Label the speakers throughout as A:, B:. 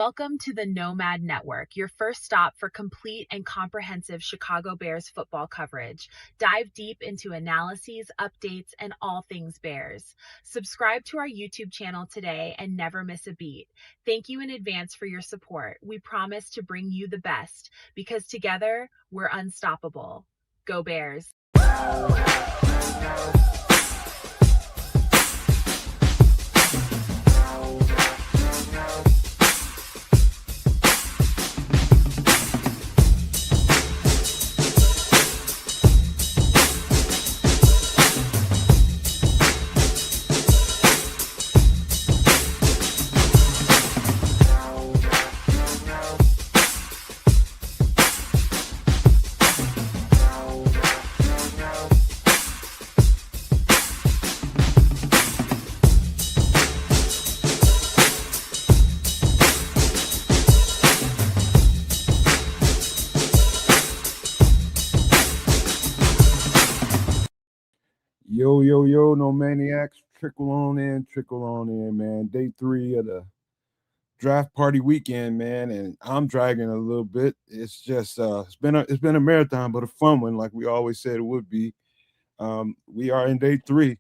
A: Welcome to the Nomad Network, your first stop for complete and comprehensive Chicago Bears football coverage. Dive deep into analyses, updates, and all things Bears. Subscribe to our YouTube channel today and never miss a beat. Thank you in advance for your support. We promise to bring you the best because together we're unstoppable. Go Bears!
B: Yo, no maniacs. Trickle on in, man. Day 3 of the draft party weekend, man, and I'm dragging a little bit. It's just it's been a marathon, but a fun one, like we always said it would be. We are in day 3,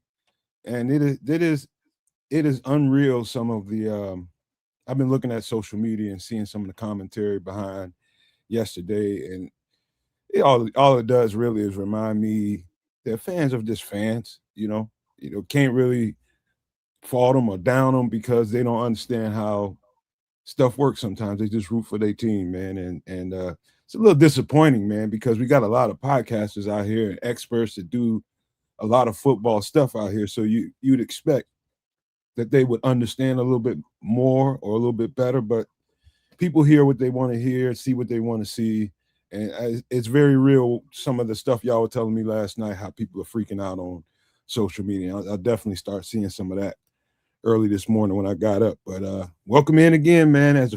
B: and it is unreal. Some of the I've been looking at social media and seeing some of the commentary behind yesterday, and all it does really is remind me that fans are just fans, can't really fault them or down them because they don't understand how stuff works sometimes. They just root for their team, man. And it's a little disappointing, man, because we got a lot of podcasters out here and experts that do a lot of football stuff out here. So you'd expect that they would understand a little bit more or a little bit better, but people hear what they want to hear, see what they want to see. And it's very real. Some of the stuff y'all were telling me last night, how people are freaking out on social media. I'll definitely start seeing some of that early this morning when I got up. But welcome in again, man.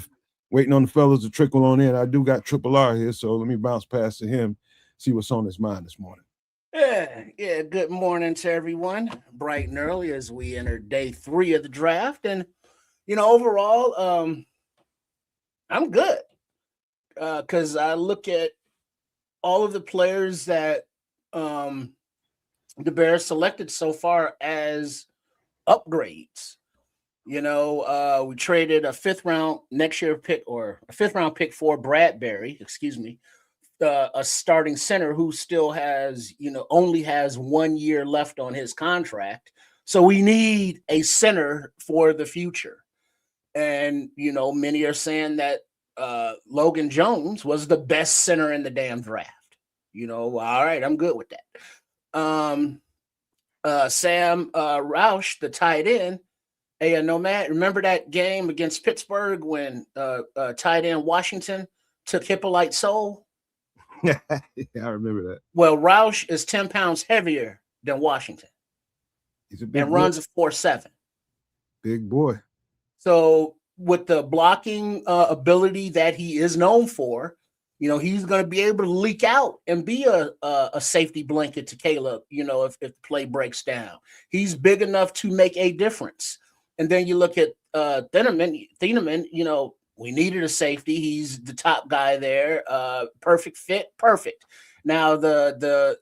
B: Waiting on the fellas to trickle on in. I do got Triple R here, so let me bounce past to him, see what's on his mind this morning.
C: Yeah. Good morning to everyone. Bright and early as we enter day 3 of the draft. And, overall, I'm good. Because I look at all of the players that the Bears selected so far as upgrades. We traded a 5th round next year pick, or a 5th round pick for Bradbury, a starting center who still has, only has 1 year left on his contract. So we need a center for the future. And, many are saying that Logan Jones was the best center in the damn draft. All right, I'm good with that. Sam Roush, the tight end. Hey, Nomad, remember that game against Pittsburgh when tight end Washington took Hippolyte Soul?
B: Yeah, I remember that.
C: Well, Roush is 10 pounds heavier than Washington.
B: He's a big
C: and
B: boy.
C: Runs a 4.7.
B: Big boy.
C: So with the blocking ability that he is known for, he's going to be able to leak out and be a safety blanket to Caleb, if the play breaks down. He's big enough to make a difference. And then you look at Thieneman, we needed a safety. He's the top guy there. Perfect fit. Perfect. Now the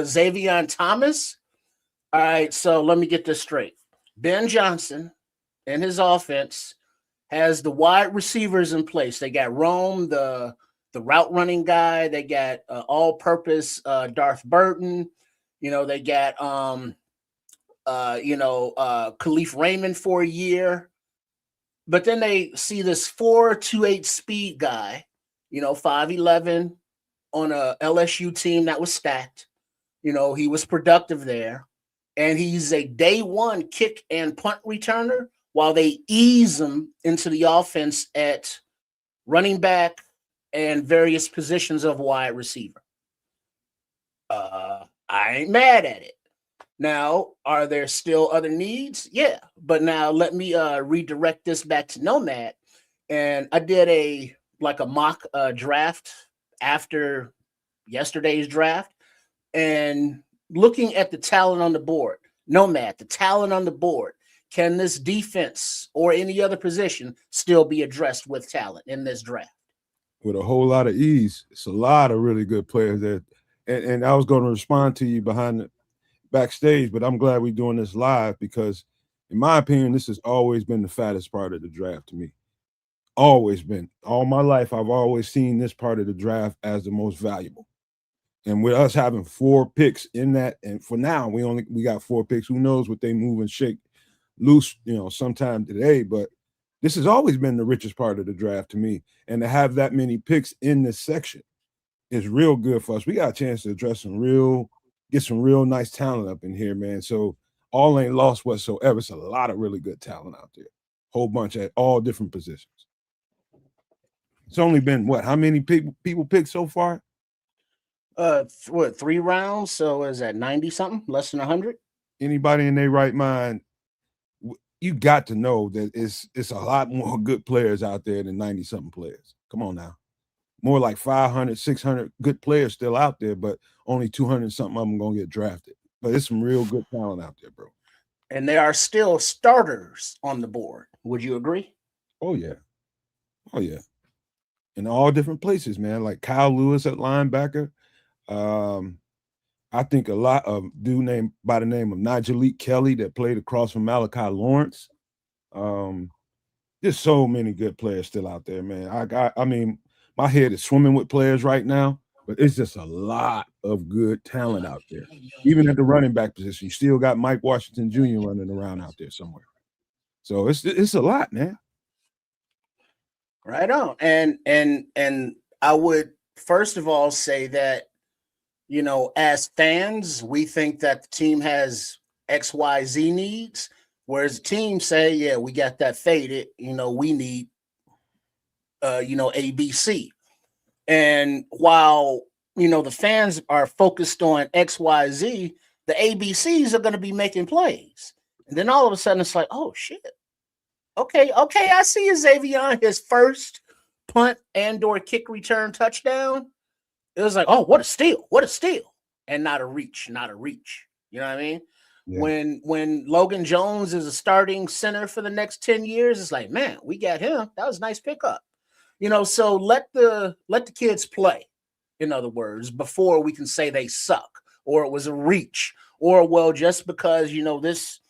C: Xavier Thomas. All right, so let me get this straight. Ben Johnson and his offense has the wide receivers in place. They got Rome, the route running guy. They got all-purpose Darth Burton. They got Khalif Raymond for a year. But then they see this 4.28 speed guy, 5'11", on a LSU team that was stacked. He was productive there. And he's a day 1 kick and punt returner while they ease him into the offense at running back and various positions of wide receiver. I ain't mad at it. Now, are there still other needs? Yeah. But now let me redirect this back to Nomad. And I did a mock draft after yesterday's draft. And looking at the talent on the board, Nomad, the talent on the board, can this defense or any other position still be addressed with talent in this draft?
B: With a whole lot of ease. It's a lot of really good players there. And I was going to respond to you behind the backstage, but I'm glad we're doing this live because, in my opinion, this has always been the fattest part of the draft to me. Always been. All my life, I've always seen this part of the draft as the most valuable. And with us having 4 picks in that, and for now, we got 4 picks. Who knows what they move and shake loose, sometime today. But this has always been the richest part of the draft to me. And to have that many picks in this section is real good for us. We got a chance to address get some real nice talent up in here, man. So all ain't lost whatsoever. It's a lot of really good talent out there. Whole bunch at all different positions. It's only been how many people picked so far?
C: 3 rounds? So is that 90 something? Less than 100?
B: Anybody in their right mind, you got to know that it's a lot more good players out there than 90 something players. Come on now. More like 500, 600 good players still out there, but only 200 something of them going to get drafted. But it's some real good talent out there, bro.
C: And there are still starters on the board. Would you agree?
B: Oh, yeah. Oh, yeah. In all different places, man. Like Kyle Lewis at linebacker. I think a lot of dude named by the name of Najee Kelly that played across from Malachi Lawrence. There's so many good players still out there, man. I mean, my head is swimming with players right now, but it's just a lot of good talent out there. Even at the running back position, you still got Mike Washington Jr. running around out there somewhere. So it's a lot, man.
C: Right on. And I would first of all say that, as fans, we think that the team has XYZ needs, whereas the team say, yeah, we got that faded, we need ABC. And while the fans are focused on XYZ, the ABCs are going to be making plays. And then all of a sudden it's like, oh shit. Okay, I see Xavier, his first punt and or kick return touchdown. It was like, oh, what a steal, and not a reach. You know what I mean? Yeah. When Logan Jones is a starting center for the next 10 years, it's like, man, we got him. That was a nice pickup. So let the kids play, in other words, before we can say they suck or it was a reach or, well, just because, this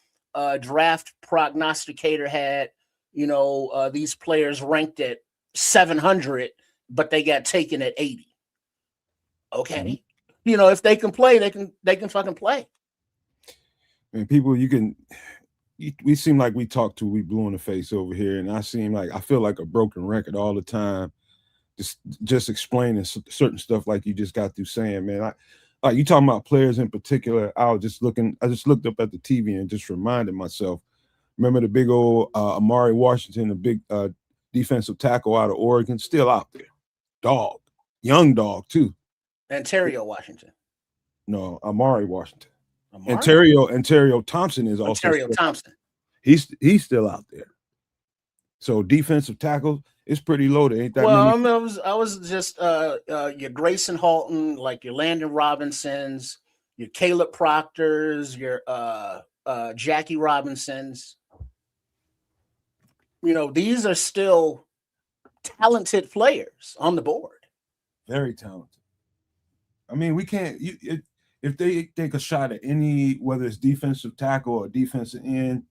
C: draft prognosticator had, these players ranked at 700, but they got taken at 80. Okay. Mm-hmm. If they can play, they can fucking play.
B: And people, we seem like we blue in the face over here. And I feel like a broken record all the time. Just explaining certain stuff like you just got through saying, man. You talking about players in particular. I just looked up at the TV and just reminded myself. Remember the big old Amari Washington, the big defensive tackle out of Oregon, still out there. Dog. Young dog, too.
C: Ontario Washington.
B: No, Amari Washington. Ontario Thompson is also
C: Ontario Thompson.
B: He's still out there. So defensive tackle is pretty loaded. Ain't that many?
C: I was just your Grayson Halton, like your Landon Robinsons, your Caleb Proctors, your Jackie Robinsons. These are still talented players on the board.
B: Very talented. I mean, we can't. If they take a shot at any, whether it's defensive tackle or defensive end,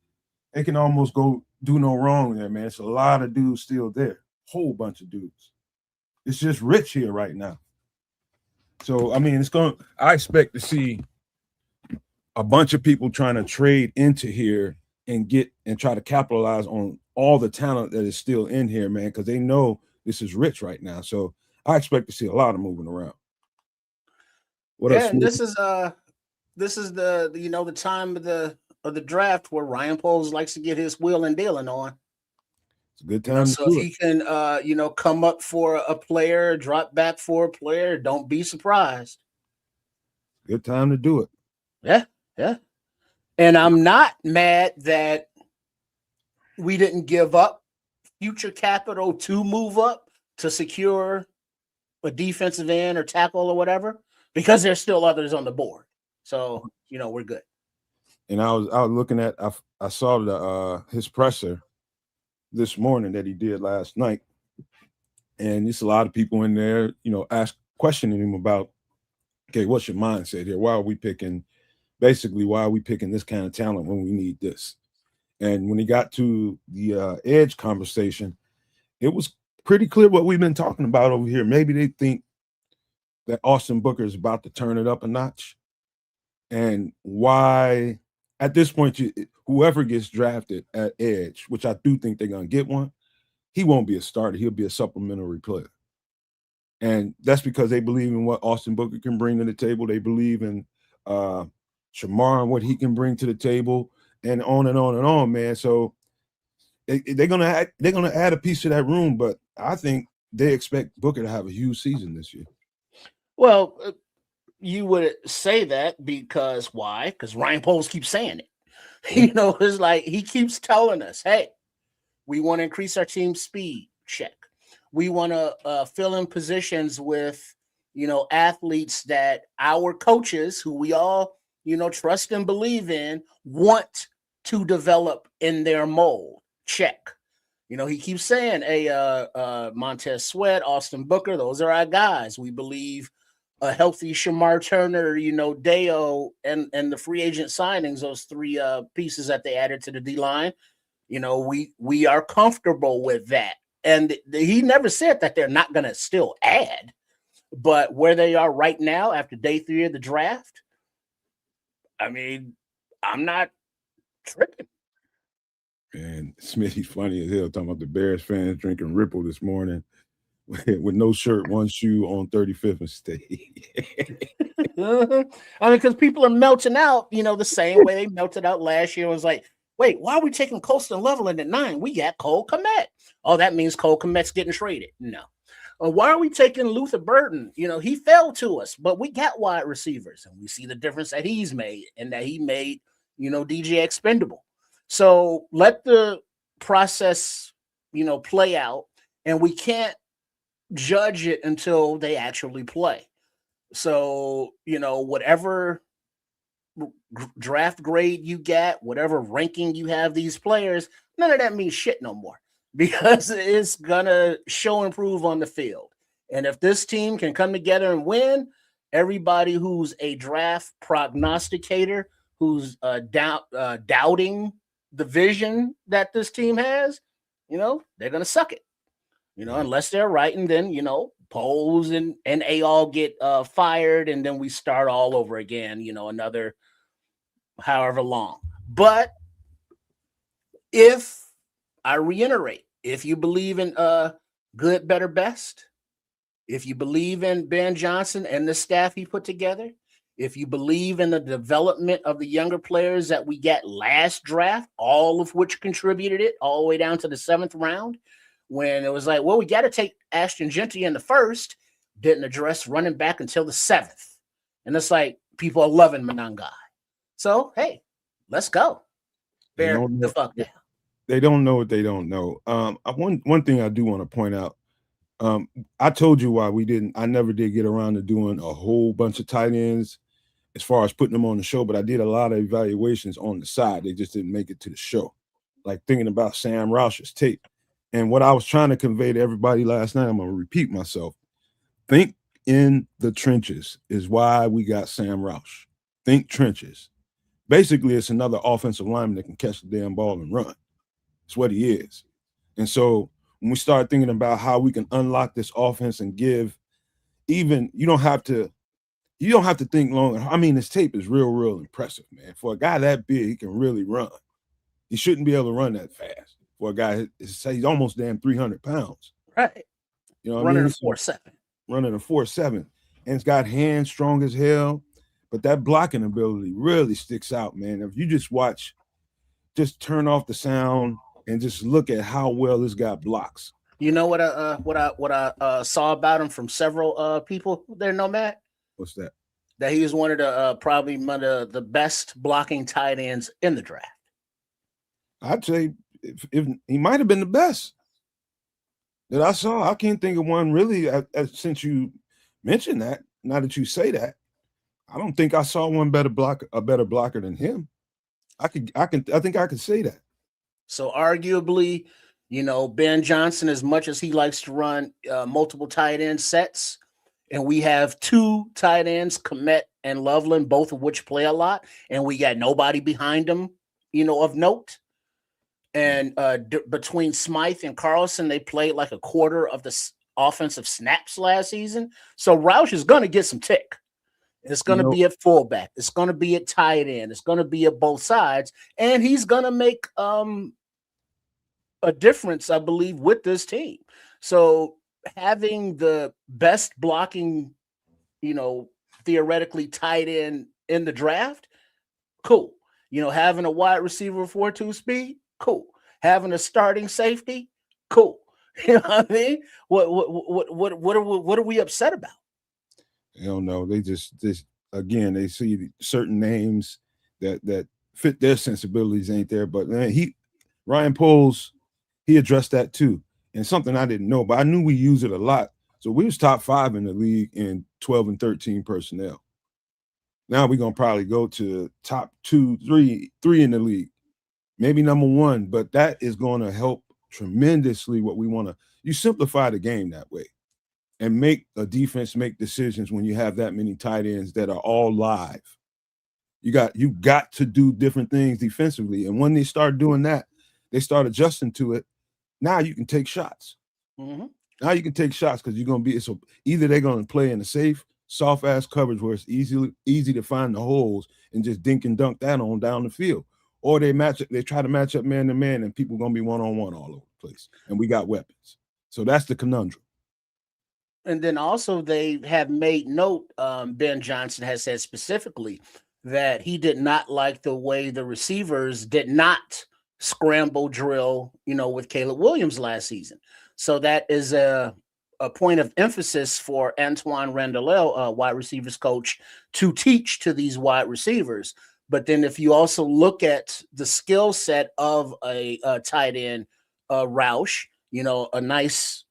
B: they can almost go do no wrong there, man. It's a lot of dudes still there. Whole bunch of dudes. It's just rich here right now. So, I mean, I expect to see a bunch of people trying to trade into here and try to capitalize on all the talent that is still in here, man, because they know this is rich right now. So I expect to see a lot of moving around.
C: What else? And this is the the time of the draft where Ryan Poles likes to get his wheeling and dealing on.
B: It's a good time.
C: So if he can come up for a player, drop back for a player, don't be surprised.
B: Good time to do it.
C: Yeah. And I'm not mad that we didn't give up future capital to move up to secure a defensive end or tackle or whatever, because there's still others on the board. So, we're good.
B: And I was looking at I saw the his presser this morning that he did last night, and there's a lot of people in there, questioning him about, okay, what's your mindset here? Why are we picking this kind of talent when we need this? And when he got to the edge conversation, it was pretty clear what we've been talking about over here. Maybe they think that Austin Booker is about to turn it up a notch, and why at this point, whoever gets drafted at edge, which I do think they're going to get one, he won't be a starter. He'll be a supplementary player. And that's because they believe in what Austin Booker can bring to the table. They believe in Shamar and what he can bring to the table, and on and on and on, man. So they're gonna add a piece to that room, but I think they expect Booker to have a huge season this year.
C: Well, you would say that because why? Because Ryan Poles keeps saying it. It's like he keeps telling us, hey, we want to increase our team speed. Check. We want to fill in positions with, athletes that our coaches, who we all, trust and believe in, want to develop in their mold. Check. He keeps saying, hey, Montez Sweat, Austin Booker, those are our guys. We believe a healthy Shamar Turner, Deo, and the free agent signings, those three pieces that they added to the D-line, we are comfortable with that. And he never said that they're not going to still add, but where they are right now after day 3 of the draft, I mean, I'm not tripping.
B: And Smitty's funny as hell talking about the Bears fans drinking Ripple this morning with no shirt, one shoe on 35th and State.
C: I mean, because people are melting out, the same way they melted out last year. It was like, wait, why are we taking Colston Leveland at 9? We got Cole Kmet. Oh, that means Cole Kmet's getting traded. No. Why are we taking Luther Burton? He fell to us, but we got wide receivers, and we see the difference that he's made, and that he made, DJ expendable. So let the process, play out, and we can't judge it until they actually play. So, whatever draft grade you get, whatever ranking you have these players, none of that means shit no more, because it's gonna show and prove on the field. And if this team can come together and win, everybody who's a draft prognosticator, who's doubting the vision that this team has, they're gonna suck it. Unless they're right, and then Poles and they all get fired, and then we start all over again. Another however long. But if I reiterate, if you believe in good, better, best, if you believe in Ben Johnson and the staff he put together, if you believe in the development of the younger players that we got last draft, all of which contributed it all the way down to the 7th round, when it was like, well, we got to take Ashton Genty in the 1st, didn't address running back until the 7th. And it's like, people are loving Monangai. So, hey, let's go. Bear the fuck down.
B: They don't know what they don't know. One thing I do want to point out, I told you why I never did get around to doing a whole bunch of tight ends as far as putting them on the show, but I did a lot of evaluations on the side. They just didn't make it to the show. Like thinking about Sam Roush's tape. And what I was trying to convey to everybody last night, I'm going to repeat myself. Think in the trenches is why we got Sam Roush. Think trenches. Basically, it's another offensive lineman that can catch the damn ball and run. It's what he is. And so when we start thinking about how we can unlock this offense and give, even you don't have to think long. I mean, his tape is real impressive, man. For a guy that big, he can really run. He shouldn't be able to run that fast. For a guy, he's almost damn 300 pounds.
C: Right. Running a 4.7.
B: Running a 4.7. And it's got hands strong as hell. But that blocking ability really sticks out, man. If you just turn off the sound and just look at how well this guy blocks.
C: You know what I saw about him from several people there, Nomad?
B: What's that?
C: That he was one of the probably one of the best blocking tight ends in the draft.
B: I'd say if he might have been the best that I saw. I can't think of one really since you mentioned that. Now that you say that, I don't think I saw a better blocker than him. I think I could say that.
C: So arguably, Ben Johnson, as much as he likes to run multiple tight end sets, and we have two tight ends, Komet and Loveland, both of which play a lot, and we got nobody behind them, of note. And between Smythe and Carlson, they played like a quarter of the offensive snaps last season. So Roush is going to get some tick. It's going to be at fullback. It's going to be at tight end. It's going to be at both sides. And he's going to make a difference, I believe, with this team. So having the best blocking, theoretically tight end in the draft, cool. Having a wide receiver 4.2 speed, cool. Having a starting safety, cool. You know what I mean? What are we upset about?
B: I don't know. They just again, they see certain names that fit their sensibilities ain't there. But man, Ryan Poles, he addressed that too. And something I didn't know, but I knew we use it a lot. So we was top 5 in the league in 12 and 13 personnel. Now we're gonna probably go to top 2, 3 in the league, maybe number 1. But that is going to help tremendously. What we want to, you simplify the game that way, and make a defense make decisions when you have that many tight ends that are all live. You got to do different things defensively, and when they start doing that, they start adjusting to it. Now you can take shots.
C: Mm-hmm.
B: Now you can take shots because you're gonna be so either they're gonna play in a safe, soft ass coverage where it's easy to find the holes and just dink and dunk that on down the field, or they try to match up man to man, and people are gonna be one-on-one all over the place, and we got weapons. So that's the conundrum.
C: And then also they have made note, Ben Johnson has said specifically that he did not like the way the receivers did not scramble drill, with Caleb Williams last season. So that is a point of emphasis for Antoine Randall, wide receivers coach, to teach to these wide receivers. But then if you also look at the skill set of a tight end, Roush, a nice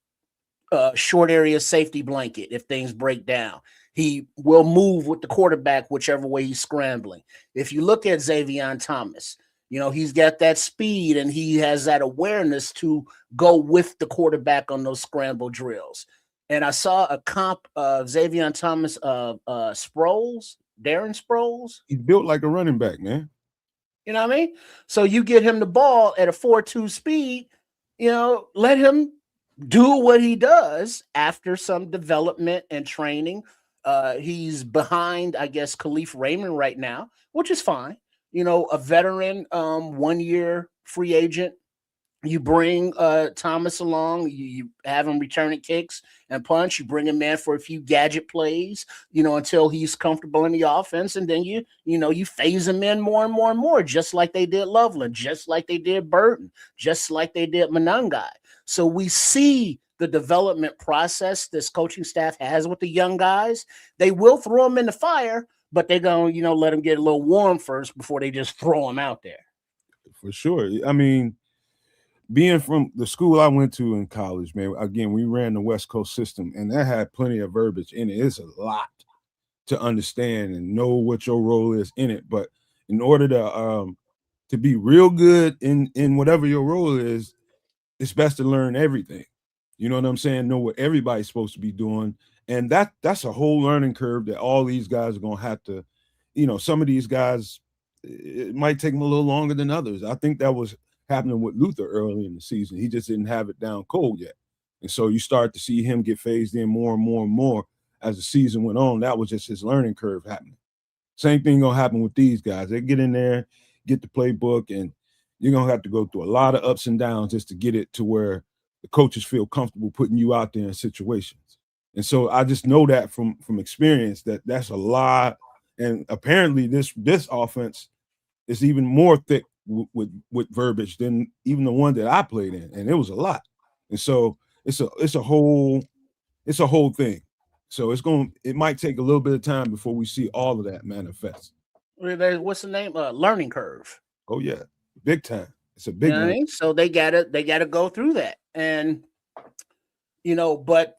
C: short area safety blanket if things break down. He will move with the quarterback whichever way he's scrambling. If you look at Xavier Thomas, he's got that speed and he has that awareness to go with the quarterback on those scramble drills. And I saw a comp of Xavier Thomas of Sproles, Darren Sproles.
B: He's built like a running back, man.
C: You know what I mean? So you get him the ball at a 4.2 speed, let him do what he does after some development and training. He's behind, I guess, Khalif Raymond right now, which is fine. A veteran, 1-year free agent. You bring Thomas along, you have him returning kicks and punch. You bring him in for a few gadget plays, until he's comfortable in the offense. And then you phase him in more and more and more, just like they did Loveland, just like they did Burton, just like they did Monangai. So we see the development process this coaching staff has with the young guys. They will throw them in the fire, but they're going to, let them get a little warm first before they just throw them out there.
B: For sure. I mean, being from the school I went to in college, man, again, we ran the West Coast system, and that had plenty of verbiage in it. It's a lot to understand and know what your role is in it. But in order to be real good in whatever your role is, it's best to learn everything. You know what I'm saying? Know what everybody's supposed to be doing. And that's a whole learning curve that all these guys are going to have to, some of these guys, it might take them a little longer than others. I think that was happening with Luther early in the season. He just didn't have it down cold yet. And so you start to see him get phased in more and more and more as the season went on. That was just his learning curve happening. Same thing going to happen with these guys. They get in there, get the playbook, and you're going to have to go through a lot of ups and downs just to get it to where the coaches feel comfortable putting you out there in situations. And so I just know that from experience that's a lot. And apparently this offense is even more thick with verbiage than even the one that I played in, and it was a lot. And so it's a whole thing. So it might take a little bit of time before we see all of that manifest.
C: What's the name? Learning curve.
B: Oh yeah, big time. It's a big
C: one. So they gotta go through that, and but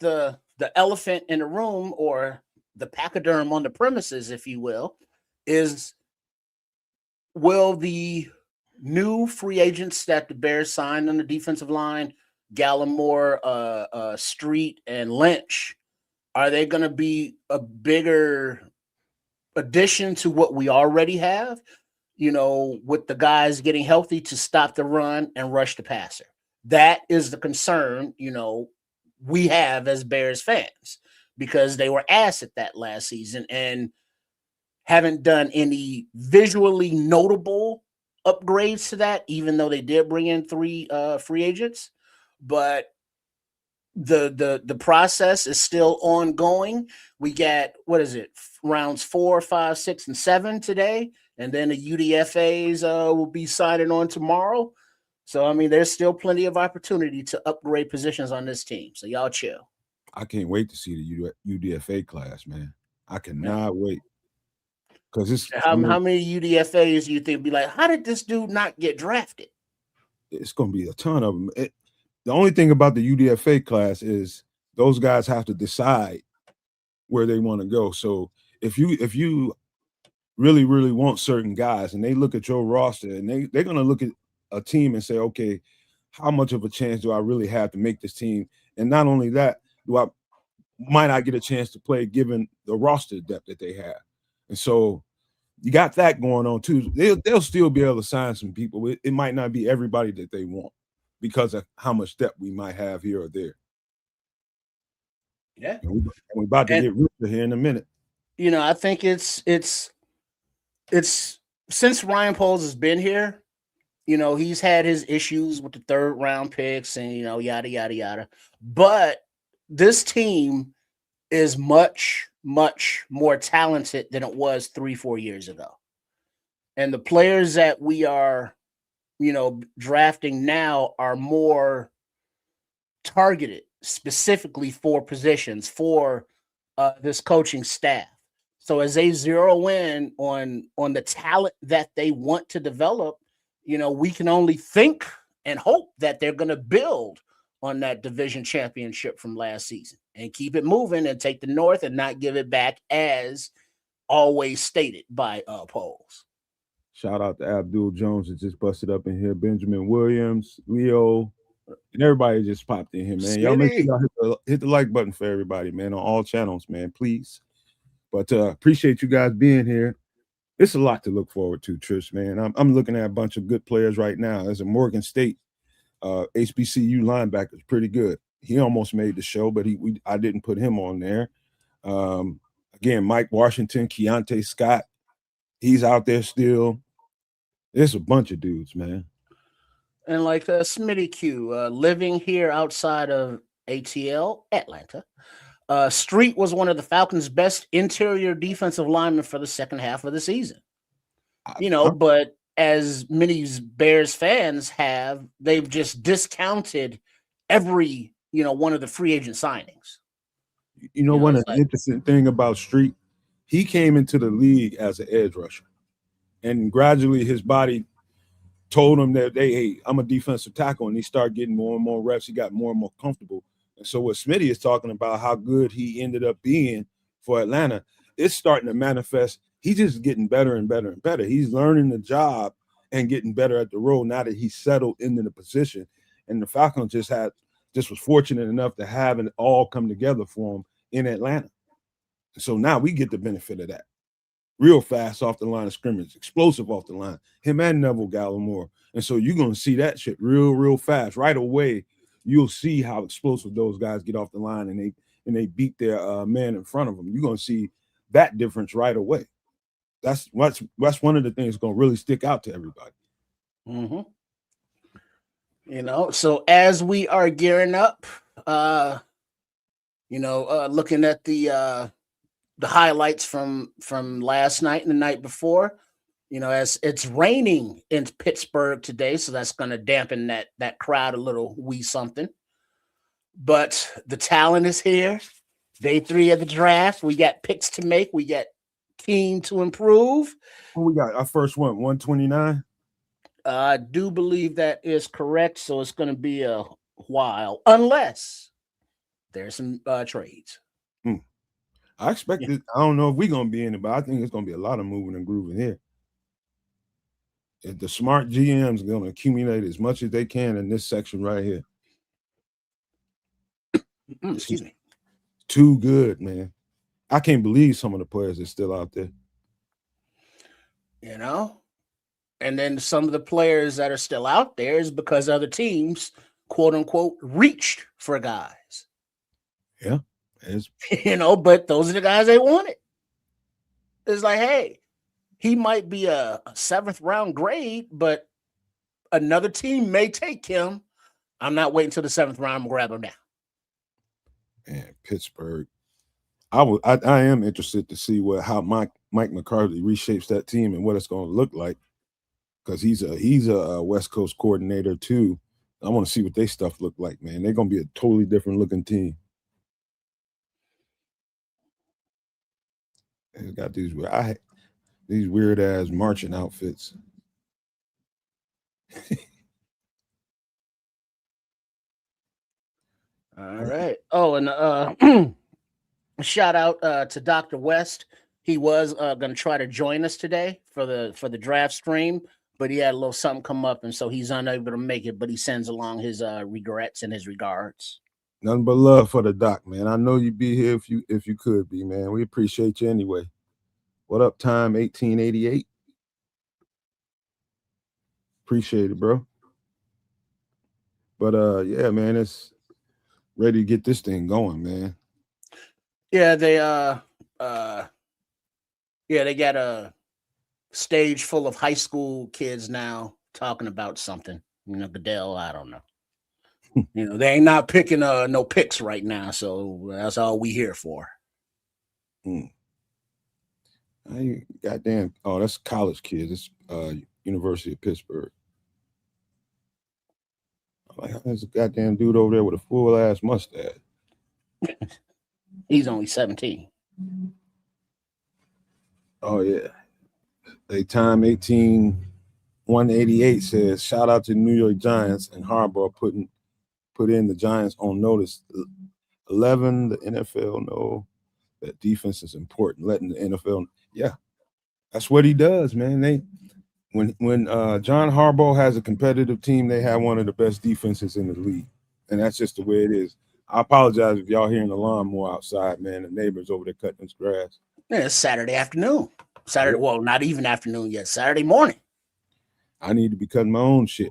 C: the elephant in the room, or the pachyderm on the premises, if you will, is will the new free agents that the Bears signed on the defensive line, Gallimore, Street, and Lynch, are they going to be a bigger addition to what we already have? With the guys getting healthy to stop the run and rush the passer. That is the concern, we have as Bears fans, because they were asked at that last season and haven't done any visually notable upgrades to that, even though they did bring in 3 free agents. But the process is still ongoing. We got, what is it, rounds 4, 5, 6, and 7 today, and then the UDFAs will be signing on tomorrow. So I mean, there's still plenty of opportunity to upgrade positions on this team. So y'all chill.
B: I can't wait to see the UDFA class, man. I cannot
C: Yeah.
B: wait. Because it's
C: how many UDFAs do you think be like, how did this dude not get drafted?
B: It's going to be a ton of them. The only thing about the UDFA class is those guys have to decide where they want to go. So if you really, really want certain guys and they look at your roster and they're going to look at a team and say, okay, how much of a chance do I really have to make this team? And not only that, might I get a chance to play given the roster depth that they have? And so you got that going on too. They'll still be able to sign some people. It might not be everybody that they want because of how much depth we might have here or there.
C: Yeah.
B: And we're about to get richer here in a minute.
C: I think it's since Ryan Poles has been here, he's had his issues with the 3rd round picks and, yada, yada, yada. But this team is much, much more talented than it was 3-4 years ago. And the players that we are, drafting now are more targeted specifically for positions for this coaching staff. So as they zero in on the talent that they want to develop, we can only think and hope that they're going to build on that division championship from last season and keep it moving and take the North and not give it back, as always stated by Poles.
B: Shout out to Abdul Jones that just busted up in here. Benjamin Williams, Leo, and everybody just popped in here, man. Y'all make sure y'all hit the like button for everybody, man, on all channels, man, please. But appreciate you guys being here. It's a lot to look forward to, Trish, man. I'm looking at a bunch of good players right now. There's a Morgan State HBCU linebacker is pretty good. He almost made the show, but I didn't put him on there. Again, Mike Washington, Keontae Scott, he's out there still. There's a bunch of dudes, man.
C: And like Smitty Q, living here outside of ATL, Atlanta, Street was one of the Falcons' best interior defensive linemen for the second half of the season. But as many Bears fans have, they've just discounted every, one of the free agent signings.
B: One of the interesting thing about Street, he came into the league as an edge rusher. And gradually his body told him that, hey, I'm a defensive tackle. And he started getting more and more reps. He got more and more comfortable. And so what Smitty is talking about, how good he ended up being for Atlanta, it's starting to manifest. He's just getting better and better and better. He's learning the job and getting better at the role now that he's settled into the position. And the Falcons just was fortunate enough to have it all come together for him in Atlanta. So now we get the benefit of that. Real fast off the line of scrimmage, explosive off the line, him and Neville Gallimore. And so you're going to see that shit real fast. Right away, you'll see how explosive those guys get off the line and they beat their man in front of them. You're going to see that difference right away. That's one of the things that's going to really stick out to everybody.
C: Mm-hmm. So as we are gearing up, looking at the highlights from last night and the night before, as it's raining in Pittsburgh today, so that's going to dampen that crowd a little wee something. But the talent is here. Day 3 of the draft. We got picks to make. We got team to improve.
B: We got our first one, 129.
C: I do believe that is correct. So it's going to be a while, unless there's some trades.
B: I expect it. I don't know if we're going to be in it, but I think it's going to be a lot of moving and grooving here. The smart GMs are going to accumulate as much as they can in this section right here.
C: Excuse me.
B: Too good, man. I can't believe some of the players are still out there.
C: You know? And then some of the players that are still out there is because other teams, quote unquote, reached for guys.
B: Yeah.
C: But those are the guys they wanted. It's like, hey, he might be a 7th round grade, but another team may take him. I'm not waiting until the 7th round to grab him now.
B: Man, Pittsburgh. I am interested to see how Mike McCarthy reshapes that team and what it's going to look like, because he's a West Coast coordinator too. I want to see what their stuff look like, man. They're going to be a totally different looking team. They got these weird ass marching outfits.
C: All right. Oh, and shout out to Dr. West. He was going to try to join us today for the draft stream, but he had a little something come up, and so he's unable to make it. But he sends along his regrets and his regards.
B: Nothing but love for the doc, man. I know you'd be here if you could be, man. We appreciate you anyway. What up, time 1888? Appreciate it, bro. But yeah, man, it's ready to get this thing going, man.
C: Yeah, they got a stage full of high school kids now talking about something. Goodell, I don't know. They ain't not picking no picks right now, so that's all we here for.
B: Goddamn! Oh, that's college kids. It's University of Pittsburgh. I'm like, there's a goddamn dude over there with a full ass mustache.
C: He's only 17.
B: Oh yeah. They time 18188 says, shout out to the New York Giants and Harbaugh put in the Giants on notice. 11, the NFL know that defense is important. Letting the NFL, yeah, that's what he does, man. When John Harbaugh has a competitive team, they have one of the best defenses in the league, and that's just the way it is. I apologize if y'all hearing the lawnmower outside, man. The neighbors over there cutting this grass.
C: Yeah, it's Saturday afternoon. Well, not even afternoon yet. Saturday morning.
B: I need to be cutting my own shit.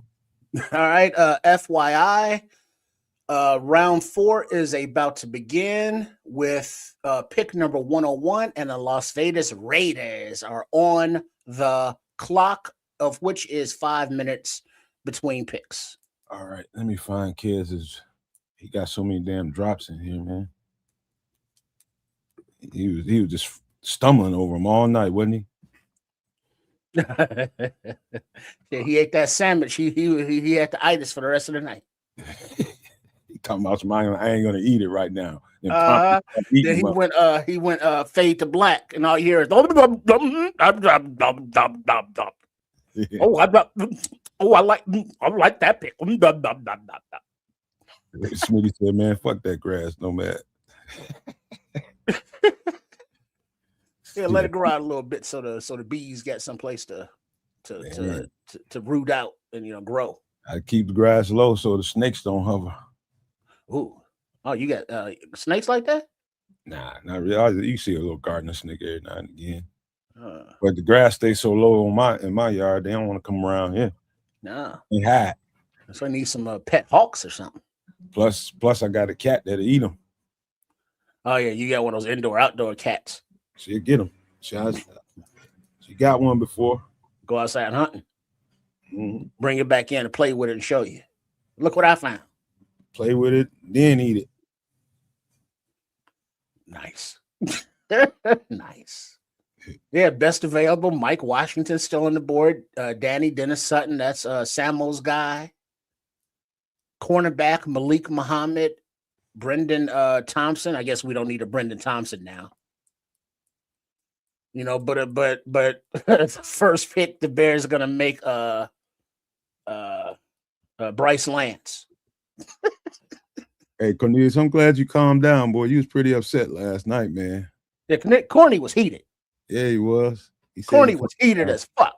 C: All right. FYI, round 4 is about to begin with pick number 101, and the Las Vegas Raiders are on the clock, of which is 5 minutes between picks.
B: All right. Let me find kids. He got so many damn drops in here, man. He was just stumbling over them all night, wasn't
C: he? Yeah, he ate that sandwich. He had the itis for the rest of the night.
B: He talking about I ain't gonna eat it right now.
C: Then he went fade to black, and all you hear is I like that pick.
B: Smitty said, "Man, fuck that grass, no matter."
C: Yeah, let it grow out a little bit so the bees get someplace to root out and grow.
B: I keep the grass low so the snakes don't hover.
C: Ooh, oh, you got snakes like that?
B: Nah, not really. You see a little gardener snake every now and again, but the grass stays so low in my yard, they don't want to come around here.
C: No,
B: they hide.
C: So I need some pet hawks or something.
B: Plus, I got a cat that'll eat them.
C: Oh yeah, you got one of those indoor-outdoor cats.
B: She'll get them. She got one before.
C: Go outside hunting.
B: Mm-hmm.
C: Bring it back in and play with it and show you. Look what I found.
B: Play with it, then eat it.
C: Nice. Nice. Yeah, best available. Mike Washington still on the board. Danny Dennis Sutton, that's Samuel's guy. Cornerback Malik Muhammad. Brendan Thompson. I guess we don't need a Brendan Thompson now. But first pick, the Bears are gonna make Bryce Lance.
B: Hey, Cornelius, I'm glad you calmed down, boy. You was pretty upset last night, man.
C: Yeah, Corny was heated.
B: Yeah, he was.
C: Corny was heated as fuck.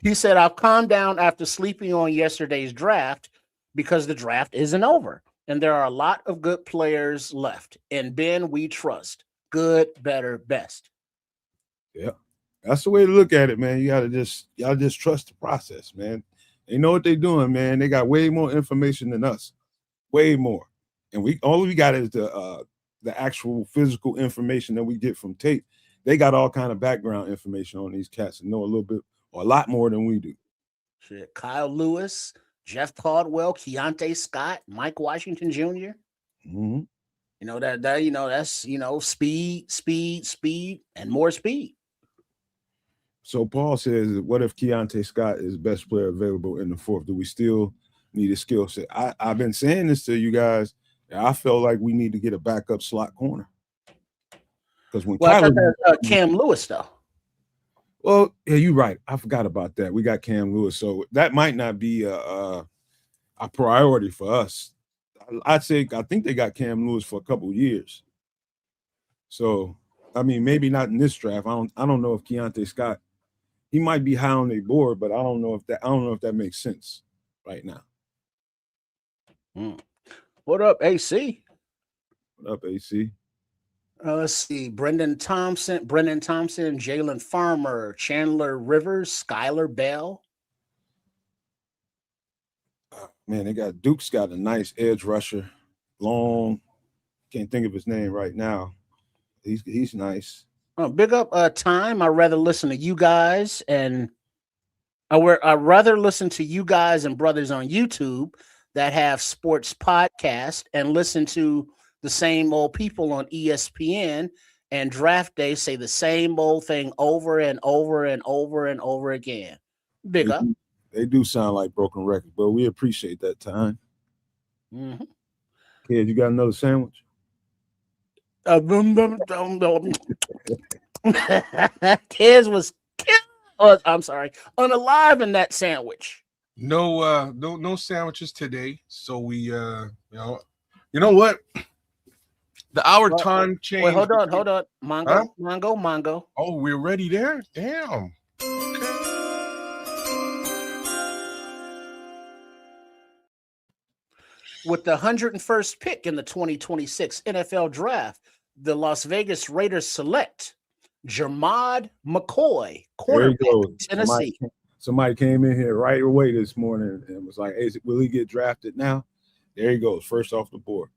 C: He said, I've calmed down after sleeping on yesterday's draft because the draft isn't over. And there are a lot of good players left. And Ben, we trust. Good, better, best.
B: Yeah. That's the way to look at it, man. Y'all just trust the process, man. They know what they're doing, man. They got way more information than us. Way more. And all we got is the actual physical information that we get from tape. They got all kind of background information on these cats and know a little bit or a lot more than we do.
C: Shit. Kyle Lewis, Jeff Caldwell, Keontae Scott, Mike Washington Jr.
B: Mm-hmm.
C: That's speed, and more speed.
B: So Paul says, what if Keontae Scott is best player available in the fourth? Do we still need a skill set? I've been saying this to you guys. I felt like we need to get a backup slot corner. Because when
C: I thought that, Cam Lewis, though.
B: Well, yeah, you're right. I forgot about that. We got Cam Lewis, so that might not be a priority for us. I think they got Cam Lewis for a couple of years. So, I mean, maybe not in this draft. I don't know if Keontae Scott, he might be high on their board, but I don't know if that makes sense right now.
C: What up, AC?
B: What up, AC?
C: Let's see. Brendan Thompson, Jalen Farmer, Chandler Rivers, Skylar Bell.
B: Man, Duke's got a nice edge rusher. Long, can't think of his name right now. He's nice.
C: Big up time. I'd rather listen to you guys and I'd rather listen to you guys and brothers on YouTube that have sports podcasts and listen to the same old people on ESPN and draft day say the same old thing over and over and over and over again. Big up.
B: They do sound like broken records, but we appreciate that time.
C: Mm-hmm.
B: Kid, you got another sandwich?
C: Kids was unalive in that sandwich.
D: No sandwiches today. So we you know what? The hour time changed.
C: Wait, hold on. Mongo.
D: Oh, we're ready there? Damn. Okay.
C: With the 101st pick in the 2026 NFL Draft, the Las Vegas Raiders select Jermod McCoy, cornerback, Tennessee.
B: Somebody came in here right away this morning and was like, hey, will he get drafted now? There he goes, first off the board.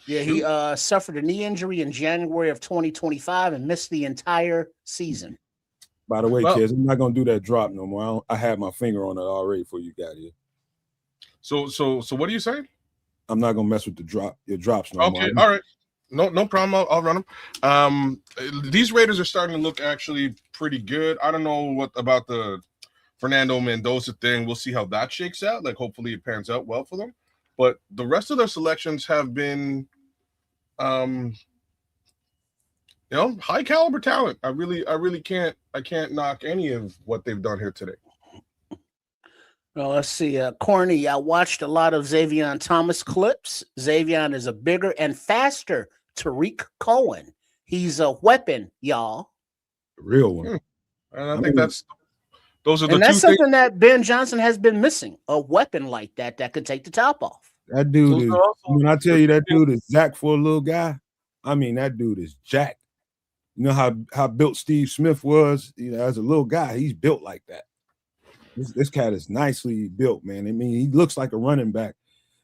C: Yeah, he suffered a knee injury in January of 2025 and missed the entire season.
B: By the way, kids, I'm not going to do that drop no more. I had my finger on it already before you got here.
D: So what are you saying?
B: I'm not gonna mess with your drops no more.
D: Okay, all right. No problem. I'll run them. These Raiders are starting to look actually pretty good. I don't know what about the Fernando Mendoza thing. We'll see how that shakes out. Like, hopefully it pans out well for them. But the rest of their selections have been, high caliber talent. I really can't knock any of what they've done here today.
C: Well, let's see. Corny, I watched a lot of Xavier Thomas clips. Xavier is a bigger and faster Tariq Cohen. He's a weapon, y'all.
B: Real one.
D: And I think those are the
C: and that's
D: two
C: something
D: things
C: that Ben Johnson has been missing, a weapon like that could take the top off.
B: That dude is, when I tell you that dude is jacked for a little guy, I mean, that dude is jacked. You know how built Steve Smith was? As a little guy, he's built like that. This cat is nicely built, man. I mean, he looks like a running back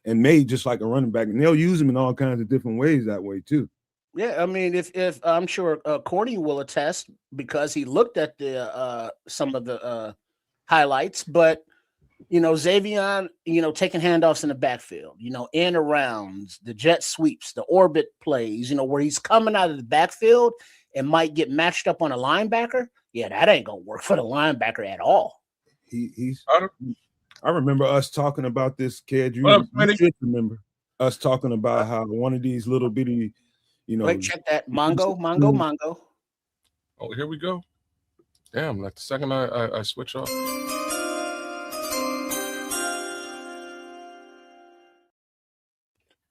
B: and made just like a running back, and they'll use him in all kinds of different ways that way too.
C: Yeah, I mean, if I'm sure Corny will attest because he looked at the some of the highlights, but Xavier, taking handoffs in the backfield, in arounds, the jet sweeps, the orbit plays, where he's coming out of the backfield and might get matched up on a linebacker. Yeah, that ain't gonna work for the linebacker at all.
B: I remember us talking about this, kid. You should remember us talking about how one of these little bitty,
C: Wait, check that. Mongo.
D: Oh, here we go. Damn, like the second I switch off.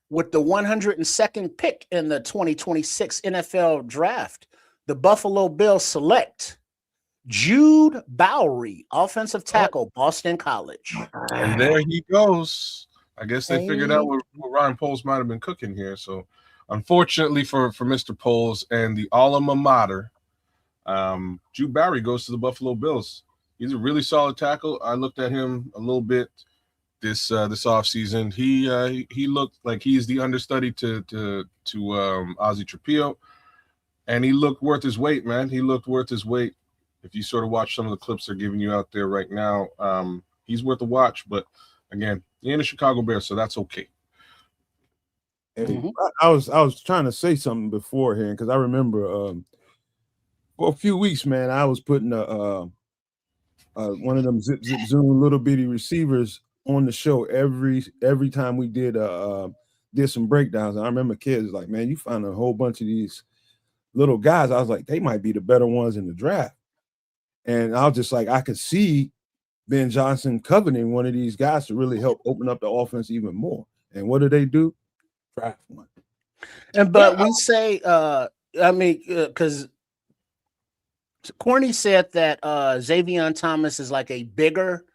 C: With the 102nd pick in the 2026 NFL Draft, the Buffalo Bills select Jude Bowery, offensive tackle, Boston College.
D: And there he goes. I guess they figured out what Ryan Poles might have been cooking here. So, unfortunately for Mr. Poles and the alma mater, Jude Bowery goes to the Buffalo Bills. He's a really solid tackle. I looked at him a little bit this offseason. He looked like he's the understudy to Ozzie Trapillo, and he looked worth his weight, man. He looked worth his weight. If you sort of watch some of the clips they're giving you out there right now, he's worth a watch. But again, you're in the Chicago Bears, so that's okay.
B: Hey, I was trying to say something beforehand because I remember for a few weeks, man, I was putting one of them zip zoom little bitty receivers on the show every time we did some breakdowns. And I remember kids like, man, you find a whole bunch of these little guys. I was like, they might be the better ones in the draft. And I was just like, I could see Ben Johnson coveting one of these guys to really help open up the offense even more. And what do? Draft one.
C: But we say, because Corny said that Xavier Thomas is like a bigger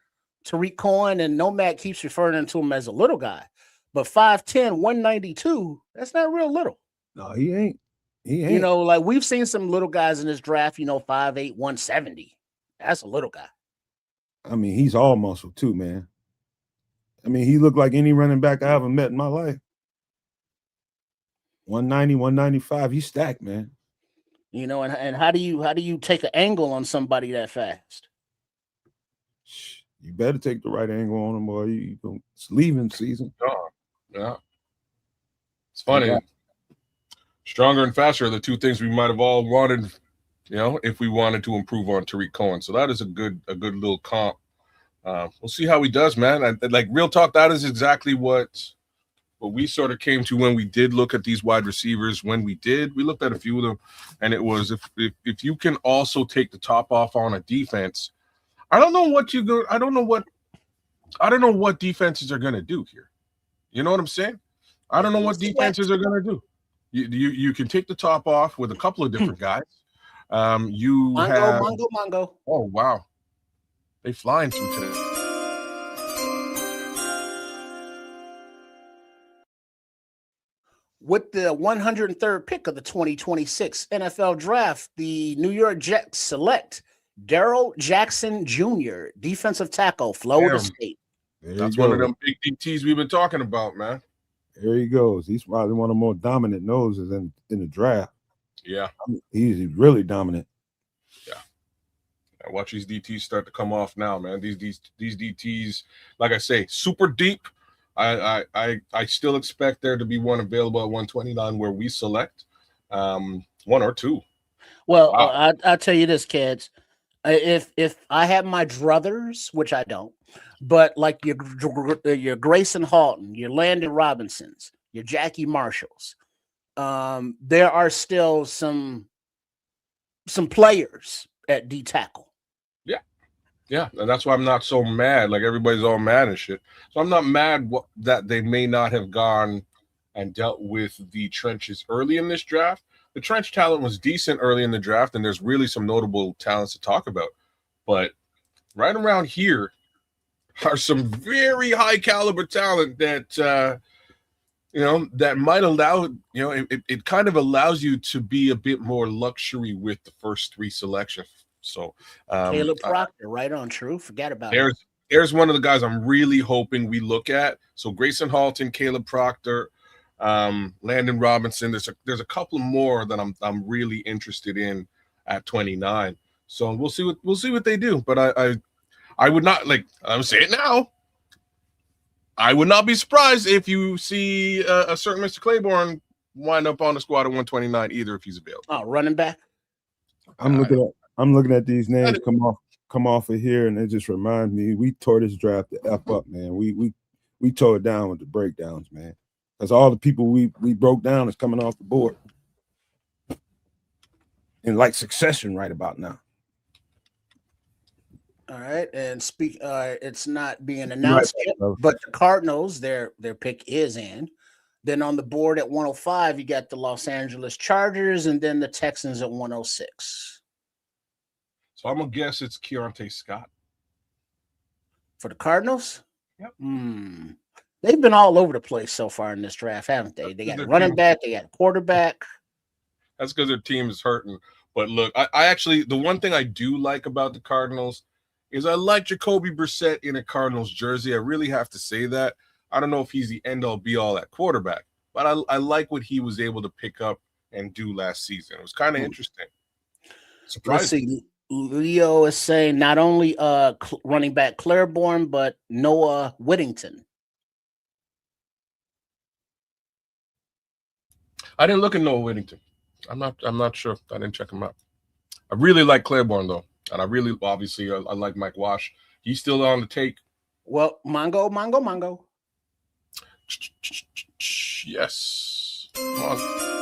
C: Tariq Cohen, and Nomad keeps referring to him as a little guy. But 5'10", 192, that's not real little.
B: No, he ain't.
C: You know, like we've seen some little guys in this draft, 5'8", 170. That's a little guy.
B: I mean, he's all muscle too, man. I mean, he looked like any running back I ever met in my life. 190, 195, he's stacked, man.
C: And how do you take an angle on somebody that fast?
B: You better take the right angle on him, boy. It's leaving season.
D: Oh, yeah. It's funny. Yeah. Stronger and faster are the two things we might have all wanted, if we wanted to improve on Tariq Cohen. So that is a good little comp. We'll see how he does, man. Like real talk, that is exactly what we sort of came to when we did look at these wide receivers. When we looked at a few of them, and it was if you can also take the top off on a defense. I don't know what defenses are going to do here. You know what I'm saying? I don't know what defenses are going to do. You can take the top off with a couple of different guys.
C: Mongo.
D: Oh, wow. They flying through today.
C: With the 103rd pick of the 2026 NFL Draft, the New York Jets select Darrell Jackson Jr., defensive tackle, Florida State.
D: That's one of them big DTs we've been talking about, man.
B: There he goes. He's probably one of the more dominant noses in the draft.
D: Yeah.
B: He's really dominant.
D: Yeah. Watch these DTs start to come off now, man. These DTs, like I say, super deep. I still expect there to be one available at 129 where we select one or two.
C: Well, wow. I'll tell you this, kids. If I have my druthers, which I don't, but like your Grayson Halton, your Landon Robinsons, your Jackie Marshalls, there are still some players at D tackle.
D: Yeah, and that's why I'm not so mad. Like everybody's all mad and shit. So I'm not mad that they may not have gone and dealt with the trenches early in this draft. The trench talent was decent early in the draft, and there's really some notable talents to talk about. But right around here are some very high caliber talent that that might allow, it kind of allows you to be a bit more luxury with the first three selections. So
C: Caleb Proctor, right on, true. Forget about it.
D: There's one of the guys I'm really hoping we look at. So Grayson Halton, Caleb Proctor, Landon Robinson. There's a couple more that I'm really interested in at 29. So we'll see what they do. But I would not, like I'm saying now, I would not be surprised if you see a certain Mr. Claiborne wind up on the squad at 129 either if he's available.
C: Oh, running back.
B: I'm looking at these names come off of here, and it just reminds me we tore this draft the F up, man. We tore it down with the breakdowns, man. Because all the people we broke down is coming off the board in like succession right about now.
C: All right, and it's not being announced yet, but the Cardinals, their pick is in. Then on the board at 105, you got the Los Angeles Chargers, and then the Texans at 106.
D: So So I'm gonna guess it's Keontae Scott
C: for the Cardinals.
D: Yep.
C: They've been all over the place so far in this draft, haven't they? They got a running back, they got a quarterback.
D: That's because their team is hurting. But look, I actually, the one thing I do like about the Cardinals is I like Jacoby Brissett in a Cardinals jersey. I really have to say that. I don't know if he's the end-all be-all at quarterback, but I like what he was able to pick up and do last season. It was kind of interesting. Surprising.
C: Let's see. Leo is saying not only running back Claiborne, but Noah Whittington.
D: I didn't look at Noah Whittington. I'm not sure. I didn't check him out. I really like Claiborne though, and I really obviously I like Mike Wash. He's still on the take.
C: Well, Mongo.
D: Yes. Come on.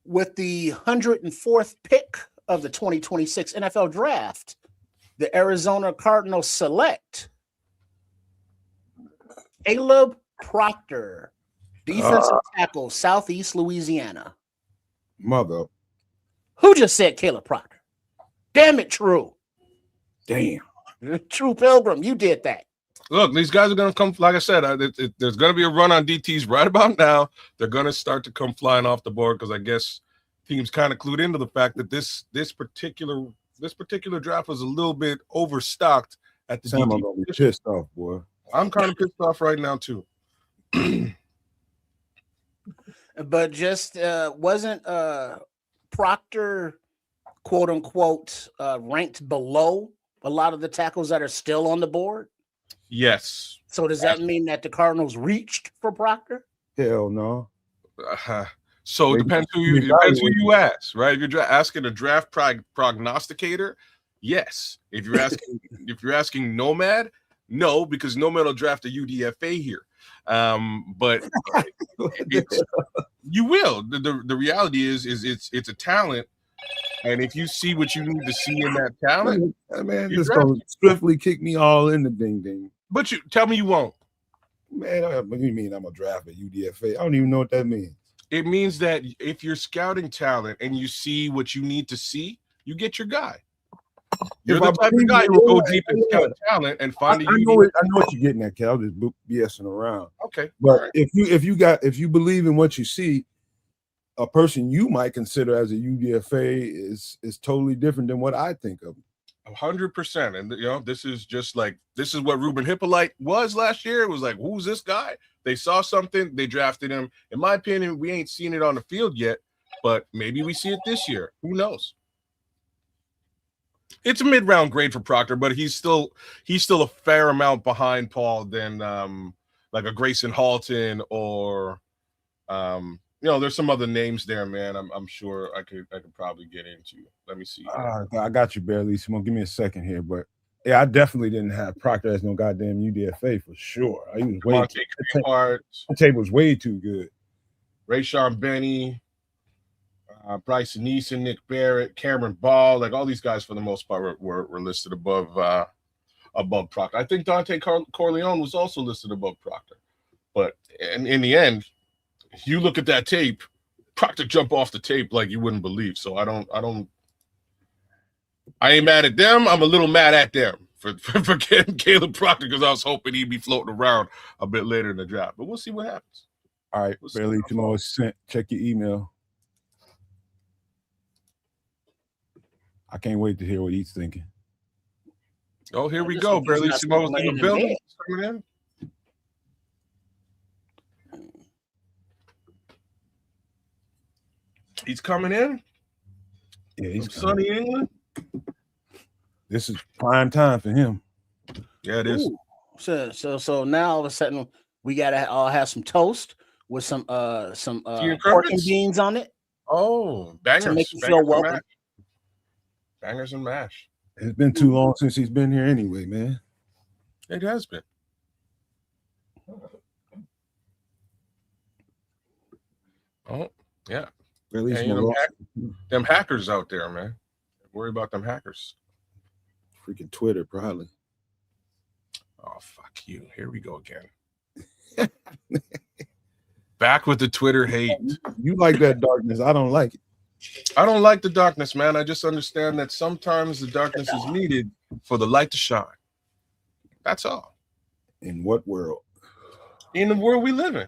C: With the 104th pick of the 2026 NFL Draft, the Arizona Cardinals select Caleb Proctor, defensive tackle, Southeast Louisiana.
B: Mother.
C: Who just said Caleb Proctor? Damn it, True.
B: Damn.
C: True Pilgrim, you did that.
D: Look, these guys are going to come. Like I said, there's going to be a run on DTs right about now. They're going to start to come flying off the board because I guess teams kind of clued into the fact that this particular draft was a little bit overstocked at the
B: Sam,
D: DT.
B: I'm gonna be pissed off, boy.
D: I'm kind of pissed off right now too.
C: But just wasn't Proctor, quote unquote, ranked below a lot of the tackles that are still on the board?
D: Yes.
C: So does that mean that the Cardinals reached for Proctor?
B: Hell no.
D: So it depends who you ask, right? If you're asking a draft prognosticator, yes. If you're asking Nomad, no, because Nomad will draft a UDFA here. But you will. The reality is it's a talent. And if you see what you need to see in that talent,
B: man, just gonna swiftly kick me all in the ding ding.
D: But you tell me you won't.
B: Man, what do you mean I'm gonna draft a UDFA? I don't even know what that means.
D: It means that if you're scouting talent and you see what you need to see, you get your guy. You're the type of guy who will go deep and scout talent and find
B: I know what you're getting at, Cal. Just BSing around.
D: Okay,
B: but right. if you believe in what you see, a person you might consider as a UDFA is totally different than what I think of.
D: 100%. And this is what Ruben Hippolyte was last year. It was like, who's this guy? They saw something, they drafted him. In my opinion, we ain't seen it on the field yet, but maybe we see it this year. Who knows? It's a mid-round grade for Proctor, but he's still a fair amount behind Paul than like a Grayson Halton or there's some other names there, man. I'm sure I could probably get into. Let me see.
B: I got you, Barrelissimo. Give me a second here, but yeah, I definitely didn't have Proctor as no goddamn UDFA for sure. He was way the tape was way too good.
D: Rayshawn Benny, Bryson Neeson, Nick Barrett, Cameron Ball, like all these guys for the most part were listed above Proctor. I think Dante Corleone was also listed above Proctor, but in the end, you look at that tape, Proctor jump off the tape like you wouldn't believe. So I ain't mad at them. I'm a little mad at them for getting Caleb Proctor because I was hoping he'd be floating around a bit later in the draft. But we'll see what happens.
B: All right, Barely tomorrow is sent. Check your email. I can't wait to hear what he's thinking.
D: Oh, here we go. Barely Simo's in the building. Coming in. He's coming in.
B: Yeah, he's
D: from sunny England.
B: This is prime time for him.
D: Yeah, it is.
C: Ooh. So now all of a sudden we gotta all have some toast with some pork and beans on it.
D: Oh, bangers!
C: To make you feel welcome.
D: Bangers and mash.
B: It's been too long since he's been here anyway, man.
D: It has been. Oh, yeah.
B: At least
D: them hackers out there, man. Worry about them hackers.
B: Freaking Twitter, probably.
D: Oh, fuck you. Here we go again. Back with the Twitter hate.
B: You like that darkness. I don't like it.
D: I don't like the darkness, man. I just understand that sometimes the darkness is needed for the light to shine. That's all.
B: In what world?
D: In the world we live in.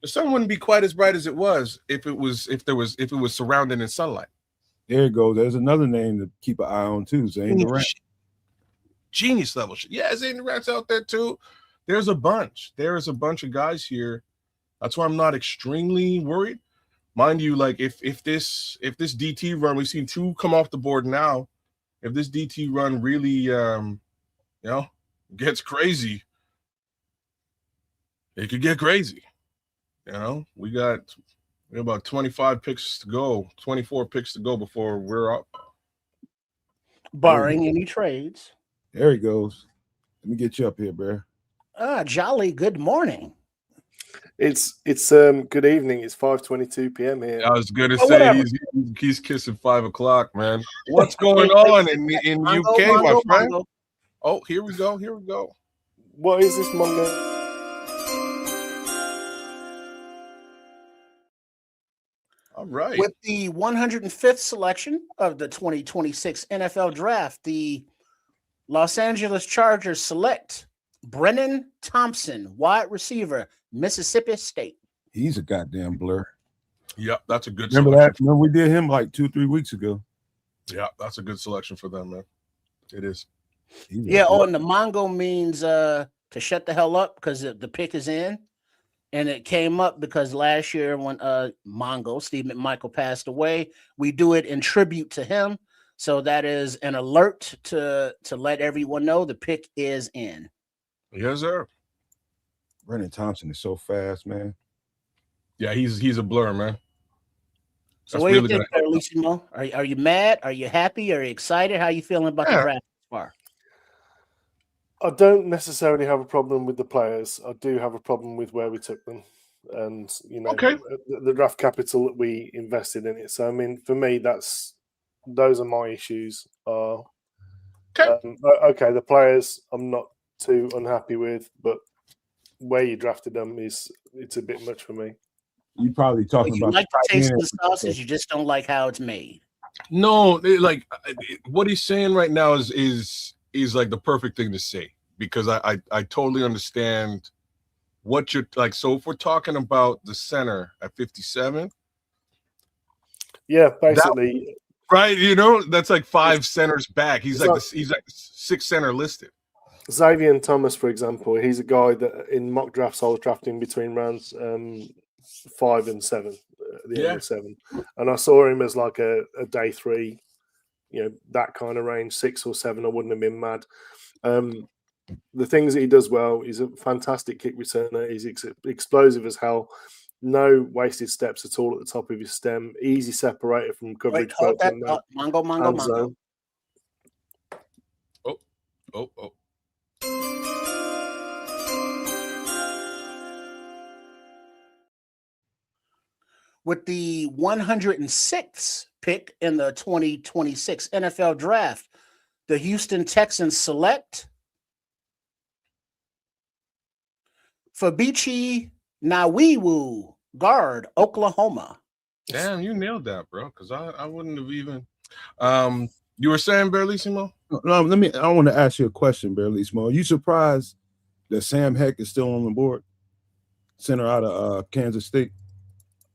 D: The sun wouldn't be quite as bright as it was if it was surrounded in sunlight.
B: There you go. There's another name to keep an eye on too. Zane Durant.
D: Genius level shit. Yeah, Zane Durant's out there too. There's a bunch. There is a bunch of guys here. That's why I'm not extremely worried. Mind you, like if this DT run, we've seen 2 come off the board now. If this DT run really gets crazy, it could get crazy. We got about 25 picks to go, 24 picks to go before we're up.
C: Barring any trades.
B: There he goes. Let me get you up here, Bear.
C: Jolly good morning.
E: It's good evening. It's 5:22 p.m. here.
D: I was gonna say he's kissing 5 o'clock, man. What's going on in UK, my friend? Mongo. Oh, here we go.
E: What is this, Mongo?
D: All right.
C: With the 105th selection of the 2026 NFL Draft, the Los Angeles Chargers select Brennan Thompson, wide receiver, Mississippi State.
B: He's a goddamn blur.
D: Yep, that's a good
B: Remember
D: selection.
B: that? Remember we did him like 2-3 weeks ago.
D: Yeah, that's a good selection for them, man. It is.
C: Yeah, and the Mongo means to shut the hell up because the pick is in. And it came up because last year when Mongo, Steve McMichael, passed away, we do it in tribute to him. So that is an alert to let everyone know the pick is in.
D: Yes, sir.
B: Brennan Thompson is so fast, man.
D: Yeah, he's a blur, man.
C: So what do you think, Carlissimo? Are you mad? Are you happy? Are you excited? How are you feeling about the draft so far?
E: I don't necessarily have a problem with the players. I do have a problem with where we took them, and the draft capital that we invested in it. So I mean, for me, those are my issues. The players I'm not too unhappy with, but where you drafted them it's a bit much for me.
B: You probably talking about
C: like the taste of the sausage, you just don't like how it's made.
D: No, what he's saying right now is like the perfect thing to say, because I totally understand what you're like. So if we're talking about the center at 57,
E: yeah, basically,
D: right? That's like 5 centers back. He's like 6th center listed.
E: Xavier Thomas, for example, he's a guy that in mock drafts I was drafting between rounds 5 and 7, at the end of 7, and I saw him as like a day 3. That kind of range, 6 or 7, I wouldn't have been mad. The things that he does well, he's a fantastic kick returner. He's explosive as hell. No wasted steps at all at the top of his stem. Easy separator from coverage.
C: Mongo.
D: Oh.
C: With the 106th pick in the 2026 NFL Draft, the Houston Texans select Fabichi Nawiwu, guard, Oklahoma.
D: Damn, you nailed that, bro. Because I wouldn't have even. You were saying, Berlissimo?
B: No, I want to ask you a question, Berlissimo. Are you surprised that Sam Heck is still on the board? Center out of Kansas State.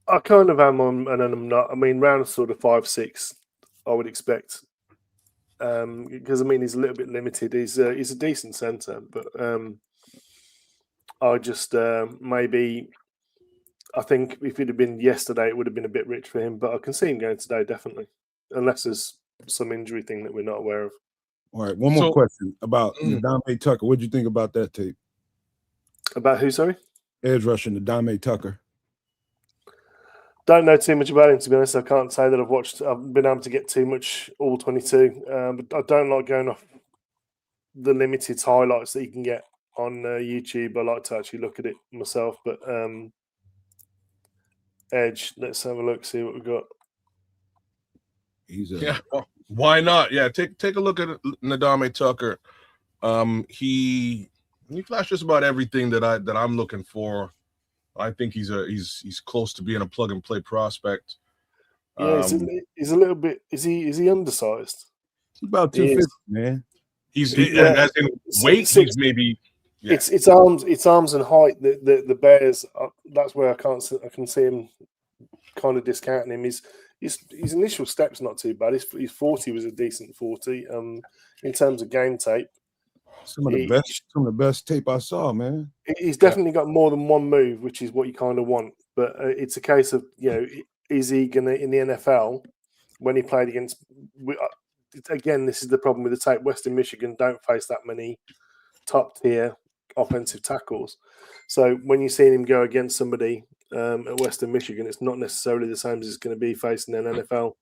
E: I kind of am on, and then I'm not. I mean, round sort of 5-6, I would expect, because I mean he's a little bit limited. He's a decent center, but I just maybe I think if it had been yesterday, it would have been a bit rich for him. But I can see him going today, definitely, unless there's some injury thing that we're not aware of.
B: All right, one more question about Ndame Tucker. What did you think about that tape?
E: About who? Sorry,
B: edge rusher Ndame Tucker.
E: Don't know too much about him, to be honest. I can't say that I've been able to get too much all 22. But I don't like going off the limited highlights that you can get on YouTube. I like to actually look at it myself. But edge, let's have a look, see what we've got.
D: Well, why not? Yeah, take a look at Ndame Tucker. He flashed just about everything that I'm looking for I think he's close to being a plug and play prospect.
E: Yeah, he's a little bit. Is he undersized?
B: He's about 250, man.
D: He's
E: Yeah.
D: as in weight. He's maybe. Yeah.
E: It's arms and height. The Bears. That's where I can see him kind of discounting him. His initial step's not too bad. His 40 was a decent 40. In terms of game tape,
B: some of the best tape I saw, man.
E: He's definitely got more than one move, which is what you kind of want. But it's a case of, is he gonna in the NFL when he played against? Again, this is the problem with the tape. Western Michigan don't face that many top tier offensive tackles. So when you're seeing him go against somebody at Western Michigan, it's not necessarily the same as it's going to be facing an NFL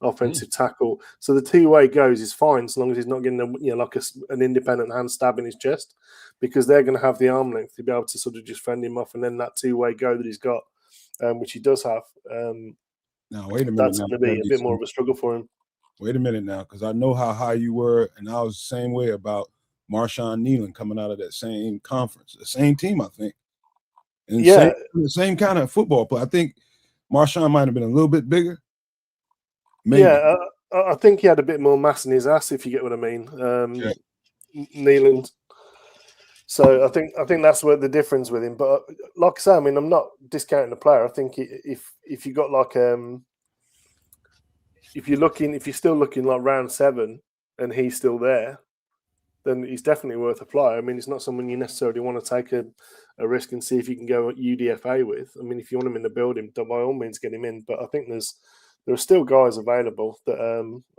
E: offensive tackle. So the two-way goes is fine as long as he's not getting an independent hand stab in his chest, because they're going to have the arm length to be able to sort of just fend him off, and then that two-way go that he's got, which he does have.
B: Now wait a minute.
E: That's going to be a bit more of a struggle for him.
B: Wait a minute now, because I know how high you were, and I was the same way about Marshawn Nealon coming out of that same conference, the same team, I think. And the same kind of football play. I think Marshawn might have been a little bit bigger. Maybe.
E: Yeah, I think he had a bit more mass in his ass, if you get what I mean. Nealon. So I think that's where the difference with him. But like I say, I mean, I'm not discounting the player. I think if you got like if you're still looking like round 7 and he's still there, then he's definitely worth a play. I mean, it's not someone you necessarily want to take a risk and see if you can go UDFA with. I mean, if you want him in the building, by all means get him in. But I think there are still guys available that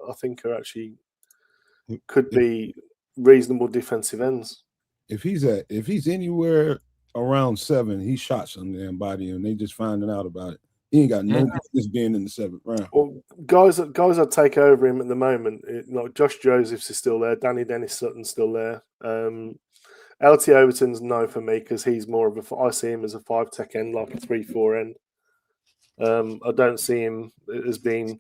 E: I think are actually could be reasonable defensive ends.
B: If he's anywhere around 7, he shot some damn body and they just finding out about it. He ain't got no business being in the 7th round.
E: Well, guys that take over him at the moment, like Josh Josephs is still there, Danny Dennis Sutton's still there. LT Overton's no for me because he's more of I see him as a 5 tech end, like a 3-4 end. I don't see him as being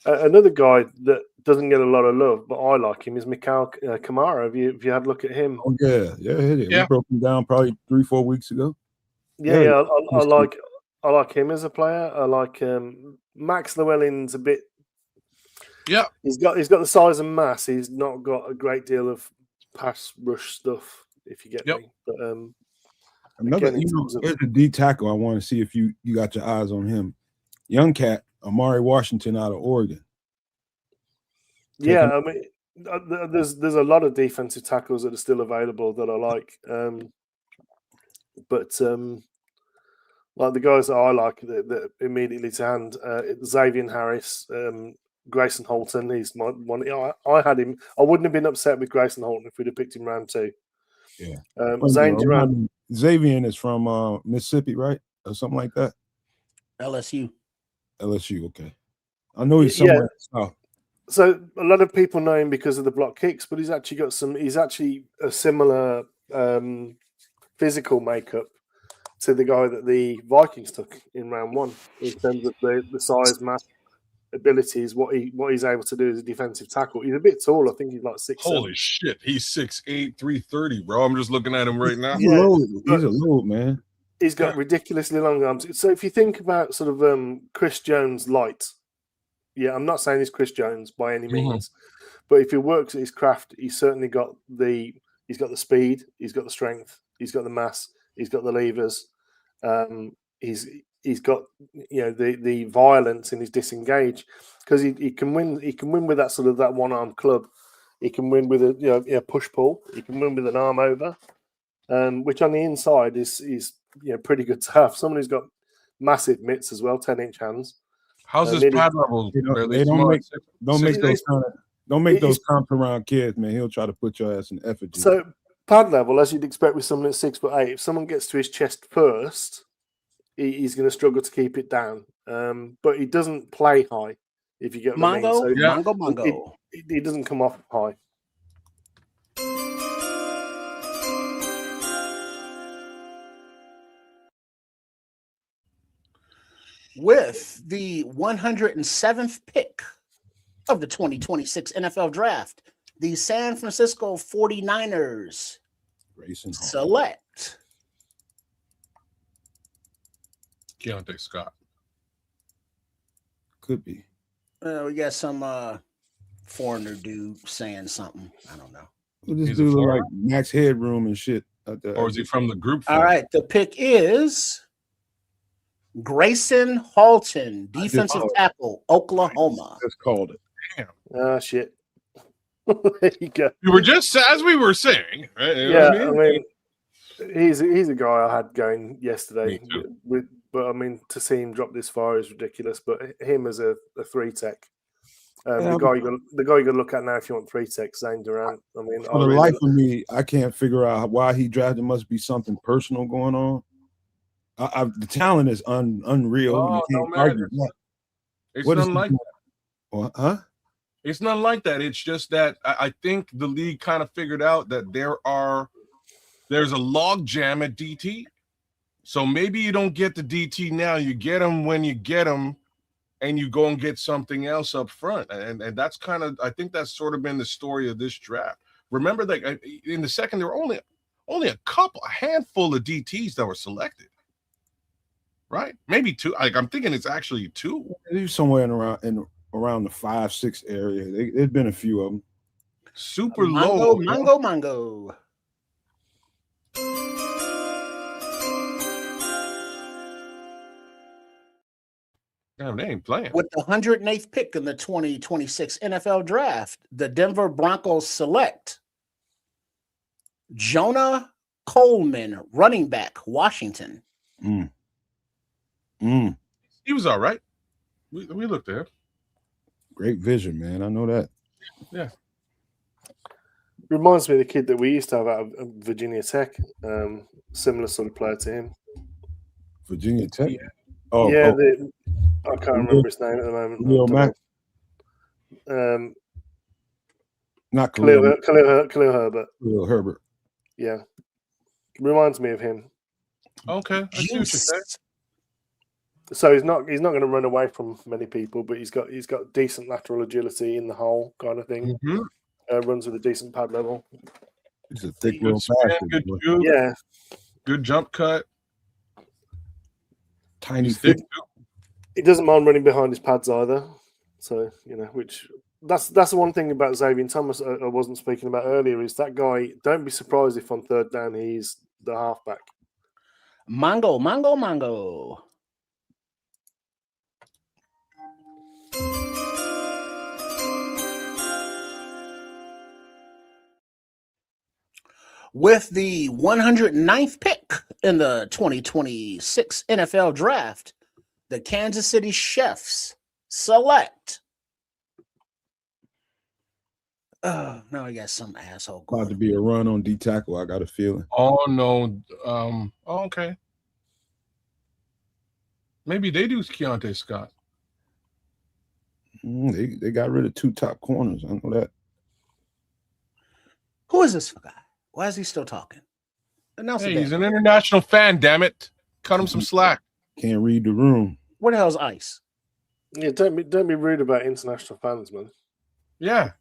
E: another guy that doesn't get a lot of love, but I like him is Mikhail Kamara. Have you had a look at him?
B: Oh yeah. We broke him down probably 3-4 weeks ago.
E: Yeah, I like him as a player. I like Max Llewellyn's a bit.
D: Yeah,
E: he's got the size and mass. He's not got a great deal of pass rush stuff, if you get me. But
B: there's a D tackle. I want to see if you got your eyes on him. Young cat, Amari Washington out of Oregon.
E: I mean, there's a lot of defensive tackles that are still available that I like, but like the guys that I like that immediately to hand, Xavier Harris, Grayson Holton. He's my one. I had him. I wouldn't have been upset with Grayson Holton if we'd have picked him round 2.
B: Yeah.
E: Zane Durant.
B: Xavier is from Mississippi, right, or something like that.
C: LSU.
B: Okay. I know he's somewhere in the South.
E: So a lot of people know him because of the block kicks, but he's actually a similar physical makeup to the guy that the Vikings took in round 1 in terms of the size, mass, abilities, what he's able to do as a defensive tackle. He's a bit tall. I think he's like 6'7".
D: Holy shit, he's 6'8", 330, bro. I'm just looking at him right now.
B: He's a load, man.
E: He's got ridiculously long arms. So if you think about sort of Chris Jones light, I'm not saying he's Chris Jones by any means, but if he works at his craft, he's certainly got the speed, he's got the strength, he's got the mass, he's got the levers, he's got the violence in his disengage, because he can win. He can win with that sort of that one arm club. He can win with a push pull. He can win with an arm over, which on the inside is pretty good to have. Someone who's got massive mitts as well, 10-inch hands.
D: How's his pad level?
B: Don't make those comps around kids, man. He'll try to put your ass in effigy.
E: So pad level, as you'd expect with someone that's 6'8", if someone gets to his chest first, he's going to struggle to keep it down. But he doesn't play high, if you get what I mean. So
C: Mongo.
E: He doesn't come off high.
C: With the 107th pick of the 2026 NFL Draft, the San Francisco 49ers select
D: Keontae Scott.
B: Could be.
C: We got some foreigner dude saying something. I don't know.
B: Well, this
D: He's a
B: dude look
D: foreigner?
B: like Max Headroom and shit.
D: Or is he from the group?
C: All
D: phone?
C: right, the pick is Grayson Halton, defensive tackle, Oklahoma.
B: Just called it.
D: Damn.
E: Ah, shit. There you go.
D: You were just as we were saying, right? You know
E: Yeah,
D: what I mean?
E: he's a guy I had going yesterday.
D: Me too.
E: But I mean, to see him drop this far is ridiculous. But him as a 3-tech, the guy you got to look at now if you want 3-tech, Zane Durant. I mean,
B: For the life of me, I can't figure out why he drafted. Must be something personal going on. The talent is unreal.
D: Oh,
B: You can't
D: no
B: argue
D: matter.
B: that.
D: It's
B: What is
D: nothing
B: he
D: like
B: doing?
D: that.
B: Well, huh?
D: It's not like that. It's just that I think the league kind of figured out that there's a log jam at DT. So maybe you don't get the DT now. You get them when you get them, and you go and get something else up front. And that's kind of, I think that's sort of been the story of this draft. Remember that in the second, there were only a handful of DTs that were selected. Right? Maybe two. I'm thinking it's actually two.
B: He's somewhere around the 5-6 area. There's been a few of them.
D: Super low.
C: Mango.
D: Damn, they ain't playing.
C: With the 108th pick in the 2026 NFL Draft, the Denver Broncos select Jonah Coleman, running back, Washington.
D: He was all right. We looked at him.
B: Great vision, man. I know that.
D: Yeah.
E: Reminds me of the kid that we used to have out of Virginia Tech. Similar sort of player to him.
B: Virginia Tech.
D: Yeah.
B: Oh,
E: yeah,
B: oh.
E: I can't remember his name at the moment.
B: Khalil Mack. Not
E: Khalil
B: Khalil.
E: Herbert.
B: Khalil Herbert.
E: Yeah, reminds me of him.
D: Okay, I see what you're saying.
E: So he's not going to run away from many people, but he's got decent lateral agility in the hole kind of thing.
D: Mm-hmm.
E: Runs with a decent pad level.
B: He's a thick
D: Good
B: little
D: spin,
B: bastard.
D: good
B: boy.
D: shoot,
E: Yeah,
D: good jump cut.
B: Tiny
D: He's
B: thick.
D: thick too.
E: he doesn't mind running behind his pads either. So which that's the one thing about Xavier Thomas I wasn't speaking about earlier is that guy. Don't be surprised if on third down he's the halfback.
C: Mango. With the 109th pick in the 2026 NFL Draft, the Kansas City Chiefs select. Oh, now I got some asshole.
B: About to be a run on D tackle. I got a feeling.
D: Oh no. Okay. Maybe they do Keontae Scott.
B: They got rid of 2 top corners. I know that.
C: Who is this guy? Why is he still talking? Announce
D: Hey,
C: it.
D: he's an international fan, damn it. Cut him some slack.
B: Can't read the room.
C: Where the hell's Ice?
E: Yeah, don't be rude about international fans, man.
D: Yeah.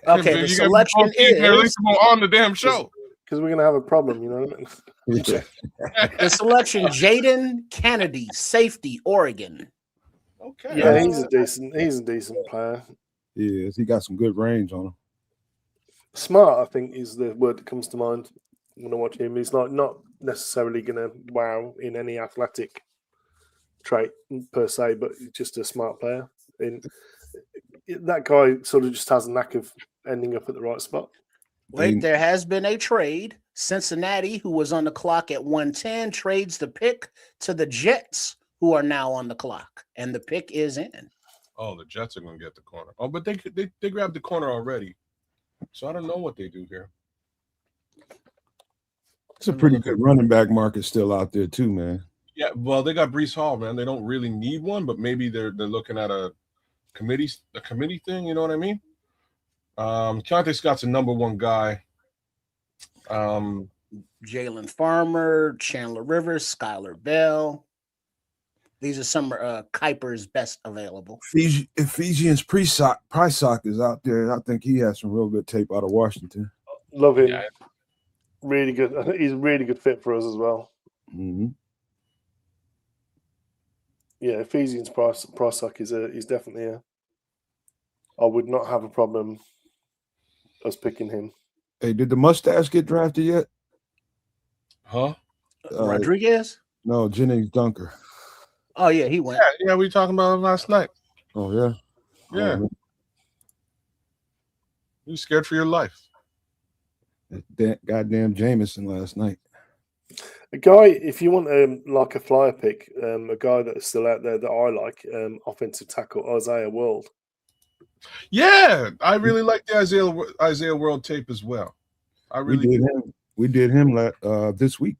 C: Okay, the selection
D: At
C: is
D: least on the damn show.
E: Because we're gonna have a problem, you know what I mean?
C: the selection Jaden Kennedy, safety, Oregon.
D: Okay.
E: Yeah, he's a decent player.
B: Yes, he got some good range on him.
E: Smart, I think, is the word that comes to mind when I watch him. He's not necessarily gonna wow in any athletic trait per se, but just a smart player. And that guy sort of just has a knack of ending up at the right spot.
C: Wait, there has been a trade. Cincinnati, who was on the clock at 110, trades the pick to the Jets, who are now on the clock, and the pick is in.
D: Oh, the Jets are going to get the corner. Oh, but they grabbed the corner already. So I don't know what they do here.
B: It's a pretty good running back market still out there too, man.
D: Yeah, well, they got Breece Hall, man. They don't really need one, but maybe they're looking at a committee thing. You know what I mean? Keontae Scott's a number 1 guy.
C: Jalen Farmer, Chandler Rivers, Skylar Bell. These are some Kuiper's best available.
B: Ephesians Pricesock is out there. I think he has some real good tape out of Washington.
E: Love him.
D: Yeah.
E: Really good. I think he's a really good fit for us as well.
B: Mm-hmm.
E: Yeah, Ephesians Prosak is definitely a. I would not have a problem us picking him.
B: Hey, did the mustache get drafted yet?
D: Huh?
C: Rodriguez?
B: No, Jennings Dunker.
C: Oh yeah, he went.
D: Yeah, we talking about him last night.
B: Oh yeah.
D: Yeah.
B: Oh,
D: You scared for your life.
B: that goddamn Jameson last night.
E: A guy, if you want like a flyer pick, a guy that is still out there that I like, offensive tackle Isaiah World.
D: Yeah, I really like the Isaiah World tape as well. I really
B: We did him this week,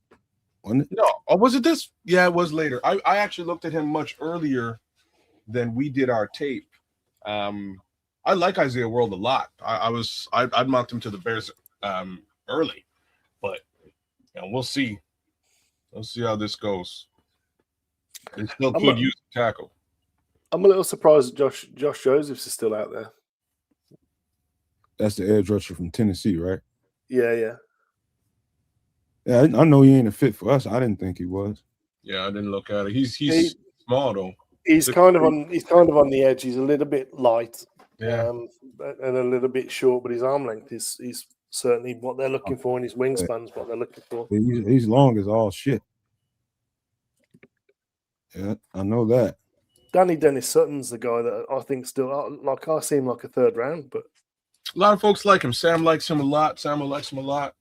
B: wasn't it?
D: No, or was it this? Yeah, it was later. I actually looked at him much earlier than we did our tape. I like Isaiah World a lot. I'd mocked him to the Bears early, but we'll see. We'll see how this goes. They still could use a tackle.
E: I'm a little surprised that Josh Josephs is still out there.
B: That's the edge rusher from Tennessee, right?
E: Yeah.
B: Yeah, I know he ain't a fit for us. I didn't think he was.
D: Yeah, I didn't look at it. He's small though.
E: He's kind of on the edge. He's a little bit light,
D: Yeah,
E: and a little bit short, but his arm length is certainly what they're looking for, and his wingspan's what they're looking for.
B: He's long as all shit. Yeah, I know that.
E: Danny Dennis Sutton's the guy that I think still like. I see him like a third round, but
D: a lot of folks like him. Sam likes him a lot. Samuel likes him a lot.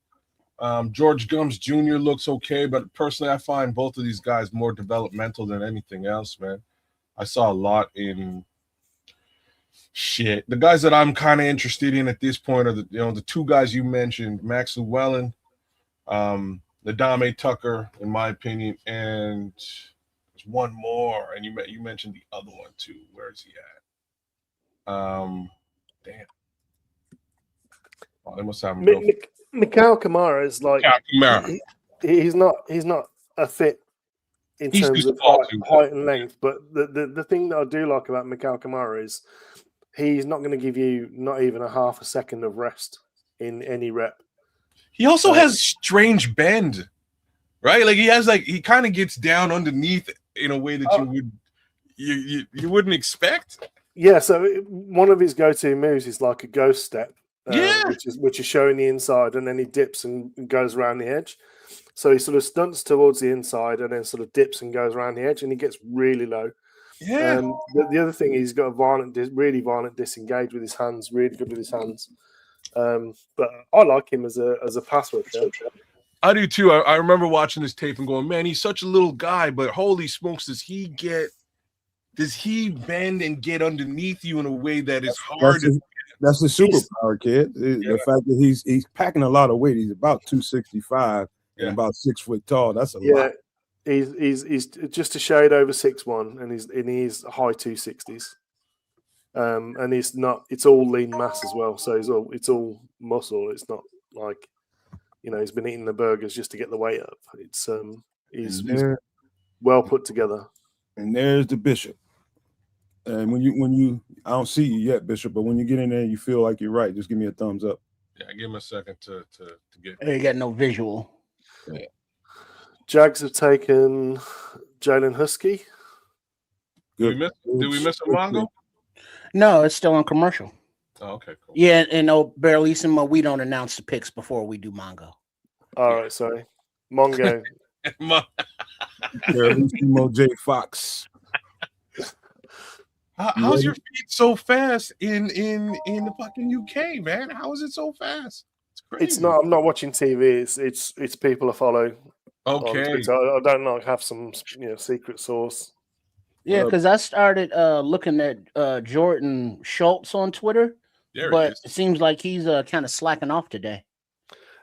D: George Gums Jr. looks okay, but personally, I find both of these guys more developmental than anything else, man. I saw a lot in shit. The guys that I'm kind of interested in at this point are the two guys you mentioned, Max Llewellyn, Ladame Tucker, in my opinion, and there's one more, and you mentioned the other one too. Where is he at? Damn. Oh, they must have him.
E: Mikhail Kamara is like he's not a fit in terms of height and length, but the thing that I do like about Mikhail Kamara is he's not going to give you not even a half a second of rest in any rep.
D: He also has strange bend, right? Like he kind of gets down underneath in a way that you wouldn't expect.
E: Yeah, so one of his go-to moves is like a ghost step. Which is showing the inside, and then he dips and goes around the edge. So he sort of stunts towards the inside and then sort of dips and goes around the edge, and he gets really low.
D: Yeah.
E: The other thing, he's got a really violent disengage with his hands, really good with his hands. But I like him as a pass rusher.
D: I do too. I remember watching this tape and going, man, he's such a little guy, but holy smokes, does he bend and get underneath you in a way that is hard?
B: That's the superpower, kid. The fact that he's packing a lot of weight. He's about 265 and about 6 foot tall. That's a lot.
E: He's just a shade over 6'1", and he's high 260s. And he's not. It's all lean mass as well. So it's all muscle. It's not like he's been eating the burgers just to get the weight up. It's he's well put together.
B: And there's the Bishop. And when you I don't see you yet, Bishop, but when you get in there and you feel like you're right, just give me a thumbs up.
D: Yeah, give him a second to get.
C: You got no visual.
B: Yeah.
E: Jags have taken Jalen Husky.
D: Did we miss a Mongo?
C: No, it's still on commercial.
D: Oh, okay, cool.
C: Yeah, and Barrelissimo, we don't announce the picks before we do Mongo.
E: All right, sorry. Mongo.
B: Barrelissimo J. Fox.
D: How's your feet so fast in the fucking UK, man? How is it so fast? It's crazy.
E: It's not. I'm not watching TV. It's people I follow.
D: Okay.
E: I don't have some secret source.
C: Yeah, because I started looking at Jordan Schultz on Twitter, but it seems like he's kind of slacking off today.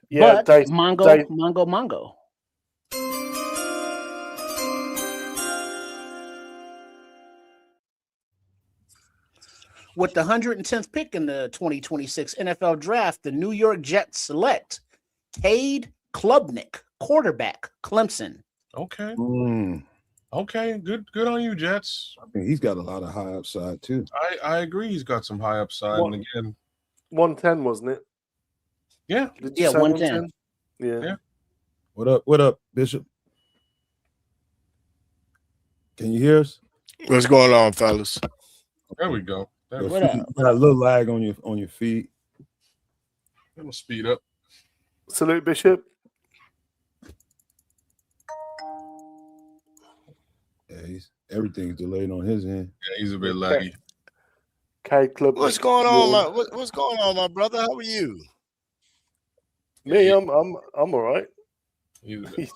E: Yeah,
C: but Mongo. With the 110th pick in the 2026 NFL Draft, the New York Jets select Cade Klubnik, quarterback, Clemson.
D: Okay. Okay, good on you, Jets.
B: I think he's got a lot of high upside too.
D: I agree. He's got some high upside. And again,
E: 110, wasn't it?
D: Yeah.
C: 110.
E: Yeah.
B: What up, Bishop? Can you hear us?
F: What's going on, fellas?
D: There we go. There we
C: What
D: go.
C: up?
B: You got a little lag on your feet.
D: It'll speed up.
E: Salute, Bishop.
B: Yeah, everything's delayed on his end.
D: Yeah, he's a bit laggy.
E: K Club.
F: What's going on, what's going on, my brother? How are you?
E: Me, I'm all right.
D: He's a bit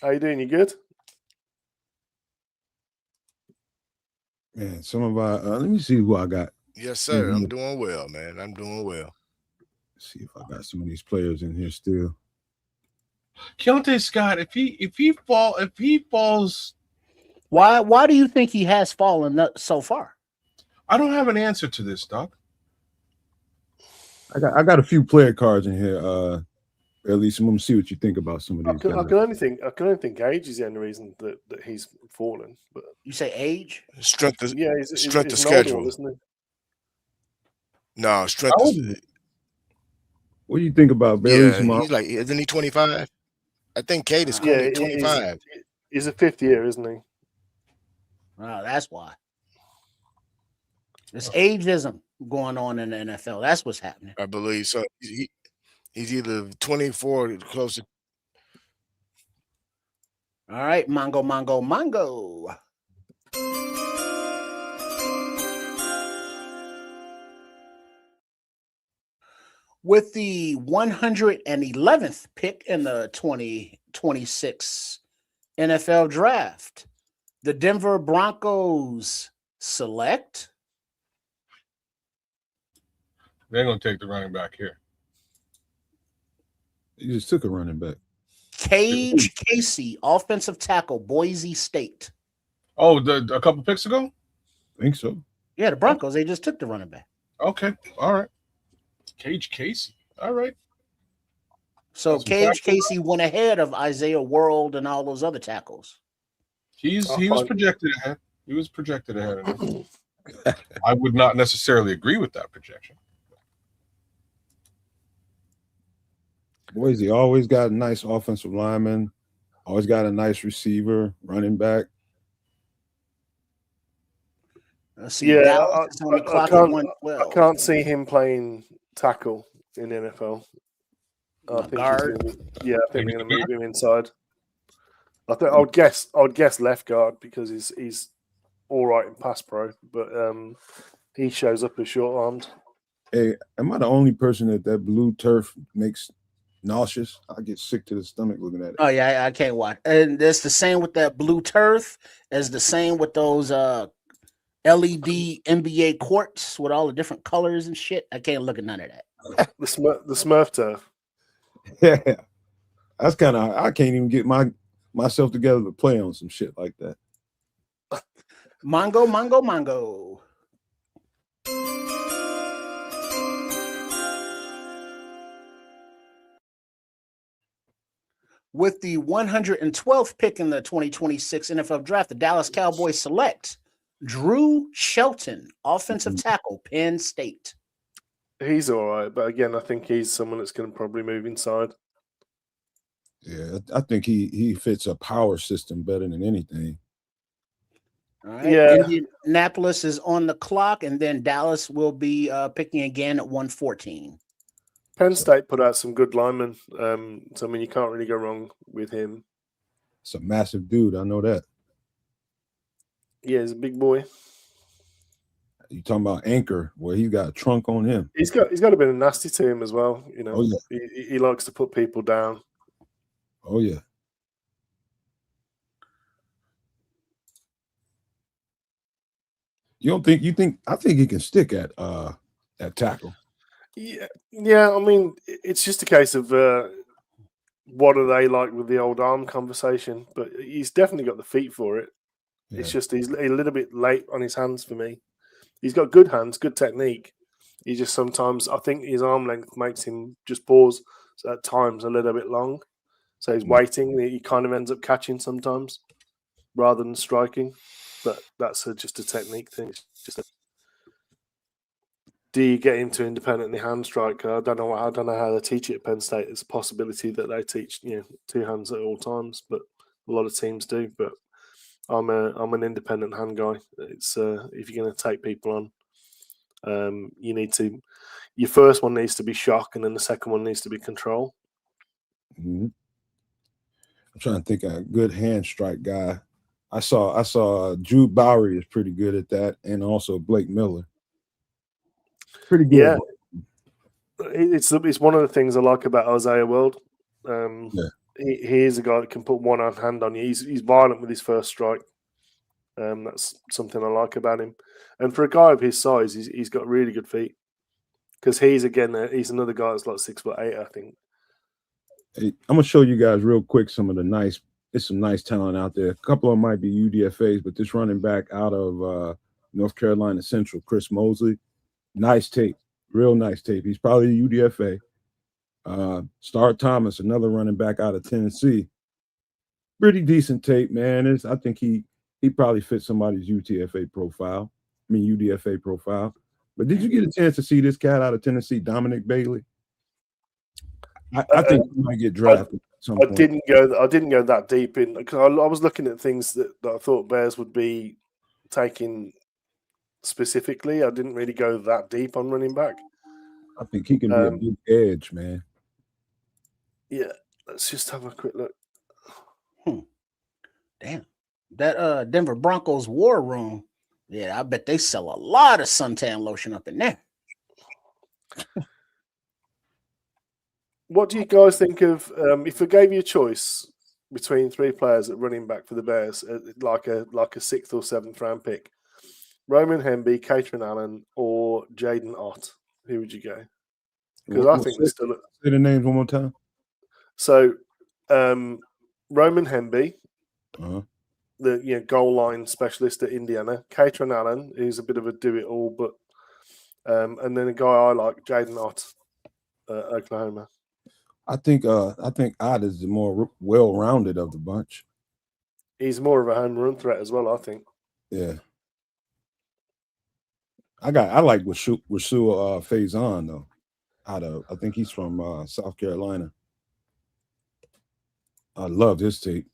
E: How you doing? You good?
B: Man, some of our let me see who I got.
F: Yes, sir. I'm doing well, man. I'm doing well.
B: Let's see if I got some of these players in here still.
D: Keontae Scott, if he falls,
C: Why do you think he has fallen so far?
D: I don't have an answer to this, Doc.
B: I got a few player cards in here. At least I'm gonna see what you think about some of these guys.
E: I can only think age is the only reason that he's fallen. But
C: You say age?
F: Strength of
E: he's
F: strength of
E: an
F: schedule,
E: older one, isn't he?
F: No, strength.
B: What do you think about Barry?
F: Yeah, he's like, isn't he 25? I think Kate is only 25.
E: He's a fifth year, isn't he?
C: Oh, that's why. This ageism going on in the NFL. That's what's happening.
F: I believe so. He's either 24 or close to.
C: All right, Mongo. With the 111th pick in the 2026 NFL draft, the Denver Broncos select.
D: They're gonna take the running back here.
B: You just took a running back.
C: Cage Casey, offensive tackle, Boise State.
D: Oh, a couple picks ago?
B: I think so.
C: Yeah, the Broncos, they just took the running back.
D: Okay, all right. Cage Casey. All right.
C: So Cage Casey went ahead of Isaiah World and all those other tackles.
D: He was projected ahead. He was projected ahead of him. I would not necessarily agree with that projection.
B: Boise always got a nice offensive lineman, always got a nice receiver, running back.
C: Let's see, Dallas is on the clock at 112.
E: I can't see him playing tackle in the NFL. I think
C: guard.
E: I think they're going to move him inside. I would guess left guard because he's all right in pass pro, but he shows up as short armed.
B: Hey, am I the only person that blue turf makes nauseous? I get sick to the stomach looking at it.
C: Oh yeah, I can't watch. And it's the same with that blue turf as the same with those LED NBA courts with all the different colors and shit. I can't look at none of that.
E: The Smurf turf.
B: Yeah, that's kind of. I can't even get myself together to play on some shit like that.
C: Mongo. With the 112th pick in the 2026 NFL Draft, the Dallas Cowboys select Drew Shelton, offensive tackle, Penn State.
E: He's all right, but again, I think he's someone that's going to probably move inside.
B: Yeah, I think he fits a power system better than anything.
C: All right.
E: Yeah.
C: Indianapolis is on the clock, and then Dallas will be picking again at 114.
E: Penn State put out some good linemen. So, I mean, you can't really go wrong with him.
B: It's a massive dude. I know that.
E: Yeah, he's a big boy.
B: You talking about Anchor? Well, he's got a trunk on him.
E: He's got a bit of nasty to him as well. You know,
B: Oh, yeah.
E: he likes to put people down.
B: Oh yeah. I think he can stick at tackle.
E: Yeah. I mean, it's just a case of what are they like with the old arm conversation. But he's definitely got the feet for it. Yeah. It's just he's a little bit late on his hands for me. He's got good hands, good technique. He just sometimes, I think his arm length makes him just pause at times a little bit long. So he's waiting. He kind of ends up catching sometimes rather than striking. But that's just a technique thing. It's just do you get him to independently hand strike? I don't know how they teach it at Penn State. It's a possibility that they teach, two hands at all times, but a lot of teams do. But I'm an independent hand guy. It's if you're going to take people on, you need to. Your first one needs to be shock, and then the second one needs to be control.
B: Mm-hmm. I'm trying to think of a good hand strike guy. I saw Jude Bowery is pretty good at that, and also Blake Miller. Pretty good.
E: Yeah, it's one of the things I like about Isaiah World. He is a guy that can put one hand on you. He's violent with his first strike. That's something I like about him. And for a guy of his size, he's got really good feet. Because he's another guy that's like 6'8", I think.
B: Hey, I'm gonna show you guys real quick some nice talent out there. A couple of them might be UDFAs, but this running back out of North Carolina Central, Chris Mosley, nice tape, real nice tape. He's probably a UDFA. Star Thomas, another running back out of Tennessee, pretty decent tape, man. I think he probably fits somebody's UDFA profile. But did you get a chance to see this cat out of Tennessee, Dominic Bailey? I think he might get drafted.
E: I didn't go that deep in because I was looking at things that I thought Bears would be taking specifically. I didn't really go that deep on running back.
B: I think he can be a big edge, man.
E: Yeah, let's just have a quick look.
C: Damn, that Denver Broncos war room. Yeah, I bet they sell a lot of suntan lotion up in there.
E: What do you guys think of if I gave you a choice between three players at running back for the Bears, like a 6th or 7th round pick? Roman Hemby, Catherine Allen, or Jaden Ott? Who would you go? Because I think there's still.
B: Say the names one more time.
E: So, Roman Hemby, the goal line specialist at Indiana. Catherine Allen, who's a bit of a do-it-all, but and then a guy I like, Jaden Ott, Oklahoma.
B: I think Ott is the more well-rounded of the bunch.
E: He's more of a home run threat as well, I think.
B: Yeah. I like Rasul Faison though. I think he's from South Carolina. I love his tape.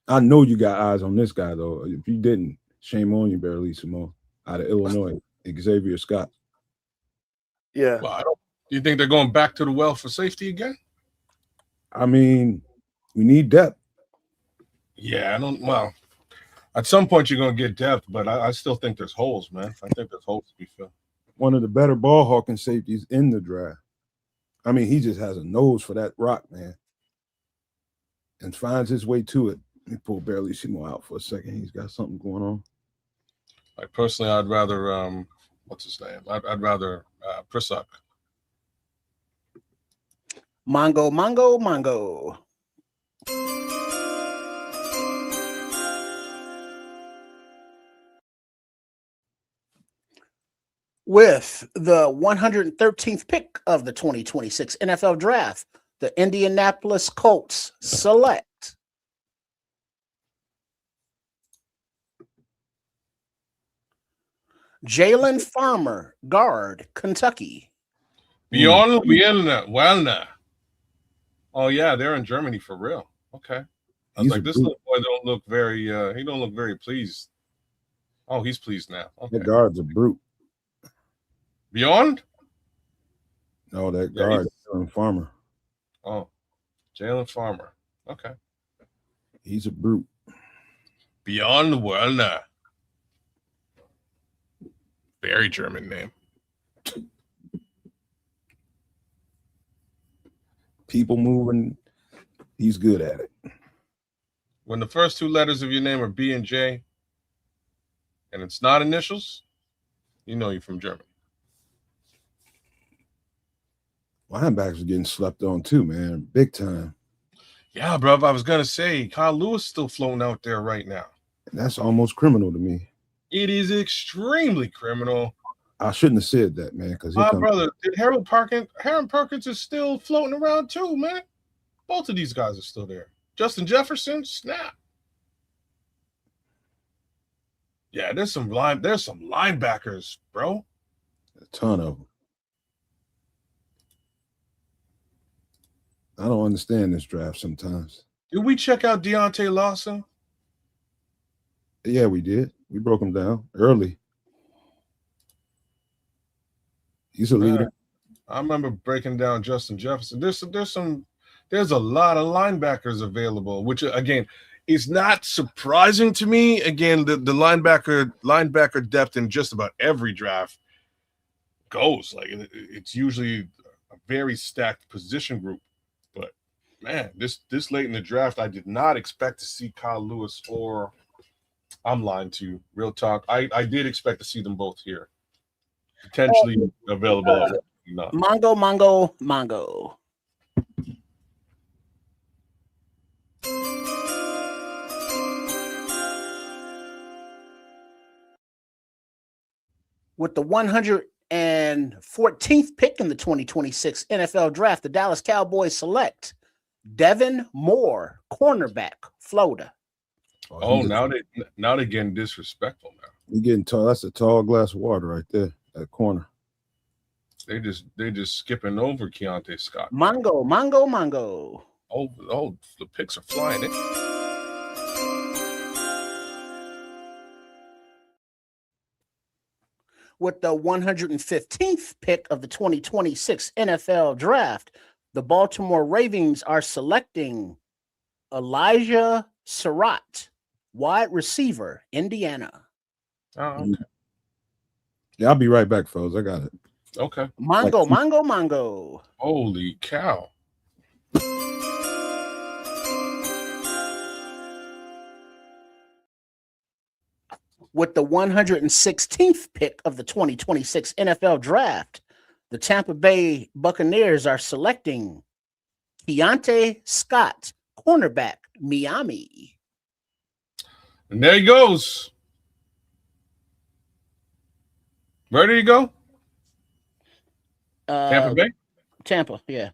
B: I know you got eyes on this guy though. If you didn't, shame on you, Barrelissimo, out of Illinois, Xavier Scott.
E: Yeah.
D: Well, do you think they're going back to the well for safety again?
B: I mean, we need depth.
D: Yeah, I don't. Well, at some point you're going to get depth, but I still think there's holes, man. I think there's holes to be filled.
B: One of the better ball hawking safeties in the draft. I mean, he just has a nose for that rock, man, and finds his way to it. Let me pull Barrelissimo out for a second. He's got something going on.
D: Like personally, I'd rather what's his name? I'd rather Prissock.
C: Mongo. With the 113th pick of the 2026 NFL Draft, the Indianapolis Colts select Jalen Farmer, guard, Kentucky.
D: Beyond Wellner. Oh yeah, they're in Germany for real. Okay. I was like, this little boy don't look very he don't look very pleased. Oh, he's pleased now. Okay.
B: That guard's a brute.
D: Beyond?
B: No, that guard, Jalen Farmer.
D: Oh, Jalen Farmer. Okay.
B: He's a brute.
D: Beyond Wellner. Very German name.
B: People moving, he's good at it.
D: When the first two letters of your name are B and J, and it's not initials, you know you're from Germany.
B: Linebackers are getting slept on too, man. Big time.
D: Yeah, bro. I was going to say, Kyle Lewis still floating out there right now.
B: And that's almost criminal to me.
D: It is extremely criminal.
B: I shouldn't have said that, man. Because
D: my brother, Harold Perkins is still floating around too, man. Both of these guys are still there. Justin Jefferson, snap. Yeah, there's some linebackers, bro.
B: A ton of them. I don't understand this draft sometimes.
D: Did we check out Deontay Lawson?
B: Yeah, we did. We broke him down early. He's a leader.
D: I remember breaking down Justin Jefferson. There's a lot of linebackers available, which again is not surprising to me. Again, the linebacker depth in just about every draft goes like it's usually a very stacked position group. But man, this late in the draft, I did not expect to see Kyle Lewis or I'm lying to you. Real talk. I did expect to see them both here. Potentially available at not.
C: Mongo. With the 114th pick in the 2026 NFL Draft, the Dallas Cowboys select Devin Moore, cornerback, Florida.
D: Oh, now they're getting disrespectful now.
B: You're getting tall. That's a tall glass of water right there, that corner.
D: They just skipping over Keontae Scott.
C: Mongo.
D: Oh, the picks are flying in.
C: With the 115th pick of the 2026 NFL Draft, the Baltimore Ravens are selecting Elijah Surratt, wide receiver, Indiana.
D: Oh, okay.
B: Yeah, I'll be right back, folks. I got it.
D: Okay.
C: Mongo.
D: Holy cow.
C: With the 116th pick of the 2026 NFL Draft, the Tampa Bay Buccaneers are selecting Keontae Scott, cornerback, Miami.
D: And there he goes. Where did he go? Tampa Bay?
C: Tampa, yeah.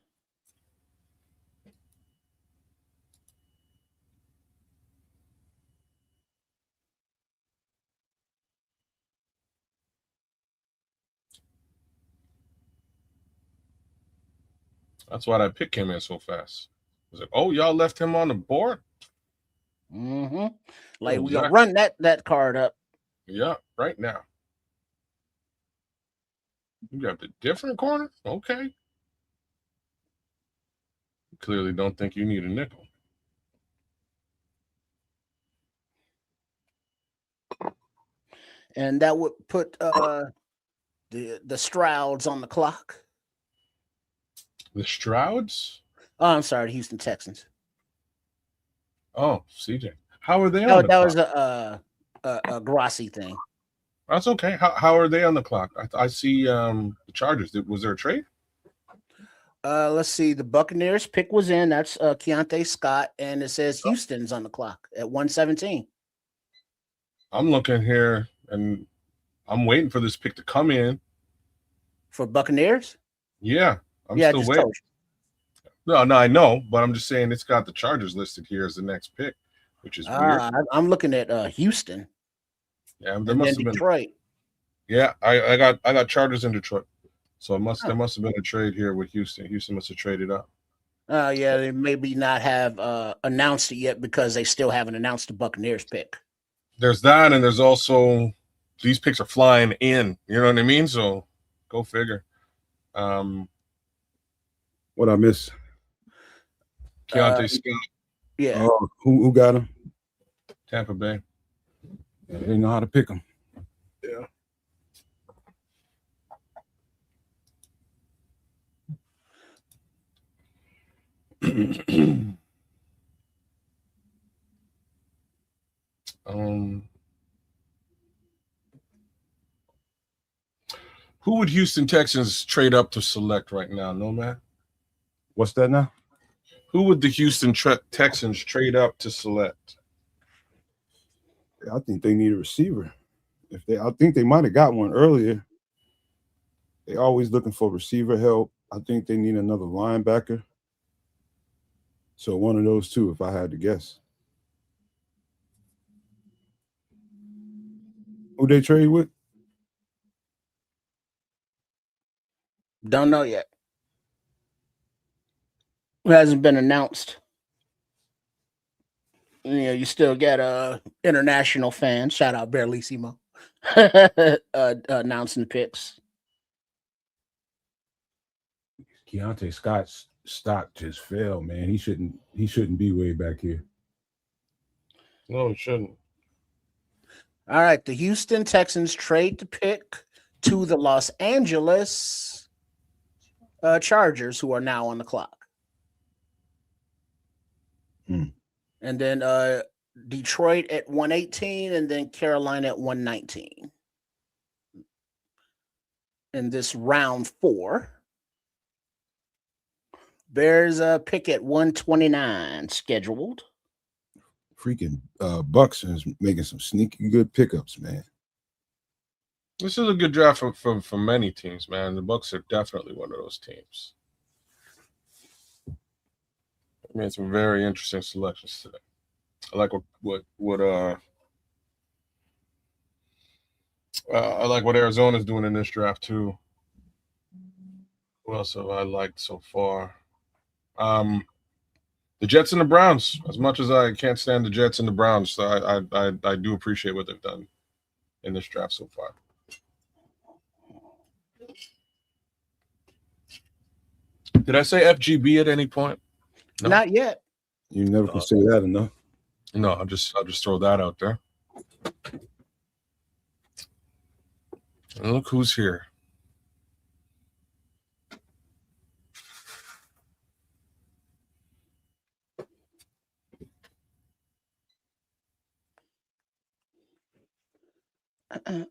D: That's why that pick came in so fast. I was like, oh, y'all left him on the board?
C: Mm-hmm. Like,
D: Oh,
C: we're gonna run that card up.
D: Yeah, right now. You got the different corner? Okay. Clearly don't think you need a nickel.
C: And that would put the Strouds on the clock.
D: The Strouds?
C: Oh, I'm sorry, the Houston Texans.
D: Oh, CJ. How are they on the
C: that
D: clock?
C: was a Grassi thing.
D: That's okay. How are they on the clock? I see the Chargers. Was there a trade?
C: Let's see. The Buccaneers pick was in. That's Keontae Scott, and it says Houston's on the clock at 117.
D: I'm looking here, and I'm waiting for this pick to come in.
C: For Buccaneers?
D: Yeah, I'm still waiting. No, I know, but I'm just saying it's got the Chargers listed here as the next pick, which is weird.
C: I'm looking at Houston.
D: Yeah, there must have
C: Detroit.
D: Been. Yeah, I got Chargers in Detroit, so there must have been a trade here with Houston. Houston must have traded up.
C: Yeah, they maybe not have announced it yet because they still haven't announced the Buccaneers pick.
D: There's that, and there's also these picks are flying in. You know what I mean? So go figure.
B: What I miss?
D: Keontae Scott.
C: Yeah.
B: Who got him?
D: Tampa Bay.
B: Yeah, they know how to pick him.
D: Yeah. Who would Houston Texans trade up to select right now? No, man.
B: What's that now?
D: Who would the Houston Texans trade up to select?
B: I think they need a receiver. I think they might have got one earlier. They always looking for receiver help. I think they need another linebacker. So one of those two, if I had to guess. Who they trade with?
C: Don't know yet. It hasn't been announced. You still get international fans. Shout out Barlissimo. Announcing the picks.
B: Keontae Scott's stock just fell, man. He shouldn't be way back here.
D: No, it shouldn't.
C: All right, the Houston Texans trade the pick to the Los Angeles Chargers, who are now on the clock. And then Detroit at 118, and then Carolina at 119. In this round 4, Bears pick at 129 scheduled.
B: Freaking Bucks is making some sneaky good pickups, man.
D: This is a good draft for many teams, man. The Bucks are definitely one of those teams. I made some very interesting selections today. I like I like what Arizona's doing in this draft too. Who else have I liked so far? The Jets and the Browns. As much as I can't stand the Jets and the Browns, so I do appreciate what they've done in this draft so far. Did I say FGB at any point? No.
C: Not yet.
B: You never can say that enough.
D: No, I'll just throw that out there. And look who's here.
B: And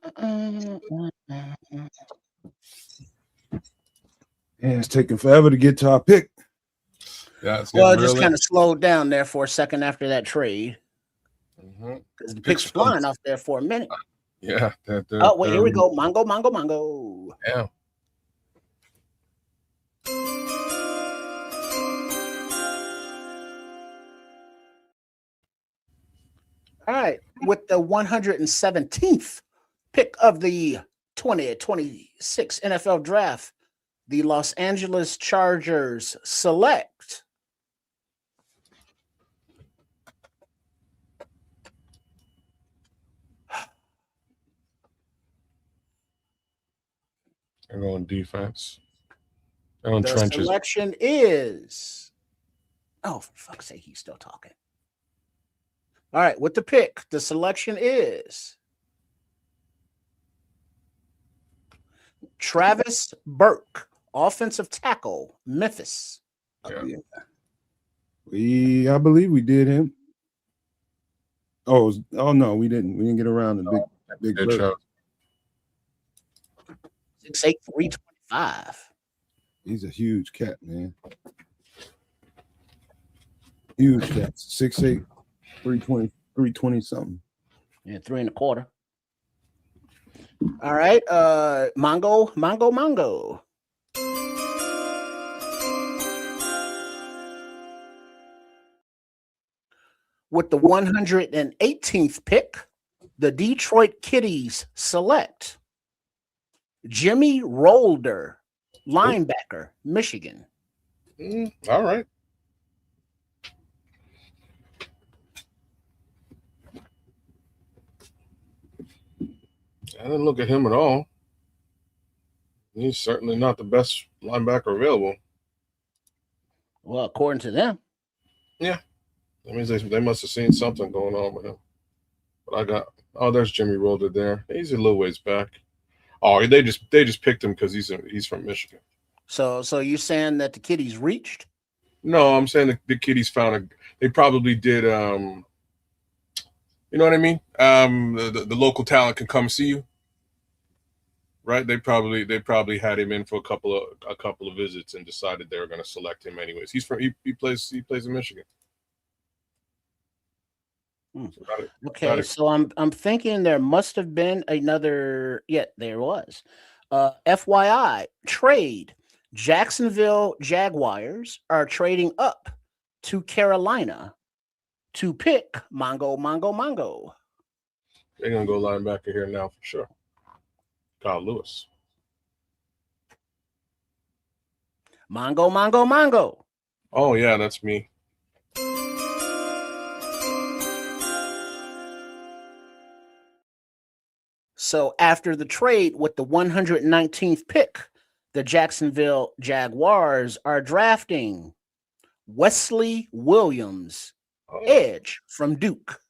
B: it's taking forever to get to our pick.
D: Yeah, it's
C: well, it just kind of slowed down there for a second after that trade.
D: Because
C: the picks flying off there for a minute.
D: Yeah.
C: Oh, wait, here we go. Mongo.
D: Yeah.
C: All right. With the 117th pick of the 2026 NFL Draft, the Los Angeles Chargers select
D: They're going defense. They're going
C: the
D: trenches.
C: selection is for fuck's sake, he's still talking. All right, with the pick, the selection is Travis Burke, offensive tackle, Memphis.
D: Yeah.
B: I believe we did him. Oh no, we didn't. We didn't get around the big
D: Good
B: Burke.
D: show.
C: 6'8", 325.
B: He's a huge cat, man. Huge cat. 6'8", 320 something.
C: Yeah, 3 1/4. All right. Mongo. With the 118th pick, the Detroit Kitties select Jimmy Rolder, linebacker, Michigan.
D: All right. I didn't look at him at all. He's certainly not the best linebacker available.
C: Well, according to them.
D: Yeah. That means they must have seen something going on with him. But there's Jimmy Rolder there. He's a little ways back. Oh, they just picked him because he's from Michigan.
C: So you're saying that the Kitties reached?
D: No, I'm saying the Kitties they probably did you know what I mean? The local talent can come see you. Right? They probably had him in for a couple of visits and decided they were going to select him anyways. He plays in Michigan.
C: Okay, so I'm thinking there must have been another. Yeah, there was. FYI, trade. Jacksonville Jaguars are trading up to Carolina to pick Mongo.
D: They're gonna go linebacker here now for sure. Kyle Lewis.
C: Mongo.
D: Oh yeah, that's me.
C: So after the trade with the 119th pick, the Jacksonville Jaguars are drafting Wesley Williams, edge from Duke.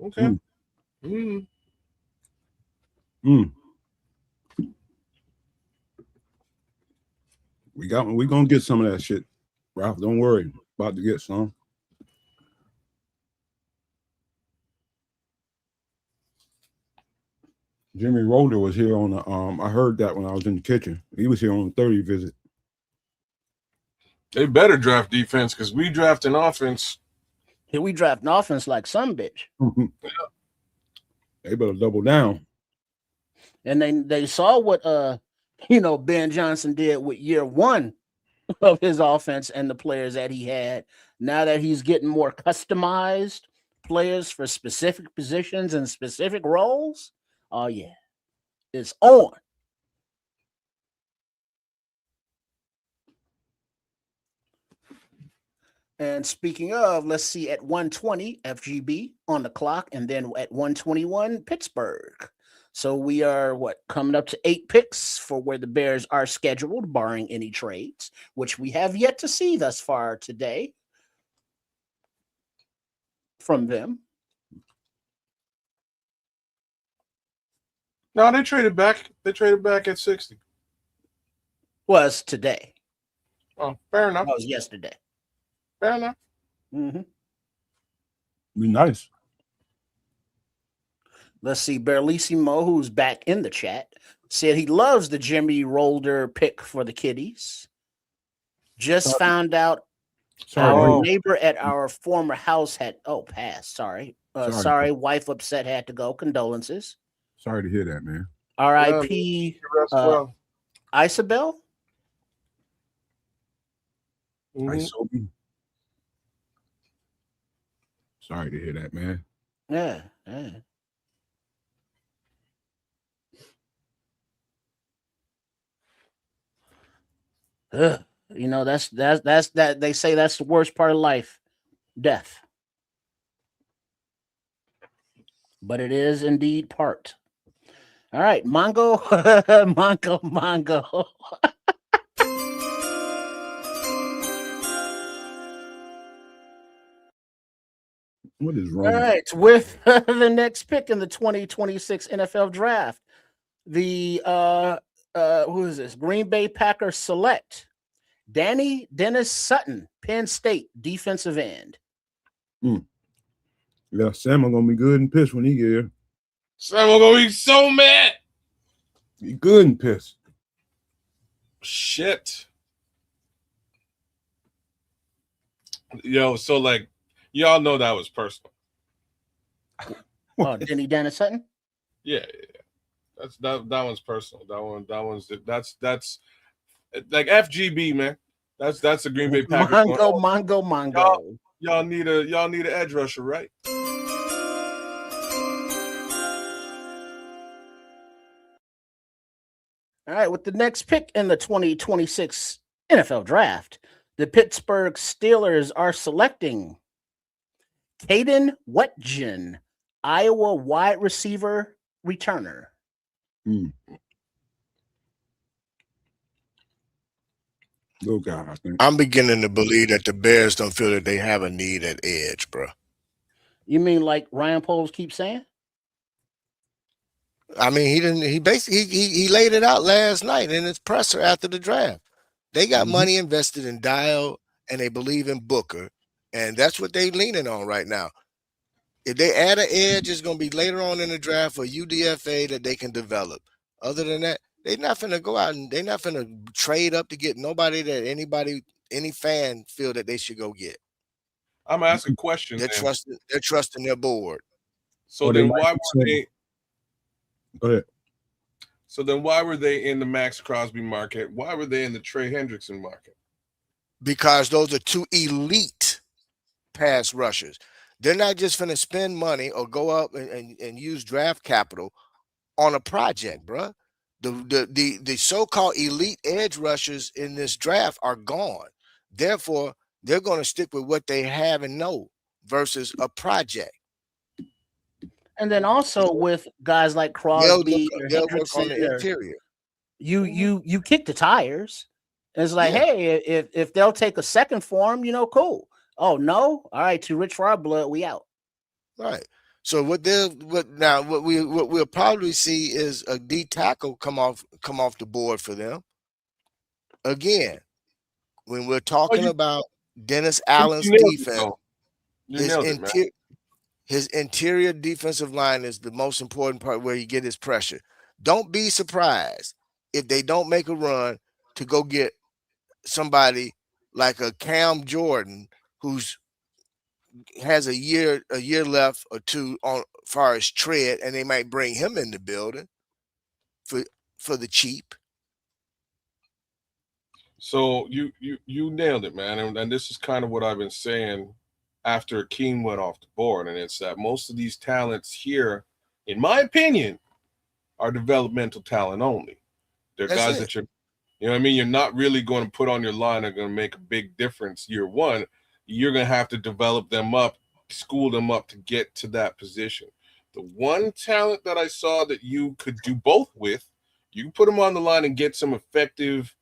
D: Okay.
B: We gonna get some of that shit, Ralph. Don't worry. About to get some. Jimmy Rolder was here on the I heard that when I was in the kitchen. He was here on the 30 visit.
D: They better draft defense because we draft an offense.
C: Here we draft an offense like some bitch.
B: They better double down.
C: And they saw what Ben Johnson did with year one of his offense and the players that he had. Now that he's getting more customized players for specific positions and specific roles, oh yeah, it's on. And speaking of, let's see, at 120 FGB on the clock, and then at 121 Pittsburgh. So we are coming up to 8 picks for where the Bears are scheduled, barring any trades, which we have yet to see thus far today from them.
D: No, they traded back. They traded back at 60.
C: Was today.
D: Oh, fair enough.
C: That was yesterday.
D: Fair enough.
C: Mm-hmm.
B: Be nice.
C: Let's see. Berlissimo, who's back in the chat, said he loves the Jimmy Rolder pick for the kiddies. Just found out our neighbor at our former house had passed. Sorry. Sorry. Wife upset, had to go. Condolences.
B: Sorry to hear that, man.
C: R.I.P. Isabel.
B: Isobe. Sorry to hear that, man.
C: Yeah. You know, that's that they say that's the worst part of life, death. But it is indeed part. All right, Mongo.
B: What is wrong?
C: All right, with the next pick in the 2026 NFL draft, the who is this? Green Bay Packers select Danny Dennis Sutton, Penn State defensive end.
B: Yeah, Sam gonna be good and pissed when he get here.
D: Sam gonna be so mad.
B: He good and pissed.
D: Shit. Yo, so like y'all know that was personal.
C: Oh, Denny Dennis Sutton?
D: Yeah. That one's personal. That's like FGB, man. That's the Green Bay Packers.
C: Mongo.
D: Y'all need an edge rusher, right?
C: All right, with the next pick in the 2026 NFL draft, the Pittsburgh Steelers are selecting Caden Wetjen, Iowa wide receiver returner.
B: Little guy, I think.
F: I'm beginning to believe that the Bears don't feel that they have a need at edge, bro.
C: You mean like Ryan Poles keeps saying?
F: I mean, he didn't. He basically he laid it out last night in his presser after the draft. They got money invested in Dial, and they believe in Booker, and that's what they're leaning on right now. If they add an edge, it's going to be later on in the draft for UDFA that they can develop. Other than that, they're not going to go out and they're not going to trade up to get nobody that any fan feel that they should go get.
D: I'm gonna ask a question.
F: They're trusting their board.
D: So then why were they?
B: Go ahead.
D: So then why were they in the Max Crosby market? Why were they in the Trey Hendrickson market?
F: Because those are two elite pass rushers. They're not just going to spend money or go up and use draft capital on a project, bro. The so-called elite edge rushers in this draft are gone. Therefore, they're going to stick with what they have and know versus a project.
C: And then also with guys like Crosby or
F: They'll work on
C: Hendrickson,
F: the interior.
C: you kick the tires. And it's like,
F: Yeah.
C: hey, if they'll take a second for him, cool. Oh no, all right, too rich for our blood, we out.
F: Right. So what we'll probably see is a D tackle come off the board for them. Again, when we're talking about Dennis Allen's defense, his interior defensive line is the most important part where you get his pressure. Don't be surprised if they don't make a run to go get somebody like a Cam Jordan who's has a year left or two on far as tread, and they might bring him in the building for the cheap.
D: So you nailed it, man. And this is kind of what I've been saying after Akeem went off the board, and it's that most of these talents here, in my opinion, are developmental talent only. They're guys that you know what I mean? You're not really going to put on your line that are going to make a big difference year one. You're going to have to develop them up, school them up to get to that position. The one talent that I saw that you could do both with, you can put them on the line and get some effective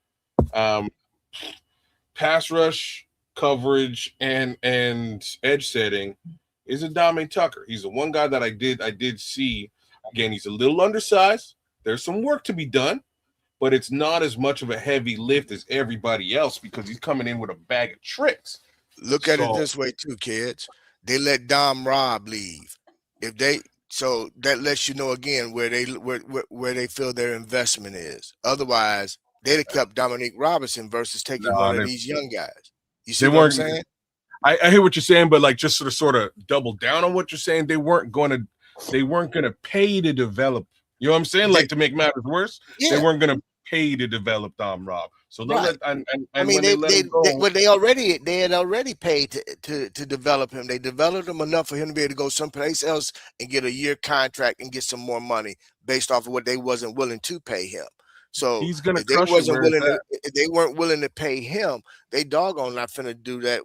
D: pass rush coverage and edge setting, is Adame Tucker. He's the one guy that I did see. Again, he's a little undersized. There's some work to be done, but it's not as much of a heavy lift as everybody else because he's coming in with a bag of tricks.
F: Look at it this way too, kids. They let Dom Robb leave. So that lets you know again where they feel their investment is. Otherwise, they'd have kept Dominique Robinson versus taking one of these young guys. You see what I'm saying?
D: I hear what you're saying, but like just sort of double down on what you're saying. They weren't gonna pay to develop. You know what I'm saying? Like to make matters worse, they weren't gonna pay to develop Dom Robb. So they had
F: already paid to develop him. They developed him enough for him to be able to go someplace else and get a year contract and get some more money based off of what they wasn't willing to pay him. So
D: he's gonna
F: if they weren't willing to pay him, they doggone not finna do that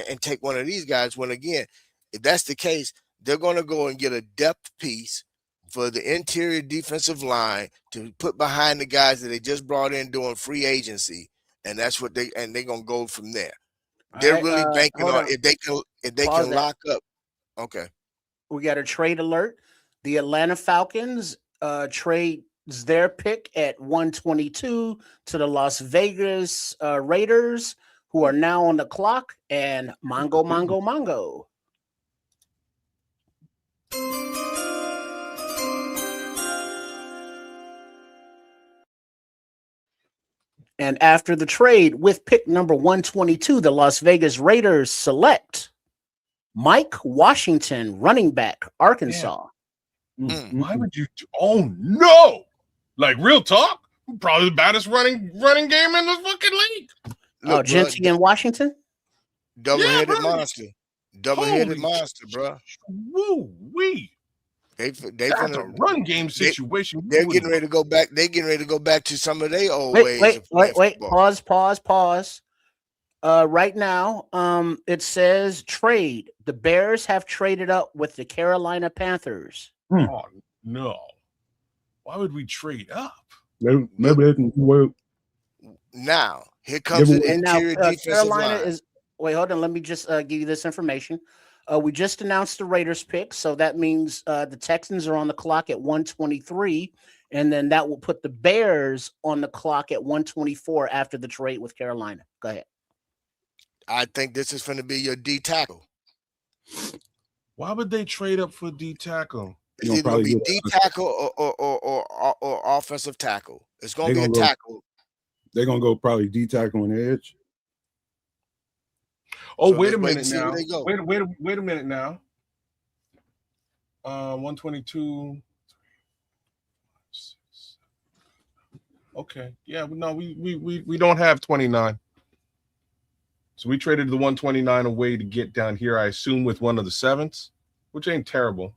F: and take one of these guys. When again, if that's the case, they're gonna go and get a depth piece for the interior defensive line to put behind the guys that they just brought in doing free agency, and that's what they're gonna go from there. They're really banking on if they can lock up. Okay,
C: we got a trade alert. The Atlanta Falcons trades their pick at 122 to the Las Vegas Raiders, who are now on the clock, and Mongo. And after the trade, with pick number 122, the Las Vegas Raiders select Mike Washington, running back, Arkansas.
D: Why would you? Oh no! Like real talk, probably the baddest running game in the fucking league.
C: Look, Genty in Washington,
F: double-headed monster, monster, bro.
D: Woo wee! That's a run game situation.
F: They're getting ready to go back. They're getting ready to go back to some of their old ways.
C: Wait. Pause. Right now, it says trade. The Bears have traded up with the Carolina Panthers.
D: Oh no! Why would we trade up?
B: Maybe they can work.
F: Now here comes the interior defensive
C: Carolina
F: line.
C: Wait, hold on. Let me just give you this information. We just announced the Raiders pick, so that means the Texans are on the clock at 123, and then that will put the Bears on the clock at 124 after the trade with Carolina. Go ahead.
F: I think this is going to be your D tackle.
D: Why would they trade up for D tackle?
F: It's either going to be D tackle or offensive tackle. It's going to be a tackle.
B: They're going to go probably D tackle on the edge.
D: Oh, so wait a minute now. Wait a minute now. 122. Okay. Yeah, no, we don't have 29. So we traded the 129 away to get down here, I assume, with one of the sevens, which ain't terrible.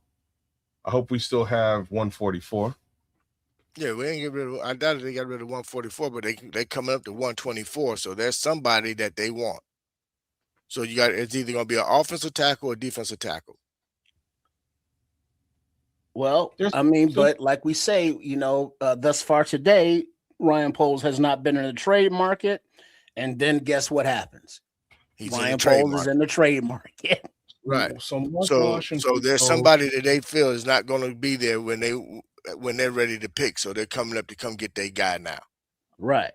D: I hope we still have 144.
F: Yeah, we ain't get rid of. I doubt they got rid of 144, but they coming up to 124. So there's somebody that they want. So it's either going to be an offensive tackle or defensive tackle.
C: Well, I mean, but like we say, thus far today, Ryan Poles has not been in the trade market. And then guess what happens? Ryan Poles is in the trade market.
F: Right. So there's somebody that they feel is not going to be there when they're ready to pick. So they're coming up to come get their guy now.
C: Right.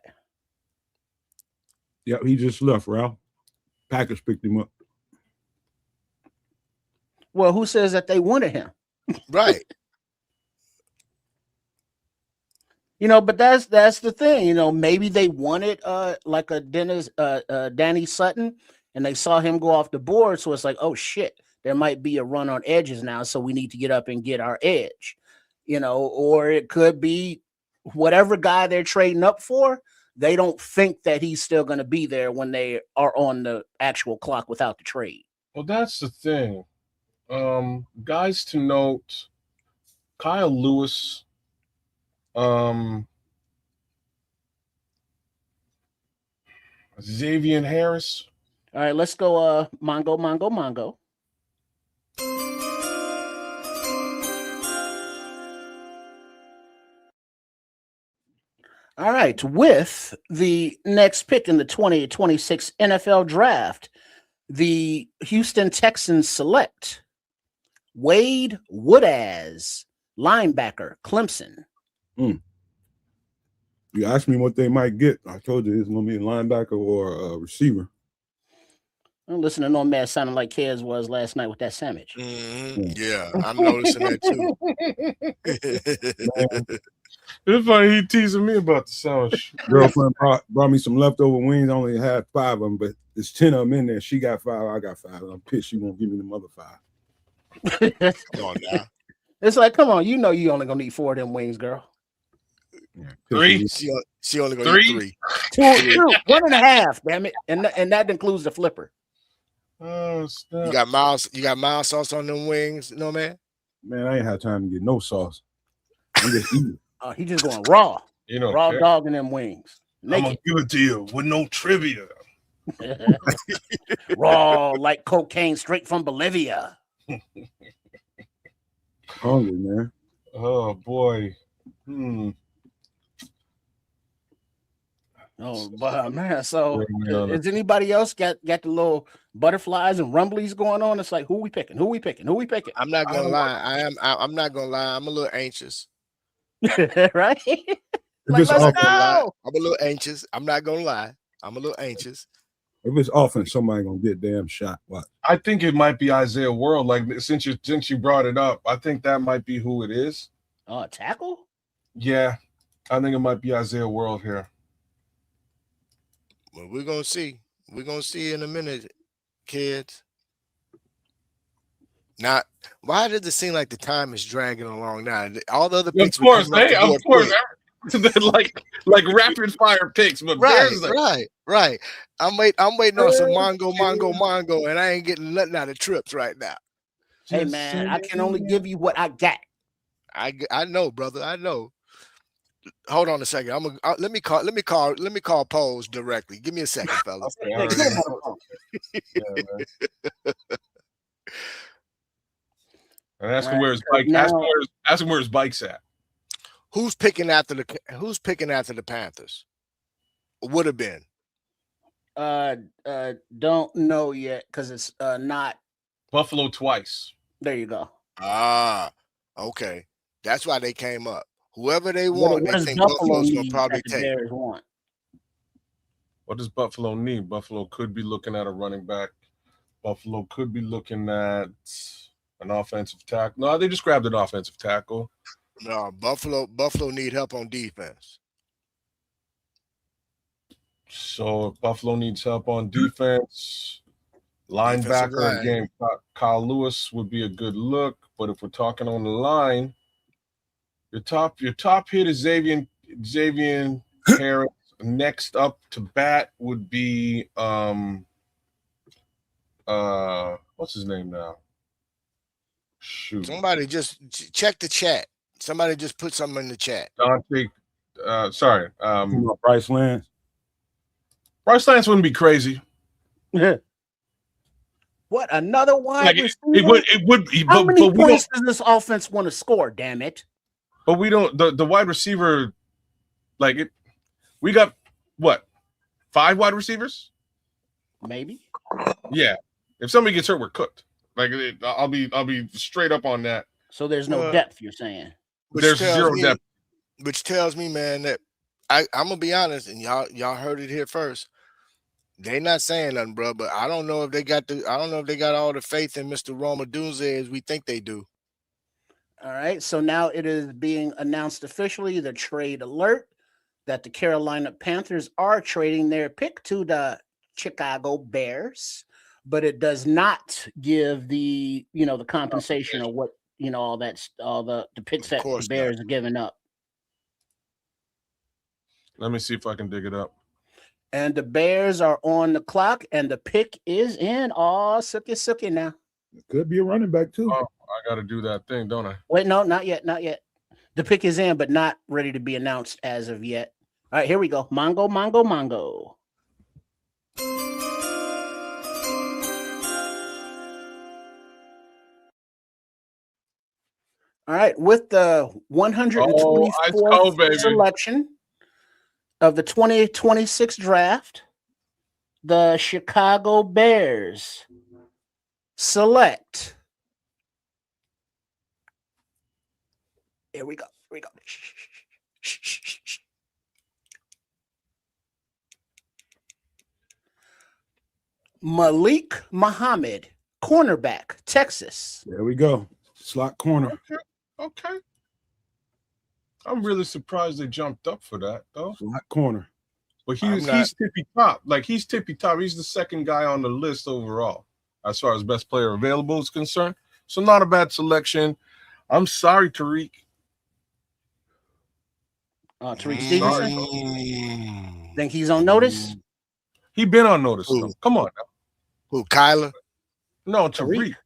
B: Yeah, he just left, Ralph. Packers picked him up.
C: Well, who says that they wanted him?
F: Right.
C: But that's the thing. Maybe they wanted like a Danny Sutton, and they saw him go off the board. So it's like, oh shit, there might be a run on edges now. So we need to get up and get our edge. Or it could be whatever guy they're trading up for. They don't think that he's still going to be there when they are on the actual clock without the trade.
D: Well, that's the thing. Guys to note, Kyle Lewis, Xavier Harris.
C: All right, let's go Mongo. All right, with the next pick in the 2026 NFL draft, the Houston Texans select Wade Woodaz, linebacker, Clemson.
B: You asked me what they might get. I told you it's going to be a linebacker or a receiver.
C: I'm listening to no man sounding like Kez was last night with that sandwich.
F: Yeah, I'm noticing that too.
D: It's funny he teasing me about the sandwich.
B: Girlfriend brought me some leftover wings. I only had 5 of them, but there's 10 of them in there. She got 5. I got 5. I'm pissed she won't give me the other 5.
F: Come on now.
C: It's like, come on, you only gonna eat 4 of them wings, girl.
B: Yeah,
D: 3.
F: She only gonna eat
C: 3. 2, 1.5. Damn it, and that includes the flipper.
D: Oh, snap.
F: You got mild sauce on them wings, no man?
B: Man, I ain't had time to get no sauce. I'm just eating.
C: He just going raw. Raw
D: care.
C: dog in them wings.
D: I'm gonna give it to you with no trivia.
C: Raw like cocaine straight from Bolivia.
B: Hungry, man.
D: Oh boy.
C: Oh, but man, so is anybody else got the little butterflies and rumblies going on? It's like, who we picking?
F: I'm not gonna lie. I'm not gonna lie. I'm a little anxious.
C: Right?
F: Like, let's go. I'm a little anxious. I'm not gonna lie. I'm a little anxious.
B: If it's offense, somebody gonna get damn shot. What?
D: I think it might be Isaiah World. Like since you brought it up, I think that might be who it is.
C: Tackle?
D: Yeah, I think it might be Isaiah World here.
F: Well, we're gonna see. We're gonna see in a minute, kids. Now, why does it seem like the time is dragging along now? All the other picks,
D: of course, like rapid fire picks, but
F: right. I'm waiting on some Mongo, and I ain't getting nothing out of trips right now.
C: Hey man, I can only give you what I got.
F: I know, brother. I know. Hold on a second. Let me call Pose directly. Give me a second, fellas.
D: And ask him where his bike. Ask him where his bike's at.
F: Who's picking after the Panthers? Would have been.
C: Don't know yet because it's not
D: Buffalo twice.
C: There you go.
F: Okay. That's why they came up. Whoever they want, they think Buffalo's gonna probably take.
D: What does Buffalo need? Buffalo could be looking at a running back. Buffalo could be looking at an offensive tackle. No, they just grabbed an offensive tackle.
F: No, Buffalo need help on defense.
D: So if Buffalo needs help on defense, linebacker again, Kyle Lewis would be a good look. But if we're talking on the line, your top hit is Xavier Harris. Next up to bat would be what's his name now? Shoot.
F: Somebody just check the chat. Somebody just put something in the chat.
B: Bryce Lance.
D: Bryce Lance wouldn't be crazy.
C: Yeah. What, another wide
D: Like
C: receiver?
D: it would.
C: How many
D: but we
C: points
D: don't.
C: does this offense want to score? Damn it!
D: But we don't. The wide receiver, like it. We got what? 5 wide receivers?
C: Maybe.
D: Yeah. If somebody gets hurt, we're cooked. Like I'll be straight up on that.
C: So there's no depth. You're saying
D: There's zero depth.
F: Which tells me, man, that I'm gonna be honest, and y'all heard it here first. They not saying nothing, bro. But I don't know if they got all the faith in Mr. Roma Dunze as we think they do.
C: All right. So now it is being announced officially, the trade alert, that the Carolina Panthers are trading their pick to the Chicago Bears, but it does not give the the compensation or what all the picks that the Bears are giving up.
D: Let me see if I can dig it up.
C: And the Bears are on the clock, and the pick is in. Oh, sookie now.
B: Could be a running back too.
D: Oh, I got to do that thing, don't I?
C: Wait, no, not yet. The pick is in, but not ready to be announced as of yet. All right, here we go. Mongo. All right, with the 124th selection of the 2026 draft, the Chicago Bears select. Here we go. Malik Muhammad, cornerback, Texas.
B: There we go. Slot corner.
D: Okay. I'm really surprised they jumped up for that, though.
B: Slot corner.
D: But he's tippy top. Like he's tippy top. He's the second guy on the list overall, as far as best player available is concerned. So not a bad selection. I'm sorry, Tariq.
C: Tariq Stevenson. Think he's on notice?
D: He been on notice. Come on now.
F: Who, Kyler?
D: No, Tariq.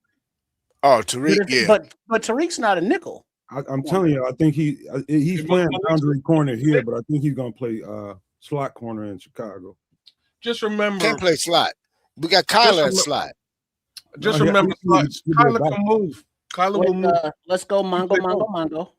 F: Oh, Tariq, yeah.
C: But Tariq's not a nickel.
B: I'm telling you, I think he's playing boundary corner here, but I think he's gonna play slot corner in Chicago.
D: Just remember,
F: can't play slot. We got Kyler at slot.
D: Just remember, Kyler can move. Kyler will move.
C: Let's go, Mongo.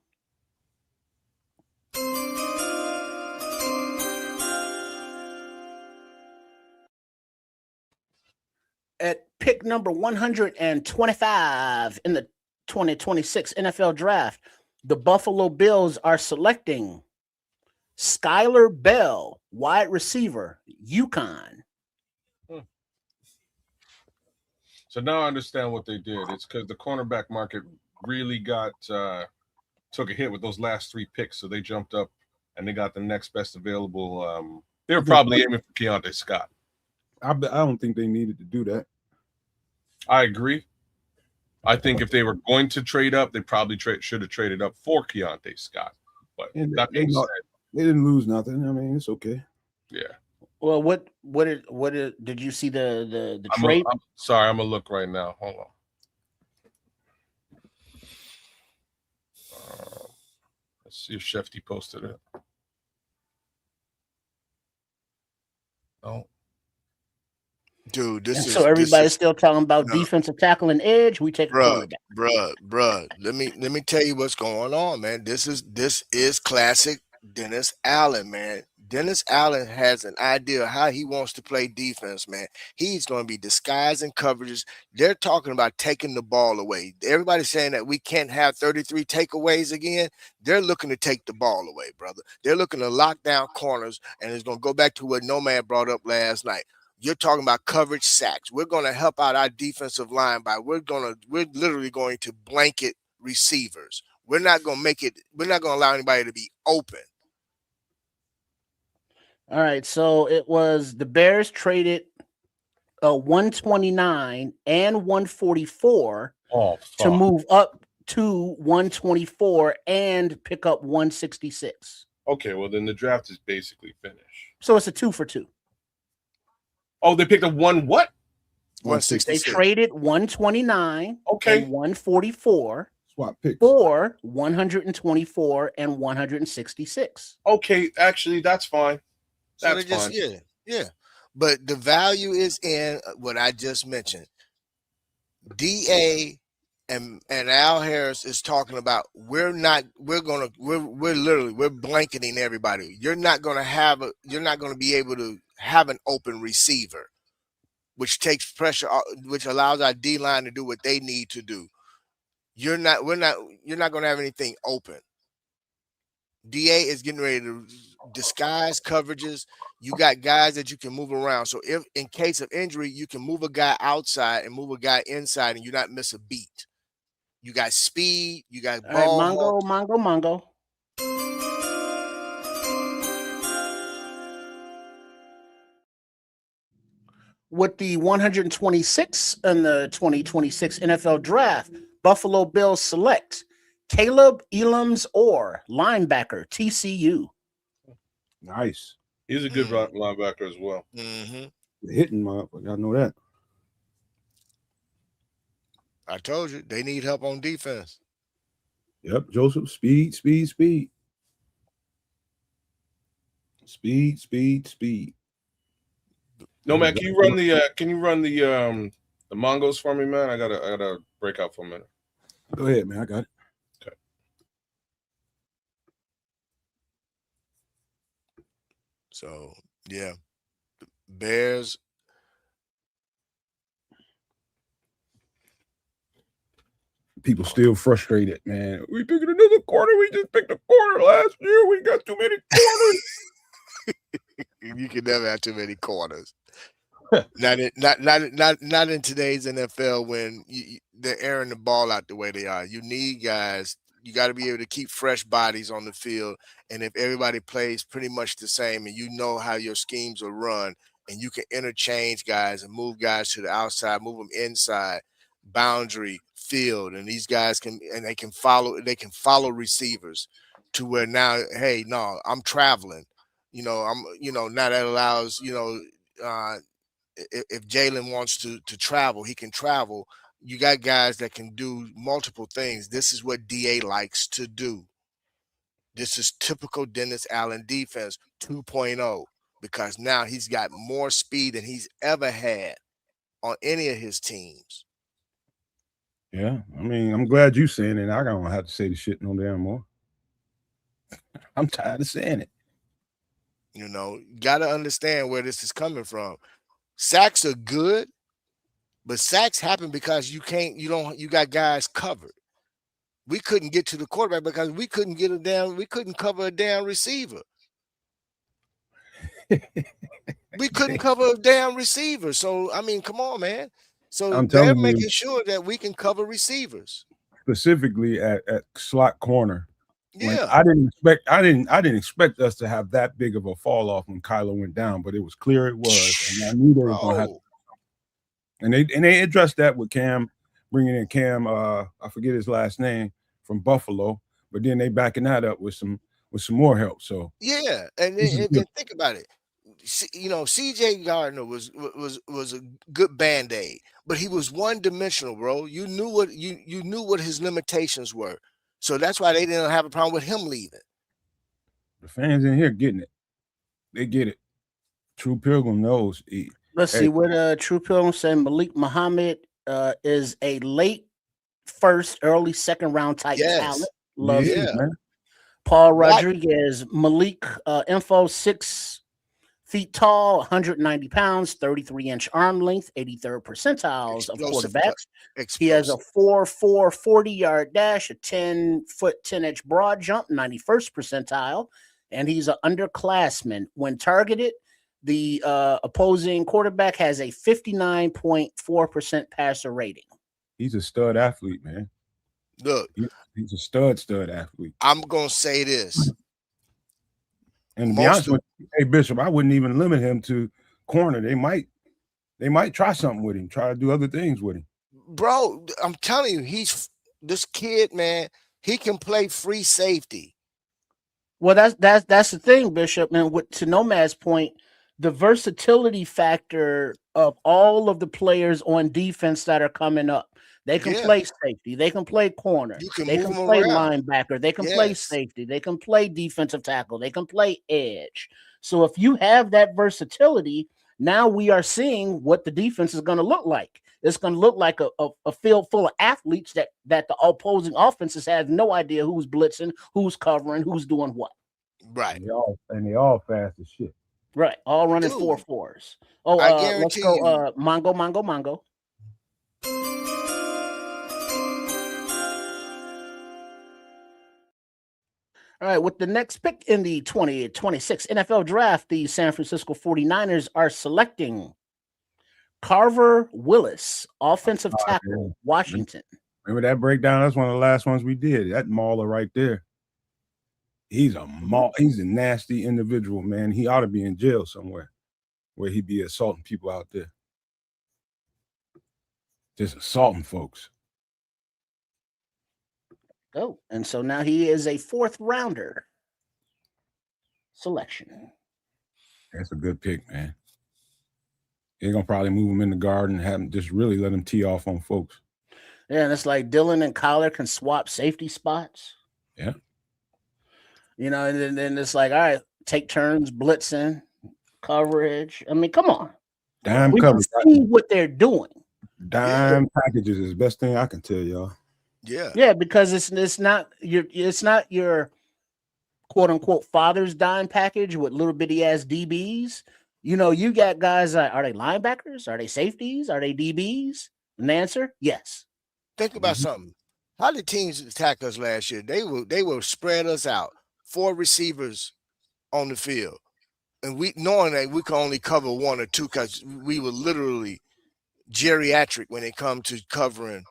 C: At pick number 125 in the 2026 NFL Draft, the Buffalo Bills are selecting Skylar Bell, wide receiver, UConn.
D: So now I understand what they did. It's because the cornerback market really took a hit with those last 3 picks. So they jumped up and they got the next best available. They were probably aiming for Keontae Scott.
B: I don't think they needed to do that.
D: I agree. I think if they were going to trade up, they probably should have traded up for Keontae Scott. But that being said,
B: they didn't lose nothing. I mean, it's okay.
D: Yeah.
C: Well, what did you see the trade?
D: I'm sorry, I'm gonna look right now. Hold on. Let's see if Shefty posted it. No.
F: Dude,
C: so everybody's still talking about defensive tackle and edge. We take
F: bruh. Let me tell you what's going on, man. This is classic Dennis Allen, man. Dennis Allen has an idea of how he wants to play defense, man. He's going to be disguising coverages. They're talking about taking the ball away. Everybody's saying that we can't have 33 takeaways again. They're looking to take the ball away, brother. They're looking to lock down corners, and it's going to go back to what Nomad brought up last night. You're talking about coverage sacks. We're going to help out our defensive line we're literally going to blanket receivers. We're not going to allow anybody to be open.
C: All right, so it was the Bears traded 129 and 144 to move up to 124 and pick up 166.
D: Okay, well then the draft is basically finished.
C: So it's a 2 for 2.
D: Oh, they picked up
C: 166. They traded 129 and 144
B: swap picks
C: for 124 and 166.
D: Okay, actually that's fine. That's fine.
F: Yeah. But the value is in what I just mentioned. DA and Al Harris is talking about we're blanketing everybody. You're not going to be able to have an open receiver, which takes pressure, which allows our D line to do what they need to do. You're not going to have anything open. DA is getting ready to disguise coverages. You got guys that you can move around. So if in case of injury, you can move a guy outside and move a guy inside and you not miss a beat. You got speed, you got ball.
C: All right, Mongo. With the 126 in the 2026 NFL Draft, Buffalo Bills select Caleb Elam's-Orr, linebacker, TCU.
B: Nice.
D: He's a good linebacker as well.
F: Mm-hmm.
B: Hitting motherfucker. I know that.
F: I told you they need help on defense.
B: Yep, Joseph. Speed.
D: No, man, can you run the Mongos for me, man? I gotta break out for a minute.
B: Go ahead, man. I got it.
D: Okay.
F: So yeah, Bears.
B: People still frustrated, man. We picked another corner. We just picked a corner last year. We got too many corners.
F: You can never have too many corners. not in today's NFL when they're airing the ball out the way they are. You need guys. You got to be able to keep fresh bodies on the field. And if everybody plays pretty much the same and you know how your schemes are run and you can interchange guys and move guys to the outside, move them inside, boundary, field, and these guys can follow receivers to where now, hey, no, I'm traveling. Now that allows, if Jalen wants to travel, he can travel. You got guys that can do multiple things. This is what DA likes to do. This is typical Dennis Allen defense 2.0 because now he's got more speed than he's ever had on any of his teams.
B: Yeah, I mean, I'm glad you saying it. I don't have to say the shit no damn more. I'm tired of saying it.
F: You got to understand where this is coming from. Sacks are good, but sacks happen because you got guys covered. We couldn't get to the quarterback because we couldn't cover a damn receiver. We couldn't cover a damn receiver. So, I mean, come on, man. So they're making sure that we can cover receivers.
B: Specifically at slot corner.
F: Yeah.
B: I didn't expect us to have that big of a fall off when Kyler went down, but it was clear it was. And I knew they were going to have to. And they addressed that with Cam, bringing in Cam, I forget his last name, from Buffalo, but then they backing that up with some more help. So
F: yeah, and think about it. CJ Gardner was a good band-aid, but he was one-dimensional, bro. You knew what his limitations were. So that's why they didn't have a problem with him leaving.
B: The fans in here getting it. They get it. True Pilgrim knows.
C: Let's see what True Pilgrim said. Malik Muhammad is a late first, early second round type talent. Love it. Man. Paul Rodriguez, Malik info 6 feet tall, 190 pounds, 33-inch arm length, 83rd percentiles of quarterbacks. He has a 4.4 40-yard dash, a 10-foot 10-inch broad jump, 91st percentile, and he's an underclassman. When targeted, the opposing quarterback has a 59.4% passer rating.
B: He's a stud athlete, man.
F: Look,
B: he's a stud athlete.
F: I'm gonna say this.
B: And to be honest with you, hey Bishop, I wouldn't even limit him to corner. They might try something with him, try to do other things with him.
F: Bro, I'm telling you, this kid, man, he can play free safety.
C: Well, that's the thing, Bishop. And to Nomad's point, the versatility factor of all of the players on defense that are coming up. They can play safety. They can play corner. They can play linebacker. They can play safety. They can play defensive tackle. They can play edge. So if you have that versatility, now we are seeing what the defense is going to look like. it's going to look like a field full of athletes that the opposing offenses have no idea who's blitzing, who's covering, who's doing what.
F: Right.
B: They all fast as shit.
C: Right. All running
F: Dude,
C: 4.4s. Oh,
F: I
C: let's
F: guarantee
C: go.
F: you.
C: Mongo. All right, with the next pick in the 2026 NFL Draft, the San Francisco 49ers are selecting Carver Willis, offensive tackle, Washington.
B: Remember that breakdown? That's one of the last ones we did. That mauler right there. He's a nasty individual, man. He ought to be in jail somewhere where he'd be assaulting people out there. Just assaulting folks.
C: Oh, and so now he is a 4th rounder selection.
B: That's a good pick, man. They're gonna probably move him in the guard and have him just really let him tee off on folks.
C: Yeah, and it's like Dylan and Collar can swap safety spots.
B: Yeah.
C: You know, and then it's like, all right, take turns blitzing, coverage. I mean, come on.
B: Dime
C: We can
B: coverage.
C: see what they're doing.
B: Dime packages is the best thing I can tell y'all.
F: Yeah.
C: Yeah, because it's not your quote unquote father's dime package with little bitty ass DBs. You know, you got guys like, are they linebackers? Are they safeties? Are they DBs? And the answer, yes.
F: Think about something. How did teams attack us last year? They will spread us out, 4 receivers on the field, and we knowing that we can only cover 1 or 2 because we were literally geriatric when it come to covering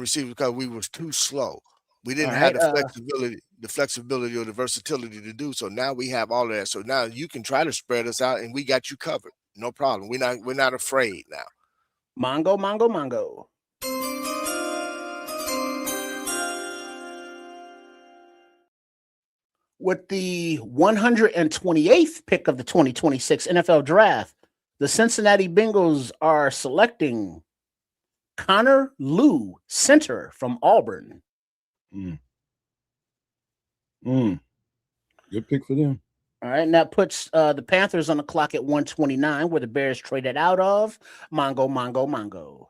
F: receivers because we was too slow. We didn't have the flexibility or the versatility to do so. Now we have all of that. So now you can try to spread us out, and we got you covered. No problem. We're not afraid now.
C: Mongo. With the 128th pick of the 2026 NFL Draft, the Cincinnati Bengals are selecting Connor Lew, center from Auburn.
B: Good pick for them.
C: All right, and that puts the Panthers on the clock at 129, where the Bears traded out of. Mongo.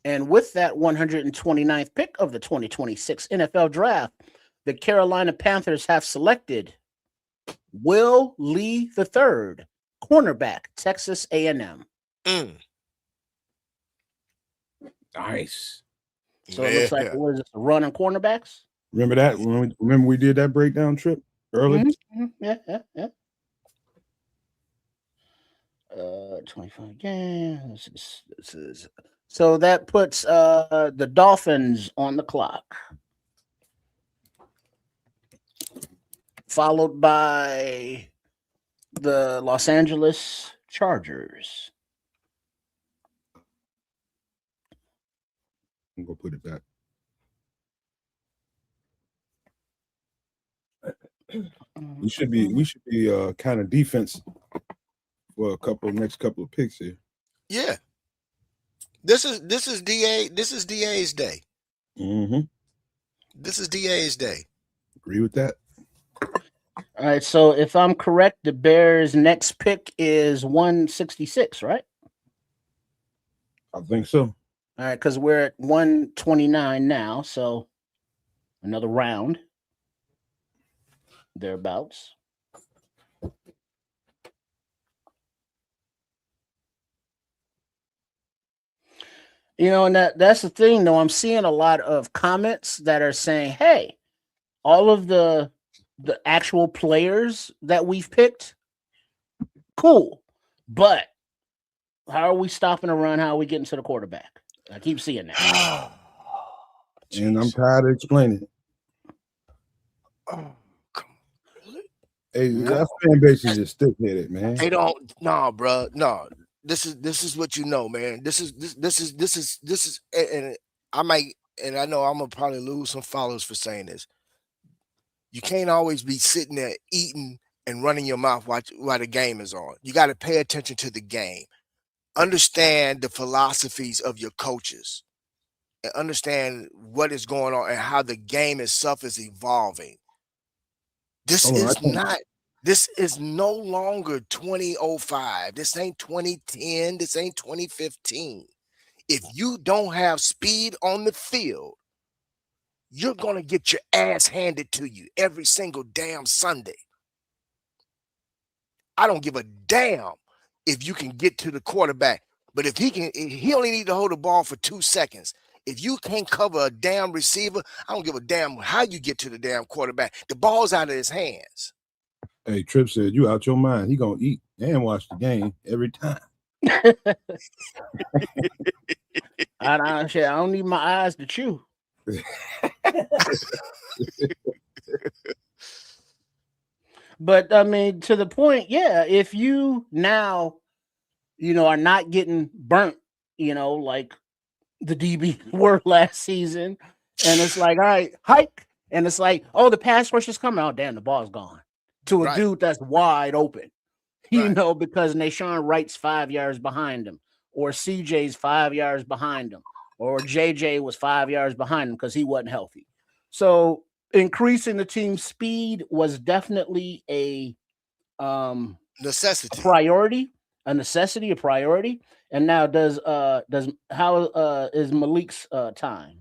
C: And with that 129th pick of the 2026 NFL Draft, the Carolina Panthers have selected Will Lee III, cornerback, Texas A&M.
B: Nice.
C: So it looks like, what is this, a run on cornerbacks?
B: Remember that? Remember we did that breakdown trip early?
C: Yeah. 25 games. This is so that puts the Dolphins on the clock, followed by the Los Angeles Chargers.
B: I'm gonna put it back. We should be kind of defense for next couple of picks here.
F: Yeah. This is DA's day.
B: Mm-hmm.
F: This is DA's day.
B: Agree with that.
C: All right, so if I'm correct, the Bears' next pick is 166, right?
B: I think so.
C: All right, because we're at 129 now, so another round thereabouts. You know, and that's the thing, though. I'm seeing a lot of comments that are saying, hey, all of the actual players that we've picked, cool. But how are we stopping a run? How are we getting to the quarterback? I keep seeing that.
B: And I'm tired of explaining it. Hey, that fan base is just stiff-headed, man.
F: They don't, no, bro, no. This is what you know, man. This is, and I might, and I know I'm gonna probably lose some followers for saying this. You can't always be sitting there eating and running your mouth while the game is on. You got to pay attention to the game. Understand the philosophies of your coaches and understand what is going on and how the game itself is evolving. This
B: Hold on, I
F: is
B: can't-
F: not. This is no longer 2005. This ain't 2010. This ain't 2015. If you don't have speed on the field, you're gonna get your ass handed to you every single damn Sunday. I don't give a damn if you can get to the quarterback, but if he only need to hold the ball for 2 seconds. If you can't cover a damn receiver, I don't give a damn how you get to the damn quarterback. The ball's out of his hands.
B: Hey, Tripp said you out your mind. He gonna eat and watch the game every time.
C: I don't need my eyes to chew. But I mean, to the point, yeah, if you now, are not getting burnt, like the DB were last season, and it's like, all right, hike, and it's like, oh, the pass rush is coming. Oh, damn, the ball's gone to a
F: Right.
C: dude that's wide open,
F: Right.
C: because Nashawn Wright's 5 yards behind him, or CJ's 5 yards behind him, or JJ was 5 yards behind him because he wasn't healthy. So increasing the team's speed was definitely a
F: Necessity.
C: a necessity, a priority. And now how is Malik's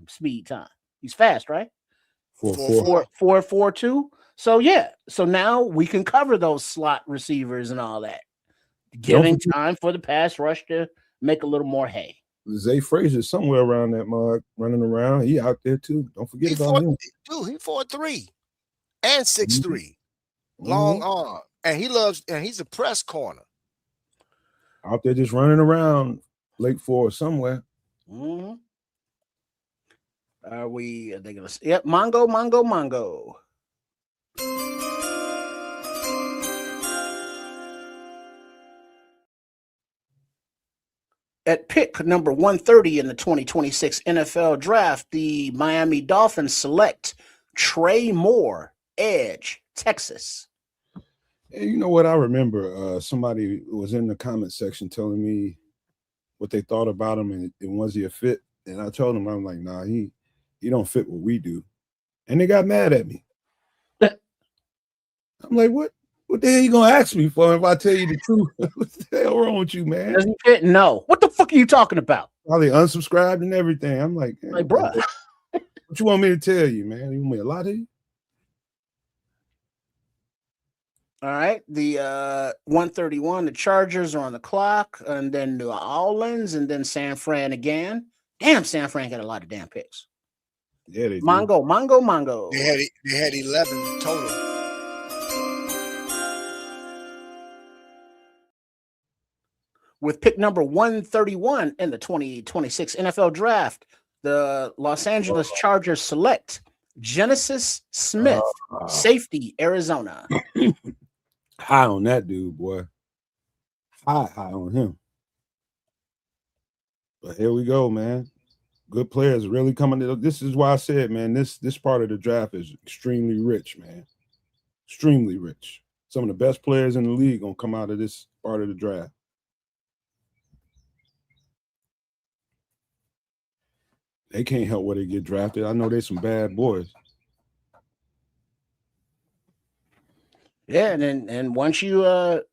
C: speed time? He's fast, right? 4.42. So yeah, so now we can cover those slot receivers and all that, giving time for the pass rush to make a little more hay.
B: Zay Frazier's somewhere around that mark, running around. He out there too. Don't forget about him.
F: Dude, he 4'3" and 6'3",
B: Mm-hmm.
F: long arm, and he's a press corner.
B: Out there just running around Lake Forest somewhere.
C: Mm-hmm. Are they gonna? Yep, Mongo. At pick number 130 in the 2026 NFL Draft, the Miami Dolphins select Trey Moore, edge, Texas.
B: Hey, you know what? I remember somebody was in the comment section telling me what they thought about him and was he a fit? And I told them, I'm like, nah, he don't fit what we do. And they got mad at me. I'm like, what the hell you gonna ask me for if I tell you the truth? What the hell wrong with you, man?
C: Doesn't fit? No. What the fuck are you talking about?
B: Probably unsubscribed and everything. I'm like,
C: bro,
B: what you want me to tell you, man? You want me to lie to you?
C: All right, the 131, the Chargers are on the clock, and then New Orleans, and then San Fran again. Damn, San Fran got a lot of damn picks.
B: Yeah, they do.
C: Mongo.
F: They had 11 total.
C: With pick number 131 in the 2026 NFL Draft, the Los Angeles Chargers select Genesis Smith, safety, Arizona.
B: High on that dude, boy. High on him. But here we go, man. Good players really coming to. This is why I said, man, this part of the draft is extremely rich, man. Extremely rich. Some of the best players in the league gonna come out of this part of the draft. They can't help where they get drafted. I know there's some bad boys.
C: Yeah, and once you are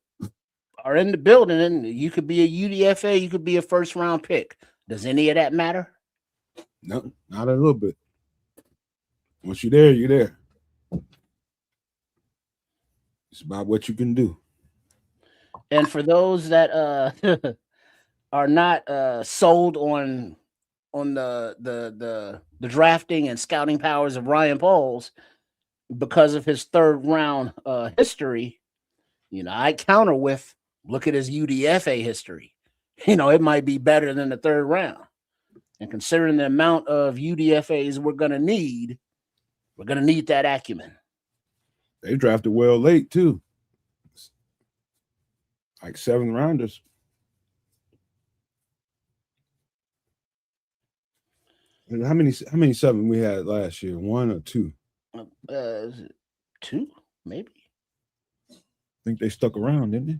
C: in the building, and you could be a UDFA, you could be a first round pick. Does any of that matter?
B: No, not a little bit. Once you're there, you're there. It's about what you can do.
C: And for those that are not sold on the drafting and scouting powers of Ryan Poles because of his third round history, I counter with look at his UDFA history. It might be better than the third round. And considering the amount of UDFAs we're gonna need that acumen.
B: They drafted well late too. Like 7 rounders. And how many 7 we had last year? 1 or 2?
C: 2, maybe.
B: I think they stuck around, didn't they?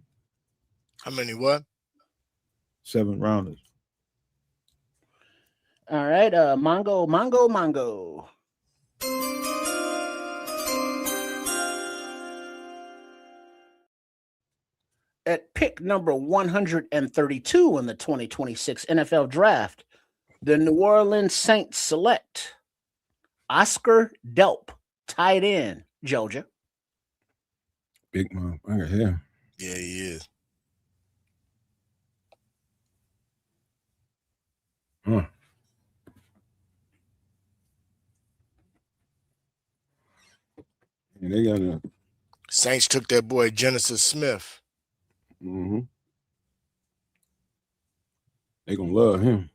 F: How many what?
B: 7 rounders.
C: All right, Mongo. At pick number 132 in the 2026 NFL Draft, the New Orleans Saints select Oscar Delp, tight end, Georgia.
B: Big motherfucker here.
F: Yeah, he is.
B: Huh. And they got a.
F: Saints took that boy Genesis Smith.
B: Mm-hmm. They gonna love him.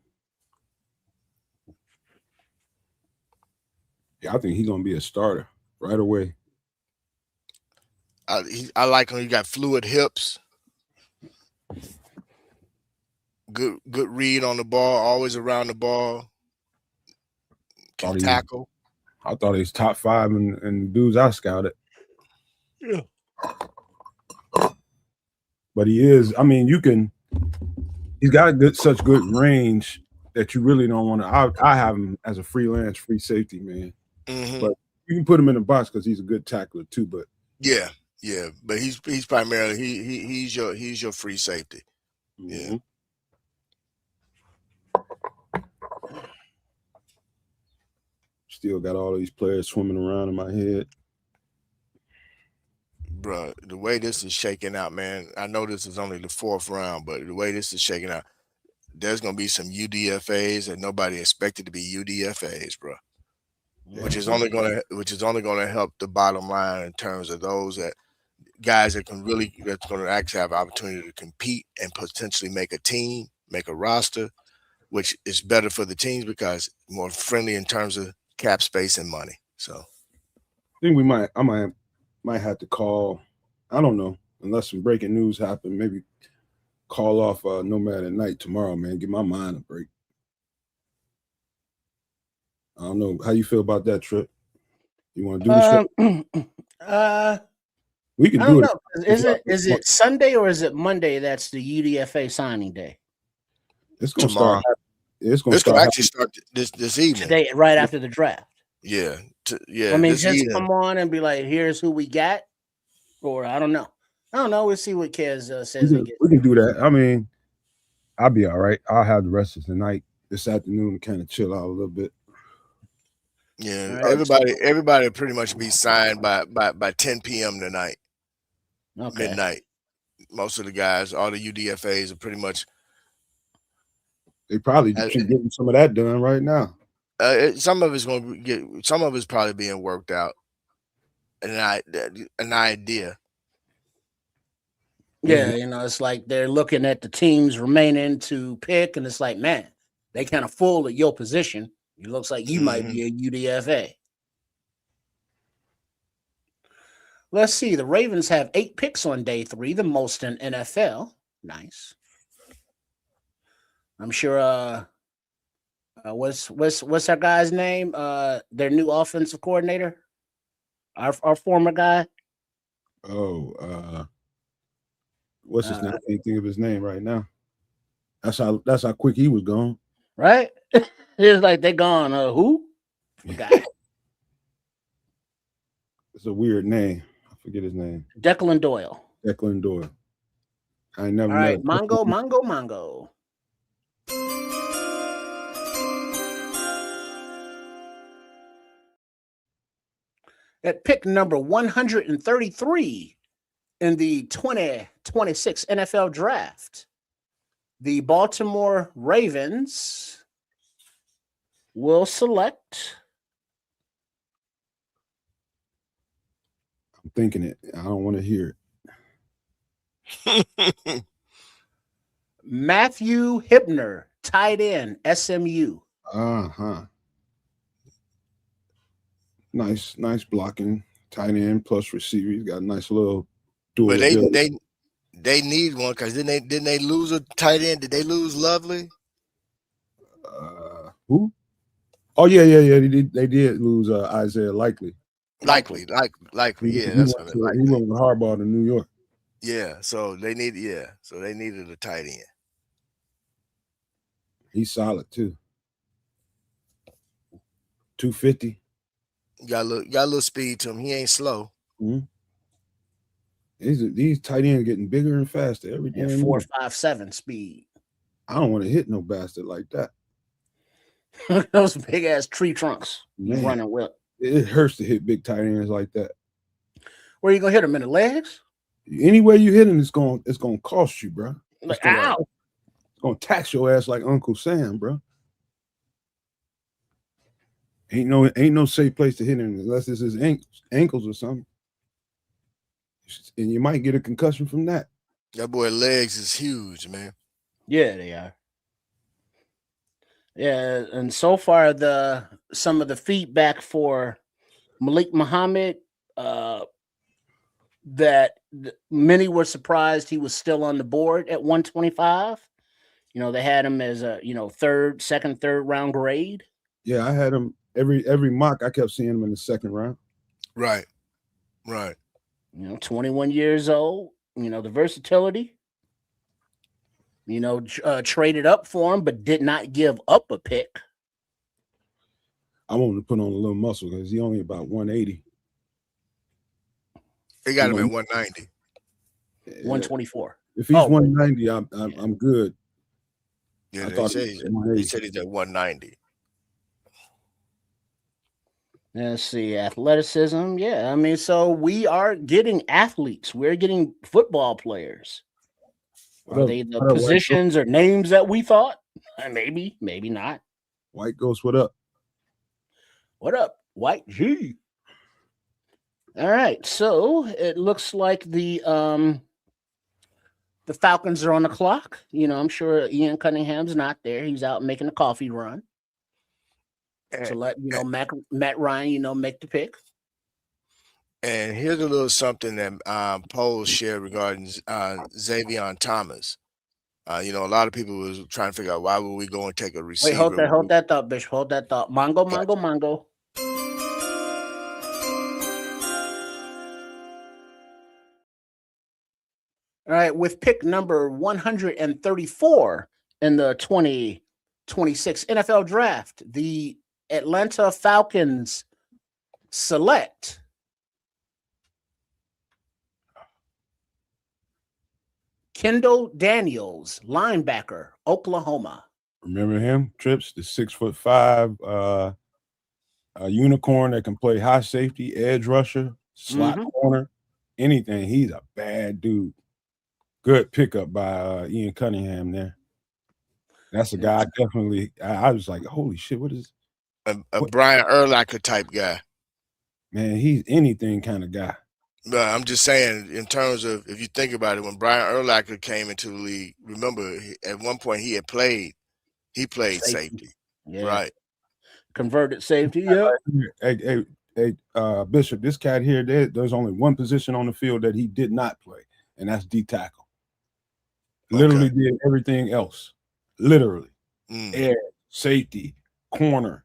B: Yeah, I think he's gonna be a starter right away.
F: I like him. He got fluid hips. Good read on the ball. Always around the ball. Can tackle.
B: I thought he was top 5 in dudes I scouted.
F: Yeah.
B: But he is. I mean, he's got such good range that you really don't want to. I have him as a freelance free safety, man.
F: Mm-hmm.
B: But you can put him in the box because he's a good tackler too. But
F: yeah. But he's primarily he's your free safety.
B: Mm-hmm.
F: Yeah.
B: Still got all these players swimming around in my head.
F: Bro, the way this is shaking out, man, I know this is only the 4th round, but the way this is shaking out, there's going to be some UDFAs that nobody expected to be UDFAs, bro. Yeah. Which is only going to help the bottom line in terms of those guys that's going to actually have opportunity to compete and potentially make a team, make a roster, which is better for the teams because more friendly in terms of cap space and money. So
B: I think I might have to call. I don't know, unless some breaking news happen, maybe call off Nomad at Night tomorrow, man. Give my mind a break. I don't know. How you feel about that, Trip? You want to do the show? We can do it.
C: Is it Sunday or is it Monday that's the UDFA signing day?
B: It's going to
F: tomorrow.
B: start. It's going
F: to actually start this evening.
C: Today, right after the draft.
F: Yeah.
C: I mean, just come on and be like, here's who we got. Or I don't know. We'll see what Kez says.
B: We can do that. I mean, I'll be all right. I'll have the rest of the night this afternoon to kind of chill out a little bit.
F: Yeah, right. Everybody will pretty much be signed by 10 p.m. tonight. Okay. Midnight. Most of the guys, all the UDFAs are pretty much.
B: They probably getting some of that done right now.
F: Some of it's probably being worked out. An idea.
C: Yeah, it's like they're looking at the teams remaining to pick, and it's like, man, they kind of full at your position. It looks like you might be a UDFA. Let's see. The Ravens have 8 picks on day 3, the most in NFL. Nice. I'm sure. What's our guy's name? Their new offensive coordinator. Our former guy.
B: Oh, what's his name? I can't think of his name right now. That's how quick he was gone.
C: Right? It's like they're gone. Who? Forgot.
B: It's a weird name. I forget his name.
C: Declan Doyle.
B: I never.
C: All right, Mongo. At pick number 133 in the 2026 NFL Draft, the Baltimore Ravens will select.
B: I'm thinking it. I don't want to hear
F: it.
C: Matthew Hibner, tight end, SMU.
B: Nice blocking, tight end plus receiver. He's got a nice little dual.
F: But they need one because didn't they lose a tight end? Did they lose Lovely?
B: Who? Oh yeah. They did lose Isaiah Likely.
F: Likely. Yeah, that's what
B: he went with Harbaugh to New York.
F: Yeah, so they needed a tight end.
B: He's solid too. 250.
F: Got a little speed to him. He ain't slow.
B: Mm-hmm. These tight ends getting bigger and faster every
C: And
B: damn
C: 4.57 speed.
B: I don't want to hit no bastard like that.
C: Those big ass tree trunks you
B: Man.
C: running with.
B: It hurts to hit big tight ends like that.
C: Where you gonna hit them in the legs?
B: Anywhere you hit him, it's gonna cost you, bro.
C: Like, ow!
B: It's gonna tax your ass like Uncle Sam, bro. Ain't no safe place to hit him unless it's his ankles or something. And you might get a concussion from that.
F: That boy legs is huge, man.
C: Yeah, they are. Yeah, and so far some of the feedback for Malik Muhammad, that many were surprised he was still on the board at 125. You know, they had him as a second, third round grade.
B: Yeah, I had him every mock. I kept seeing him in the second round.
F: Right.
C: 21 years old. The versatility. Traded up for him, but did not give up a pick.
B: I want to put on a little muscle because he's only about 180.
F: They got him at 190.
C: 124.
B: If he's 190, I'm good.
F: Yeah, they said he's at 190.
C: Let's see, athleticism. Yeah, I mean, so we are getting athletes. We're getting football players. Are they the positions or names that we thought? Maybe, maybe not.
B: White Ghost, what up?
C: What up, White G? All right, so it looks like the Falcons are on the clock. I'm sure Ian Cunningham's not there. He's out making a coffee run. To let Matt Ryan, make the pick.
F: And here's a little something that polls shared regarding Xavier Thomas. A lot of people was trying to figure out why would we go and take a receiver.
C: Wait, hold that thought, Bishop. Hold that thought. Mongo. All right, with pick number 134 in the 2026 NFL Draft, the Atlanta Falcons select Kendall Daniels, linebacker, Oklahoma.
B: Remember him? Trips, the 6'5", a unicorn that can play high safety, edge rusher, slot corner, anything. He's a bad dude. Good pickup by Ian Cunningham there. That's a guy I was like, holy shit, what is
F: a Brian Urlacher type guy?
B: Man, he's anything kind of guy.
F: But I'm just saying, in terms of, if you think about it, when Brian Urlacher came into the league, remember at one point he played safety.
C: Yeah.
F: Right?
C: Converted safety. Yeah.
B: Hey, Bishop, this cat here, there's only one position on the field that he did not play, and that's D tackle. Literally did everything else. Literally. Edge, safety, corner,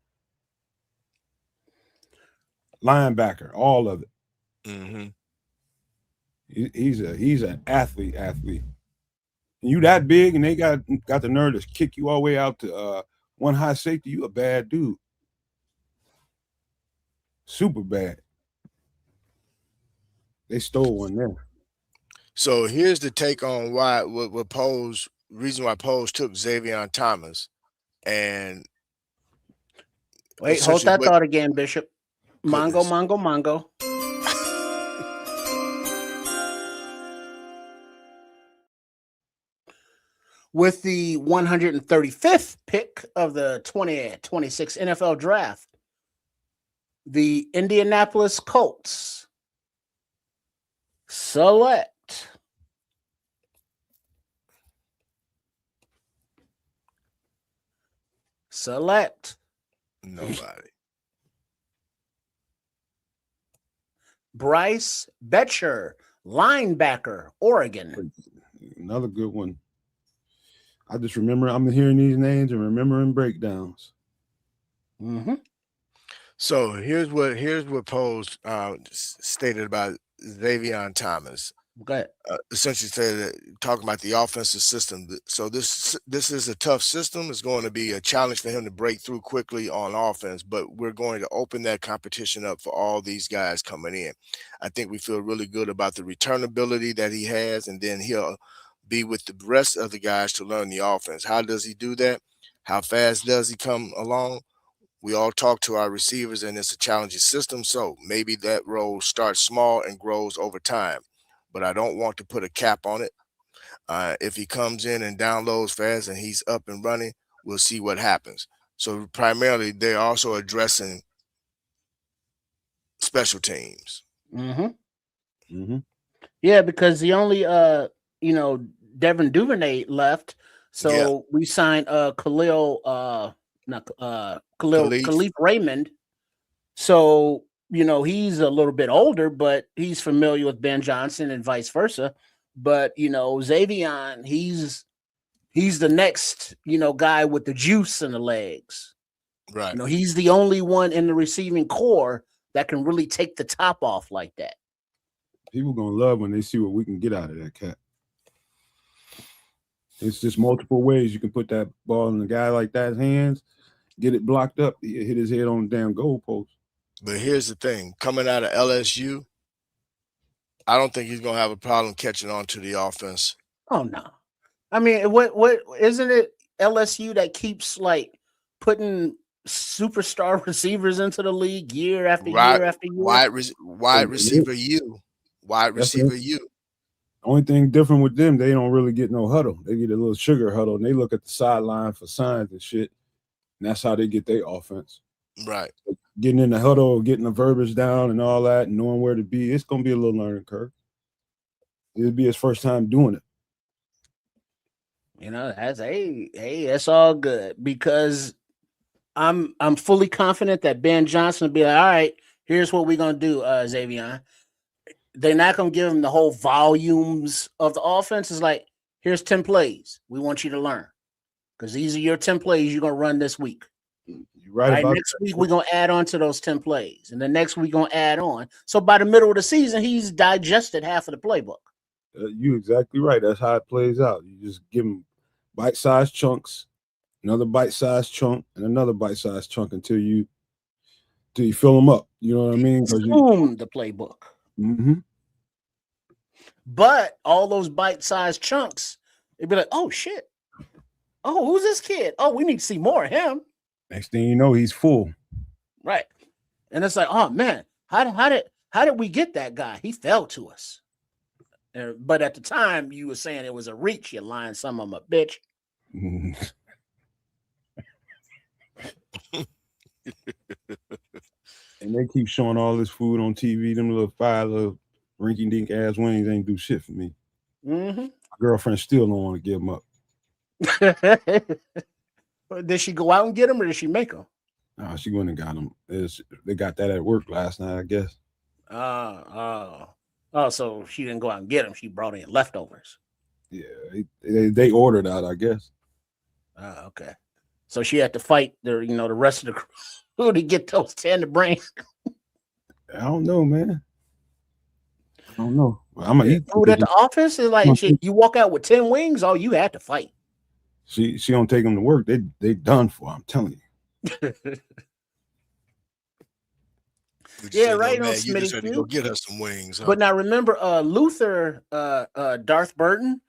B: linebacker, all of it.
F: Mm-hmm.
B: He's an athlete. And you that big and they got the nerve to kick you all the way out to one high safety, you a bad dude. Super bad. They stole one there.
F: So here's the take on reason why Pose took Xavier Thomas. And
C: wait, hold that thought again, Bishop. Mongo. With the 135th pick of the 2026 NFL Draft, the Indianapolis Colts select
F: nobody.
C: Bryce Betcher, linebacker, Oregon.
B: Another good one. I just remember I'm hearing these names and remembering breakdowns.
C: Mm-hmm.
F: So here's what Pose stated about Xavier Thomas.
C: Go ahead.
F: Essentially said that, talking about the offensive system. So this is a tough system. It's going to be a challenge for him to break through quickly on offense, but we're going to open that competition up for all these guys coming in. I think we feel really good about the returnability that he has, and then he'll be with the rest of the guys to learn the offense. How does he do that? How fast does he come along? We all talk to our receivers, and it's a challenging system. So maybe that role starts small and grows over time. But I don't want to put a cap on it. If he comes in and downloads fast and he's up and running, we'll see what happens. So primarily, they're also addressing special teams.
C: Yeah, because the only Devin Duvernay left, so we signed Khalif Raymond. So he's a little bit older, but he's familiar with Ben Johnson and vice versa. But Xavier, he's the next guy with the juice in the legs.
F: Right.
C: He's the only one in the receiving core that can really take the top off like that.
B: People gonna love when they see what we can get out of that cat. It's just multiple ways you can put that ball in a guy like that hands, get it blocked up, hit his head on the damn goalpost.
F: But here's the thing: coming out of LSU, I don't think he's gonna have a problem catching on to the offense.
C: Oh no, I mean, what isn't it LSU that keeps like putting superstar receivers into the league year after year after year?
F: Wide receiver U.
B: Only thing different with them, they don't really get no huddle. They get a little sugar huddle, and they look at the sideline for signs and shit. And that's how they get their offense.
F: Right.
B: Getting in the huddle, getting the verbiage down and all that, and knowing where to be, it's going to be a little learning curve. It'll be his first time doing it.
C: That's all good, because I'm fully confident that Ben Johnson will be like, all right, here's what we're going to do, Xavier. They're not going to give him the whole volumes of the offense. It's like, here's 10 plays. We want you to learn, because these are your 10 plays you're going to run this week.
B: You're right.
C: Next week, we're going to add on to those 10 plays. And the next week, we're going to add on. So by the middle of the season, he's digested half of the playbook.
B: You're exactly right. That's how it plays out. You just give him bite-sized chunks, another bite-sized chunk, and another bite-sized chunk until you fill them up. You know what I mean?
C: The playbook.
B: Mm-hmm.
C: But all those bite-sized chunks, it'd be like, oh shit. Oh, who's this kid? Oh, we need to see more of him.
B: Next thing you know, he's full.
C: Right. And it's like, oh man, how did we get that guy? He fell to us. But at the time, you were saying it was a reach. You lying some of them a bitch.
B: And they keep showing all this food on TV. Them little 5 little rinky-dink ass wings ain't do shit for me.
C: Mm-hmm.
B: My girlfriend still don't want to give them up.
C: Did she go out and get them, or did she make them?
B: No, she went and got them. They got that at work last night, I guess.
C: So she didn't go out and get them. She brought in leftovers.
B: Yeah, they ordered out, I guess.
C: Okay. So she had to fight the rest of the crew to get those tender brains.
B: I don't know, man. I don't know. I'm gonna eat
C: food at the office. Is like shit, you walk out with 10 wings. Oh, you had to fight.
B: She don't take them to work. They done for. I'm telling you.
C: Yeah, right on
F: Smitty. You just had to go get her some wings. Huh?
C: But now remember, Luther, Darth Burton,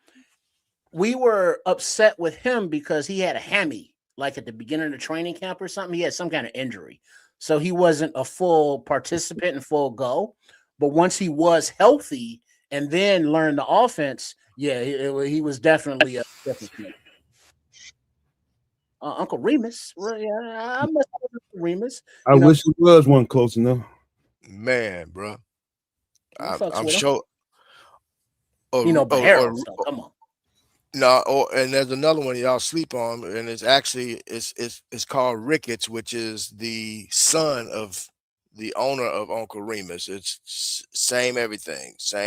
C: we were upset with him because he had a hammy, like at the beginning of the training camp or something. He had some kind of injury, so he wasn't a full participant and full go. But once he was healthy and then learned the offense, yeah, he was definitely a different. Uncle Remus, I mess with Uncle Remus.
B: I wish it was one close enough.
F: Man, bro, I'm sure.
C: Harold, come on.
F: No, and there's another one y'all sleep on, and it's actually it's called Ricketts, which is the son of the owner of Uncle Remus. It's same everything. So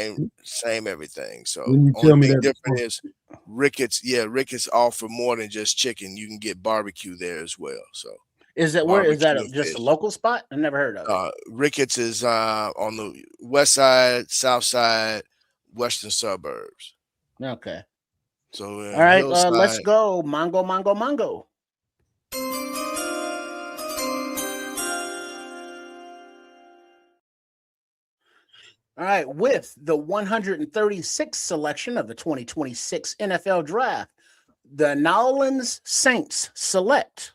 F: only thing different is Ricketts. Yeah, Ricketts offer more than just chicken. You can get barbecue there as well. So
C: is that where is that just a local spot? I never heard of it.
F: Ricketts is on the west side, south side, western suburbs.
C: Okay.
F: So
C: All right,
F: Hillside,
C: let's go. Mongo, Mongo, Mongo. All right, with the 136th selection of the 2026 NFL Draft, the New Orleans Saints select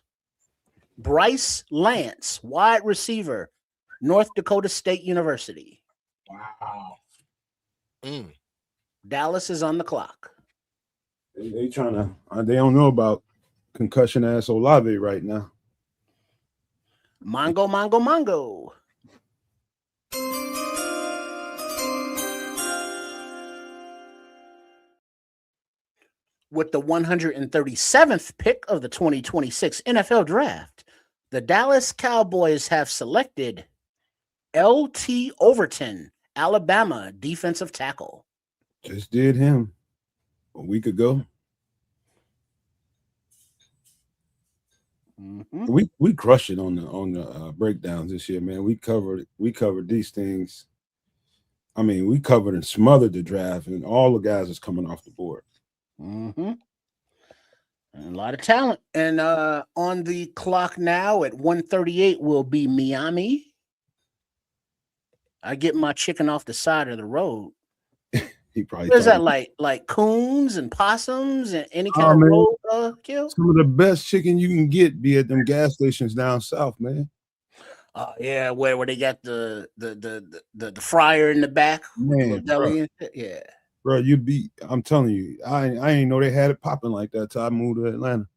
C: Bryce Lance, wide receiver, North Dakota State University.
B: Wow.
C: Dallas is on the clock.
B: They trying to. They don't know about concussion ass Olave right now.
C: Mongo, Mongo, Mongo. With the 137th pick of the 2026 NFL Draft, the Dallas Cowboys have selected L.T. Overton, Alabama defensive tackle.
B: Just did him a week ago.
C: Mm-hmm.
B: We crushed it on the breakdowns this year, man. We covered these things. I mean, we covered and smothered the draft, and all the guys is coming off the board.
C: Mm-hmm. And a lot of talent. And on the clock now at 1:38 will be Miami. I get my chicken off the side of the road.
B: He probably
C: What is that like coons and possums and any kind of road kill?
B: Some of the best chicken you can get be at them gas stations down south, man.
C: Yeah, where they got the fryer in the back,
B: Man,
C: deli. Yeah,
B: bro, I'm telling you, I ain't know they had it popping like that till I moved to Atlanta.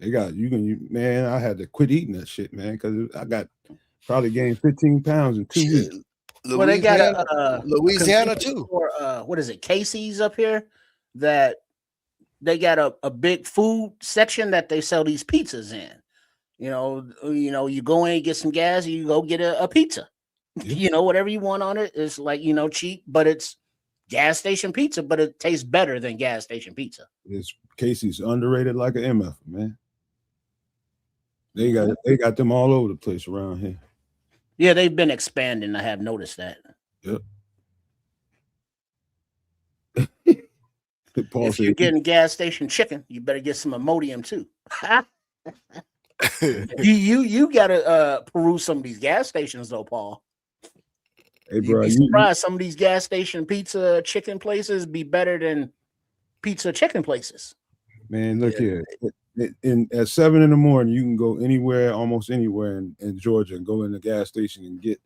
B: They got man. I had to quit eating that shit, man, because I got probably gained 15 pounds in 2 weeks.
C: Well, they got
F: Louisiana too.
C: Or what is it, Casey's up here? That they got a big food section that they sell these pizzas in. You know, you go in, get some gas, you go get a pizza. Yeah. Whatever you want on it. It's like, cheap, but it's gas station pizza, but it tastes better than gas station pizza.
B: It's Casey's underrated like an MF, man. They got them all over the place around here.
C: Yeah, they've been expanding. I have noticed that.
B: Yep.
C: If you're getting gas station chicken, you better get some Imodium too. you gotta peruse some of these gas stations though, Paul.
B: Hey, bro,
C: You'd be surprised some of these gas station pizza chicken places be better than pizza chicken places.
B: Man, look here. At 7 in the morning, you can go anywhere, almost anywhere in Georgia, and go in the gas station and get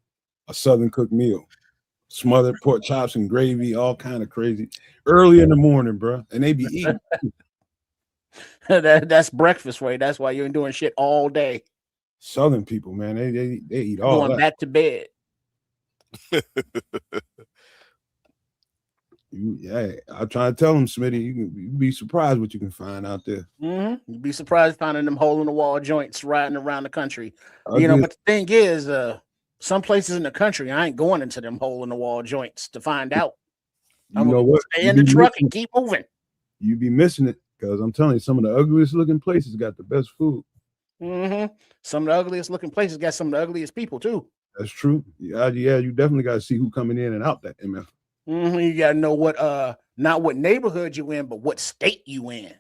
B: a Southern cooked meal, smothered pork chops and gravy, all kind of crazy. Early in the morning, bro, and they be eating.
C: That's breakfast, right? That's why you're doing shit all day.
B: Southern people, man, they eat all
C: going
B: that.
C: Back to bed.
B: I'm trying to tell them, Smitty, you'd be surprised what you can find out there.
C: Mm-hmm. You'd be surprised finding them hole in the wall joints riding around the country. But the thing is, some places in the country, I ain't going into them hole in the wall joints to find out. I'm gonna stay in the truck and keep moving.
B: You be missing it because I'm telling you, some of the ugliest looking places got the best food.
C: Mm-hmm. Some of the ugliest looking places got some of the ugliest people too.
B: That's true. Yeah, you definitely got to see who coming in and out that MF.
C: Mm-hmm. You got to know what, not what neighborhood you in, but what state you in.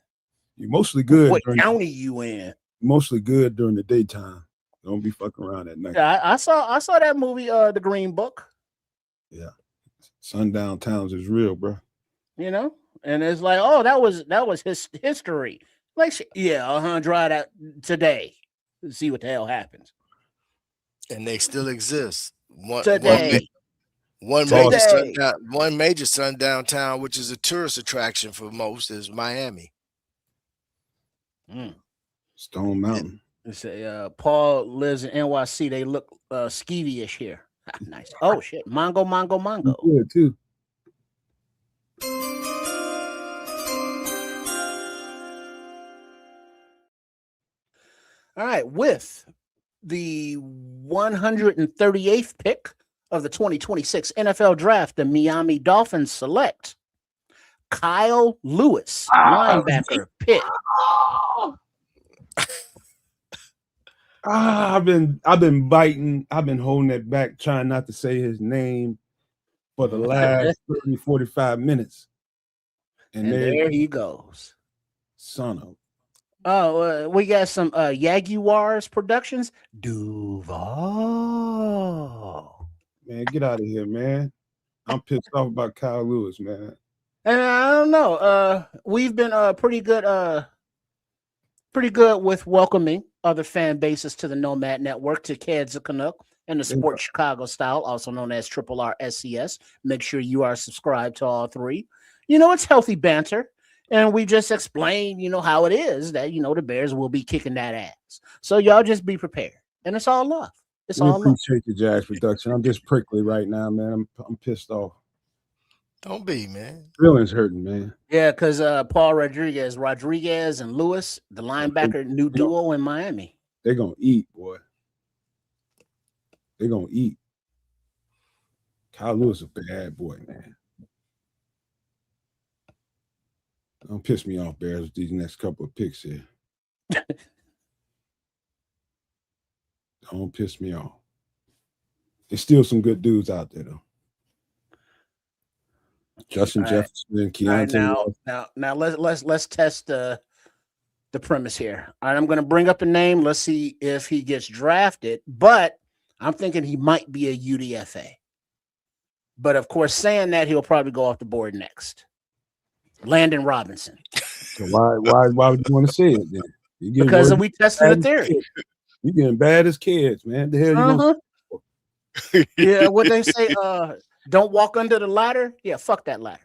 B: You're mostly good.
C: What county you in?
B: Mostly good during the daytime. Don't be fucking around at night.
C: Yeah, I saw that movie, The Green Book.
B: Yeah, sundown towns is real, bro.
C: And it's like, oh, that was his history. Like, yeah, try that today. See what the hell happens.
F: And they still exist. One major sundown town, which is a tourist attraction for most, is Miami.
B: Stone Mountain.
C: Say Paul lives in NYC. They look skeevy-ish here. Nice. Oh shit, Mongo.
B: Good too.
C: All right, with the 138th pick of the 2026 NFL Draft, the Miami Dolphins select Kyle Lewis, linebacker, Pitt.
B: I've been biting. I've been holding it back, trying not to say his name. for the last 30, 45 minutes.
C: And there he goes.
B: Son of.
C: Oh, we got some Jaguars Productions. Duval.
B: Man, get out of here, man. I'm pissed off about Kyle Lewis, man.
C: And I don't know. We've been pretty good with welcoming other fan bases to the Nomad Network, to Kids of Canuck and the Sports Chicago Style, also known as Triple R SCS. Make sure you are subscribed to all three. You know, it's healthy banter. And we just explained, you know, how it is that, you know, the Bears will be kicking that ass. So y'all just be prepared. And it's all love. It's all love.
B: Appreciate the Jags production. I'm just prickly right now, man. I'm pissed off.
F: Don't be, man.
B: Feelings hurting, man.
C: Yeah, because Paul Rodriguez and Lewis, the linebacker, new duo in Miami.
B: They're going to eat, boy. They're going to eat. Kyle Lewis is a bad boy, man. Don't piss me off, Bears, with these next couple of picks here. Don't piss me off. There's still some good dudes out there, though. Justin Jefferson, Keontae.
C: Now let's test the premise here. All right, I'm going to bring up a name. Let's see if he gets drafted. But I'm thinking he might be a UDFA. But of course, saying that, he'll probably go off the board next. Landon Robinson.
B: So why would you want to say it then?
C: Because we tested the theory.
B: You're getting bad as kids, man. The hell you
C: Yeah, what they say, don't walk under the ladder. Yeah, fuck that ladder.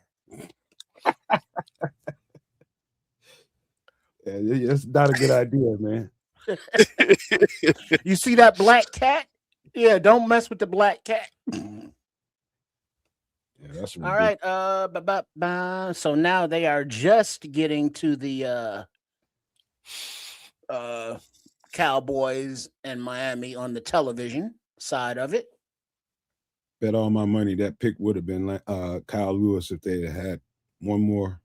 B: Yeah, that's not a good idea, man.
C: You see that black cat? Yeah, don't mess with the black cat.
B: Yeah, that's
C: all right. So now they are just getting to the Cowboys and Miami on the television side of it.
B: Bet all my money that pick would have been Kyle Lewis if they had one more.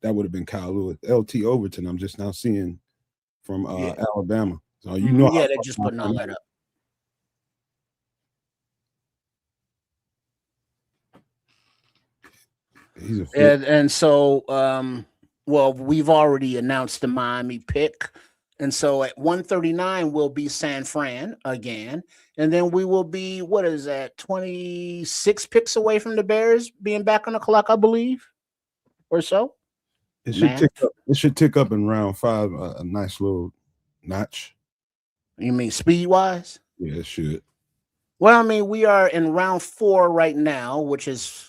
B: That would have been Kyle Lewis. LT Overton, I'm just now seeing from Alabama. So you know,
C: they're just putting all that up. And so, well, we've already announced the Miami pick. And so at 139, we'll be San Fran again. And then we will be, 26 picks away from the Bears being back on the clock, I believe, or so.
B: It should tick up in round 5, a nice little notch.
C: You mean speed-wise?
B: Yeah, it should.
C: Well, I mean, we are in round 4 right now, which is...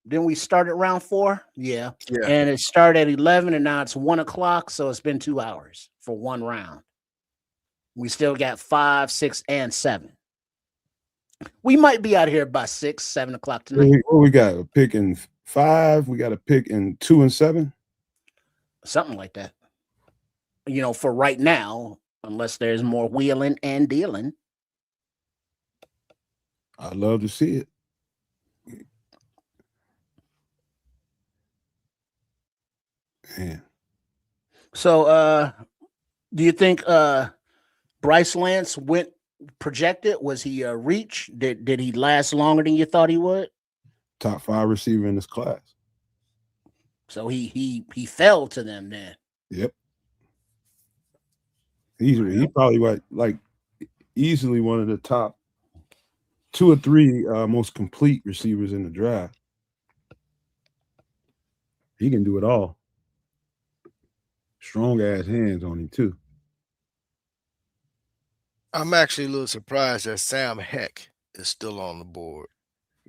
C: Didn't we start at round 4? Yeah. And it started at 11 and now it's 1 o'clock. So it's been 2 hours for one round. We still got 5, 6, and 7. We might be out here by 6, 7 o'clock tonight.
B: We got a pick in 5. We got a pick in 2 and 7.
C: Something like that. You know, for right now, unless there's more wheeling and dealing.
B: I'd love to see it. Man.
C: So do you think Bryce Lance went projected? Was he a reach? Did he last longer than you thought he would?
B: Top 5 receiver in this class.
C: So he fell to them then.
B: Yep. He probably easily one of the top 2 or 3 most complete receivers in the draft. He can do it all. Strong ass hands on him too.
F: I'm actually a little surprised that Sam Heck is still on the board.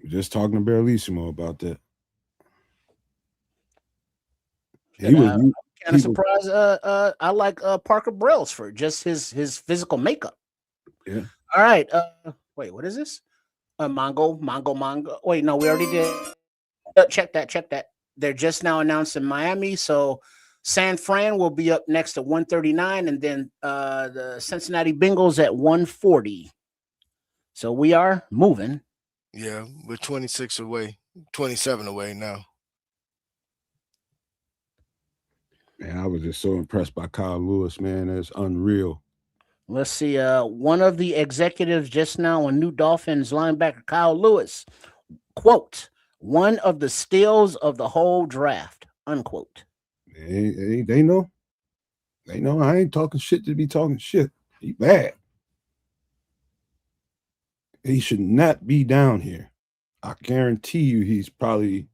B: We're just talking to Baralissimo about that.
C: I'm kind of surprised. I like Parker Brailsford, just his physical makeup.
B: Yeah.
C: All right. Wait, what is this? Mongo. Wait, no, we already did. Check that. They're just now announcing Miami, so San Fran will be up next at 139, and then the Cincinnati Bengals at 140. So we are moving.
F: Yeah, we're 27 away now.
B: Man, I was just so impressed by Kyle Lewis, man. It's unreal.
C: Let's see. One of the executives just now on New Dolphins linebacker Kyle Lewis quote, one of the steals of the whole draft, unquote.
B: They know. They know I ain't talking shit to be talking shit. He bad. He should not be down here. I guarantee you he's probably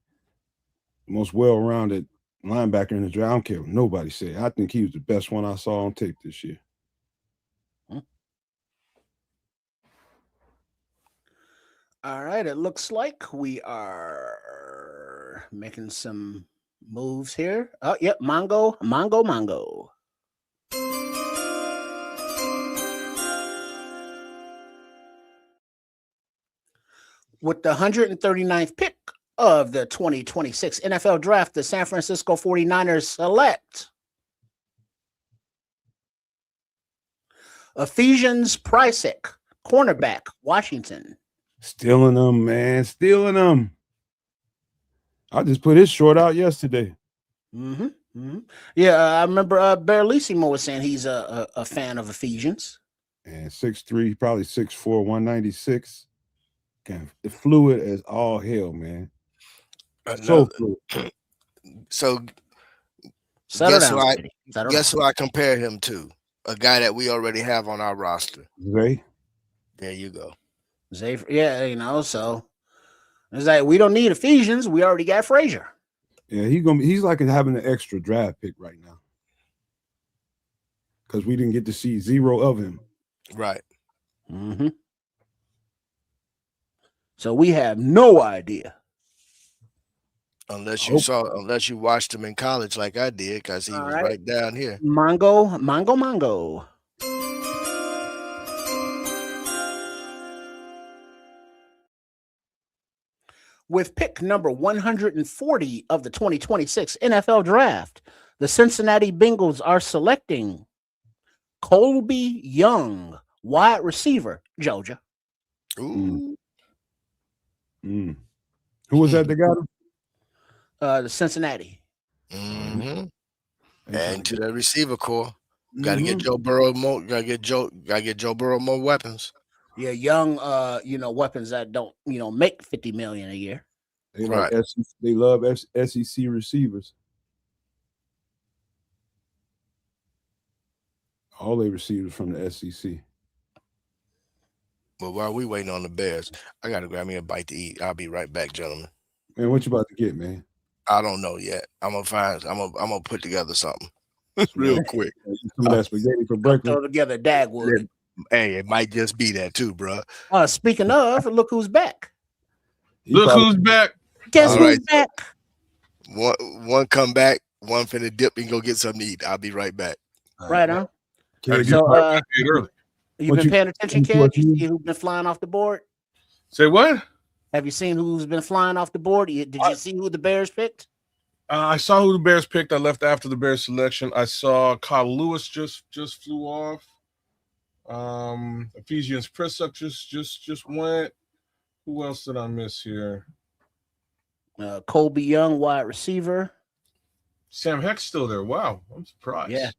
B: the most well-rounded linebacker in the draft. I don't care what nobody say. I think he was the best one I saw on tape this year.
C: All right, it looks like we are making some moves here. Oh, yep, Mongo. With the 139th pick of the 2026 NFL Draft, the San Francisco 49ers select Ephesians Pricek, cornerback, Washington.
B: Stealing them, man. Stealing them. I just put his short out yesterday.
C: Yeah, I remember Berlissimo was saying he's a fan of Ephesians.
B: And 6'3", probably 6'4", 196. The fluid as all hell, man. So fluid.
F: So
C: guess
F: who I compare him to? A guy that we already have on our roster.
B: Zay.
F: There you go.
C: Zay, yeah, so it's like we don't need Ephesians. We already got Frazier.
B: Yeah, he's like having an extra draft pick right now. Because we didn't get to see zero of him.
F: Right.
C: So we have no idea.
F: Unless you watched him in college like I did, because he was right down here.
C: Mongo. With pick number 140 of the 2026 NFL Draft, the Cincinnati Bengals are selecting Colby Young, wide receiver, Georgia.
F: Ooh.
B: Who was that got him?
C: The Cincinnati.
F: And to the receiver core. Got to get Joe Burrow more. Got to get Joe Burrow more weapons.
C: Yeah, young, weapons that don't, make $50 million a year.
B: They they love SEC receivers. All they receivers from the SEC.
F: Well, while we waiting on the Bears, I got to grab me a bite to eat. I'll be right back, gentlemen.
B: Man, what you about to get, man?
F: I don't know yet. I'm gonna put together something real quick.
B: Some of that spaghetti for breakfast.
C: Throw together Dagwood.
F: Hey, it might just be that too, bro.
C: Speaking of, look who's back.
D: Who's back?
C: Guess who's back?
F: One come back, one finna dip and go get something to eat. I'll be right back.
C: Right on.
D: So,
C: you been paying attention, kid? You see who's been flying off the board?
D: Say what?
C: Have you seen who's been flying off the board? Did you see who the Bears picked?
D: I saw who the Bears picked. I left after the Bears selection. I saw Kyle Lewis just flew off. Ephesians Prisup just went. Who else did I miss here?
C: Colby Young, wide receiver.
D: Sam Heck's still there. Wow, I'm surprised.
C: Yeah.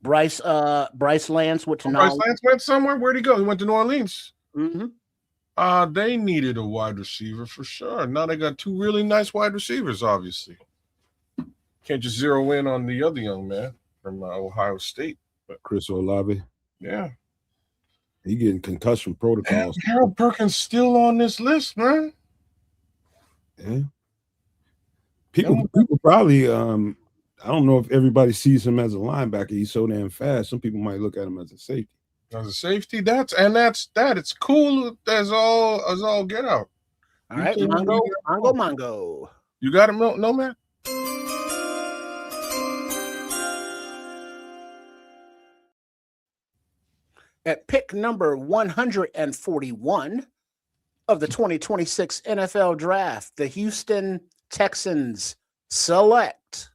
C: Bryce Lance went to
D: Bryce Lance went somewhere. Where'd he go? He went to New Orleans.
C: They
D: needed a wide receiver for sure. Now they got two really nice wide receivers, obviously. Can't just zero in on the other young man from Ohio State. But
B: Chris Olave.
D: Yeah.
B: He getting concussion protocols.
D: Harold Perkins still on this list, man.
B: Yeah. People probably I don't know if everybody sees him as a linebacker. He's so damn fast. Some people might look at him as a safety.
D: As a safety, that's that. It's cool as all get out.
C: All right, Mongo.
D: You got him, no man?
C: At pick number 141 of the 2026 NFL Draft, the Houston Texans select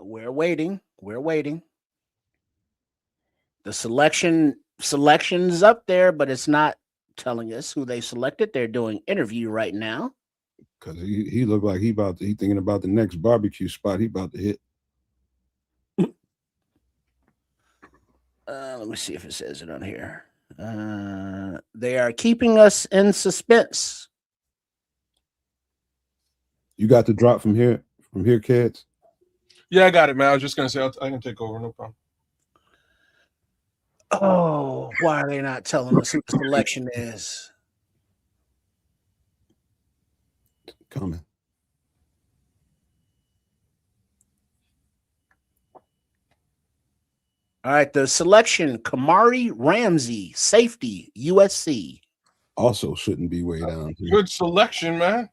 C: we're waiting. The selection's up there, but it's not telling us who they selected. They're doing interview right now.
B: Because he looked like he thinking about the next barbecue spot he about to hit.
C: Let me see if it says it on here. They are keeping us in suspense.
B: You got the drop from here, kids.
D: Yeah, I got it, man. I was just gonna say I can take over, no problem.
C: Oh, why are they not telling us who the selection is?
B: Coming.
C: All right, the selection: Kamari Ramsey, safety, USC.
B: Also shouldn't be way down here.
D: Good selection, man.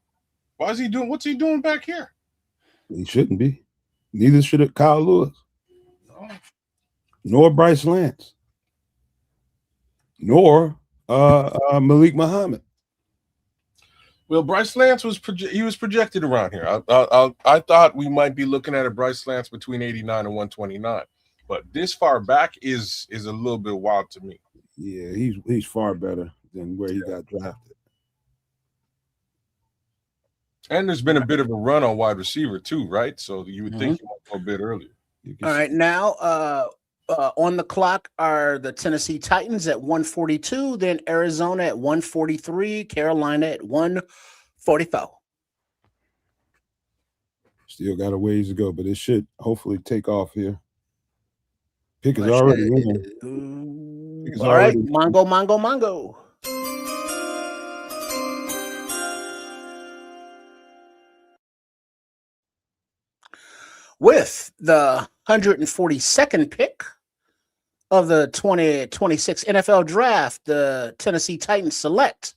D: Why is he doing? What's he doing back here?
B: He shouldn't be. Neither should have Kyle Lewis,
D: No.
B: nor Bryce Lance, nor Malik Muhammad.
D: Well, Bryce Lance was projected around here. I thought we might be looking at a Bryce Lance between 89 and 129, but this far back is a little bit wild to me.
B: Yeah, he's far better than where he got drafted.
D: And there's been a bit of a run on wide receiver too, right? So you would think he might go a bit earlier.
C: All right, now on the clock are the Tennessee Titans at 142, then Arizona at 143, Carolina at 144.
B: Still got a ways to go, but it should hopefully take off here. Pick is already in.
C: All right, Mongo. With the 142nd pick of the 2026 NFL Draft, the Tennessee Titans select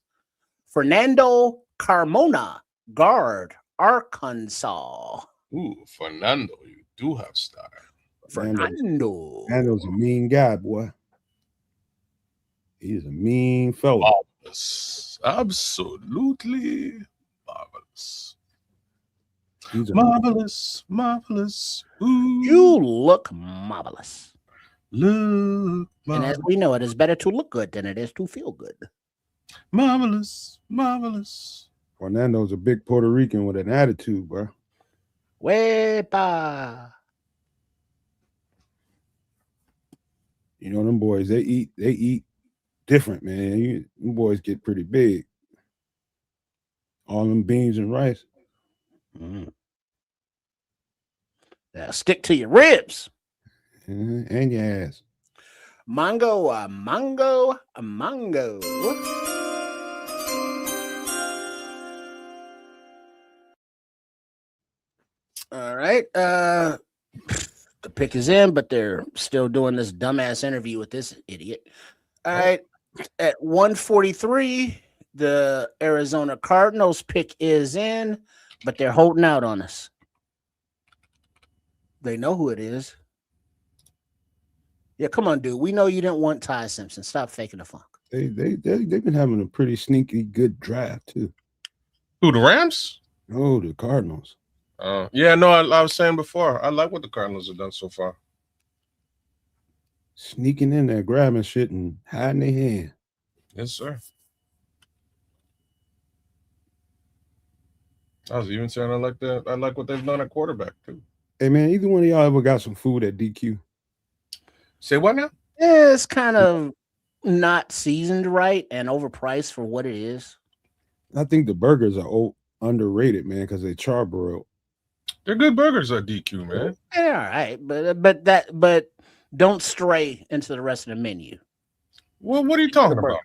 C: Fernando Carmona, guard, Arkansas.
D: Ooh, Fernando, you do have style.
B: Fernando's a mean guy, boy. He's a mean fellow.
D: Marvelous. Absolutely marvelous.
B: He's
D: Marvelous. Ooh.
C: You look marvelous.
D: Look
C: And as we know, it is better to look good than it is to feel good.
D: marvelous.
B: Fernando's a big Puerto Rican with an attitude, bro.
C: Wepa.
B: You know them boys. They eat different, man. Them boys get pretty big. All them beans and rice.
C: Now stick to your ribs.
B: And your ass.
C: Mango. All right. The pick is in, but they're still doing this dumbass interview with this idiot. All right. At 143, the Arizona Cardinals pick is in, but they're holding out on us. They know who it is. Yeah, come on, dude. We know you didn't want Ty Simpson. Stop faking the funk.
B: They've been having a pretty sneaky good draft too.
D: Who, the Rams?
B: Oh, the Cardinals.
D: Yeah, no, I was saying before, I like what the Cardinals have done so far.
B: Sneaking in there, grabbing shit and hiding their hand.
D: Yes, sir. I was even saying I like what they've done at quarterback too.
B: Hey man, either one of y'all ever got some food at DQ?
D: Say what now?
C: Yeah, it's kind of not seasoned right and overpriced for what it is.
B: I think the burgers are underrated, man, because they charbroiled.
D: They're good burgers at DQ, man.
C: Yeah, all right, but don't stray into the rest of the menu.
D: Well, what are you talking about?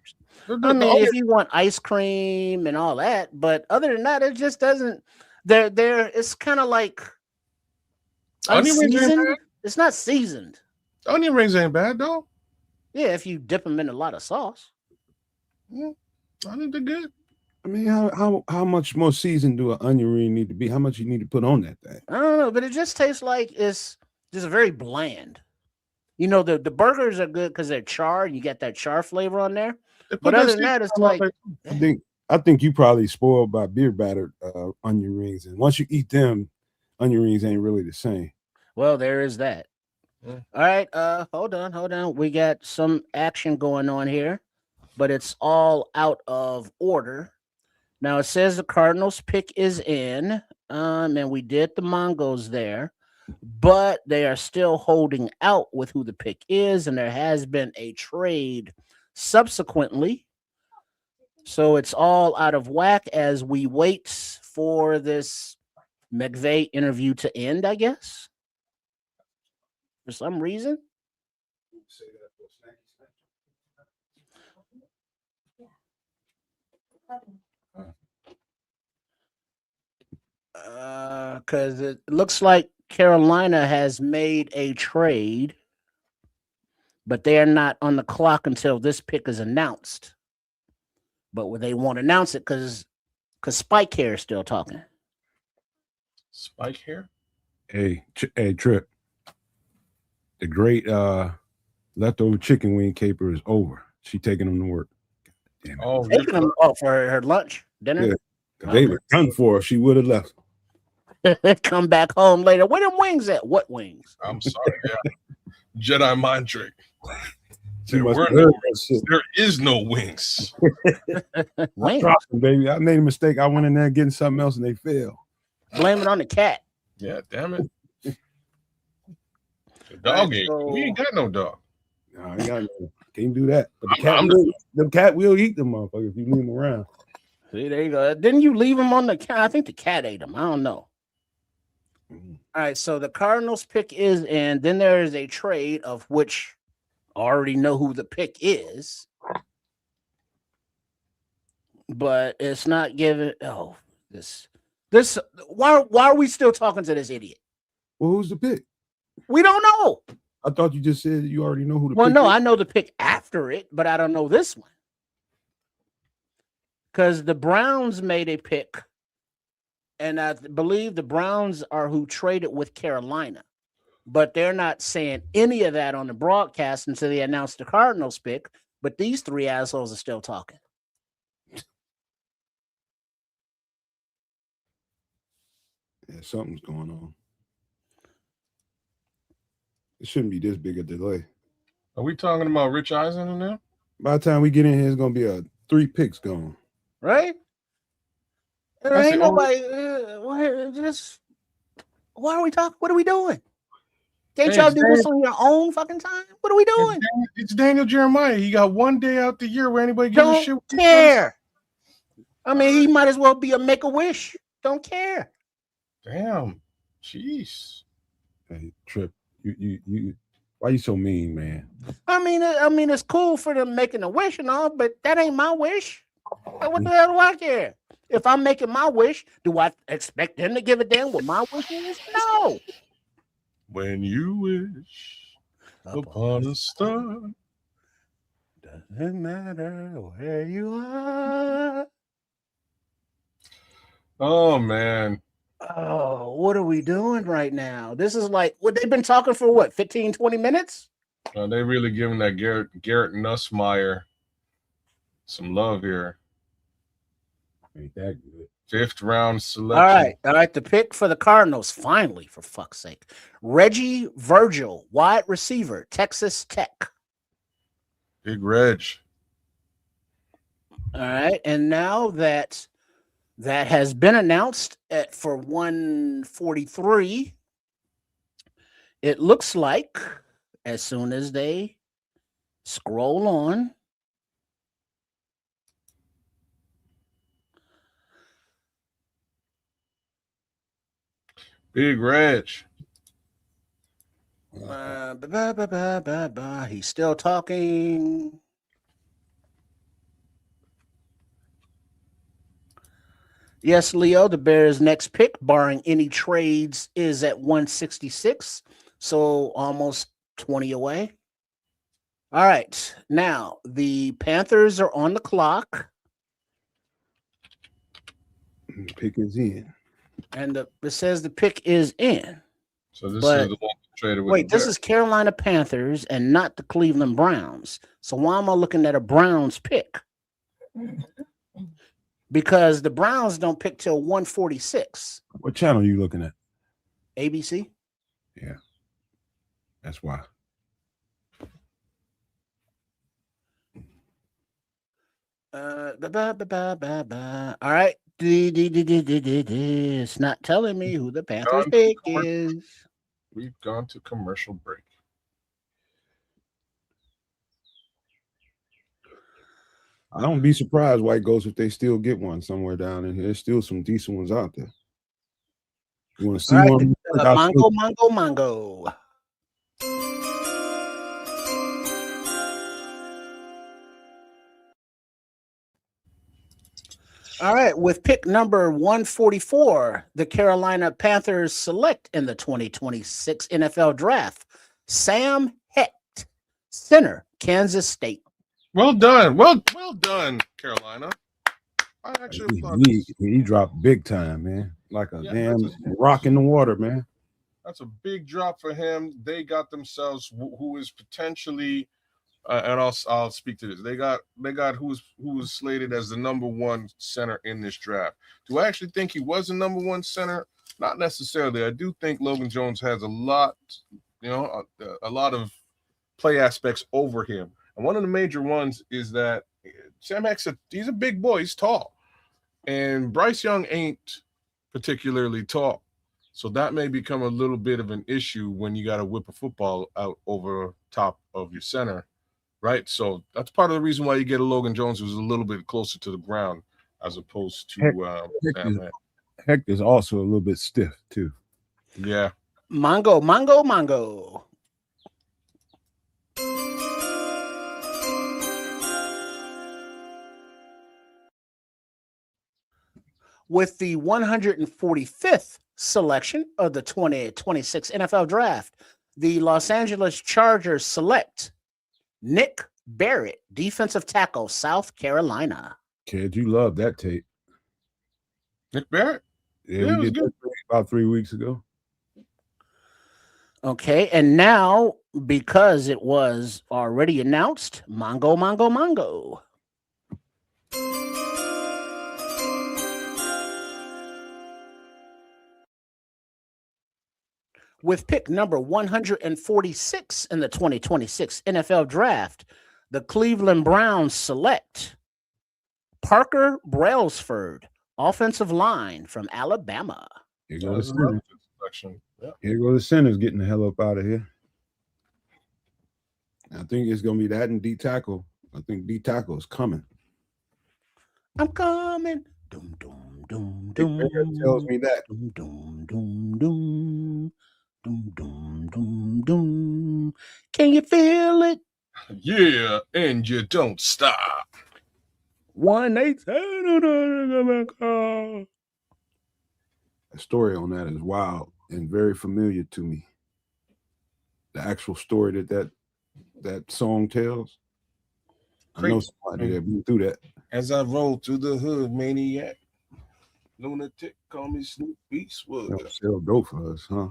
C: I mean, if you want ice cream and all that, but other than that, it just doesn't. It's kind of like unseasoned. It's not seasoned.
D: Onion rings ain't bad though.
C: Yeah, if you dip them in a lot of sauce.
D: I think they're good.
B: I mean, how much more seasoned do an onion ring need to be? How much you need to put on that thing?
C: I don't know, but it just tastes like it's just very bland. You know, the burgers are good because they're charred. You get that char flavor on there. But other than that, it's like
B: I think you probably spoiled by beer battered onion rings, and once you eat them, onion rings ain't really the same.
C: Well, there is that. Yeah. All right, hold on. We got some action going on here, but it's all out of order. Now it says the Cardinals pick is in, and we did the Mongos there. but they are still holding out with who the pick is, and there has been a trade subsequently. So it's all out of whack as we wait for this McVay interview to end, I guess. For some reason. Because it looks like Carolina has made a trade, but they are not on the clock until this pick is announced. But they won't announce it because Spike Hair is still talking.
D: Spike Hair?
B: Hey, Trip. The great leftover chicken wing caper is over. She taking them to work. Damn it.
D: Oh,
C: Taking them for her lunch, dinner.
B: Yeah, they were done for her. She would have left.
C: Come back home later. Where them wings at? What wings?
D: I'm sorry. Yeah. Jedi mind trick.
B: She
D: There
B: must
D: were
B: have
D: no
B: heard
D: wings.
B: that shit.
D: There is no wings.
C: Wings.
B: Dropped them, baby. I made a mistake. I went in there getting something else and they failed.
C: Blame it on the cat.
D: Yeah, damn it. The dog ate. We ain't got no dog.
B: No, I got no. Can't do that. But the
D: I'm
B: cat will eat them motherfuckers if you leave them around.
C: See, there you go. Didn't you leave him on the cat? I think the cat ate him. I don't know. All right, so the Cardinals pick is in. Then there is a trade of which I already know who the pick is, but it's not given. Oh, this. Why are we still talking to this idiot?
B: Well, who's the pick?
C: We don't know.
B: I thought you just said you already know who the
C: Well,
B: pick
C: no,
B: is.
C: I know the pick after it, but I don't know this one. Because the Browns made a pick, and I believe the Browns are who traded with Carolina. But they're not saying any of that on the broadcast until they announce the Cardinals pick. But these three assholes are still talking.
B: Yeah, something's going on. It shouldn't be this big a delay.
D: Are we talking about Rich Eisen in there?
B: By the time we get in here, it's gonna be 3 picks gone.
C: Right? There
D: That's
C: ain't
D: the only-
C: nobody. Why are we talking? What are we doing? Can't
D: Hey,
C: y'all
D: it's
C: do this on your own fucking time? What are we doing?
D: It's Daniel Jeremiah. He got one day out the year where anybody gives a shit.
C: Don't care. I mean, he might as well be a Make-A-Wish. Don't care.
D: Damn. Jeez.
B: Hey, Trip, you why you so mean, man?
C: I mean, it's cool for them making a wish and all, but that ain't my wish. What the hell do I care? If I'm making my wish, do I expect them to give a damn what my wish is? No.
D: When you wish upon a star.
C: Doesn't matter where you are.
D: Oh, man.
C: Oh, what are we doing right now? This is like what they've been talking for what, 15, 20 minutes?
D: They really giving that Garrett Nussmeier some love here.
B: Ain't that good.
D: 5th round selection.
C: All right. The pick for the Cardinals, finally, for fuck's sake. Reggie Virgil, wide receiver, Texas Tech.
D: Big Reg.
C: All right. And now that has been announced for 143, it looks like as soon as they scroll on,
D: Big Reg.
C: He's still talking. Yes, Leo, the Bears' next pick, barring any trades, is at 166. So almost 20 away. All right. Now, the Panthers are on the clock.
B: The pick is in.
C: And it says the pick is in.
D: So this is the one traded with.
C: Wait, this is Carolina Panthers and not the Cleveland Browns. So why am I looking at a Browns pick? Because the Browns don't pick till 146.
B: What channel are you looking at?
C: ABC?
B: Yeah. That's why.
C: All right. It's not telling me who the Panthers pick is.
D: we've gone to commercial break.
B: I don't be surprised, White Ghost, if they still get one somewhere down in here. There's still some decent ones out there. You want to see
C: All right,
B: one?
C: Mongo. All right, with pick number 144, the Carolina Panthers select in the 2026 NFL Draft Sam Hecht, center, Kansas State.
D: Well done. Well done, Carolina. I actually
B: he dropped big time, man. Like a damn
D: that's
B: rock in the water, man.
D: That's a big drop for him. They got themselves who is potentially, and I'll speak to this. They got who was slated as the number one center in this draft. Do I actually think he was the number one center? Not necessarily. I do think Logan Jones has a lot, a lot of play aspects over him. And one of the major ones is that Sam Hecht, he's a big boy. He's tall. And Bryce Young ain't particularly tall. So that may become a little bit of an issue when you got to whip a football out over top of your center, right? So that's part of the reason why you get a Logan Jones who's a little bit closer to the ground as opposed to Sam Hecht.
B: Hecht is also a little bit stiff, too.
D: Yeah.
C: Mongo. With the 145th selection of the 2026 NFL Draft, the Los Angeles Chargers select Nick Barrett, defensive tackle, South Carolina.
B: Kid, you love that tape.
D: Nick Barrett?
B: Yeah, we did that about 3 weeks ago.
C: Okay, and now, because it was already announced, Mongo. With pick number 146 in the 2026 NFL Draft, the Cleveland Browns select Parker Brailsford, offensive line from Alabama.
B: Here goes the center. Here goes the centers getting the hell up out of here. I think it's going to be that and D tackle. I think D tackle is coming.
C: I'm coming. Doom, doom, doom, doom.
B: Tells me that.
C: Doom, doom, doom, doom. Doom, doom, doom, doom. Can you feel it?
D: Yeah, and you don't stop.
C: 1-800.
B: The story on that is wild and very familiar to me. The actual story that song tells. I know somebody that went through that.
D: As I roll through the hood, maniac, lunatic, call me Snoop Beastwood.
B: Sell dope for us, huh?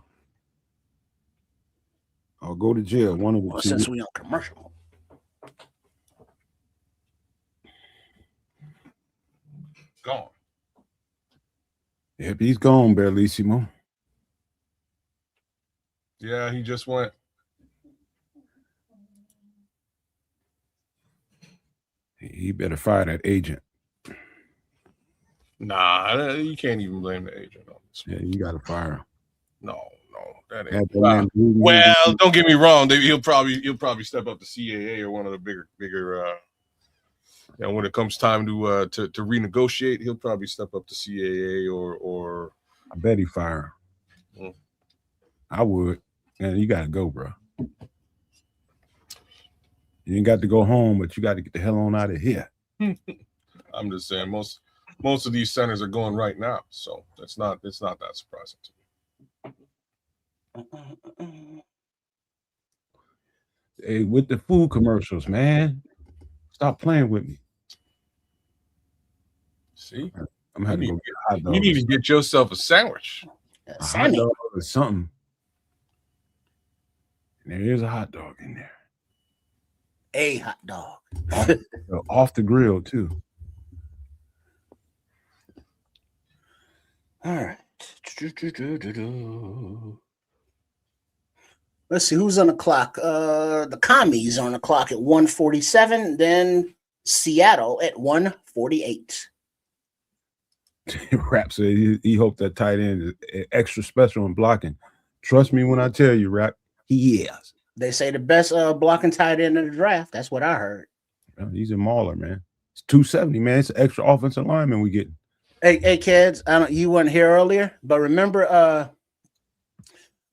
B: I'll go to jail. One of the two.
C: Since we on commercial.
D: Gone.
B: Yep, he's gone, Bellissimo.
D: Yeah, he just went.
B: He better fire that agent.
D: Nah, you can't even blame the agent on this.
B: Yeah, you got to fire him.
D: No, that ain't.
B: Well,
D: don't get me wrong. He'll probably step up to CAA or one of the bigger. When it comes time to renegotiate, he'll probably step up to CAA or.
B: I bet he fire him. I would. Man, you got to go, bro. You ain't got to go home, but you got to get the hell on out of here.
D: I'm just saying, most of these centers are going right now, so it's not that surprising to me.
B: Hey, with the food commercials, man, stop playing with me.
D: See,
B: I'm having to go get a hot dog.
D: You need to get yourself a sandwich.
B: A hot dog or something. And there is a hot dog in there.
C: A hot dog.
B: Off the grill, too.
C: All right. Let's see who's on the clock. The Commies are on the clock at 1:47, then Seattle at 1:48.
B: Rap said he hoped that tight end is extra special in blocking. Trust me when I tell you, Rap, he is.
C: They say the best blocking tight end in the draft. That's what I heard.
B: He's a mauler, man. It's 270, man. It's an extra offensive lineman we getting.
C: Hey, kids, you weren't here earlier, but remember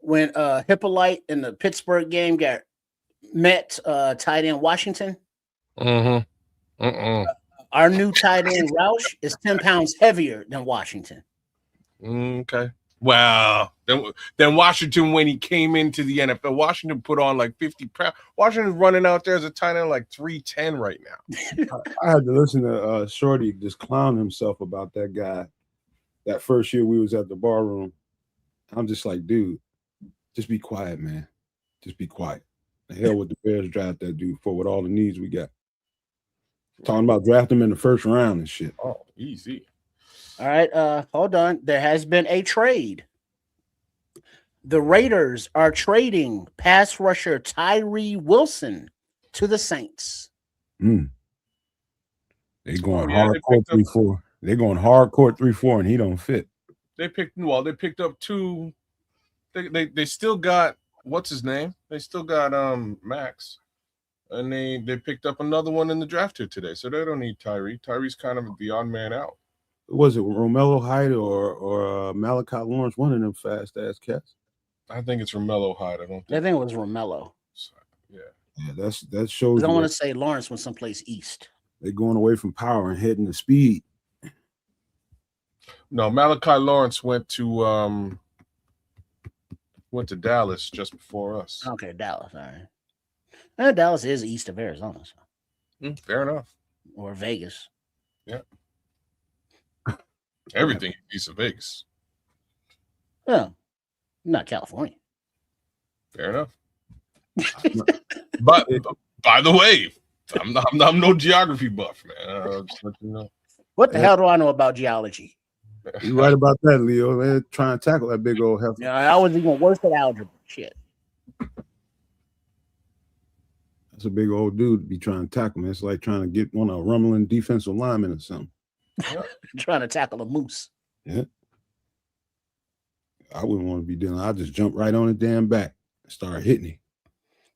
C: when Hippolyte in the Pittsburgh game met tight end Washington? Our new tight end Roush is 10 pounds heavier than Washington.
D: Okay. Wow. Then Washington, when he came into the NFL, Washington put on like 50 pounds. Washington's running out there as a tight end like 310 right now.
B: I had to listen to Shorty just clown himself about that guy that first year we was at the bar room. I'm just like, dude, just be quiet, man. Just be quiet. The hell with the Bears draft that dude for with all the needs we got. Talking about drafting him in the first round and shit.
D: Oh, easy.
C: All right, hold on. There has been a trade. The Raiders are trading pass rusher Tyree Wilson to the Saints.
B: They going hardcore 3-4. They're going hardcore 3-4, and he don't fit.
D: They picked up two. They still got what's his name? They still got Max. And they picked up another one in the draft here today. So they don't need Tyree. Tyree's kind of the odd man out.
B: Was it Romello Hyde or Malachi Lawrence, one of them fast ass cats?
D: I think it's Romello Hyde. I think
C: it was Romello.
B: Yeah, that shows.
C: I don't want to say Lawrence went someplace east.
B: They're going away from power and heading to speed.
D: No, Malachi Lawrence went to Dallas just before us.
C: Okay, Dallas. All right. Dallas is east of Arizona. So.
D: Fair enough.
C: Or Vegas.
D: Yeah. Everything east of Vegas.
C: Yeah. Not California.
D: Fair enough. But by the way, I'm no geography buff, man. Just let you know.
C: What the hell do I know about geology?
B: You're right about that, Leo. They're trying to tackle that big old heifer.
C: Yeah, I was even worse at algebra. Shit.
B: That's a big old dude to be trying to tackle, man. It's like trying to get on a rumbling defensive lineman or something.
C: Trying to tackle a moose.
B: Yeah. I wouldn't want to be doing. I'll just jump right on the damn back and start hitting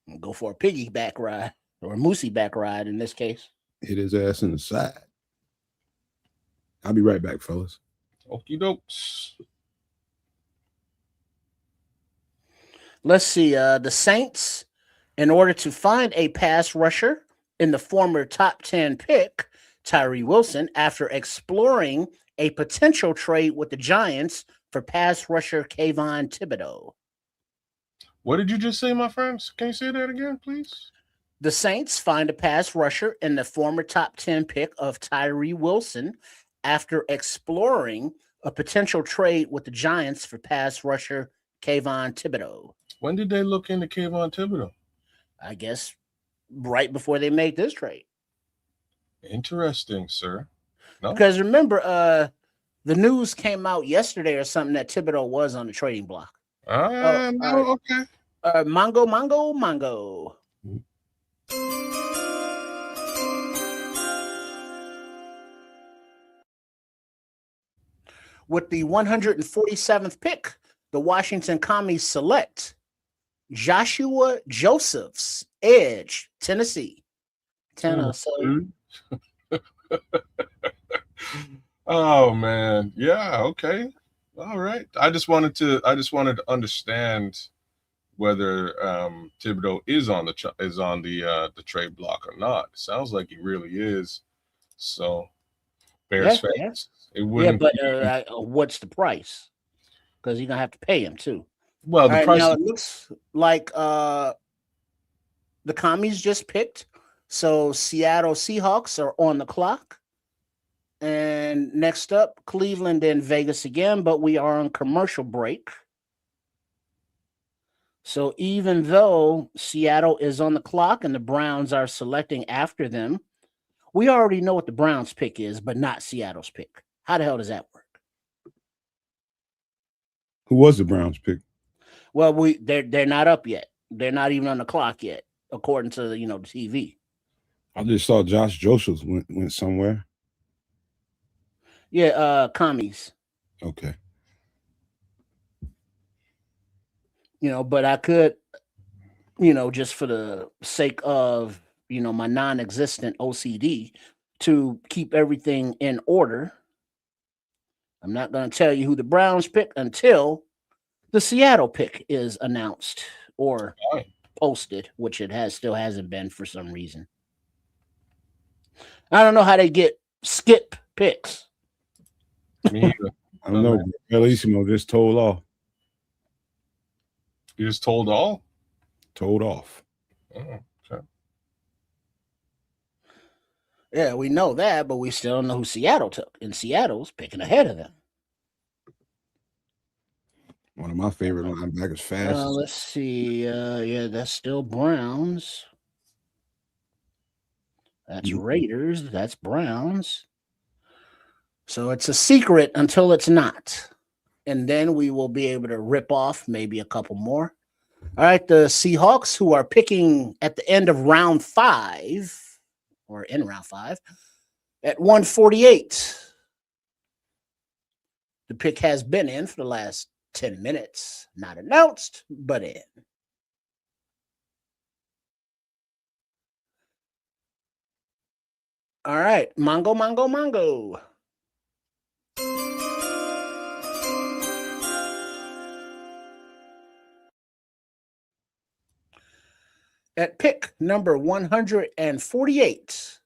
B: him.
C: Go for a piggy back ride or a moosey back ride in this case.
B: Hit his ass in the side. I'll be right back, fellas.
D: Okie dokes.
C: Let's see. The Saints, in order to find a pass rusher in the former top 10 pick, Tyree Wilson, after exploring a potential trade with the Giants for pass rusher Kayvon Thibodeau.
D: What did you just say, my friends? Can you say that again, please?
C: The Saints find a pass rusher in the former top 10 pick of Tyree Wilson after exploring a potential trade with the Giants for pass rusher Kayvon Thibodeau.
D: When did they look into Kayvon Thibodeau?
C: I guess right before they made this trade.
D: Interesting, sir. No?
C: Because remember, the news came out yesterday or something that Thibodeau was on the trading block.
D: No, okay.
C: Mongo. With the 147th pick, the Washington Commies select Joshua Josephs, edge, Tennessee.
D: Oh man, yeah, okay, all right. I just wanted to understand whether Thibodeau is on the trade block or not. It sounds like he really is. So, Bears fans, it wouldn't.
C: Yeah, but what's the price? Because you're gonna have to pay him too.
D: Well, the price.
C: Now it looks like the Commies just picked, so Seattle Seahawks are on the clock. And next up, Cleveland and Vegas again, but we are on commercial break. So even though Seattle is on the clock and the Browns are selecting after them, we already know what the Browns pick is, but not Seattle's pick. How the hell does that work?
B: Who was the Browns pick?
C: Well, they're not up yet. They're not even on the clock yet, according to the TV.
B: I just saw Josh Josephs went somewhere.
C: Yeah, Commies.
B: Okay.
C: but I could, just for the sake of, my non-existent OCD, to keep everything in order. I'm not going to tell you who the Browns pick until the Seattle pick is announced or posted, which it still hasn't been for some reason. I don't know how they get skip picks.
D: Me either.
B: I don't know. Bellissimo just told off.
D: You just told all?
B: Told off.
D: Oh, okay.
C: Yeah, we know that, but we still don't know who Seattle took. And Seattle's picking ahead of them.
B: One of my favorite linebackers, fast.
C: Let's see. Yeah, that's still Browns. That's Raiders. That's Browns. So it's a secret until it's not. And then we will be able to rip off maybe a couple more. All right, the Seahawks, who are picking at the end of round 5, or in round 5, at 148. The pick has been in for the last 10 minutes. Not announced, but in. All right, Mongo. At pick number 148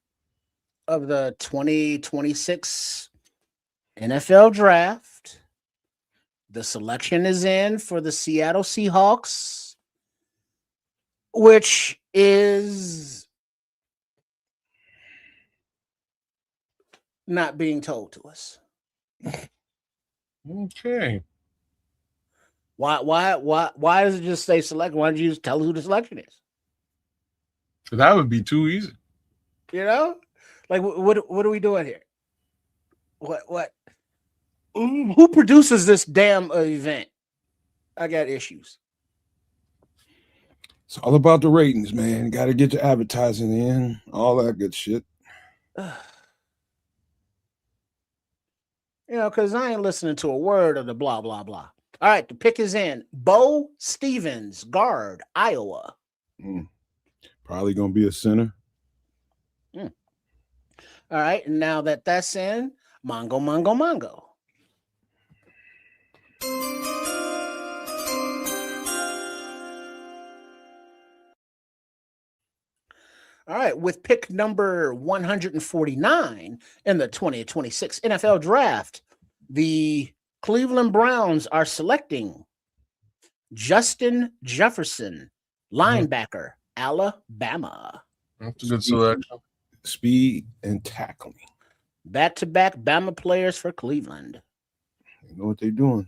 C: of the 2026 NFL Draft, the selection is in for the Seattle Seahawks, which is not being told to us.
D: Okay.
C: Why does it just say select? Why don't you just tell us who the selection is?
D: That would be too easy.
C: Like what are we doing here? What? Who produces this damn event? I got issues.
B: It's all about the ratings, man. Got to get your advertising in, all that good shit.
C: Because I ain't listening to a word of the blah, blah, blah. All right, the pick is in. Bo Stevens, guard, Iowa.
B: Probably going to be a center.
C: All right, and now that's in, Mongo. All right, with pick number 149 in the 2026 NFL Draft, the Cleveland Browns are selecting Justin Jefferson, linebacker, Alabama.
D: That's a good selection.
B: Speed and tackling.
C: Back-to-back Bama players for Cleveland.
B: You know what they're doing.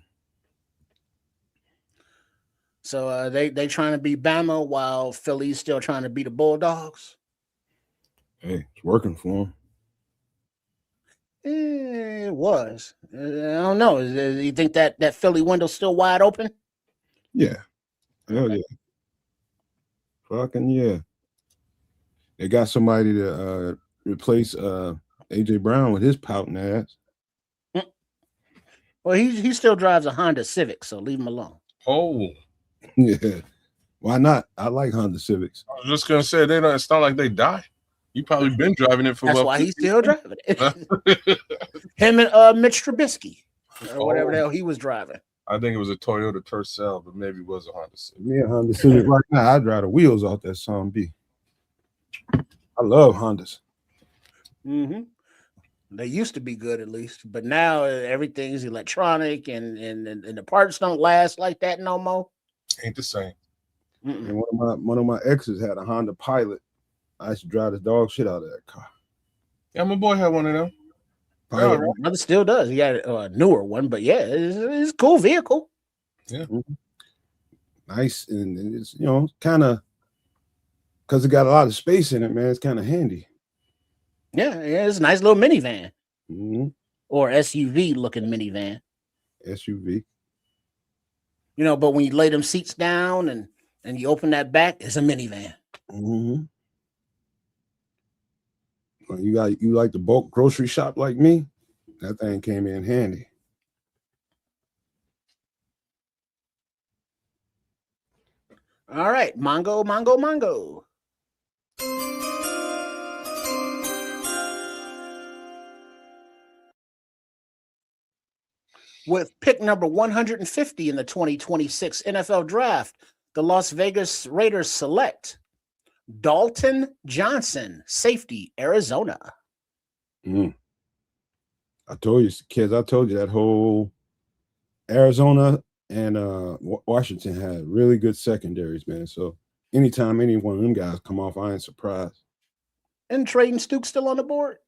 C: So they trying to beat Bama while Philly's still trying to beat the Bulldogs.
B: Hey, it's working for them.
C: It was. I don't know. You think that Philly window's still wide open?
B: Yeah. Hell yeah. Fucking yeah. They got somebody to replace A.J. Brown with his pouting ass.
C: Well, he still drives a Honda Civic, so leave him alone.
D: Oh.
B: Yeah. Why not? I like Honda Civics.
D: I was just going to say, it's not like they die. You probably been driving it for
C: That's
D: what?
C: why he's still driving it. Him and Mitch Trubisky, or whatever the hell he was driving.
D: I think it was a Toyota Tercel, but maybe it was a Honda Civic.
B: Me a Honda Civic right now. I drive the wheels off that son B. I love Hondas.
C: Mm-hmm. They used to be good at least, but now everything's electronic and the parts don't last like that no more.
D: Ain't the same.
B: And one of my exes had a Honda Pilot. I used to drive the dog shit out of that car.
D: Yeah, my boy had one of them.
C: My brother still does. He got a newer one, but yeah, it's a cool vehicle.
D: Yeah.
B: Nice, and it's kind of because it got a lot of space in it, man. It's kind of handy.
C: Yeah, it's a nice little minivan.
B: Or
C: SUV looking minivan.
B: SUV.
C: But when you lay them seats down and you open that back, it's a minivan.
B: Well, you like the bulk grocery shop like me? That thing came in handy.
C: All right, Mongo, Mongo, Mongo. With pick number 150 in the 2026 NFL Draft, the Las Vegas Raiders select Dalton Johnson, safety, Arizona.
B: I told you, kids, I told you that whole Arizona and Washington had really good secondaries, man. So anytime any one of them guys come off, I ain't surprised.
C: And Trayden Stukes still on the board?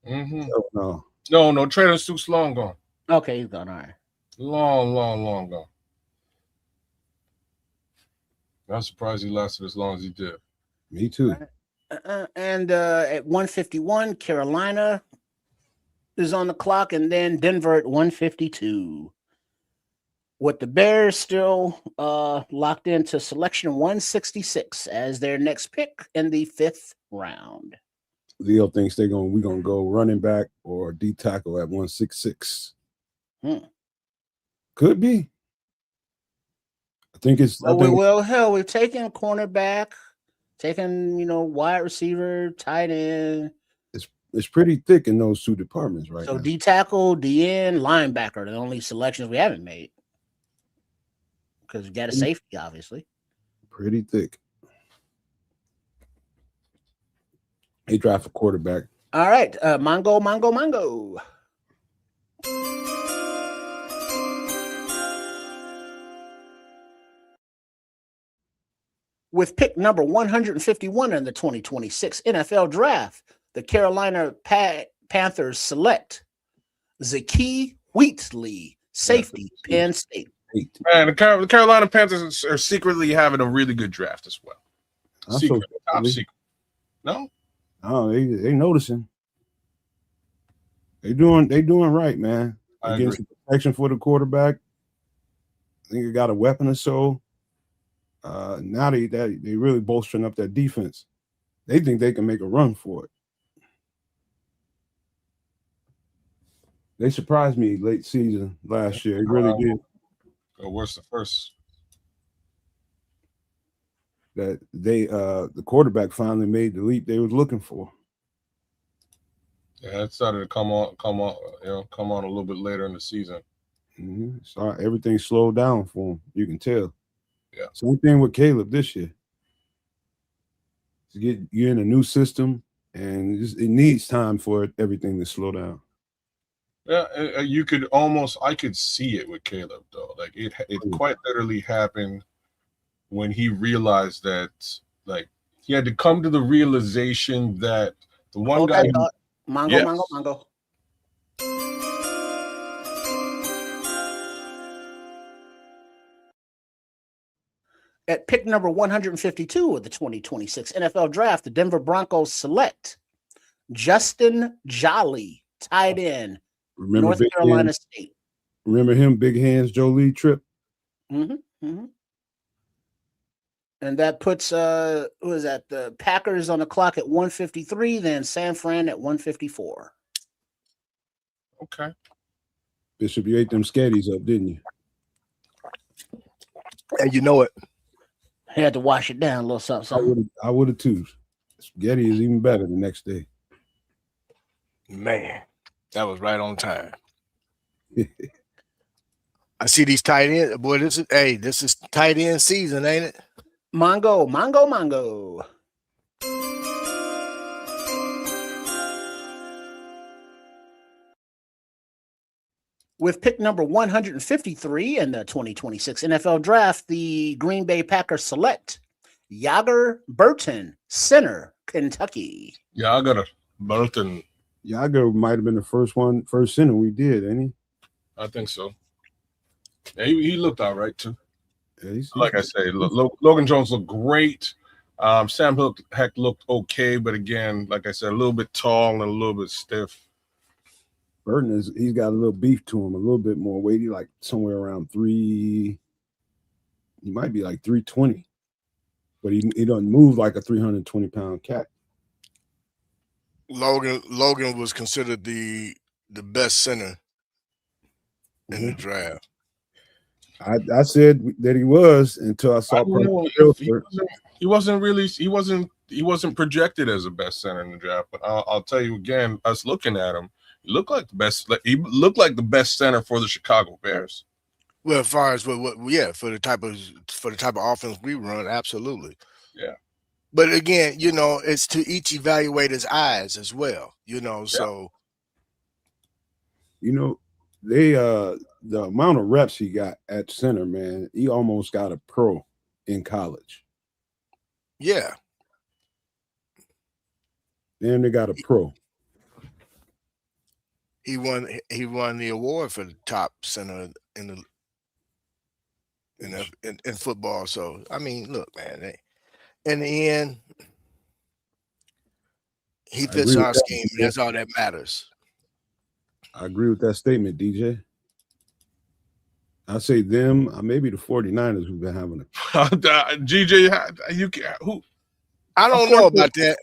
B: No.
D: No, Trayden Stukes long gone.
C: Okay, he's gone. All right.
D: Long gone. I'm surprised he lasted as long as he did.
B: Me too.
C: And at 151, Carolina is on the clock, and then Denver at 152. With the Bears still locked into selection 166 as their next pick in the 5th round.
B: Leo thinks we're gonna go running back or D tackle at 166. Could be. I think it's.
C: Hell, we've taken cornerback, taken wide receiver, tight end.
B: It's pretty thick in those two departments right now.
C: So D tackle, D end, linebacker are the only selections we haven't made because we got a safety, obviously.
B: Pretty thick. He draft a quarterback.
C: All right, Mongo, Mongo, Mongo. With pick number 151 in the 2026 NFL Draft, the Carolina Panthers select Zakee Wheatley, safety, Penn State.
D: Man, the Carolina Panthers are secretly having a really good draft as well. Top secret. No?
B: Oh, they noticing. They doing right, man. Against the protection for the quarterback. I think they got a weapon or so. Now they really bolstering up that defense. They think they can make a run for it. They surprised me late season last year. They really did.
D: What's the first?
B: That the quarterback finally made the leap they was looking for.
D: Yeah, it started to come on a little bit later in the season.
B: So everything slowed down for him. You can tell.
D: Yeah.
B: Same thing with Caleb this year. To get you in a new system, and it needs time for everything to slow down.
D: Yeah, I could see it with Caleb though. Like it quite literally happened when he realized that, like, he had to come to the realization that the one guy.
C: Mongo. At pick number 152 of the 2026 NFL Draft, the Denver Broncos select Justin Jolly, tight end, North Carolina State.
B: Remember him, Big Hands Joe Lee trip?
C: And that puts the Packers on the clock at 153, then San Fran at 154.
D: Okay.
B: Bishop, you ate them scatties up, didn't you?
F: And you know it.
C: Had to wash it down a little something.
B: I would have too. Spaghetti is even better the next day.
F: Man, that was right on time. I see these tight ends. Boy, this is tight end season, ain't it?
C: Mongo. With pick number 153 in the 2026 NFL Draft, the Green Bay Packers select Yager Burton, center, Kentucky.
D: Yager Burton.
B: Yager might have been the first center we did, ain't he?
D: I think so. Yeah, he looked all right too.
B: Yeah,
D: like I say, Logan Jones looked great. Sam Heck looked okay, but again, like I said, a little bit tall and a little bit stiff.
B: Burton he's got a little beef to him, a little bit more weighty, like somewhere around 3. He might be like 320, but he doesn't move like a 320-pound cat.
F: Logan was considered the best center in the draft.
B: I said that he was until I saw
D: he wasn't projected as a best center in the draft. But I'll tell you again, us looking at him, he looked like the best center for the Chicago Bears.
F: Well, as far as for the type of offense we run, absolutely.
D: Yeah.
F: But again, it's to each evaluator's eyes as well. So
B: they the amount of reps he got at center, man, he almost got a pro in college.
F: Yeah.
B: Then they got a pro.
F: He won the award for the top center in football. So I mean, look, man, in the end, he fits our scheme. That's all that matters.
B: I agree with that statement, DJ. I say them, maybe the 49ers who've been having
D: GJ, who?
F: I don't know about that.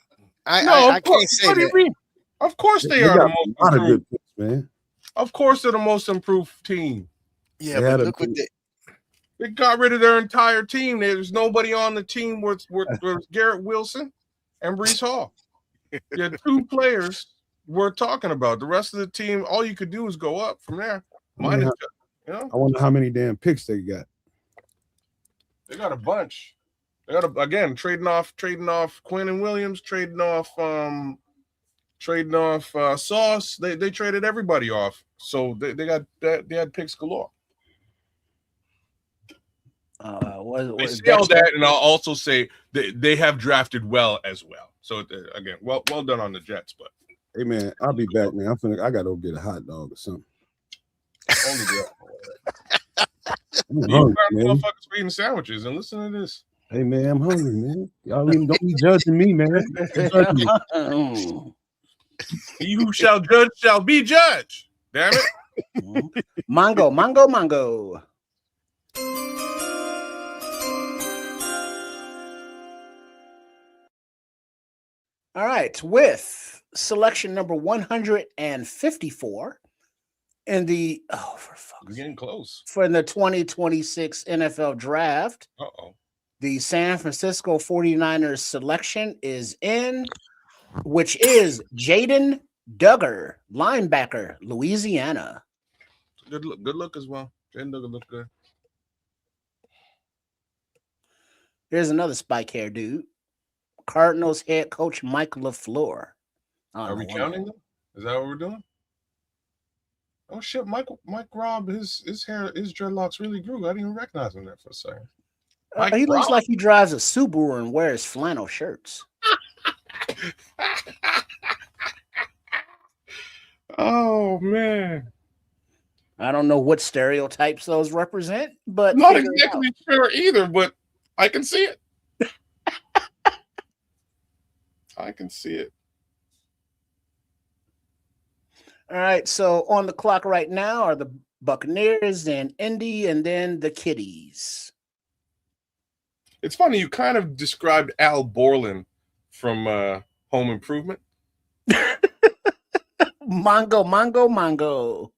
F: I can't say that.
D: Of course they are the most
B: lot of good picks, man.
D: Of course they're the most improved team.
F: Yeah, but look what
D: they got rid of their entire team. There's nobody on the team with Garrett Wilson and Breece Hall. You had 2 players we're talking about. The rest of the team, all you could do is go up from there.
B: I wonder how many damn picks they got.
D: They got a bunch. They got again trading off Quinn and Williams, trading off Sauce. They traded everybody off. So they had picks galore.
C: I
D: say all that, and I'll also say they have drafted well as well. So again, well done on the Jets. But
B: hey man, I'll be back, man. I gotta go get a hot dog or something.
D: Only
B: I'm hungry, man.
D: Motherfuckers eating sandwiches and listen to this.
B: Hey man, I'm hungry, man. Y'all don't be judging me, man.
D: He who shall judge shall be judged. Damn it.
C: Mango. All right, with selection number 154 in the
D: We're getting close
C: for the 2026 NFL Draft. The San Francisco 49ers selection is in, which is Jaden Duggar, linebacker, Louisiana.
D: Good look as well. Jaden Duggar looked good.
C: Here's another spike hair dude. Cardinals head coach Mike LaFleur.
D: Are we counting them? Is that what we're doing? Oh shit, Mike Robb, his hair, his dreadlocks really grew. I didn't even recognize him there for a second.
C: He looks like he drives a Subaru and wears flannel shirts.
D: Oh man.
C: I don't know what stereotypes those represent, but
D: not exactly sure either, but I can see it. I can see it.
C: All right, so on the clock right now are the Buccaneers and Indy and then the Kitties.
D: It's funny, you kind of described Al Borland from Home Improvement.
C: Mongo.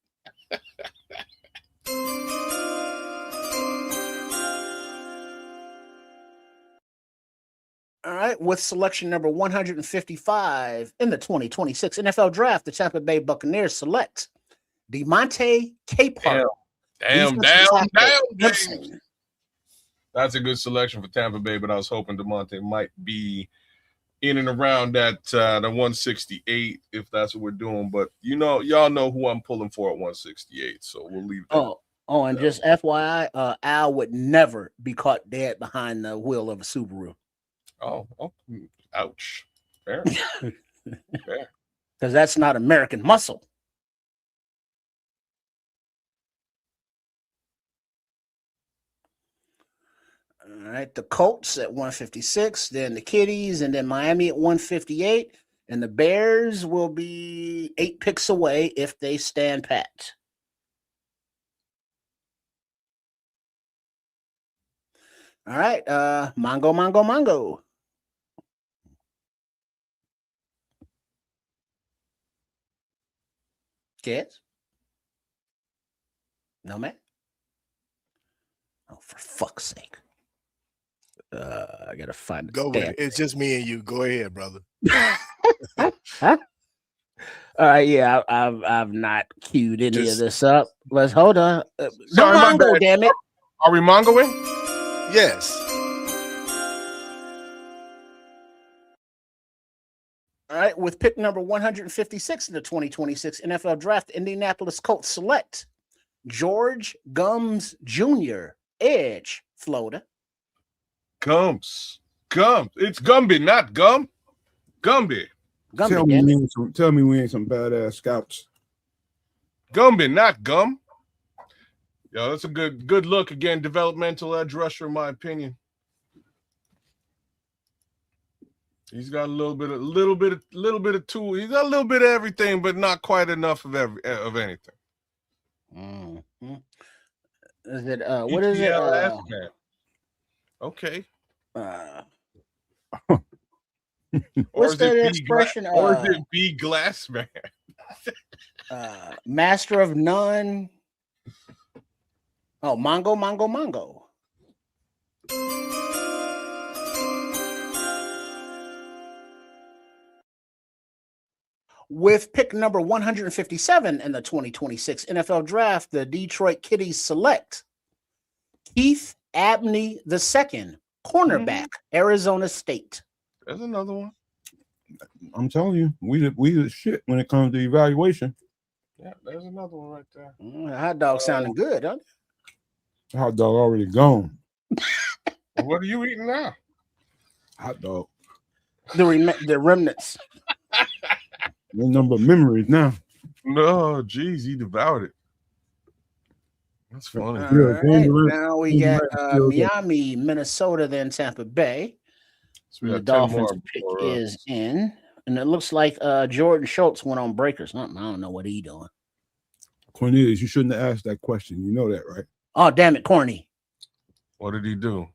C: All right, with selection number 155 in the 2026 NFL Draft, the Tampa Bay Buccaneers select DeMonte Capehart.
D: Damn. That's a good selection for Tampa Bay, but I was hoping DeMonte might be in and around that the 168 if that's what we're doing. But y'all know who I'm pulling for at 168, so we'll leave that.
C: And just FYI, Al would never be caught dead behind the wheel of a Subaru.
D: Oh, ouch. Fair.
C: Fair. Because that's not American muscle. All right, the Colts at 156, then the Kitties, and then Miami at 158. And the Bears will be 8 picks away if they stand pat. All right, Mongo. Kids? No, man? for fuck's sake. I gotta find
F: Go with it. It's just me and you. Go ahead, brother.
C: Huh? All right, yeah, I've not queued any of this up. Let's hold on.
D: Sorry, my
C: Mongo,
D: bad.
C: damn it.
D: Are we Mongoing?
F: Yes.
C: All right, with pick number 156 in the 2026 NFL Draft, Indianapolis Colts select George Gums Jr., edge, Florida.
D: Gums. It's Gumby, not Gum. Gumby.
B: Tell me we ain't some badass scouts.
D: Gumby, not Gum. Yo, that's a good look. Again, developmental edge rusher, in my opinion. He's got a little bit of tool. He's got a little bit of everything, but not quite enough of anything.
C: Mm-hmm. Is it what is it?
D: Okay.
C: What's that expression?
D: Or is it B Glass Man?
C: Master of none. Oh, Mongo. With pick number 157 in the 2026 NFL Draft, the Detroit Kitties select Keith Abney II, cornerback, Arizona State.
D: There's another one.
B: I'm telling you, we the shit when it comes to evaluation.
D: Yeah, there's another one right there.
C: Hot dog sounding good, huh?
B: Hot dog already gone.
D: What are you eating now?
B: Hot dog.
C: The remnants.
B: No number of memories now.
D: No, geez, he devoured it. That's funny.
C: All right, now we got Miami, Minnesota, then Tampa Bay.
D: So
C: the Dolphins pick is in, and it looks like Jordan Schultz went on breakers. I don't know what he's doing.
B: Cornelius, you shouldn't have asked that question. You know that, right?
C: Oh, damn it, Corny.
D: What did he do?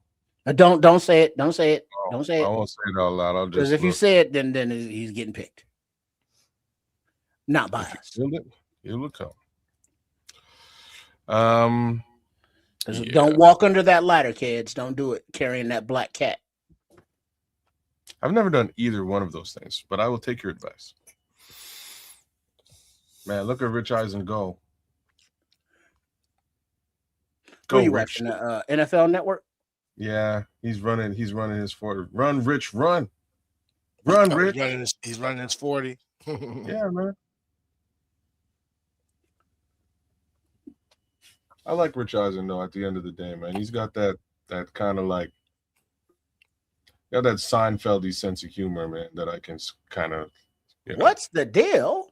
C: Don't say it. Don't say it. Don't say it.
D: I won't say it out loud. I'll just
C: because if you say it, then he's getting picked. Not by us.
D: It'll come.
C: Don't walk under that ladder, kids. Don't do it carrying that black cat.
D: I've never done either one of those things, but I will take your advice. Man, look at Rich Eisen go.
C: Go, Rich. Watching the NFL Network?
D: Yeah, he's running his 40. Run, Rich, run. Run, Rich.
F: He's running his 40.
D: Yeah, man. I like Rich Eisen, though, at the end of the day, man. He's got that kind of like, got that Seinfeldy sense of humor, man, that I can kind of,
C: What's the deal?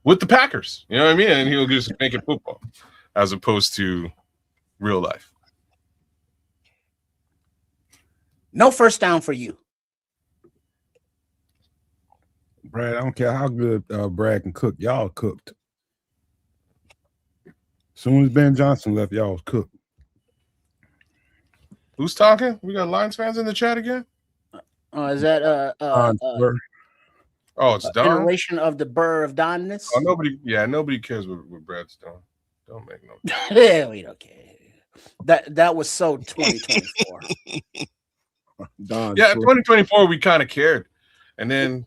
D: With the Packers, you know what I mean? And he'll just make it football as opposed to real life.
C: No first down for you.
B: Brad, I don't care how good Brad can cook. Y'all cooked. As soon as Ben Johnson left, y'all was cooked.
D: Who's talking? We got Lions fans in the chat again?
C: Is that
D: it's Don?
C: Iteration of the Burr of Donness?
D: Oh, nobody cares what Brad's doing. Don't make no
C: yeah, we don't care. That was so 2024.
D: Yeah, 2024 we kind of cared. And then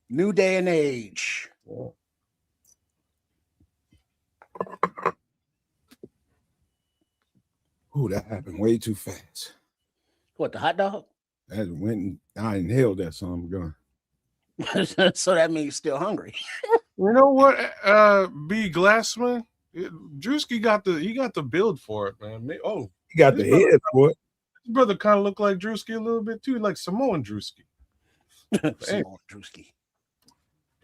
C: new day and age.
B: Ooh, that happened way too fast.
C: What, the hot dog?
B: That went and I inhaled that son of a gun.
C: So that means you're still hungry.
D: You know what? B Glassman, Drewski got the build for it, man.
B: He got the head for it.
D: His brother kind of looked like Drewski a little bit too, like Samoan Drewski.
C: Samoan Drewski.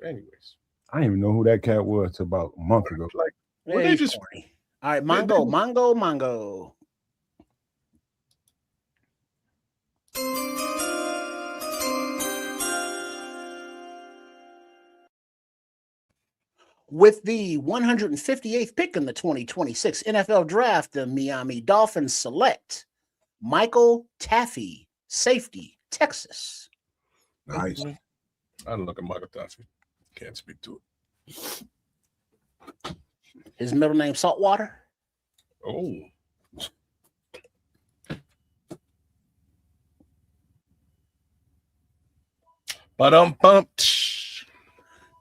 D: Anyways,
B: I didn't even know who that cat was till about a month ago.
D: Like,
C: well, they just corny. All right, Mongo. With the 158th pick in the 2026 NFL Draft, the Miami Dolphins select Michael Taffy, safety, Texas.
B: Nice.
D: I don't look at Michael Taffy. Can't speak to it.
C: His middle name Saltwater?
D: Oh. Pumped.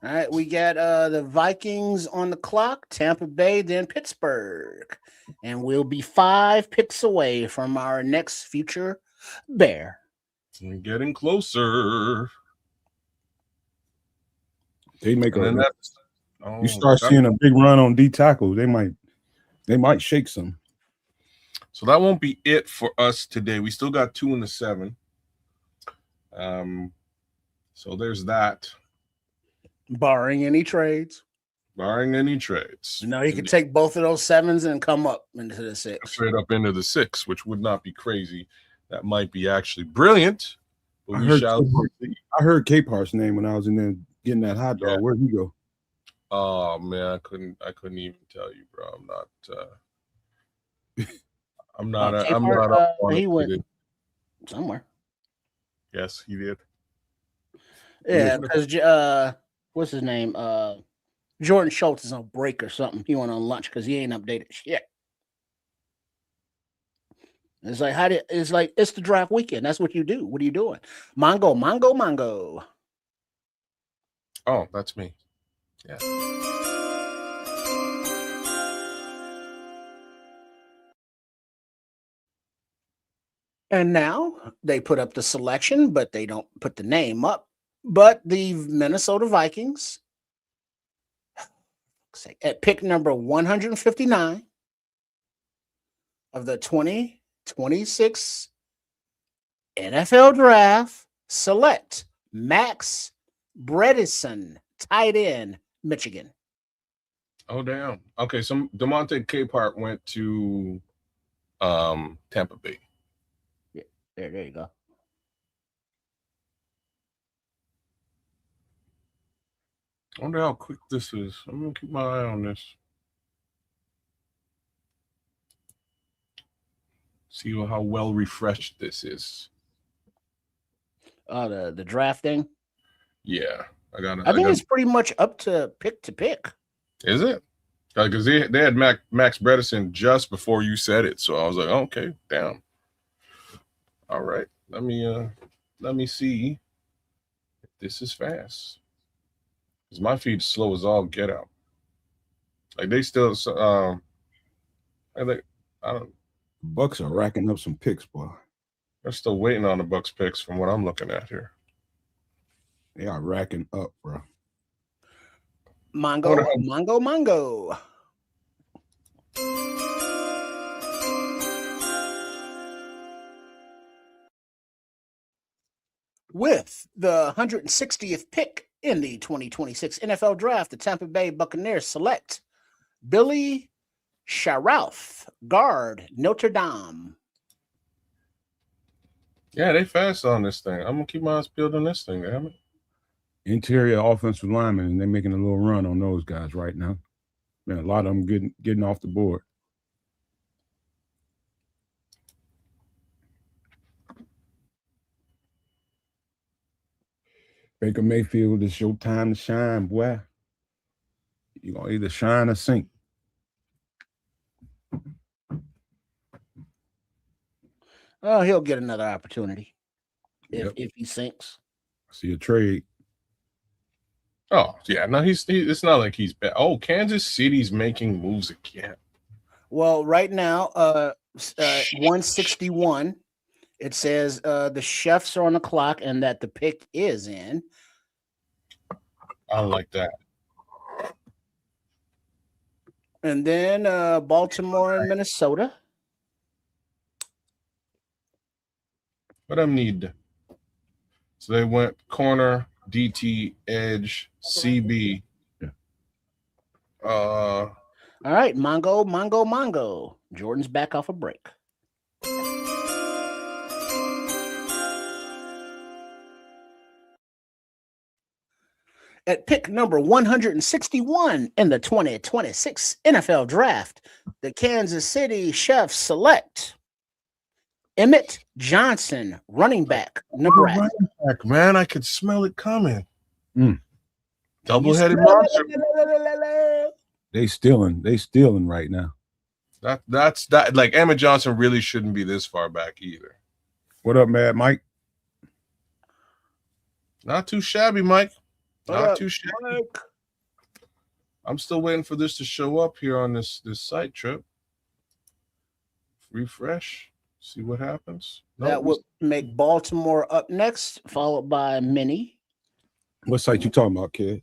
C: All right, we got the Vikings on the clock, Tampa Bay, then Pittsburgh. And we'll be 5 picks away from our next future Bear.
D: We're getting closer.
B: They make
D: And
B: a.
D: then that's,
B: You start seeing a big run on D tackle. They might shake some.
D: So that won't be it for us today. We still got 2 in the 7. So there's that.
C: Barring any trades.
D: Barring any trades.
C: No, he could take both of those 7s and come up into the 6.
D: Straight up into the 6, which would not be crazy. That might be actually brilliant. But
B: I heard K-Par's name when I was in there getting that hot dog.
D: Yeah.
B: Where'd he go?
D: Oh man, I couldn't even tell you, bro. I'm not
C: he went somewhere.
D: Yes, he did.
C: Yeah, because what's his name? Jordan Schultz is on break or something. He went on lunch because he ain't updated shit. It's like it's the draft weekend. That's what you do. What are you doing? Mongo.
D: Oh, that's me. Yeah.
C: And now they put up the selection, but they don't put the name up. But the Minnesota Vikings at pick number 159 of the 2026 NFL Draft select Max Bredesen, tight end, Michigan.
D: Oh, damn. Okay, so DeMonte Capehart went to Tampa Bay.
C: Yeah, there you go.
D: I wonder how quick this is. I'm gonna keep my eye on this. See how well refreshed this is.
C: The draft thing.
D: Yeah,
C: I think it's pretty much up to pick.
D: Is it? Because they had Max Bredesen just before you said it, so I was like, oh, okay, damn. All right, let me see if this is fast. Because my feed's slow as all get out. Like they still, I don't.
B: Bucks are racking up some picks, boy.
D: They're still waiting on the Bucks picks from what I'm looking at here.
B: They are racking up, bro.
C: Mongo. With the 160th pick in the 2026 NFL Draft, the Tampa Bay Buccaneers select Billy Sharalf, guard, Notre Dame.
D: Yeah, they fast on this thing. I'm gonna keep my eyes peeled on this thing, damn it.
B: Interior offensive linemen, and they're making a little run on those guys right now. Man, a lot of them getting off the board. Baker Mayfield, it's your time to shine, boy. You're gonna either shine or sink.
C: Oh, he'll get another opportunity if he sinks.
B: I see a trade.
D: Oh yeah, no, it's not like he's bad. Oh, Kansas City's making moves again.
C: Well, right now, 161. It says the chefs are on the clock and that the pick is in.
D: I like that.
C: And then Baltimore and Minnesota.
D: What I need. So they went corner, DT, edge, CB.
B: Yeah.
C: All right, Mongo. Jordan's back off a break. At pick number 161 in the 2026 NFL Draft, the Kansas City Chiefs select Emmett Johnson, running back, Nebraska.
D: Running back, man, I could smell it coming. Double-headed monster.
B: They stealing right now.
D: That's like Emma Johnson really shouldn't be this far back either.
B: What up, Mad Mike?
D: Not too shabby, Mike.
C: What
D: Not
C: up,
D: too shabby.
C: Mike?
D: I'm still waiting for this to show up here on this site trip. Refresh, see what happens.
C: That would make Baltimore up next, followed by Minnie.
B: What site you talking about, kid?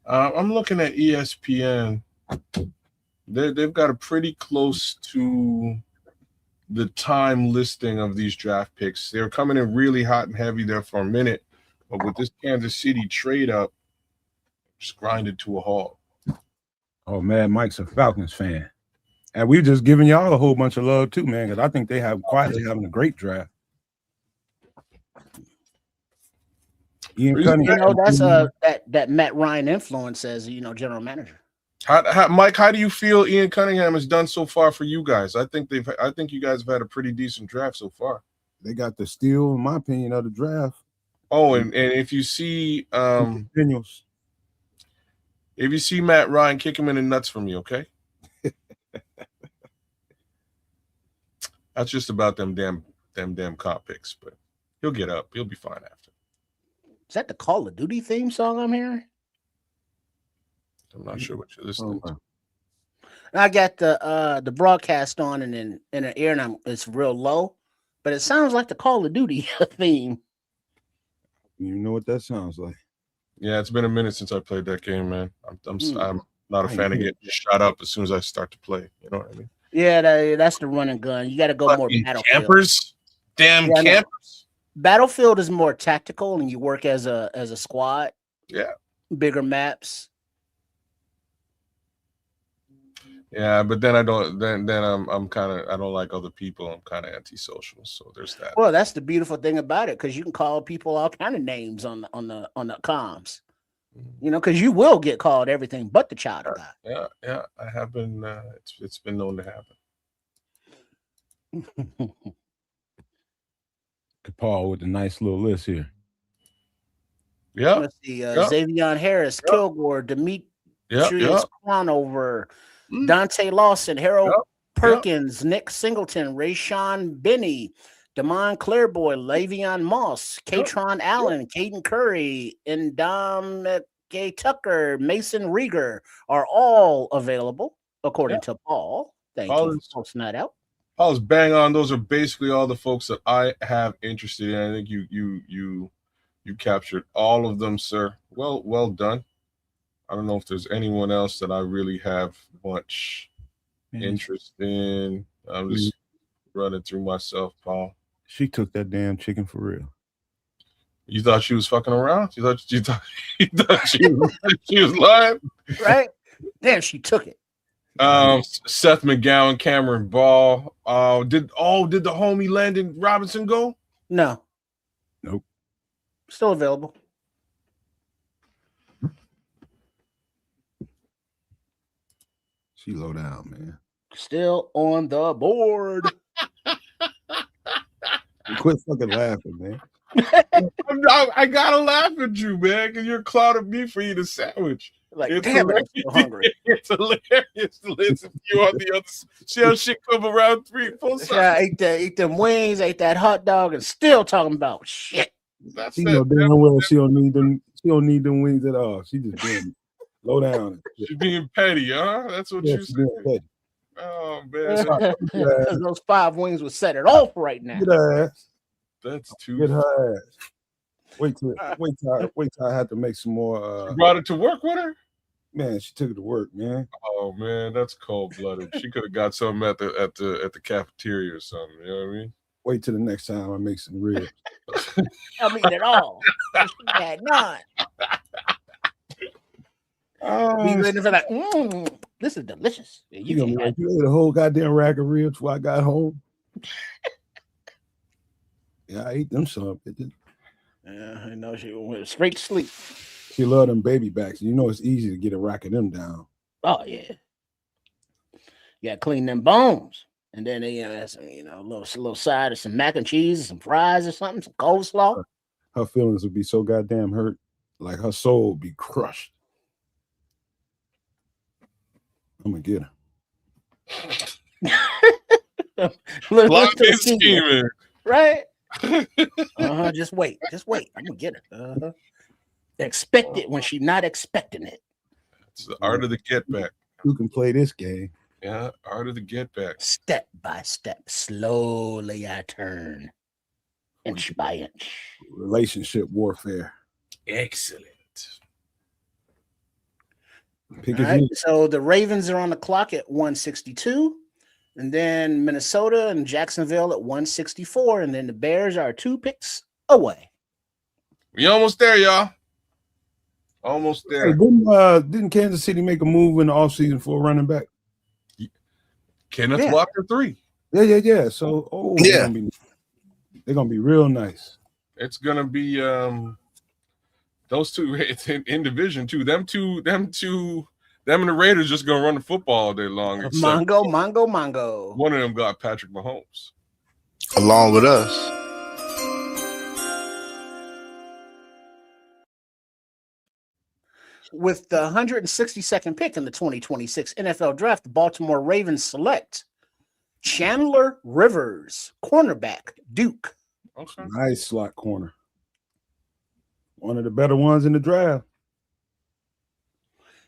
D: I'm looking at ESPN. They've got a pretty close to the time listing of these draft picks. They were coming in really hot and heavy there for a minute, but with this Kansas City trade up, just grinded to a halt.
B: Oh, Mad Mike's a Falcons fan. And we've just given y'all a whole bunch of love too, man, because I think they have quietly having a great draft.
C: You know, that's that Matt Ryan influence as general manager.
D: Mike, how do you feel Ian Cunningham has done so far for you guys? I think you guys have had a pretty decent draft so far.
B: They got the steal, in my opinion, of the draft.
D: Oh, and if you see
B: Daniels.
D: If you see Matt Ryan, kick him in the nuts for me, okay? That's just about them damn comp picks, but he'll get up. He'll be fine after.
C: Is that the Call of Duty theme song I'm hearing?
D: I'm not sure what you're listening to.
C: I got the broadcast on and in the ear, and it's real low, but it sounds like the Call of Duty theme.
B: You know what that sounds like?
D: Yeah, it's been a minute since I played that game, man. I'm not a fan of getting shot up as soon as I start to play. You know what I mean?
C: Yeah, that's the run and gun. You got to go more Battlefield.
D: Campers, damn campers.
C: Battlefield is more tactical, and you work as a squad.
D: Yeah,
C: bigger maps.
D: Yeah, but then I don't. Then I'm kind of. I don't like other people. I'm kind of antisocial. So there's that.
C: Well, that's the beautiful thing about it, because you can call people all kind of names on the comms. You know, because you will get called everything but the child of God.
D: Yeah, I have been. It's been known to happen.
B: Paul with a nice little list here.
D: Yeah.
C: Let's see. Xavier Harris, Kilgore, Demetrius Cronover, Dante Lawson, Harold Perkins, Nick Singleton, Rayshawn Benny, Damon Clairboy, Le'Veon Moss, Katron Allen, Caden Curry, and Dom Gay Tucker, Mason Rieger are all available, according to Paul. Thank you for posting that out.
D: I was bang on. Those are basically all the folks that I have interested in. I think you captured all of them, sir. Well done. I don't know if there's anyone else that I really have much interest in. I'm just running through myself, Paul.
B: She took that damn chicken for real.
D: You thought she was fucking around? You thought she was lying?
C: Right? Damn, she took it.
D: Seth McGowan, Cameron Ball. Did the homie Landon Robinson go?
C: No.
B: Nope.
C: Still available.
B: She low down, man.
C: Still on the board.
B: Quit fucking laughing, man.
D: I gotta laugh at you, man, because you're clouding me for eating a sandwich.
C: Like,
D: it's
C: damn it, I'm so hungry.
D: It's hilarious to listen to you on the other. See how shit come around 3-4 seconds.
C: Yeah, ate them wings, ate that hot dog, and still talking about shit.
B: That's she know damn well she don't need them. She don't need them wings at all. She just being low down.
D: She's being petty, huh? That's what you said. Oh man,
C: because those 5 wings would set it off right now.
B: Get her ass.
D: That's too.
B: Get her ass. Wait till I have to make some more.
D: She brought it to work with her.
B: Man, she took it to work, man.
D: Oh man, that's cold blooded. She could have got something at the cafeteria or something. You know what I mean?
B: Wait till the next time I make some ribs.
C: I mean it all. She had none. Be ready for that. This is delicious.
B: You gonna be like, you ate a whole goddamn rack of ribs before I got home. Yeah, I ate them some.
C: Yeah, I know she went straight to sleep.
B: She loved them baby backs. You know it's easy to get a rack of them down.
C: Oh yeah. You gotta clean them bones. And then they a little side of some mac and cheese, some fries or something, some coleslaw.
B: Her feelings would be so goddamn hurt. Like her soul would be crushed. I'm gonna get her.
D: Lock and scheming.
C: Right? Just wait. I'm gonna get her. Expect it when she's not expecting it.
D: It's the art of the get back.
B: Who can play this game?
D: Yeah, art of the get back.
C: Step by step, slowly I turn, inch by inch.
B: Relationship warfare.
D: Excellent.
B: Pick
C: All
B: his
C: right,
B: name.
C: so the Ravens are on the clock at 162, and then Minnesota and Jacksonville at 164, and then the Bears are 2 picks away.
D: We almost there, y'all. Almost there.
B: Hey, didn't Kansas City make a move in the offseason for a running back?
D: Kenneth Walker 3.
B: Yeah. So,
F: Yeah.
B: they're gonna be real nice.
D: It's gonna be those two in Division 2. Them and the Raiders just gonna run the football all day long.
C: Mongo.
D: One of them got Patrick Mahomes.
F: Along with us.
C: With the 162nd pick in the 2026 NFL Draft, the Baltimore Ravens select Chandler Rivers, cornerback, Duke.
D: Okay.
B: Nice slot corner. One of the better ones in the draft.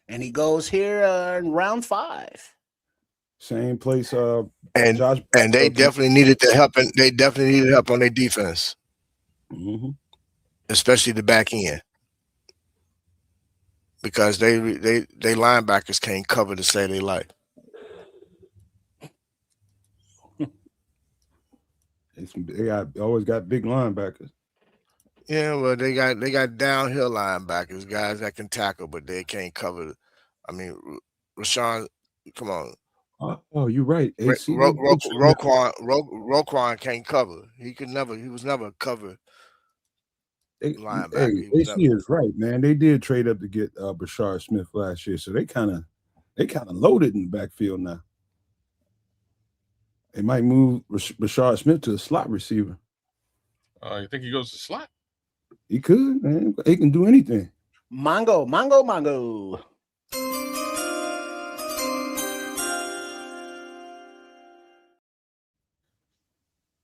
C: And he goes here in round 5.
B: Same place.
F: And
B: Josh
F: they definitely needed the help, and they definitely needed help on their defense, especially the back end, because they linebackers can't cover to save their life.
B: They always got big linebackers.
F: Yeah, well, they got downhill linebackers, guys that can tackle, but they can't cover. I mean, Rashawn, come on.
B: Oh, you're right.
F: Roquan can't cover. He was never a cover linebacker.
B: AC is right, man. They did trade up to get Bashard Smith last year, so they kind of loaded in the backfield now. They might move Bashard Smith to a slot receiver.
D: You think he goes to slot?
B: He could, man. He can do anything.
C: Mongo.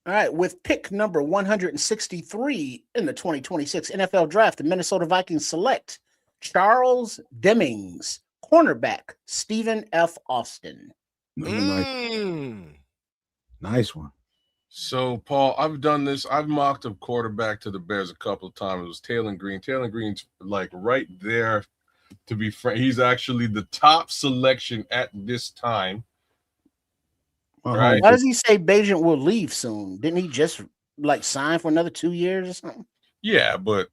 C: All right, with pick number 163 in the 2026 NFL Draft, the Minnesota Vikings select Charles Demings, cornerback, Stephen F. Austin.
B: Nice one.
D: So, Paul, I've done this. I've mocked a quarterback to the Bears a couple of times. It was Taylor Green. Taylor Green's like right there. To be frank, he's actually the top selection at this time. Right?
C: Why does he say Bajent will leave soon? Didn't he just like sign for another 2 years or something?
D: Yeah, but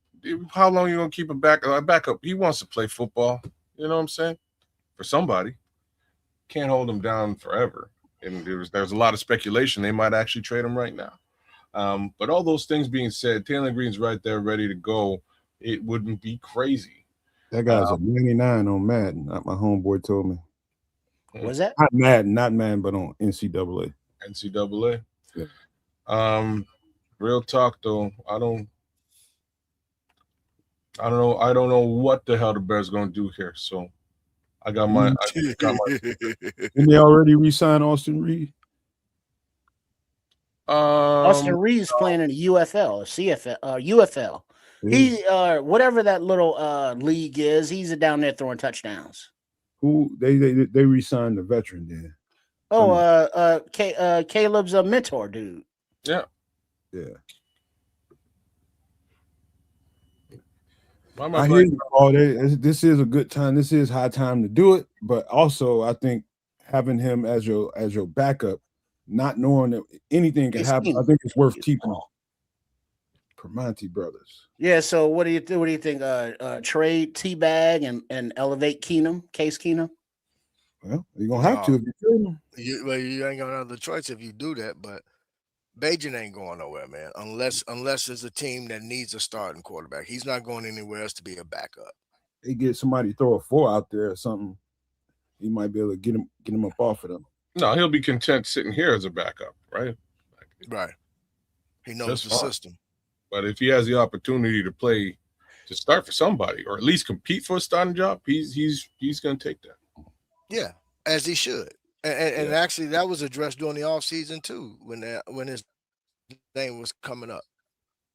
D: how long are you gonna keep a backup? He wants to play football. You know what I'm saying? For somebody, can't hold him down forever. And there's a lot of speculation they might actually trade him right now. But all those things being said, Taylor Green's right there, ready to go. It wouldn't be crazy.
B: That guy's a 99 on Madden. My homeboy told me.
C: Was that?
B: Not Madden, but on NCAA.
D: NCAA. Yeah. Real talk though, I don't know what the hell the Bears gonna do here. So I got my.
B: Didn't they already re-sign Austin Reed?
C: Austin Reed's playing in the UFL or CFL, UFL. He whatever that little league is, he's down there throwing touchdowns.
B: Who they re-signed the veteran there?
C: Caleb's a mentor dude.
D: Yeah.
B: I hear you all. This is a good time. This is high time to do it. But also, I think having him as your backup, not knowing that anything can happen, I think it's worth keeping on. Permonti brothers.
C: Yeah. So what do you think? Trade Teabag and elevate Case Keenum.
B: Well, you're gonna have to if you trade him.
F: You ain't got another choice if you do that, but Bajent ain't going nowhere, man. Unless there's a team that needs a starting quarterback. He's not going anywhere else to be a backup.
B: They get somebody throw a 4 out there or something, he might be able to get him up off of them.
D: No, he'll be content sitting here as a backup, right?
F: Right. He knows the system.
D: But if he has the opportunity to start for somebody, or at least compete for a starting job, he's going to take that.
F: Yeah, as he should. And actually, that was addressed during the offseason too, when his name was coming up,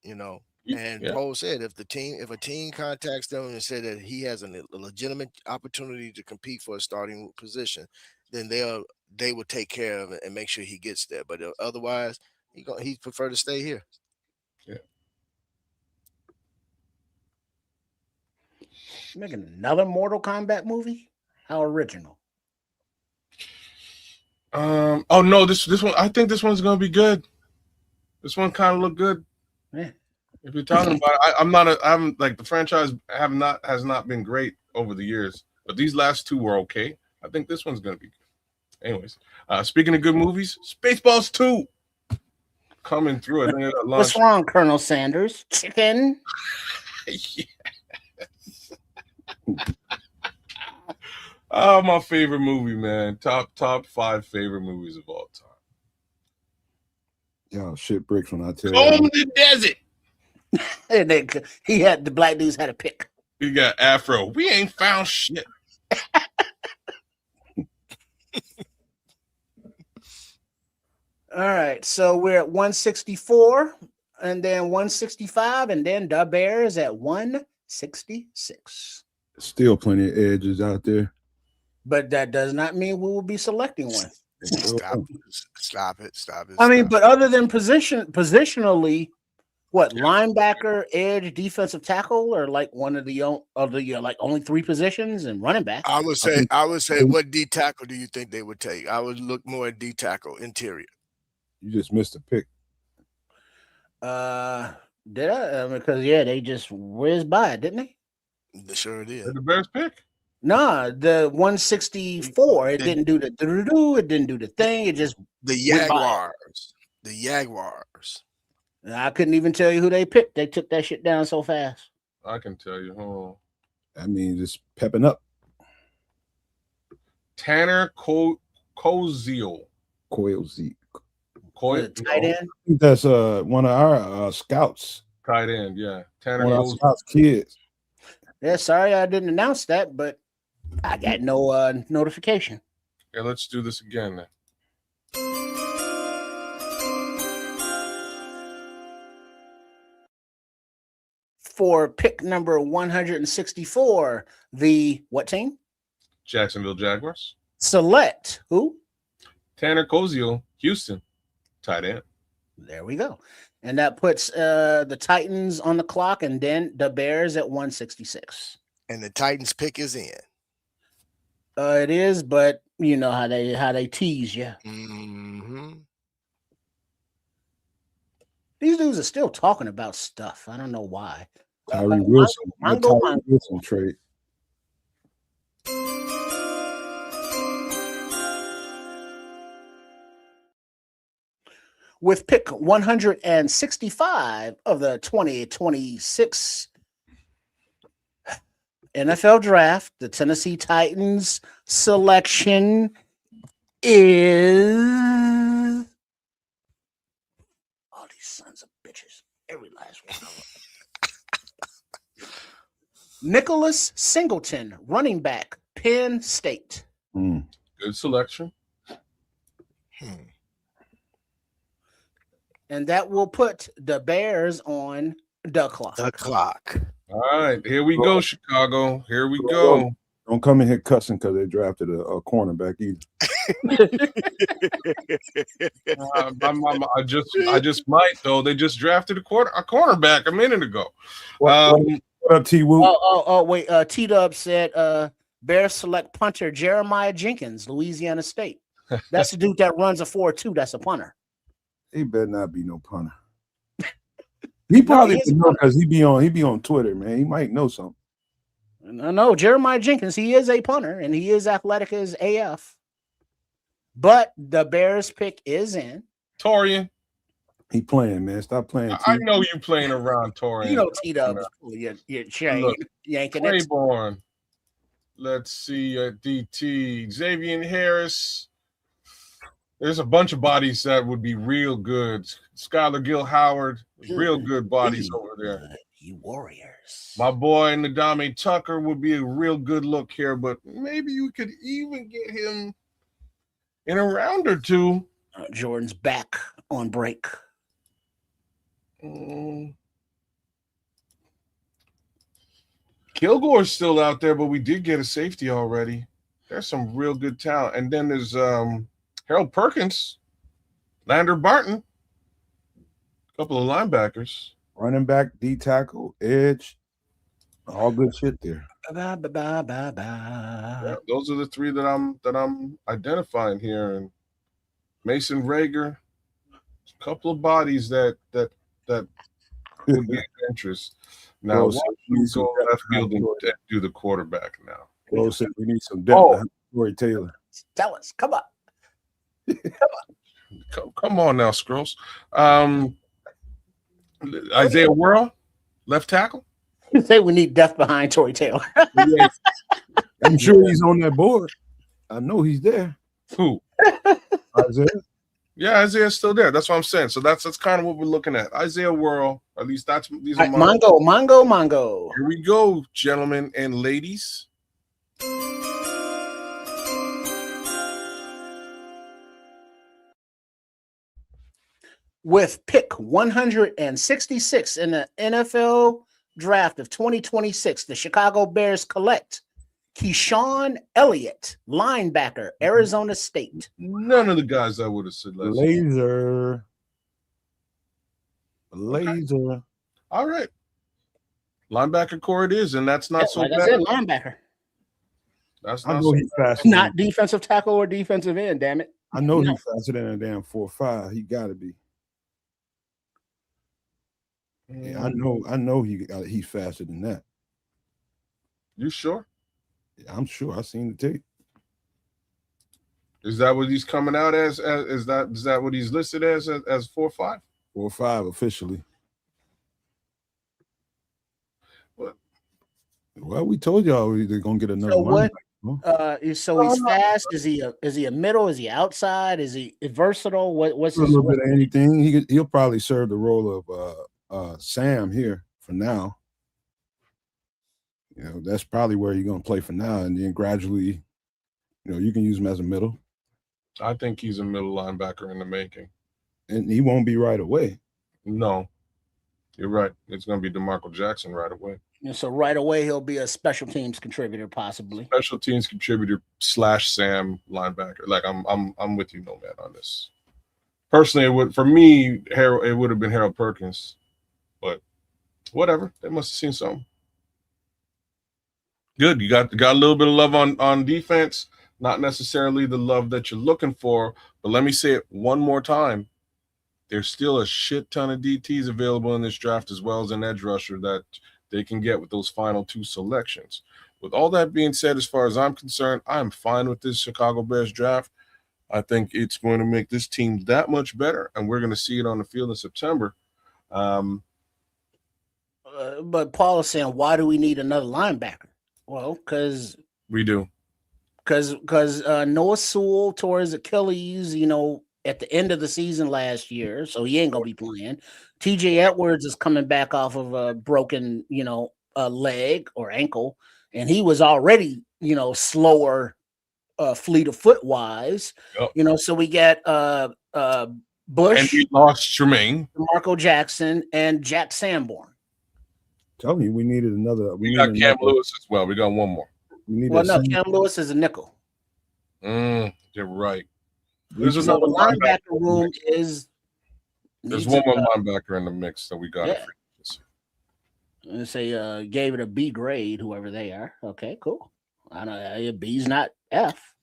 F: you know. And Poe said if a team contacts them and said that he has a legitimate opportunity to compete for a starting position, then they will take care of it and make sure he gets there. But otherwise, he prefer to stay here.
D: Yeah.
C: Making another Mortal Kombat movie? How original.
D: Oh no, this one, I think this one's gonna be good. This one kind of looked good.
C: Yeah.
D: If you're talking about it, I'm like, the franchise has not been great over the years, but these last two were okay. I think this one's gonna be good. Anyways, speaking of good movies, Spaceballs 2 coming through. I think it got launched.
C: What's wrong, Colonel Sanders? Chicken?
D: Yes. Oh, my favorite movie, man. Top 5 favorite movies of all time.
B: Yo, shit bricks when I tell
D: Comb
B: you.
D: the Desert.
C: And the black dudes had a pick.
D: He got Afro. We ain't found shit.
C: All right, so we're at 164, and then 165, and then the Bears at 166.
B: Still plenty of edges out there.
C: But that does not mean we will be selecting one.
F: Stop it.
C: I mean, but other than positionally, what, linebacker, edge, defensive tackle, or like one of the like only 3 positions, and running back?
F: I would say, what D tackle do you think they would take? I would look more at D tackle, interior.
B: You just missed a pick.
C: Did I? Because they just whizzed by it, didn't they?
F: They sure did.
D: Did the Bears pick?
C: Nah, the 164. It didn't do the do. It didn't do the thing. It just
F: the Jaguars. The Jaguars.
C: I couldn't even tell you who they picked. They took that shit down so fast.
D: I can tell you. Hold on.
B: I mean, just pepping up.
D: Tanner Koziel.
C: Tight end.
B: That's one of our scouts.
D: Tight end, yeah. Tanner
B: One of our scouts' kids.
C: Yeah, sorry I didn't announce that, but I got no notification.
D: Yeah, let's do this again then.
C: For pick number 164, the what team?
D: Jacksonville Jaguars.
C: Select who?
D: Tanner Koziel, Houston, tight end.
C: There we go. And that puts the Titans on the clock, and then the Bears at 166.
F: And the Titans pick is in.
C: It is, but you know how they tease you.
F: Mm-hmm.
C: These dudes are still talking about stuff. I don't know why.
B: Tyree Wilson.
C: Mongo.
B: Wilson trade.
C: With pick 165 of the 2026 NFL Draft, the Tennessee Titans selection is all these sons of bitches. Every last one of them. Nicholas Singleton, running back, Penn State.
D: Good selection.
C: And that will put the Bears on the clock.
D: All right, here we go, Chicago. Here we go.
B: Don't come in here cussing because they drafted a cornerback either.
D: I just might though. They just drafted a cornerback a minute ago.
B: What up, T-Woo?
C: Wait. T-Dub said Bears select punter Jeremiah Jenkins, Louisiana State. That's the dude that runs a 4.2. That's a punter.
B: He better not be no punter. He probably would know because he be on Twitter, man. He might know something.
C: No, Jeremiah Jenkins, he is a punter and he is athletic as AF. But the Bears pick is in.
D: Torian.
B: He playing, man. Stop playing.
D: I know you playing around, Torian.
C: You know T-Dub's your chain yanking it.
D: Claiborne. Let's see, DT. Xavier Harris. There's a bunch of bodies that would be real good. Skylar Gill Howard, real good bodies over there.
C: You Warriors.
D: My boy Nadame Tucker would be a real good look here, but maybe you could even get him in a round or two.
C: Jordan's back on break.
D: Kilgore's still out there, but we did get a safety already. There's some real good talent. And then there's Harold Perkins, Lander Barton, a couple of linebackers.
B: Running back, D tackle, edge, all good shit there.
D: Yeah, those are the three that I'm identifying here. And Mason Rager, a couple of bodies that would be of interest. Now, we go left field and do the quarterback now.
B: Well, said we need some depth. Corey Taylor.
C: Tell us. Come on.
D: Come on now, Scrolls. Isaiah Worrell, left tackle.
C: You say we need depth behind Tory Taylor.
B: I'm sure he's on that board. I know he's there.
D: Who?
B: Isaiah.
D: Yeah, Isaiah's still there. That's what I'm saying. So that's kind of what we're looking at. Isaiah Worrell. At least these are
C: Mongo.
D: Here we go, gentlemen and ladies.
C: With pick 166 in the NFL draft of 2026, the Chicago Bears collect Keyshawn Elliott, linebacker, Arizona State.
D: None of the guys I would have said last
B: Laser.
D: Okay. All right. Linebacker core it is, and that's not so
C: like
D: bad.
C: I said, linebacker.
D: That's
B: I
D: not
B: know
D: so
B: he's fast.
C: Not defensive tackle or defensive end, damn it.
B: I know he's faster than a damn 4.5. He got to be. Yeah, I know he's faster than that.
D: You sure?
B: Yeah, I'm sure. I seen the tape.
D: Is that what he's coming out as? Is that what he's listed as 4.5?
B: 4.5 officially.
D: What?
B: Well, we told y'all they're gonna get another.
C: So what?
B: Huh?
C: So he's fast. Is he a middle? Is he outside? Is he versatile? What's
B: a little bit of anything? He'll probably serve the role of Sam here for now. You know, that's probably where you're gonna play for now, and then gradually, you know, you can use him as a middle.
D: I think he's a middle linebacker in the making.
B: And he won't be right away.
D: No, you're right. It's going to be DeMarco Jackson right away.
C: And so right away he'll be a special teams contributor, possibly.
D: Special teams contributor / Sam linebacker. Like I'm with you, Nomad, on this. Personally, it would have been Harold Perkins, but whatever. They must have seen something. Good. You got a little bit of love on defense. Not necessarily the love that you're looking for, but let me say it one more time. There's still a shit ton of DTs available in this draft, as well as an edge rusher that they can get with those final two selections. With all that being said, as far as I'm concerned, I'm fine with this Chicago Bears draft. I think it's going to make this team that much better, and we're going to see it on the field in September.
C: But Paul is saying, why do we need another linebacker? Well, because
D: we do.
C: Because Noah Sewell tore his Achilles, at the end of the season last year, so he ain't gonna be playing. TJ Edwards is coming back off of a broken, a leg or ankle, and he was already, slower, fleet of foot wise.
D: Yep.
C: So we get Bush,
D: and we lost Tremaine,
C: Marco Jackson, and Jack Sanborn.
B: Tell me, we needed another.
D: We got Cam Lewis as well. We got one more.
C: Cam Lewis is a nickel.
D: You're right.
C: There's the linebacker room is.
D: There's one more linebacker in the mix that we got.
C: Yeah. And say gave it a B grade, whoever they are. Okay, cool. I know B's not F.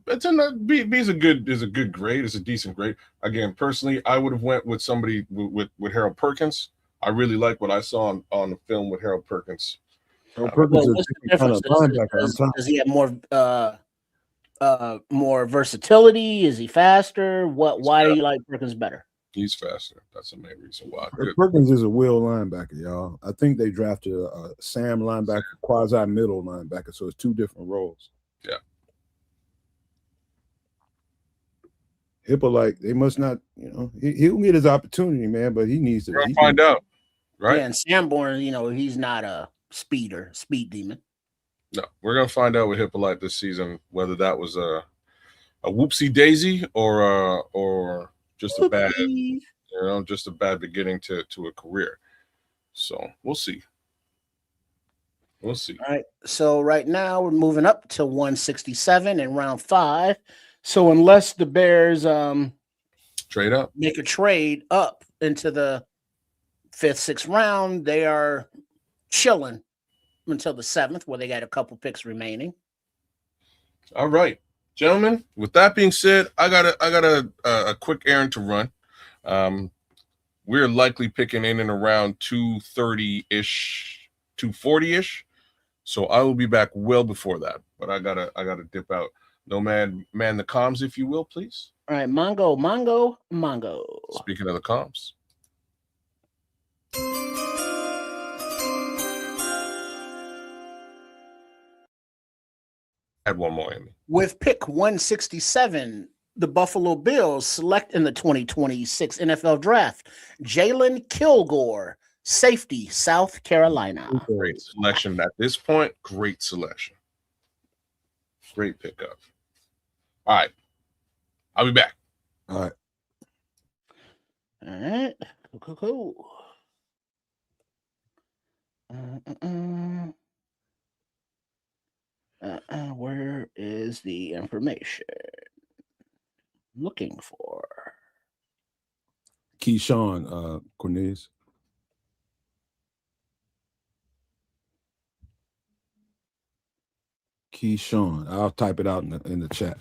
D: It's B's a good grade. It's a decent grade. Again, personally, I would have went with somebody with Harold Perkins. I really like what I saw on the film with Harold Perkins.
C: What's the difference? Does he have more versatility? Is he faster? Why do you like Perkins better?
D: He's faster. That's the main reason why.
B: Perkins is a will linebacker, y'all. I think they drafted a Sam linebacker, quasi middle linebacker, so it's two different roles.
D: Yeah.
B: Hippolyte, they must not, he'll get his opportunity, man, but he needs to.
D: We're gonna find out, right?
C: Yeah, and Sanborn, he's not a speed demon.
D: No, we're gonna find out with Hippolyte this season whether that was a whoopsie daisy or just a bad, just a bad beginning to a career. So we'll see. We'll see.
C: All right. So right now we're moving up to 167 in round 5. So unless the Bears
D: Trade up,
C: make a trade up into the 5th, 6th round, they are chilling until the 7th, where they got a couple picks remaining.
D: All right, gentlemen. With that being said, I got a quick errand to run. We're likely picking in and around 230-ish, 240-ish. So I will be back well before that. But I gotta dip out. Nomad, man the comms, if you will, please.
C: All right, Mongo.
D: Speaking of the comms. Add one more, Amy.
C: With pick 167, the Buffalo Bills select in the 2026 NFL Draft Jalen Kilgore, safety, South Carolina.
D: Great selection at this point. Great selection. Great pickup. All right. I'll be back.
B: All right.
C: All right. Cool. Where is the information? Looking for
B: Keyshawn Cornelius. Keyshawn. I'll type it out in the chat.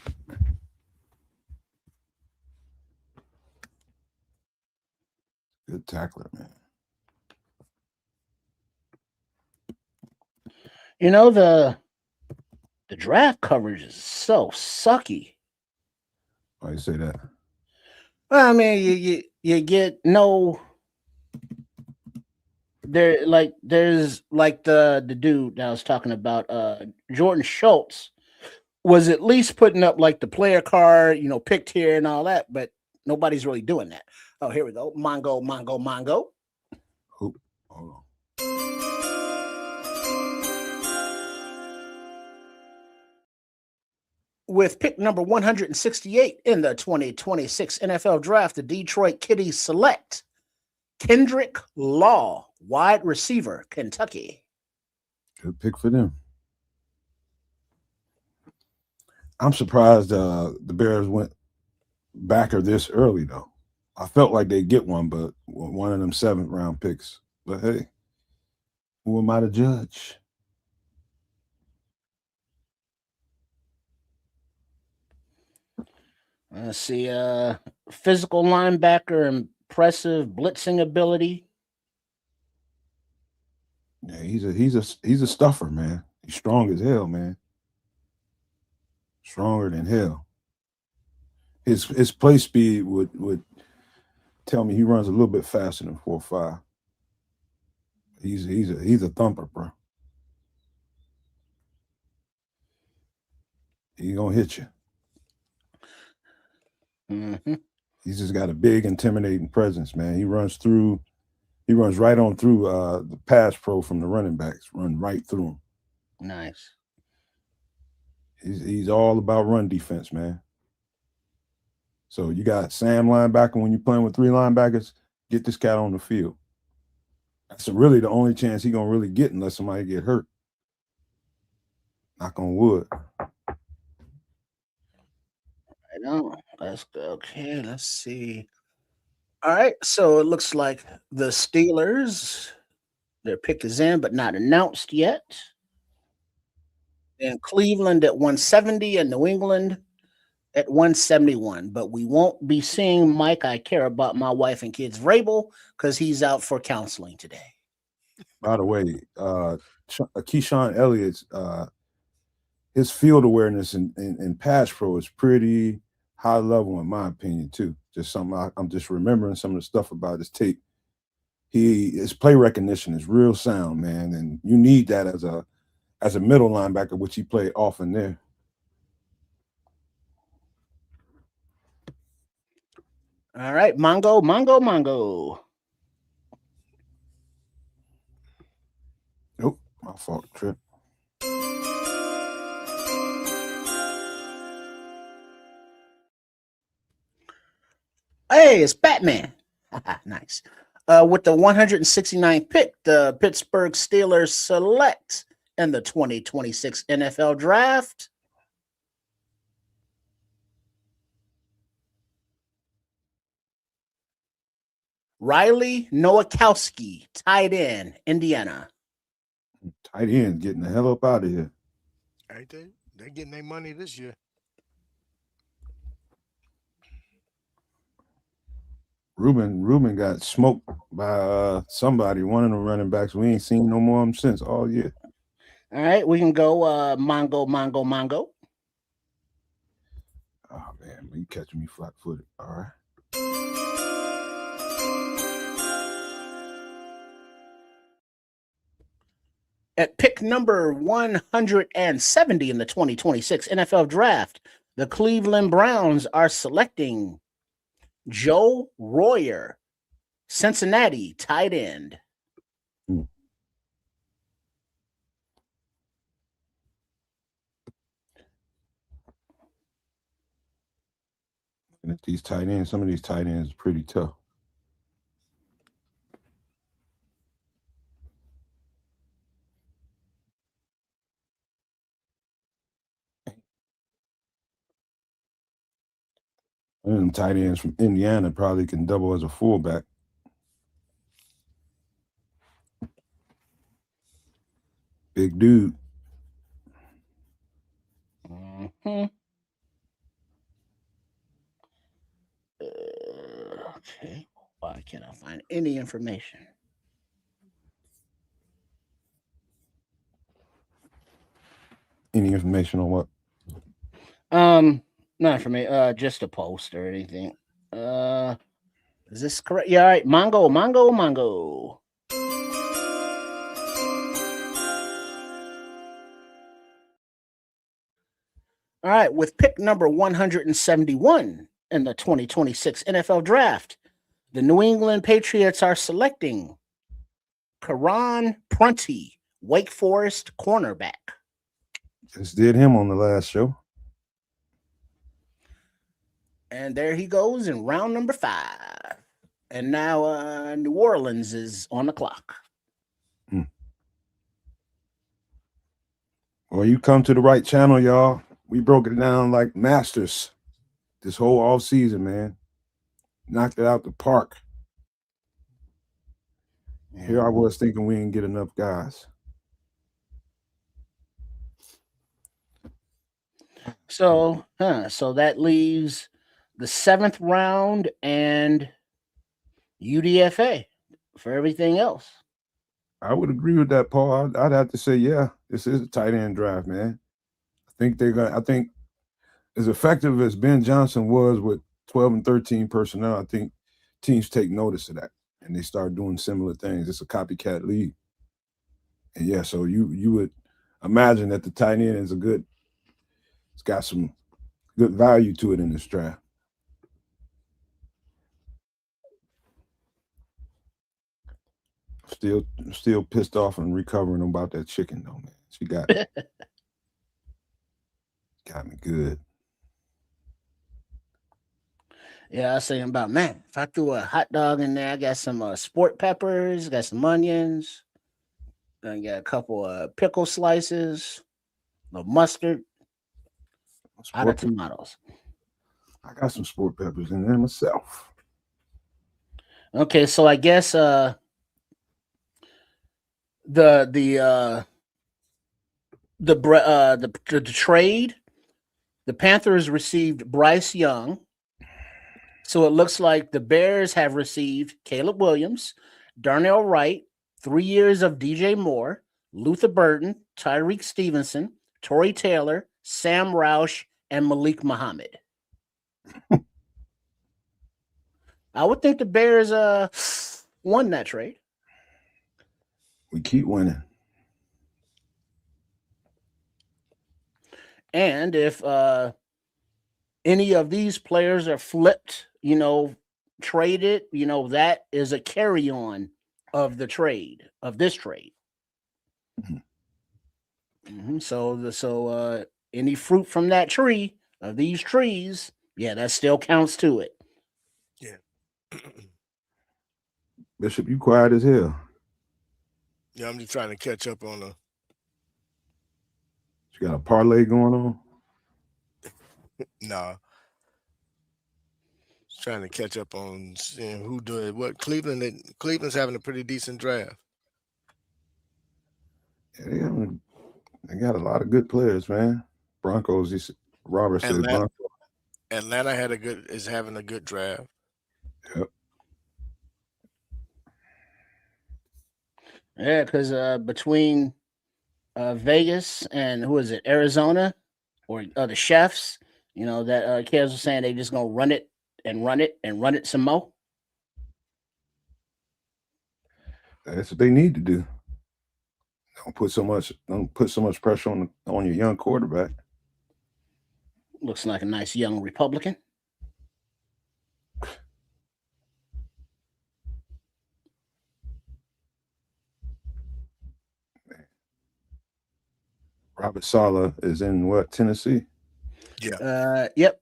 B: Good tackler, man.
C: You know, the draft coverage is so sucky.
B: Why you say that?
C: Well, I mean, you get no. There's like the dude that I was talking about, Jordan Schultz, was at least putting up like the player card, picked here and all that, but nobody's really doing that. Oh, here we go. Mongo.
B: Oh, hold on.
C: With pick number 168 in the 2026 NFL Draft, the Detroit Kitties select Kendrick Law, wide receiver, Kentucky.
B: Good pick for them. I'm surprised the Bears went backer this early, though. I felt like they'd get one, but one of them 7th round picks. But hey, who am I to judge?
C: Let's see, physical linebacker, impressive blitzing ability.
B: Yeah, he's a stuffer, man. He's strong as hell, man. Stronger than hell. His play speed would tell me he runs a little bit faster than 4.5. He's a thumper, bro. He gonna hit you.
C: Mm-hmm.
B: He's just got a big, intimidating presence, man. He runs right on through the pass pro from the running backs. Run right through him.
C: Nice.
B: He's all about run defense, man. So you got Sam linebacker when you're playing with 3 linebackers. Get this cat on the field. That's really the only chance he's gonna really get unless somebody get hurt. Knock on wood.
C: I know. Let's go. Okay, let's see. All right, so it looks like the Steelers, their pick is in, but not announced yet. And Cleveland at 170 and New England at 171. But we won't be seeing Mike I Care About My Wife and Kids Vrabel because he's out for counseling today.
B: By the way, Keyshawn Elliott's his field awareness and pass pro is pretty high level, in my opinion, too. Just something I'm just remembering some of the stuff about his tape. His play recognition is real sound, man, and you need that as a middle linebacker, which he played often there.
C: All right, Mongo.
B: Nope, my fault, Trip.
C: Hey, it's Batman. Nice. With the 169th pick, the Pittsburgh Steelers select in the 2026 NFL Draft Riley Nowakowski, tight end, Indiana.
B: Tight end getting the hell up out of here.
F: Ain't they? They're getting their money this year.
B: Ruben got smoked by somebody, one of the running backs. We ain't seen no more of them since all year.
C: All right, we can go Mongo.
B: Oh man, you catching me flat-footed. All right.
C: At pick number 170 in the 2026 NFL Draft, the Cleveland Browns are selecting Joe Royer, Cincinnati tight end.
B: And if these tight ends, some of these tight ends are pretty tough. And them tight ends from Indiana probably can double as a fullback. Big dude.
C: Okay. Why can't I find any information?
B: Any information on what?
C: Not for me. Just a post or anything. Is this correct? Yeah, all right. Mongo. All right, with pick number 171 in the 2026 NFL Draft, the New England Patriots are selecting Karan Prunty, Wake Forest cornerback.
B: Just did him on the last show.
C: And there he goes in round number 5. And now New Orleans is on the clock.
B: Well, you come to the right channel, y'all. We broke it down like masters this whole off season, man. Knocked it out the park. Here I was thinking we didn't get enough guys.
C: So that leaves the 7th round and UDFA for everything else.
B: I would agree with that, Paul. I'd have to say, yeah, this is a tight end draft, man. I think as effective as Ben Johnson was with 12 and 13 personnel, I think teams take notice of that and they start doing similar things. It's a copycat league. And yeah, so you would imagine that the tight end is it's got some good value to it in this draft. Still pissed off and recovering about that chicken though, man. She got me good.
C: Yeah, I was saying about, man, if I threw a hot dog in there, I got some sport peppers, got some onions, I got a couple of pickle slices, a mustard, out of tomatoes.
B: I got some sport peppers in there myself.
C: Okay, so I guess the trade, the Panthers received Bryce Young. So it looks like the Bears have received Caleb Williams, Darnell Wright, 3 years of DJ Moore, Luther Burton, Tyreek Stevenson, Torrey Taylor, Sam Roush, and Malik Muhammad. I would think the Bears won that trade.
B: We keep winning.
C: And if any of these players are flipped, traded, that is a carry-on of the trade, of this trade. Mm-hmm. So any fruit from that tree, of these trees, yeah, that still counts to it.
F: Yeah,
B: Bishop, you quiet as hell.
F: Yeah, I'm just trying to catch up on the.
B: You got a parlay going on?
F: Nah. Trying to catch up on seeing who doing what. Cleveland's having a pretty decent draft.
B: Yeah, they got a lot of good players, man. Broncos, Robert said Broncos.
F: Atlanta is having a good draft.
B: Yep.
C: Yeah, because between Vegas and who is it, Arizona, or the Chefs, you know, that Kez was saying they just gonna run it and run it and run it some more.
B: That's what they need to do. Don't put so much pressure on your young quarterback.
C: Looks like a nice young Republican.
B: Robert Saleh is in what, Tennessee?
F: Yeah.
C: Yep.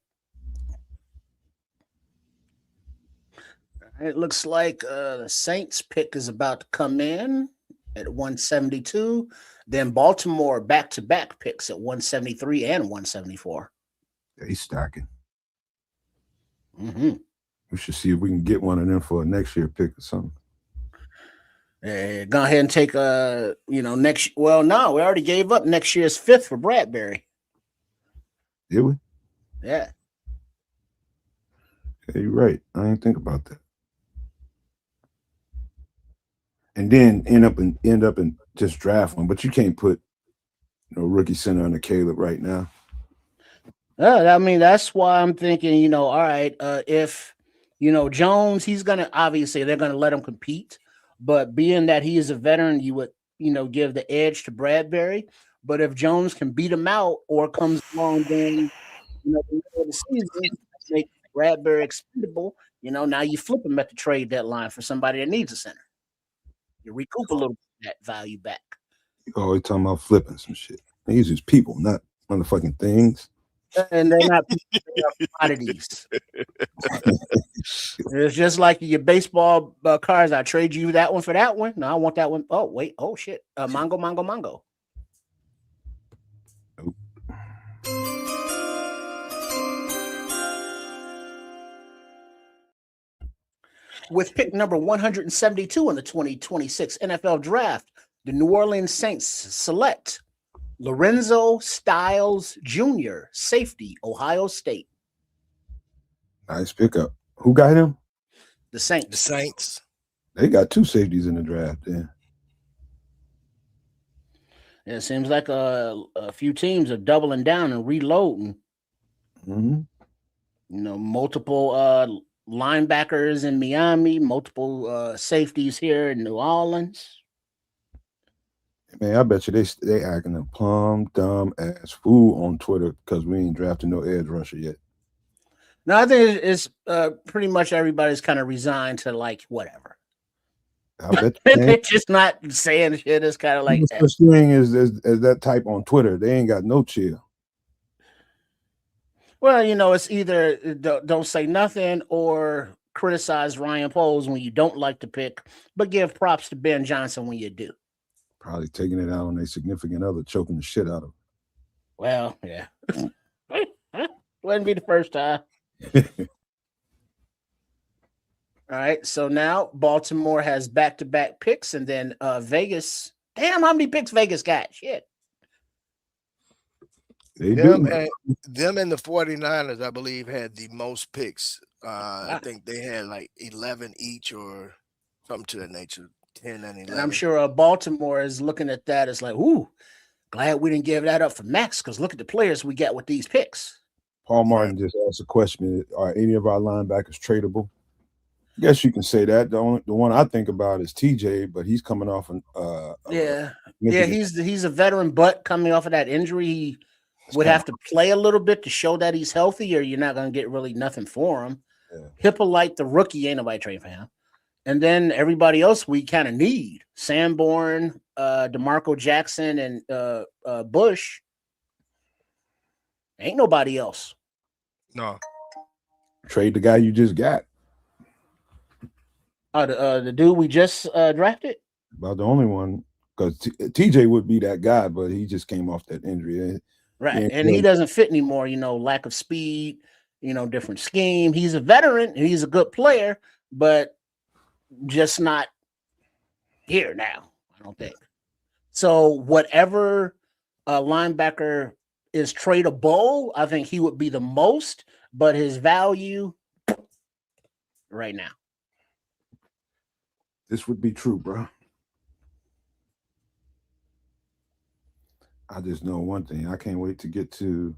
C: It looks like the Saints pick is about to come in at 172. Then Baltimore back-to-back picks at 173 and 174.
B: Yeah, he's stacking.
C: Mm-hmm.
B: We should see if we can get one of them for a next year pick or something.
C: Go ahead and take next. Well, no, we already gave up next year's 5th for Bradbury.
B: Did we?
C: Yeah.
B: Yeah, you're right. I didn't think about that. And then end up in just draft one, but you can't put rookie center under Caleb right now.
C: I mean, that's why I'm thinking, all right, if Jones, he's gonna obviously they're gonna let him compete, but being that he is a veteran, you would give the edge to Bradbury. But if Jones can beat him out or comes along during the middle of the season, make Bradbury expendable, now you flip him at the trade deadline for somebody that needs a center. You recoup a little bit of that value back.
B: You always talking about flipping some shit. These is people, not motherfucking things.
C: And they're not commodities. It's just like your baseball cards. I trade you that one for that one. No, I want that one. Oh, wait. Oh, shit. Mongo.
B: Nope.
C: With pick number 172 in the 2026 NFL Draft, the New Orleans Saints select Lorenzo Styles Jr., safety, Ohio State.
B: Nice pickup. Who got him?
C: The Saints.
F: The Saints.
B: They got 2 safeties in the draft. Yeah.
C: It seems like a few teams are doubling down and reloading.
B: Mm-hmm.
C: Multiple linebackers in Miami, multiple safeties here in New Orleans.
B: Man, I bet you they acting a plumb dumb ass fool on Twitter because we ain't drafted no edge rusher yet.
C: No, I think it's pretty much everybody's kind of resigned to whatever.
B: I bet
C: they're just not saying shit. It's kind of like
B: the first thing is that type on Twitter. They ain't got no chill.
C: Well, it's either don't say nothing or criticize Ryan Poles when you don't like the pick, but give props to Ben Johnson when you do.
B: Probably taking it out on their significant other, choking the shit out of them.
C: Well, yeah. Wouldn't be the first time. All right, so now Baltimore has back-to-back picks, and then Vegas. Damn, how many picks Vegas got? Shit.
F: Them and the 49ers, I believe, had the most picks. I think they had 11 each or something to that nature, 10 and 11.
C: And I'm sure Baltimore is looking at that as like, ooh, glad we didn't give that up for Max because look at the players we got with these picks.
B: Paul Martin just asked a question: are any of our linebackers tradable? I guess you can say that. The one I think about is TJ, but he's coming off
C: he's a veteran, but coming off of that injury, he would have to play a little bit to show that he's healthy, or you're not going to get really nothing for him. Yeah. Hippolyte, the rookie, ain't nobody trading for him. And then everybody else we kind of need: Sanborn, DeMarco Jackson, and Bush. Ain't nobody else.
F: No.
B: Trade the guy you just got.
C: The dude we just drafted?
B: About the only one, because TJ would be that guy, but he just came off that injury.
C: Right. And he doesn't fit anymore, lack of speed, different scheme. He's a veteran. He's a good player, but just not here now, I don't think. So whatever linebacker is tradable, I think he would be the most, but his value right now.
B: This would be true, bro. I just know one thing. I can't wait to get to.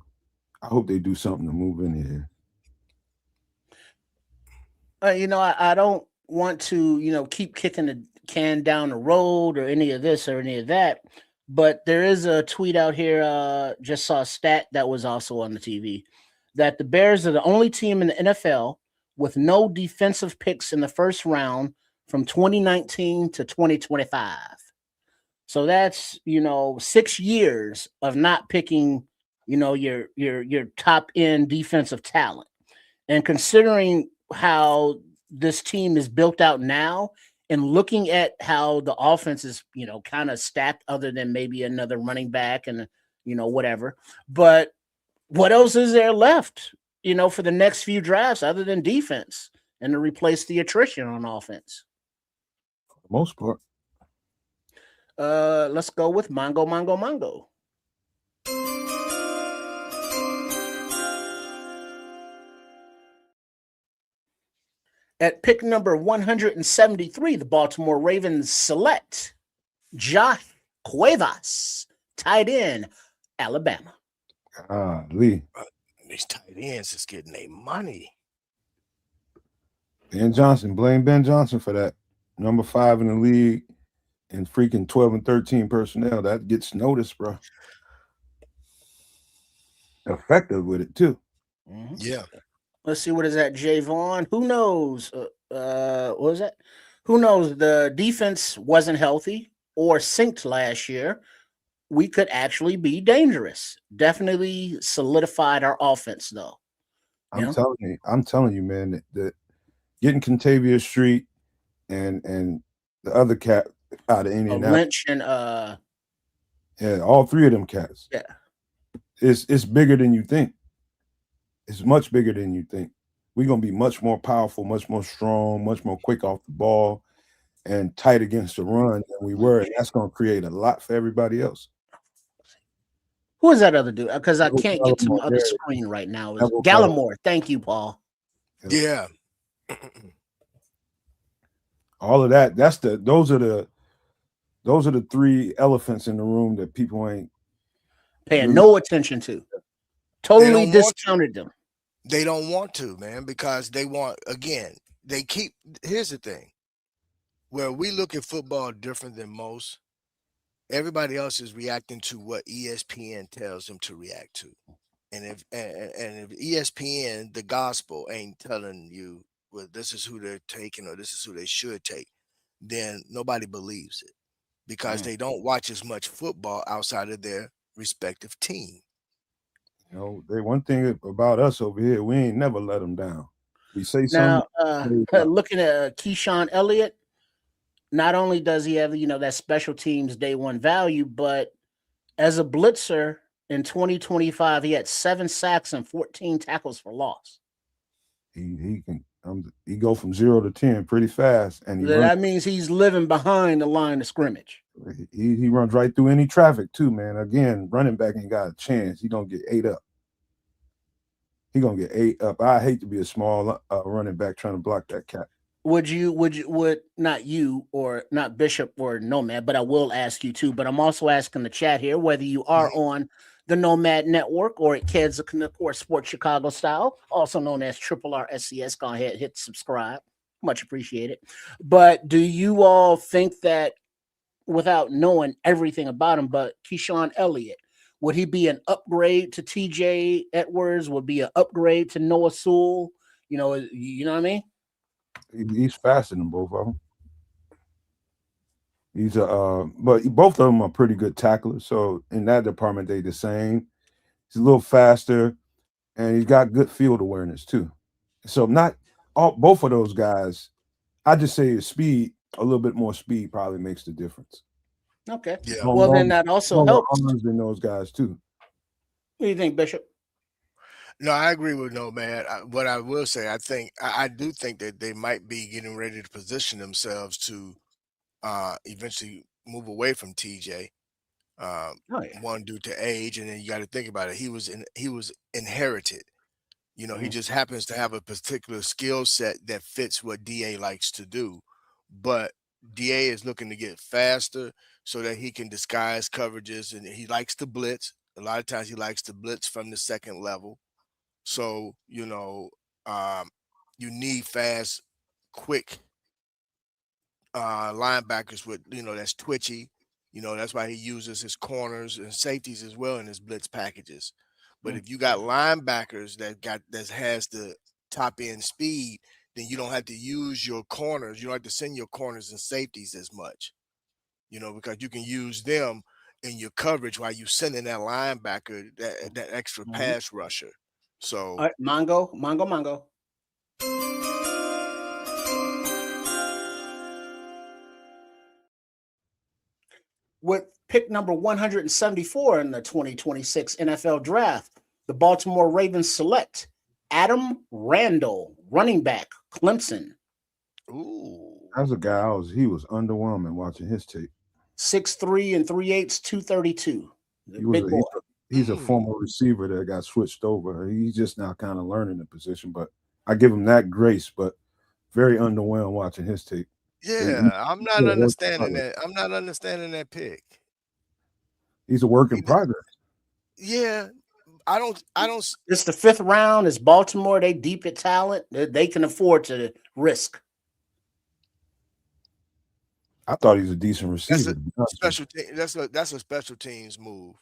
B: I hope they do something to move in here.
C: I don't want to, keep kicking the can down the road or any of this or any of that. But there is a tweet out here. Just saw a stat that was also on the TV that the Bears are the only team in the NFL with no defensive picks in the first round from 2019 to 2025. So that's 6 years of not picking your top end defensive talent. And considering how this team is built out now, and looking at how the offense is, kind of stacked, other than maybe another running back and whatever. But what else is there left, for the next few drafts other than defense and to replace the attrition on offense?
B: For the most part.
C: Let's go with Mongo. At pick number 173, the Baltimore Ravens select Josh Cuevas, tight end, Alabama.
B: Lee.
F: These tight ends is getting their money.
B: Ben Johnson. Blame Ben Johnson for that. Number 5 in the league and freaking 12 and 13 personnel. That gets noticed, bro. Effective with it, too.
C: Mm-hmm.
F: Yeah.
C: Let's see, what is that, Javon? Who knows? What was that? Who knows? The defense wasn't healthy or synced last year. We could actually be dangerous. Definitely solidified our offense, though.
B: I'm telling you, man, that getting Contavious Street and the other cat out of Indianapolis,
C: Lynch and
B: yeah, all 3 of them cats.
C: Yeah,
B: it's bigger than you think. It's much bigger than you think. We're going to be much more powerful, much more strong, much more quick off the ball, and tight against the run than we were. And that's going to create a lot for everybody else.
C: Who is that other dude? Because I can't get to my other screen right now. Gallimore. Thank you, Paul.
F: Yeah.
B: All of that. Those are the 3 elephants in the room that people ain't
C: paying no attention to. Totally discounted them.
F: They don't want to, man, because they want, again, here's the thing. Where we look at football different than most, everybody else is reacting to what ESPN tells them to react to. And if ESPN, the gospel, ain't telling you, well, this is who they're taking or this is who they should take, then nobody believes it because they don't watch as much football outside of their respective team.
B: One thing about us over here, we ain't never let them down. We say
C: now,
B: something.
C: Looking at Keyshawn Elliott, not only does he have that special teams day one value, but as a blitzer in 2025, he had 7 sacks and 14 tackles for loss.
B: He go from 0 to 10 pretty fast, and
C: that means he's living behind the line of scrimmage.
B: He runs right through any traffic too, man. Again, running back ain't got a chance. He gonna get ate up. I hate to be a small running back trying to block that cat.
C: Would not you or not Bishop or Nomad, but I will ask you too. But I'm also asking the chat here whether you are on the Nomad Network or at Kids or Sports Chicago Style, also known as Triple R SCS. Go ahead, hit subscribe. Much appreciated. But do you all think that, without knowing everything about him, but Keyshawn Elliott, would he be an upgrade to TJ Edwards? Would be an upgrade to Noah Sewell? You know what I mean?
B: He's faster than both of them. But both of them are pretty good tacklers. So in that department, they the same. He's a little faster, and he's got good field awareness too. So both of those guys, I just say his speed, a little bit more speed probably makes the difference.
C: Okay.
F: Yeah.
C: Well, then that also helps.
B: In those guys too.
C: What do you think, Bishop?
F: No, I agree with Nomad. What I will say, I do think that they might be getting ready to position themselves to eventually move away from TJ.
C: Oh, yeah.
F: One due to age, and then you got to think about it. He was inherited. You know, he just happens to have a particular skill set that fits what DA likes to do. But DA is looking to get faster so that he can disguise coverages, and he likes to blitz. A lot of times he likes to blitz from the second level. So, you know, you need fast, quick linebackers with, you know, that's twitchy. You know, that's why he uses his corners and safeties as well in his blitz packages. But if you got linebackers that has the top end speed, then you don't have to use your corners. You don't have to send your corners and safeties as much, you know, because you can use them in your coverage while you sending that linebacker that extra pass rusher. So
C: All right, Mongo. With pick number 174 in the 2026 NFL Draft, the Baltimore Ravens select Adam Randall, running back, Clemson.
F: ooh,
B: As a guy, he was underwhelming watching his tape.
C: 6'3" and 3/8, 232. Big boy.
B: He's a former receiver that got switched over. He's just now kind of learning the position, but I give him that grace, but very underwhelmed watching his tape.
F: yeah, I'm not understanding that. I'm not understanding that pick.
B: He's a work in progress.
F: Yeah, I don't.
C: It's the 5th round. It's Baltimore. They deep at talent. They can afford to risk.
B: I thought he was a decent receiver.
F: That's a special teams move.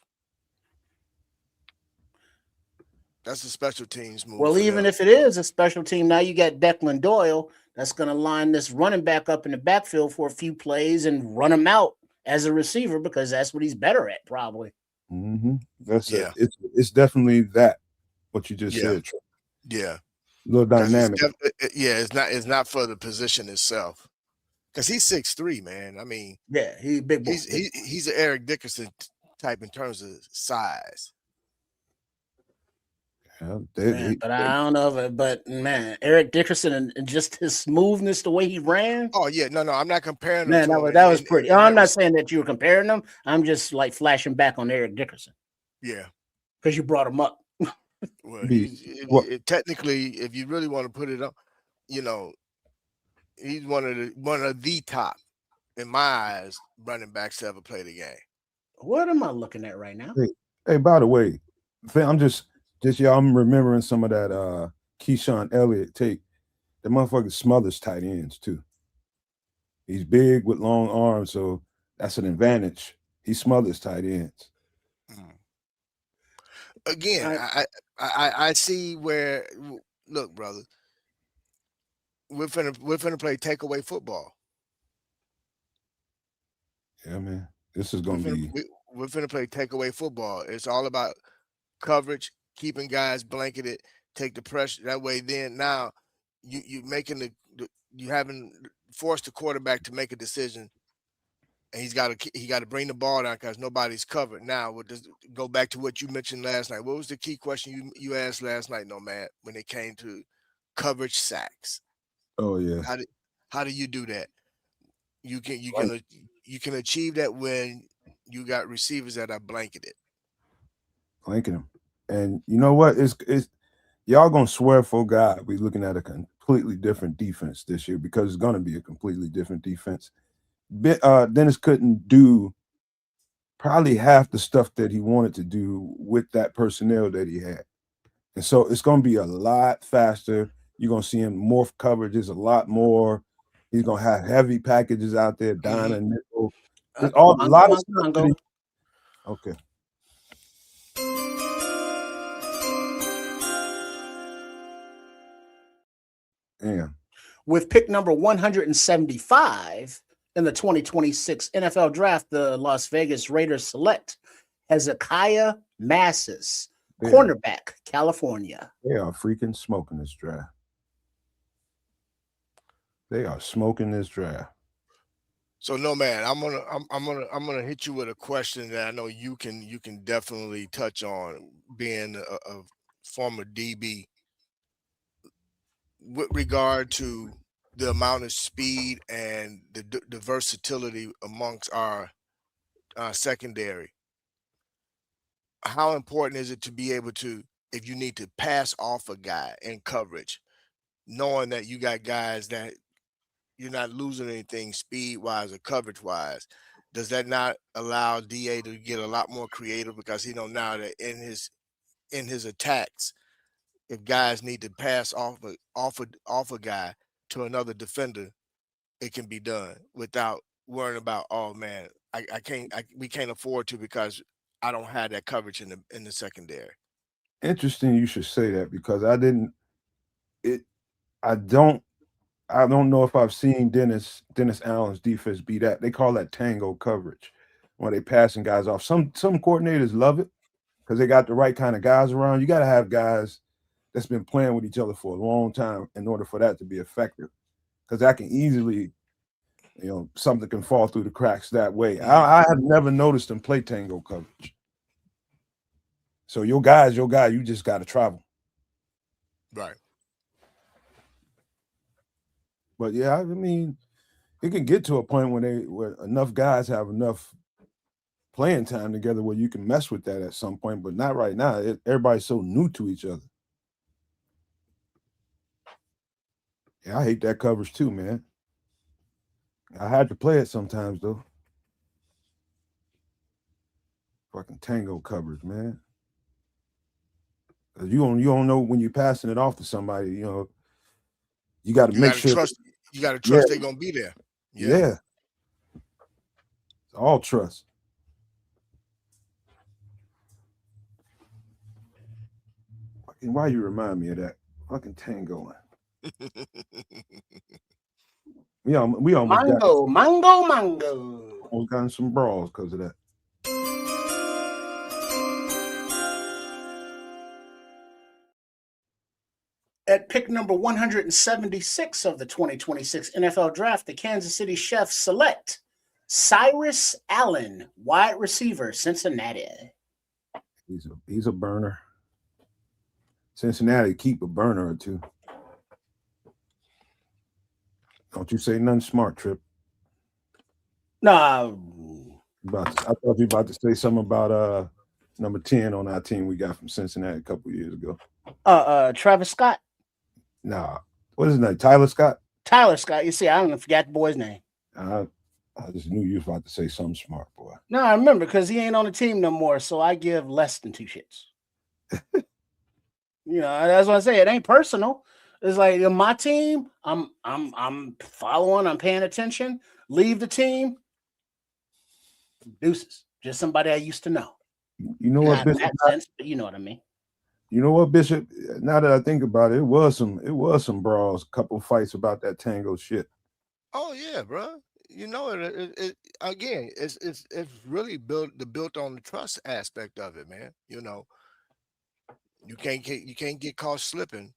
F: That's a special teams move.
C: Well, even if it is a special team, now you got Declan Doyle that's going to line this running back up in the backfield for a few plays and run him out as a receiver because that's what he's better at, probably.
B: It's definitely that what you just said.
F: Yeah,
B: a little dynamic.
F: It's not for the position itself because he's 6'3", man. I mean,
C: yeah, he's big boy.
F: He's an Eric Dickerson type in terms of size.
B: Yeah,
C: but I don't know, but man, Eric Dickerson and just his smoothness, the way he ran.
F: Oh yeah, no, I'm not comparing.
C: Man, that was pretty. I'm not saying that you were comparing them. I'm just like flashing back on Eric Dickerson.
F: Yeah,
C: because you brought him up.
F: Well, technically, if you really want to put it up, you know, he's one of the top, in my eyes, running backs to ever play the game.
C: What am I looking at right now?
B: Hey, by the way, I'm just y'all. I'm remembering some of that Keyshawn Elliott tape. The motherfucker smothers tight ends too. He's big with long arms, so that's an advantage. He smothers tight ends.
F: Again, I see where. Look, brother, we're finna play takeaway football.
B: Yeah, man, this is gonna be.
F: We're finna play takeaway football. It's all about coverage, keeping guys blanketed, take the pressure. That way, then now you making you haven't forced the quarterback to make a decision, and he got to bring the ball down because nobody's covered. Now, go back to what you mentioned last night. What was the key question you asked last night, Nomad, when it came to coverage sacks?
B: Oh yeah.
F: How do you do that? You can achieve that when you got receivers that are blanketed.
B: Blanket them. And you know what? It's y'all gonna swear for God we're looking at a completely different defense this year because it's gonna be a completely different defense. Dennis couldn't do probably half the stuff that he wanted to do with that personnel that he had. And so it's gonna be a lot faster. You're gonna see him morph coverages a lot more. He's gonna have heavy packages out there, dime and nickel. There's a lot of stuff. Okay. Yeah.
C: With pick number 175 in the 2026 NFL Draft, the Las Vegas Raiders select Hezekiah Massis, cornerback, California.
B: They are freaking smoking this draft. They are smoking this draft.
F: So no, man, I'm gonna hit you with a question that I know you can definitely touch on, being a former DB, with regard to the amount of speed and the versatility amongst our secondary. How important is it to be able to, if you need to pass off a guy in coverage, knowing that you got guys that you're not losing anything speed wise or coverage wise? Does that not allow DA to get a lot more creative, because he know now that in his attacks, if guys need to pass off a guy to another defender, it can be done without worrying about, oh man, we can't afford to, because I don't have that coverage in the secondary.
B: Interesting you should say that, because I don't know if I've seen Dennis Allen's defense be that. They call that tango coverage when they passing guys off. Some coordinators love it because they got the right kind of guys around. You got to have guys that's been playing with each other for a long time in order for that to be effective, because that can easily, something can fall through the cracks that way. I have never noticed them play tango coverage. So your guy, you just got to travel.
F: Right.
B: But yeah, I mean, it can get to a point where enough guys have enough playing time together where you can mess with that at some point, but not right now. Everybody's so new to each other. Yeah, I hate that coverage too, man. I had to play it sometimes though. Fucking tango coverage, man. You don't know when you're passing it off to somebody. You got to make sure.
F: You got to trust they're gonna be there.
B: Yeah. It's all trust. Fucking, why you remind me of that? Fucking tango. We almost
C: mango.
B: Almost gotten some brawls because of that.
C: At pick number 176 of the 2026 NFL Draft, the Kansas City Chiefs select Cyrus Allen, wide receiver, Cincinnati.
B: He's a burner. Cincinnati keep a burner or two. Don't you say nothing smart, Trip.
C: No.
B: I thought you were about to say something about number 10 on our team we got from Cincinnati a couple years ago.
C: Travis Scott.
B: Nah. What is his name? Tyler Scott?
C: Tyler Scott. You see, I don't forget the boy's name.
B: I just knew you was about to say something smart, boy.
C: No, I remember, because he ain't on the team no more, so I give less than two shits. That's what I say. It ain't personal. It's like, my team, I'm following, I'm paying attention. Leave the team. Deuces. Just somebody I used to know.
B: You know what, Bishop?
C: Not in that sense, but you know what I mean.
B: You know what, Bishop? Now that I think about it, it was some brawls, a couple fights about that tango shit.
F: Oh yeah, bro. It again, it's really built on the trust aspect of it, man. You can't get caught slipping,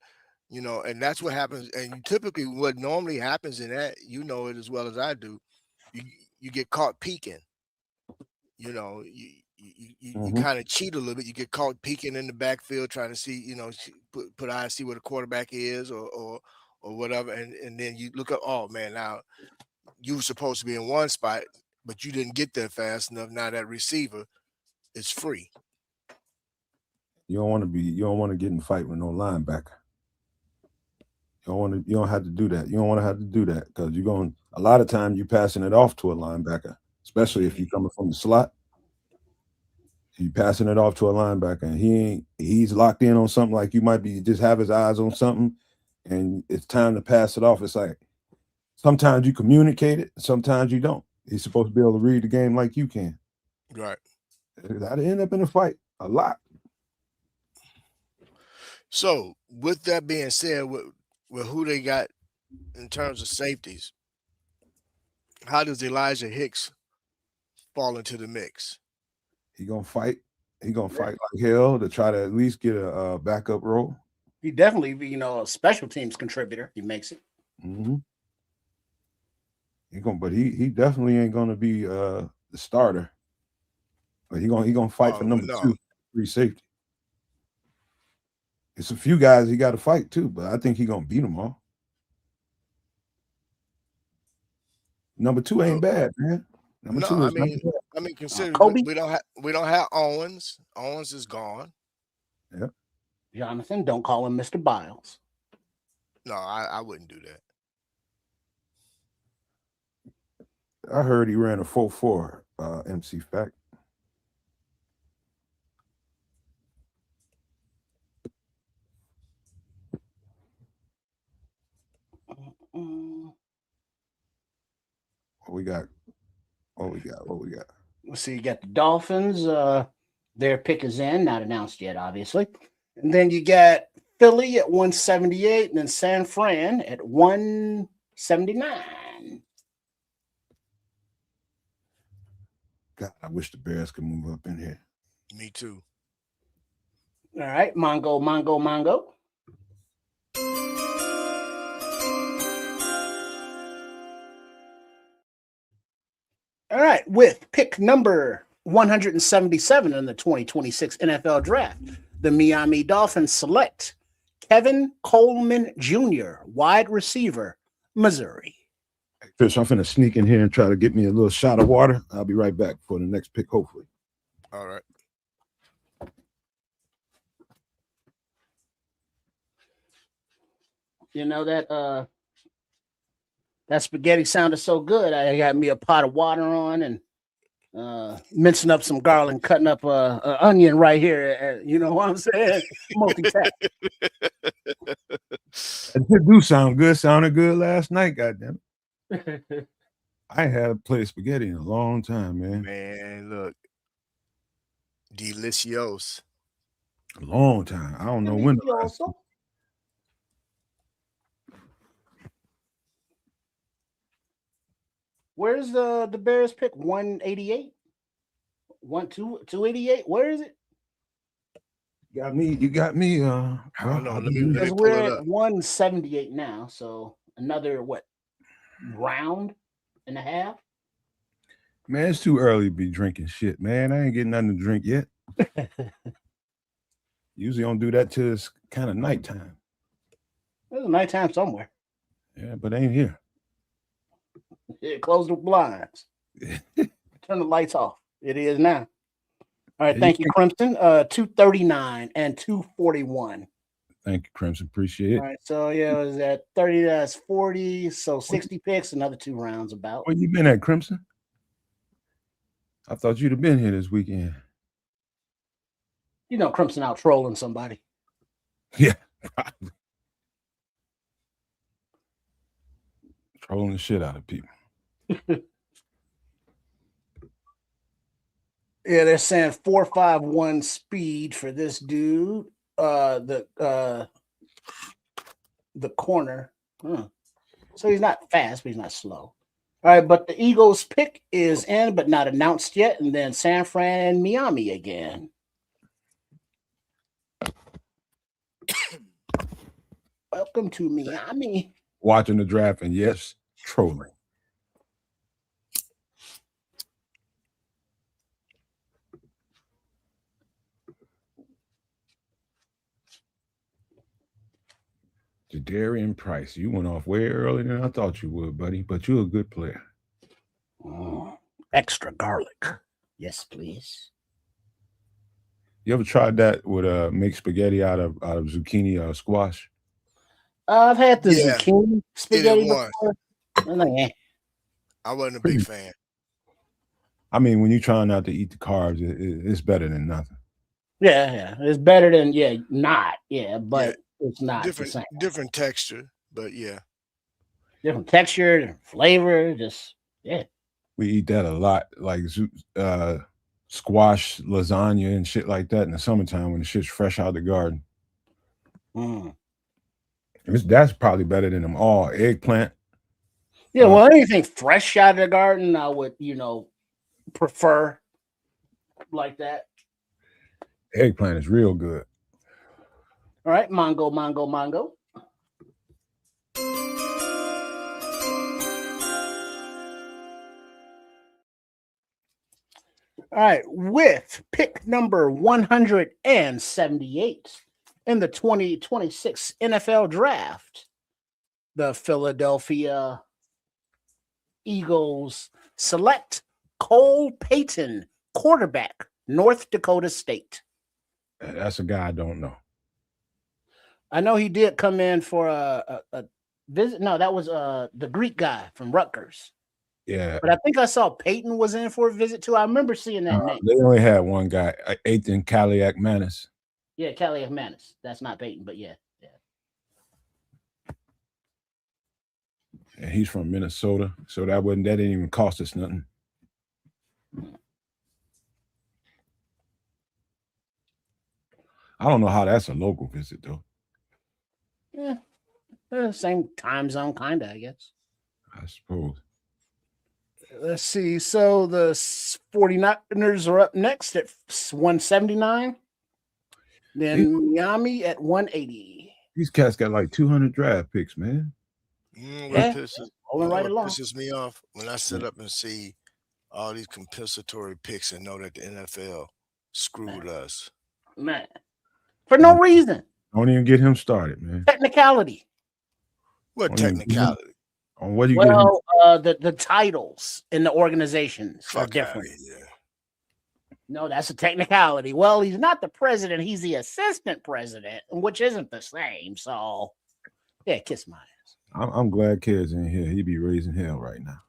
F: and that's what happens. And typically, what normally happens in that, it as well as I do, you get caught peeking. You kind of cheat a little bit. You get caught peeking in the backfield, trying to see, put eyes, see where the quarterback is, or whatever, and then you look up. Oh man, now you were supposed to be in one spot, but you didn't get there fast enough. Now that receiver is free.
B: You don't want to get in a fight with no linebacker. You don't have to do that. You don't want to have to do that, because a lot of times you're passing it off to a linebacker, especially if you're coming from the slot. You're passing it off to a linebacker, and he's locked in on something, like you might be just have his eyes on something, and it's time to pass it off. It's like sometimes you communicate it, sometimes you don't. He's supposed to be able to read the game like you can.
F: Right.
B: That'd end up in a fight a lot.
F: So with that being said, with who they got in terms of safeties, how does Elijah Hicks fall into the mix?
B: He gonna fight. He gonna fight like hell to try to at least get a backup role.
C: He definitely be, a special teams contributor. He makes it.
B: Mm-hmm. He definitely ain't gonna be the starter. But he gonna fight for number
F: no.
B: 2, free safety. It's a few guys he got to fight too, but I think he gonna beat them all. Number 2 ain't bad, man. Number 2 is
F: I mean, consider
C: Kobe?
F: we don't have Owens. Owens is gone.
B: Yeah.
C: Jonathan, don't call him Mr. Biles.
F: No, I wouldn't do that.
B: I heard he ran a 4.4 MC Fact. What we got?
C: Let's see, you got the Dolphins. Their pick is in, not announced yet, obviously. And then you got Philly at 178, and then San Fran at 179.
B: God, I wish the Bears could move up in here.
F: Me too.
C: All right, Mongo. All right, with pick number 177 in the 2026 NFL Draft, the Miami Dolphins select Kevin Coleman Jr., wide receiver, Missouri.
B: Chris, I'm finna sneak in here and try to get me a little shot of water. I'll be right back for the next pick, hopefully.
F: All right.
C: You know that spaghetti sounded so good. I got me a pot of water on and mincing up some garlic, cutting up an onion right here. You know what I'm saying? Multitask.
B: It do sound good. Sounded good last night, goddamn it. I ain't had a plate of spaghetti in a long time, man.
F: Man, look. Delicious.
B: A long time. I don't know when the last time.
C: Where's the Bears pick? 188? 288? Where is it?
B: You got me.
F: I don't know. Let me
C: Because
F: pull
C: we're
F: it
C: at
F: up.
C: 178 now, so another round and a half?
B: Man, it's too early to be drinking shit, man. I ain't getting nothing to drink yet. Usually don't do that till it's kind of nighttime.
C: There's a nighttime somewhere.
B: Yeah, but ain't here.
C: Yeah, close the blinds. Turn the lights off. It is now. All right, thank you, Crimson. 239 and 241.
B: Thank you, Crimson. Appreciate it.
C: All right, so yeah, it was at 30, that's 40. So 60 picks, another 2 rounds about.
B: Where you been at, Crimson? I thought you'd have been here this weekend.
C: You know, Crimson out trolling somebody.
B: Yeah, probably. Trolling the shit out of people.
C: Yeah, they're saying 4.51 speed for this dude. The corner. So he's not fast, but he's not slow. All right, but the Eagles pick is in, but not announced yet. And then San Fran and Miami again. Welcome to Miami.
B: Watching the draft and yes, trolling. Jadarian Price, you went off way earlier than I thought you would, buddy, but you're a good player.
C: Extra garlic. Yes, please.
B: You ever tried that with make spaghetti out of zucchini or squash?
C: I've had the zucchini spaghetti
F: before. I wasn't a big fan.
B: I mean, when you're trying not to eat the carbs, it's better than nothing.
C: Yeah. It's better than not. Yeah, but it's not
F: different texture, but yeah.
C: Different texture, different flavor, just
B: We eat that a lot, like squash, lasagna, and shit like that in the summertime when the shit's fresh out of the garden. That's probably better than them all. Eggplant.
C: Yeah, well, anything fresh out of the garden, I would, prefer like that.
B: Eggplant is real good.
C: All right, Mongo. All right, with pick number 178 in the 2026 NFL Draft, the Philadelphia Eagles select Cole Payton, quarterback, North Dakota State.
B: That's a guy I don't know.
C: I know he did come in for a visit. No, that was the Greek guy from Rutgers.
B: Yeah,
C: But I think I saw Peyton was in for a visit too. I remember seeing that name.
B: they only had one guy, Ethan Kaliak-Manis.
C: Yeah, Kaliak-Manis. That's not Peyton, but yeah.
B: And he's from Minnesota, so that didn't even cost us nothing. I don't know how that's a local visit though.
C: Yeah, same time zone, kind of, I guess.
B: I suppose.
C: Let's see. So the 49ers are up next at 179. Then Miami at 180.
B: These cats got like 200 draft picks, man.
C: Yeah, rolling right along.
F: Pisses me off when I sit up and see all these compensatory picks and know that the NFL screwed us.
C: Man, for no reason.
B: Don't even get him started, man.
C: Technicality.
F: What technicality?
B: On what you
C: well, the titles in the organizations are different.
F: Yeah.
C: No, that's a technicality. Well, he's not the president; he's the assistant president, which isn't the same. So, yeah, kiss my ass.
B: I'm glad Kid's in here. He be raising hell right now.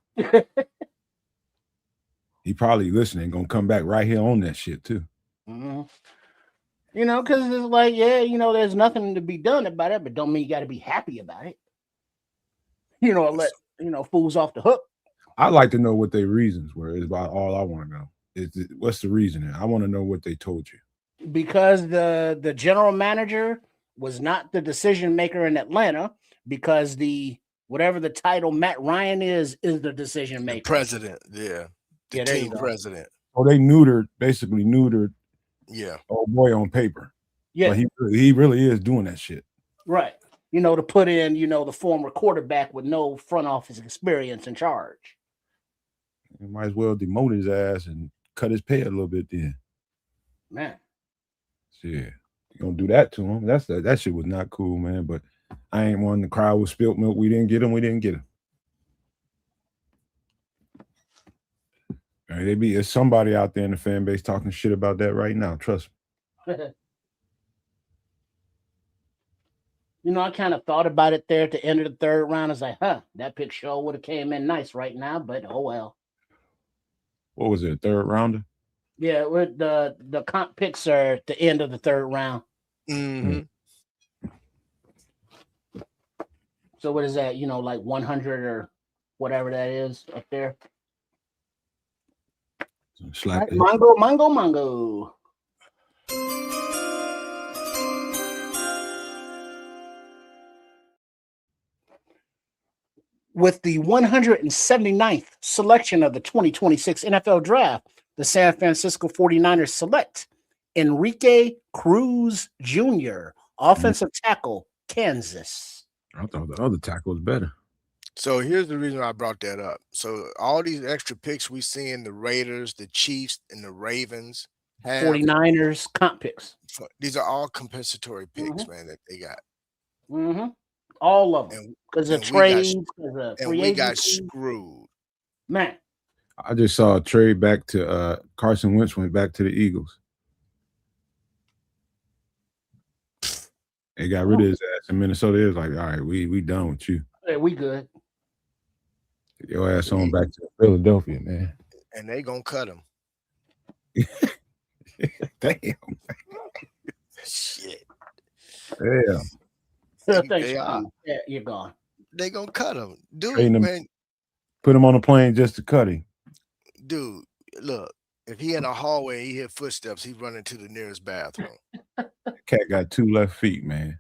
B: He probably listening, gonna come back right here on that shit too.
C: Mm-hmm. You know, because it's like, yeah, you know, there's nothing to be done about it, but don't mean you got to be happy about it. You know, let fools off the hook.
B: I'd like to know what their reasons were. Is about all I want to know. What's the reasoning? I want to know what they told you.
C: Because the general manager was not the decision maker in Atlanta, because whatever the title Matt Ryan is the decision maker.
F: The president, yeah. The team president.
B: Oh, they basically neutered.
F: Yeah.
B: Oh boy, on paper.
C: Yeah.
B: But he really is doing that shit.
C: Right. You know, to put in, the former quarterback with no front office experience in charge.
B: You might as well demote his ass and cut his pay a little bit then.
C: Man.
B: Yeah. You gonna do that to him. That shit was not cool, man. But I ain't one. The crowd was spilt milk. We didn't get him. There's somebody out there in the fan base talking shit about that right now. Trust me.
C: I kind of thought about it there at the end of the third round. I was like, that pick sure would have came in nice right now, but oh well.
B: What was it, a third rounder?
C: Yeah, with the comp picks are at the end of the third round.
F: Mm-hmm.
C: So what is that? Like 100 or whatever that is up there. Right, Mongo. With the 179th selection of the 2026 NFL Draft, the San Francisco 49ers select Enrique Cruz Jr., offensive tackle, Kansas.
B: I thought the other tackle was better.
F: So here's the reason I brought that up. So all these extra picks we see in the Raiders, the Chiefs, and the Ravens have
C: 49ers comp picks.
F: These are all compensatory picks, man, that they got.
C: Mm-hmm. All of them. Because of trades,
F: and we got screwed.
C: Man.
B: I just saw a trade back to Carson Wentz went back to the Eagles. They got rid of his ass in Minnesota. It was like, all right, we done with you.
C: Yeah, we good.
B: Get your ass on back to Philadelphia, man.
F: And they gonna cut him.
B: Damn.
F: Shit.
B: Damn.
C: Yeah, you're gone.
F: They gonna cut him, dude. Man,
B: put him on a plane just to cut him.
F: Dude, look. If he in a hallway, he hear footsteps, he run into the nearest bathroom.
B: Cat got 2 left feet, man.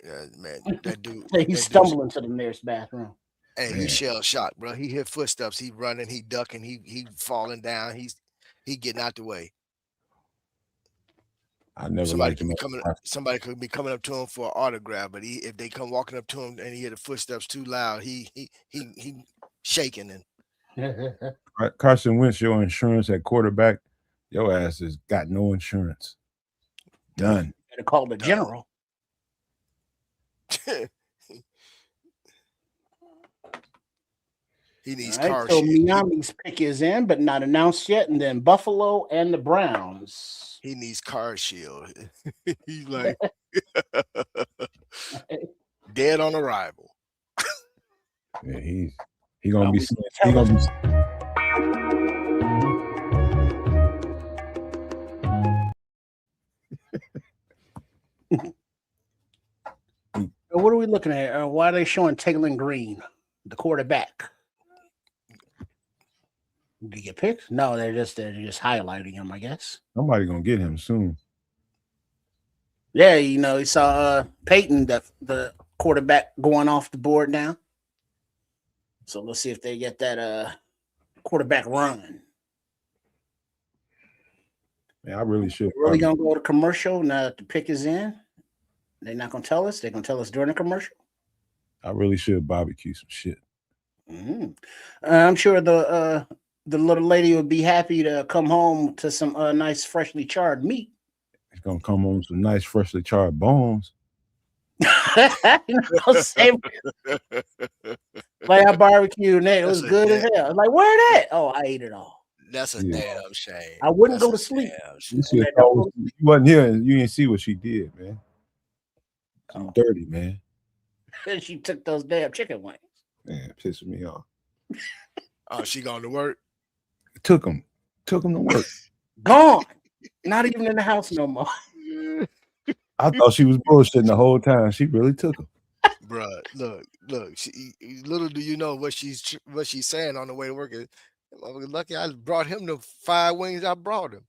F: Yeah, man. That dude.
C: He's stumbling to the nearest bathroom.
F: Hey, he's shell shocked, bro. He hear footsteps, he running, he ducking, he falling down, he getting out the way.
B: I never
F: somebody
B: liked
F: could be coming up to him for an autograph, but if they come walking up to him and he hear the footsteps too loud, he shaking and
B: Carson Wentz, your insurance at quarterback Your ass has got no insurance. Done.
C: Better call the general.
F: He needs
C: All right,
F: car
C: so
F: shield.
C: Miami's pick is in, but not announced yet. And then Buffalo and the Browns.
F: He needs car shield. He's like dead on arrival.
B: Yeah, he gonna be. He gonna be.
C: What are we looking at? Why are they showing Taylor Green, the quarterback? Did he get picked? No, they're just highlighting him, I guess.
B: Somebody gonna get him soon.
C: Yeah, you know, he saw Peyton, the quarterback, going off the board now. So let's see if they get that quarterback run.
B: Man, I really should.
C: We're really gonna go to commercial now that the pick is in. They're not gonna tell us. They're gonna tell us during the commercial.
B: I really should barbecue some shit.
C: Mm-hmm. I'm sure the little lady would be happy to come home to some nice freshly charred meat.
B: It's gonna come on some nice freshly charred bones.
C: Same. Like I barbecued and it was good as hell. Like, where that? Oh, I ate it all.
F: That's a damn shame.
C: I wouldn't go to sleep.
B: You wasn't here and you didn't see what she did, man. She's dirty, man.
C: She took those damn chicken wings.
B: Man, pissing me off.
F: Oh, she gone to work?
B: Took them to work.
C: Gone. Not even in the house no more.
B: I thought she was bullshitting the whole time. She really took them.
F: Bruh, look. Little do you know what she's saying on the way to work. Lucky I brought him the 5 wings I brought him.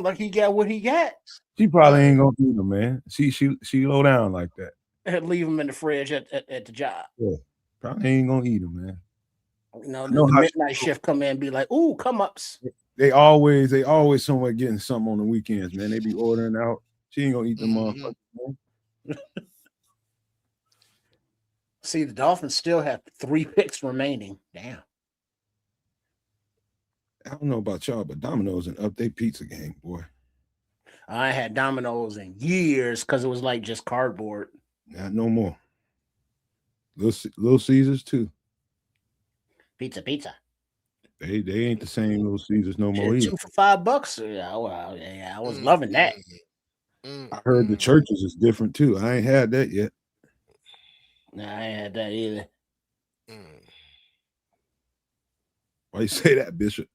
C: Like he got what he got.
B: She probably ain't gonna eat them, man. She low down like that.
C: And leave them in the fridge at the job.
B: Yeah, probably ain't gonna eat them, man.
C: You know, the midnight shift come in and be like, "Ooh, come ups."
B: They always somewhere getting something on the weekends, man. They be ordering out. She ain't gonna eat them motherfuckers, man.
C: See, the Dolphins still have 3 picks remaining. Damn.
B: I don't know about y'all, but Domino's an update pizza game, boy.
C: I had Domino's in years because it was like just cardboard.
B: Not no more. Little Caesars too.
C: Pizza.
B: They ain't the same Little Caesars no more either.
C: 2 for $5. Yeah, well, yeah, I was loving that.
B: I heard the churches is different too. I ain't had that yet.
C: Nah, I ain't had that either.
B: Why you say that, Bishop?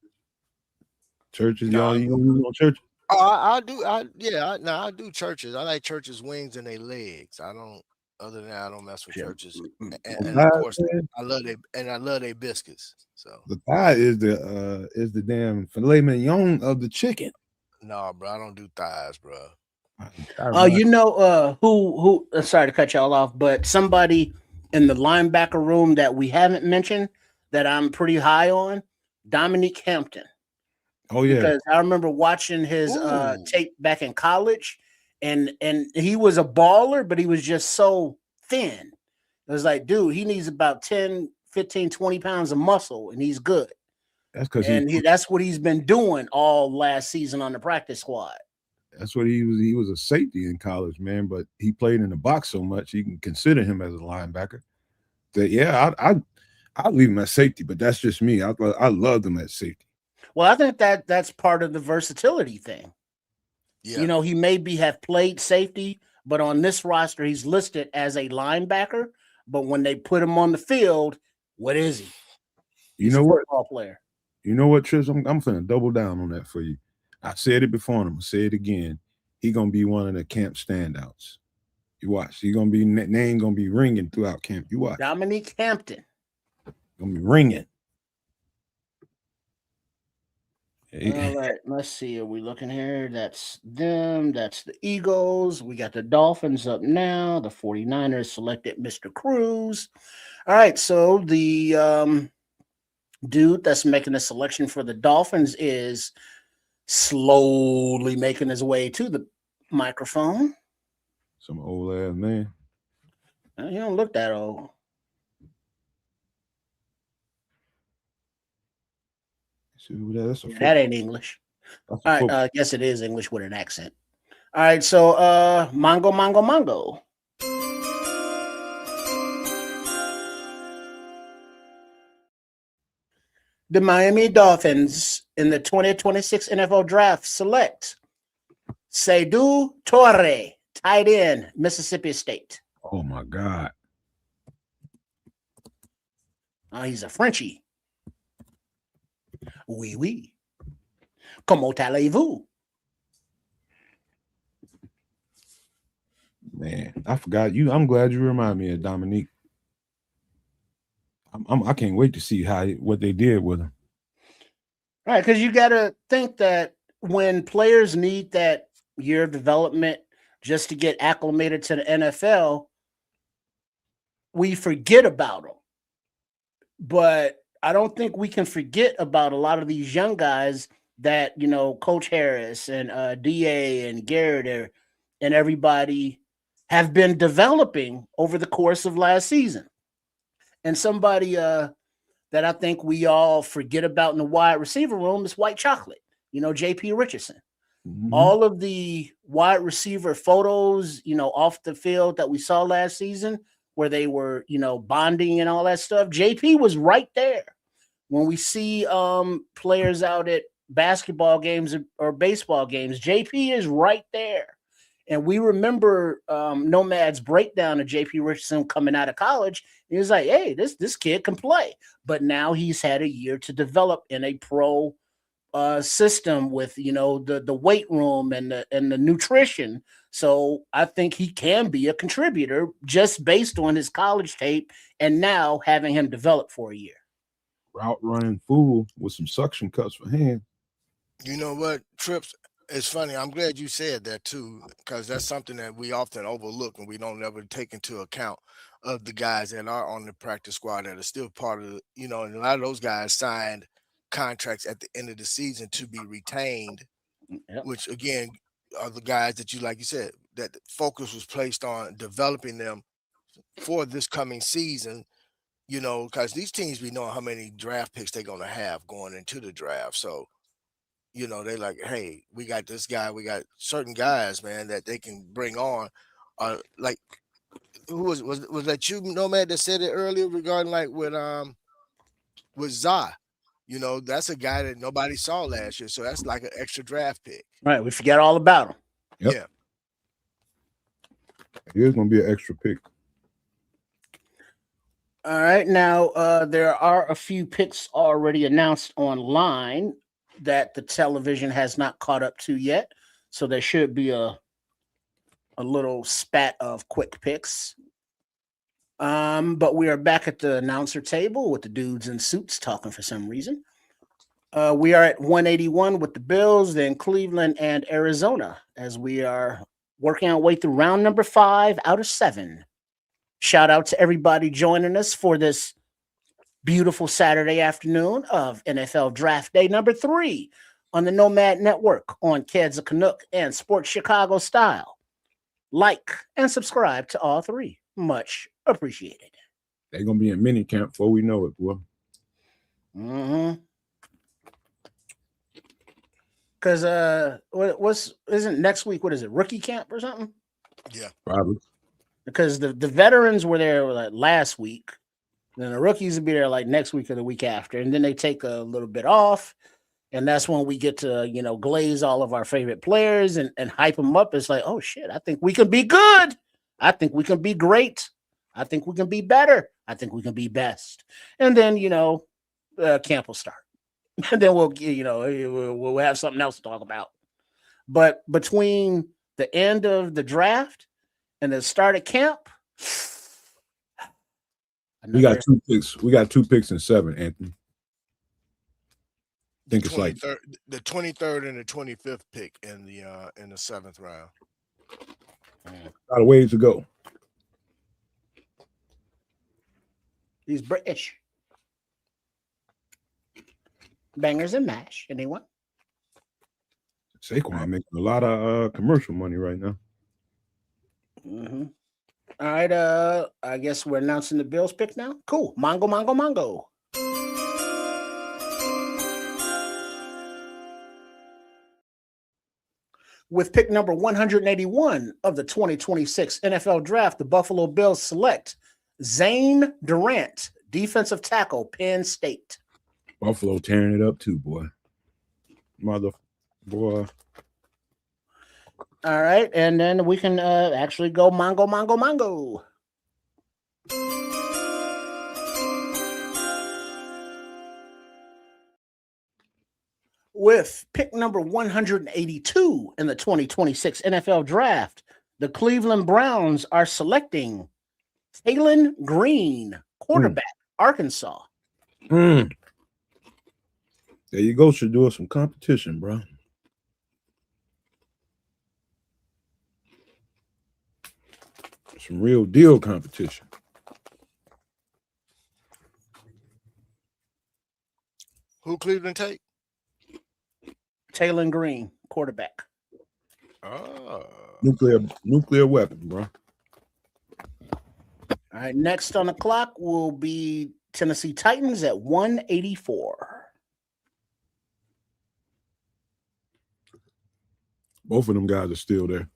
B: Churches, y'all, you gonna use on church?
F: I do. I do churches. I like churches' wings and their legs. I don't. Other than that, I don't mess with churches. And of course, I love their biscuits. So
B: the thigh is the damn filet mignon of the chicken.
F: No, bro, I don't do thighs, bro.
C: You know who? Sorry to cut y'all off, but somebody in the linebacker room that we haven't mentioned that I'm pretty high on, Dominique Hampton.
B: Oh yeah,
C: because I remember watching his tape back in college, and he was a baller, but he was just so thin. It was like, dude, he needs about 10, 15, 20 pounds of muscle, and he's good.
B: That's because
C: that's what he's been doing all last season on the practice squad.
B: That's what he was. He was a safety in college, man, but he played in the box so much you can consider him as a linebacker. That I'd leave him at safety, but that's just me. I loved him at safety.
C: Well, I think that's part of the versatility thing. Yeah. You know, he maybe have played safety, but on this roster, he's listed as a linebacker. But when they put him on the field, what is he?
B: He's a football
C: player.
B: You know what, Trish? I'm finna double down on that for you. I said it before, and I'm gonna say it again. He gonna be one of the camp standouts. You watch. He gonna be name gonna be ringing throughout camp. You watch.
C: Dominique Hampton.
B: Gonna be ringing.
C: All right, let's see. Are we looking here? That's them. That's the Eagles. We got the Dolphins up now. The 49ers selected Mr. Cruz. All right, so the dude that's making the selection for the Dolphins is slowly making his way to the microphone.
B: Some old ass man.
C: You don't look that old.
B: That's
C: that ain't English. All right, yes, it is English with an accent. All right, so Mongo. The Miami Dolphins in the 2026 NFL Draft select Seydou Touré, tight end, Mississippi State.
B: Oh my God.
C: He's a Frenchie. Oui. Comment allez-vous?
B: Man, I forgot you. I'm glad you remind me of Dominique. I can't wait to see what they did with him.
C: All right, because you got to think that when players need that year of development just to get acclimated to the NFL, we forget about them. But I don't think we can forget about a lot of these young guys that, Coach Harris and DA and Garrett and everybody have been developing over the course of last season. And somebody that I think we all forget about in the wide receiver room is White Chocolate, J.P. Richardson. Mm-hmm. All of the wide receiver photos, off the field that we saw last season where they were, bonding and all that stuff, JP was right there. When we see players out at basketball games or baseball games, JP is right there. And we remember Nomad's breakdown of J.P. Richardson coming out of college. He was like, hey, this kid can play. But now he's had a year to develop in a pro system with, the weight room and the nutrition. So I think he can be a contributor just based on his college tape and now having him develop for a year.
B: Route running fool with some suction cups for hands.
F: You know what, Trips? It's funny. I'm glad you said that too, because that's something that we often overlook and we don't ever take into account of the guys that are on the practice squad that are still part of and a lot of those guys signed contracts at the end of the season to be retained, which again are the guys that like you said, that the focus was placed on developing them for this coming season, because these teams, we know how many draft picks they're going to have going into the draft. So, they like, hey, we got this guy, we got certain guys, man, that they can bring on. Like, who was that you, Nomad, that said it earlier regarding like with Za? That's a guy that nobody saw last year, so that's like an extra draft pick.
C: Right, we forget all about him.
B: Yep.
F: Yeah,
B: here's gonna be an extra pick.
C: All right, now there are a few picks already announced online that the television has not caught up to yet. So there should be a little spat of quick picks. But we are back at the announcer table with the dudes in suits talking for some reason. We are at 181 with the Bills, then Cleveland and Arizona as we are working our way through round number 5 out of 7. Shout out to everybody joining us for this beautiful Saturday afternoon of NFL Draft Day number 3 on the Nomad Network on Kids of Canuck and Sports Chicago Style. Like and subscribe to all 3. Much appreciated.
B: They're going to be in mini camp before we know it, boy.
C: Mm-hmm. Because isn't next week, what is it, rookie camp or something?
F: Yeah.
B: Probably.
C: Because the veterans were there like last week. Then the rookies will be there like next week or the week after. And then they take a little bit off. And that's when we get to, glaze all of our favorite players and hype them up. It's like, oh, shit, I think we can be good. I think we can be great. I think we can be better. I think we can be best. And then, camp will start. And then we'll have something else to talk about. But between the end of the draft and the start of camp,
B: we got 2 picks. We got 2 picks in 7, Anthony. I think it's like
F: the 23rd and the 25th pick in the 7th round.
B: A lot of ways to go.
C: He's British. Bangers and mash. Anyone?
B: Saquon making a lot of commercial money right now.
C: Mm-hmm. All right. I guess we're announcing the Bills pick now. Cool. Mongo. With pick number 181 of the 2026 NFL Draft, the Buffalo Bills select Zane Durant, defensive tackle, Penn State.
B: Buffalo tearing it up too, boy. Boy.
C: All right, and then we can actually go Mongo. With pick number 182 in the 2026 NFL Draft, the Cleveland Browns are selecting Taylon Green, quarterback, Arkansas.
B: There you go. Should do some competition, bro. Some real deal competition.
F: Who Cleveland take?
C: Taylon Green, quarterback.
F: Oh.
B: Nuclear weapon, bro.
C: All right, next on the clock will be Tennessee Titans at 184.
B: Both of them guys are still there.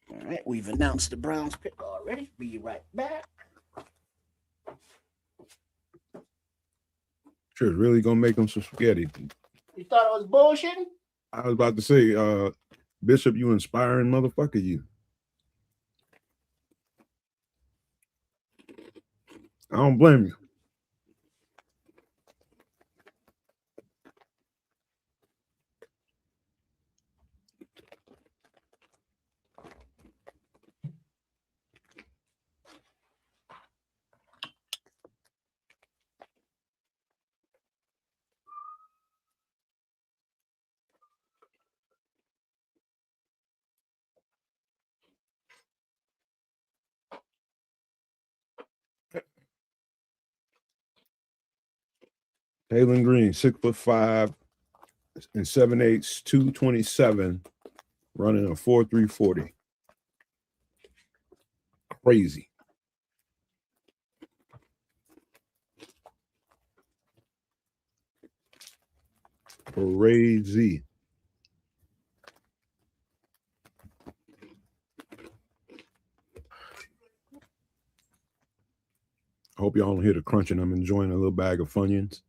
C: All right, we've announced the Browns pick already. Be right back.
B: Sure, it's really gonna make them some spaghetti.
C: You thought I was bullshitting?
B: I was about to say, Bishop, you inspiring motherfucker, you. I don't blame you. Taylon Green, 6'5" and 7'8", 227, running a 4.3 40. Crazy. Crazy. I hope y'all don't hear the crunching. I'm enjoying a little bag of Funyuns.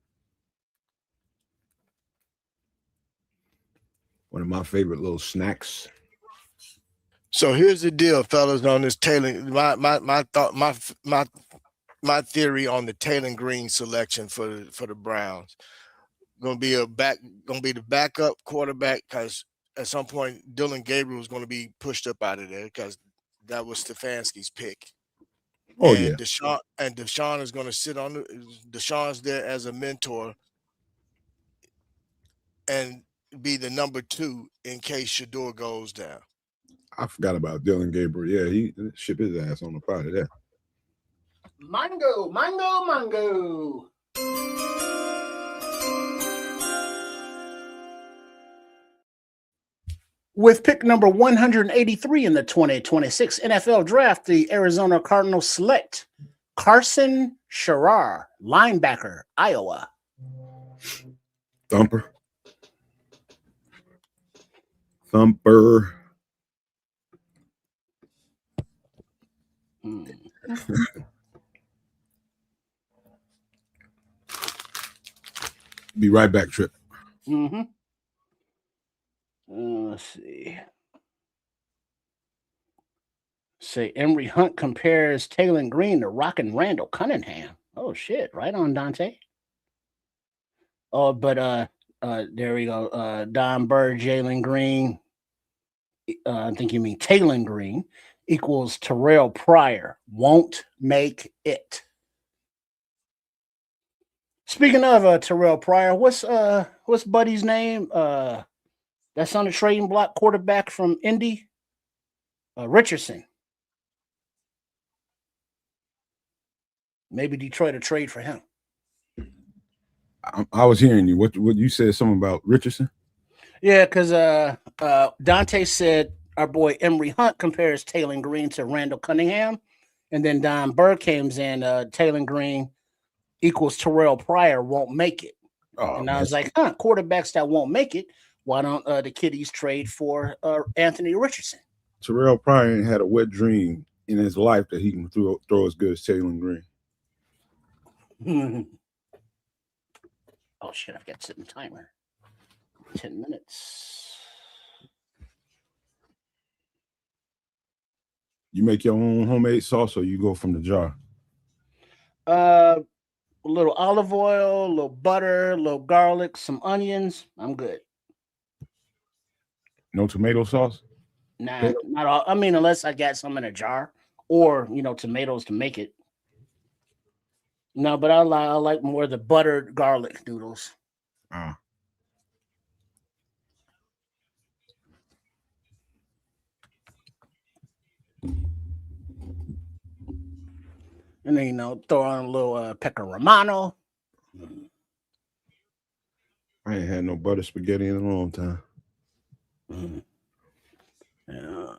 B: One of my favorite little snacks.
F: So here's the deal, fellas, on this Taylor. My theory on the Taylon Green selection for the Browns. Gonna be the backup quarterback, because at some point Dylan Gabriel is going to be pushed up out of there because that was Stefanski's pick.
B: Oh,
F: and
B: yeah.
F: Deshaun is going to sit on Deshaun's there as a mentor and be the number 2 in case Shador goes down.
B: I forgot about Dylan Gabriel. Yeah, he ship his ass on the pot of that.
C: Mango. With pick number 183 in the 2026 NFL Draft, the Arizona Cardinals select Carson Sherrar, linebacker, Iowa.
B: Thumper. Be right back, Trip.
C: Mm-hmm. Let's see. Say Emory Hunt compares Taylon Green to Rockin' Randall Cunningham. Oh shit! Right on, Dante. Oh, but there we go. Don Bird, Jalen Green. I think you mean Taylon Green equals Terrell Pryor. Won't make it. Speaking of Terrell Pryor, what's Buddy's name? That's on the trading block, quarterback from Indy. Richardson. Maybe Detroit will trade for him.
B: I was hearing you. What you said something about Richardson?
C: Yeah, because Dante said our boy Emory Hunt compares Taylon Green to Randall Cunningham, and then Don Burr comes in. Taylon Green equals Terrell Pryor won't make it.
B: Oh,
C: And I was like, quarterbacks that won't make it. Why don't the Kitties trade for Anthony Richardson?
B: Terrell Pryor ain't had a wet dream in his life that he can throw as good as Taylor Green.
C: Oh shit! I've got to set the timer. 10 minutes.
B: You make your own homemade sauce, or you go from the jar?
C: A little olive oil, a little butter, a little garlic, some onions. I'm good.
B: No tomato sauce?
C: Nah, not all. I mean, unless I got some in a jar, or tomatoes to make it. No, but I like more the buttered garlic noodles. And then throw on a little pecorino romano.
B: I ain't had no butter spaghetti in a long time.
C: Yeah.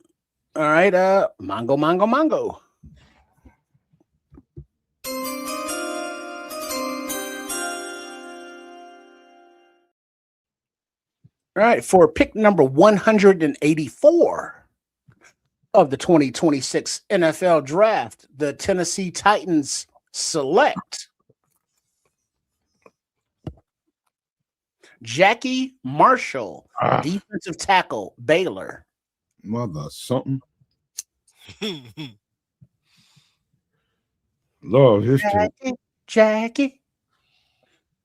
C: All right, mango. All right, for pick number 184 of the 2026 NFL Draft, the Tennessee Titans select Jackie Marshall, defensive tackle, Baylor.
B: Mother something. Love history.
C: Jackie,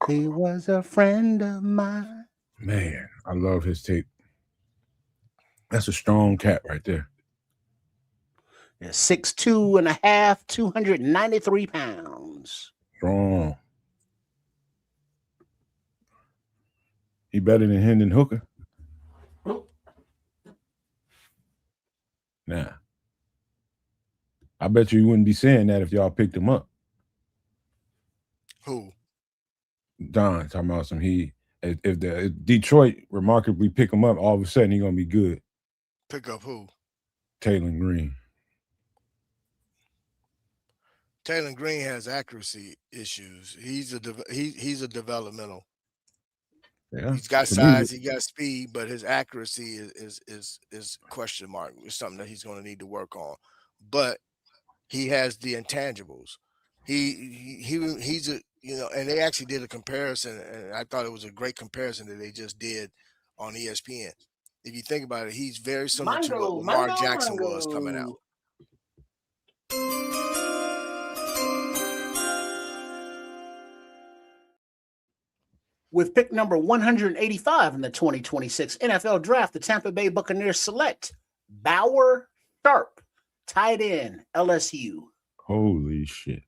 C: he was a friend of mine.
B: Man, I love his tape. That's a strong cat right there.
C: Yeah, 6'2 and a half, 293 pounds.
B: Strong. He better than Hendon Hooker. Nah. I bet you wouldn't be saying that if y'all picked him up.
F: Who?
B: Don talking about some if Detroit remarkably pick him up, all of a sudden he's gonna be good.
F: Pick up who?
B: Taylor Green.
F: Taylor Green has accuracy issues. He's a developmental.
B: Yeah.
F: He's got size, he got speed, but his accuracy is question mark. It's something that he's going to need to work on. But he has the intangibles. He's a and they actually did a comparison, and I thought it was a great comparison that they just did on ESPN. If you think about it, he's very similar to what Lamar Jackson was coming out.
C: With pick number 185 in the 2026 NFL Draft, the Tampa Bay Buccaneers select Bauer Sharp, tight end, LSU.
B: Holy shit.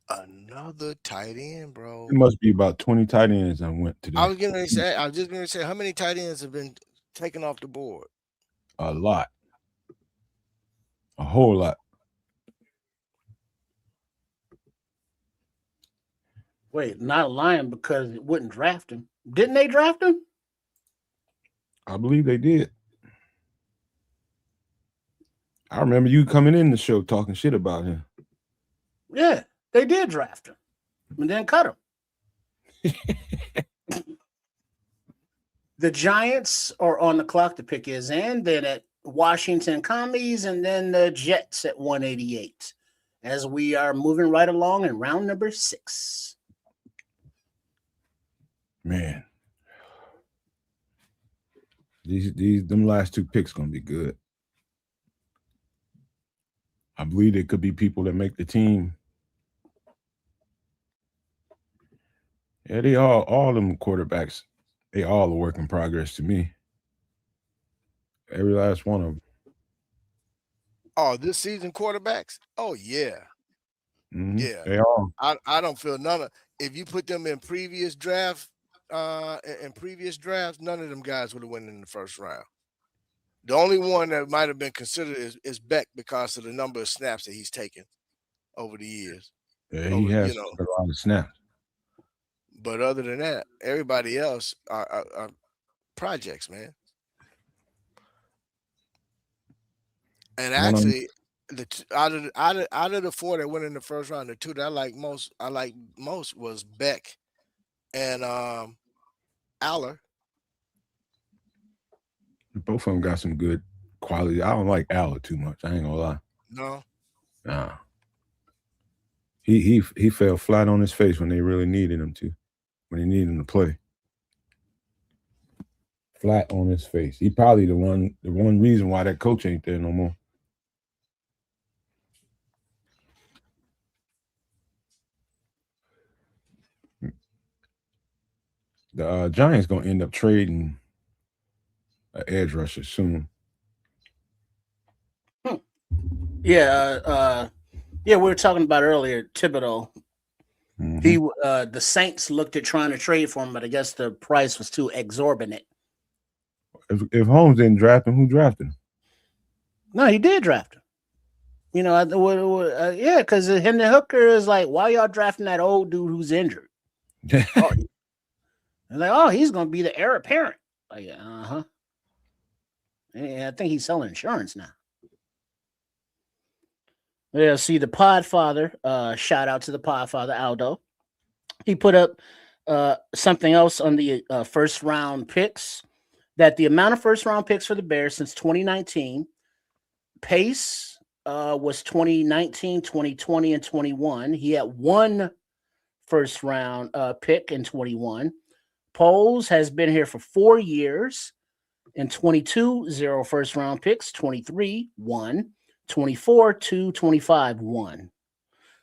F: Another tight end, bro.
B: It must be about 20 tight ends I went today.
F: I was just going to say, how many tight ends have been taken off the board?
B: A lot. A whole lot.
C: Wait, not a Lion because it wouldn't draft him. Didn't they draft him?
B: I believe they did. I remember you coming in the show talking shit about him.
C: Yeah, they did draft him and then cut him. The Giants are on the clock to pick his end, then at Washington Commies, and then the Jets at 188 as we are moving right along in round number 6.
B: Man, them last 2 picks gonna be good. I believe it could be people that make the team. Yeah, they all them quarterbacks, they all a work in progress to me. Every last one of them.
F: Oh, this season quarterbacks? Oh yeah.
B: Mm-hmm.
F: Yeah.
B: They all.
F: I don't feel none of, if you put them in previous drafts, none of them guys would have won in the first round. The only one that might have been considered is Beck because of the number of snaps that he's taken over the years.
B: Yeah, he has a lot of snaps.
F: But other than that, everybody else are projects, man. And actually, out of the 4 that went in the first round, the 2 that I like most was Beck and Aller.
B: Both of them got some good quality. I don't like Aller too much. I ain't gonna lie.
F: No.
B: Nah. He fell flat on his face when they really needed him to. When they needed him to play. Flat on his face. He probably the one reason why that coach ain't there no more. The Giants gonna end up trading an edge rusher soon.
C: Yeah, we were talking about earlier, Thibodeau.
B: Mm-hmm.
C: He the Saints looked at trying to trade for him, but I guess the price was too exorbitant.
B: If Holmes didn't draft him, who drafted him?
C: No, he did draft him. You know, yeah, because Hendon Hooker is like, why y'all drafting that old dude who's injured? He's gonna be the heir apparent. Like, yeah, I think he's selling insurance now. Yeah, see the Podfather. Shout out to the Podfather Aldo. He put up something else on the first round picks. That the amount of first round picks for the Bears since 2019, Pace was 2019, 2020, and 21. He had 1 first round pick in 21. Poles has been here for 4 years. In 22, 0 first round picks. 23, 1. 24, 2. 25, 1.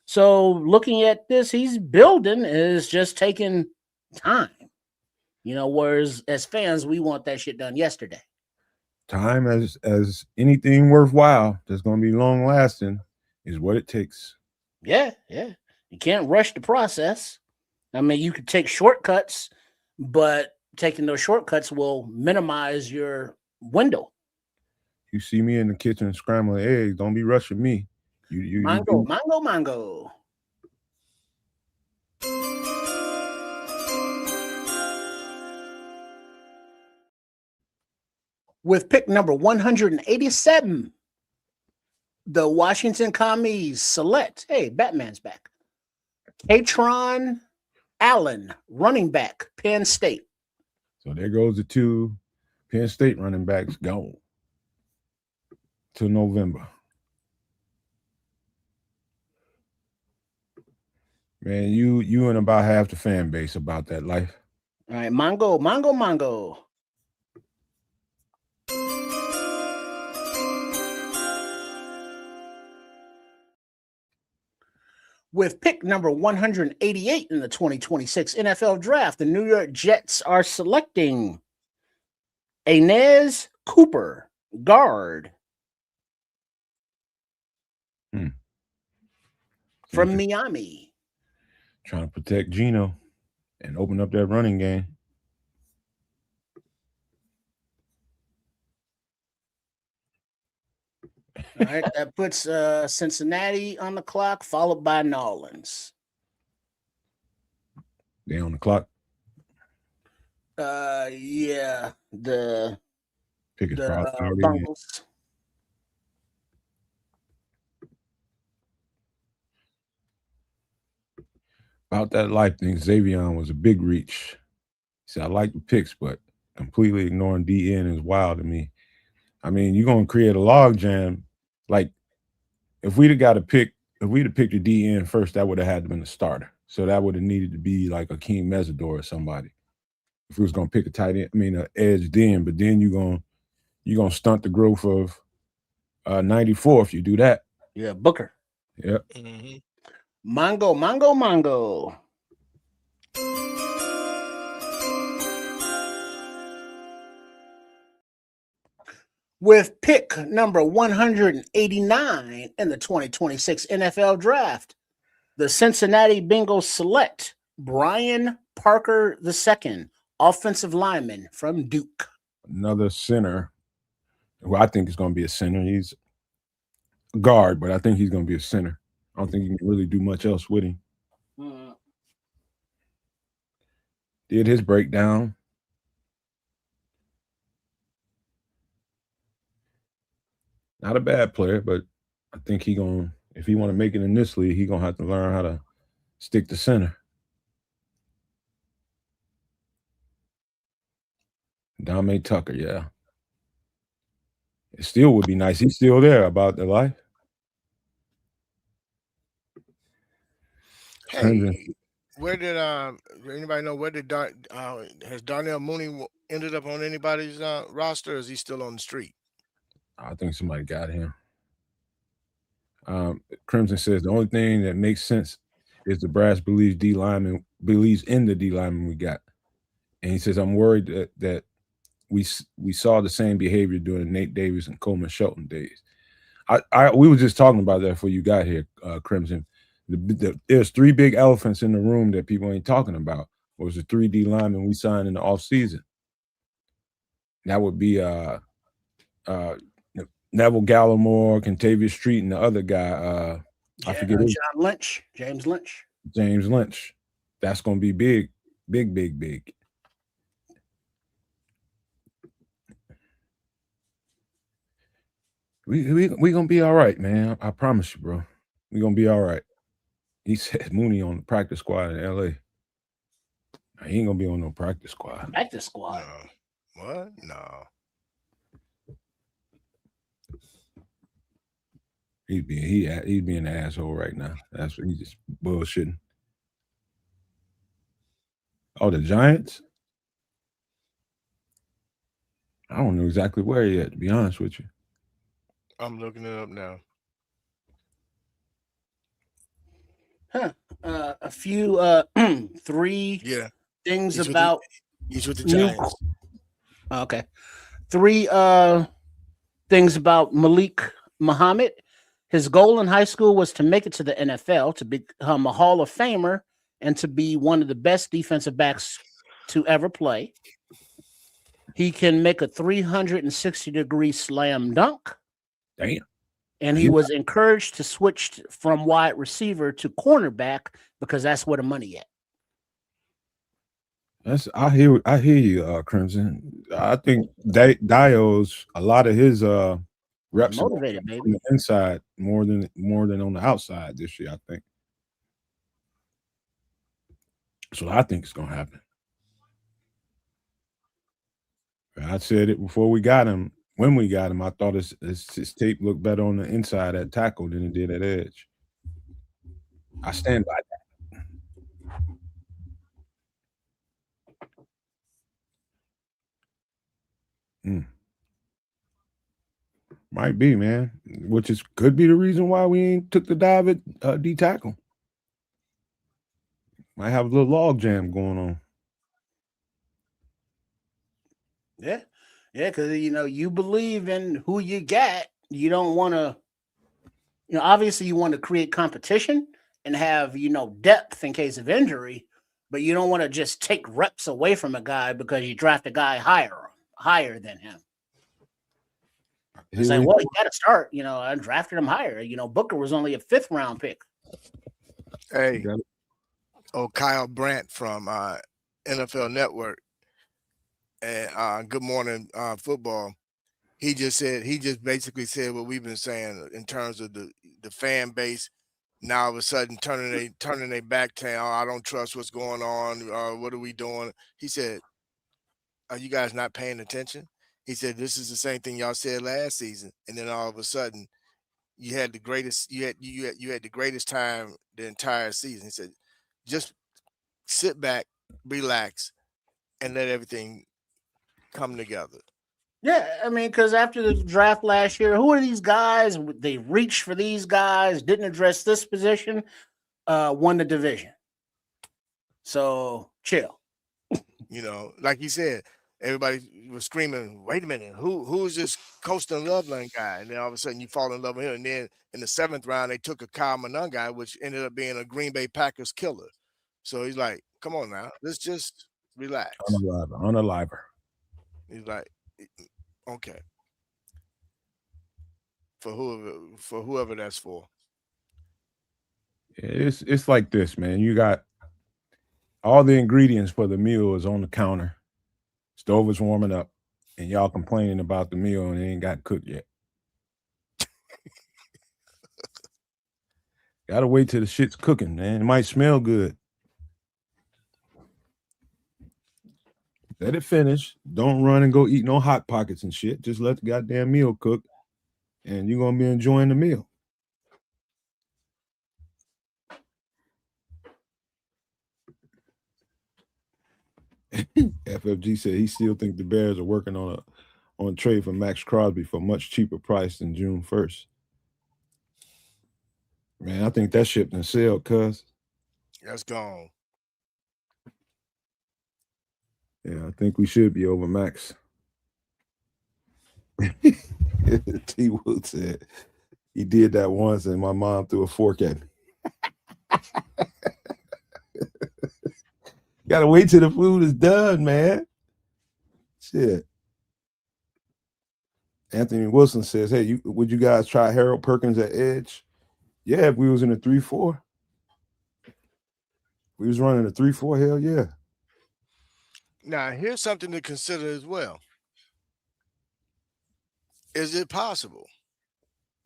C: So looking at this, he's building is just taking time. You know, whereas as fans, we want that shit done yesterday.
B: Time as anything worthwhile that's going to be long lasting is what it takes.
C: Yeah. You can't rush the process. I mean, you could take shortcuts, but taking those shortcuts will minimize your window.
B: You see me in the kitchen scrambling eggs, don't be rushing me.
C: Mango. With pick number 187, the Washington Commies select, hey, Batman's back, Katron Allen, running back, Penn State.
B: So there goes the 2 Penn State running backs gone till November. Man, you and about half the fan base about that life.
C: All right, Mongo. With pick number 188 in the 2026 NFL Draft, the New York Jets are selecting Inez Cooper, guard. From Miami.
B: Trying to protect Geno and open up that running game.
C: All right, that puts Cincinnati on the clock, followed by New Orleans.
B: They on the clock.
C: Yeah, the
B: pick is probably already
C: Bengals.
B: About that life thing, Xavier was a big reach. See, I like the picks, but completely ignoring DN is wild to me. I mean, you're gonna create a log jam. Like, if we'd have got a pick, if we'd have picked a DN first, that would have had to been a starter. So that would have needed to be like Akeem Mesidor or somebody. If we was gonna pick a tight end, I mean an edge then, but then you're gonna stunt the growth of 94 if you do that.
C: Yeah, Booker.
B: Yep.
F: Mm-hmm.
C: Mongo. With pick number 189 in the 2026 NFL Draft, the Cincinnati Bengals select Brian Parker II, offensive lineman from Duke.
B: Another center who I think is going to be a center. He's a guard, but I think he's going to be a center. I don't think you can really do much else with him. Did his breakdown. Not a bad player, but I think if he want to make it in this league, he gonna have to learn how to stick to center. Dame Tucker, yeah. It still would be nice. He's still there about the life.
F: Hey, where did anybody know where did has Darnell Mooney ended up on anybody's roster, or is he still on the street?
B: I think somebody got him. Crimson says the only thing that makes sense is the brass believes in the D lineman we got, and he says I'm worried that we saw the same behavior during Nate Davis and Coleman Shelton days. We were just talking about that before you got here, Crimson. There's 3 big elephants in the room that people ain't talking about. It was the 3 D linemen we signed in the offseason. That would be Neville Gallimore, Contavious Street, and the other guy. I forget
C: James Lynch.
B: James Lynch. That's going to be big. We gonna be all right, man. I promise you, bro. We gonna be all right. He said Mooney on the practice squad in LA. He ain't gonna be on no practice squad.
C: Practice squad.
F: No. What? No.
B: He's being an asshole right now. That's what he's just bullshitting. Oh, the Giants? I don't know exactly where he at, to be honest with you.
F: I'm looking it up now.
C: A few 3 things
F: he's
C: about
F: he's with the Giants.
C: Okay. 3 things about Malik Muhammad. His goal in high school was to make it to the NFL, to become a Hall of Famer, and to be one of the best defensive backs to ever play. He can make a 360-degree slam dunk.
B: Damn.
C: And he was encouraged to switch from wide receiver to cornerback because that's where the money at.
B: I hear you, Crimson. I think Dio's a lot of his reps
C: motivated, baby,
B: on the inside more than on the outside this year. I think. So I think it's gonna happen. I said it before we got him. When we got him, I thought his tape looked better on the inside at tackle than it did at edge. I stand by that. Might be, man. Which could be the reason why we ain't took the dive at D tackle. Might have a little log jam going on.
C: Yeah, because you believe in who you got. You don't want to, obviously you want to create competition and have depth in case of injury, but you don't want to just take reps away from a guy because you draft a guy higher than him. It's like, well, you got to start. I drafted him higher. Booker was only a 5th round pick.
F: Hey, Kyle Brandt from NFL Network and Good Morning Football. He just basically said what we've been saying in terms of the fan base. Now all of a sudden turning their back to, I don't trust what's going on. What are we doing? He said, are you guys not paying attention? He said, this is the same thing y'all said last season. And then all of a sudden you had the greatest time the entire season. He said, just sit back, relax, and let everything come together.
C: Yeah, because after the draft last year, who are these guys? They reached for these guys, didn't address this position, won the division. So chill.
F: Like you said, everybody was screaming, wait a minute, who's this Coastal Loveland guy? And then all of a sudden you fall in love with him. And then in the 7th round, they took a Kyle Manon guy, which ended up being a Green Bay Packers killer. So he's like, come on now, let's just relax.
B: On a liver.
F: He's like, okay. For whoever that's for.
B: It's like this, man. You got all the ingredients for the meal is on the counter. Stove is warming up, and y'all complaining about the meal and it ain't got cooked yet. Gotta wait till the shit's cooking, man. It might smell good. Let it finish. Don't run and go eat no Hot Pockets and shit. Just let the goddamn meal cook, and you're gonna be enjoying the meal. FFG said he still think the Bears are working on a trade for Max Crosby for a much cheaper price than June 1st. Man, I think that ship done sailed, cuz.
F: That's gone.
B: Yeah, I think we should be over Max. T. Wood said he did that once and my mom threw a fork at me. Gotta wait till the food is done, man. Shit. Anthony Wilson says, hey, would you guys try Harold Perkins at edge? Yeah, if we was in a 3-4. We was running a 3-4, hell yeah.
F: Now, here's something to consider as well. Is it possible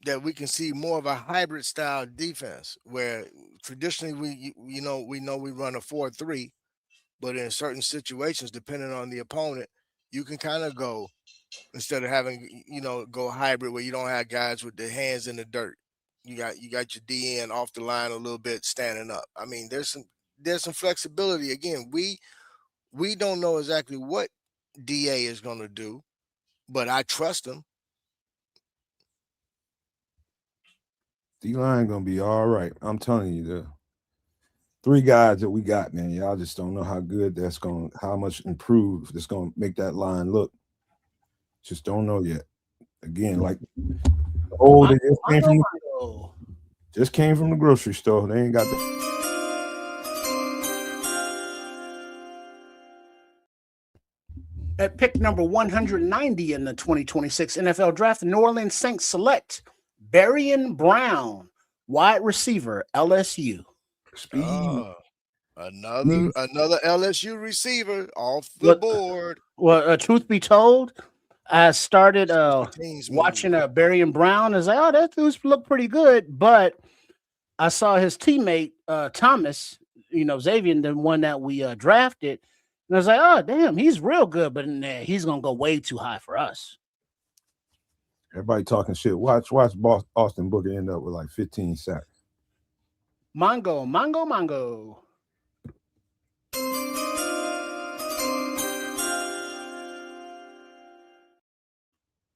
F: that we can see more of a hybrid style defense where traditionally we know we run a 4-3, but in certain situations, depending on the opponent, you can kind of go, instead of having, go hybrid where you don't have guys with their hands in the dirt. You got your DN off the line a little bit, standing up. I mean, there's some flexibility. Again, we don't know exactly what DA is going to do, but I trust him.
B: D-line gonna be all right. I'm telling you, the 3 guys that we got, man, y'all just don't know how good how much improved it's gonna make that line look. Just don't know yet. Again, like they just came from the grocery store. They ain't got
C: At pick number 190 in the 2026 NFL Draft, the New Orleans Saints select Barian Brown, wide receiver, LSU.
F: Another LSU receiver off the board.
C: Well, truth be told, I started watching Barian Brown. I was like, oh, that dude's look pretty good. But I saw his teammate Thomas, Xavier, the one that we drafted. And I was like, oh, damn, he's real good, but he's going to go way too high for us.
B: Everybody talking shit. Watch Austin Booker end up with like 15 sacks.
C: Mongo.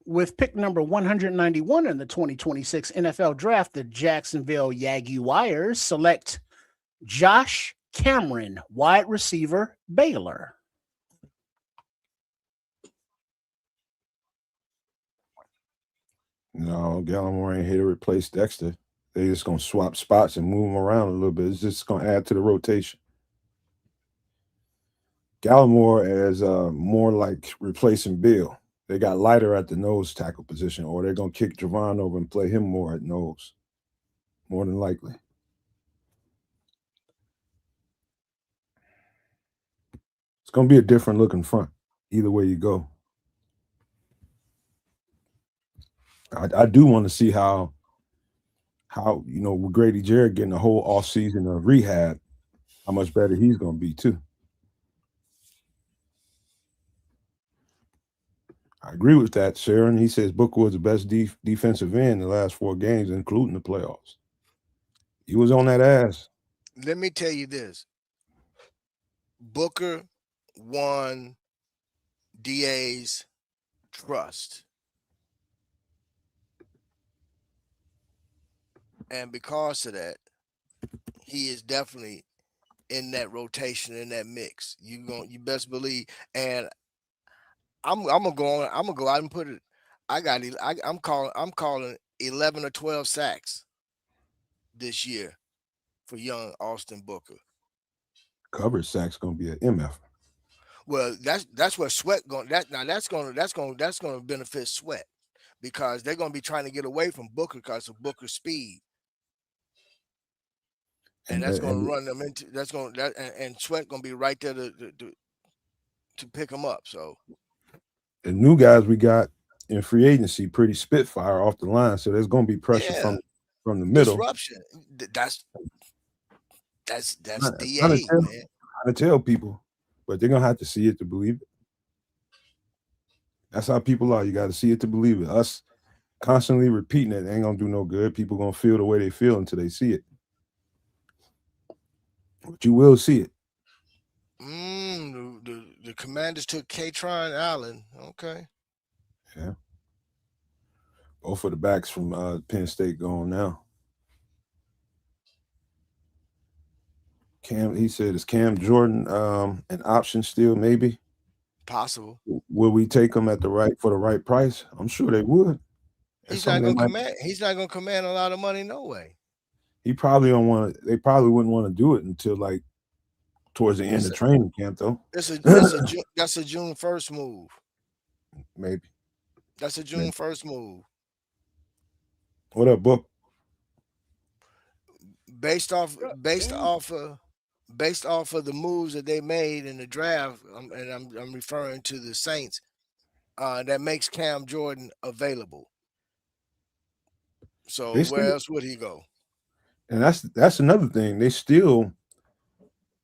C: With pick number 191 in the 2026 NFL Draft, the Jacksonville Jaguars select Josh Cameron, wide receiver, Baylor.
B: No, Gallimore ain't here to replace Dexter. They just gonna swap spots and move them around a little bit. It's just gonna add to the rotation. Gallimore is more like replacing Bill. They got lighter at the nose tackle position, or they're gonna kick Javon over and play him more at nose. More than likely. It's gonna be a different looking front, either way you go. I do want to see how with Grady Jarrett getting a whole offseason of rehab, how much better he's gonna be too. I agree with that, Sharon. He says Booker was the best defensive end in the last 4 games, including the playoffs. He was on that ass.
F: Let me tell you this. Booker won DA's trust. And because of that, he is definitely in that rotation, in that mix. You best believe. And I'm gonna go out and put it. I'm calling 11 or 12 sacks this year for young Austin Booker.
B: Coverage sacks gonna be an MF.
F: Well, that's what Sweat going. That's gonna benefit Sweat, because they're gonna be trying to get away from Booker because of Booker's speed. And that's going to run them into. And Sweat going to be right there to pick them up. So
B: the new guys we got in free agency pretty spitfire off the line, so there's going to be pressure from the middle.
F: Disruption. That's
B: Trying
F: DA,
B: to
F: man.
B: tell people, but they're gonna have to see it to believe it. That's how people are. You got to see it to believe it. Us constantly repeating it ain't gonna do no good. People gonna feel the way they feel until they see it. But you will see it.
F: The Commanders took Katron Allen. Okay.
B: Yeah. Both of the backs from Penn State going now. Cam, he said, is Cam Jordan an option still? Maybe
F: possible.
B: Will we take him at the right price? I'm sure they would.
F: He's not going to command a lot of money, no way.
B: He probably don't want to. They probably wouldn't want to do it until like towards the end of training camp, though.
F: That's a June 1st move.
B: Maybe.
F: That's a June 1st move.
B: What up, Book?
F: Based off of the moves that they made in the draft, and I'm referring to the Saints, that makes Cam Jordan available. So where else would he go?
B: And that's another thing. They still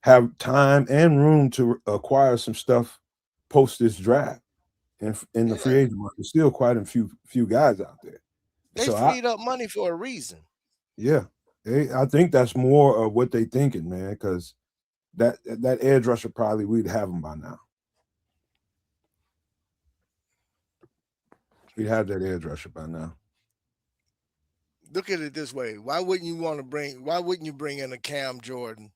B: have time and room to acquire some stuff post this draft, and in the free agent market, still quite a few guys out there.
F: They freed up money for a reason.
B: Yeah, I think that's more of what they thinking, man. Because that edge rusher probably we'd have him by now. We'd have that edge rusher by now.
F: Look at it this way: why wouldn't you bring in a Cam Jordan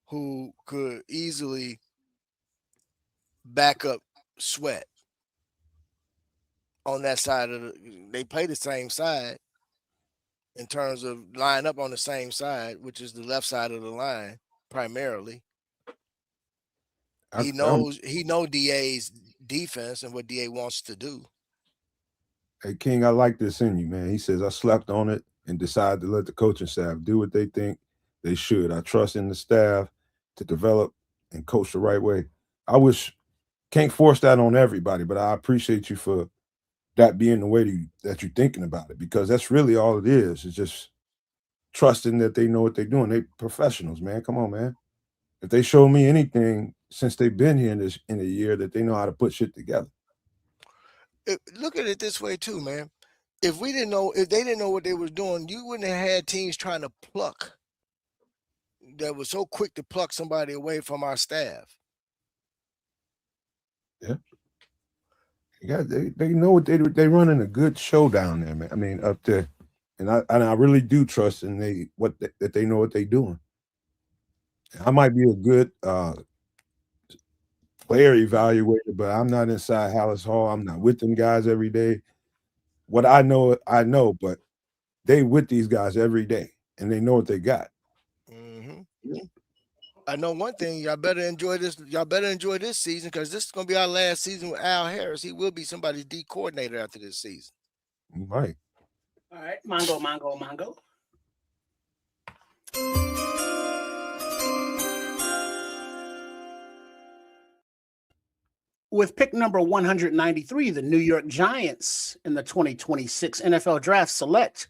F: who could easily back up Sweat on that side of they play the same side in terms of line up on the same side, which is the left side of the line primarily. He knows DA's defense and what DA wants to do.
B: Hey, King, I like this in you, man. He says, I slept on it and decided to let the coaching staff do what they think they should. I trust in the staff to develop and coach the right way. Can't force that on everybody, but I appreciate you for that being the way that you're thinking about it, because that's really all it is. It's just trusting that they know what they're doing. They professionals, man. Come on, man. If they show me anything since they've been here in a year, that they know how to put shit together.
F: Look at it this way too, man. If they didn't know what they were doing, you wouldn't have had teams trying to pluck. That was so quick to pluck somebody away from our staff.
B: Yeah. Yeah, they know what they running a good show down there, man. I mean, up there, and I really do trust in that they know what they're doing. I might be a good player evaluator, but I'm not inside Hallis Hall. I'm not with them guys every day. What I know, but they with these guys every day, and they know what they got.
F: Mm-hmm. I know one thing. Y'all better enjoy this. Y'all better enjoy this season, because this is going to be our last season with Al Harris. He will be somebody's D coordinator after this season.
B: Right.
C: All right. Mongo. With pick number 193, the New York Giants in the 2026 NFL Draft select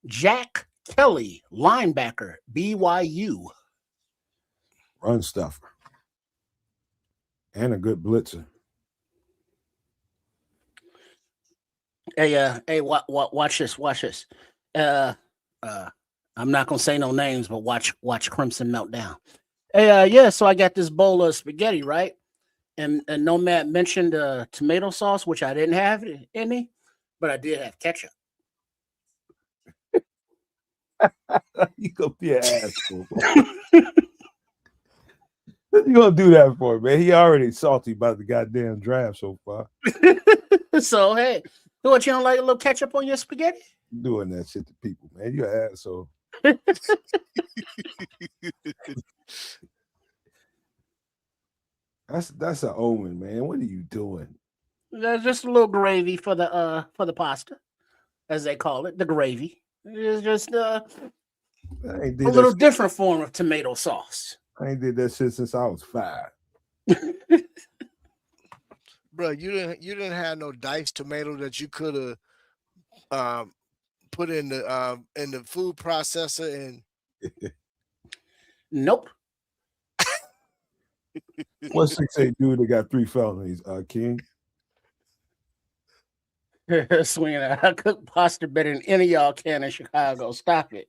C: Jack Kelly, linebacker, BYU.
B: Run stuffer. And a good blitzer.
C: Hey, watch this. I'm not gonna say no names, but watch Crimson Meltdown. Hey, so I got this bowl of spaghetti, right? And Nomad mentioned tomato sauce, which I didn't have any, but I did have ketchup.
B: You gonna be an asshole. What you gonna do that for, man? He already salty about the goddamn draft so far.
C: So hey, what, you don't like a little ketchup on your spaghetti?
B: Doing that shit to people, man. You an asshole. That's an omen, man. What are you doing?
C: There's just a little gravy for the pasta, as they call it, the gravy. It's just a little different form of tomato sauce.
B: I ain't did that shit since I was 5.
F: Bro, you didn't have no diced tomato that you could have put in the food processor and
C: Nope.
B: What's 6'8" dude that got 3 felonies? King.
C: Swinging. I cook pasta better than any of y'all can in Chicago. Stop it.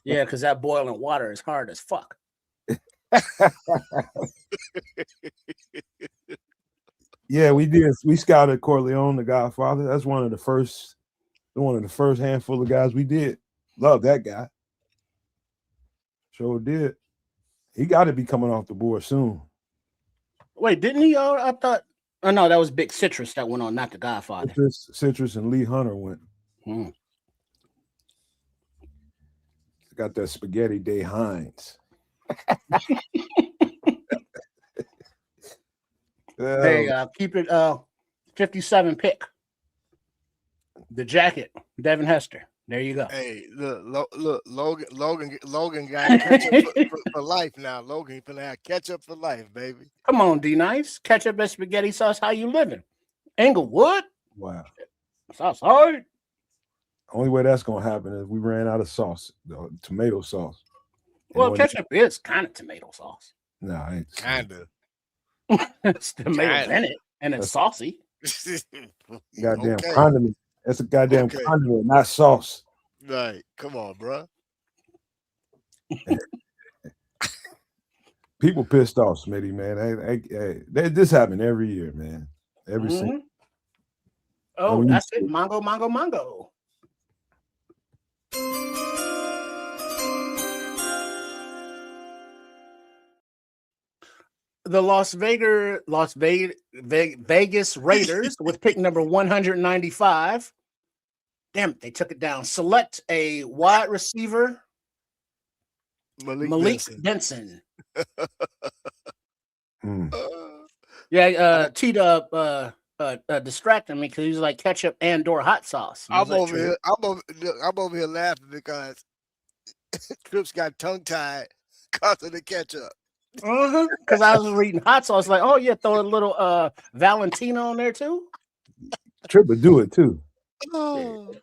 C: Yeah, because that boiling water is hard as fuck.
B: Yeah, we did. We scouted Corleone, the Godfather. That's one of the first handful of guys we did. Love that guy. Sure did. He got to be coming off the board soon.
C: Wait, didn't he? I thought. Oh no, that was Big Citrus that went on, not the Godfather.
B: Citrus and Lee Hunter went. Got that spaghetti Day Hines.
C: Hey, keep it 57 pick. The jacket, Devin Hester. There you go.
F: Hey, look, Logan got ketchup for life now. Logan finna have ketchup for life, baby.
C: Come on, D Nice. Ketchup and spaghetti sauce. How you living? Englewood.
B: Wow.
C: Sauce hard.
B: Only way that's gonna happen is we ran out of sauce, tomato sauce.
C: Well, ketchup is kind of tomato sauce.
B: No, it's
F: Kind of.
C: It's tomatoes in it, and it's saucy.
B: Goddamn condiment. That's a goddamn condiment, not sauce.
F: Right. Come on, bro.
B: People pissed off, Smitty, man. This happened every year, man. Every single.
C: Oh, that's it. Mongo. The Vegas Raiders with pick number 195. Damn it, they took it down. Select a wide receiver, Malik Benson. Yeah, T-Dub distracting me because he was like ketchup and/or hot sauce.
F: I'm over here laughing because Trips got tongue tied because of the ketchup.
C: Because I was reading hot sauce, like, oh yeah, throw a little Valentino on there too.
B: Trip would do it too.
F: Oh.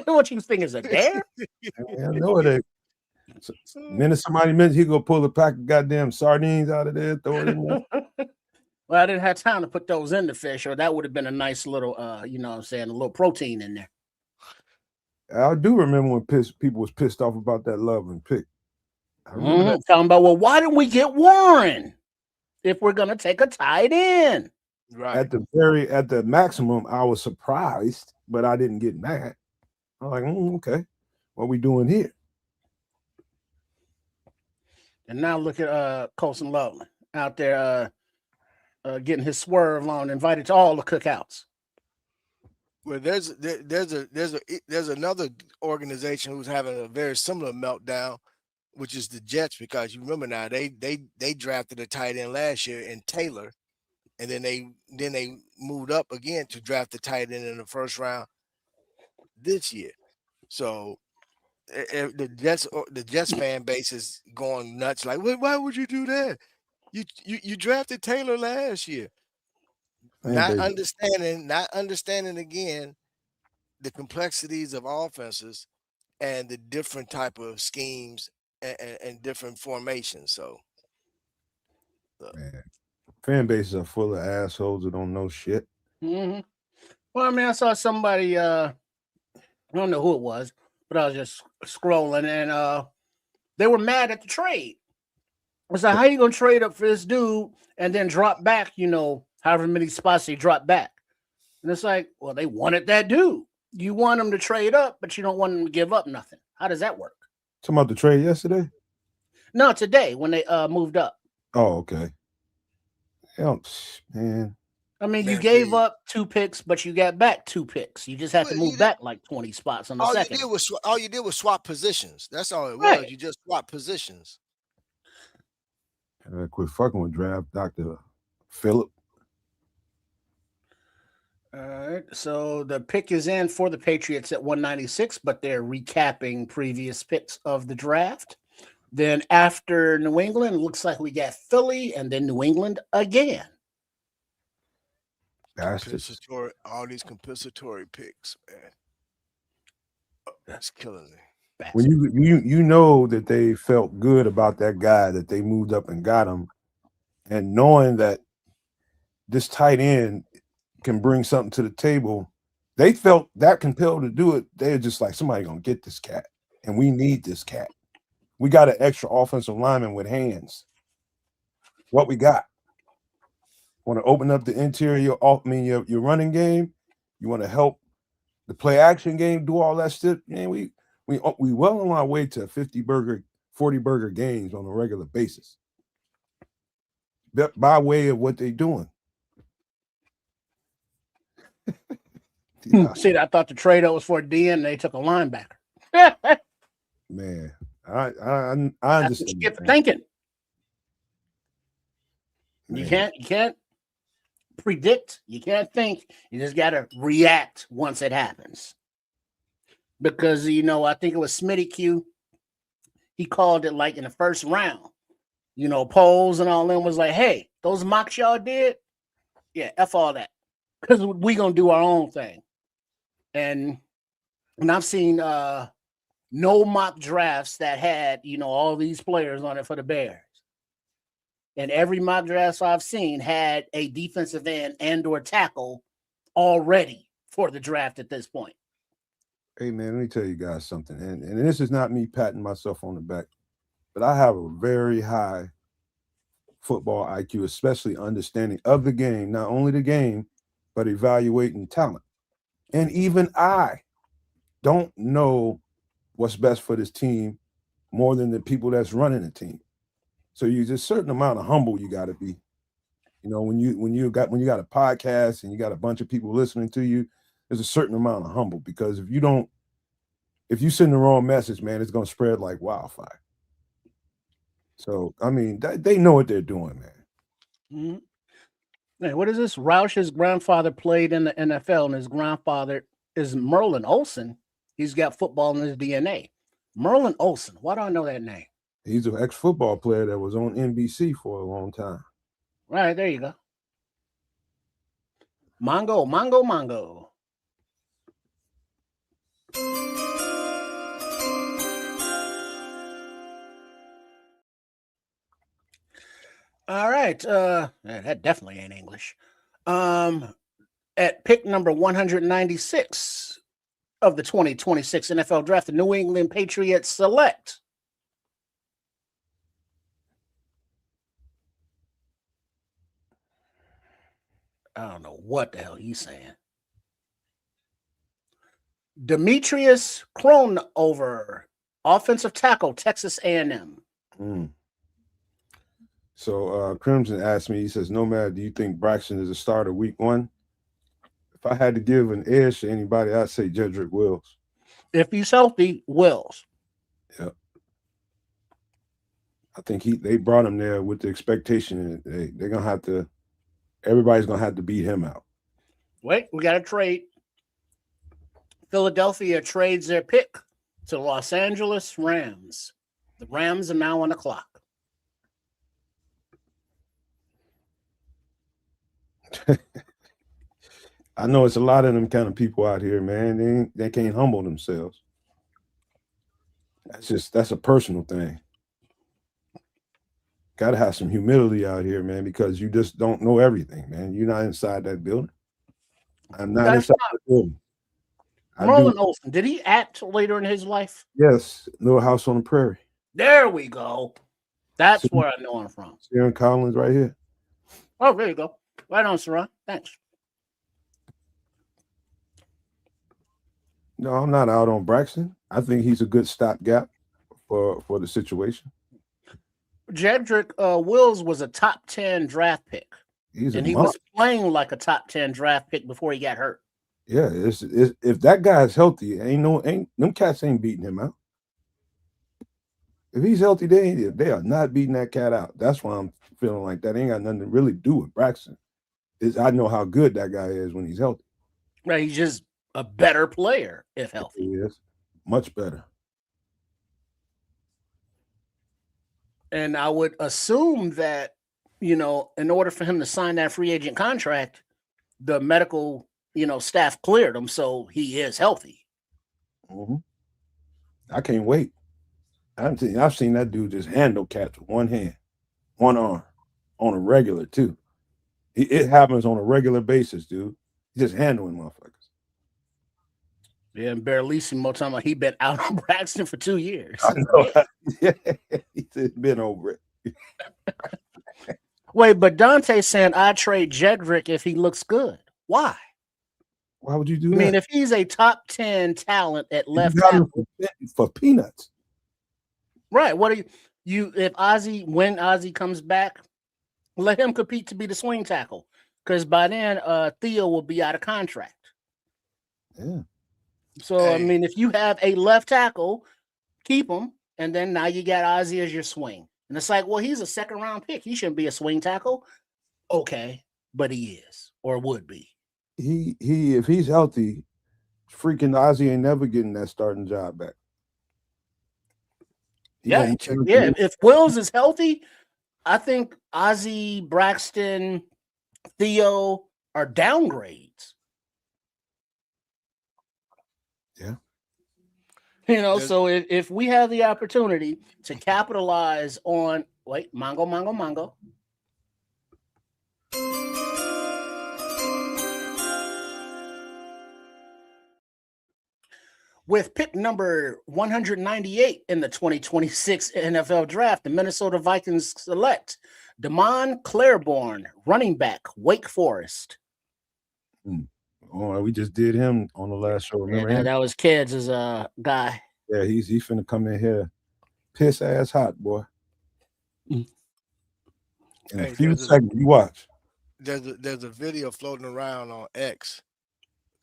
C: What you think is a dare?
B: I know it ain't. Minute somebody mentioned he go pull a pack of goddamn sardines out of there, throw it in there.
C: Well, I didn't have time to put those in the fish, or that would have been a nice little, you know what I'm saying, a little protein in there.
B: I do remember when people was pissed off about that Loveland pick.
C: Talking about, well, why didn't we get Warren if we're gonna take a tight end?
F: Right.
B: At the maximum, I was surprised, but I didn't get mad. I'm like, okay, what we doing here?
C: And now look at Colson Loveland out there getting his swerve on, invited to all the cookouts.
F: Well, there's another organization who's having a very similar meltdown, which is the Jets, because you remember now they drafted a tight end last year in Taylor, and then they moved up again to draft the tight end in the first round this year. So the Jets fan base is going nuts. Like, why would you do that? You drafted Taylor last year. Not understanding again the complexities of offenses and the different type of schemes and different formations. So,
B: man, fan bases are full of assholes that don't know shit.
C: Well, I mean, I saw somebody. I don't know who it was, but I was just scrolling, and they were mad at the trade. I was like, how you gonna trade up for this dude and then drop back? You know, however many spots they drop back. And it's like, well, they wanted that dude. You want them to trade up, but you don't want them to give up nothing. How does that work?
B: Talking about the trade yesterday?
C: No, today when they moved up.
B: Oh, okay. Hell, man.
C: I mean, you gave up 2 picks, but you got back 2 picks. You just have to move back like 20 spots on the second.
F: All you did was swap positions. That's all it was. You just swap positions.
B: Quit fucking with draft Dr. Phillip.
C: All right. So the pick is in for the Patriots at 196, but they're recapping previous picks of the draft. Then after New England, it looks like we got Philly and then New England again.
F: All these compensatory picks, man. That's killing me.
B: When you know that they felt good about that guy, that they moved up and got him, and knowing that this tight end can bring something to the table, they felt that compelled to do it. They're just like, somebody gonna get this cat, and we need this cat. We got an extra offensive lineman with hands. What we got? Want to open up the interior? Your running game. You want to help the play action game, do all that stuff. Man, we well on our way to 40 burger games on a regular basis, by way of what they're doing.
C: See, I thought the trade was for D, and they took a linebacker.
B: Man, I understand.
C: Skip thinking.
B: Man.
C: You can't predict. You can't think. You just got to react once it happens. Because, I think it was Smitty Q. He called it like in the first round. Polls and all them was like, hey, those mocks y'all did, yeah, F all that. Because we going to do our own thing. And I've seen no mock drafts that had, all these players on it for the Bears. And every mock draft I've seen had a defensive end and or tackle already for the draft at this point.
B: Hey, man, let me tell you guys something. And this is not me patting myself on the back, but I have a very high football IQ, especially understanding of the game, not only the game, but evaluating talent. And even I don't know what's best for this team more than the people that's running the team. So you just certain amount of humble you got to be. When you got a podcast and you got a bunch of people listening to you, there's a certain amount of humble, because if you send the wrong message, man, it's going to spread like wildfire. So, I mean, they know what they're doing, man.
C: Mm-hmm. Hey, what is this? Roush's grandfather played in the NFL, and his grandfather is Merlin Olsen. He's got football in his DNA. Merlin Olsen. Why do I know that name?
B: He's an ex-football player that was on NBC for a long time.
C: Right, there you go. Mongo. All right. That definitely ain't English. At pick number 196 of the 2026 NFL Draft, the New England Patriots select I don't know what the hell he's saying. Demetrius Cronover, offensive tackle, Texas A&M.
B: So Crimson asked me, he says, Nomad, do you think Braxton is a starter week 1? If I had to give an edge to anybody, I'd say Jedrick Wills.
C: If he's healthy, Wills.
B: Yep. I think they brought him there with the expectation that they're going to have to, everybody's going to have to beat him out.
C: Wait, we got a trade. Philadelphia trades their pick to Los Angeles Rams. The Rams are now on the clock.
B: I know it's a lot of them kind of people out here, man. They can't humble themselves. That's a personal thing. Got to have some humility out here, man, because you just don't know everything, man. You're not inside that building. I'm not inside the building.
C: Merlin Olsen, did he act later in his life?
B: Yes, Little House on the Prairie.
C: There we go. That's where I know him from.
B: Aaron Collins right here.
C: Oh, there you go. Right on, Saran. Thanks.
B: No, I'm not out on Braxton. I think he's a good stopgap for the situation.
C: Jedrick Wills was a top 10 draft pick. He was playing like a top 10 draft pick before he got hurt.
B: Yeah, if that guy's healthy, them cats ain't beating him out. If he's healthy, they are not beating that cat out. That's why I'm feeling like that ain't got nothing to really do with Braxton. I know how good that guy is when he's healthy.
C: Right, he's just a better player if healthy.
B: He is much better.
C: And I would assume that, in order for him to sign that free agent contract, the medical, staff cleared him, so he is healthy.
B: Mm-hmm. I can't wait. I've seen that dude just handle cats with one hand, one arm, on a regular too. It happens on a regular basis, dude. He's just handling motherfuckers.
C: Yeah, and Barlissimo talking about he been out on Braxton for 2 years.
B: I know. Yeah, he's been over it.
C: Wait, but Dante's saying I trade Jedrick if he looks good. Why?
B: Why would you do
C: I
B: that?
C: mean, if he's a top 10 talent at left
B: You got him
C: tackle,
B: for peanuts.
C: right? What are you if when Ozzie comes back, let him compete to be the swing tackle, because by then Theo will be out of contract.
B: Yeah.
C: So I mean, if you have a left tackle, keep him, and then now you got Ozzie as your swing. And it's like, well, he's a second round pick. He shouldn't be a swing tackle. Okay, but he is or would be.
B: He if he's healthy, freaking Ozzie ain't never getting that starting job back.
C: Yeah. If Wills is healthy, I think Ozzie, Braxton, Theo are downgrades.
B: Yeah.
C: So if we have the opportunity to capitalize on Mongo. With pick number 198 in the 2026 NFL Draft, the Minnesota Vikings select Damon Claiborne, running back, Wake Forest.
B: Oh, we just did him on the last show. Remember him?
C: That was Kids' guy.
B: Yeah, he finna come in here, piss ass hot, boy. In a few seconds, you watch.
F: There's a video floating around on X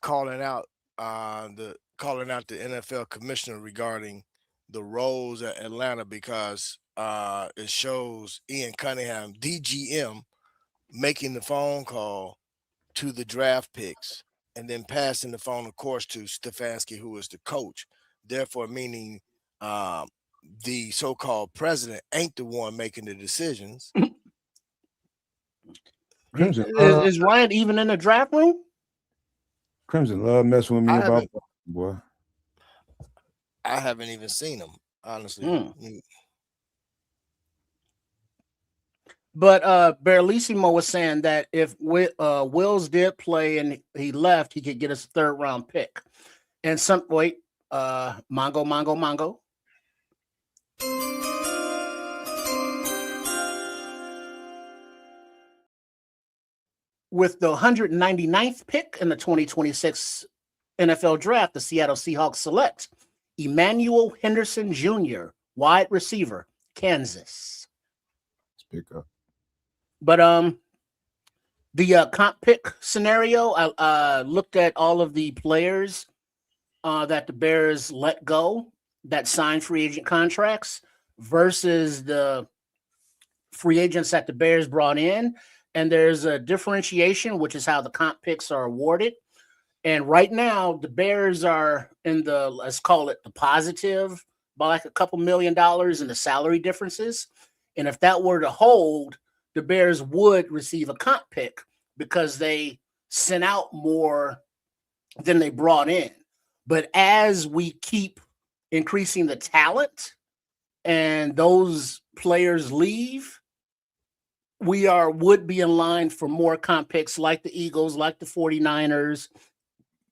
F: calling out the NFL commissioner regarding the roles at Atlanta, because it shows Ian Cunningham, DGM, making the phone call to the draft picks and then passing the phone, of course, to Stefanski, who is the coach. Therefore, meaning the so-called president ain't the one making the decisions.
B: Crimson,
C: is Ryan even in the draft room?
B: Crimson love messing with me about that, boy.
F: I haven't even seen him, honestly.
C: But Barlissimo was saying that if Wills did play and he left, he could get us a third round pick. And Mongo. With the 199th pick in the 2026 NFL Draft, the Seattle Seahawks select Emmanuel Henderson Jr., wide receiver, Kansas.
B: Let's pick up.
C: But the comp pick scenario, I looked at all of the players that the Bears let go that signed free agent contracts versus the free agents that the Bears brought in. And there's a differentiation, which is how the comp picks are awarded. And right now, the Bears are in the, let's call it the positive, by like a couple $1 million in the salary differences. And if that were to hold, the Bears would receive a comp pick because they sent out more than they brought in. But as we keep increasing the talent and those players leave, we would be in line for more comp picks like the Eagles, like the 49ers,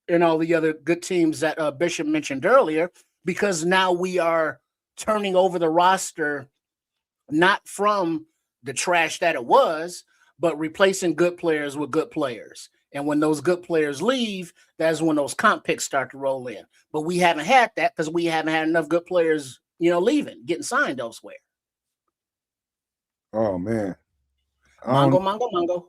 C: and all the other good teams that Bishop mentioned earlier, because now we are turning over the roster, not from the trash that it was, but replacing good players with good players. And when those good players leave, that's when those comp picks start to roll in. But we haven't had that because we haven't had enough good players, leaving, getting signed elsewhere.
B: Oh, man.
C: Mongo.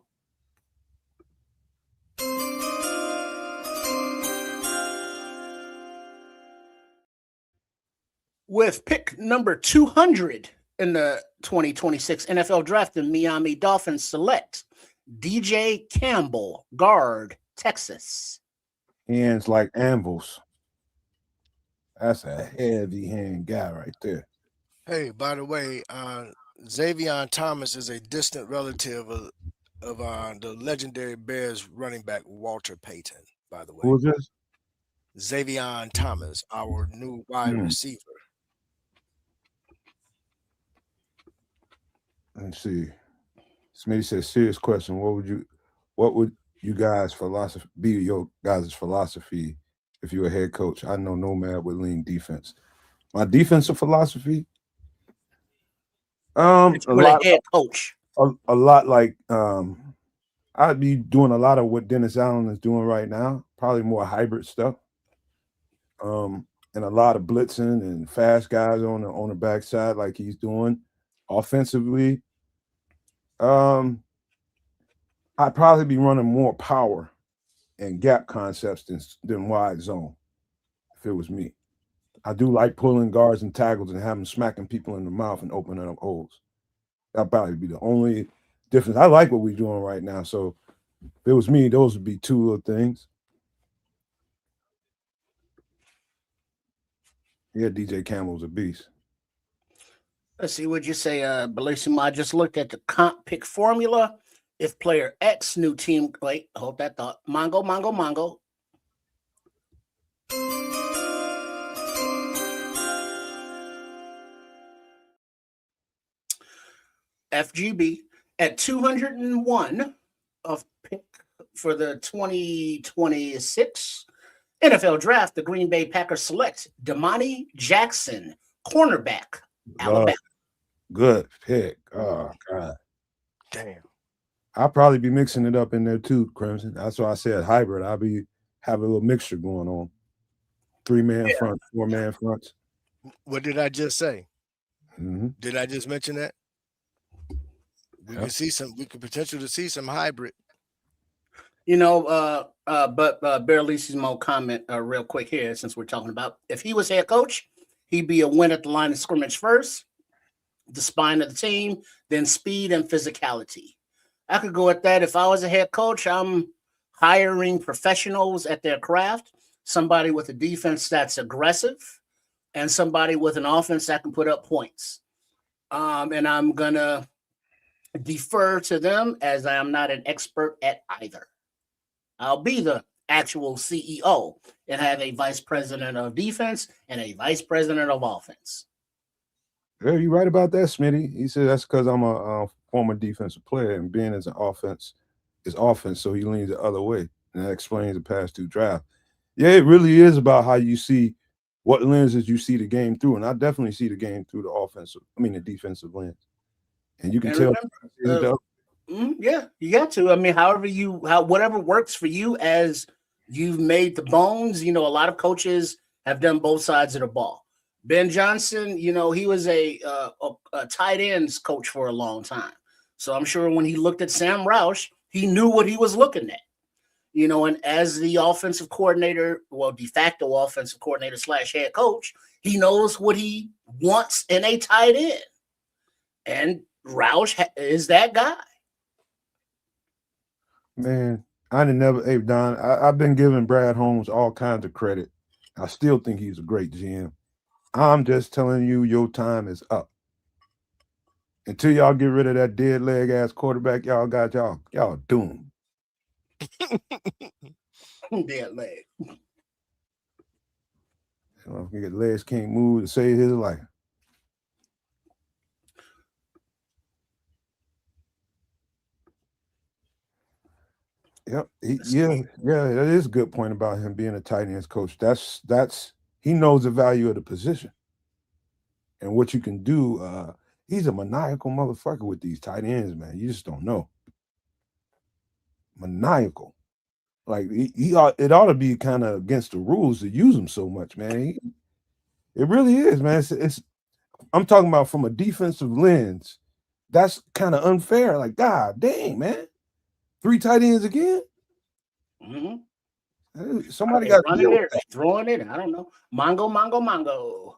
C: With pick number 200 in the 2026 NFL Draft, the Miami Dolphins select DJ Campbell, guard, Texas.
B: Hands like anvils. That's a heavy hand guy right there.
F: Hey, by the way, Xavier Thomas is a distant relative of the legendary Bears running back Walter Payton, by the way.
B: Who is this?
F: Xavier Thomas, our new wide receiver.
B: Let's see. Smitty says, serious question. What would you guys philosophy be your guys' philosophy if you were head coach? I know Nomad would lean defense. My defensive philosophy,
C: If
B: a
C: you were the
B: lot,
C: head coach.
B: a lot like I'd be doing a lot of what Dennis Allen is doing right now, probably more hybrid stuff. And a lot of blitzing and fast guys on the backside like he's doing. Offensively, I'd probably be running more power and gap concepts than wide zone if it was me. I do like pulling guards and tackles and having smacking people in the mouth and opening up holes. That'd probably be the only difference. I like what we're doing right now. So if it was me, those would be two little things. Yeah, DJ Campbell's a beast.
C: Let's see what you say, Bellissimo. I just looked at the comp pick formula. If player X new team, wait, hold that thought. Mongo. FGB at 201 of pick for the 2026 NFL draft, the Green Bay Packers select Damani Jackson, cornerback, Alabama.
B: Good pick. Oh, God.
F: Damn.
B: I'll probably be mixing it up in there too, Crimson. That's why I said hybrid. I'll be having a little mixture going on. 3-man front, 4-man fronts.
F: What did I just say?
B: Mm-hmm.
F: Did I just mention that? We can see some. We could potentially see some hybrid.
C: You know, but Berlissimo comment real quick here, since we're talking about if he was head coach, he'd be a win at the line of scrimmage first, the spine of the team, then speed and physicality. I could go at that. If I was a head coach, I'm hiring professionals at their craft, somebody with a defense that's aggressive, and somebody with an offense that can put up points. And I'm gonna defer to them as I am not an expert at either. I'll be the actual CEO and have a vice president of defense and a vice president of offense.
B: Yeah, you're right about that, Smitty. He said that's because I'm a former defensive player and being as an offense is offense, so he leans the other way. And that explains the past two drafts. Yeah, it really is about how you see what lenses you see the game through. And I definitely see the game through the defensive lens. And you can tell.
C: Yeah, you got to. I mean, whatever works for you as you've made the bones. You know, a lot of coaches have done both sides of the ball. Ben Johnson, you know, he was a tight ends coach for a long time. So I'm sure when he looked at Sam Roush, he knew what he was looking at. You know, and as the offensive coordinator, well, de facto offensive coordinator / head coach, he knows what he wants in a tight end. And Roush is that guy.
B: Man, hey, Don, I've been giving Brad Holmes all kinds of credit. I still think he's a great GM. I'm just telling you, your time is up. Until y'all get rid of that dead leg ass quarterback, y'all doomed.
C: Dead leg.
B: His legs can't move to save his life. Yep. That is a good point about him being a tight ends coach. That's he knows the value of the position and what you can do. He's a maniacal motherfucker with these tight ends, man. You just don't know. Maniacal. Like it ought to be kind of against the rules to use him so much, man. It really is, man. I'm talking about from a defensive lens. That's kind of unfair. Like, God dang, man. 3 tight ends again?
C: Mm-hmm.
B: Somebody got
C: running it, throwing it. I don't know. Mongo.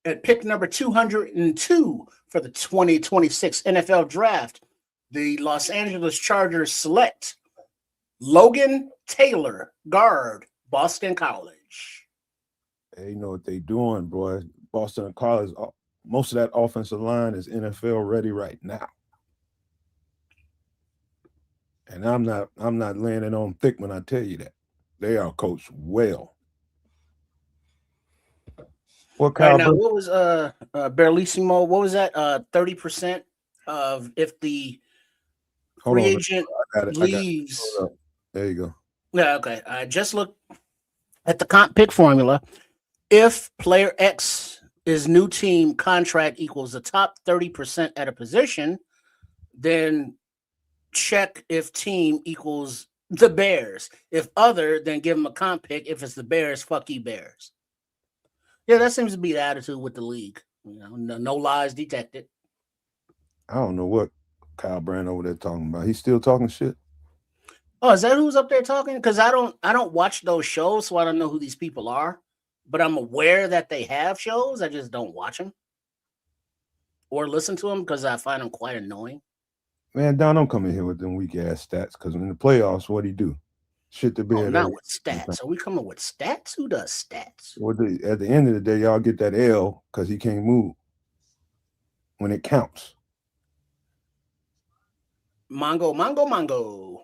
C: At pick number 202 for the 2026 NFL Draft, the Los Angeles Chargers select Logan Taylor, guard, Boston College.
B: They know what they're doing, boy. Boston College, most of that offensive line is NFL ready right now. And I'm not laying it on thick when I tell you that. They are coached well. What
C: All right, now
B: Kyle?
C: what was Barlissimo? What was that? 30% of if the
B: Hold
C: free
B: on.
C: agent
B: I got it.
C: leaves.
B: Hold up. There you go.
C: Yeah, okay. I just look at the comp pick formula. If player X's new team contract equals the top 30% at a position, then check if team equals the Bears. If other, then give them a comp pick. If it's the Bears, fuck you, Bears. Yeah, that seems to be the attitude with the league. You know, no lies detected.
B: I don't know what Kyle Brand over there talking about. He's still talking shit.
C: Oh, is that who's up there talking? Because I don't watch those shows, so I don't know who these people are. But I'm aware that they have shows. I just don't watch them or listen to them because I find them quite annoying.
B: Man, Don, don't come in here with them weak ass stats because in the playoffs, what'd he do? Shit the bed.
C: Not with stats. Are we coming with stats? Who does stats?
B: Well, at the end of the day, y'all get that L because he can't move when it counts.
C: Mongo.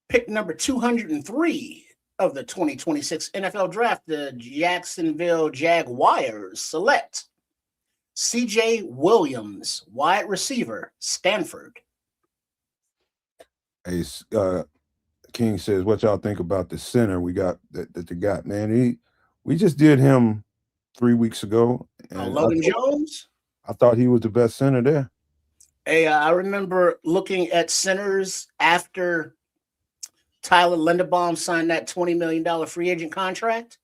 C: Pick number 203 of the 2026 NFL Draft, the Jacksonville Jaguars select CJ Williams, wide receiver, Stanford.
B: Hey, King says, what y'all think about the center we got that they got, man? We just did him 3 weeks ago. And
C: Logan Jones?
B: I thought he was the best center there.
C: Hey, I remember looking at centers after Tyler Linderbaum signed that $20 million free agent contract,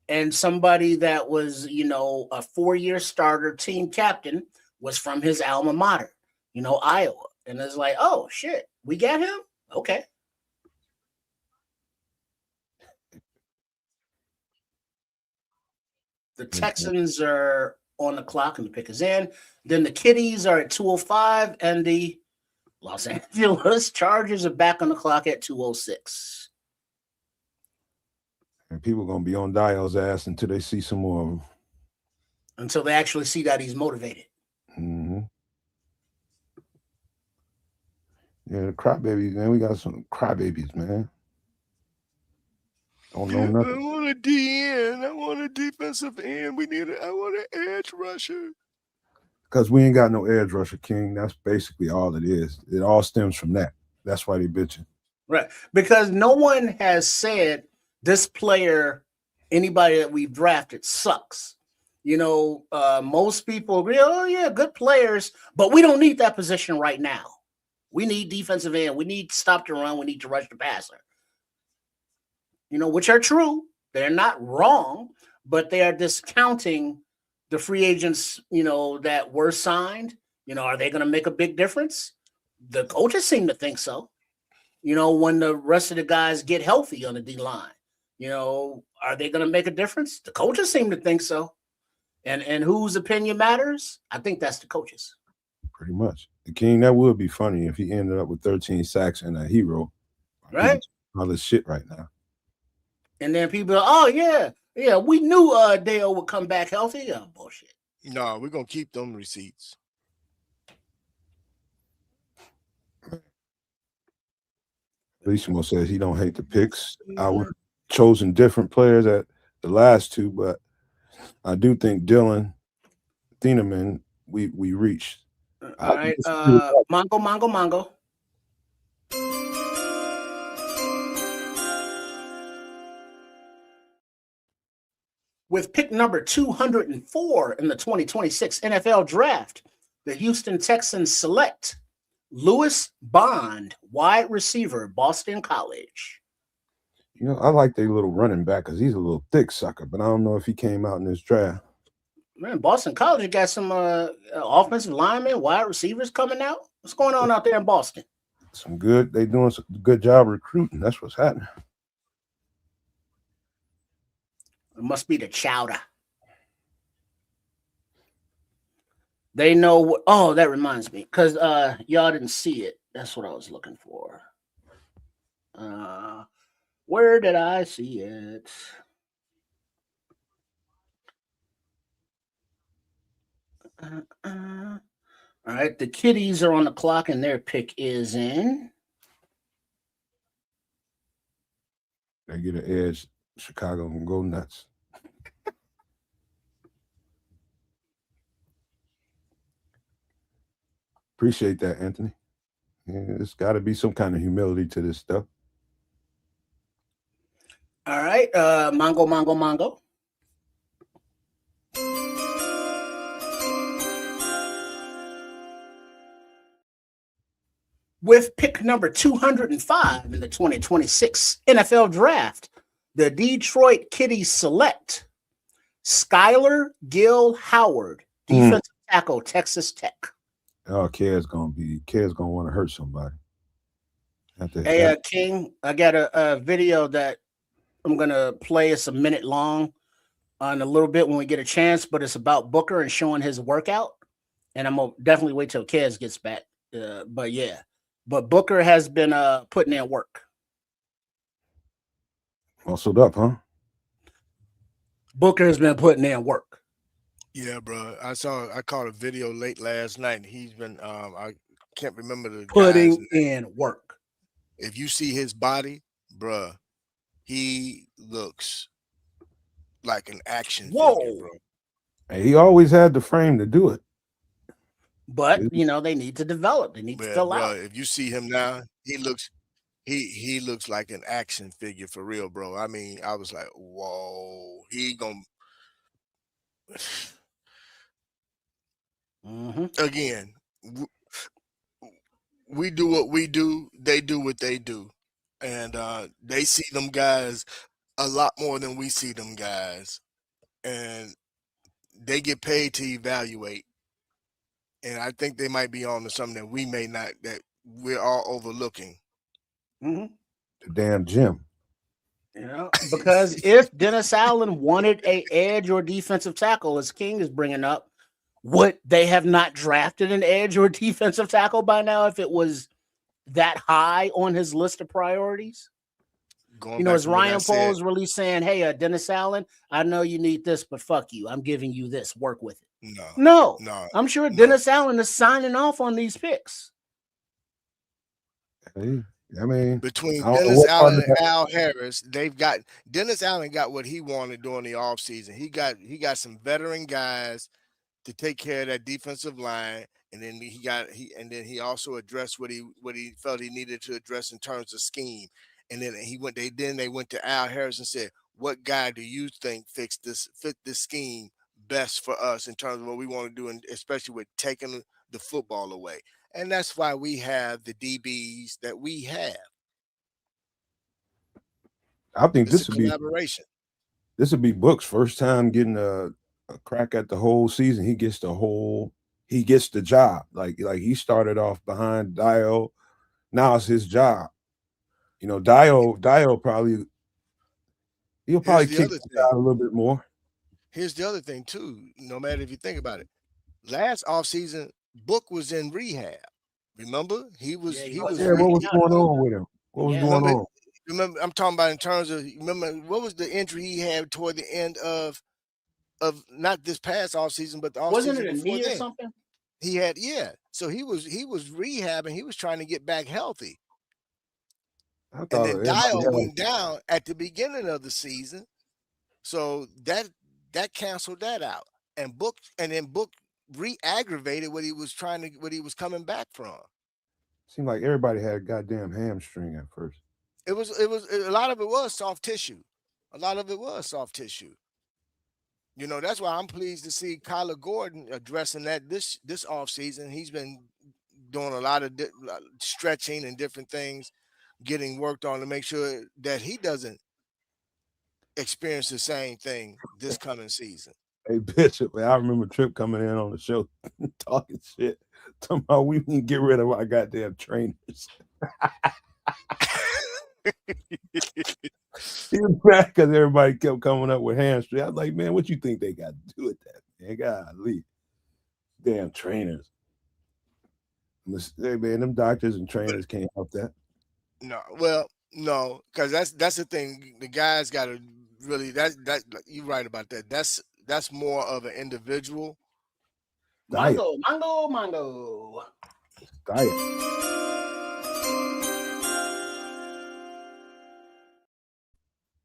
C: and somebody that was, a 4-year starter team captain was from his alma mater, Iowa. And it's like, oh, shit, we got him? Okay. The Texans are on the clock and the pick is in. Then the Kitties are at 2:05, and the Los Angeles Chargers are back on the clock at 2:06.
B: And people are going to be on Dial's ass until they see some more of him.
C: Until they actually see that he's motivated.
B: Mm-hmm. Yeah, the crybabies, man. We got some crybabies, man. Don't know nothing.
F: I want a DN. I want a defensive end. I want an edge rusher.
B: Because we ain't got no edge rusher, King. That's basically all it is. It all stems from that. That's why they bitching.
C: Right. Because no one has said this player, anybody that we've drafted, sucks. Most people agree, oh, yeah, good players, but we don't need that position right now. We need defensive end. We need to stop the run. We need to rush the passer. Which are true. They're not wrong, but they are discounting the free agents, that were signed. Are they going to make a big difference? The coaches seem to think so. When the rest of the guys get healthy on the D-line, are they going to make a difference? The coaches seem to think so. And whose opinion matters? I think that's the coaches.
B: Pretty much. The King, that would be funny if he ended up with 13 sacks and a hero.
C: Right?
B: All this shit right now.
C: And then people are, oh, yeah, we knew Dale would come back healthy. Oh, bullshit.
F: No, we're going to keep them receipts.
B: Bellissimo says he don't hate the picks. I would have chosen different players at the last two, but I do think Dylan Thieneman, we reached.
C: All right, Mongo. With pick number 204 in the 2026 NFL Draft, the Houston Texans select Lewis Bond, wide receiver, Boston College.
B: I like their little running back because he's a little thick sucker, but I don't know if he came out in this draft.
C: Man, Boston College got some offensive linemen, wide receivers coming out. What's going on out there in Boston?
B: They doing some good job recruiting. That's what's happening.
C: It must be the chowder. They know. Oh, that reminds me, because y'all didn't see it. That's what I was looking for. Where did I see it? All right, the Kitties are on the clock, and their pick is in.
B: They get an edge. Chicago can go nuts. Appreciate that, Anthony. Yeah, there's got to be some kind of humility to this stuff.
C: All right, Mongo. With pick number 205 in the 2026 NFL Draft, the Detroit Kitties select Skylar Gill Howard, defensive tackle, Texas Tech.
B: Oh, Ked's gonna want to hurt somebody.
C: Hey, King, I got a video that I'm gonna play. It's a minute long in a little bit when we get a chance, but it's about Booker and showing his workout. And I'm gonna definitely wait till Kez gets back. But yeah, but Booker has been putting in work.
B: Muscled up, huh?
C: Booker has been putting in work.
F: Yeah, bro. I caught a video late last night. And he's been I can't remember the
C: putting in work.
F: If you see his body, bruh, he looks like an action figure, bro.
B: And he always had the frame to do it.
C: But you know, they need to develop. They need to fill out.
F: If you see him now, he looks like an action figure for real, bro. I mean, I was like, whoa, he gonna again. We do what we do, they do what they do. And they see them guys a lot more than we see them guys. And they get paid to evaluate. And I think they might be on to something that we may not, that we're all overlooking.
B: The damn gym.
C: You know, because if Dennis Allen wanted an edge or defensive tackle, as King is bringing up, would they have not drafted an edge or defensive tackle by now if it was that high on his list of priorities? You know, as Ryan Poles really saying, hey, Dennis Allen, I know you need this, but fuck you. I'm giving you this. Work with it. No. I'm sure Dennis Allen is signing off on these picks.
B: Hey, I mean,
F: between Dennis Allen and Al Harris, Dennis Allen got what he wanted during the offseason. He got some veteran guys to take care of that defensive line, and then he also addressed what he felt he needed to address in terms of scheme. And then they went to Al Harris and said, "What guy do you think fit this scheme best for us in terms of what we want to do, and especially with taking the football away?" And that's why we have the DBs that we have.
B: I think
F: this would be collaboration.
B: This would be Book's first time getting a crack at the whole season. He gets the job. Like he started off behind Dio. Now it's his job. You know, Dio he'll probably kick it out a little bit more.
F: Here's the other thing too. No matter if you think about it, last offseason, Book was in rehab. Remember? He was.
B: What was going on with him? What was going on?
F: Remember, I'm talking about in terms of, remember what was the injury he had toward the end of not this past offseason, but the offseason.
C: Wasn't it a knee or something?
F: He had, so he was rehabbing. He was trying to get back healthy. And then Dial went down at the beginning of the season, so that canceled that out. And Book re-aggravated what he was coming back from.
B: Seemed like everybody had a goddamn hamstring at first.
F: It was a lot of it was soft tissue. You know, that's why I'm pleased to see Kyler Gordon addressing that this offseason. He's been doing a lot of stretching and different things, getting worked on to make sure that he doesn't experience the same thing this coming season.
B: Hey, Bishop, man, I remember Tripp coming in on the show talking shit, talking about we can get rid of our goddamn trainers. He was mad because everybody kept coming up with hamstring. I was like, man, what you think they got to do with that, man? Golly. Damn trainers. Hey, man, them doctors and trainers can't help that.
F: No, because that's the thing. The guys got to really, that you're right about that. That's more of an individual.
C: Mango.
B: Diet.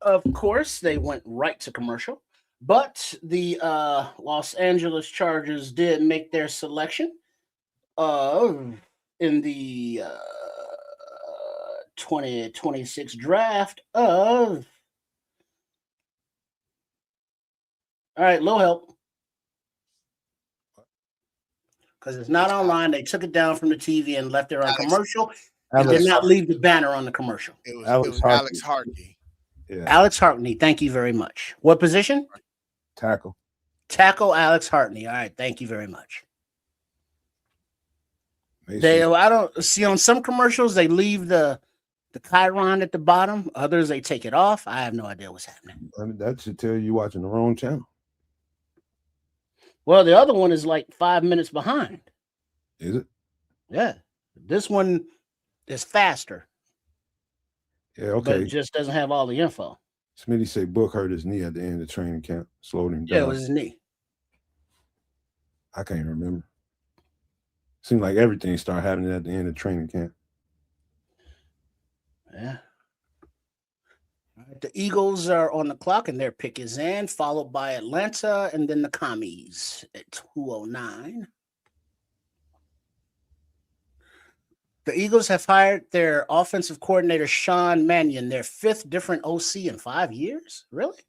C: Of course, they went right to commercial, but the Los Angeles Chargers did make their selection in the 2026 draft of. All right, low help. Because it's not online. They took it down from the TV and left it on commercial. And did not leave the banner on the commercial.
F: It was Alex Hawkeyes.
B: Yeah.
C: Alex Hartney, thank you very much. What position?
B: Tackle.
C: Tackle Alex Hartney. All right, thank you very much. I don't see on some commercials they leave the chyron at the bottom. Others they take it off. I have no idea what's happening.
B: I mean, that should tell you watching the wrong channel.
C: Well, the other one is like 5 minutes behind.
B: Is it?
C: Yeah. This one is faster.
B: Yeah, okay.
C: But it just doesn't have all the info.
B: Smitty say Book hurt his knee at the end of training camp. Slowed him down.
C: Yeah, it was his knee.
B: I can't remember. Seemed like everything started happening at the end of training camp.
C: Yeah. All right, the Eagles are on the clock, and their pick is in, followed by Atlanta, and then the Commies at 2:09. The Eagles have hired their offensive coordinator, Sean Mannion, their 5th different OC in 5 years. Really?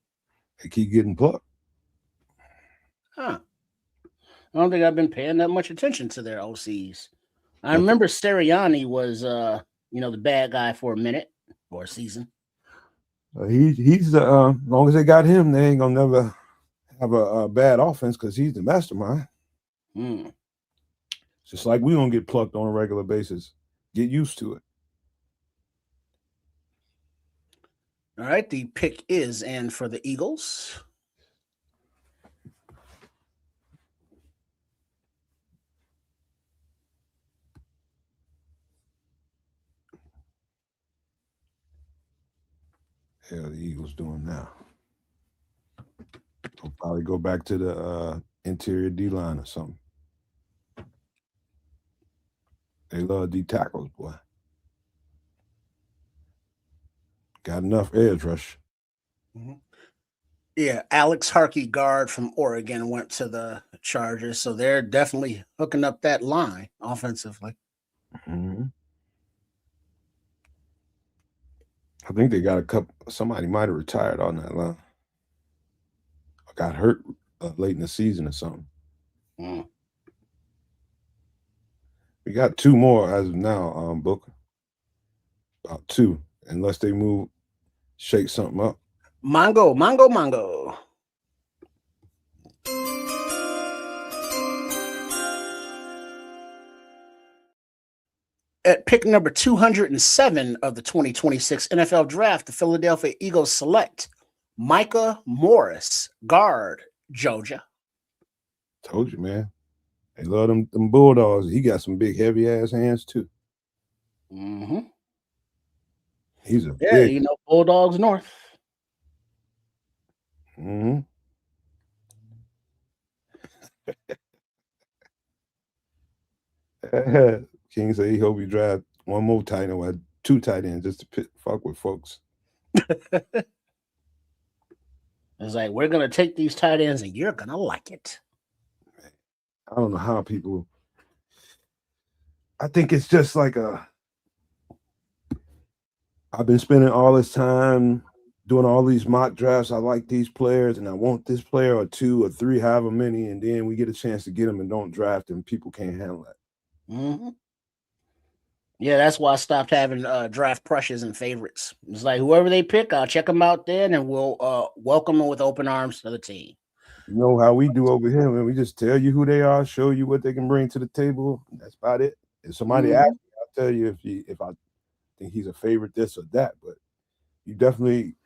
B: They keep getting plucked.
C: Huh. I don't think I've been paying that much attention to their OCs. I remember Sirianni was, the bad guy for a minute or a season.
B: He's as long as they got him, they ain't gonna never have a bad offense because he's the mastermind. Just like we don't get plucked on a regular basis. Get used to it.
C: All right, the pick is in for the Eagles.
B: Hell, the Eagles doing now. They'll probably go back to the interior D-line or something. They love D tackles, boy. Got enough edge rush.
C: Yeah, Alex Harkey, guard from Oregon, went to the Chargers, so they're definitely hooking up that line offensively.
B: I think they got a couple. Somebody might have retired on that line. Or got hurt late in the season or something. We got 2 more as of now, Booker. About 2, unless they shake something up.
C: Mongo. At pick number 207 of the 2026 NFL Draft, the Philadelphia Eagles select Micah Morris, guard, Georgia.
B: Told you, man. They love them Bulldogs. He got some big, heavy-ass hands, too. He's a big...
C: Bulldogs North.
B: King said he hope he draft one more tight end or 2 tight ends just to fuck with folks.
C: It's like, we're going to take these tight ends and you're going to like it.
B: I don't know how people... I think it's just like I've been spending all this time doing all these mock drafts. I like these players and I want this player or 2 or 3, however many, and then we get a chance to get them and don't draft them. People can't handle that.
C: Yeah, that's why I stopped having draft crushes and favorites. It's like whoever they pick, I'll check them out then, and we'll welcome them with open arms to the team.
B: You know how we do over here, man. We just tell you who they are, show you what they can bring to the table. That's about it. If somebody asks me, I'll tell you if I think he's a favorite, this or that. But you definitely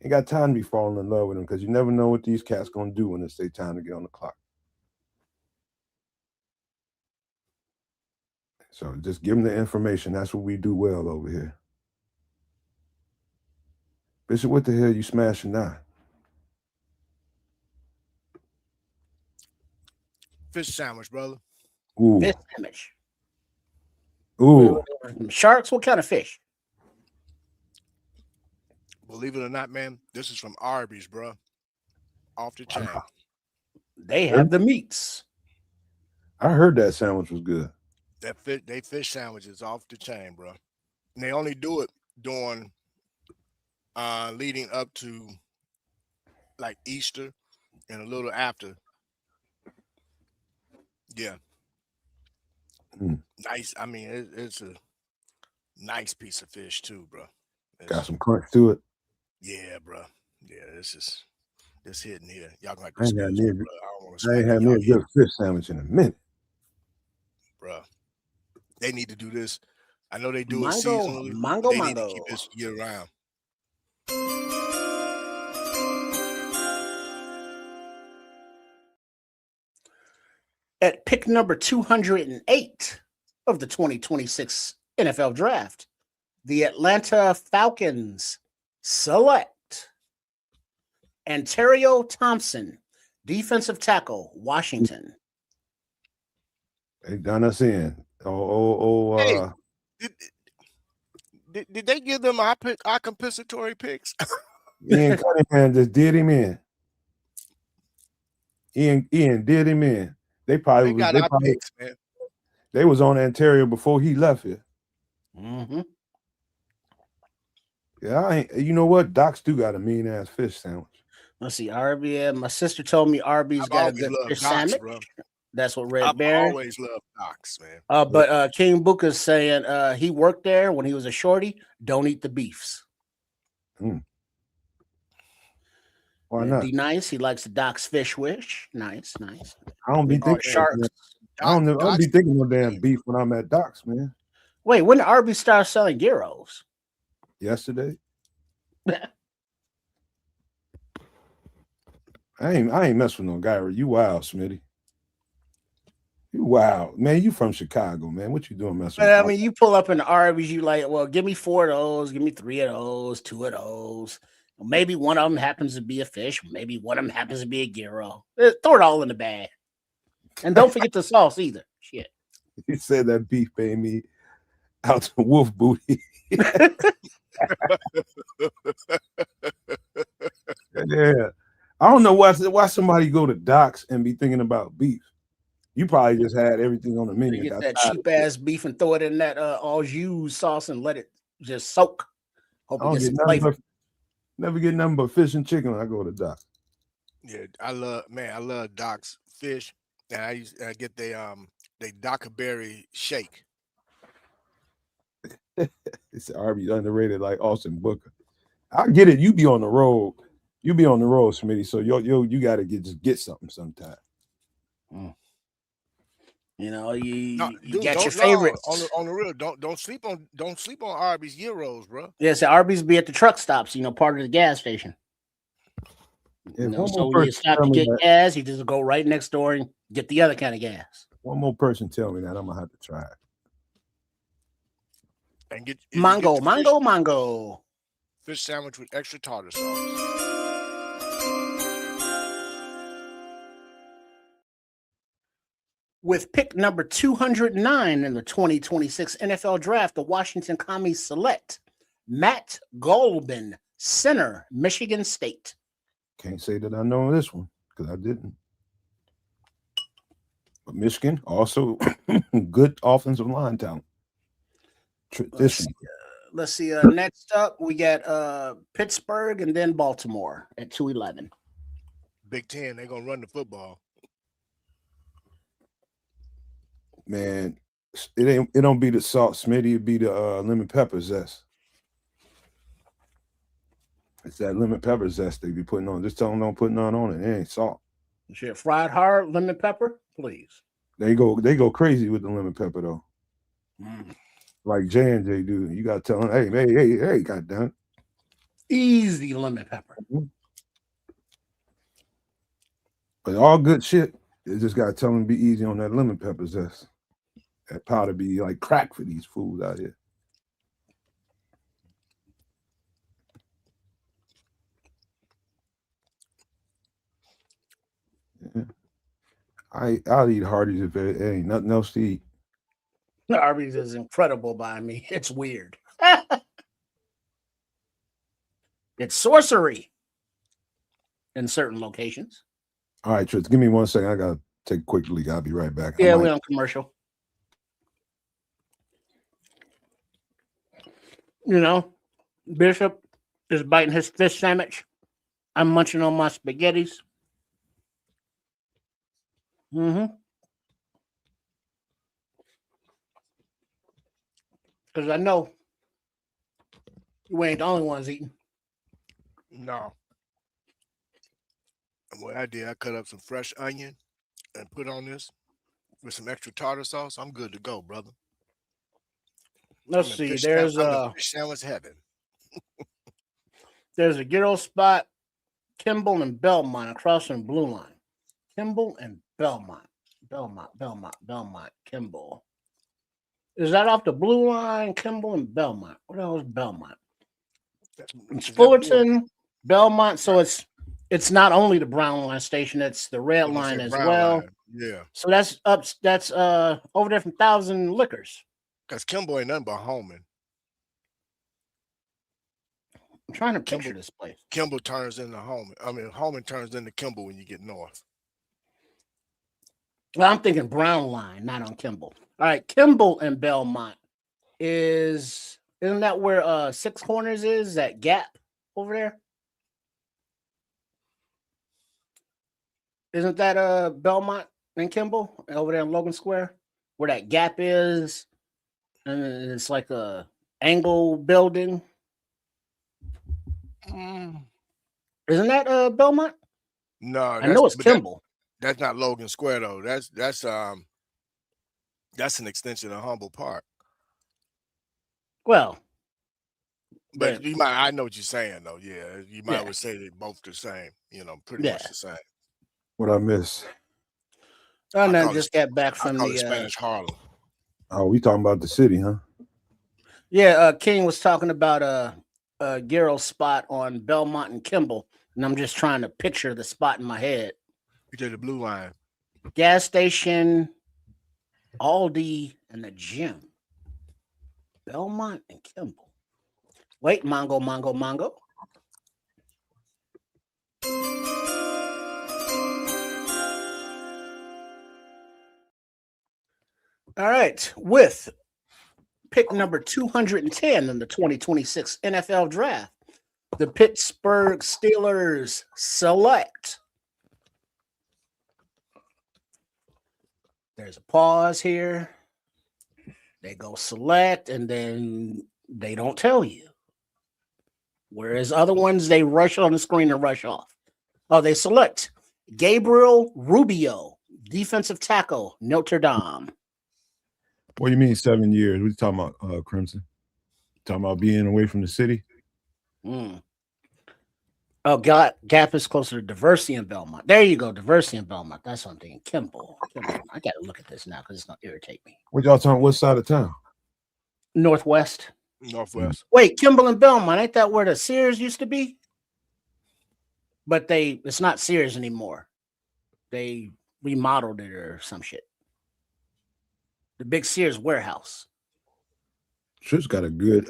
B: ain't got time to be falling in love with him because you never know what these cats gonna do when it's their time to get on the clock. So just give them the information. That's what we do well over here. Bishop, what the hell you smashing now?
F: Fish sandwich, brother.
B: Ooh.
C: Fish sandwich.
B: Ooh.
C: Sharks? What kind of fish?
F: Believe it or not, man, this is from Arby's, bro. Off the chain.
C: They have the meats.
B: I heard that sandwich was good.
F: They fish sandwiches off the chain, bro. And they only do it during leading up to like Easter and a little after. Yeah. Nice. I mean, it's a nice piece of fish too, bro.
B: Got some crunch to it.
F: Yeah, bro. Yeah, this hitting here. Y'all gonna have to
B: I ain't
F: excuse me, bro. I don't want to
B: I ain't had me a good fish sandwich in a minute.
F: Bro. They need to do this. I know they do it
C: Mango,
F: seasonally.
C: mango,
F: They need
C: mango.
F: to keep this year round.
C: At pick number 208 of the 2026 NFL Draft, the Atlanta Falcons select Ontario Thompson, defensive tackle, Washington.
B: They done us in.
F: Hey, did they give them our compensatory picks?
B: Ian Cunningham just did him in. Ian did him in. They probably
F: picks, man.
B: They was on Ontario before he left here.
C: Mm-hmm.
B: Yeah, you know what? Doc's do got a mean ass fish sandwich.
C: Let's see, Arby's. My sister told me Arby's got a good fish sandwich. Bro. That's what Red Bear.
F: I've always loved Doc's, man.
C: But King Booker's saying he worked there when he was a shorty. Don't eat the beefs.
B: Why not?
C: D Nice. He likes the Doc's fish wish. Nice.
B: I don't be thinking
C: sharks.
B: I don't be thinking no damn beef when I'm at Doc's, man.
C: Wait, when did Arby's start selling gyros?
B: Yesterday. I ain't mess with no guy. You wild, Smitty. You wild, man. You from Chicago, man. What you doing messing with?
C: I mean, you pull up in the Arby's, you like, well, give me 4 of those, give me 3 of those, 2 of those. Maybe one of them happens to be a fish. Maybe one of them happens to be a gyro. Throw it all in the bag. And don't forget the sauce either. Shit.
B: He said that beef made me out to wolf booty. Yeah. I don't know why somebody go to Doc's and be thinking about beef. You probably just had everything on the menu.
C: You get that cheap ass beef and throw it in that au jus sauce and let it just soak. Hope it gets some flavor.
B: Never get nothing but fish and chicken when I go to Doc's.
F: Yeah, I love Doc's fish, and I get they Dockberry shake.
B: It's Arby's underrated like Austin Booker. I get it. You be on the road. You be on the road, Smitty. So you got to get something sometime.
C: You know, you got your favorites
F: on the real. Don't sleep on Arby's gyros, bro.
C: Yes, Arby's be at the truck stops. You know, part of the gas station. So when you stop to get gas, you just go right next door and get the other kind of gas.
B: One more person tell me that I'm gonna have to try it.
F: And get
C: mango.
F: Fish sandwich with extra tartar sauce.
C: With pick number 209 in the 2026 NFL Draft, the Washington Commies select Matt Golban, center, Michigan State.
B: Can't say that I know this one because I didn't. But Michigan also good offensive line talent.
C: Let's see. Next up, we got Pittsburgh and then Baltimore at 211.
F: Big Ten, they're gonna run the football.
B: Man, it don't be the salt, Smitty. It be the lemon pepper zest. It's that lemon pepper zest they be putting on. Just tell them don't put none on it. It ain't salt.
C: Shit, fried hard lemon pepper, please.
B: They go crazy with the lemon pepper though. Like J&J do. You gotta tell them, hey, goddamn.
C: Easy lemon pepper.
B: But all good shit. You just gotta tell them to be easy on that lemon pepper zest. That powder be like crack for these fools out here. Yeah. I'll eat Hardee's if it ain't nothing else to eat.
C: Arby's is incredible by me. It's weird. It's sorcery in certain locations.
B: All right, Tritz, give me 1 second. I gotta take a quick leak. I'll be right back.
C: Yeah, we're on commercial. You know, Bishop is biting his fish sandwich. I'm munching on my spaghettis. Because I know you ain't the only ones eating.
F: No. And what I did, I cut up some fresh onion and put on this with some extra tartar sauce. I'm good to go, brother.
C: Let's see. There's
F: a fish sandwich heaven.
C: There's a gyro spot, Kimball and Belmont across from Blue Line. Kimball and Belmont. Belmont, Kimball. Is that off the Blue Line, Kimball and Belmont? What else is Belmont? It's Fullerton, Belmont. So it's not only the Brown Line station, it's the Red Line as well.
F: Line. Yeah.
C: So that's over there from Thousand Liquors.
F: Because Kimball ain't nothing but Holman.
C: I'm trying to picture this place.
F: Kimball turns into Holman. I mean, Holman turns into Kimball when you get north.
C: Well, I'm thinking Brown Line, not on Kimball. All right, Kimball and Belmont isn't that where Six Corners is? That Gap over there? Isn't that Belmont and Kimball over there in Logan Square, where that Gap is? And it's like a angle building. Isn't that Belmont?
F: No,
C: I know it's Kimball.
F: That's not Logan Square though. That's an extension of Humboldt Park.
C: Well,
F: but you might. I know what you're saying though. Yeah, you might would say they're both the same. You know, pretty much the same.
B: What I miss?
C: Oh no, just got back from the
F: Spanish Harlem.
B: Oh, we talking about the city, huh?
C: Yeah, King was talking about a gyro spot on Belmont and Kimball, and I'm just trying to picture the spot in my head.
F: You did the Blue Line.
C: Gas station, Aldi, and the gym. Belmont and Kimball. Wait, Mongo. All right, with pick number 210 in the 2026 NFL Draft, the Pittsburgh Steelers select. There's a pause here. They go select, and then they don't tell you. Whereas other ones, they rush on the screen and rush off. Oh, they select Gabriel Rubio, defensive tackle, Notre Dame.
B: What do you mean 7 years? What are you talking about, Crimson? Talking about being away from the city?
C: Oh, Gap is closer to Diversity in Belmont. There you go, Diversity in Belmont. That's what I'm thinking. Kimball. I got to look at this now because it's going to irritate me.
B: What y'all talking? What side of town?
C: Northwest.
F: Wait,
C: Kimball and Belmont. Ain't that where the Sears used to be? But it's not Sears anymore. They remodeled it or some shit. The big Sears warehouse.
B: Trish got a good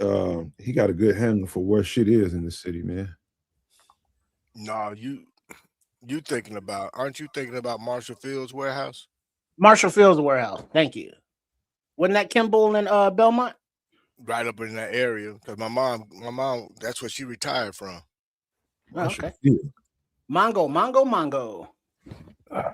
B: he got a good handle for where shit is in the city, man.
F: No, aren't you thinking about Marshall Field's warehouse?
C: Marshall Field's warehouse. Thank you. Wasn't that Kimball and Belmont?
F: Right up in that area. Because my mom, that's where she retired from.
C: Oh, okay. Mongo.
B: Yeah.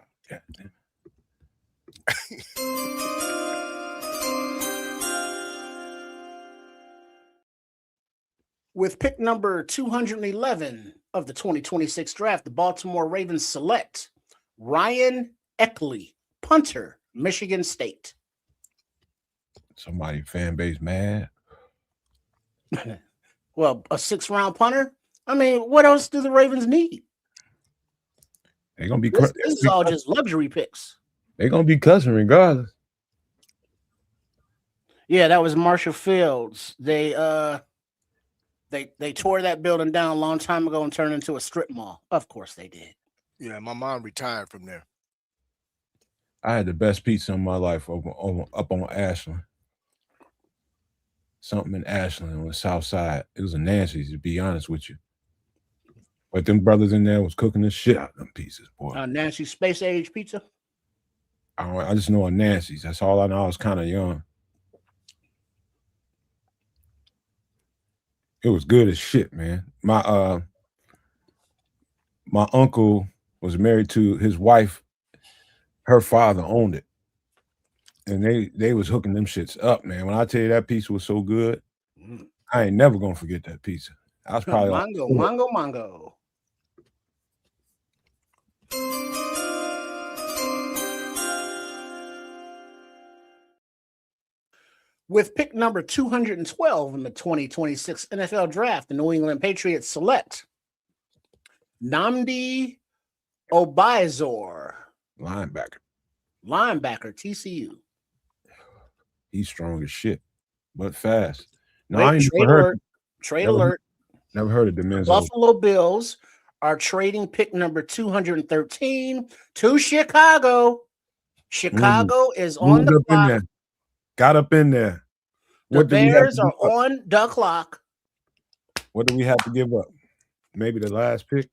C: With pick number 211 of the 2026 draft, the Baltimore Ravens select Ryan Eckley, punter, Michigan State.
B: Somebody fan base mad.
C: Well, a 6th-round punter? I mean, what else do the Ravens need?
B: They're gonna be
C: this is all just luxury picks.
B: They're gonna be cussing regardless.
C: Yeah, that was Marshall Fields. They tore that building down a long time ago and turned it into a strip mall. Of course they did.
F: Yeah, my mom retired from there.
B: I had the best pizza in my life up on Ashland. Something in Ashland on the south side. It was a Nancy's, to be honest with you. But them brothers in there was cooking the shit out of them pieces, boy.
C: Nancy's Space Age Pizza.
B: I just know a Nancy's. That's all I know. I was kind of young. It was good as shit, man. My uncle was married to his wife. Her father owned it. And they was hooking them shits up, man. When I tell you that pizza was so good, I ain't never gonna forget that pizza. I was probably
C: Mongo. With pick number 212 in the 2026 NFL Draft, the New England Patriots select Nnamdi Obaizor,
B: linebacker,
C: TCU.
B: He's strong as shit, but fast. No,
C: Wait,
B: I ain't
C: trade alert.
B: Never heard of Demenzo.
C: Buffalo Bills are trading pick number 213 to Chicago. Chicago is on the clock.
B: Got up in there.
C: The Bears are on the clock.
B: What do we have to give up? Maybe the last pick?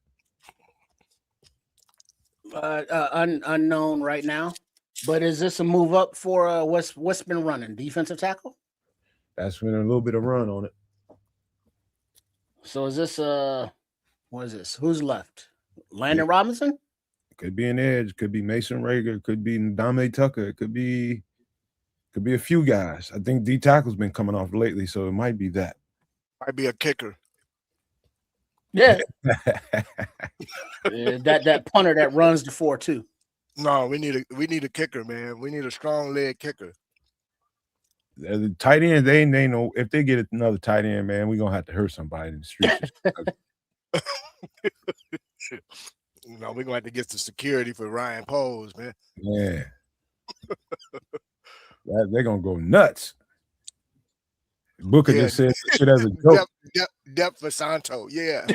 C: Unknown right now. But is this a move up for what's been running? Defensive tackle?
B: That's been a little bit of run on it.
C: So is this what is this? Who's left? Landon Robinson?
B: Could be an edge, could be Mason Rager, could be Ndamukong Tucker, it could be a few guys. I think D tackle's been coming off lately, so it might be that.
F: Might be a kicker.
C: Yeah. that punter that runs the 4-2.
F: No, we need a kicker, man. We need a strong leg kicker.
B: The tight end, they know if they get another tight end, man, we're gonna have to hurt somebody in the streets.
F: No, we're gonna have to get the security for Ryan Poles, man.
B: Yeah. They're gonna go nuts. Booker just said shit as a joke.
F: Depth for Santo, yeah.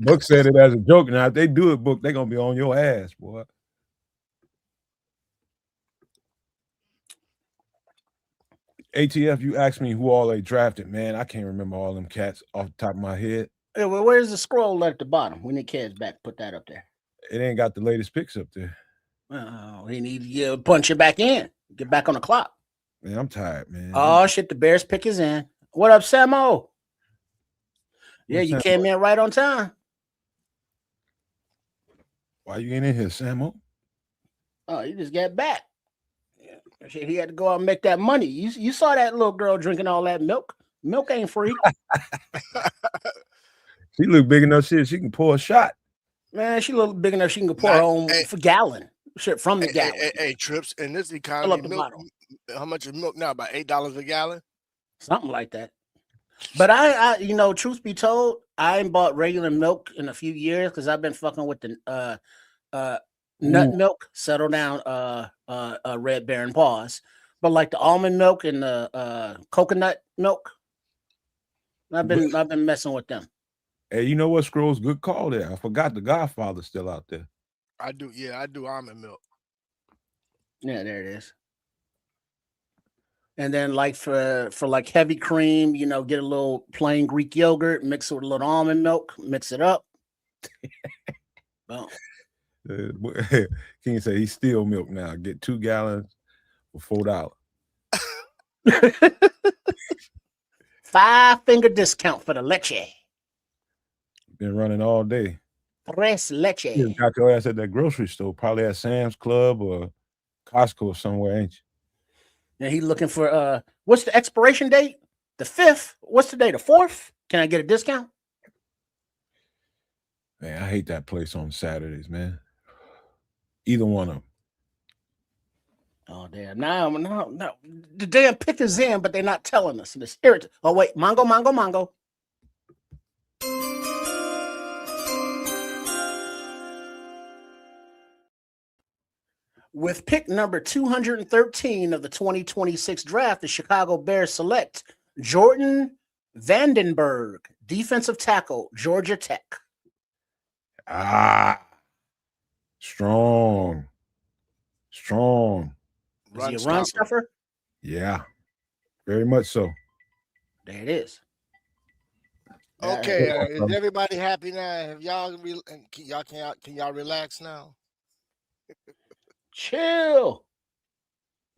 B: Book said it as a joke. Now, if they do it, Book, they're gonna be on your ass, boy. ATF, you asked me who all they drafted, man. I can't remember all them cats off the top of my head.
C: Yeah, well, where's the scroll at the bottom? We need kids back. Put that up there.
B: It ain't got the latest picks up there.
C: Oh, he need to punch it back in. Get back on the clock.
B: Man, I'm tired, man.
C: Oh, shit. The Bears pick is in. What up, Samo? Yeah, you came in right on time.
B: Why you ain't in here, Samo?
C: Oh, you just got back. Yeah. Shit, he had to go out and make that money. You saw that little girl drinking all that milk. Milk ain't free.
B: She look big enough, shit. She can pour a shot.
C: Man, she look big enough. She can pour her own for gallon. Shit from the gallon.
F: Hey, Trips, in this economy, milk, how much is milk now? About $8 a gallon?
C: Something like that. But I truth be told, I ain't bought regular milk in a few years because I've been fucking with the nut milk. Settle down, Red Baron, pause. But like the almond milk and the coconut milk, I've been messing with them.
B: Hey, you know what, Scrolls? Good call there. I forgot the Godfather's still out there.
F: I do almond milk.
C: Yeah, there it is. And then like for like heavy cream, get a little plain Greek yogurt, mix it with a little almond milk, mix it up. Boom.
B: King say he's still milk now. Get 2 gallons for $4.
C: 5-finger discount for the leche.
B: Been running all day.
C: Tres leche.
B: You got your ass at that grocery store, probably at Sam's Club or Costco or somewhere, ain't you?
C: And he looking for what's the expiration date? The 5th. What's the day? The 4th? Can I get a discount?
B: Man, I hate that place on Saturdays, man. Either one of them.
C: Oh damn! No. The damn pick is in, but they're not telling us. It's irritating. Oh wait, Mongo. With pick number 213 of the 2026 draft, the Chicago Bears select Jordan Vandenberg, defensive tackle, Georgia Tech.
B: Strong.
C: Is he a run stuffer?
B: Yeah, very much so.
C: There it is.
F: Okay, is everybody happy now? Have y'all can y'all relax now?
C: Chill,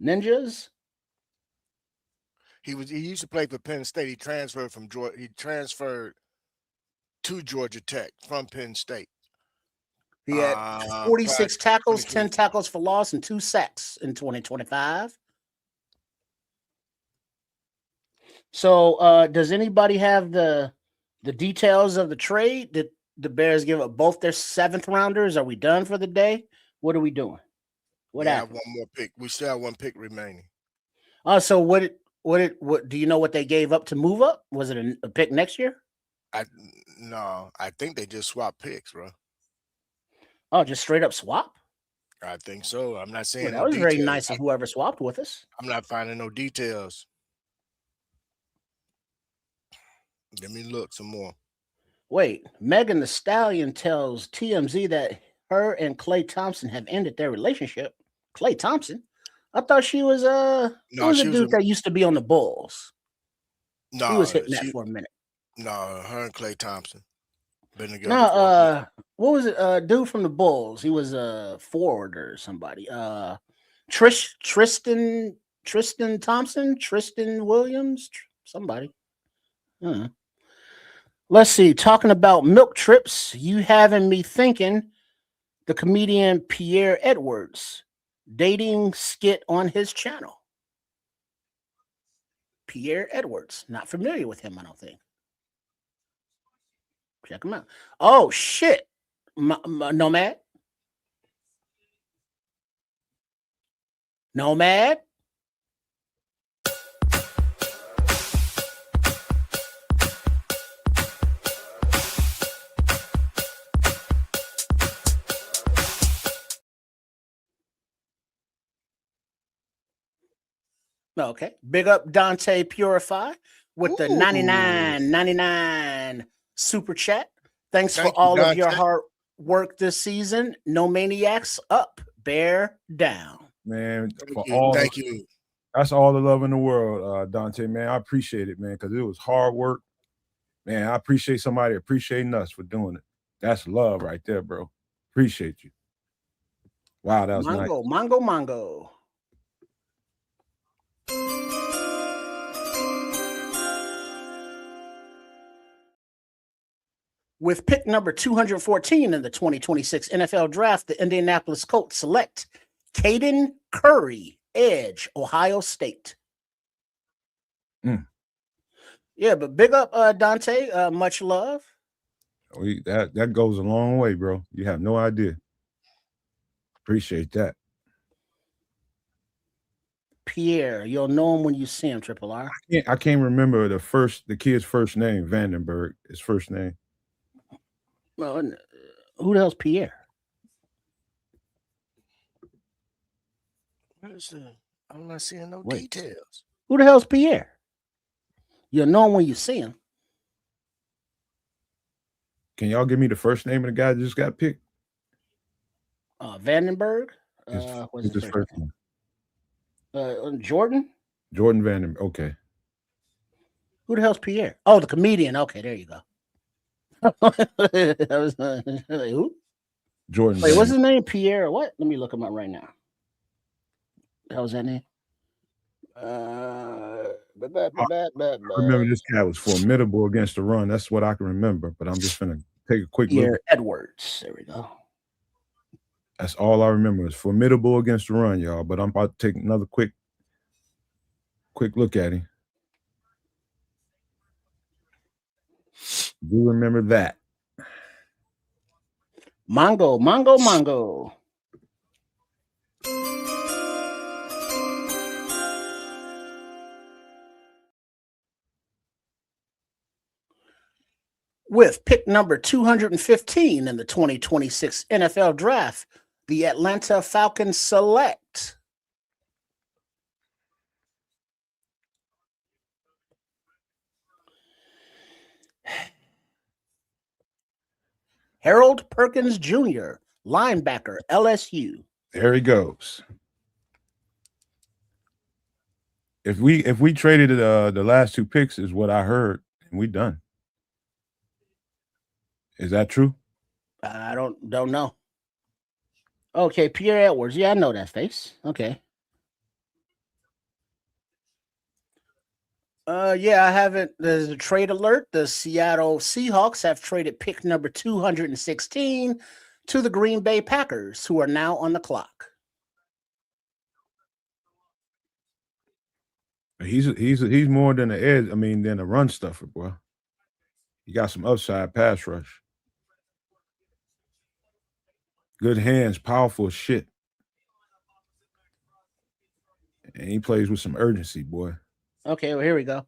C: ninjas.
F: He used to play for Penn State. He transferred to Georgia Tech from Penn State.
C: He had 46 tackles, 10 tackles for loss, and 2 sacks in 2025. So, does anybody have the details of the trade? Did the Bears give up both their 7th rounders? Are we done for the day? What are we doing? What happened?
F: One more pick. We still have 1 pick remaining.
C: So what do you know what they gave up to move up? Was it a pick next year?
F: No, I think they just swapped picks, bro.
C: Oh, just straight up swap?
F: I think so. I'm not saying
C: that was very nice of whoever swapped with us.
F: I'm not finding no details. Let me look some more.
C: Wait, Megan Thee Stallion tells TMZ that her and Klay Thompson have ended their relationship. Klay Thompson? I thought she was she was a dude that used to be on the Bulls.
F: No,
C: he was hitting that for a minute.
F: No, her and Klay Thompson been together.
C: No, what was it? Dude from the Bulls. He was a forward or somebody. Tristan Thompson, Tristan Williams, somebody. Let's see. Talking about milk trips, you having me thinking the comedian Pierre Edwards dating skit on his channel. Pierre Edwards. Not familiar with him, I don't think. Check him out. Oh, shit. Nomad? Nomad? Okay. Big up Dante Purify with the 99.99 super chat. Thanks for all of your hard work this season. No maniacs up, bear down.
B: Man,
F: thank you.
B: That's all the love in the world, Dante, man. I appreciate it, man, because it was hard work. Man, I appreciate somebody appreciating us for doing it. That's love right there, bro. Appreciate you. Wow, that was nice.
C: Mongo. With pick number 214 in the 2026 NFL Draft, the Indianapolis Colts select Caden Curry, edge, Ohio State. Yeah, but big up Dante. Much love.
B: That goes a long way, bro. You have no idea. Appreciate that.
C: Pierre, you'll know him when you see him, Triple R.
B: I can't remember the kid's first name, Vandenberg, his first name.
C: Well, who the hell's Pierre?
F: I'm not seeing no details.
C: Who the hell's Pierre? You'll know him when you see him.
B: Can y'all give me the first name of the guy that just got picked?
C: Vandenberg. What's his first name? Jordan
B: Vandenberg. Okay.
C: Who the hell's Pierre? Oh, the comedian. Okay, there you go. Who?
B: Jordan.
C: Wait, what's his name? Pierre? What? Let me look him up right now. How was that name?
B: I remember this guy was formidable against the run. That's what I can remember. But I'm just gonna take a quick look.
C: Edwards. There we go.
B: That's all I remember. Is formidable against the run, y'all. But I'm about to take another quick look at him. Do remember that.
C: Mongo. With pick number 215 in the 2026 NFL Draft, the Atlanta Falcons select Harold Perkins Jr., linebacker, LSU.
B: There he goes. If we traded the last 2 picks, is what I heard, and we done. Is that true?
C: I don't know. Okay, Pierre Edwards. Yeah, I know that face. Okay. Yeah, I haven't. There's a trade alert. The Seattle Seahawks have traded pick number 216 to the Green Bay Packers, who are now on the clock.
B: He's more than an edge. I mean, than a run stuffer, boy. He got some upside pass rush. Good hands, powerful shit. And he plays with some urgency, boy.
C: Okay, well, here we go.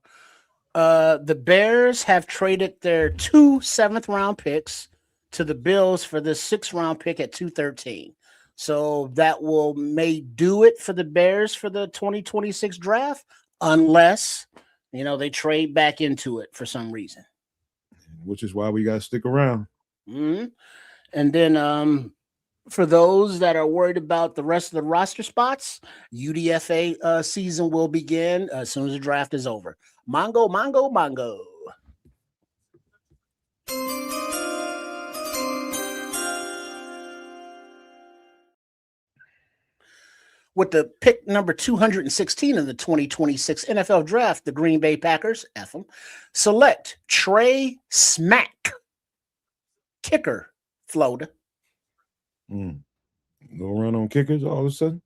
C: The Bears have traded their 2 7th-round picks to the Bills for the 6th-round pick at 213. So that may do it for the Bears for the 2026 draft, unless they trade back into it for some reason.
B: Which is why we got to stick around.
C: Mm-hmm. And then for those that are worried about the rest of the roster spots, UDFA season will begin as soon as the draft is over. Mongo. With the pick number 216 in the 2026 NFL Draft, the Green Bay Packers, select Trey Smack, kicker, Florida.
B: Go run on kickers all of a sudden.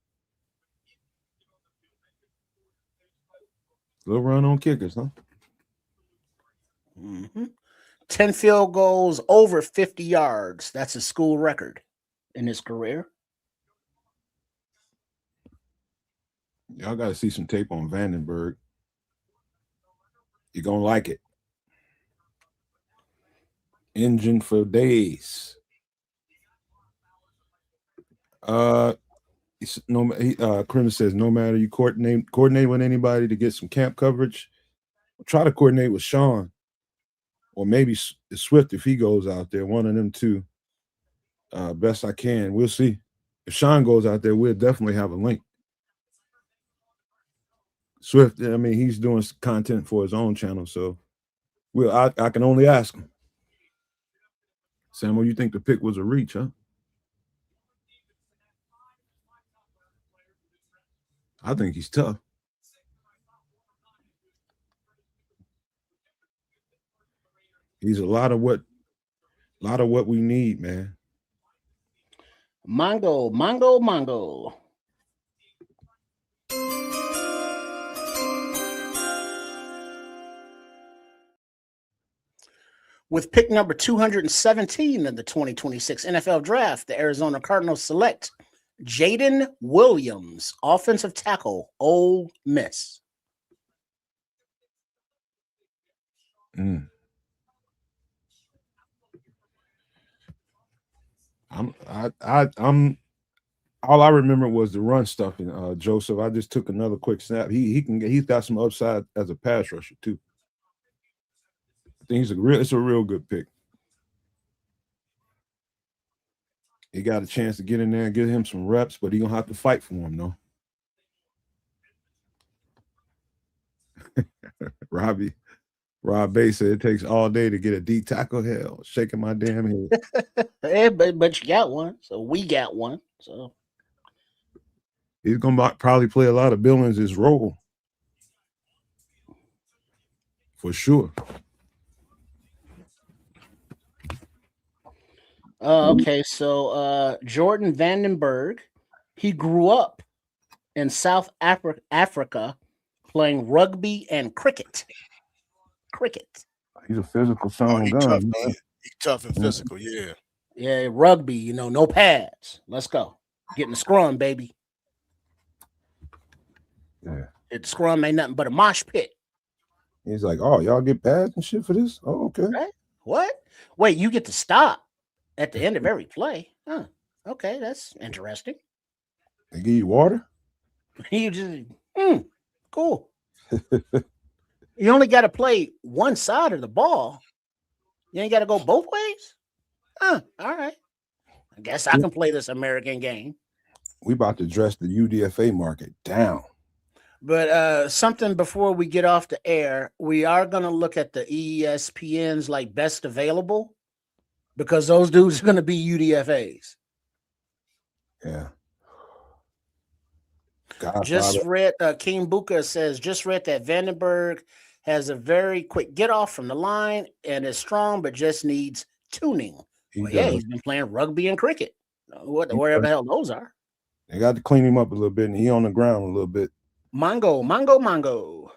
B: Go run on kickers, huh?
C: 10 field goals over 50 yards. That's a school record in his career.
B: Y'all got to see some tape on Vandenberg. You're going to like it. Engine for days. Crimmins says no matter you coordinate with anybody to get some camp coverage, try to coordinate with Sean or maybe Swift if he goes out there. One of them two. Best I can. We'll see. If Sean goes out there, we'll definitely have a link. Swift, I mean, he's doing content for his own channel, so I can only ask him. Samuel, you think the pick was a reach, huh? I think he's tough. He's a lot of what we need, man.
C: Mongo. With pick number 217 in the 2026 NFL Draft, the Arizona Cardinals select Jaden Williams, offensive tackle, Ole Miss.
B: I'm all I remember was the run stuff in Joseph. I just took another quick snap. He's got some upside as a pass rusher too. I think it's a real good pick. He got a chance to get in there and get him some reps, but he's gonna have to fight for him, though. Rob Bay said it takes all day to get a D tackle. Hell, shaking my damn head.
C: Yeah, but you got one, so we got one. So
B: he's gonna probably play a lot of Billings' role for sure.
C: Okay, so Jordan Vandenberg, he grew up in South Africa playing rugby and cricket.
B: He's a physical son gun.
F: Tough, man. He's tough and physical, yeah.
C: Yeah, rugby, no pads. Let's go. Getting the scrum, baby.
B: Yeah.
C: The scrum ain't nothing but a mosh pit.
B: He's like, oh, y'all get pads and shit for this? Oh, okay.
C: Right? What? Wait, you get to stop at the end of every play? Huh. Okay, that's interesting.
B: They give you water?
C: You just cool. You only got to play one side of the ball. You ain't got to go both ways? All right. I guess I can play this American game.
B: We about to dress the UDFA market down.
C: But something before we get off the air, we are going to look at the ESPN's like best available. because those dudes are going to be UDFAs.
B: Yeah.
C: Just read King Buka says, just read that Vandenberg has a very quick get off from the line and is strong, but just needs tuning. He's been playing rugby and cricket. Wherever the hell those are.
B: They got to clean him up a little bit, and he on the ground a little bit.
C: Mongo.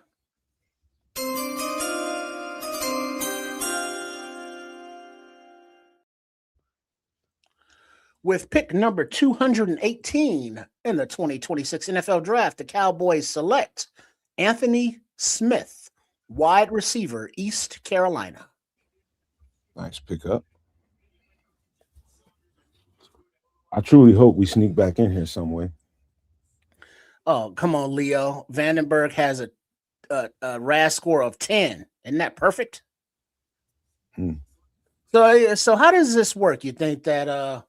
C: With pick number 218 in the 2026 NFL Draft, the Cowboys select Anthony Smith, wide receiver, East Carolina.
B: Nice pickup. I truly hope we sneak back in here some way.
C: Oh, come on, Leo. Vandenberg has a RAS score of 10. Isn't that perfect? So how does this work? You think that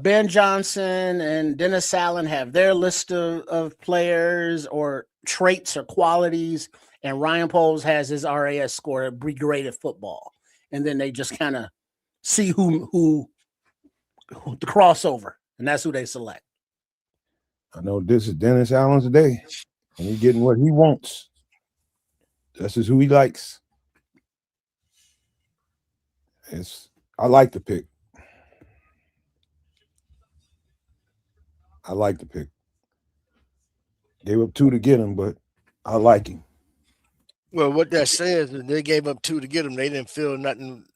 C: Ben Johnson and Dennis Allen have their list of players or traits or qualities, and Ryan Poles has his RAS score to be great at football, and then they just kind of see who the crossover, and that's who they select.
B: I know this is Dennis Allen's day, and he's getting what he wants. This is who he likes. I like the pick. Gave up 2 to get him, but I like him.
F: Well, what that says is they gave up 2 to get him. They didn't feel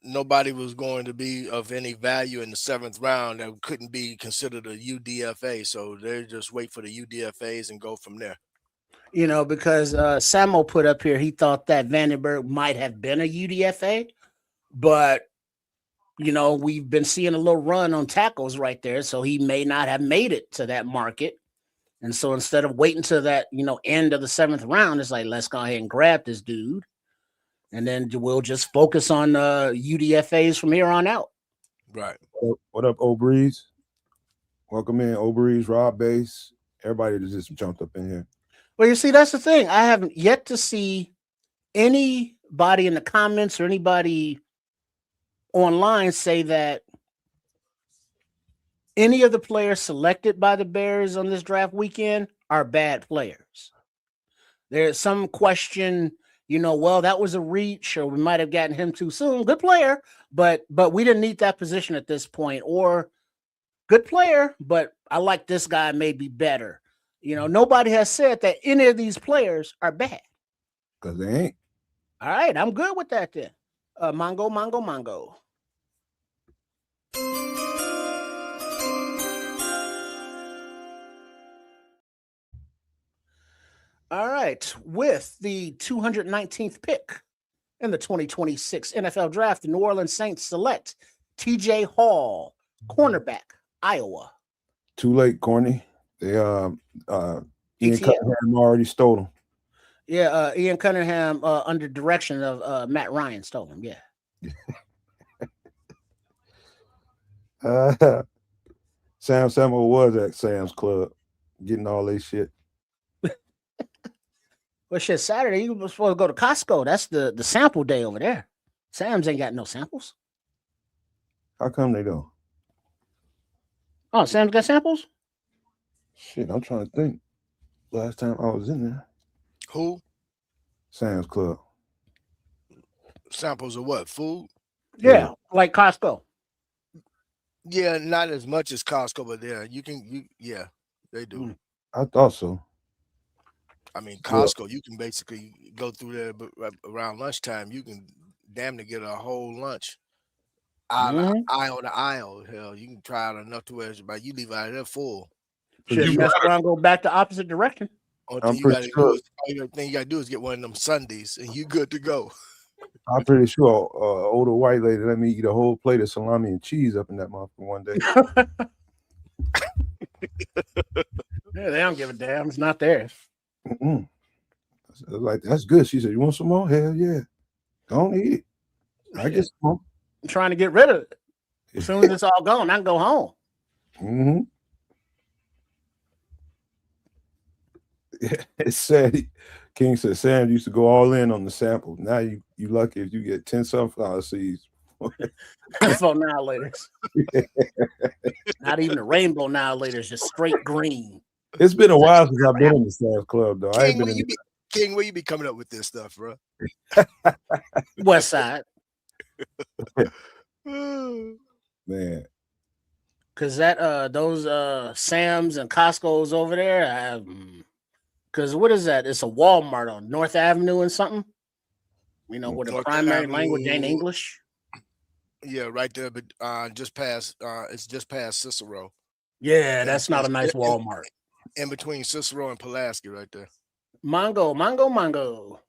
F: nobody was going to be of any value in the 7th round that couldn't be considered a UDFA. So they just wait for the UDFAs and go from there.
C: You know, because Samo put up here, he thought that Vandenberg might have been a UDFA, but you know, we've been seeing a little run on tackles right there, so he may not have made it to that market. And so instead of waiting to that, end of the 7th round, it's like, let's go ahead and grab this dude. And then we'll just focus on UDFAs from here on out.
F: Right.
B: What up, O'Breeze? Welcome in, O'Breeze, Rob Bass. Everybody that just jumped up in here.
C: Well, you see, that's the thing. I haven't yet to see anybody in the comments or anybody online say that any of the players selected by the Bears on this draft weekend are bad players. There's some question, well, that was a reach, or we might have gotten him too soon. Good player, but we didn't need that position at this point. Or good player, but I like this guy maybe better. Nobody has said that any of these players are bad.
B: Because they ain't.
C: All right, I'm good with that then. Mongo. All right, with the 219th pick in the 2026 NFL Draft, the New Orleans Saints select TJ Hall, cornerback, Iowa.
B: Too late, Corny. They Ian Cunningham already stole him.
C: Yeah, Ian Cunningham under direction of Matt Ryan stole him. Yeah.
B: Sam Samuel was at Sam's Club getting all this shit.
C: Well, shit, Saturday, you were supposed to go to Costco. That's the sample day over there. Sam's ain't got no samples.
B: How come they don't?
C: Oh, Sam's got samples?
B: Shit, I'm trying to think. Last time I was in there.
F: Who?
B: Sam's Club.
F: Samples of what? Food?
C: Yeah, like Costco.
F: Yeah, not as much as Costco, but yeah, they do.
B: I thought so.
F: I mean, Costco, you can basically go through there, but around lunchtime, you can damn near get a whole lunch. Aisle to aisle. Hell, you can try out enough to where you leave out of there full.
C: Shit, mess around, go back the opposite direction.
B: I'm pretty sure.
F: All thing you gotta do is get one of them Sundays, and you good to go.
B: I'm pretty sure older white lady let me eat a whole plate of salami and cheese up in that mouth for one day.
C: Yeah, they don't give a damn. It's not theirs.
B: Like, that's good. She said, "You want some more? Hell yeah. Don't eat it. I get some more."
C: I'm trying to get rid of it. As soon as it's all gone, I can go home.
B: Mm-hmm. It's sad. King said Sam used to go all in on the sample. Now you lucky if you get 10 sunflower seeds
C: Info Annihilators. Not even the Rainbow Annihilators, just straight green.
B: It's been a while since I've been in the Sam's Club, though. I ain't
F: King,
B: been in
F: King, where you be coming up with this stuff, bro?
C: West Side.
B: man.
C: Cause that those Sam's and Costco's over there. Cause what is that? It's a Walmart on North Avenue and something. You know, where the
F: North
C: primary
F: Avenue.
C: language ain't English.
F: Yeah, right there, but just past it's just past Cicero.
C: Yeah, that's not a nice Walmart.
F: In between Cicero and Pulaski, right there.
C: Mongo.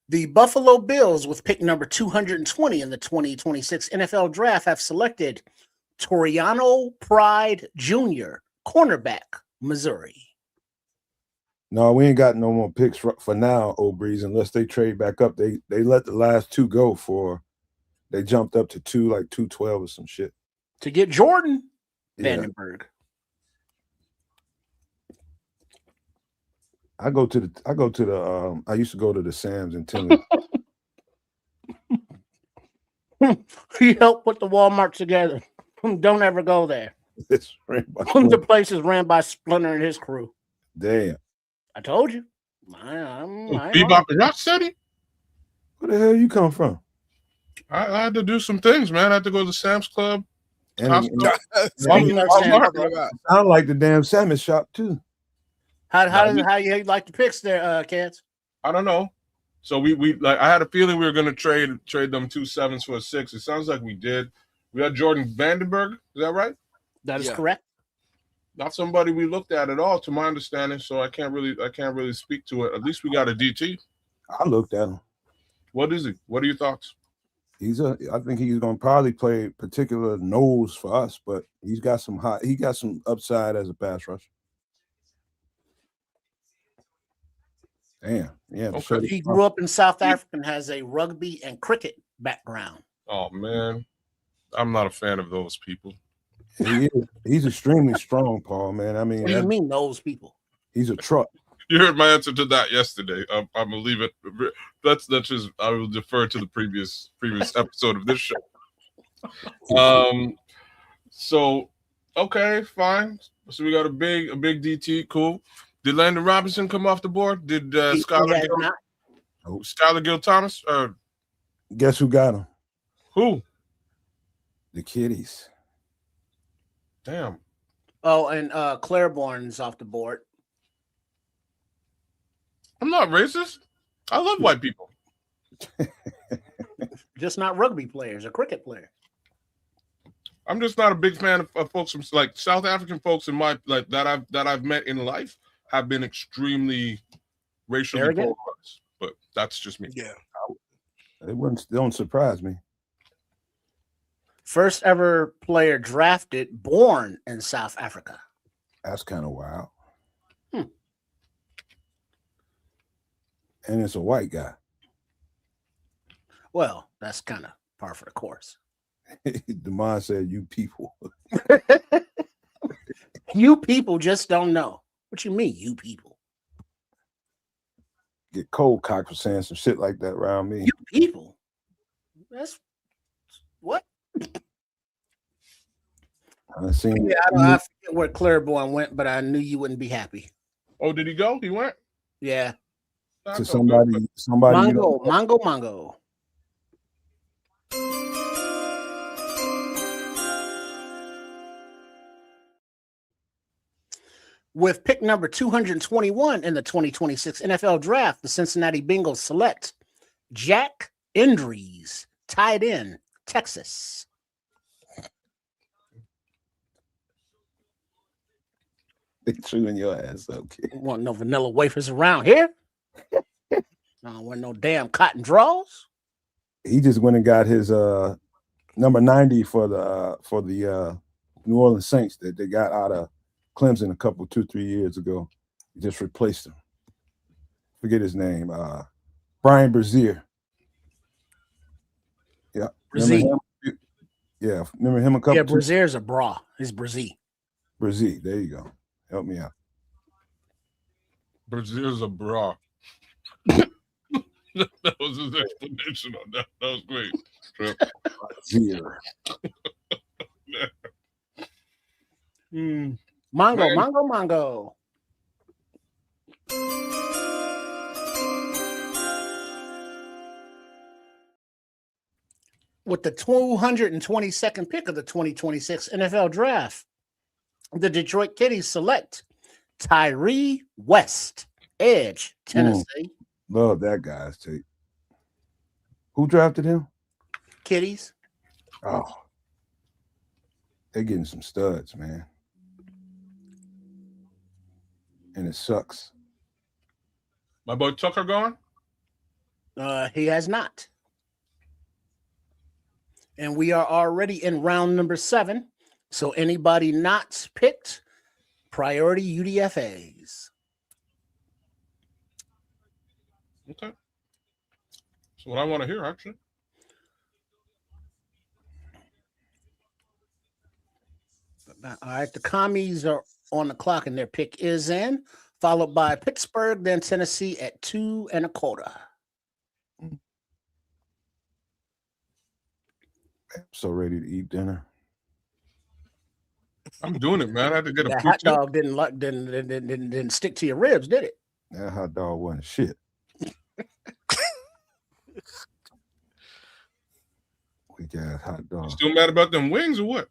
C: The Buffalo Bills, with pick number 220 in the 2026 NFL Draft, have selected Toriano Pride Jr., cornerback, Missouri.
B: No, we ain't got no more picks for now, Old Breeze, unless they trade back up. They let the last two go they jumped up to 212 or some shit.
C: To get Jordan
B: Yeah.
C: Vandenberg.
B: I used to go to the Sam's in Tinley.
C: He helped put the Walmart together. Don't ever go there.
B: It's ran by
C: The place is ran by Splinter and his crew.
B: Damn.
C: I told you. I'm
D: Bebop and Rocksteady?
B: Where the hell you come from?
D: I had to do some things, man. I had to go to the Sam's Club.
B: And
C: Speaking of Sam's Club,
B: sound like the damn salmon shop too.
C: how you like the picks there, Cats?
D: I don't know. So we like I had a feeling we were gonna trade them 2 7s for a 6. It sounds like we did. We had Jordan Vandenberg, is that right?
C: That is correct.
D: Not somebody we looked at all, to my understanding. So I can't really speak to it. At least we got a DT.
B: I looked at him.
D: What is he? What are your thoughts?
B: I think he's gonna probably play particular nose for us, but he got some upside as a pass rusher. Damn, yeah.
D: Okay.
C: He grew up in South Africa and has a rugby and cricket background.
D: Oh man, I'm not a fan of those people.
B: He's extremely strong, Paul. Man, I mean,
C: What do you mean those people?
B: He's a truck.
D: You heard my answer to that yesterday. I'm gonna leave it. That's just. I will defer to the previous episode of this show. So, okay, fine. So we got a big DT. Cool. Did Landon Robinson come off the board? Did Skylar Gill Thomas?
B: Guess who got him?
D: Who?
B: The Kitties.
D: Damn.
C: Oh, and Claiborne's off the board.
D: I'm not racist. I love white people.
C: Just not rugby players or cricket players.
D: I'm just not a big fan of folks from like South African folks in my that I've met in life have been extremely racially polarized. But that's just me.
B: Yeah. It don't surprise me.
C: First ever player drafted born in South Africa.
B: That's kind of wild. And it's a white guy.
C: Well, that's kind of par for the course.
B: Demond said, "You people."
C: You people just don't know. What you mean, you people?
B: Get cold cocked for saying some shit like that around me.
C: You people? That's what?
B: I seen.
C: Yeah, I forget where Claiborne went, but I knew you wouldn't be happy.
D: Oh, did he go? He went?
C: Yeah.
B: To somebody.
C: Mongo. With pick number 221 in the 2026 NFL Draft, the Cincinnati Bengals select Jack Endries, tight end, Texas.
B: They chewing your ass up, kid.
C: Want no vanilla wafers around here? I don't want no damn cotton draws.
B: He just went and got his number 90 for the New Orleans Saints that they got out of Clemson 2-3 years ago. He just replaced him. Forget his name. Brian Brazier. Yeah.
C: Brazier.
B: Yeah. Remember him a couple?
C: Yeah, Brazier's a bra. He's Brazier.
B: Brazier. There you go. Help me out.
D: Brazil's a bra. That was his explanation on that. That was great.
B: Zero.
C: Mongo. With the 222nd pick of the 2026 NFL Draft, the Detroit Kitties select Tyree West, edge, Tennessee.
B: Love that guy's tape. Who drafted him?
C: Kitties.
B: Oh, they're getting some studs, man. And it sucks.
D: My boy Tucker gone?
C: He has not. And we are already in round number 7. So anybody not picked, priority UDFAs.
D: Okay. That's what I want to hear, actually.
C: All right, the Commies are on the clock and their pick is in, followed by Pittsburgh, then Tennessee at 2 1/4.
B: I'm so ready to eat dinner.
D: I'm doing it, man. I had to get a
C: That hot dog didn't stick to your ribs, did it?
B: That hot dog wasn't shit. Weak ass hot dog.
D: Still mad about them wings or what?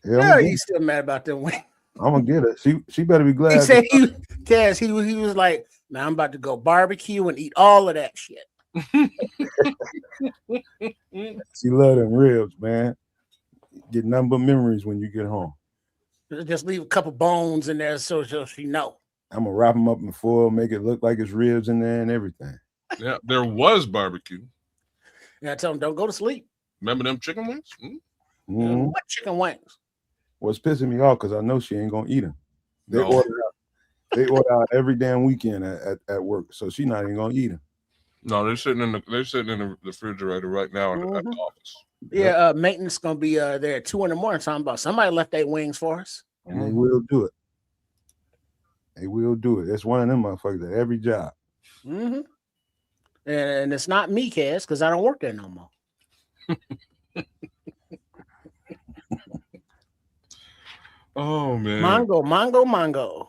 C: Yeah, he's still mad about them wings.
B: I'm gonna get it. She better be glad.
C: He said he was like, "Now I'm about to go barbecue and eat all of that shit."
B: She love them ribs, man. Get nothing but memories when you get home.
C: Just leave a couple bones in there so she know.
B: I'm gonna wrap them up in foil, make it look like it's ribs in there and everything.
D: Yeah, there was barbecue.
C: Yeah, I tell them don't go to sleep.
D: Remember them chicken wings?
B: Mm-hmm.
C: What chicken wings?
B: What's pissing me off because I know she ain't gonna eat them. They
D: No.
B: order out every damn weekend at work, so she not even gonna eat them.
D: No, they're sitting in the refrigerator right now in the office.
C: Yeah, maintenance gonna be there at 2 a.m. talking about somebody left their wings for us.
B: And they will do it. They will do it. It's one of them motherfuckers at every job.
C: Mm-hmm. And it's not me, Cass, because I don't work there no more.
D: Oh man.
C: Mongo.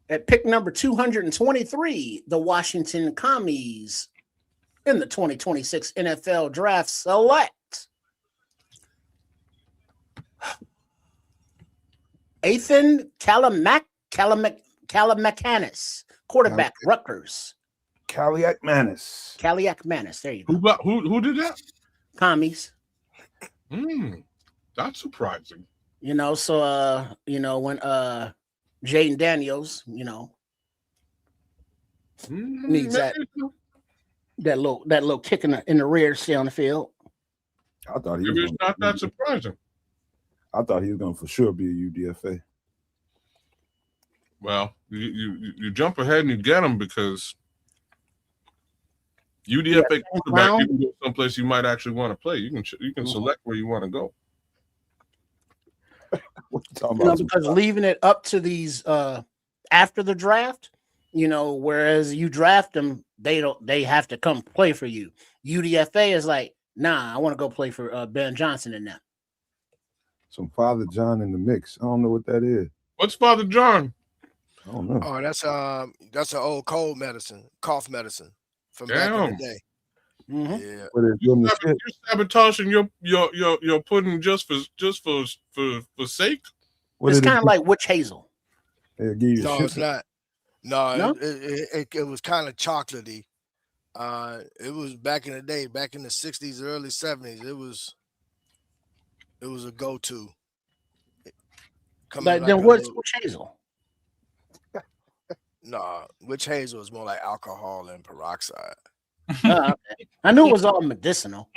C: At pick number 223, the Washington Commies in the 2026 NFL Draft select Ethan Calamacanis, quarterback, Rutgers.
B: Kaliak Manis.
C: There you go.
D: Who did that?
C: Commies.
D: That's surprising.
C: So when Jaden Daniels, needs that little kick in the rear to stay on the field.
B: I thought he
D: Maybe
B: was
D: it's not that surprising.
B: I thought he was gonna for sure be a UDFA.
D: Well, you jump ahead and you get him because UDFA quarterback, you can go someplace you might actually want to play. You can select where you want to go.
B: What you talking about?
C: Because leaving it up to these after the draft, whereas you draft them, they have to come play for you. UDFA is like, nah, I want to go play for Ben Johnson and them.
B: Some Father John in the mix. I don't know what that is.
D: What's Father John?
B: I don't know.
F: Oh, that's an old cough medicine from
D: Damn.
F: back in the day.
C: Mm-hmm.
F: Yeah.
B: But it's
D: You're sabotaging your pudding just for sake.
C: It's kind of like witch hazel.
B: No,
F: it's not. No? It was kind of chocolatey. It was back in the day, back in the 60s, early 70s. It was a go-to.
C: Then what's witch hazel?
F: No, witch hazel is more like alcohol and peroxide.
C: Okay. I knew it was all medicinal.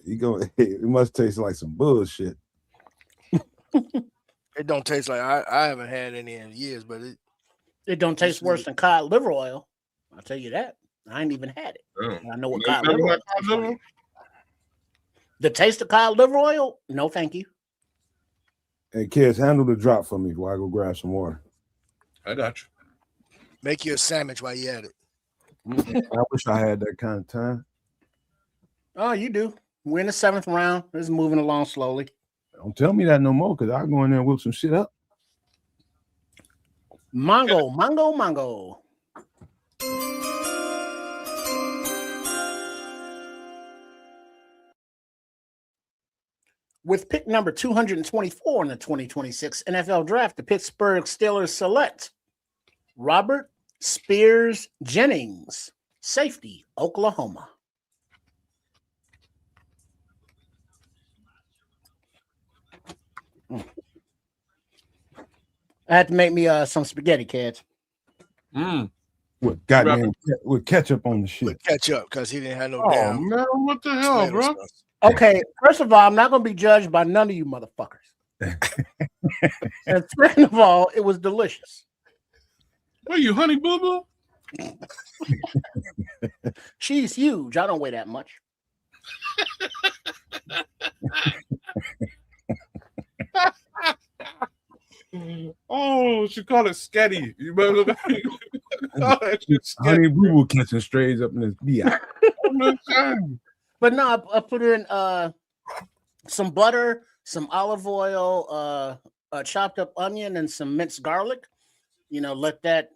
B: It must taste like some bullshit.
F: It don't taste like I haven't had any in years, but
C: it don't taste worse than cod liver oil. I'll tell you that. I ain't even had it. I know what cod liver oil is. The taste of cod liver oil? No, thank you.
B: Hey, kids, handle the drop for me while I go grab some water.
D: I got you.
F: Make you a sandwich while you at it.
B: I wish I had that kind of time.
C: Oh, you do. We're in the 7th round. It's moving along slowly.
B: Don't tell me that no more, because I'll go in there and whip some shit up.
C: Mongo, Mongo, Mongo. With pick number 224 in the 2026 NFL Draft, the Pittsburgh Steelers select Robert Spears Jennings, safety, Oklahoma. I had to make me some spaghetti, kids.
B: With goddamn with ketchup on the shit.
F: With ketchup, because he didn't have no
D: Oh
F: damn
D: man, what the hell,
F: tomato
D: bro?
F: sauce.
C: Okay, first of all, I'm not going to be judged by none of you motherfuckers. And second of all, it was delicious.
D: What are you, Honey Boo Boo?
C: She's huge. I don't weigh that much.
D: Oh, she called it sketty. You better look.
B: Honey Boo Boo catching strays up in this beer.
C: But no, I put in some butter, some olive oil, chopped up onion, and some minced garlic. You know, let that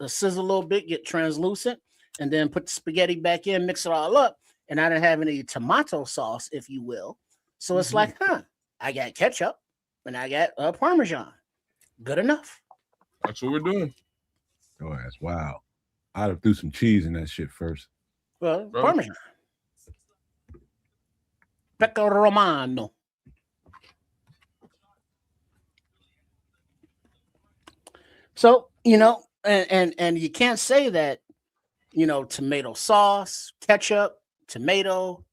C: sizzle a little bit, get translucent, and then put the spaghetti back in, mix it all up. And I didn't have any tomato sauce, if you will. So it's like, I got ketchup and I got Parmesan. Good enough.
D: That's what we're doing.
B: Oh, that's wow. I'd have threw some cheese in that shit first.
C: Well,
D: Bro.
C: Parmesan. Pecco Romano. So, you know, and you can't say that, you know, tomato sauce, ketchup, tomato.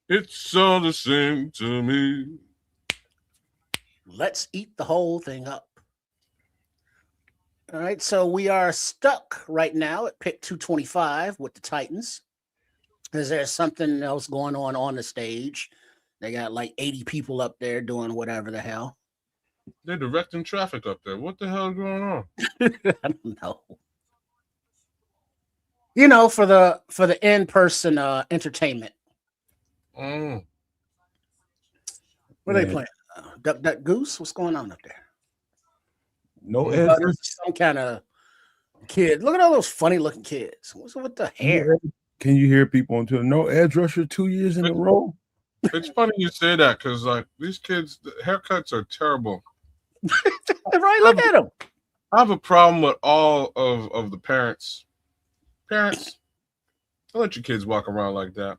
D: It's all the same to me.
C: Let's eat the whole thing up. All right, so we are stuck right now at pick 225 with the Titans. Is there something else going on the stage? They got like 80 people up there doing whatever the hell.
D: They're directing traffic up there. What the hell is going on?
C: I don't know. You know, for the in-person entertainment.
D: Oh.
C: What are they playing? Duck Goose? What's going on up there?
B: No
C: This is some kind of kid. Look at all those funny looking kids. What's with the hair?
B: Can you hear people on Twitter? No edge rusher 2 years in a row.
D: It's funny you say that because like these kids, the haircuts are terrible.
C: Right, look at them.
D: I have a problem with all of the parents. Parents, don't let your kids walk around like that.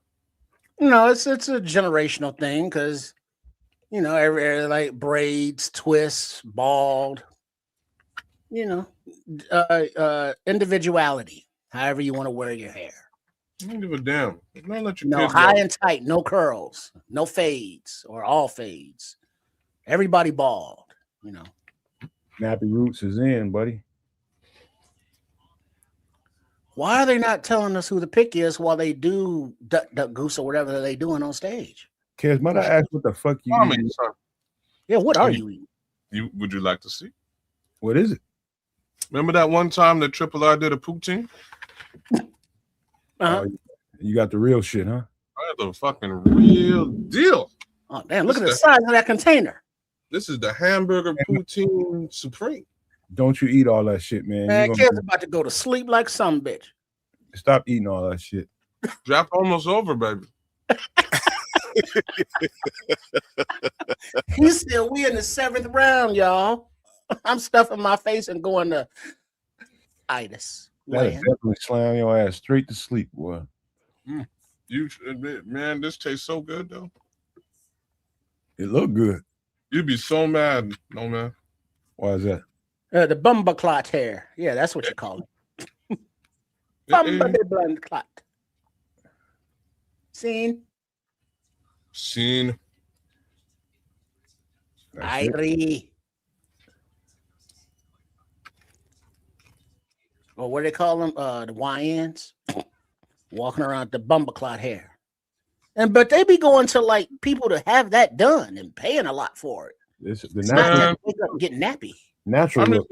C: No, it's a generational thing because you know every like braids, twists, bald. You know, individuality. However you want to wear your hair.
D: I don't give a damn. Don't let your
C: No
D: kids
C: high
D: walk.
C: and tight, no curls, no fades or all fades. Everybody bald. You know.
B: Nappy Roots is in, buddy.
C: Why are they not telling us who the pick is while they do Duck Goose or whatever they doing on stage?
B: Kids, might I ask what the fuck you eating?
C: Yeah, what are you eating?
D: Would you like to see?
B: What is it?
D: Remember that one time that Triple R did a poutine?
C: Uh-huh.
B: You got the real shit, huh?
D: I had the fucking real deal.
C: Oh, damn, look at the size of that container.
D: This is the hamburger poutine supreme.
B: Don't you eat all that shit, man.
C: Man, kids about to go to sleep like some bitch.
B: Stop eating all that shit.
D: Draft almost over, baby.
C: He said we in the 7th round, y'all. I'm stuffing my face and going to itis.
B: That'll definitely slam your ass straight to sleep, boy.
D: You admit, man, this tastes so good though.
B: It look good.
D: You'd be so mad, no man.
B: Why is that?
C: The bumba clot hair. Yeah, that's what you call it. Bumba de blonde clot. Scene. Irie. Or what do they call them? The YNs. Walking around with the bumba clot hair. but they be going to like people to have that done and paying a lot for it.
B: It's the
C: It's not
B: natural,
C: just wake up and get nappy.
B: natural look.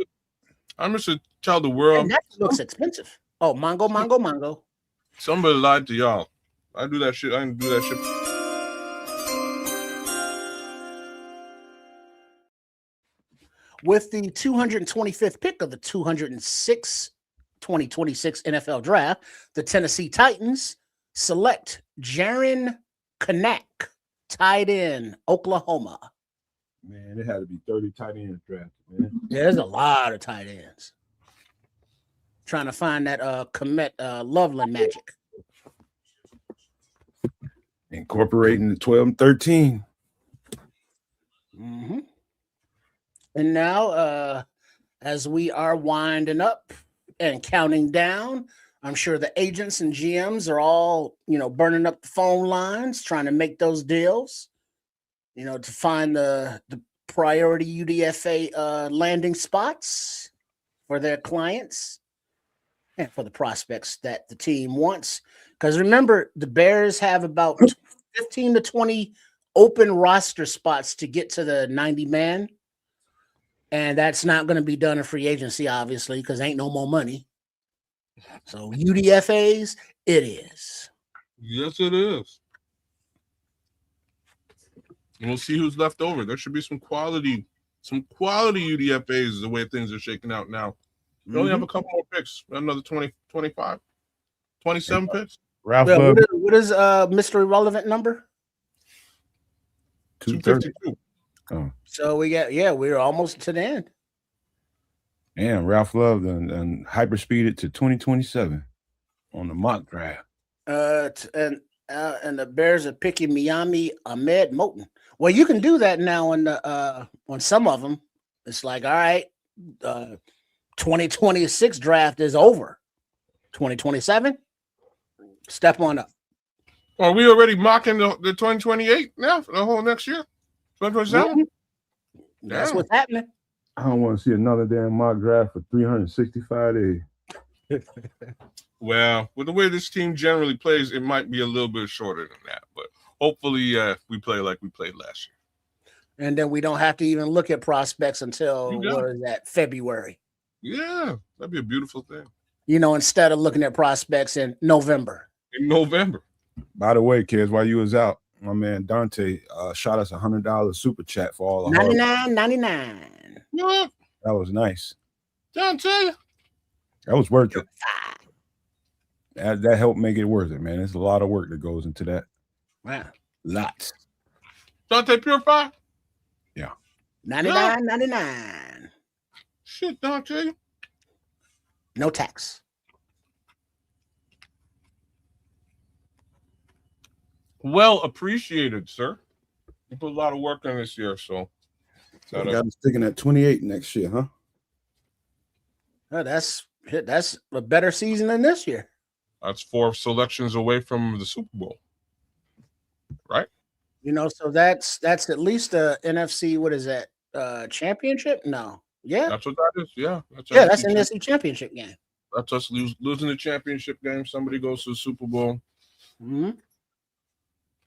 D: I'm just to tell the world.
C: And that looks expensive. Oh, Mongo.
D: Somebody lied to y'all. I do that shit. I didn't do that shit.
C: With the 225th pick of the 2026 NFL Draft, the Tennessee Titans select Jaron Kanak, tight end, Oklahoma.
B: Man, it had to be 30 tight ends drafted, man.
C: Yeah, there's a lot of tight ends. Trying to find that Komet Loveland magic.
B: Incorporating the 12 and 13.
C: Mm-hmm. And now, as we are winding up and counting down, I'm sure the agents and GMs are all, burning up the phone lines, trying to make those deals, to find the priority UDFA landing spots for their clients and for the prospects that the team wants. Because remember, the Bears have about 15 to 20 open roster spots to get to the 90-man. And that's not going to be done in free agency, obviously, because ain't no more money. So UDFAs, it is.
D: Yes, it is. And we'll see who's left over. There should be some quality UDFAs the way things are shaking out now. We only have a couple more picks. Another 20, 25, 27 picks.
B: Ralph
C: Well,
B: Love,
C: what is Mr. Irrelevant number?
D: 252.
B: Oh,
C: So we're almost to the end.
B: and Ralph Love and hyperspeeded to 2027 on the mock draft.
C: And the Bears are picking Miami Ahmed Moten. Well, you can do that now on some of them. It's like, all right, 2026 draft is over. 2027, step on up.
D: Are we already mocking the 2028 now for the whole next year? 2027?
C: That's
D: Damn.
C: what's happening.
B: I don't want to see another damn mock draft for 365 days.
D: Well, with the way this team generally plays, it might be a little bit shorter than that. But hopefully we play like we played last year.
C: And then we don't have to even look at prospects until February.
D: Yeah, that'd be a beautiful thing.
C: Instead of looking at prospects in November.
D: In November.
B: By the way, kids, while you was out, my man Dante shot us $100 super chat for all the
C: $99.99.
D: What?
B: That was nice.
D: Dante.
B: That was worth it. That helped make it worth it, man. There's a lot of work that goes into that.
C: Wow.
B: Lots.
D: Dante Purify?
B: Yeah.
C: $99.99.
D: Shit, Dante.
C: No tax.
D: Well appreciated, sir. You put a lot of work in this year, so
B: we got us sticking at 28 next year, huh?
C: Oh, that's a better season than this year.
D: That's 4 selections away from the Super Bowl, right?
C: So that's at least a NFC. What is that? Championship? No. Yeah.
D: That's what that is. Yeah.
C: That's an NFC championship game.
D: That's us losing the championship game. Somebody goes to the Super Bowl.
C: Mm-hmm.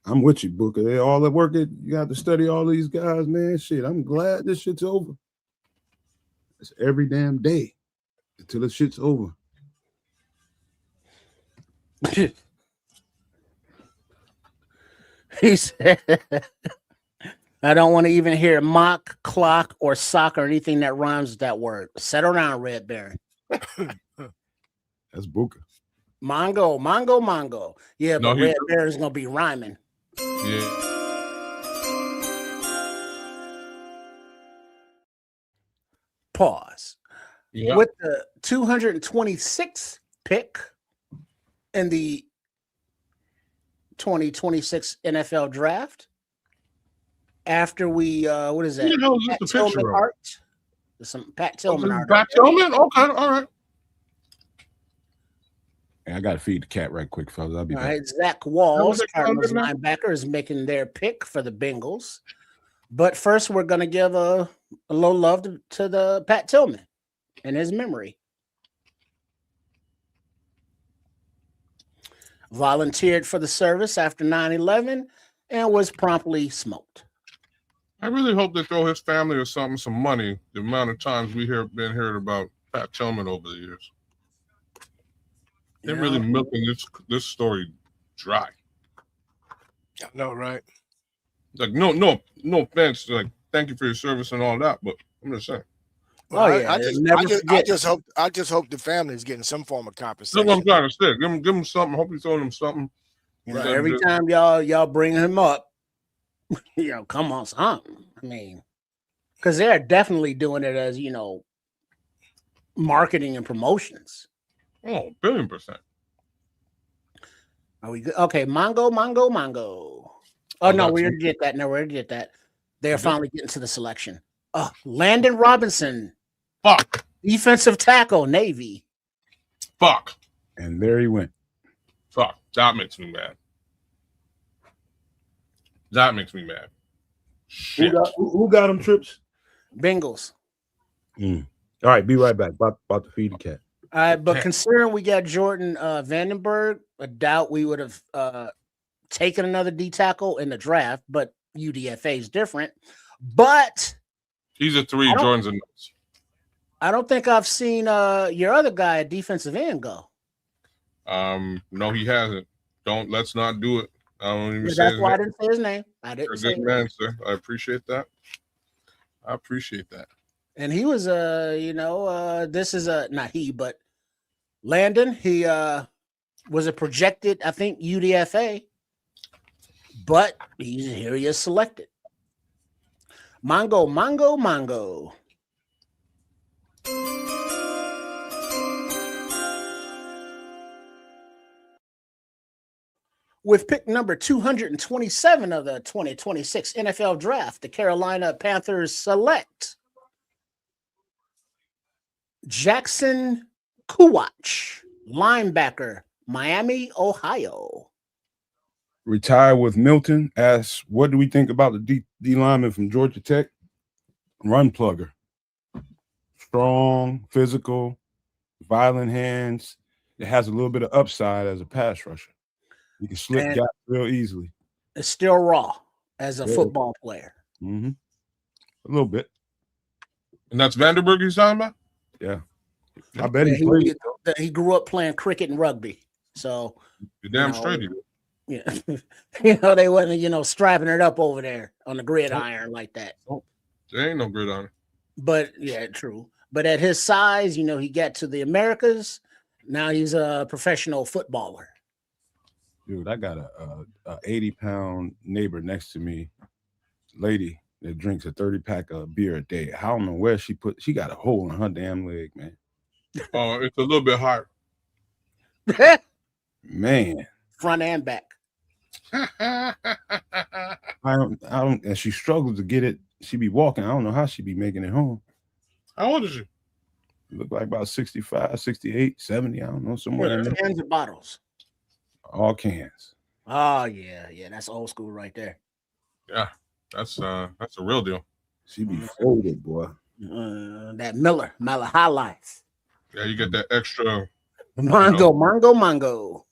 B: I'm with you, Booker. All the work you got to study all these guys, man. Shit, I'm glad this shit's over. It's every damn day until the shit's over.
C: He said, I don't want to even hear mock, clock, or sock or anything that rhymes with that word. Settle down, Red Baron.
B: That's Booker.
C: Mongo. Yeah,
D: No,
C: but Red Baron's going to be rhyming.
D: Yeah.
C: Pause.
D: Yeah.
C: With the 226th pick in the 2026 NFL draft, after we what is that?
D: Who the hell is this
C: Pat
D: the
C: Tillman
D: picture of?
C: art? There's some Pat Tillman art.
D: Pat Tillman? Okay, all right.
B: Hey, I got to feed the cat right quick, fellas. I'll be
C: All
B: back.
C: right, Zach Walls,
D: that
C: Cardinals
D: Tillman?
C: linebacker, is making their pick for the Bengals. But first, we're going to give a little love to the Pat Tillman in his memory. volunteered for the service after 9/11 and was promptly smoked.
D: I really hope they throw his family or something some money. The amount of times we been hearing about Pat Tillman over the years, they're really milking this story dry.
F: I know, right?
D: Like no offense. Like thank you for your service and all that, but I'm just saying.
C: Well,
F: I just hope the family is getting some form of compensation.
D: That's what I'm trying to say. Give him something. Hope he's throwing him something.
C: Every time y'all bring him up, come on, something. I mean, because they're definitely doing it as marketing and promotions.
D: Oh, 1,000,000,000%.
C: Are we good? Okay, Mongo. Oh no, we already did that. They're finally getting to the selection. Landon Robinson.
D: Fuck.
C: Defensive tackle, Navy.
D: Fuck.
B: And there he went.
D: Fuck. That makes me mad.
B: Who got him, Trips?
C: Bengals.
B: All right, be right back. About to feed the cat.
C: All right, but considering we got Jordan Vandenberg, I doubt we would have taken another D tackle in the draft, but UDFA is different. But
D: he's a 3, Jordan's a nuts.
C: I don't think I've seen your other guy at defensive end go.
D: No, he hasn't. Let's not do it. I don't even say
C: that's why I didn't say his name. I didn't say
D: good man, sir. I appreciate that.
C: And he was this is not he, but Landon, he was a projected, I think, UDFA, but here he is selected. Mongo. With pick number 227 of the 2026 NFL Draft, the Carolina Panthers select Jackson Kuwach, linebacker, Miami, Ohio.
B: Retired with Milton. Asks, what do we think about the D lineman from Georgia Tech? Run plugger. Strong, physical, violent hands. It has a little bit of upside as a pass rusher. You can slip gaps real easily.
C: It's still raw as a football player.
B: Mm-hmm. A little bit.
D: And that's Vandenberg he's talking about?
B: Yeah. I bet he played.
C: He grew up playing cricket and rugby. So
D: you're damn straight he did.
C: Yeah. They wasn't, strapping it up over there on the gridiron like that.
D: There ain't no gridiron.
C: But yeah, true. But at his size, he got to the Americas. Now he's a professional footballer.
B: Dude, I got a 80-pound neighbor next to me, lady that drinks a 30-pack of beer a day. I don't know where she got a hole in her damn leg, man.
D: Oh, it's a little bit hard.
B: Man.
C: Front and back.
B: I don't, and she struggles to get it. She be walking. I don't know how she be making it home.
D: How old is she?
B: Look like about 65, 68, 70. I don't know, somewhere in there.
C: Cans or bottles?
B: All cans.
C: Oh yeah, that's old school right there.
D: Yeah, that's a real deal.
B: She be folded, boy.
C: That Miller High Life.
D: Yeah, you get that extra
C: Mongo.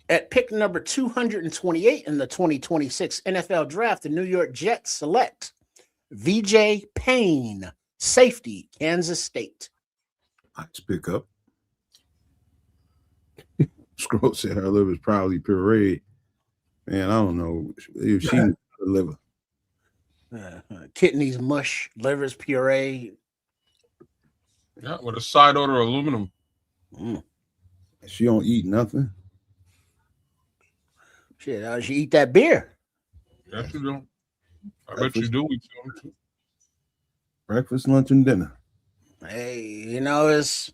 C: At pick number 228 in the 2026 NFL Draft, the New York Jets select VJ Payne, safety, Kansas State.
B: Nice pickup. Scroll said her liver's probably pureed. Man, I don't know if she needs her liver.
C: Kidneys mush, liver's puree.
D: Yeah, with a side order of aluminum.
B: She don't eat nothing.
C: Shit, she eat that beer.
D: Yes, you do. I bet you do eat some.
B: Breakfast, lunch, and dinner.
C: Hey, it's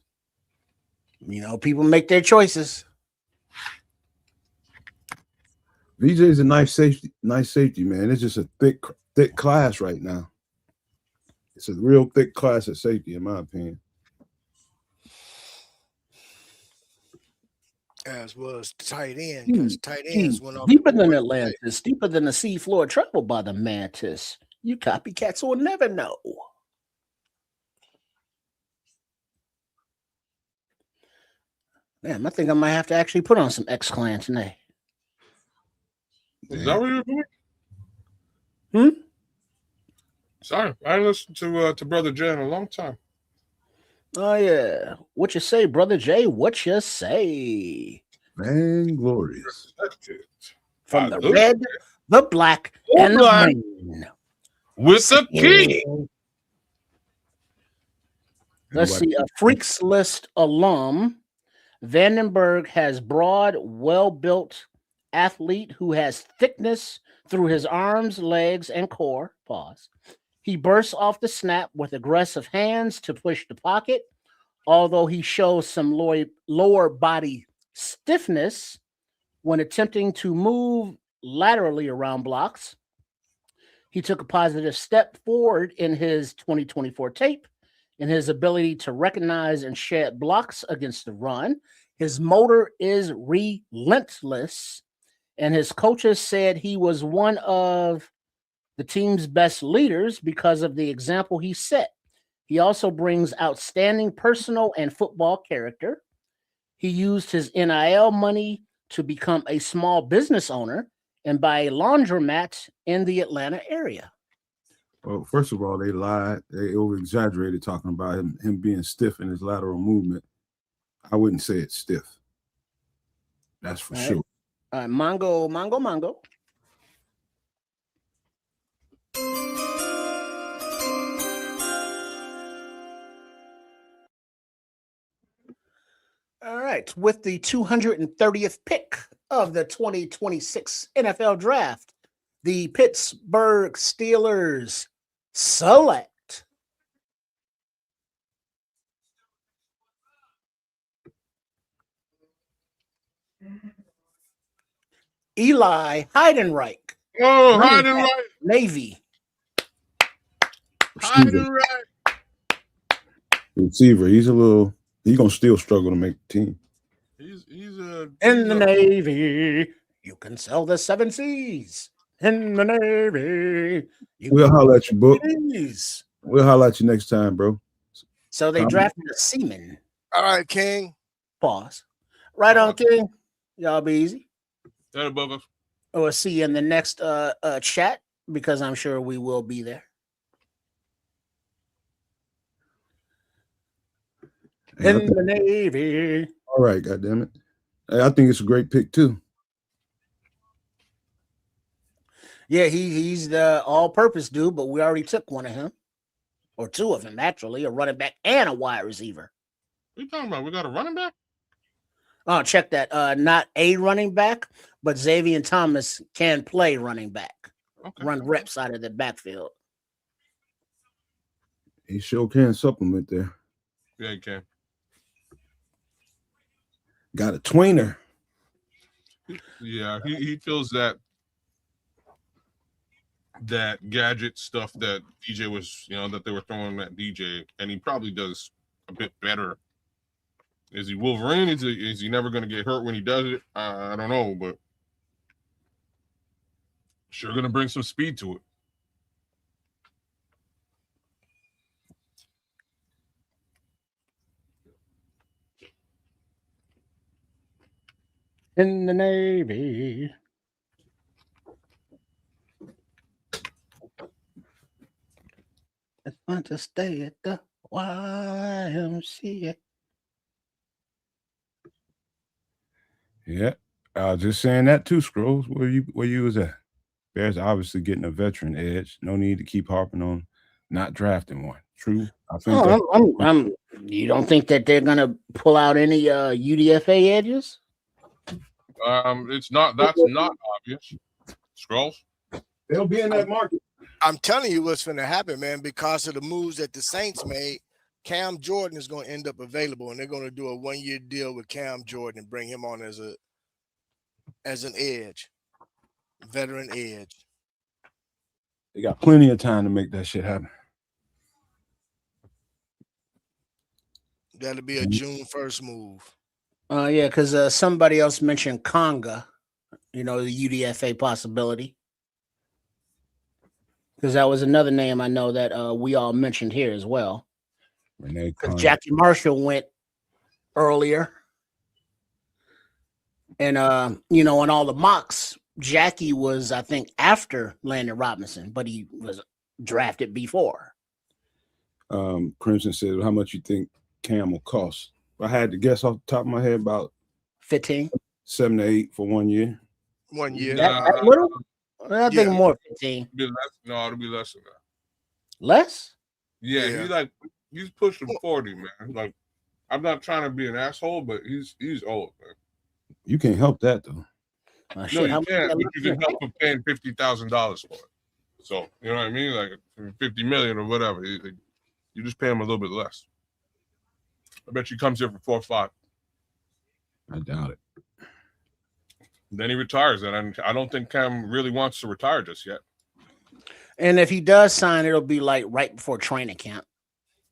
C: people make their choices.
B: VJ is a nice safety, man. It's just a thick class right now. It's a real thick class of safety, in my opinion.
F: As was tight end, because tight ends went off
C: deeper than Atlantis, deeper than the sea floor traveled by the mantis. You copycats will never know. Damn, I think I might have to actually put on some X-Clan tonight.
D: Is that what you're doing?
C: Hmm?
D: Sorry, I haven't listened to Brother Jay in a long time.
C: Oh, yeah. What you say, Brother Jay? What you say?
B: Man, glorious.
C: From the red, the black, and the green.
D: With the key.
C: Let's see. A Freaks List alum. Vandenberg has broad, well-built athlete who has thickness through his arms, legs, and core. Pause. He bursts off the snap with aggressive hands to push the pocket, although he shows some lower body stiffness when attempting to move laterally around blocks. He took a positive step forward in his 2024 tape in his ability to recognize and shed blocks against the run. His motor is relentless, and his coaches said he was one of the team's best leaders because of the example he set. He also brings outstanding personal and football character. He used his NIL money to become a small business owner and buy a laundromat in the Atlanta area.
B: Well, first of all, they lied. They over-exaggerated talking about him being stiff in his lateral movement. I wouldn't say it's stiff. That's for sure.
C: All right, Mongo. All right, with the 230th pick of the 2026 NFL Draft, the Pittsburgh Steelers select Eli Heidenreich.
D: Oh, Heidenreich.
C: Navy.
D: Heidenreich.
B: Receiver. He's gonna still struggle to make the team.
D: He's
C: in the Navy. You can sell the 7 C's. In the Navy.
B: We'll holler at you, Book. We'll holler at you next time, bro.
C: So they drafted a seaman.
F: All right, King.
C: Pause. Right on, King. Y'all be easy. Or see you in the next chat, because I'm sure we will be there. In the Navy.
B: All right, goddammit. I think it's a great pick too.
C: Yeah, he's the all-purpose dude, but we already took one of him, or 2 of them actually, a running back and a wide receiver.
D: What are you talking about? We got a running back?
C: Oh, check that. Not a running back, but Xavier Thomas can play running back. Okay. Run reps out of the backfield.
B: He sure can supplement there.
D: Yeah, he can.
B: Got a tweener.
D: Yeah, he feels that gadget stuff that DJ was, that they were throwing at DJ, and he probably does a bit better. Is he Wolverine? Is he never going to get hurt when he does it? I don't know, but sure going to bring some speed to it.
C: In the Navy. It's fun to stay at the YMCA.
B: Yeah, I was just saying that too, Scrolls. Where you was at? Bears obviously getting a veteran edge. No need to keep harping on not drafting one. True. I think
C: you don't think that they're gonna pull out any UDFA edges?
D: That's not obvious. Scrolls.
B: They'll be in that market.
F: I'm telling you what's going to happen, man, because of the moves that the Saints made. Cam Jordan is going to end up available, and they're going to do a 1-year deal with Cam Jordan and bring him on as an edge, veteran edge.
B: They got plenty of time to make that shit happen.
F: That'll be a June 1st move.
C: Yeah, because somebody else mentioned Conga, the UDFA possibility. because that was another name I know that we all mentioned here as well.
B: Renee
C: Because
B: Conley.
C: Jackie Marshall went earlier. And you know, in all the mocks, Jackie was, I think, after Landon Robinson, but he was drafted before.
B: Crimson said, how much you think Cam will cost? I had to guess off the top of my head about
C: 15.
B: 7 to 8 for 1 year.
F: 1 year.
C: That little? I think
F: Yeah.
C: more 15.
D: Be less, no, it'll be less than that.
C: Less?
D: Yeah,
F: Yeah.
D: he's pushing 40, man. Like, I'm not trying to be an asshole, but he's old, man.
B: You can't help that though.
D: No,
C: Shit,
D: you can't, but you can help him paying $50,000 for it. So you know what I mean? Like 50 million or whatever. You just pay him a little bit less. I bet you comes here for 4 or 5.
B: I doubt it.
D: Then he retires, and I don't think Cam really wants to retire just yet.
C: And if he does sign, it'll be like right before training camp.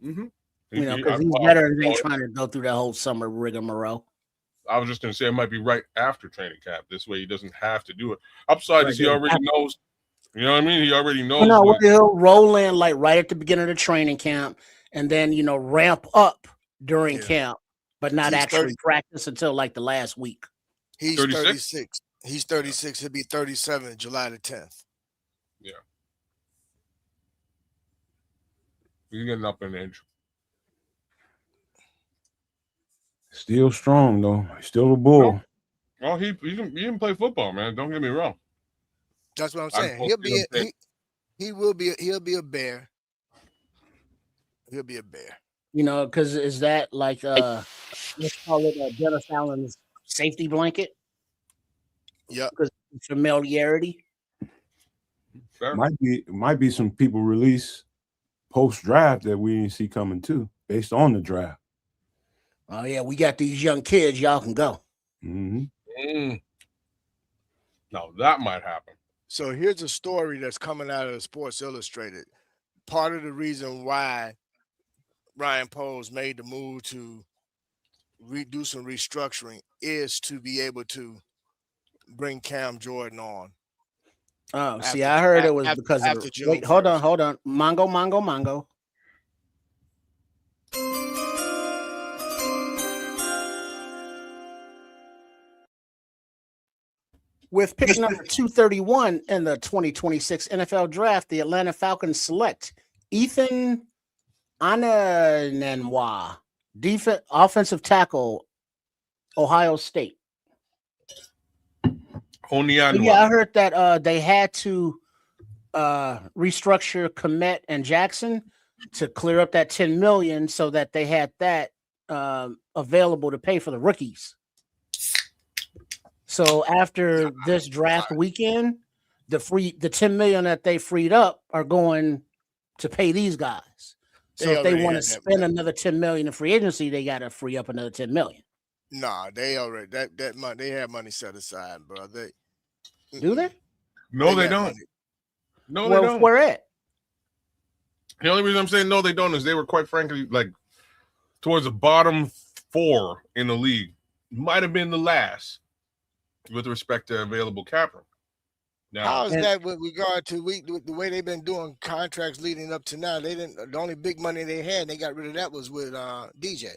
D: Mm-hmm.
C: You know, because these veterans ain't trying to go through that whole summer rigmarole.
D: I was just going to say it might be right after training camp. This way he doesn't have to do it. Upside is he already knows. You know what I mean? He already knows.
C: No, he'll roll in like right at the beginning of the training camp and then, you know, ramp up during camp, but not actually practice until like the last week.
F: He's
D: 36?
F: 36. He's 36. He'll be 37 July the 10th.
D: Yeah. He's getting up in age.
B: Still strong though. Still a bull.
D: Well, he can play football, man. Don't get me wrong.
F: That's what I'm saying. He'll be a bear. He'll be a bear.
C: You know, because is that like let's call it Dennis Allen's safety blanket?
F: Yeah.
C: Because familiarity.
D: Fair.
B: Might be some people release post draft that we didn't see coming too, based on the draft.
C: Oh yeah, we got these young kids. Y'all can go.
B: Mm-hmm.
D: Now that might happen.
F: So here's a story that's coming out of Sports Illustrated. Part of the reason why Ryan Poles made the move to do some restructuring is to be able to bring Cam Jordan on.
C: Oh, see, I heard it was because of the, wait, hold on. Mongo. With pick number 231 in the 2026 NFL Draft, the Atlanta Falcons select Ethan Ananwa, offensive tackle, Ohio State. Yeah, I heard that they had to restructure Kmet and Jackson to clear up that $10 million so that they had that available to pay for the rookies. So after this draft weekend, the $10 million that they freed up are going to pay these guys. So if they want to spend another $10 million in free agency, they got to free up another $10 million.
F: Nah, they already that money, they have money set aside, bro.
C: Do they?
D: No, they don't. No, they don't.
C: Where at?
D: The only reason I'm saying no, they don't is they were quite frankly like towards the bottom 4 in the league. Might have been the last with respect to available cap room. Now,
F: how is that with regard to the way they've been doing contracts leading up to now? They didn't. The only big money they had, they got rid of that was with DJ.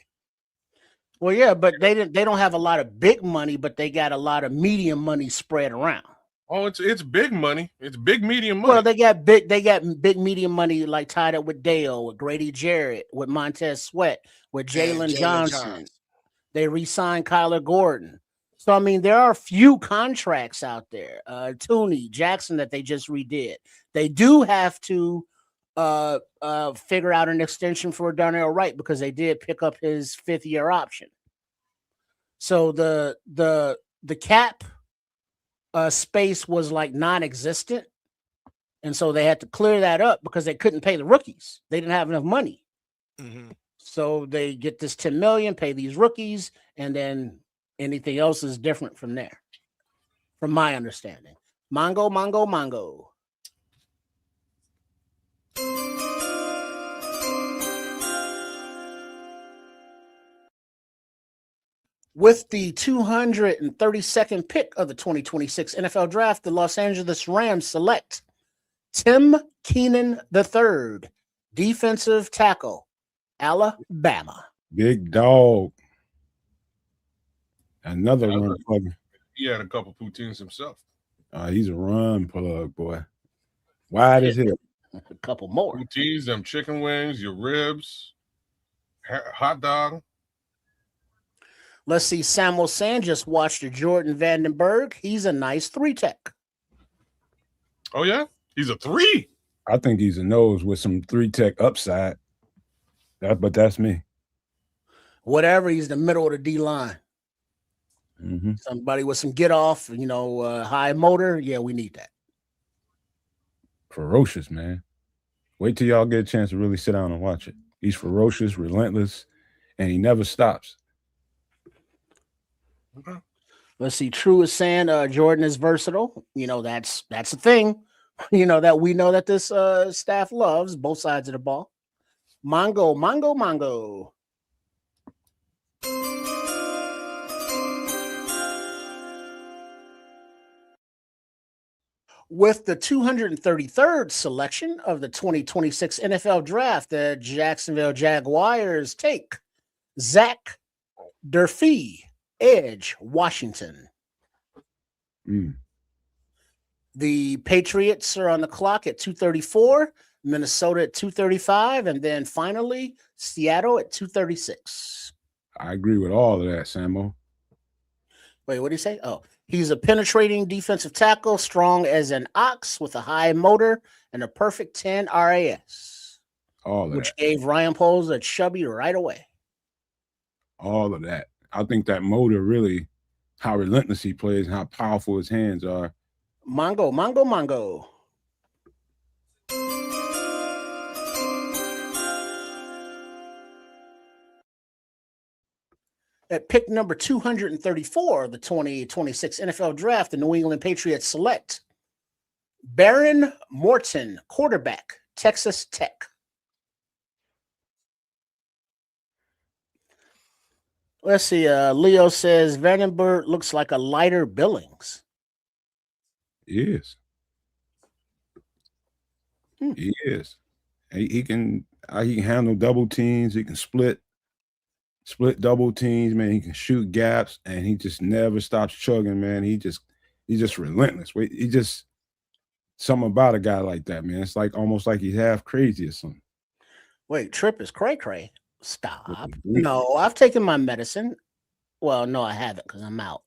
C: Well, yeah, but they don't have a lot of big money, but they got a lot of medium money spread around.
D: Oh, it's big money. It's big medium money.
C: Well, they got big medium money like tied up with Dale, with Grady Jarrett, with Montez Sweat, with Jalen Johnson. They re-signed Kyler Gordon. So I mean, there are a few contracts out there. Tooney, Jackson that they just redid. They do have to figure out an extension for Darnell Wright because they did pick up his 5th-year option. So the cap space was like non-existent, and so they had to clear that up because they couldn't pay the rookies. They didn't have enough money.
F: Mm-hmm.
C: So they get this $10 million, pay these rookies, and then anything else is different from there, from my understanding. Mongo. With the 232nd pick of the 2026 NFL Draft, the Los Angeles Rams select Tim Keenan III, defensive tackle, Alabama.
B: Big dog. Another run plug.
D: He had a couple poutines himself.
B: He's a run plug, boy. Wide as hell.
C: A couple more.
D: Poutines, them chicken wings, your ribs, hot dog.
C: Let's see. Samuel Sand just watched a Jordan Vandenberg. He's a nice 3-tech.
D: Oh, yeah? He's a 3.
B: I think he's a nose with some 3-tech upside. But that's me.
C: Whatever. He's the middle of the D line.
B: Mm-hmm.
C: Somebody with some get off, high motor. Yeah, we need that.
B: Ferocious, man. Wait till y'all get a chance to really sit down and watch it. He's ferocious, relentless, and he never stops.
D: Okay.
C: Let's see. True is saying Jordan is versatile. That's a thing. That we know that this staff loves both sides of the ball. Mongo. With the 233rd selection of the 2026 NFL Draft, the Jacksonville Jaguars take Zach Durfee, edge, Washington. The Patriots are on the clock at 234, Minnesota at 235, and then finally Seattle at 236.
B: I agree with all of that, Samo.
C: Wait, what did he say? Oh, he's a penetrating defensive tackle, strong as an ox with a high motor and a perfect 10 RAS.
B: All of
C: which
B: that.
C: gave Ryan Poles a chubby right away.
B: All of that. I think that motor really, how relentless he plays and how powerful his hands are.
C: Mongo. At pick number 234 of the 2026 NFL Draft, the New England Patriots select Baron Morton, quarterback, Texas Tech. Let's see. Leo says Vandenberg looks like a lighter Billings.
B: He is. He is. He can handle double teams. He can split double teams, man. He can shoot gaps, and he just never stops chugging, man. He's just relentless. He just something about a guy like that, man. It's like almost like he's half crazy or something.
C: Wait, Trip is cray-cray. Stop. No, I've taken my medicine. Well, no, I haven't because I'm out.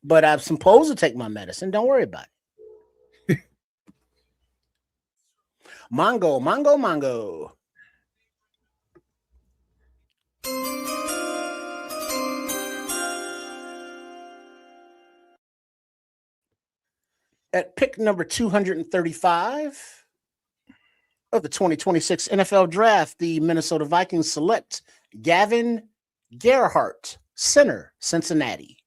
C: But I'm supposed to take my medicine. Don't worry about it. Mongo. At pick number 235 of the 2026 NFL Draft, the Minnesota Vikings select Gavin Gerhardt, center, Cincinnati.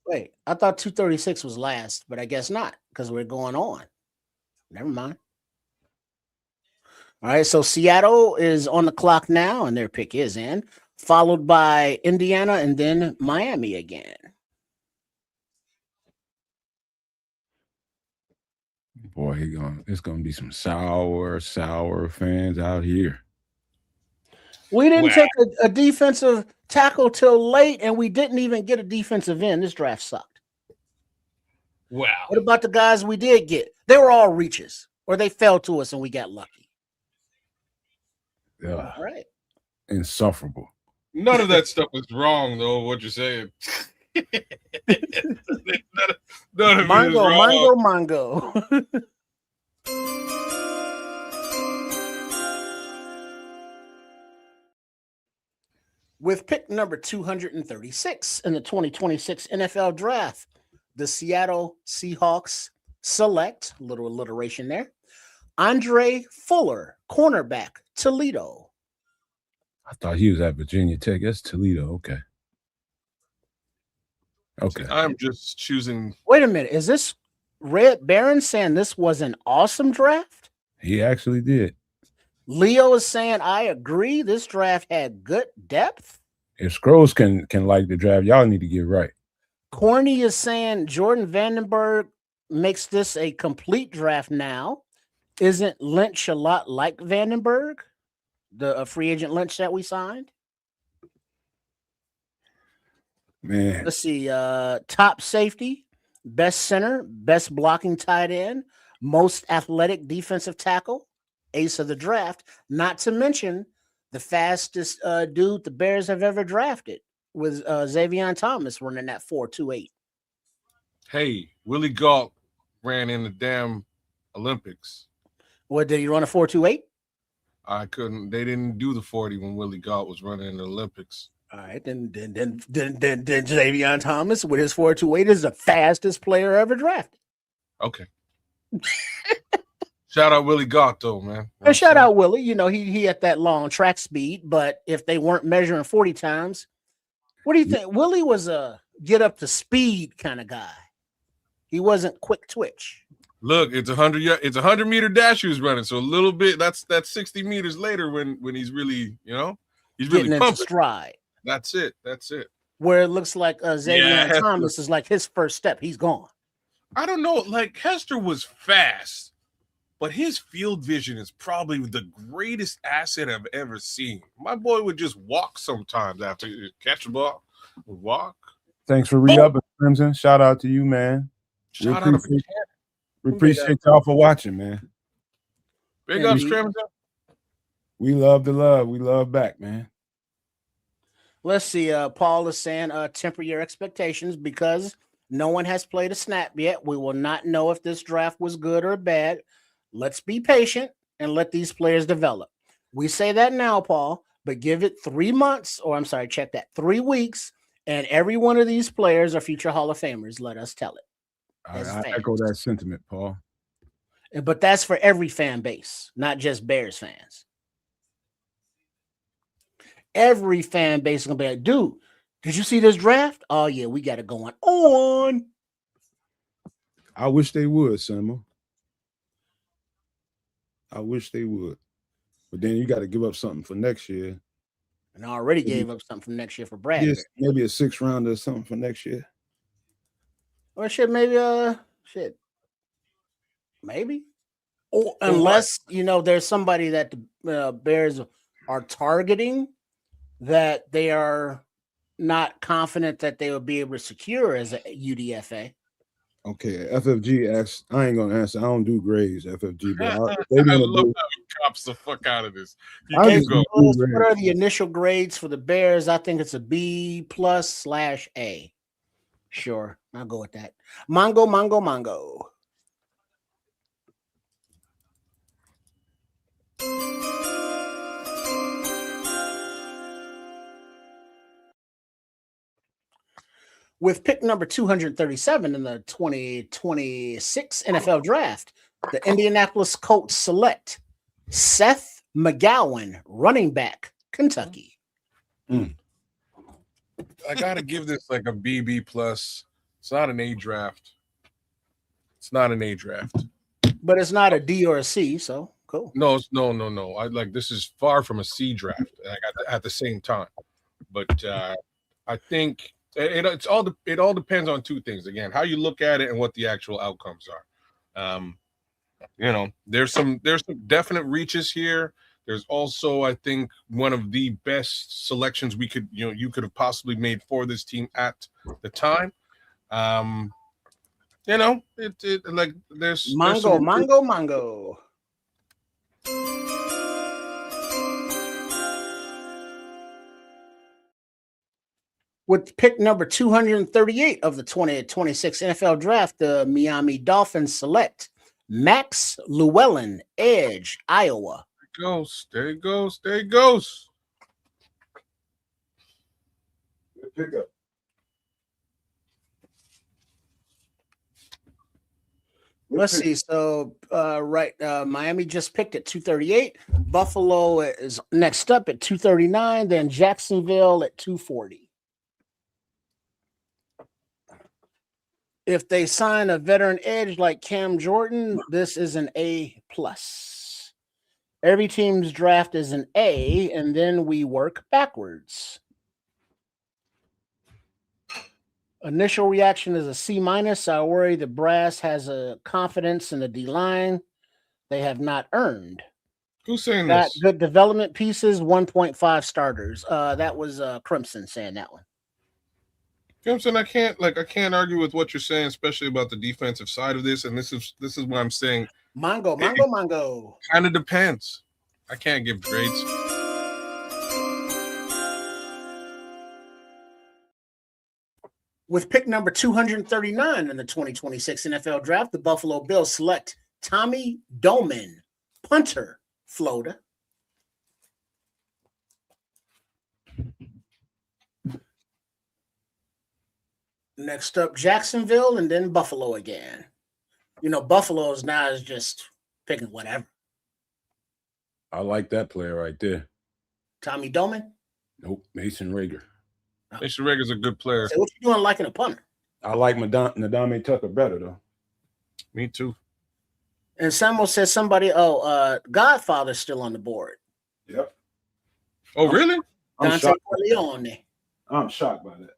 C: Wait, I thought 236 was last, but I guess not because we're going on. Never mind. All right, so Seattle is on the clock now, and their pick is in, followed by Indiana and then Miami again.
B: Boy, it's gonna be some sour fans out here.
C: We didn't take a defensive tackle till late, and we didn't even get a defensive end. This draft sucked.
D: Wow.
C: What about the guys we did get? They were all reaches, or they fell to us and we got lucky.
B: Yeah.
C: All right.
B: Insufferable.
D: None of that stuff is wrong, though, what you're saying. None of it is wrong.
C: Mongo. With pick number 236 in the 2026 NFL Draft, the Seattle Seahawks select, a little alliteration there, Andre Fuller, cornerback, Toledo.
B: I thought he was at Virginia Tech. That's Toledo. Okay.
D: I'm just choosing.
C: Wait a minute. Is this Red Baron saying this was an awesome draft?
B: He actually did.
C: Leo is saying, I agree. This draft had good depth.
B: If Scrolls can like the draft, y'all need to get right.
C: Corny is saying Jordan Vandenberg makes this a complete draft now. Isn't Lynch a lot like Vandenberg, the free agent Lynch that we signed?
B: Man,
C: Let's see. Top safety, best center, best blocking tight end, most athletic defensive tackle, ace of the draft. Not to mention the fastest dude the Bears have ever drafted with Xavier Thomas running that 4.28.
D: Hey, Willie Gault ran in the damn Olympics.
C: What did he run a 4.28?
D: I couldn't. They didn't do the 40 when Willie Gault was running in the Olympics.
C: All right, then Xavier Thomas with his 4.28 is the fastest player ever drafted.
D: Okay. Shout out Willie Gault though, man.
C: And shout out Willie. You know, he had that long track speed, but if they weren't measuring 40 times, what do you think? Willie was a get up to speed kind of guy. He wasn't quick twitch.
D: Look, it's 100-meter dash he was running. So a little bit, that's 60 meters later when he's really, he's
C: Getting
D: really
C: into
D: pumping.
C: stride.
D: That's it.
C: Where it looks like Xavier Thomas is like his first step. He's gone.
D: I don't know. Like Hester was fast, but his field vision is probably the greatest asset I've ever seen. My boy would just walk sometimes after he catch the ball, would walk.
B: thanks for re-upping, Crimson. Shout out to you, man.
D: Shout out to
B: We appreciate y'all for watching, man.
D: Big ups, Crimson.
B: We love the love. We love back, man.
C: Let's see. Paul is saying temper your expectations because no one has played a snap yet. We will not know if this draft was good or bad. Let's be patient and let these players develop. We say that now, Paul, but give it 3 months, or I'm sorry, check that, 3 weeks, and every one of these players are future Hall of Famers. Let us tell it.
B: I echo that sentiment, Paul.
C: But that's for every fan base, not just Bears fans. Every fan base is going to be like, dude, did you see this draft? Oh, yeah, we got it going on.
B: I wish they would, Simba. I wish they would. But then you got to give up something for next year.
C: And I already gave up something for next year for Brad.
B: Yes, maybe a 6th rounder or something for next year.
C: Or maybe maybe. Or unless, there's somebody that the Bears are targeting that they are not confident that they will be able to secure as a UDFA.
B: Okay, FFG asks, I ain't gonna answer. I don't do grades, FFG, but
D: I love how he cops the fuck out of this.
C: What are the initial grades for the Bears? I think it's a B+/A. Sure, I'll go with that. Mongo. With pick number 237 in the 2026 NFL Draft, the Indianapolis Colts select Seth McGowan, running back, Kentucky.
D: I gotta give this like a BB+. It's not an A draft.
C: But it's not a D or a C, so cool.
D: No. This is far from a C draft. At the same time, but I think it all depends on 2 things. Again, how you look at it and what the actual outcomes are. There's some definite reaches here. There's also, I think, one of the best selections you could have possibly made for this team at the time. There's
C: Mongo. With pick number 238 of the 2026 NFL Draft, the Miami Dolphins select Max Llewellyn, edge, Iowa.
D: There he goes. Good pickup.
C: Let's see. So, Miami just picked at 238. Buffalo is next up at 239. Then Jacksonville at 240. If they sign a veteran edge like Cam Jordan, this is an A+. Every team's draft is an A, and then we work backwards. Initial reaction is a C-. I worry the brass has a confidence in the D-line they have not earned.
D: Who's saying
C: Got
D: this?
C: good development pieces, 1.5 starters. That was Crimson saying that one.
D: You know what I'm saying? I can't argue with what you're saying, especially about the defensive side of this. And this is why I'm saying
C: Mongo.
D: kind of depends. I can't give grades.
C: With pick number 239 in the 2026 NFL Draft, the Buffalo Bills select Tommy Doman, punter, Florida. Next up, Jacksonville, and then Buffalo again. You know, Buffalo is just picking whatever.
B: I like that player right there.
C: Tommy Doman?
B: Nope, Mason Rager.
D: Mason Rager's a good player.
C: So what you doing liking a punter?
B: I like Nadame Tucker better, though.
D: Me too.
C: And Samuel says Godfather's still on the board.
B: Yep.
D: Oh, really?
C: Dante Corleone.
B: I'm shocked by that.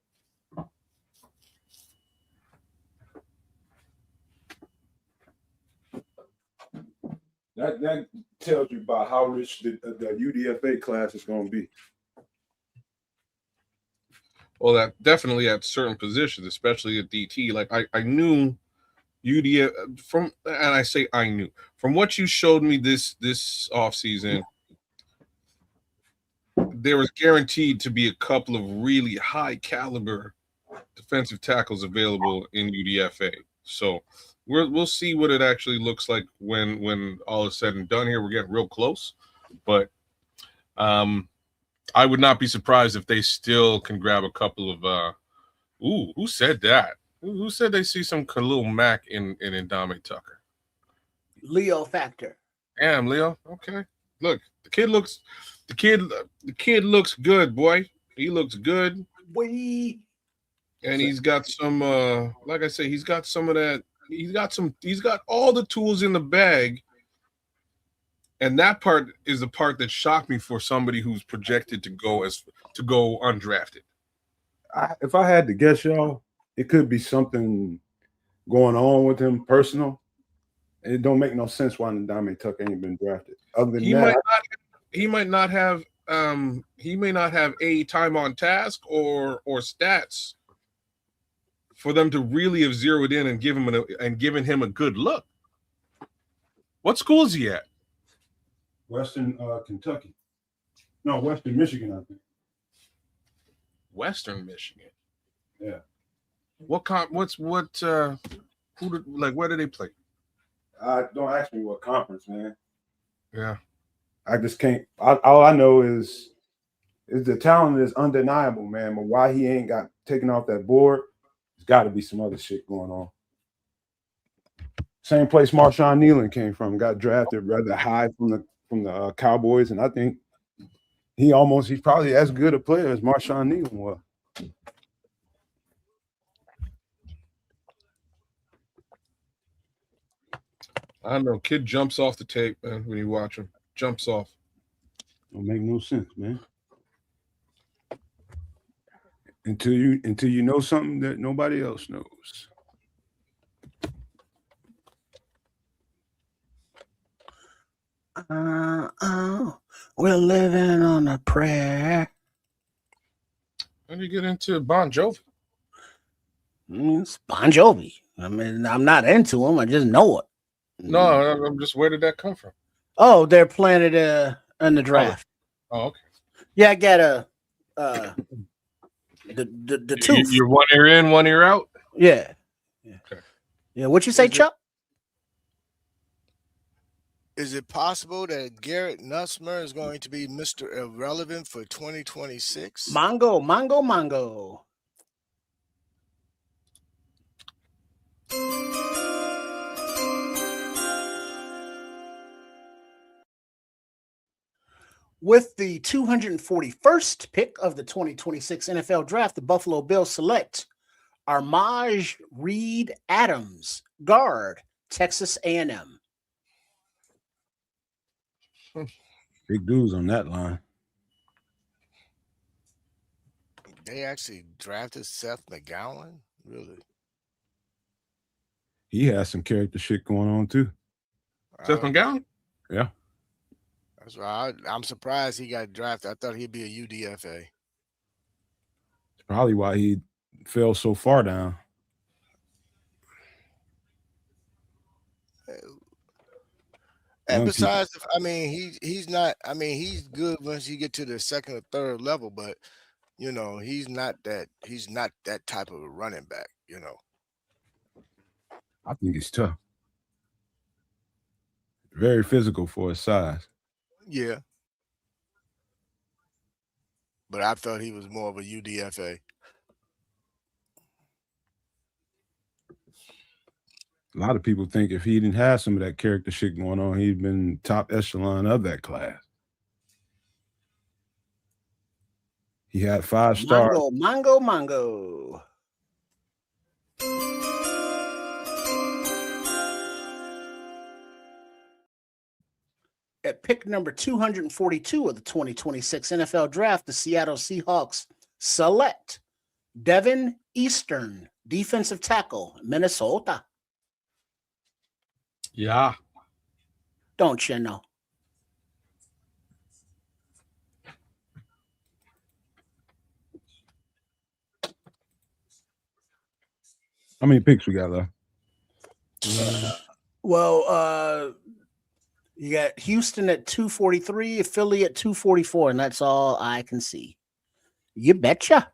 B: That tells you about how rich the UDFA class is going to be.
D: Well, that definitely at certain positions, especially at DT. Like I knew UDFA from, and I say I knew from what you showed me this offseason, there was guaranteed to be a couple of really high caliber defensive tackles available in UDFA. So we'll see what it actually looks like when all is said and done here. We're getting real close, but I would not be surprised if they still can grab a couple of who said that? Who said they see some Khalil Mack in Ndame Tucker?
C: Leo Factor.
D: Damn, Leo. Okay. Look, the kid looks good, boy. He looks good.
C: Boy.
D: And he's got some like I say, he's got some of that. He's got all the tools in the bag. And that part is the part that shocked me for somebody who's projected to go undrafted.
B: If I had to guess, y'all, it could be something going on with him personal. It don't make no sense why Ndame Tucker ain't been drafted. Other than
D: He may not have a time on task or stats for them to really have zeroed in and given him a good look. What school is he at?
B: Western Kentucky. No, Western Michigan, I think.
D: Western Michigan.
B: Yeah. Where
D: do they play?
B: Don't ask me what conference, man.
D: Yeah.
B: I just can't. All I know is the talent is undeniable, man. But why he ain't got taken off that board, there's got to be some other shit going on. Same place Marshawn Nealon came from, got drafted rather high from the Cowboys, and I think he's probably as good a player as Marshawn Nealon was.
D: I don't know. Kid jumps off the tape, man, when you watch him. Jumps off.
B: Don't make no sense, man. Until you know something that nobody else knows.
C: We're living on a prayer.
D: How do you get into Bon Jovi?
C: It's Bon Jovi. I mean, I'm not into him. I just know it.
D: No, I'm just, where did that come from?
C: Oh, they're playing it in the draft.
D: Oh, okay.
C: Yeah, I got the tooth.
D: You're 1 ear in, 1 ear out?
C: Yeah.
D: Okay.
C: Yeah, what you say, Chuck?
F: Is it possible that Garrett Nussmer is going to be Mr. Irrelevant for 2026?
C: Mongo. With the 241st pick of the 2026 NFL Draft, the Buffalo Bills select Armaj Reed Adams, guard, Texas A&M.
B: Big dudes on that line.
F: They actually drafted Seth McGowan. Really.
B: He has some character shit going on too.
D: Seth McGowan?
B: Yeah.
F: That's right. I'm surprised he got drafted. I thought he'd be a UDFA.
B: It's probably why he fell so far down.
F: And
B: Young people.
F: besides, I mean, he's not. I mean, he's good once you get to the second or third level, but you know, he's not that. He's not that type of a running back. You know.
B: I think he's tough. Very physical for his size.
F: Yeah. But I thought he was more of a UDFA.
B: A lot of people think if he didn't have some of that character shit going on, he'd been top echelon of that class. He had 5 stars.
C: Mongo. At pick number 242 of the 2026 NFL Draft, the Seattle Seahawks select Devin Eastern, defensive tackle, Minnesota.
D: Yeah.
C: Don't you know?
B: How many picks we got left?
C: You got Houston at 243, Philly at 244, and that's all I can see. You betcha.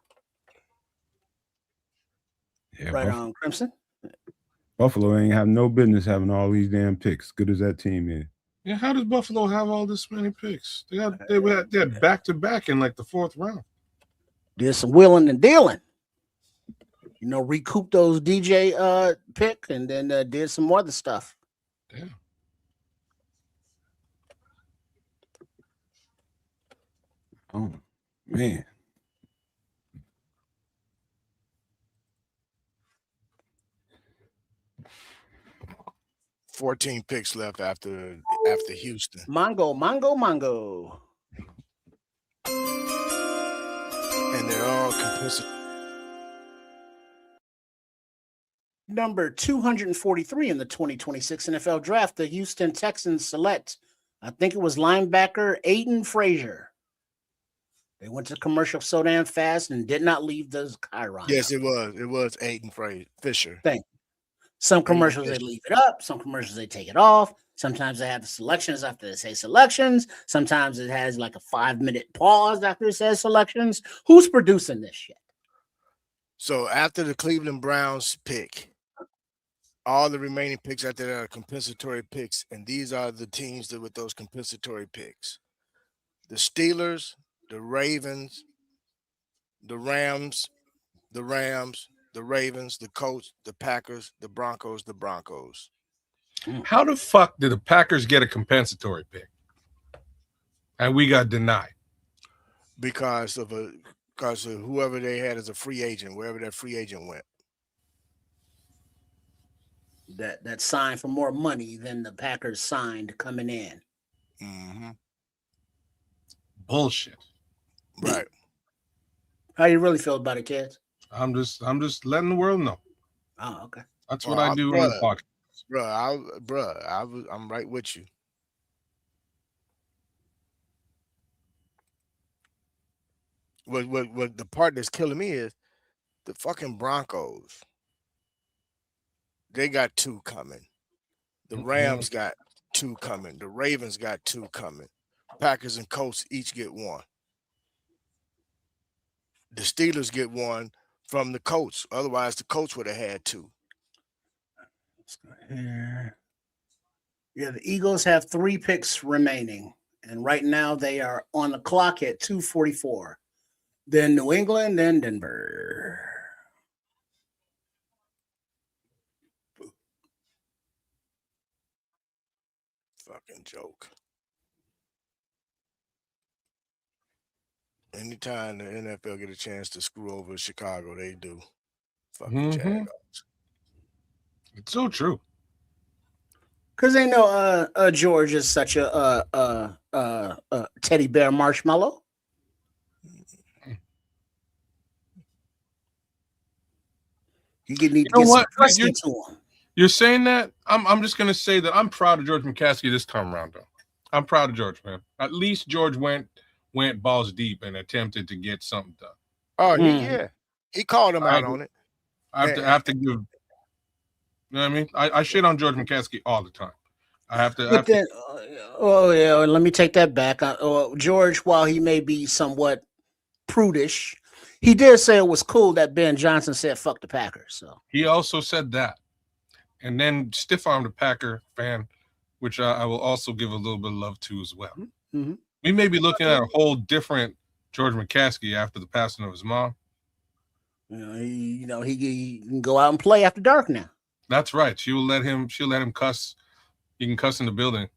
B: Yeah,
C: Right on, Crimson.
B: Buffalo ain't have no business having all these damn picks. Good as that team is.
D: Yeah, how does Buffalo have all this many picks? They had back-to-back in like the 4th round.
C: Did some willing and dealing. You know, recoup those DJ pick and then did some more other stuff.
D: Damn.
B: Oh, man.
F: $14 picks left after Houston.
C: Mongo.
F: And they're all compensatory.
C: Number 243 in the 2026 NFL Draft, the Houston Texans select, I think it was linebacker Aiden Frazier. They went to commercial so damn fast and did not leave the chyron.
F: Yes, it was. It was Aiden Fisher.
C: Thank you. Some commercials they leave it up. Some commercials they take it off. Sometimes they have the selections after they say selections. Sometimes it has like a 5-minute pause after it says selections. Who's producing this shit?
F: So after the Cleveland Browns pick, all the remaining picks after that are compensatory picks, and these are the teams that with those compensatory picks: the Steelers, the Ravens, the Rams, the Ravens, the Colts, the Packers, the Broncos, the Broncos.
D: How the fuck did the Packers get a compensatory pick? And we got denied.
F: Because of whoever they had as a free agent, wherever that free agent went.
C: That signed for more money than the Packers signed coming in.
F: Mm-hmm.
D: Bullshit.
F: Right.
C: How you really feel about it, kids?
D: I'm just letting the world know.
C: Oh, okay.
D: That's what I do on the podcast.
F: I'm right with you. What the part that's killing me is the fucking Broncos. They got 2 coming. The Rams got 2 coming. The Ravens got 2 coming. Packers and Colts each get 1. The Steelers get 1 from the Colts. Otherwise, the Colts would have had 2.
C: Let's go here. Yeah, the Eagles have 3 picks remaining. And right now they are on the clock at 244. Then New England, then Denver.
F: Fucking joke. Anytime the NFL get a chance to screw over Chicago, they do. Fucking Jaguars.
D: It's so true.
C: Because they know George is such a teddy bear marshmallow. You need to
D: know
C: get
D: what?
C: some trust into him.
D: You're saying that? I'm just gonna say that I'm proud of George McCaskey this time around, though. I'm proud of George, man. At least George went balls deep and attempted to get something done.
F: Oh, he called him out on it.
D: I have to give. You know what I mean? I shit on George McCaskey all the time. I have to.
C: But then, let me take that back. George, while he may be somewhat prudish, he did say it was cool that Ben Johnson said "fuck the Packers." So
D: he also said that, and then stiff-armed a Packer fan, which I will also give a little bit of love to as well.
C: Mm-hmm.
D: We may be looking at a whole different George McCaskey after the passing of his mom.
C: He can go out and play after dark now.
D: That's right. She'll let him cuss. He can cuss in the building,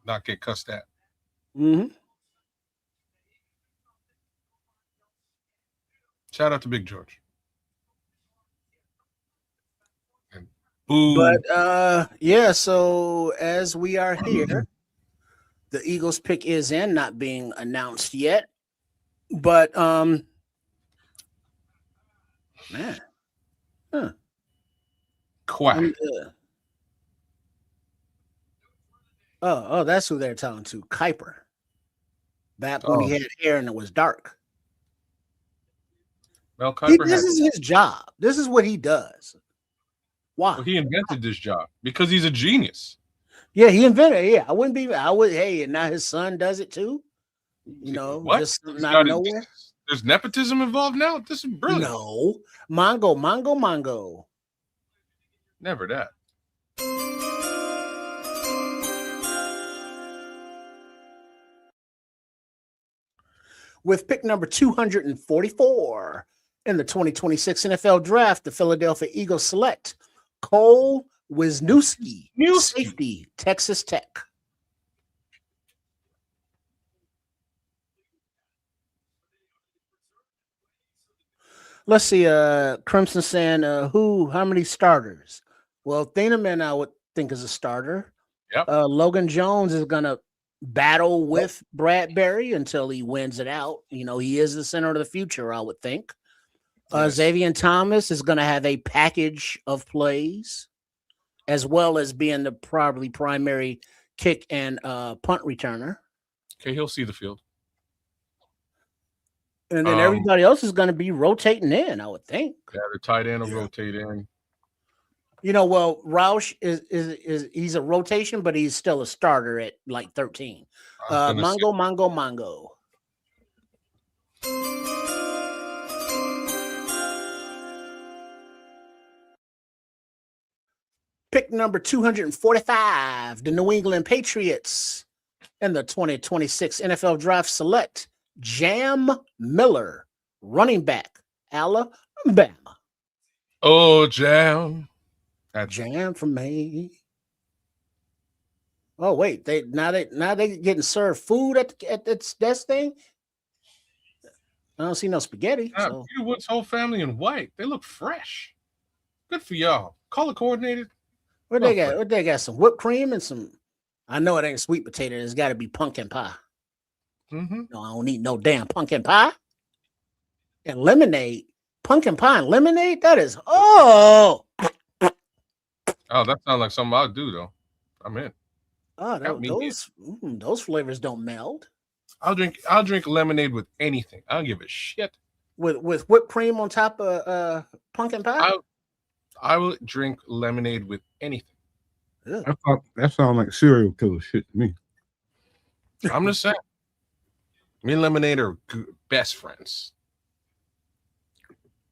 D: not get cussed at.
C: Mm-hmm.
D: Shout out to Big George. And boo.
C: But so as we are here, the Eagles pick is in, not being announced yet. But man. Huh.
D: Quack.
C: That's who they're talking to, Kuiper. Back when he had hair and it was dark.
D: Mel Kiper
C: This is his job. This is what he does. Why?
D: Well, he invented this job because he's a genius.
C: Yeah, he invented it. Yeah, and now his son does it too.
D: What?
C: Just out of nowhere.
D: There's nepotism involved now? This is brilliant.
C: No. Mongo.
D: Never that.
C: With pick number 244 in the 2026 NFL Draft, the Philadelphia Eagles select Cole Wisniewski, safety, Texas Tech. Let's see, Crimson saying, how many starters? Well, Thieneman, I would think, is a starter.
D: Yep.
C: Logan Jones is going to battle with Bradbury until he wins it out. He is the center of the future, I would think. Yes. Xavier Thomas is going to have a package of plays, as well as being the probably primary kick and punt returner.
D: Okay, he'll see the field.
C: And then everybody else is going to be rotating in, I would think.
D: Yeah, the tight end will rotate in.
C: Well, Roush is he's a rotation, but he's still a starter at like 13. Mongo. Pick number 245, the New England Patriots in the 2026 NFL Draft select Jam Miller, running back, Alabama.
D: Oh, Jam.
C: Jam for me. Oh wait, they getting served food at this thing. I don't see no spaghetti.
D: Peter Wood's whole family in white. They look fresh. Good for y'all. Color coordinated.
C: What they got? What they got? Some whipped cream and some. I know it ain't sweet potato. It's got to be pumpkin pie.
D: Mm-hmm.
C: No, I don't eat no damn pumpkin pie. And lemonade, pumpkin pie and lemonade. That is
D: Oh, that sounds like something I'll do though. I'm in.
C: Those flavors don't meld.
D: I'll drink lemonade with anything. I don't give a shit.
C: With whipped cream on top of pumpkin pie.
D: I will drink lemonade with anything.
B: I thought that sounded like serial killer shit to me.
D: I'm just saying. Me and lemonade are best friends.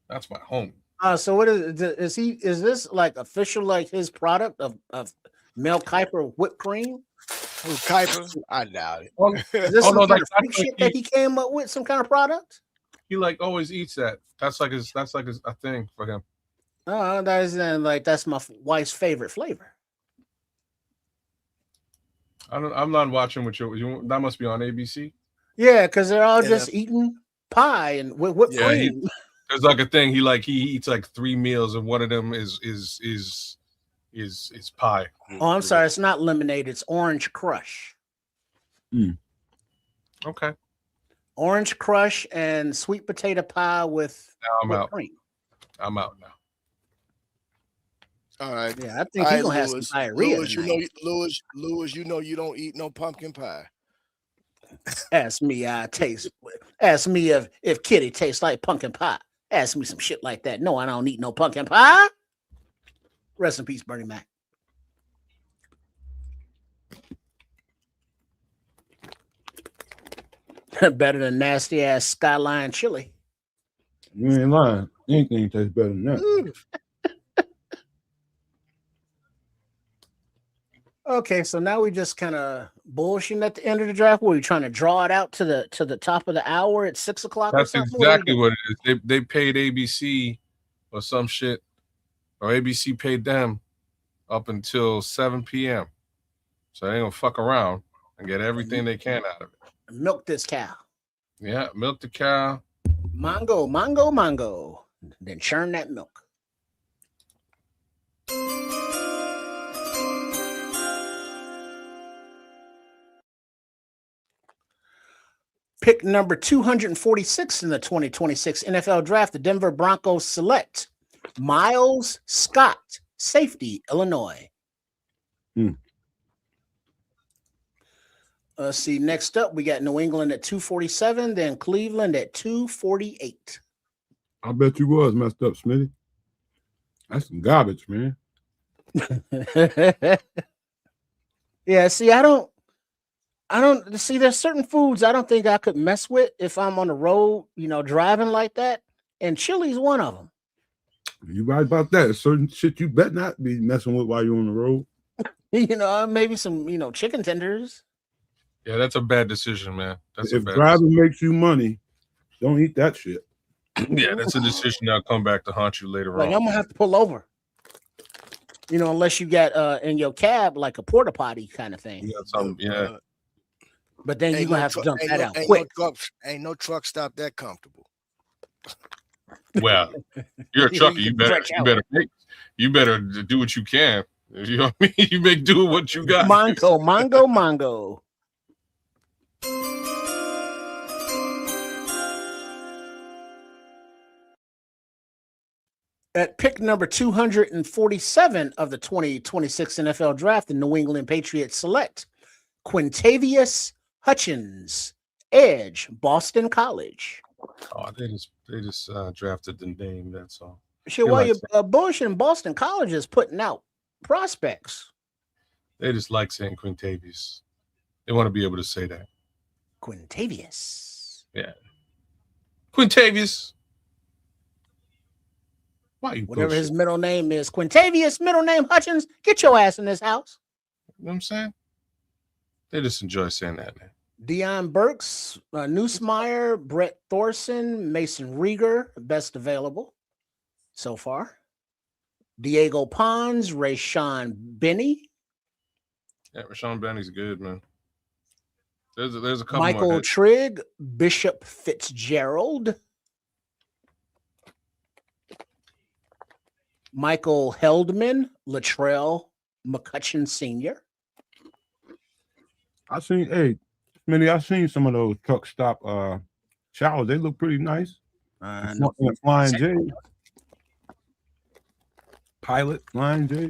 D: That's my homie.
C: So what is this like official, like his product of Mel Kiper whipped cream?
F: Kiper? I doubt it.
C: Is this some shit that he came up with, some kind of product?
D: He like always eats that. That's like a thing for him.
C: Oh, that's my wife's favorite flavor.
D: I'm not watching with you. That must be on ABC.
C: Yeah, because they're all just eating pie and whipped cream.
D: There's like a thing. He eats like 3 meals, and one of them is pie.
C: Oh, I'm sorry. It's not lemonade. It's Orange Crush.
D: Okay.
C: Orange Crush and sweet potato pie with
D: now I'm out.
C: cream.
D: I'm out now.
F: All right.
C: Yeah, I
F: All
C: think he's
F: right,
C: gonna have some
F: Lewis.
C: diarrhea
F: Lewis,
C: tonight.
F: Lewis, you know you don't eat no pumpkin pie.
C: Ask me, Ask me if Kitty tastes like pumpkin pie. Ask me some shit like that. No, I don't eat no pumpkin pie. Rest in peace, Bernie Mac. Better than nasty ass Skyline chili.
B: You ain't lying. Anything tastes better than that.
C: Okay, so now we just kind of bullshitting at the end of the draft. Were you trying to draw it out to the top of the hour at 6 o'clock?
D: That's
C: or something?
D: exactly what it is. They paid ABC or some shit, or ABC paid them up until 7 p.m. So they ain't gonna fuck around and get everything they can out of it.
C: Milk this cow.
D: Yeah, milk the cow.
C: Mango, mango, mango. Then churn that milk. Pick number 246 in the 2026 NFL Draft, the Denver Broncos select Miles Scott, safety, Illinois. Let's see. Next up, we got New England at 247, then Cleveland at 248.
B: I bet you was messed up, Smitty. That's some garbage, man.
C: Yeah, see, I don't see there's certain foods I don't think I could mess with if I'm on the road, driving like that. And chili's one of them.
B: You right about that. There's certain shit you better not be messing with while you're on the road.
C: Maybe some chicken tenders.
D: Yeah, that's a bad decision, man.
B: If driving makes you money, don't eat that shit.
D: Yeah, that's a decision that'll come back to haunt you later on.
C: I'm gonna have to pull over. Unless you got in your cab like a porta potty kind of thing.
D: You got something, yeah.
C: But then you're gonna have to dump that out quick.
F: Ain't no truck stop that comfortable.
D: Well, you're a trucker. You better do what you can. You know what I mean? You make do what you got.
C: Mongo. At pick number 247 of the 2026 NFL Draft, the New England Patriots select Quintavious Hutchins, edge, Boston College.
D: Oh, they just drafted the name. That's all.
C: Sure, while you're bullshitting, Boston College is putting out prospects.
D: They just like saying Quintavious. They want to be able to say that.
C: Quintavious.
D: Yeah. Quintavious. Why you
C: whatever his middle name is, Quintavious, middle name Hutchins, get your ass in this house.
D: You know what I'm saying? They just enjoy saying that, man.
C: Deion Burks, Neusmeyer, Brett Thorson, Mason Rieger, best available so far. Diego Pons, Rayshawn Benny.
D: Yeah, Rayshawn Benny's good, man. There's a couple
C: Michael
D: more
C: Trigg, Bishop Fitzgerald. Michael Heldman, Latrell McCutcheon Sr.
B: I've seen some of those truck stop showers. They look pretty nice.
C: No.
B: Flying J. Pilot, Flying J.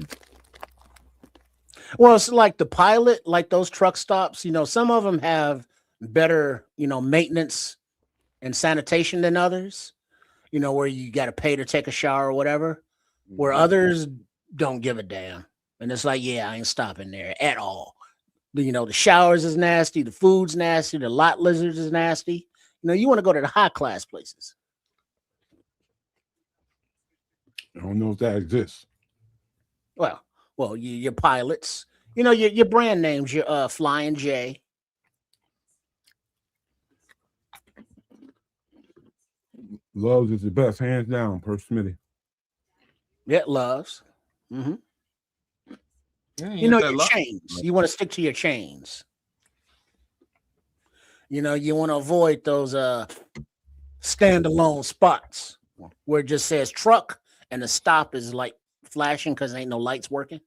C: Well, it's like the Pilot, like those truck stops, some of them have better, maintenance and sanitation than others, where you got to pay to take a shower or whatever, where others don't give a damn. And it's like, yeah, I ain't stopping there at all. The showers is nasty, the food's nasty, the lot lizards is nasty. You want to go to the high class places.
B: I don't know if that exists.
C: Well, your Pilots, your brand names, your Flying J.
B: Loves is the best, hands down, per Smitty.
C: Yeah, Loves. Mm-hmm.
D: Yeah,
C: your chains. You want to stick to your chains. You want to avoid those standalone spots where it just says truck and the stop is like flashing because ain't no lights working.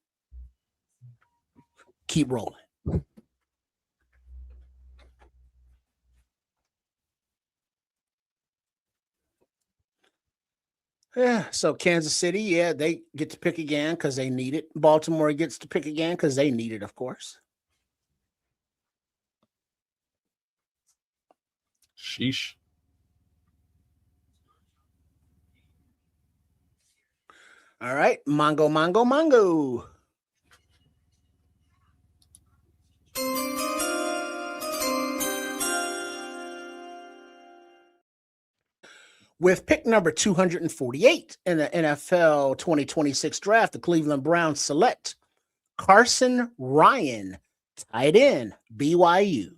C: Keep rolling. Yeah, so Kansas City, yeah, they get to pick again because they need it. Baltimore gets to pick again because they need it, of course.
D: Sheesh.
C: All right, Mongo. With pick number 248 in the NFL 2026 draft, the Cleveland Browns select Carson Ryan, tight end, BYU.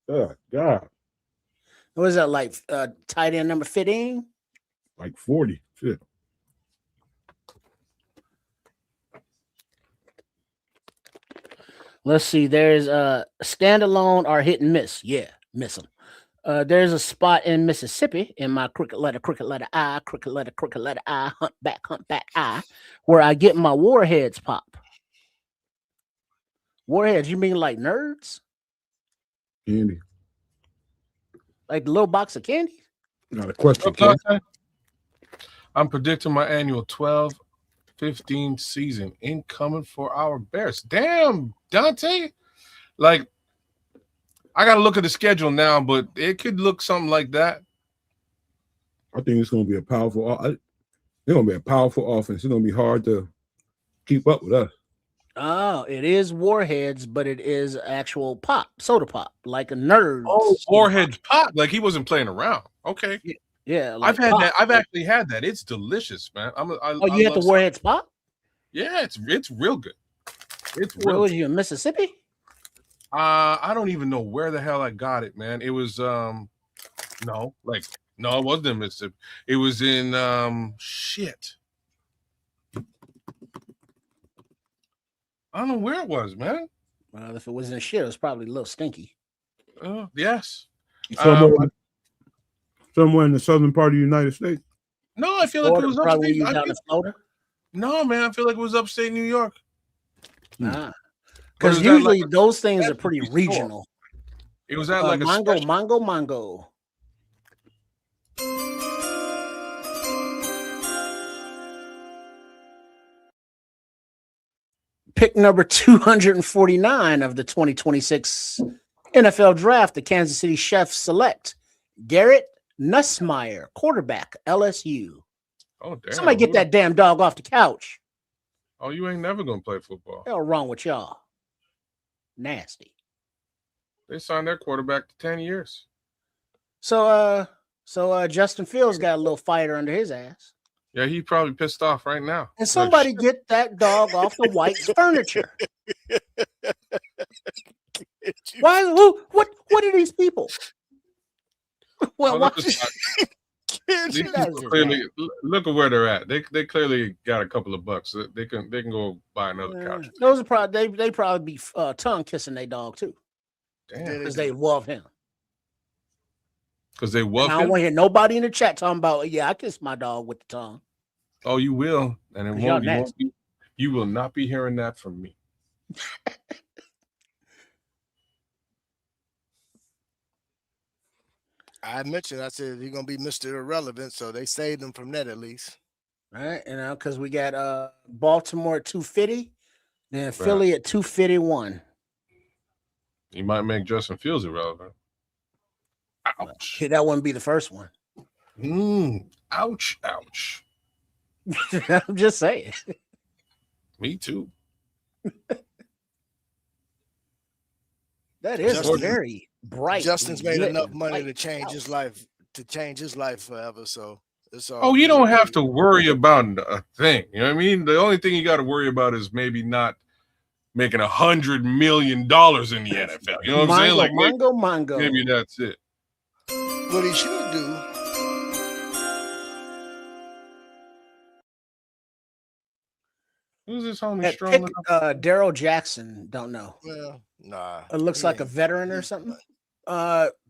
B: Oh, God.
C: What is that like? Tight end number 15?
B: Like 40. Shit.
C: Let's see. There's standalone or hit and miss. Yeah, miss them. There's a spot in Mississippi in my crooked letter I, crooked letter I, hunt back I, where I get my warheads pop. Warheads, you mean like nerds?
B: Candy.
C: Like the little box of candy?
B: Not a question,
D: Look,
B: kid.
D: I'm predicting my annual 12-15 season incoming for our Bears. Damn, Dante. Like, I got to look at the schedule now, but it could look something like that.
B: I think it's going to be a powerful. It's going to be a powerful offense. It's going to be hard to keep up with us.
C: Oh, it is warheads, but it is actual pop, soda pop, like a nerd.
D: Oh, Warheads pop. Like he wasn't playing around. Okay.
C: Yeah, like
D: I've had
C: pop.
D: that. I've actually had that. It's delicious, man.
C: You had the warheads pop?
D: Yeah, it's real good. It's
C: Where
D: real
C: was
D: good.
C: you in Mississippi?
D: I don't even know where the hell I got it, man. It was no, it wasn't in Mississippi. It was in shit. I don't know where it was, man.
C: Well, if it was in shit, it was probably a little stinky.
D: Yes.
B: Somewhere in the southern part of the United States.
D: No, I feel like it was upstate.
C: Down in Florida?
D: No, man, I feel like it was upstate New York.
C: Because usually those things are pretty regional.
D: It was at like a
C: Mongo. Pick number 249 of the 2026 NFL Draft, the Kansas City Chiefs select Garrett Nussmeier, quarterback, LSU.
D: Oh, damn.
C: Somebody get that damn dog off the couch.
D: Oh, you ain't never gonna play football.
C: What's wrong with y'all? Nasty.
D: They signed their quarterback to 10 years.
C: So Justin Fields got a little fighter under his ass.
D: Yeah, he probably pissed off right now.
C: And somebody get that dog off the white furniture. Why? What are these people? Well,
D: clearly, look at where they're at. They clearly got a couple of bucks. They can go buy another couch.
C: Those are probably they probably be tongue kissing their dog too.
D: Damn,
C: because they love him.
D: Because they love him.
C: I don't want to hear nobody in the chat talking about, yeah, I kiss my dog with the tongue.
D: Oh, you will, and it won't. You will not be hearing that from me.
F: I said he's gonna be Mr. Irrelevant, so they saved him from that at least.
C: Right, because we got Baltimore at 250, then Philly at 251.
D: You might make Justin Fields irrelevant. Ouch.
C: That wouldn't be the first one.
D: Ouch.
C: I'm just saying.
D: Me too.
C: That is very bright.
F: Justin's made enough money to change his life forever. So it's all.
D: Oh, you don't have to worry about a thing. You know what I mean? The only thing you got to worry about is maybe not making $100 million in the NFL. You know what I'm saying? Like
C: Mongo.
D: Maybe that's it.
F: What he should do.
D: Who's this homie strolling
C: up? Daryl Jackson. Don't know.
F: Well, nah.
C: It looks like a veteran or something.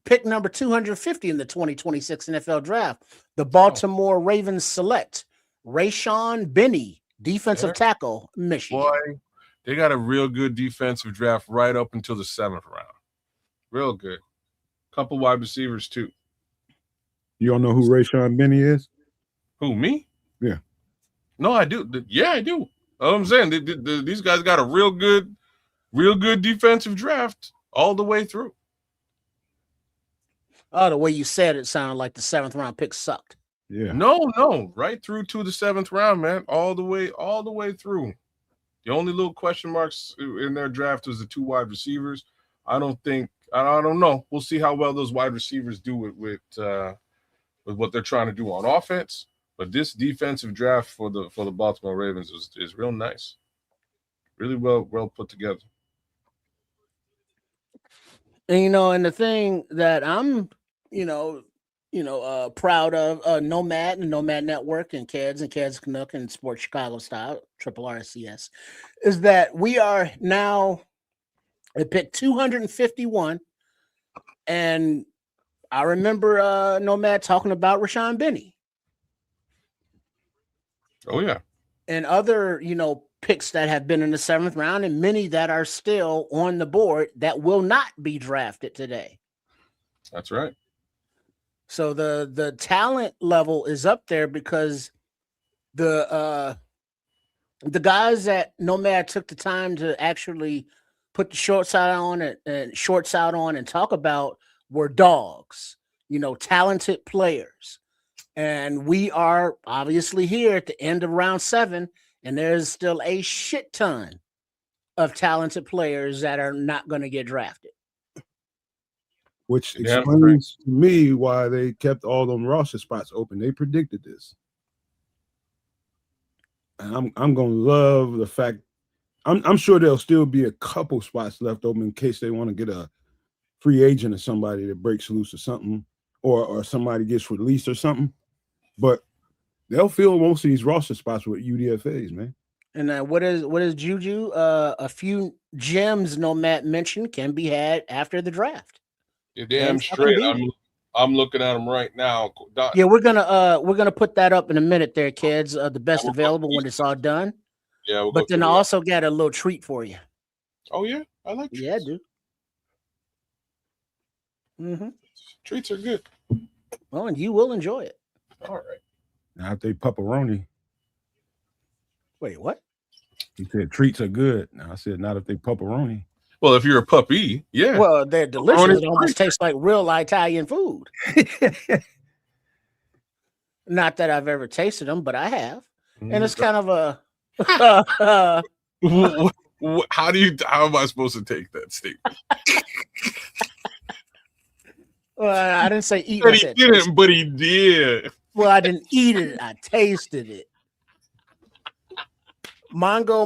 C: Pick number 250 in the 2026 NFL Draft. The Baltimore Ravens select Rayshon Benny, defensive tackle, Michigan.
D: Boy, they got a real good defensive draft right up until the 7th round. Real good. Couple wide receivers too.
B: You don't know who Rayshon Benny is?
D: Who, me?
B: Yeah.
D: No, I do. Yeah, I do. I'm saying these guys got a real good defensive draft all the way through.
C: Oh, the way you said it sounded like the 7th round pick sucked.
B: Yeah.
D: No, right through to the 7th round, man, all the way through. The only little question marks in their draft was the 2 wide receivers. I don't know. We'll see how well those wide receivers do with what they're trying to do on offense. But this defensive draft for the Baltimore Ravens is real nice, really well put together.
C: And and the thing that I'm proud of Nomad and Nomad Network and Keds Canuck and Sports Chicago Style Triple RCS is that we are now at pick 251, and I remember Nomad talking about Rashawn Benny.
D: Oh yeah,
C: and other picks that have been in the 7th round, and many that are still on the board that will not be drafted today.
D: That's right.
C: So the talent level is up there because the guys that Nomad took the time to actually put the shorts out on and talk about were dogs, talented players. And we are obviously here at the end of round 7, and there's still a shit ton of talented players that are not going to get drafted.
B: Which explains to me why they kept all them roster spots open. They predicted this. And I'm gonna love the fact I'm sure there'll still be a couple spots left open in case they want to get a free agent or somebody that breaks loose or something, or somebody gets released or something. But they'll fill most of these roster spots with UDFAs, man.
C: And what is Juju? A few gems Nomad mentioned can be had after the draft.
D: You're damn straight. I'm looking at them right now.
C: Yeah, we're gonna put that up in a minute there, kids. The best available when it's all done.
D: Yeah,
C: but then I also got a little treat for you.
D: Oh yeah, I like treats.
C: Yeah, I do. Mm-hmm.
D: Treats are good.
C: Well, and you will enjoy it.
D: All right.
B: Now if they pepperoni.
C: Wait, what?
B: He said treats are good. Now I said not if they pepperoni.
D: Well, if you're a puppy, yeah.
C: Well, they're delicious. It almost tastes like real Italian food. Not that I've ever tasted them, but I have. And it's kind of a
D: how am I supposed to take that statement?
C: Well, I didn't say eat.
D: But he didn't, but he did.
C: Well, I didn't eat it. I tasted it. Mango.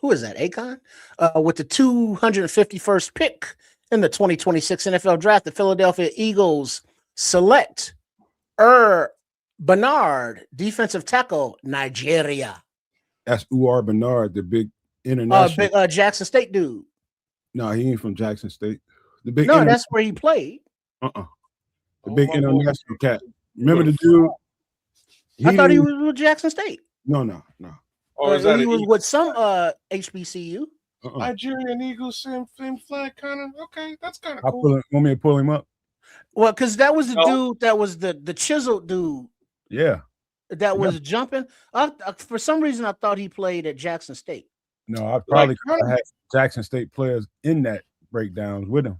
C: Who is that? Akon? With the 251st pick in the 2026 NFL Draft, the Philadelphia Eagles select Bernard, defensive tackle, Nigeria.
B: That's Uar Bernard, the big international.
C: Big Jackson State dude.
B: No, he ain't from Jackson State. The big.
C: No, that's where he played.
B: The big international cat. Remember the dude?
C: I thought he was with Jackson State.
B: No.
C: Or he was with some HBCU.
D: Nigerian Eagles, same flag, kind of. Okay, that's kind of cool.
B: Want me to pull him up?
C: Well, because that was the dude that was the chiseled dude.
B: Yeah.
C: That was jumping. For some reason, I thought he played at Jackson State.
B: No, I probably had Jackson State players in that breakdowns with him.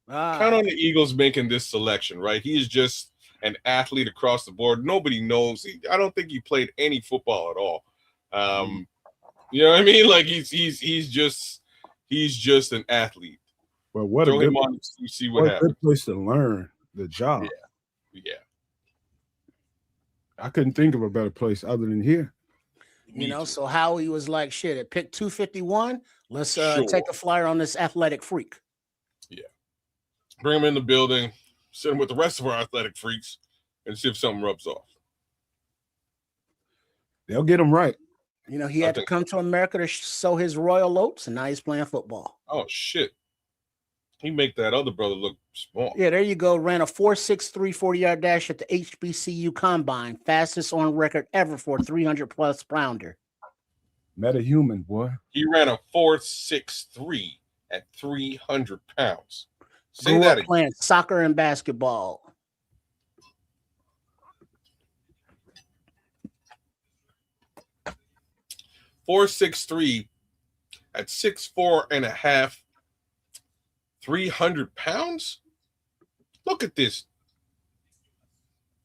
D: Count on the Eagles making this selection, right? He's just an athlete across the board. Nobody knows. I don't think he played any football at all. You know what I mean? Like he's just an athlete.
B: Well, what
D: Throw
B: a
D: him on to see what happens.
B: Good place to learn the job.
D: Yeah.
B: I couldn't think of a better place other than here.
C: So Howie was like, shit, at pick 251, let's take a flyer on this athletic freak. Yeah.
D: Bring him in the building, sit him with the rest of our athletic freaks, and see if something rubs off.
B: They'll get him right.
C: He had to come to America to sow his royal oats, and now he's playing football.
D: Oh, shit. He make that other brother look small.
C: Yeah, there you go. Ran a 4.63 40-yard dash at the HBCU Combine. Fastest on record ever for a 300-plus pounder.
B: Metahuman, boy.
D: He ran a 4.63 at 300 pounds. Say
C: Grew
D: that
C: up
D: again.
C: playing soccer and basketball.
D: 4'6'3" at 6'4.5", 300 pounds. Look at this.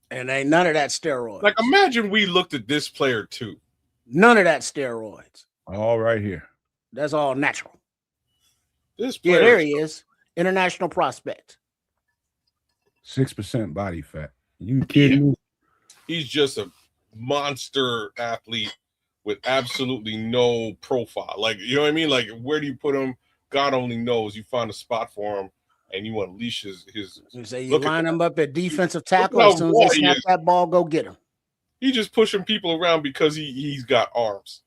C: And ain't none of that steroids.
D: Like, imagine we looked at this player too.
C: None of that steroids.
B: All right here.
C: That's all natural.
D: This
C: Yeah,
D: player,
C: there he is. International prospect.
B: 6% body fat. You kidding me?
D: he's just a monster athlete with absolutely no profile. Like, you know what I mean? Like, where do you put him? God only knows. You find a spot for him, and you unleash his.
C: You say you line him up at defensive tackle.
D: how
C: As soon as they
D: raw he
C: snap
D: is.
C: that ball, go get him.
D: He just pushing people around because he's got arms.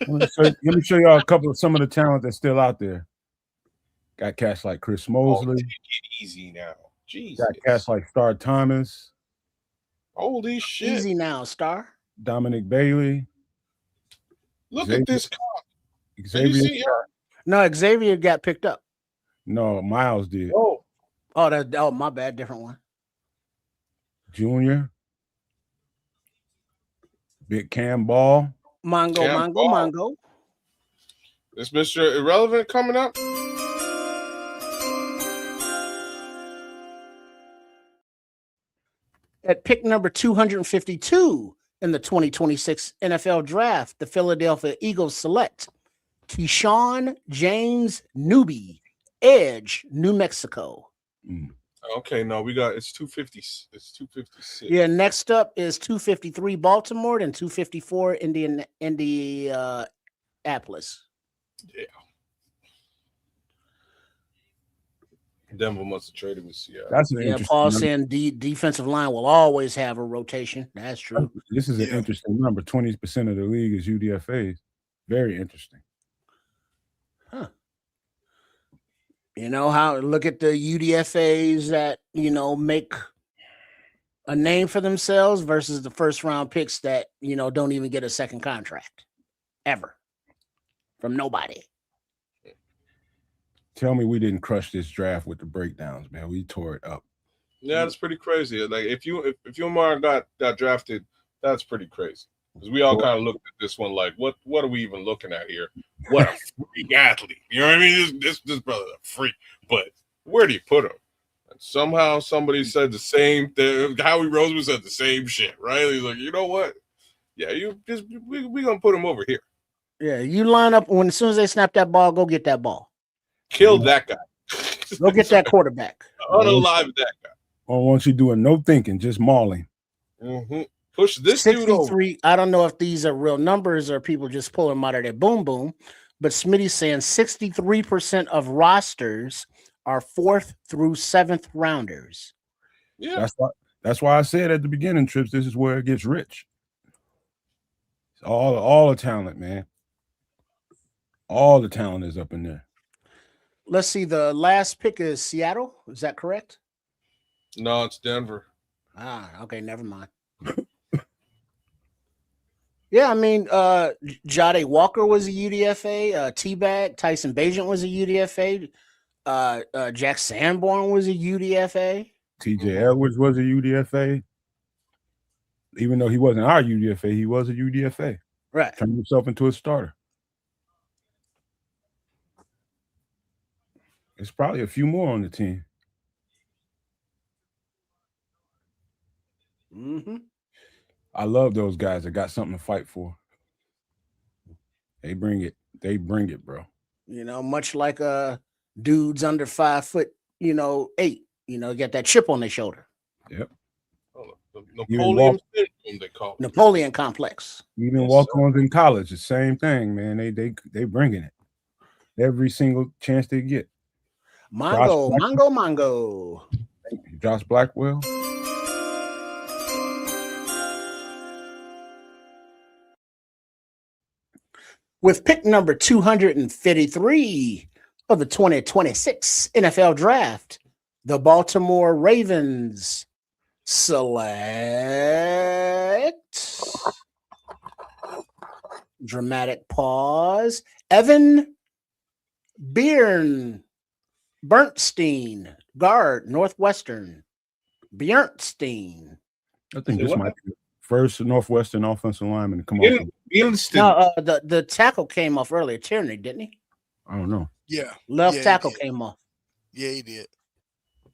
B: Let me show y'all a couple of some of the talent that's still out there. Got cats like Chris Mosley.
D: Take it easy now. Jesus.
B: Got cats like Star Thomas.
D: Holy shit.
C: Easy now, Star.
B: Dominic Bailey.
D: Look at this cop.
B: Xavier.
C: No, Xavier got picked up.
B: No, Miles did.
C: Oh, my bad. Different one.
B: Junior. Big Cam Ball.
C: Mongo.
D: Is Mr. Irrelevant coming up?
C: At pick number 252 in the 2026 NFL Draft, the Philadelphia Eagles select Keyshawn James Newby, Edge, New Mexico.
D: Okay, no, it's 250. It's 256.
C: Yeah, next up is 253 Baltimore and 254 Indianapolis.
D: Yeah. Denver must have traded with Seattle.
B: That's an interesting
C: Paul
B: number.
C: saying defensive line will always have a rotation. That's true.
B: This is an interesting number. 20% of the league is UDFAs. Very interesting.
C: Huh. You know how look at the UDFAs that make a name for themselves versus the first round picks that don't even get a second contract ever from nobody.
B: Tell me we didn't crush this draft with the breakdowns, man. We tore it up.
D: Yeah, that's pretty crazy. Like if Umar got drafted, that's pretty crazy. Because we all kind of looked at this one like, what are we even looking at here? What a freak athlete. You know what I mean? This brother's a freak. But where do you put him? And somehow somebody said the same thing. Howie Roseman said the same shit, right? He's like, you know what? Yeah, we're gonna put him over here.
C: Yeah, you line up as soon as they snap that ball, go get that ball.
D: Kill that guy.
C: Go get that quarterback.
D: Unalive that guy.
B: Or once you doing no thinking, just mauling.
D: Mm-hmm. Push this dude over.
C: I don't know if these are real numbers or people just pull them out of their boom boom, but Smitty's saying 63% of rosters are 4th through 7th rounders.
D: Yeah,
B: that's why I said at the beginning, Trips, this is where it gets rich. It's all the talent, man. All the talent is up in there.
C: Let's see. The last pick is Seattle. Is that correct?
D: no, it's Denver.
C: Okay. Never mind. Yeah, I mean, Jade Walker was a UDFA. T-Bag, Tyson Bagent was a UDFA. Jack Sanborn was a UDFA.
B: TJ Edwards was a UDFA. Even though he wasn't our UDFA, he was a UDFA.
C: Right.
B: Turned himself into a starter. There's probably a few more on the team.
C: Mm-hmm.
B: I love those guys that got something to fight for. They bring it. They bring it, bro.
C: Much like dudes under 5 foot, 8, get that chip on their shoulder.
B: Yep.
D: Napoleon syndrome, they call it.
C: Napoleon complex.
B: Even walk-ons in college, the same thing, man. They bringing it every single chance they get.
C: Mongo.
B: Thank you, Josh Blackwell.
C: With pick number 253 of the 2026 NFL Draft, the Baltimore Ravens select dramatic pause. Evan Bernstein, guard, Northwestern. Bernstein.
B: I think
D: Say
B: this
D: what?
B: might be the first Northwestern offensive lineman to come off.
C: No, the tackle came off earlier. Tierney, didn't he?
B: I don't know.
F: Yeah.
C: Left
F: Yeah,
C: tackle
F: he
C: came off.
F: Yeah, he did.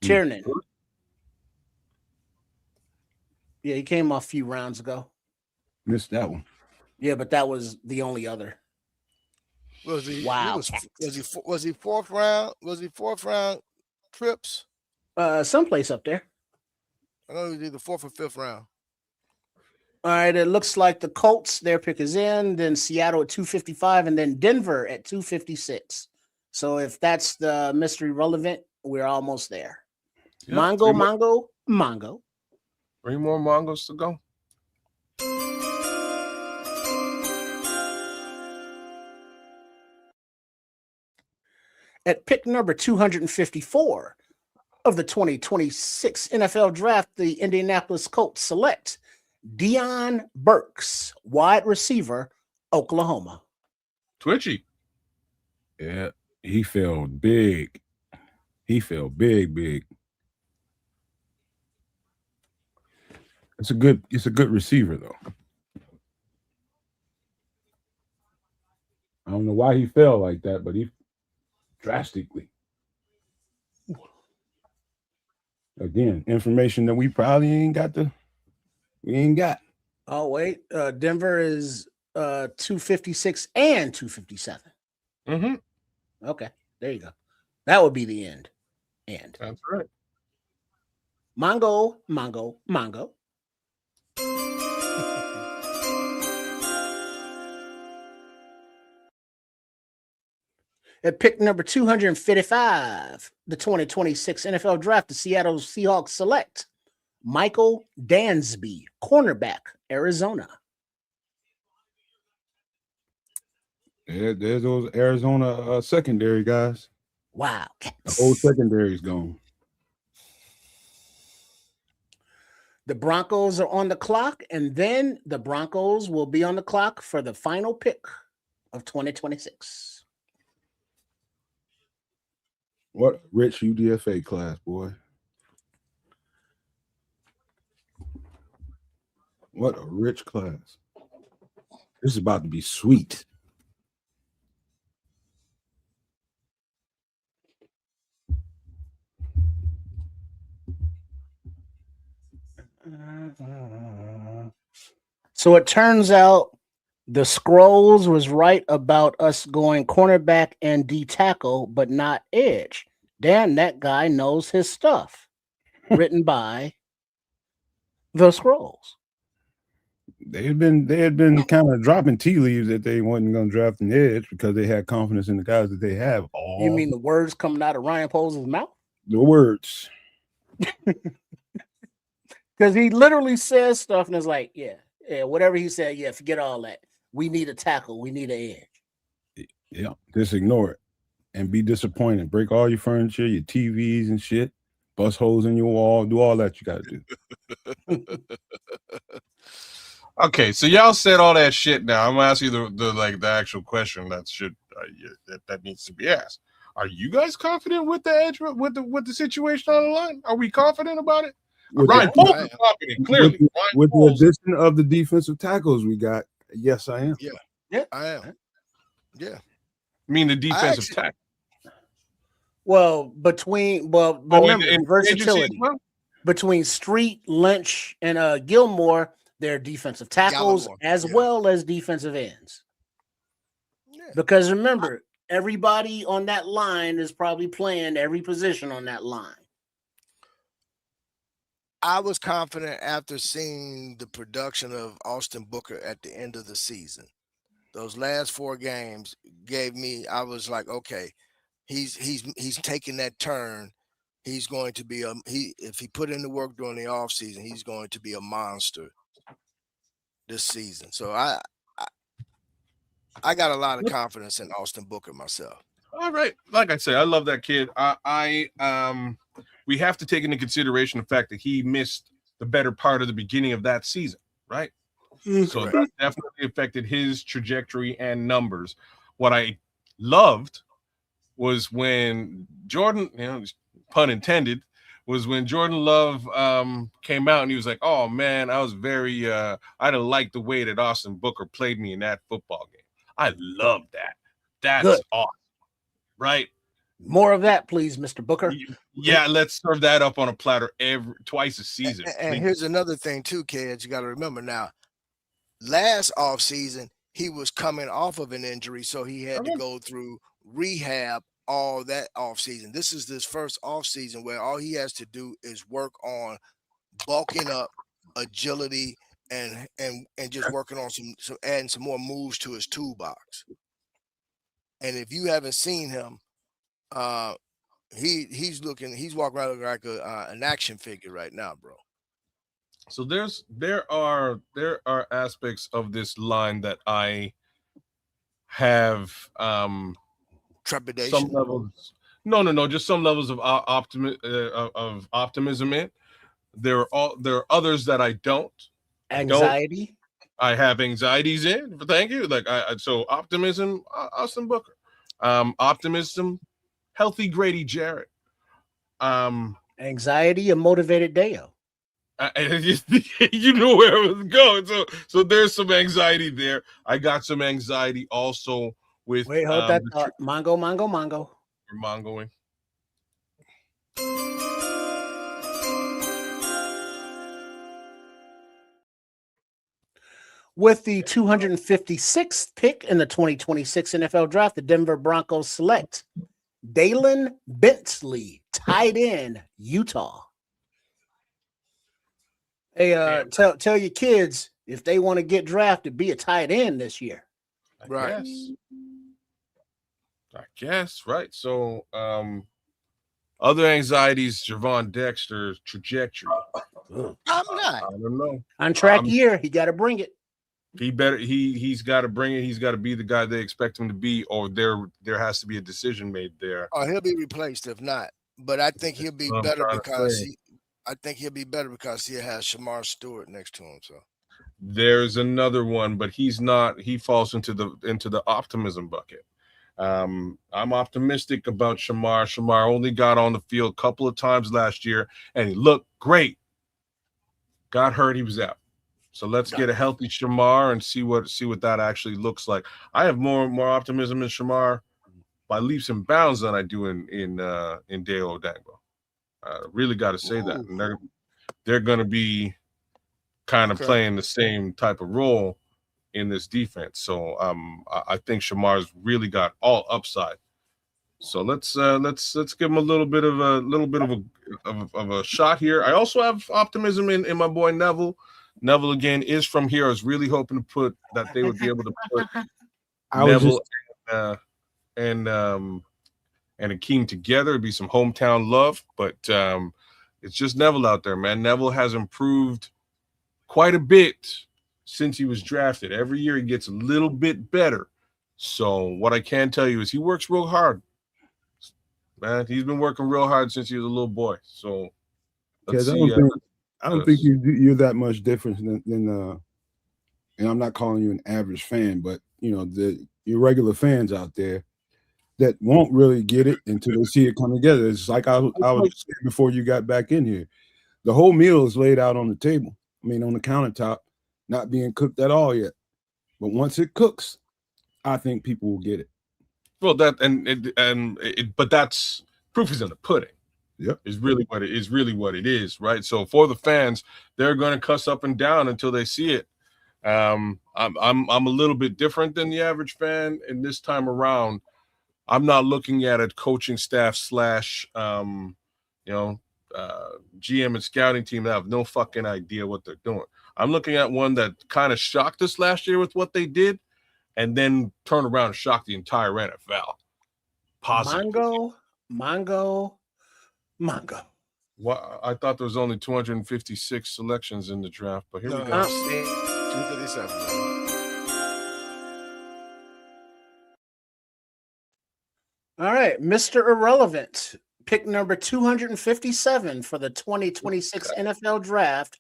C: Tierney. Yeah, he came off a few rounds ago.
B: Missed that one.
C: Yeah, but that was the only other.
F: Was he?
C: Wow.
F: Was he fourth round? Was he fourth round trips?
C: Someplace up there.
F: I know he was either fourth or fifth round.
C: All right, it looks like the Colts, their pick is in, then Seattle at 255, and then Denver at 256. So if that's the mystery relevant, we're almost there.
D: Yeah,
C: Mongo.
D: 3 more Mongos to go.
C: At pick number 254 of the 2026 NFL Draft, the Indianapolis Colts select Deion Burks, wide receiver, Oklahoma.
D: Twitchy.
B: Yeah, he fell big. He fell big. It's a good receiver though. I don't know why he fell like that, but he drastically. Again, information that we probably ain't got.
C: Oh, wait. Denver is 256 and 257.
D: Mm-hmm.
C: Okay, there you go. That would be the end.
D: That's right.
C: Mongo. At pick number 255, the 2026 NFL Draft, the Seattle Seahawks select Michael Dansby, cornerback, Arizona.
B: Yeah, there's those Arizona secondary guys.
C: Wow.
B: The whole secondary is gone.
C: The Broncos are on the clock, and then the Broncos will be on the clock for the final pick of 2026.
B: What rich UDFA class, boy. What a rich class. This is about to be sweet.
C: So it turns out the Scrolls was right about us going cornerback and D tackle, but not edge. Damn, that guy knows his stuff. Written by the Scrolls.
B: They had been kind of dropping tea leaves that they wasn't going to draft an edge because they had confidence in the guys that they have.
C: You mean the words coming out of Ryan Poles' mouth?
B: The words.
C: Because he literally says stuff and it's like, yeah, whatever he said, yeah, forget all that. We need a tackle. We need an edge.
B: Yeah, just ignore it and be disappointed. Break all your furniture, your TVs and shit. Bust holes in your wall. Do all that you got to do.
D: Okay, so y'all said all that shit. Now I'm gonna ask you the actual question that needs to be asked. Are you guys confident with the edge with the situation on the line? Are we confident about it? Ryan Poles is confident, clearly.
B: With the addition of the defensive tackles we got, yes, I am.
F: Yeah, I am. Yeah.
D: I mean the defensive tackle.
C: Well, remember versatility between Street, Lynch, and Gilmore. They're defensive tackles as well as defensive ends. Yeah. Because remember, everybody on that line is probably playing every position on that line.
F: I was confident after seeing the production of Austin Booker at the end of the season. Those last 4 games gave me, I was like, okay, he's taking that turn. He's going to be if he put in the work during the offseason, he's going to be a monster this season. So I got a lot of confidence in Austin Booker myself.
D: All right. Like I say, I love that kid. We have to take into consideration the fact that he missed the better part of the beginning of that season, right? So that definitely affected his trajectory and numbers. What I loved was when Jordan, pun intended, was when Jordan Love came out and he was like, "Oh man, I was very I didn't like the way that Austin Booker played me in that football game. I love that. That's
C: Good.
D: awesome, right?
C: More of that, please, Mr. Booker.
D: Yeah, let's serve that up on a platter twice a season.
F: And here's another thing too, kids. You got to remember now. Last offseason, he was coming off of an injury, so he had to go through rehab all that offseason. This is this first offseason where all he has to do is work on bulking up, agility, and just working on some adding some more moves to his toolbox. And if you haven't seen him, he's walking around like an action figure right now, bro.
D: So there are aspects of this line that I have
F: trepidation.
D: Some levels. No, just some levels of optimism in. There are others that I don't.
C: Anxiety.
D: I have anxieties in. Thank you. So optimism, Austin Booker. Optimism, healthy Grady Jarrett.
C: Anxiety, a motivated Deo.
D: You know where I was going. So there's some anxiety there. I got some anxiety also with.
C: Wait, hold that thought. Mongo.
D: We're mongoing.
C: With the 256th pick in the 2026 NFL Draft, the Denver Broncos select Dalen Bentley, tight end, Utah. Hey, tell your kids if they want to get drafted, be a tight end this year.
F: Right.
D: I guess, right. So other anxieties, Javon Dexter's trajectory.
F: I'm not.
D: I don't know.
C: On track year, he got to bring it.
D: He's got to bring it. He's got to be the guy they expect him to be, or there has to be a decision made there.
F: Oh, he'll be replaced if not. But I think he'll be better because he has Shamar Stewart next to him. So
D: there's another one, but he's not. He falls into the optimism bucket. I'm optimistic about Shamar. Shamar only got on the field a couple of times last year, and he looked great. Got hurt, he was out. So let's get a healthy Shamar and see what that actually looks like. I have more optimism in Shamar by leaps and bounds than I do in Deo Odangbo. I really got to say that. And they're going to be kind of playing the same type of role in this defense. So I think Shamar's really got all upside. So let's give him a little bit of a shot here. I also have optimism in my boy Neville. Neville again is from here. I was really hoping to that they would be able to put Neville and Akeem together. It'd be some hometown love, but it's just Neville out there, man. Neville has improved quite a bit since he was drafted. Every year he gets a little bit better. So what I can tell you is he works real hard. Man, he's been working real hard since he was a little boy. So let's see.
B: I don't think you're that much different than and I'm not calling you an average fan, but your regular fans out there that won't really get it until they see it come together. It's like I was saying before you got back in here. The whole meal is laid out on the table. I mean, on the countertop, not being cooked at all yet. But once it cooks, I think people will get it.
D: Well, but that's proof is in the pudding.
B: Yep.
D: Is really what it is, right? So for the fans, they're going to cuss up and down until they see it. I'm a little bit different than the average fan, and this time around, I'm not looking at a coaching staff / GM and scouting team that have no fucking idea what they're doing. I'm looking at one that kind of shocked us last year with what they did, and then turned around and shocked the entire NFL. Positive.
C: Mongo.
D: Well, I thought there was only 256 selections in the draft, but here we go.
F: 257.
C: All right, Mr. Irrelevant, pick number 257 for the 2026 NFL Draft.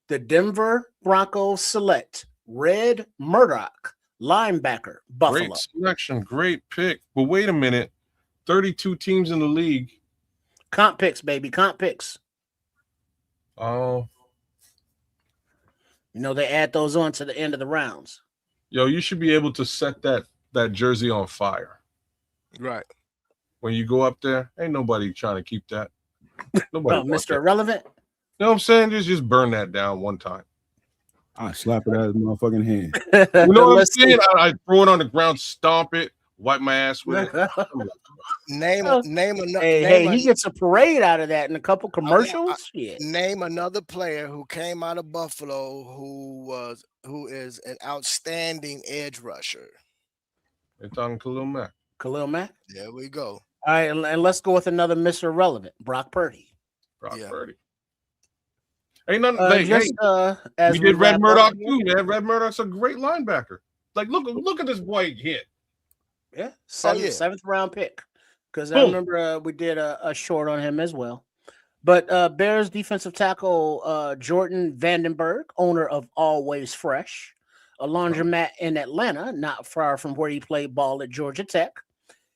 C: The Denver Broncos select Red Murdoch, linebacker, Buffalo.
D: Great selection, great pick. But wait a minute. 32 teams in the league.
C: Comp picks, baby. Comp picks.
D: Oh.
C: You know, they add those on to the end of the rounds.
D: Yo, you should be able to set that jersey on fire.
F: Right.
D: When you go up there, ain't nobody trying to keep that. Nobody wants
C: Mr.
D: that.
C: Irrelevant.
D: You know what I'm saying? Just burn that down one time.
B: I slap it out of his motherfucking hand.
D: You know what I'm
C: Let's see.
D: saying? I throw it on the ground, stomp it, wipe my ass with it.
F: Name
C: Hey, he gets a parade out of that in a couple commercials.
F: Name another player who came out of Buffalo who is an outstanding edge rusher.
D: They're talking Khalil Mack.
C: Khalil Mack.
F: There we go.
C: All right, and let's go with another Mr. Irrelevant, Brock Purdy.
D: Brock Purdy. Ain't nothing.
C: As
D: we did Red
C: wrap
D: Murdoch
C: up
D: too, man. Red Murdoch's a great linebacker. Like, look at this boy hit.
C: Yeah, seventh round pick. Because I remember we did a short on him as well. But Bears defensive tackle Jordan Vandenberg, owner of Always Fresh, a laundromat in Atlanta, not far from where he played ball at Georgia Tech.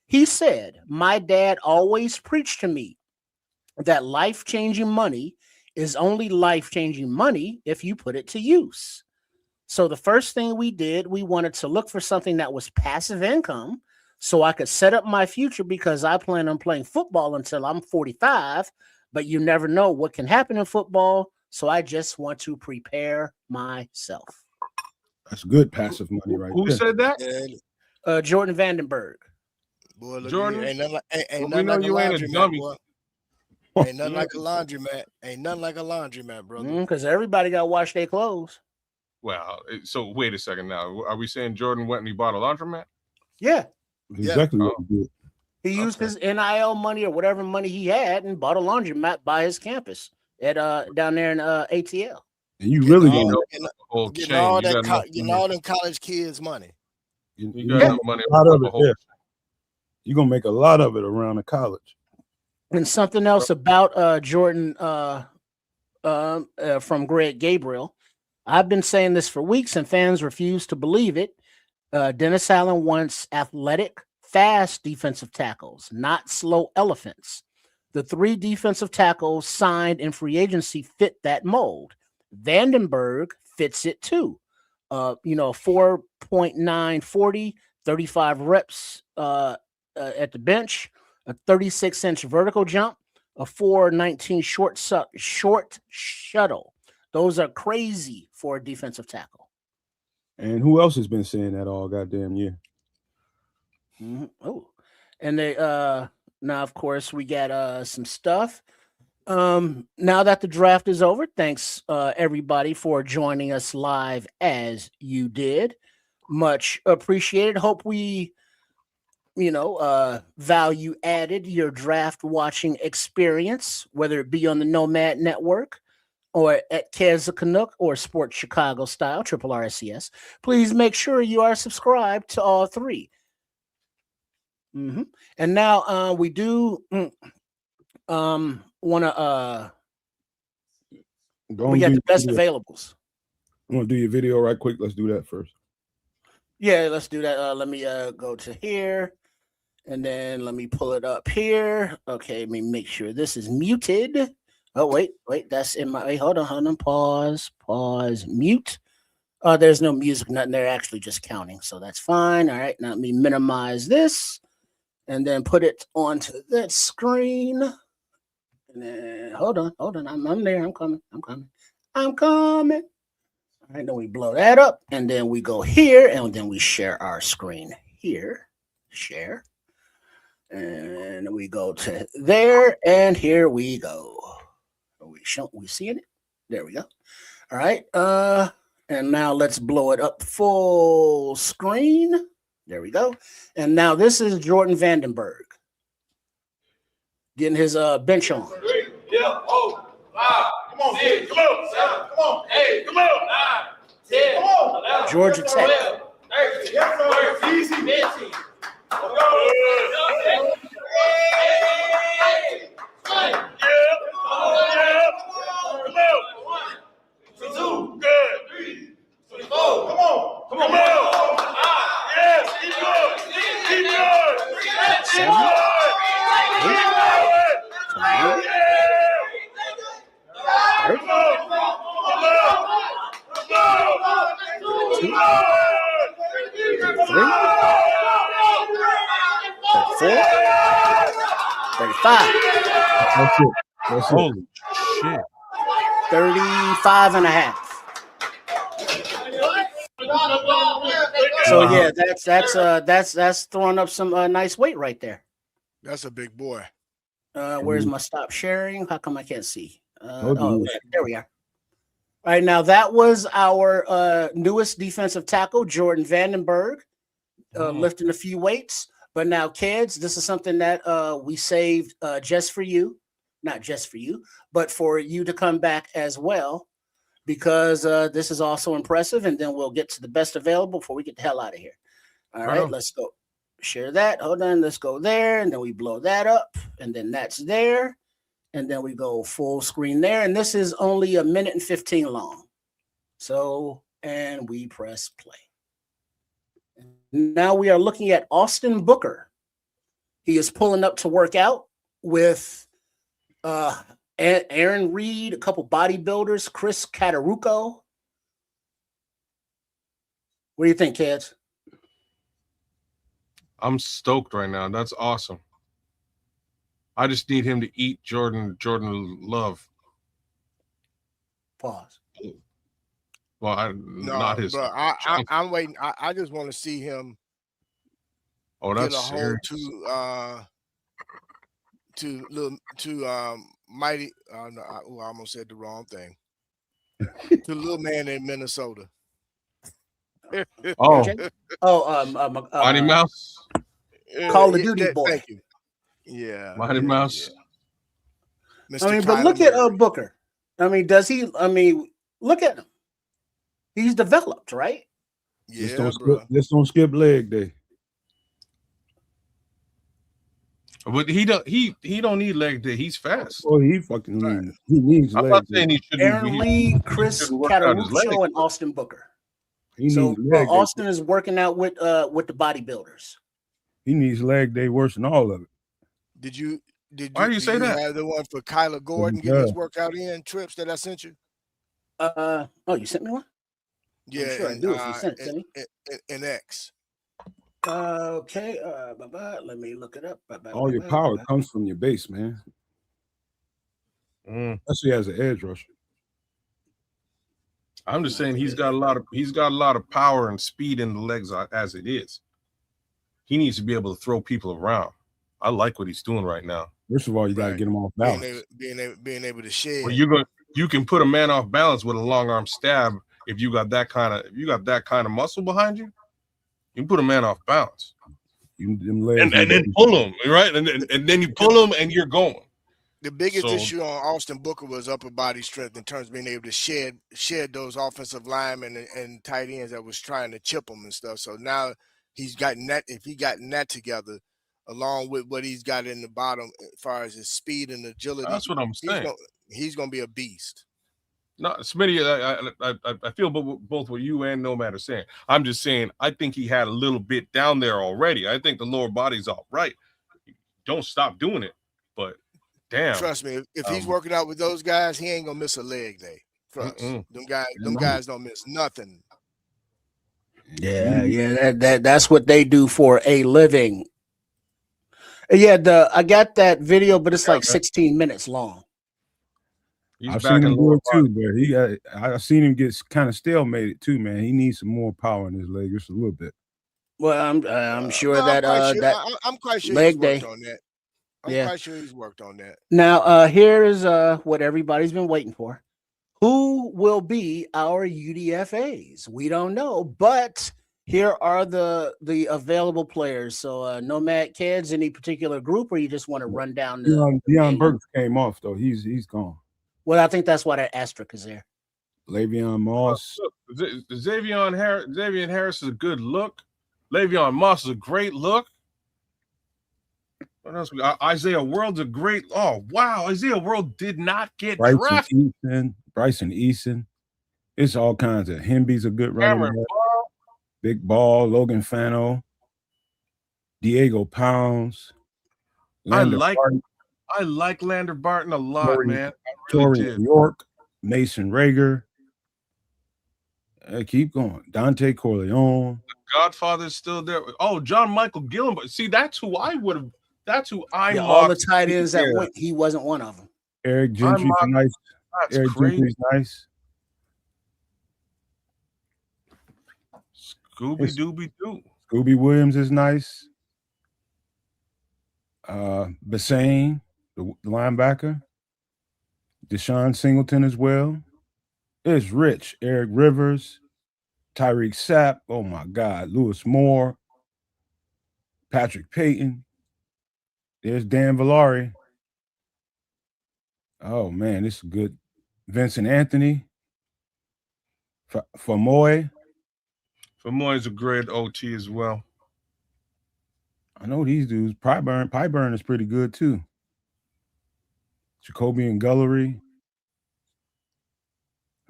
C: He said, "My dad always preached to me that life-changing money is only life-changing money if you put it to use." So the first thing we did, we wanted to look for something that was passive income so I could set up my future, because I plan on playing football until I'm 45, but you never know what can happen in football. So I just want to prepare myself.
B: That's good passive money right
D: Who
B: there.
D: said that?
C: Jordan Vandenberg.
F: Boy, look,
D: Jordan,
F: ain't nothing
D: we know
F: like
D: you ain't a dummy.
F: boy. Ain't nothing like a laundromat. Ain't nothing like a laundromat, brother.
C: Because everybody got to wash their clothes.
D: Well, so wait a second now. Are we saying Jordan went and he bought a laundromat?
C: Yeah.
B: Exactly what he did.
C: He used his NIL money or whatever money he had and bought a laundromat by his campus at down there in ATL.
B: And you really
F: getting
B: don't
F: all them college kids money.
D: You got money.
B: A lot of it there. You're gonna make a lot of it around the college.
C: And something else about Jordan from Greg Gabriel. I've been saying this for weeks and fans refuse to believe it. Dennis Allen wants athletic, fast defensive tackles, not slow elephants. The 3 defensive tackles signed in free agency fit that mold. Vandenberg fits it too. 4.9 40, 35 reps at the bench, a 36-inch vertical jump, a 4.19 short shuttle. Those are crazy for a defensive tackle.
B: And who else has been saying that all goddamn year?
C: Mm-hmm. Oh, and they now of course we got some stuff. Now that the draft is over, thanks everybody for joining us live as you did. Much appreciated. Hope we value added your draft watching experience, whether it be on the Nomad Network or at Kez Canuck or Sports Chicago Style, Triple RSCS. Please make sure you are subscribed to all 3. Mm-hmm. And now we do want to we got the best availables.
B: You want to do your video right quick? Let's do that first.
C: Yeah, let's do that. Let me go to here, and then let me pull it up here. Okay, let me make sure this is muted. Oh, wait, that's in my, wait, hold on, pause, mute. Oh, there's no music, nothing there, actually just counting, so that's fine. All right, now let me minimize this, and then put it onto that screen. And then, hold on, I'm there, I'm coming. All right, then we blow that up, and then we go here, and then we share our screen here, share. And we go to there, and here we go. We seeing it? There we go. All right. And now let's blow it up full screen. There we go. And now this is Jordan Vandenberg getting his bench on.
G: 3, 4, 5, come on, 6, come on, 7, come on, 8, come on, 9, 10, come on, 11,
C: Georgia Tech.
G: 12, 13, easy, 15.
C: 35.
B: That's it. That's it.
D: Holy shit.
C: 35 and a half. So yeah, that's throwing up some nice weight right there.
F: That's a big boy.
C: Where's my stop sharing? How come I can't see?
B: Oh,
C: There we are. All right, now that was our newest defensive tackle, Jordan Vandenberg, lifting a few weights. But now, kids, this is something that we saved just for you. Not just for you, but for you to come back as well, because this is also impressive. And then we'll get to the best available before we get the hell out of here. All right, let's go. Share that. Hold on. Let's go there. And then we blow that up. And then that's there. And then we go full screen there. And this is only 1 minute and 15 long. So, and we press play. Now we are looking at Austin Booker. He is pulling up to work out with Aaron Reed, a couple bodybuilders, Chris Catarucco. What do you think, kids?
D: I'm stoked right now. That's awesome. I just need him to eat Jordan Love.
C: Pause.
D: Well, not his.
F: Bro, I'm waiting. I just want to see him.
D: Oh, that's
F: get a hold to mighty. No, I almost said the wrong thing. To little man in Minnesota.
D: Mighty Mouse.
C: Call of Duty boy.
F: Thank you. Yeah,
D: Mighty Mouse.
F: Yeah.
C: I mean, but look at Booker. I mean, does he? I mean, look at him. He's developed, right?
F: Yeah,
B: just don't skip leg day.
D: But he don't need leg day. He's fast.
B: Oh, he fucking needs
D: I'm
B: leg
D: not
B: day.
D: saying he shouldn't.
C: Aaron Lee, Chris Cataruccio, and Austin Booker. So Austin is working out with the bodybuilders.
B: He needs leg day worse than all of it.
D: Why do you say that?
F: Have the one for Kyler Gordon getting his workout in trips that I sent you?
C: You sent me one?
F: Yeah,
C: I'm sure I do if you sent it to me.
F: In X.
C: Okay. Let me look it up.
B: All your power comes from your base, man. Especially as an edge rusher.
D: I'm just saying he's got a lot of power and speed in the legs as it is. He needs to be able to throw people around. I like what he's doing right now.
B: First of all, you got to get him off balance.
F: Being able to shed.
D: Well, you can put a man off balance with a long arm stab if you got that kind of muscle behind you. You can put a man off balance. And then pull him, right? And then you pull him and you're going.
F: The biggest issue on Austin Booker was upper body strength in terms of being able to shed those offensive linemen and tight ends that was trying to chip him and stuff. So now he's gotten that. If he gotten that together, along with what he's got in the bottom as far as his speed and agility,
D: that's what I'm saying.
F: He's going to be a beast.
D: No, Smitty, I feel both what you and Nomad are saying. I'm just saying I think he had a little bit down there already. I think the lower body's all right. Don't stop doing it, but damn.
F: Trust me, if he's working out with those guys, he ain't gonna miss a leg day. Trust. Them guys don't miss nothing.
C: Yeah, that's what they do for a living. Yeah, I got that video, but it's like 16 minutes long.
B: I've seen him do it too, but I've seen him get kind of stalemated too, man. He needs some more power in his leg, just a little bit.
C: Well, I'm sure
F: I'm quite sure
C: leg
F: he's
C: day.
F: Worked on that. I'm quite sure he's worked on that.
C: Now, here is what everybody's been waiting for. Who will be our UDFAs? We don't know, but here are the available players. So, Nomad kids, any particular group, or you just want to run down the
B: Deion Burks came off though. He's gone.
C: Well, I think that's why that asterisk is there.
B: Le'Veon Moss.
D: Xavier Harris is a good look. Le'Veon Moss is a great look. What else? Isaiah World's a great. Oh wow, Isaiah World did not get drafted.
B: Bryson Eason. It's all kinds of. Hemby's a good runner. Big Ball, Logan Fano, Diego Pounds.
D: I like Lander Barton a lot, man.
B: Torian York, Mason Rager. Keep going. Dante Corleone.
D: The Godfather's still there. Oh, John Michael Gillen. See, that's who I would have That's who I
C: Yeah, all the
D: mocked.
C: tight ends that
D: Yeah,
C: went, he wasn't one of them.
B: Eric Gentry's
D: mocked-
B: nice.
D: That's
B: Eric
D: crazy.
B: Gentry's nice.
D: Scooby Dooby Doo.
B: Scooby Williams is nice. Bassane, the linebacker. Deshaun Singleton as well. It's rich. Eric Rivers, Tyreek Sapp. Oh my God. Lewis Moore, Patrick Payton. There's Dan Villari. Oh man, this is good. Vincent Anthony. Famoy.
D: Famoy's a great OT as well.
B: I know these dudes. Pyburn is pretty good too. Jacoby and Gullery.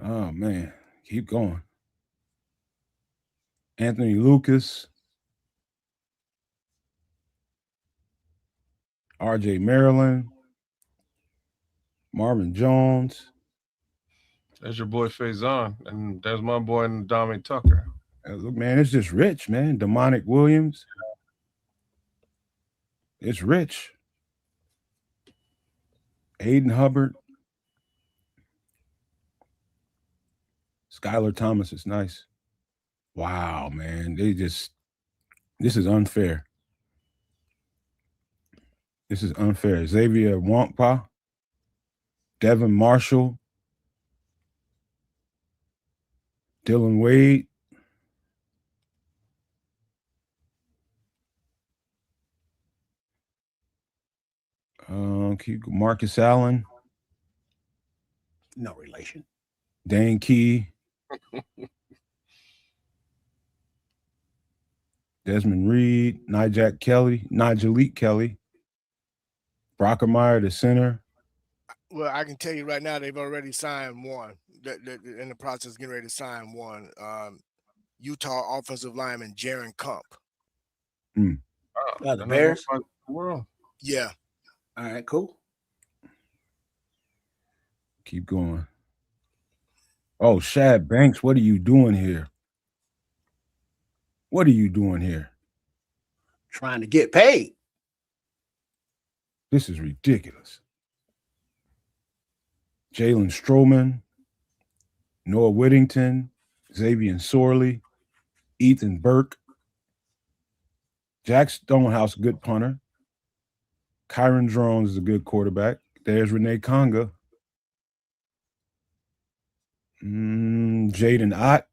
B: Oh man, keep going. Anthony Lucas. RJ Maryland. Marvin Jones.
D: There's your boy Faison, and there's my boy Ndame Tucker.
B: Look, man, it's just rich, man. Demonic Williams. It's rich. Aiden Hubbard. Skylar Thomas is nice. Wow, man. This is unfair. This is unfair. Xavier Wankpa. Devin Marshall. Dylan Wade. Marcus Allen.
C: No relation.
B: Dane Key. Desmond Reed. Nigel Kelly. Brockermeyer, the center.
F: Well, I can tell you right now, they've already signed one. They're in the process of getting ready to sign one. Utah offensive lineman Jaron Kump.
C: The Bears?
D: World.
F: Yeah.
C: All right, cool.
B: Keep going. Oh, Shad Banks, what are you doing here? What are you doing here?
C: Trying to get paid.
B: This is ridiculous. Jalen Stroman, Noah Whittington, Xavier Sorley, Ethan Burke, Jack Stonehouse, good punter. Kyron Drones is a good quarterback. There's Renee Conga. Jaden Ott.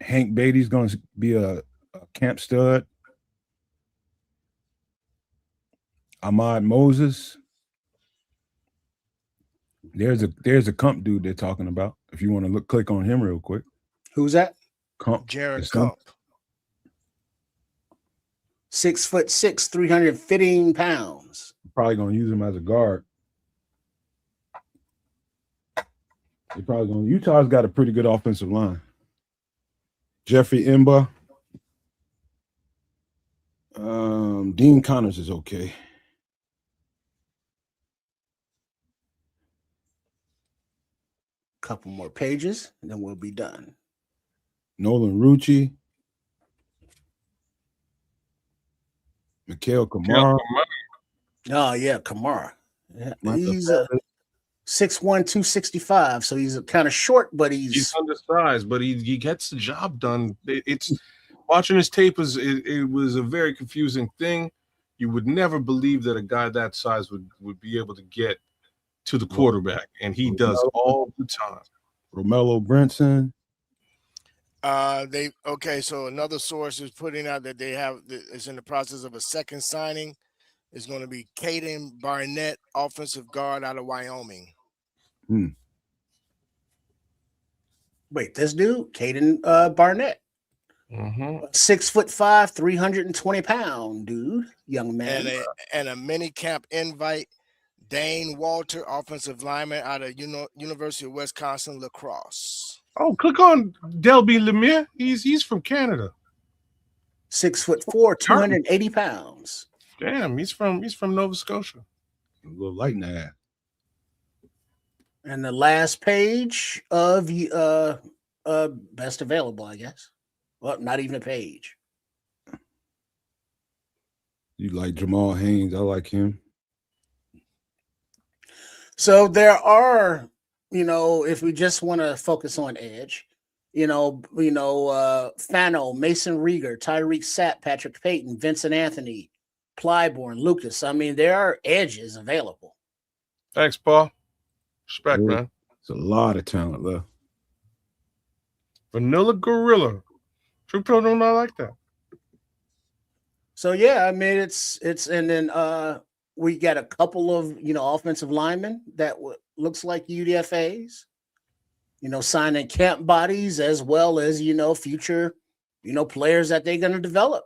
B: Hank Beatty's going to be a camp stud. Ahmad Moses. There's a Kump dude they're talking about. If you want to click on him real quick.
C: Who's that?
B: Kump.
F: Jaron Kump.
C: 6'6", 315 pounds.
B: Probably gonna use him as a guard. Utah's got a pretty good offensive line. Jeffrey Imba. Dean Connors is okay.
C: Couple more pages, and then we'll be done.
B: Nolan Rucci. Mikhail Kamara.
C: Oh, yeah, Kamara. Yeah, he's 6'1", 265, so he's kind of short, but he's
D: undersized, but he gets the job done. It's watching his tape it was a very confusing thing. You would never believe that a guy that size would be able to get to the quarterback, and he does all the time.
B: Romello Brinson.
F: So another source is putting out that is in the process of a second signing. It's going to be Caden Barnett, offensive guard out of Wyoming.
C: Wait, this dude, Caden Barnett. 6'5", 320-pound dude, young man.
F: And a mini camp invite, Dane Walter, offensive lineman out of University of Wisconsin La Crosse.
D: Oh, click on Delby Lemire. He's from Canada.
C: 6'4", 280 pounds.
D: Damn, he's from Nova Scotia.
B: A little light in that.
C: And the last page of best available, I guess. Well, not even a page.
B: You like Jamal Haynes? I like him.
C: So there are, if we just want to focus on edge, Fano, Mason Rieger, Tyreek Sapp, Patrick Payton, Vincent Anthony, Clybourne, Lucas. I mean, there are edges available.
D: Thanks, Paul. Respect, man.
B: There's a lot of talent left.
D: Vanilla Gorilla. True Pill do not like that.
C: So yeah, I mean it's and then we got a couple of offensive linemen that looks like UDFAs, signing camp bodies as well as future players that they're going to develop.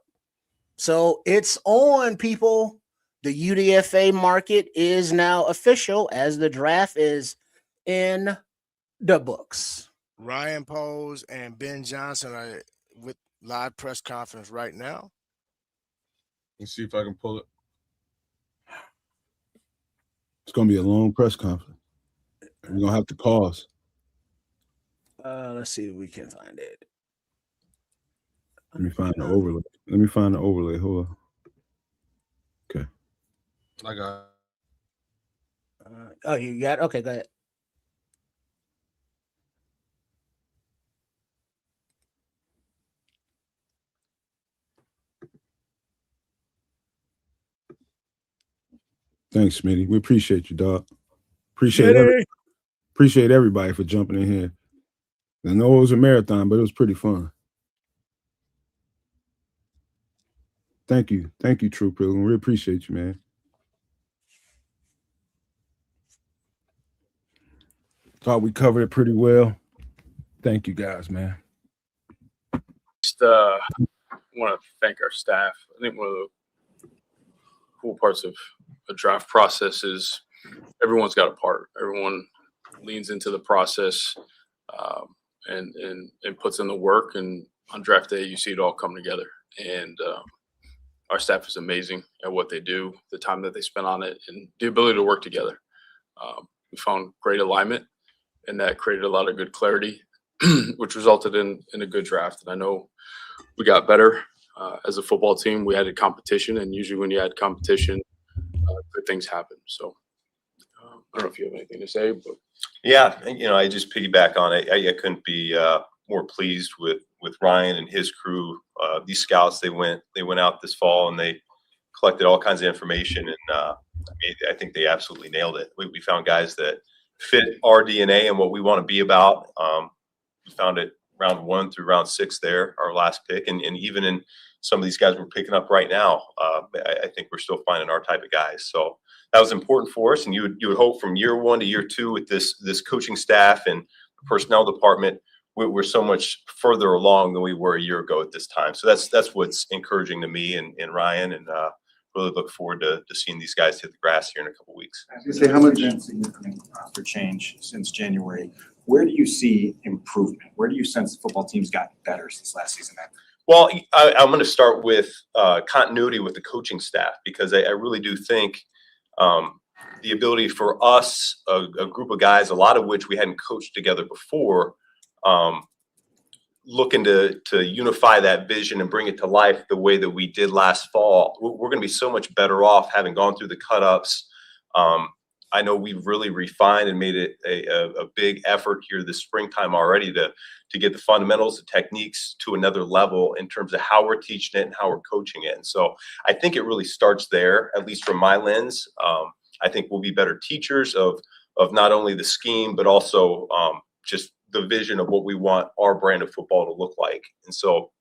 C: So it's on, people. The UDFA market is now official as the draft is in the books.
F: Ryan Poles and Ben Johnson are with live press conference right now.
D: Let's see if I can pull it.
B: It's gonna be a long press conference. We're gonna have to pause.
C: Let's see if we can find it.
B: Let me find the overlay. Hold on. Okay.
D: I got
C: Oh, you got it? Okay, go ahead.
B: Thanks, Smitty. We appreciate you, dog. Appreciate everybody for jumping in here. I know it was a marathon, but it was pretty fun. Thank you, True Pilgrim. We appreciate you, man. Thought we covered it pretty well. Thank you, guys, man.
H: Just want to thank our staff. I think one of the cool parts of a draft process is everyone's got a part. Everyone leans into the process and puts in the work. And on draft day, you see it all come together. And our staff is amazing at what they do, the time that they spend on it, and the ability to work together. We found great alignment, and that created a lot of good clarity, which resulted in a good draft. And I know we got better as a football team. We added competition, and usually when you add competition, good things happen. So I don't know if you have anything to say, but
I: yeah, I just piggyback on it. I couldn't be more pleased with Ryan and his crew. These scouts, they went out this fall and they collected all kinds of information, and I think they absolutely nailed it. We found guys that fit our DNA and what we want to be about. We found it round 1 through round 6 there, our last pick, and even in some of these guys we're picking up right now, I think we're still finding our type of guys. So that was important for us, and you would hope from year 1 to year 2 with this coaching staff and the personnel department, we're so much further along than we were a year ago at this time. So that's what's encouraging to me and Ryan, and really look forward to seeing these guys hit the grass here in a couple of weeks.
J: I was going to say, how much significant roster change since January? Where do you see improvement? Where do you sense the football team's gotten better since last season?
I: Well, I'm going to start with continuity with the coaching staff, because I really do think the ability for us, a group of guys, a lot of which we hadn't coached together before, looking to unify that vision and bring it to life the way that we did last fall. We're going to be so much better off having gone through the cut-ups. I know we've really refined and made it a big effort here this springtime already to get the fundamentals, the techniques to another level in terms of how we're teaching it and how we're coaching it. And so I think it really starts there, at least from my lens. I think we'll be better teachers of not only the scheme, but also just the vision of what we want our brand of football to look like. And so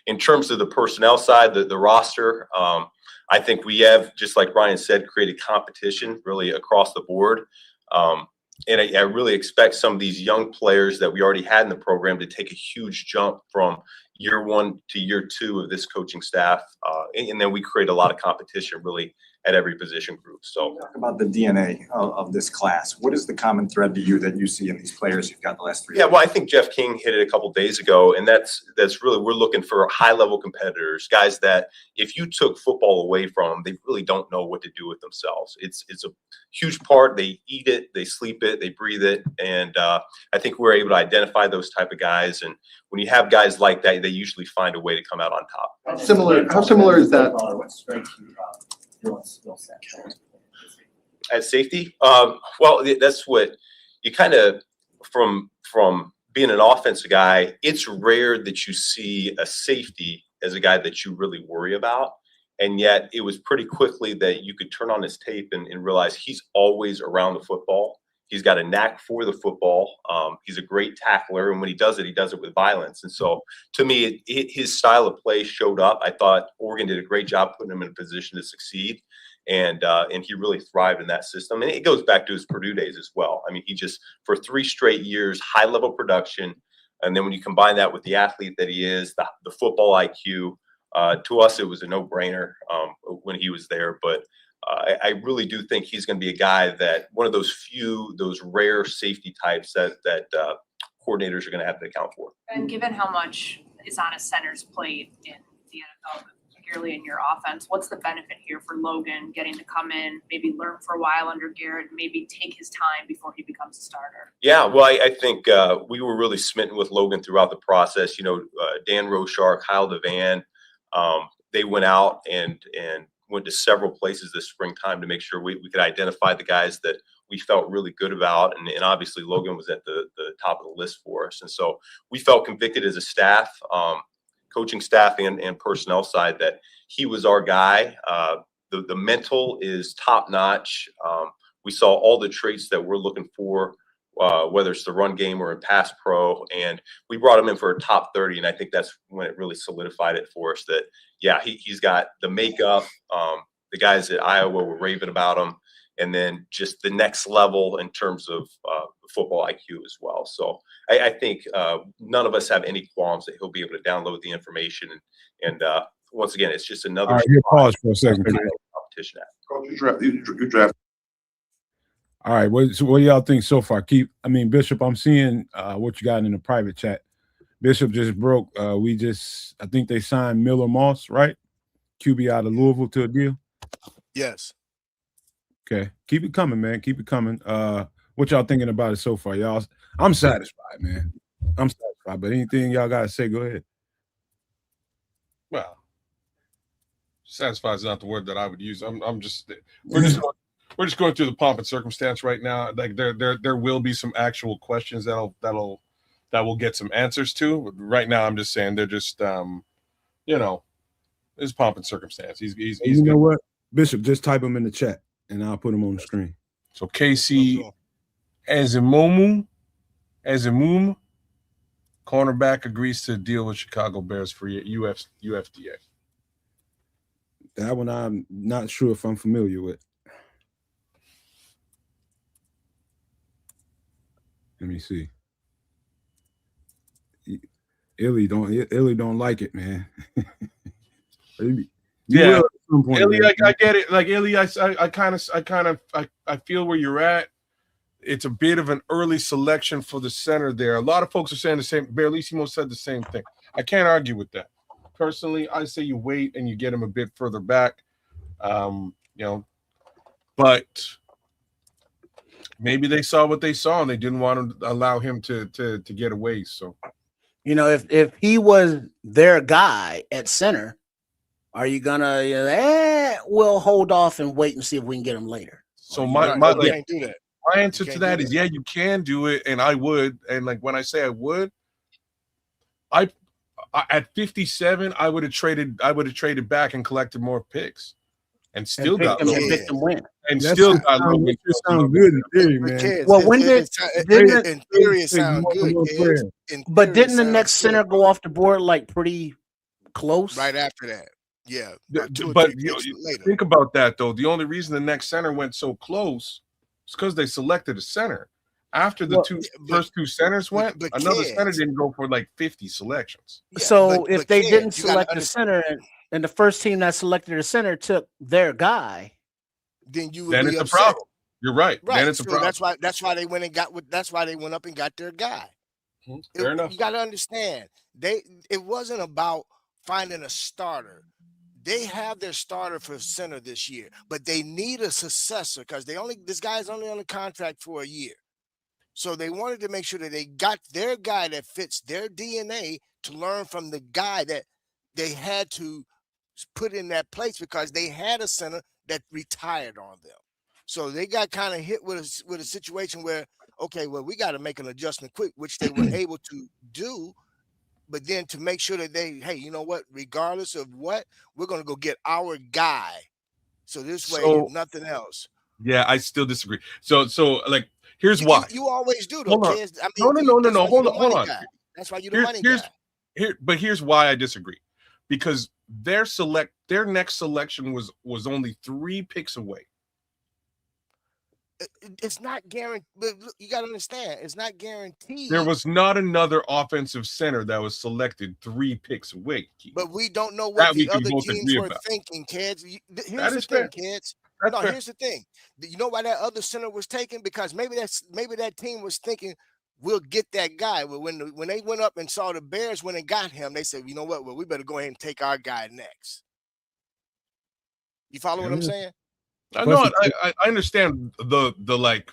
I: in terms of the personnel side, the roster, I think we have, just like Ryan said, created competition really across the board. And I really expect some of these young players that we already had in the program to take a huge jump from year 1 to year 2 of this coaching staff. And then we create a lot of competition really at every position group. So
J: Talk about the DNA of this class. What is the common thread to you that you see in these players you've got the last 3 years?
I: yeah, well, I think Jeff King hit it a couple days ago, and that's really, we're looking for high-level competitors, guys that if you took football away from them, they really don't know what to do with themselves. It's a huge part. They eat it, they sleep it, they breathe it, and I think we're able to identify those type of guys. And when you have guys like that, they usually find a way to come out on top.
K: How similar is that?
L: What strikes you about Dylan's skill set?
I: At safety, well, that's what you kind of from being an offensive guy. It's rare that you see a safety as a guy that you really worry about, and yet it was pretty quickly that you could turn on his tape and realize he's always around the football. He's got a knack for the football. He's a great tackler, and when he does it with violence. And so, to me, his style of play showed up. I thought Oregon did a great job putting him in a position to succeed, and he really thrived in that system. And it goes back to his Purdue days as well. I mean, he just, for 3 straight years, high-level production, and then when you combine that with the athlete that he is, the football IQ, to us it was a no-brainer when he was there. But I really do think he's going to be a guy that one of those rare safety types that coordinators are going to have to account for.
M: And given how much is on a center's plate in the NFL, particularly in your offense, what's the benefit here for Logan getting to come in, maybe learn for a while under Garrett, and maybe take his time before he becomes a starter?
I: Yeah, well, I think we were really smitten with Logan throughout the process. You know, Dan Rochar, Kyle DeVan, they went out and went to several places this springtime to make sure we could identify the guys that we felt really good about. And obviously Logan was at the top of the list for us. And so we felt convicted as a staff, coaching staff and personnel side, that he was our guy. The mental is top notch. We saw all the traits that we're looking for, whether it's the run game or in pass pro, and we brought him in for a top 30. And I think that's when it really solidified it for us that, yeah, he's got the makeup. The guys at Iowa were raving about him, and then just the next level in terms of football IQ as well. So I think none of us have any qualms that he'll be able to download the information. And once again, it's just another.
B: All right, you pause for a second.
I: Competition.
K: Coach, you draft.
B: All right, what do y'all think so far? Bishop, I'm seeing what you got in the private chat. Bishop just broke. I think they signed Miller Moss, right? QB out of Louisville to a deal.
F: Yes.
B: Okay, keep it coming, man. Keep it coming. What y'all thinking about it so far, y'all? I'm satisfied, man. I'm satisfied. But anything y'all gotta say, go ahead.
D: Well, satisfied is not the word that I would use. We're just going through the pomp and circumstance right now. Like there will be some actual questions that will get some answers to. But right now, I'm just saying they're just it's pomp and circumstance. He's
B: you know what, Bishop, just type him in the chat and I'll put him on the screen.
D: So KC Ezemomu, cornerback, agrees to deal with Chicago Bears for UFDA.
B: That one I'm not sure if I'm familiar with. Let me see. Illy don't like it, man.
D: Yeah, Illy, I get it. Like Illy, I feel where you're at. It's a bit of an early selection for the center there. A lot of folks are saying the same. Barlissimo said the same thing. I can't argue with that. Personally, I say you wait and you get him a bit further back. But maybe they saw what they saw and they didn't want to allow him to get away. So,
C: if he was their guy at center, are you gonna we'll hold off and wait and see if we can get him later?
D: So
F: can't do that.
D: My answer to that is, yeah, you can do it, and I would. And like when I say I would, I at 57, I would have traded back and collected more picks, and still got
C: pick them win.
D: And still got
B: Logan. Sounds good in theory, man.
C: Well, when
F: in theory it sounds good,
C: but didn't the next center go off the board like pretty close
F: right after that? Yeah,
D: but think about that though. The only reason the next center went so close is because they selected a center. After the first two centers went, another center didn't go for like 50 selections.
C: Yeah, so if they didn't select the center and the first team that selected a center took their guy,
F: then you would
D: Then
F: be
D: it's a
F: upset.
D: problem. You're right.
F: Right.
D: Then it's a
F: So
D: problem.
F: that's why they went and got that's why they went up and got their guy.
D: Fair enough.
F: You got to understand, it wasn't about finding a starter. They have their starter for center this year, but they need a successor because this guy's only on a contract for a year. So they wanted to make sure that they got their guy that fits their DNA to learn from the guy that they had to put in that place because they had a center that retired on them. So they got kind of hit with a situation where, okay, well, we got to make an adjustment quick, which they were able to do. But then to make sure that hey, you know what, regardless of what, we're going to go get our guy. So this way, if nothing else.
D: Yeah, I still disagree. So like, here's why.
F: You always do, though, kids. I
D: mean, no. Hold on.
F: That's why you're the money guy.
D: But here's why I disagree. Because their next selection was only 3 picks away.
F: It's not guaranteed. You got to understand, it's not guaranteed.
D: There was not another offensive center that was selected 3 picks away.
F: But we don't know what the other teams were thinking, kids. Here's the thing, kids. Here's the thing. You know why that other center was taken? Because maybe that team was thinking, we'll get that guy. But when they went up and saw the Bears when they got him, they said, you know what? Well, we better go ahead and take our guy next. You follow what I'm saying?
D: No, I understand the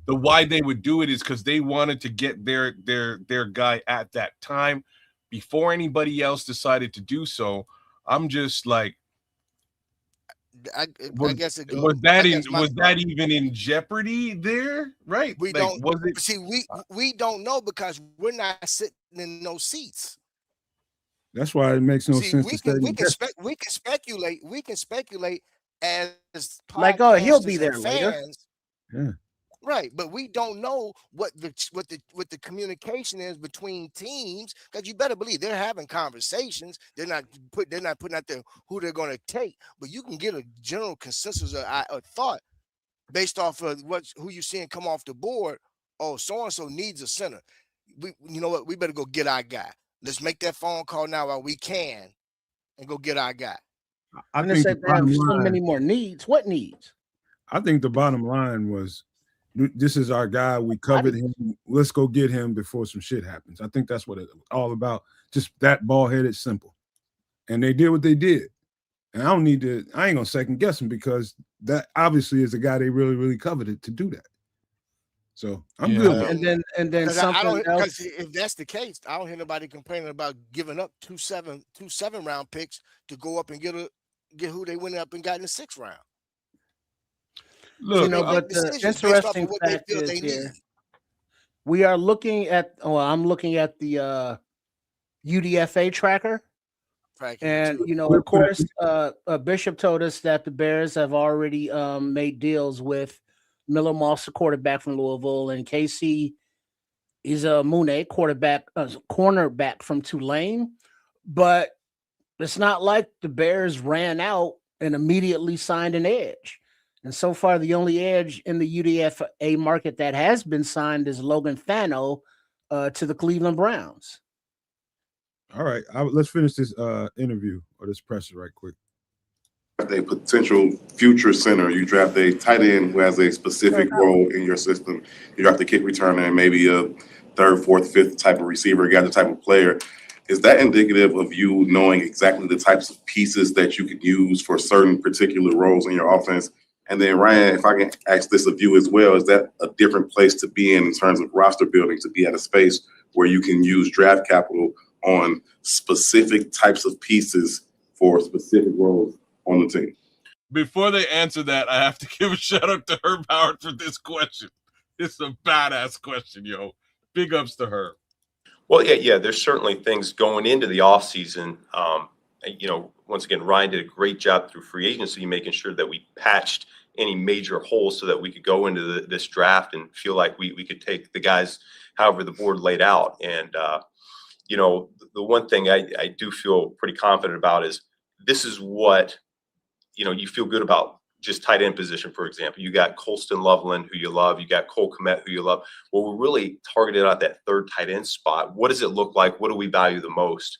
D: why they would do it is because they wanted to get their guy at that time before anybody else decided to do so. I'm just like,
F: I guess it goes.
D: Was that even in jeopardy there? Right?
F: We don't see. We don't know because we're not sitting in no seats.
B: That's why it makes no sense.
F: We can speculate. We can speculate as
C: like, oh, he'll be there
F: fans.
C: later.
B: Yeah.
F: Right, but we don't know what the communication is between teams because you better believe they're having conversations. They're not putting out there who they're going to take, but you can get a general consensus of thought based off of who you're seeing come off the board. Oh, so and so needs a center. You know what? We better go get our guy. Let's make that phone call now while we can, and go get our guy.
C: I'm gonna say they have so many more needs. What needs?
B: I think the bottom line was, this is our guy. We covered him. Let's go get him before some shit happens. I think that's what it's all about. Just that ball-headed simple. And they did what they did. And I ain't gonna second guess him because that obviously is a guy they really, really coveted to do that. So I'm good.
C: And then something else.
F: If that's the case, I don't hear nobody complaining about giving up two seven round picks to go up and get who they went up and got in the 6th round.
C: Look, but the interesting fact is here, we are looking at. Well, I'm looking at the UDFA tracker, and of course, Bishop told us that the Bears have already made deals with Miller Moss, the quarterback from Louisville, and Casey is a Mooney cornerback from Tulane. But it's not like the Bears ran out and immediately signed an edge. And so far, the only edge in the UDFA market that has been signed is Logan Fano to the Cleveland Browns.
B: All right, let's finish this interview or this presser right quick.
K: A potential future center, you draft a tight end who has a specific role in your system. You draft a kick returner and maybe a 3rd, 4th, 5th type of receiver, got the type of player. Is that indicative of you knowing exactly the types of pieces that you could use for certain particular roles in your offense? And then, Ryan, if I can ask this of you as well, is that a different place to be in terms of roster building, to be at a space where you can use draft capital on specific types of pieces for specific roles on the team?
D: Before they answer that, I have to give a shout out to Herb Howard for this question. It's a badass question, yo. Big ups to Herb.
I: Well, yeah. There's certainly things going into the offseason. Once again, Ryan did a great job through free agency, making sure that we patched any major holes so that we could go into this draft and feel like we could take the guys however the board laid out. And, the one thing I do feel pretty confident about is this is what, you feel good about just tight end position, for example. You got Colston Loveland, who you love. You got Cole Kmet, who you love. Well, we're really targeted at that 3rd tight end spot. What does it look like? What do we value the most?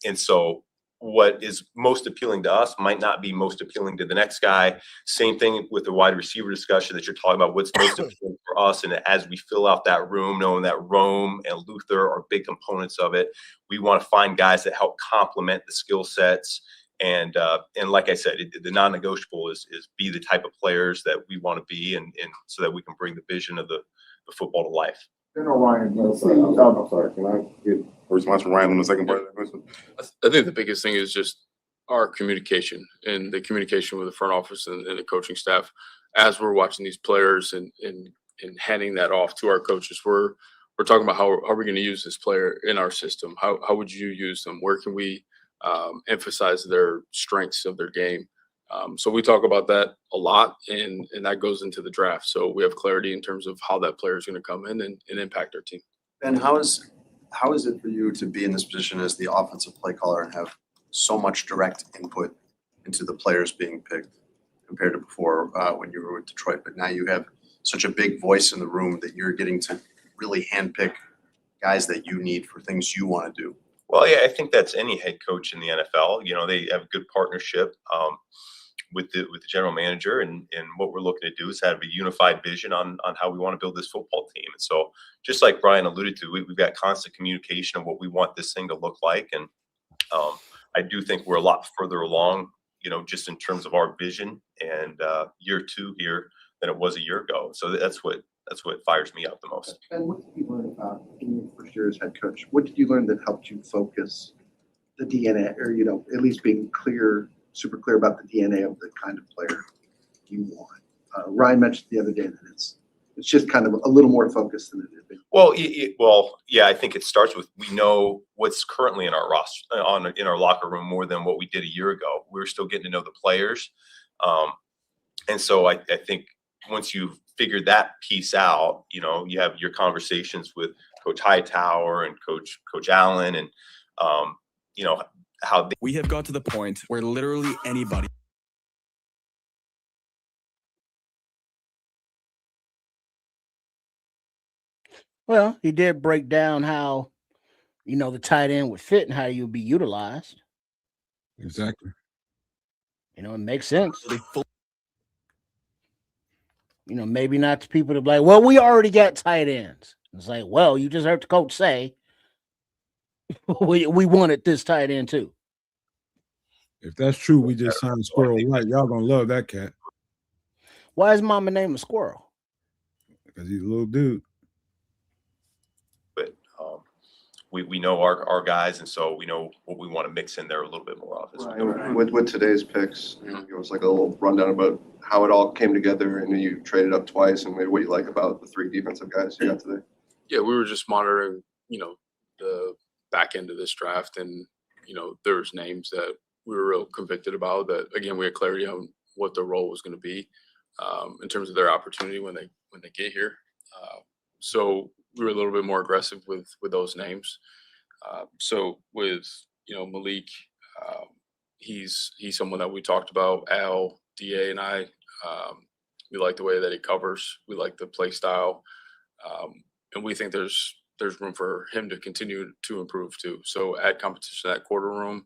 I: And so what is most appealing to us might not be most appealing to the next guy. Same thing with the wide receiver discussion that you're talking about, what's most appealing for us. And as we fill out that room, knowing that Rome and Luther are big components of it, we want to find guys that help complement the skill sets. And like I said, the non-negotiable is be the type of players that we want to be, and so that we can bring the vision of the football to life.
K: General Ryan, I'm sorry. Can I get a response from Ryan on the second part of that question?
H: I think the biggest thing is just our communication and the communication with the front office and the coaching staff. As we're watching these players and handing that off to our coaches, we're talking about how are we going to use this player in our system? How would you use them? Where can we emphasize their strengths of their game? So we talk about that a lot, and that goes into the draft. So we have clarity in terms of how that player is going to come in and impact our team.
N: Ben, how is it for you to be in this position as the offensive play caller and have so much direct input into the players being picked compared to before when you were with Detroit? But now you have such a big voice in the room that you're getting to really handpick guys that you need for things you want to do.
I: Well, yeah, I think that's any head coach in the NFL. You know, they have a good partnership with the general manager, and what we're looking to do is have a unified vision on how we want to build this football team. And so, just like Brian alluded to, we've got constant communication of what we want this thing to look like. And I do think we're a lot further along, you know, just in terms of our vision and year two here than it was a year ago. So that's what fires me up the most.
N: And what did you learn about in your first year as head coach? What did you learn that helped you focus the DNA, or, you know, at least being super clear about the DNA of the kind of player you want? Ryan mentioned the other day that it's just kind of a little more focused than it had been.
I: Well, yeah, I think it starts with, we know what's currently in our roster, in our locker room, more than what we did a year ago. We're still getting to know the players, and so I think once you've figured that piece out, you know, you have your conversations with Coach Hightower and Coach Allen, and you know how
O: we have got to the point where literally anybody.
P: Well, he did break down how, you know, the tight end would fit and how you'll be utilized.
B: Exactly.
P: You know, it makes sense. You know, maybe not to people to be like, well, we already got tight ends. It's like, well, you just heard the coach say we wanted this tight end too.
B: If that's true, we just signed Squirrel White. Y'all gonna love that cat.
P: Why is mama named a squirrel?
B: Because he's a little dude.
I: But we know our guys, and so we know what we want to mix in there a little bit more often.
Q: Right. With today's picks, you know, give us like a little rundown about how it all came together, and then you traded up twice, and maybe what you like about the three defensive guys you got today.
H: Yeah, we were just monitoring, you know, the back end of this draft, and you know, there's names that we were real convicted about. That again, we had clarity on what the role was going to be in terms of their opportunity when they get here. So we were a little bit more aggressive with those names. So with, you know, Malik, he's someone that we talked about. Al, Da, and I, we like the way that he covers. We like the play style, and we think there's room for him to continue to improve too. So add competition at quarter room,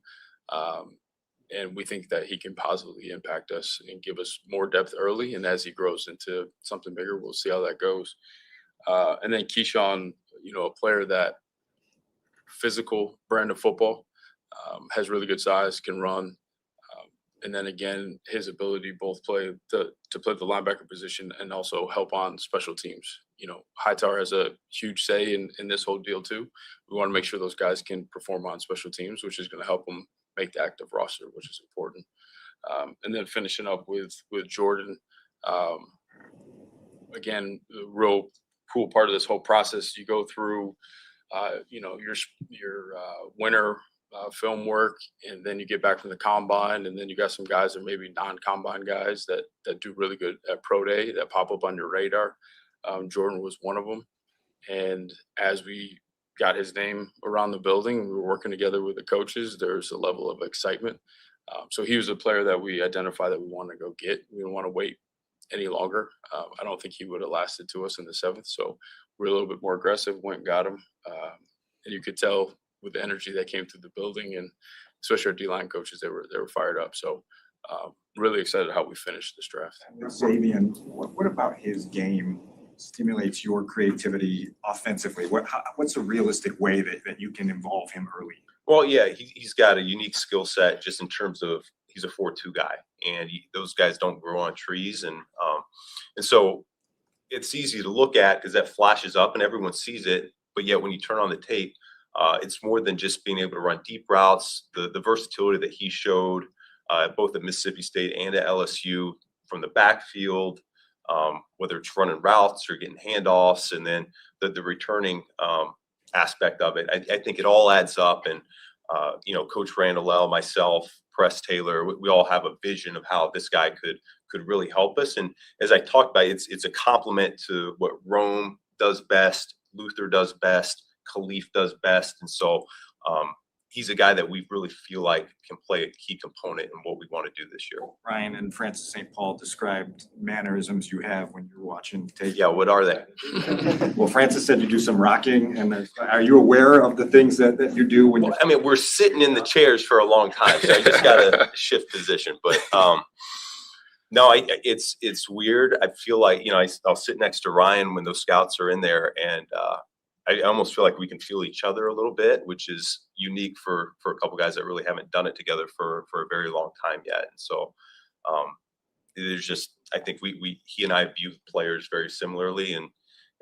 H: and we think that he can positively impact us and give us more depth early. And as he grows into something bigger, we'll see how that goes. And then Keyshawn, you know, a player that physical brand of football, has really good size, can run. And then again, his ability to both play to play the linebacker position and also help on special teams. You know, Hightower has a huge say in this whole deal too. We want to make sure those guys can perform on special teams, which is going to help them make the active roster, which is important. And then finishing up with Jordan, again, the real cool part of this whole process, you go through, you know, your winter film work, and then you get back from the combine, and then you got some guys that maybe non-combine guys that do really good at pro day that pop up on your radar. Jordan was one of them. And as we got his name around the building, we were working together with the coaches, there's a level of excitement. So he was a player that we identified that we wanted to go get. We didn't want to wait any longer. I don't think he would have lasted to us in the 7th. So we're a little bit more aggressive, went and got him. And you could tell with the energy that came through the building and especially our D-line coaches, they were fired up. So really excited how we finished this draft.
J: Xavier, what about his game stimulates your creativity offensively? What's a realistic way that you can involve him early?
I: Well, yeah, he's got a unique skill set just in terms of he's a 4-2 guy, and those guys don't grow on trees, and so it's easy to look at because that flashes up and everyone sees it. But yet when you turn on the tape, it's more than just being able to run deep routes. The versatility that he showed both at Mississippi State and at LSU from the backfield, whether it's running routes or getting handoffs, and then the returning aspect of it. I think it all adds up. And, Coach Randall, myself, Press Taylor, we all have a vision of how this guy could really help us. And as I talked about, it's a compliment to what Rome does best, Luther does best, Khalif does best. And so he's a guy that we really feel like can play a key component in what we want to do this year.
J: Ryan and Francis St. Paul described mannerisms you have when you're watching tape.
I: Yeah, what are they?
J: Well, Francis said you do some rocking, and are you aware of the things that you do when
I: we're sitting in the chairs for a long time, so I just got to shift position. But no, it's weird. I feel like, I'll sit next to Ryan when those scouts are in there, and I almost feel like we can feel each other a little bit, which is unique for a couple guys that really haven't done it together for a very long time yet. And so there's just, I think he and I view players very similarly, and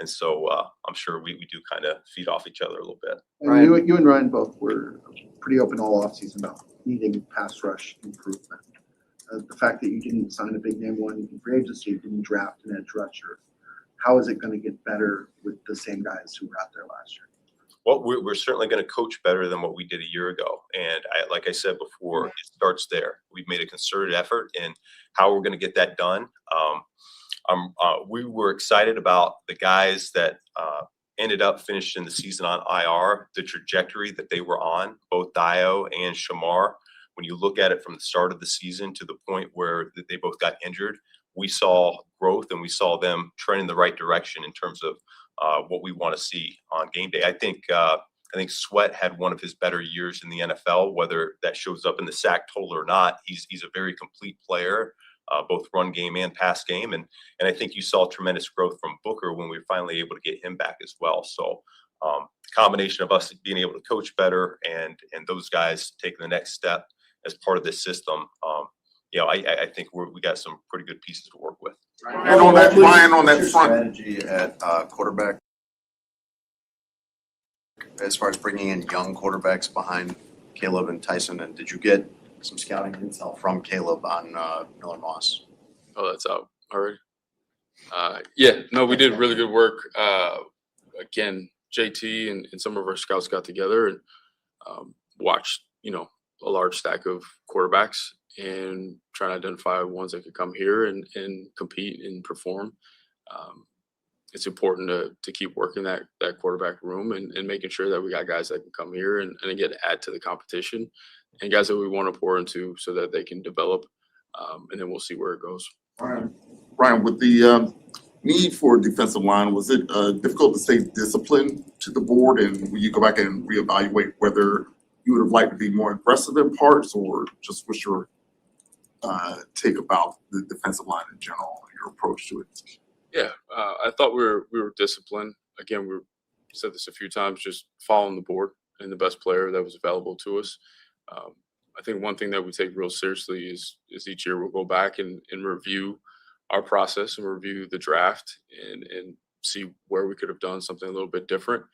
I: so I'm sure we do kind of feed off each other a little bit.
Q: And you and Ryan both were pretty open all offseason about needing pass rush improvement. The fact that you didn't sign a big name one in free agency, you didn't draft an edge rusher. How is it going to get better with the same guys who were out there last year?
I: Well, we're certainly going to coach better than what we did a year ago. And like I said before, it starts there. We've made a concerted effort in how we're going to get that done. We were excited about the guys that ended up finishing the season on IR, the trajectory that they were on, both Dio and Shamar. When you look at it from the start of the season to the point where they both got injured, we saw growth and we saw them trending the right direction in terms of what we want to see on game day. I think Sweat had one of his better years in the NFL, whether that shows up in the sack total or not. He's a very complete player, both run game and pass game. And I think you saw tremendous growth from Booker when we were finally able to get him back as well. So combination of us being able to coach better and those guys taking the next step as part of this system, I think we got some pretty good pieces to work with.
K: And on that, Ryan, on that front
N: strategy at quarterback, as far as bringing in young quarterbacks behind Caleb and Tyson, and did you get some scouting intel from Caleb on Miller Moss?
H: Oh, that's out already. We did really good work. Again, JT and some of our scouts got together and watched, a large stack of quarterbacks and trying to identify ones that could come here and compete and perform. It's important to keep working that quarterback room and making sure that we got guys that can come here and again add to the competition and guys that we want to pour into so that they can develop, and then we'll see where it goes.
K: Ryan, with the need for a defensive line, was it difficult to stay disciplined to the board? And will you go back and reevaluate whether you would have liked to be more aggressive in parts, or just what's your take about the defensive line in general and your approach to it?
H: Yeah, I thought we were disciplined. Again, we said this a few times, just following the board and the best player that was available to us. I think one thing that we take real seriously is each year we'll go back and review our process and review the draft and see where we could have done something a little bit different,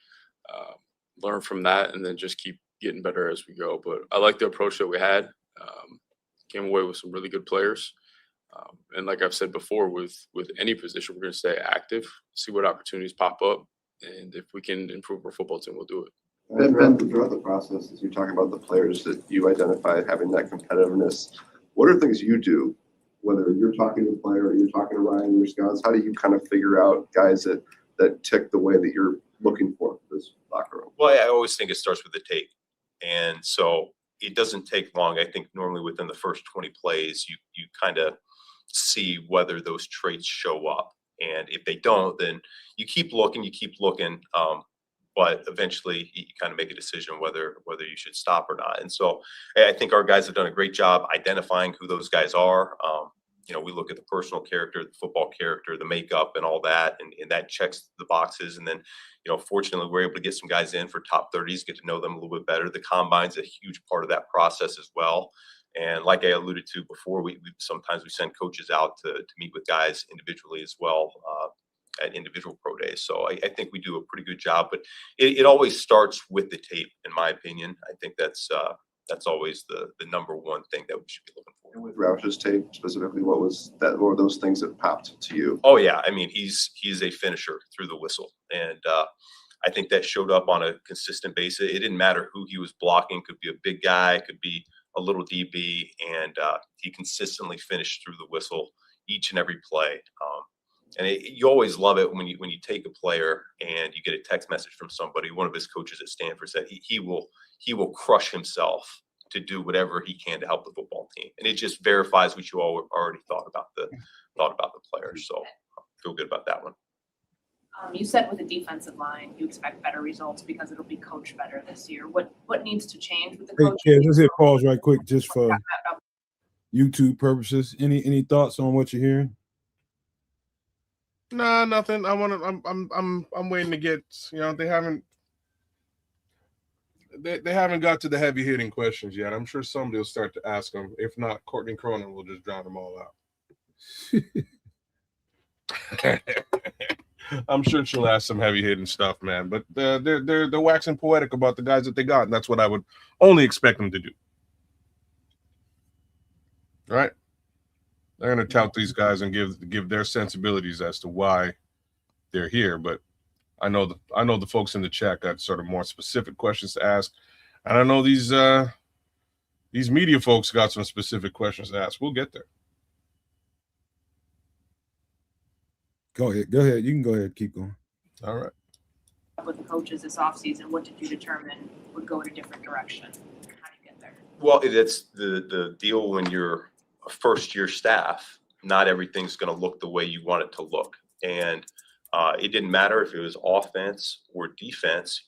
H: learn from that, and then just keep getting better as we go. But I like the approach that we had. Came away with some really good players. And like I've said before, with any position, we're going to stay active, see what opportunities pop up. And if we can improve our football team, we'll do it.
Q: Throughout the process, as you're talking about the players that you identified having that competitiveness, what are things you do, whether you're talking to a player or you're talking to Ryan and your scouts? How do you kind of figure out guys that tick the way that you're looking for this locker room?
I: Well, I always think it starts with the tape. And so it doesn't take long. I think normally within the first 20 plays, you kind of see whether those traits show up. And if they don't, then you keep looking. but eventually you kind of make a decision whether you should stop or not. And so I think our guys have done a great job identifying who those guys are. We look at the personal character, the football character, the makeup and all that, and that checks the boxes. And then, fortunately, we're able to get some guys in for top 30s, get to know them a little bit better. The combine's a huge part of that process as well. And like I alluded to before, we sometimes send coaches out to meet with guys individually as well at individual pro days. So I think we do a pretty good job, but it always starts with the tape, in my opinion. I think that's always the number one thing that we should be looking for.
Q: And with Roush's tape specifically, what were those things that popped to you?
I: Oh yeah, I mean he's a finisher through the whistle, and I think that showed up on a consistent basis. It didn't matter who he was blocking; could be a big guy, could be a little DB, and he consistently finished through the whistle each and every play. And you always love it when you take a player and you get a text message from somebody. One of his coaches at Stanford said he will crush himself to do whatever he can to help the football team, and it just verifies what you all already thought about the players. So I feel good about that one.
M: You said with the defensive line, you expect better results because it'll be coached better this year. What needs to change with the
B: Hey,
M: coach?
B: Kid, let's hit pause right quick just for YouTube purposes. Any thoughts on what you're hearing?
D: Nah, nothing. I'm waiting to get. They haven't got to the heavy hitting questions yet. I'm sure somebody will start to ask them. If not, Courtney Cronin will just drown them all out. I'm sure she'll ask some heavy hitting stuff, man. But they're waxing poetic about the guys that they got, and that's what I would only expect them to do. Right? They're going to tout these guys and give their sensibilities as to why they're here. But I know the folks in the chat got sort of more specific questions to ask, and I know these media folks got some specific questions to ask. We'll get there.
B: Go ahead. You can go ahead. Keep going.
D: All right.
M: With the coaches this offseason, what did you determine would go in a different direction? How do you get there?
I: Well, that's the deal when you're a first-year staff. Not everything's going to look the way you want it to look, and it didn't matter if it was offense or defense.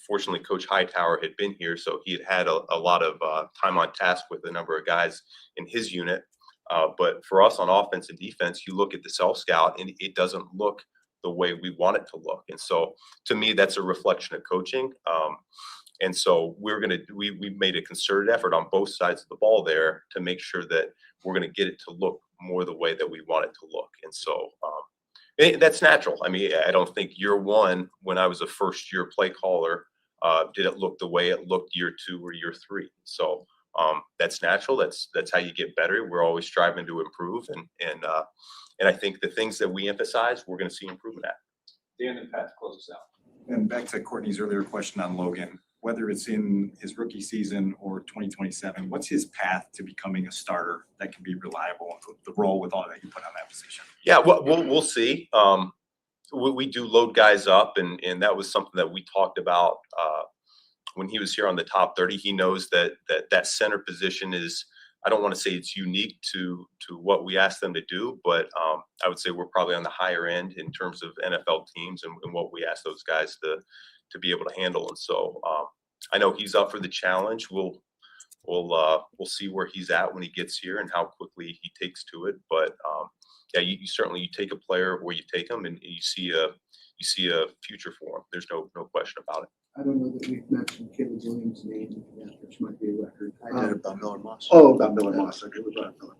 I: Fortunately, Coach Hightower had been here, so he had a lot of time on task with a number of guys in his unit. But for us on offense and defense, you look at the self-scout, and it doesn't look the way we want it to look. And so, to me, that's a reflection of coaching. And so we made a concerted effort on both sides of the ball there to make sure that we're going to get it to look more the way that we want it to look. And so that's natural. I mean, I don't think year one, when I was a first-year play caller, did it look the way it looked year two or year three. So that's natural. That's how you get better. We're always striving to improve, and I think the things that we emphasize, we're going to see improvement at.
J: Dan and Pat, close us out. And back to Courtney's earlier question on Logan, whether it's in his rookie season or 2027, what's his path to becoming a starter that can be reliable, the role with all that you put on that position?
I: Yeah, we'll see. We do load guys up, and that was something that we talked about when he was here on the top 30. He knows that center position is, I don't want to say it's unique to what we asked them to do, but I would say we're probably on the higher end in terms of NFL teams and what we ask those guys to be able to handle. And so I know he's up for the challenge. We'll see where he's at when he gets here and how quickly he takes to it. But yeah, you certainly take a player where you take him, and you see a future for him. There's no question about it.
R: I don't know that we've mentioned Caleb Williams' name yet, which might be a record.
N: I did about Miller Moss.
R: Oh, about Miller Moss. Okay, we brought up Miller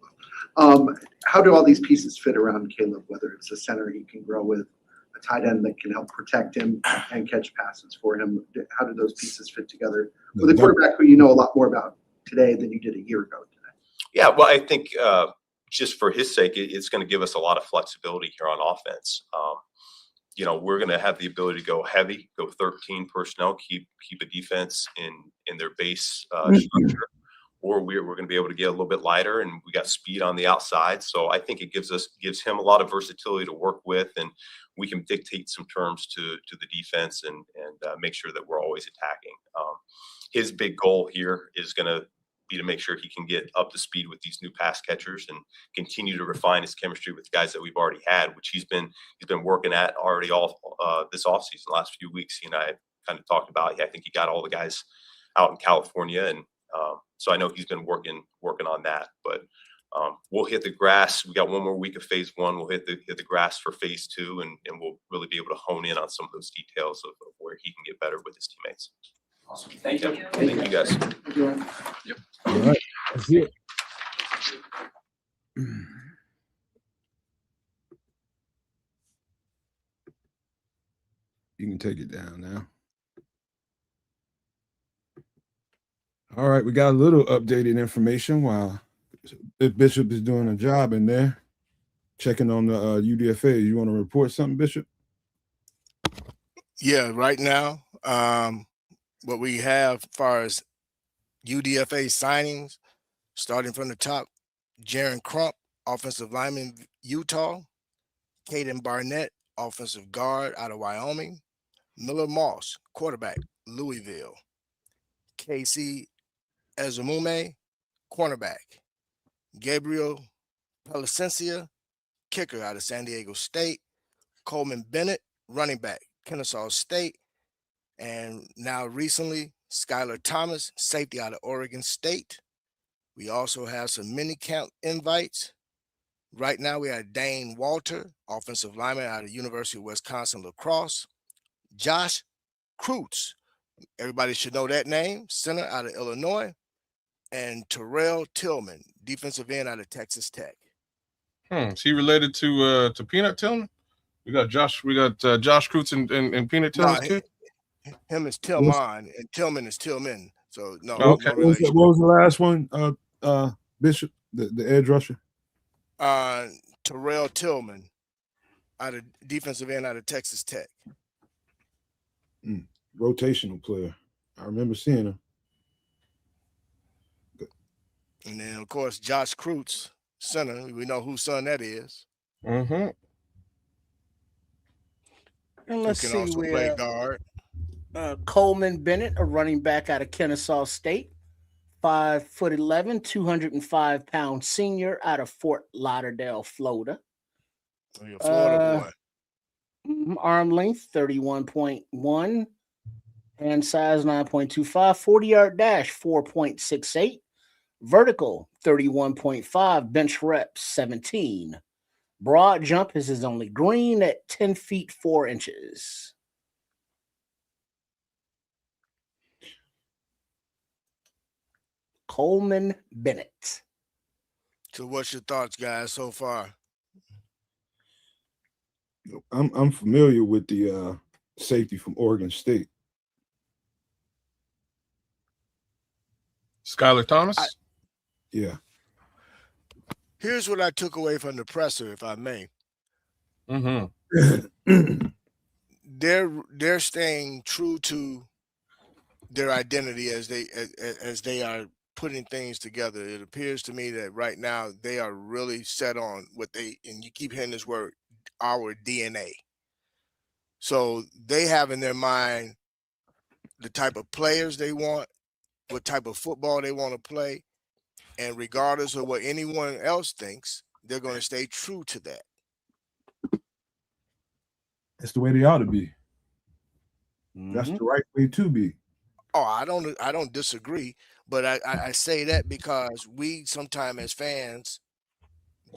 R: Moss. How do all these pieces fit around Caleb? Whether it's a center he can grow with, a tight end that can help protect him and catch passes for him. How do those pieces fit together with a quarterback who you know a lot more about today than you did a year ago today?
I: Yeah, well, I think just for his sake, it's going to give us a lot of flexibility here on offense. We're going to have the ability to go heavy, go 13 personnel, keep a defense in their base structure, or we're going to be able to get a little bit lighter, and we got speed on the outside. So I think it gives him a lot of versatility to work with, and we can dictate some terms to the defense and make sure that we're always attacking. His big goal here is going to be to make sure he can get up to speed with these new pass catchers and continue to refine his chemistry with the guys that we've already had, which he's been working at already all this offseason, the last few weeks. He and I kind of talked about. I think he got all the guys out in California, and so I know he's been working on that. But we'll hit the grass. We got one more week of phase one. We'll hit the grass for phase two, and we'll really be able to hone in on some of those details of where he can get better with his teammates.
L: Awesome. Thank you.
I: Thank you guys.
B: Yep. All right. That's it. You can take it down now. All right, we got a little updated information while Bishop is doing a job in there, checking on the UDFA. You want to report something, Bishop?
F: Yeah, right now, what we have as far as UDFA signings, starting from the top, Jaron Crump, offensive lineman, Utah. Caden Barnett, offensive guard out of Wyoming. Miller Moss, quarterback, Louisville. Casey Ezemume, cornerback. Gabriel Palacencia, kicker out of San Diego State. Coleman Bennett, running back, Kennesaw State. And now recently, Skylar Thomas, safety out of Oregon State. We also have some mini camp invites. Right now, we have Dane Walter, offensive lineman out of University of Wisconsin La Crosse. Josh Kreutz, everybody should know that name, center out of Illinois. And Terrell Tillman, defensive end out of Texas Tech.
D: Is he related to Peanut Tillman? We got Josh Kreutz and Peanut Tillman's kid?
F: Him is Tillman, and Tillman is Tillman. So no,
D: okay.
F: no relation.
B: What was the last one, Bishop, the edge rusher?
F: Terrell Tillman, out of defensive end out of Texas Tech.
B: Rotational player. I remember seeing him.
F: And then, of course, Josh Kreutz, center. We know whose son that is.
P: And let's
F: Who can
P: see
F: also play
P: where
F: guard.
P: Coleman Bennett, a running back out of Kennesaw State, 5'11", 205-pound senior out of Fort Lauderdale, Florida.
F: Oh, you're a Florida boy.
P: Arm length 31.1, hand size 9.25, 40-yard dash 4.68, vertical 31.5, bench reps 17. Broad jump is his only green at 10 feet 4 inches. Coleman Bennett.
F: So what's your thoughts, guys, so far?
B: I'm familiar with the safety from Oregon State.
D: Skylar Thomas?
B: Yeah.
F: Here's what I took away from the presser, if I may. They're staying true to their identity as they are putting things together. It appears to me that right now they are really set on what they, and you keep hearing this word, our DNA. So they have in their mind the type of players they want, what type of football they want to play, and regardless of what anyone else thinks, they're going to stay true to that.
B: That's the way they ought to be. That's the right way to be.
F: Oh, I don't disagree, but I say that because we sometimes as fans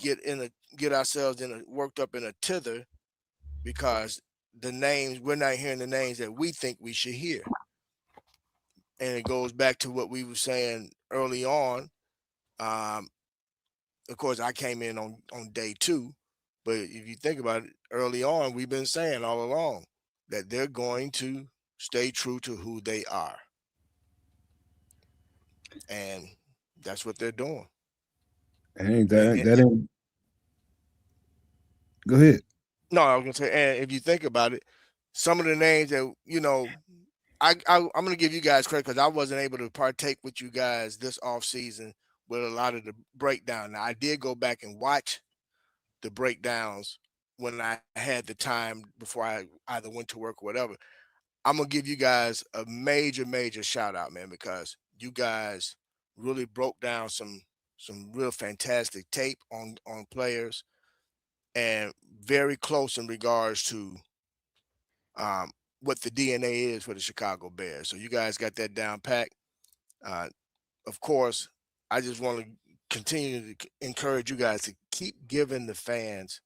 F: get ourselves worked up in a tither because we're not hearing the names that we think we should hear. And it goes back to what we were saying early on. Of course, I came in on day 2, but if you think about it, early on, we've been saying all along that they're going to stay true to who they are. And that's what they're doing.
B: That ain't. Go ahead.
F: No, I was gonna say, and if you think about it, some of the names that I'm gonna give you guys credit because I wasn't able to partake with you guys this off season with a lot of the breakdown. Now I did go back and watch the breakdowns when I had the time before I either went to work or whatever. I'm gonna give you guys a major shout out, man, because you guys really broke down some real fantastic tape on players, and very close in regards to what the DNA is for the Chicago Bears. So you guys got that down pat. Of course, I just want to continue to encourage you guys to keep giving the fans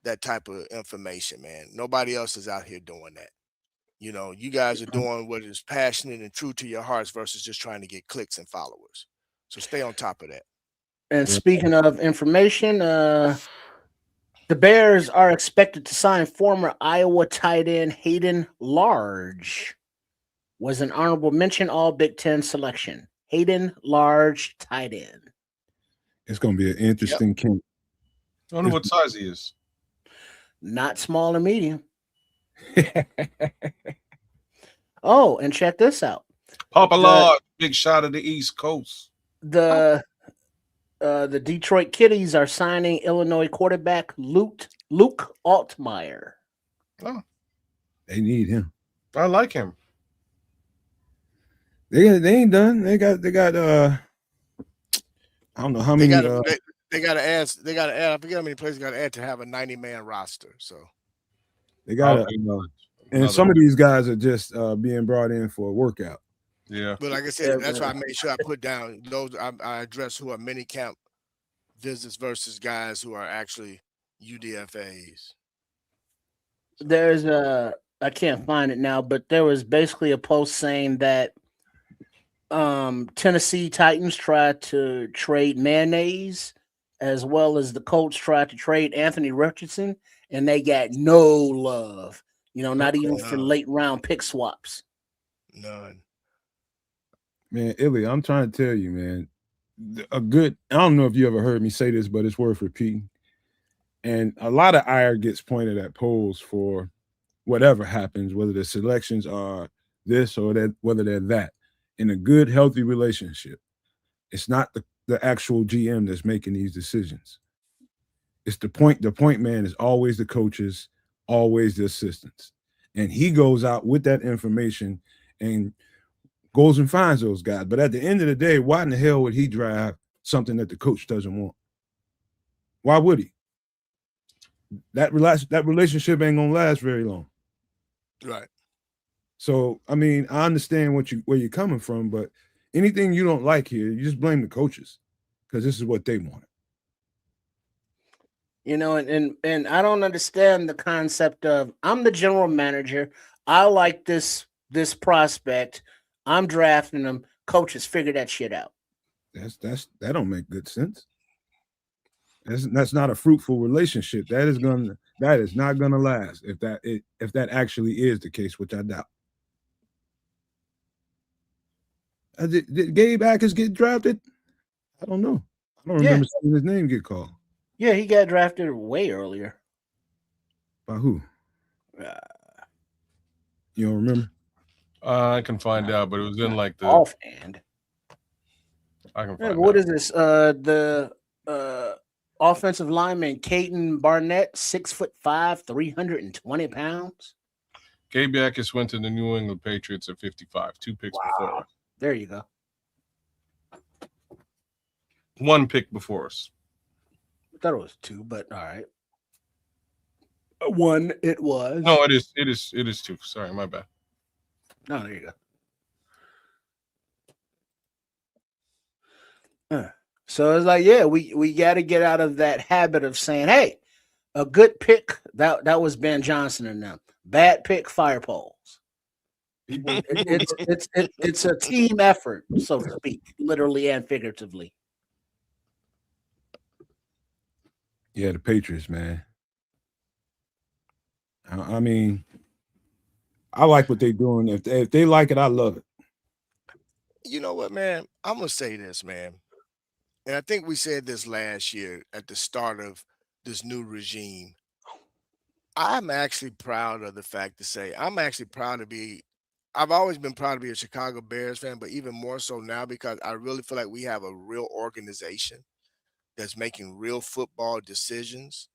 F: that type of information, man. Nobody else is out here doing that. You know, you guys are doing what is passionate and true to your hearts versus just trying to get clicks and followers. So stay on top of that.
P: And speaking of information, the Bears are expected to sign former Iowa tight end Hayden Large. Was an honorable mention all Big Ten selection. Hayden Large, tight end.
B: It's going to be an interesting camp.
D: I wonder what size he is.
P: Not small or medium. Oh, and check this out.
D: Papa Lord, big shot of the East Coast.
P: The Detroit Kitties are signing Illinois quarterback Luke Altmaier.
D: Oh,
B: they need him.
D: I like him.
B: They ain't done. They got I don't know how many.
F: They got to add. I forget how many players they got to add to have a 90-man roster. So
B: they got and some of these guys are just being brought in for a workout.
D: Yeah,
F: but like I said, that's why I made sure I put down those. I address who are mini camp visits versus guys who are actually UDFAs.
P: There's I can't find it now, but there was basically a post saying that Tennessee Titans tried to trade Mayonnaise, as well as the Colts tried to trade Anthony Richardson, and they got no love. You know, not even for late round pick swaps.
F: None.
B: Man, Illy, I'm trying to tell you, man, I don't know if you ever heard me say this, but it's worth repeating. And a lot of ire gets pointed at polls for whatever happens, whether the selections are this or that, whether they're that. In a good, healthy relationship, it's not the actual GM that's making these decisions. It's the point. The point man is always the coaches, always the assistants. And he goes out with that information and goes and finds those guys. But at the end of the day, why in the hell would he drive something that the coach doesn't want? Why would he? That relationship ain't gonna last very long.
F: Right.
B: So, I mean, I understand where you're coming from, but anything you don't like here, you just blame the coaches because this is what they wanted.
P: You know, and I don't understand the concept of I'm the general manager. I like this prospect. I'm drafting them. Coaches, figure that shit out.
B: That don't make good sense. That's not a fruitful relationship. That is not gonna last if that actually is the case, which I doubt. Did Gabe Akers get drafted? I don't know. I don't remember seeing his name get called.
P: Yeah, he got drafted way earlier.
B: By who? You don't remember?
D: I can find out, but it was in like the
P: offhand.
D: I can find
P: what
D: out.
P: is this? The offensive lineman Caden Barnett, 6'5", 320 pounds.
D: Gabe Akers went to the New England Patriots at 55, 2 picks before us.
P: There you go.
D: 1 pick before us.
P: I thought it was 2, but all right. 1 it was.
D: No, it is 2. Sorry, my bad.
P: No, there you go. So it's like, yeah, we got to get out of that habit of saying, hey, a good pick, that was Ben Johnson and them. Bad pick, fire poles. It's a team effort, so to speak, literally and figuratively.
B: Yeah, the Patriots, man. I mean, I like what they're doing. If they like it, I love it.
F: You know what, man? I'm gonna say this, man. And I think we said this last year at the start of this new regime. I'm actually proud of the fact to say I'm actually proud to be. I've always been proud to be a Chicago Bears fan, but even more so now because I really feel like we have a real organization that's making real football decisions.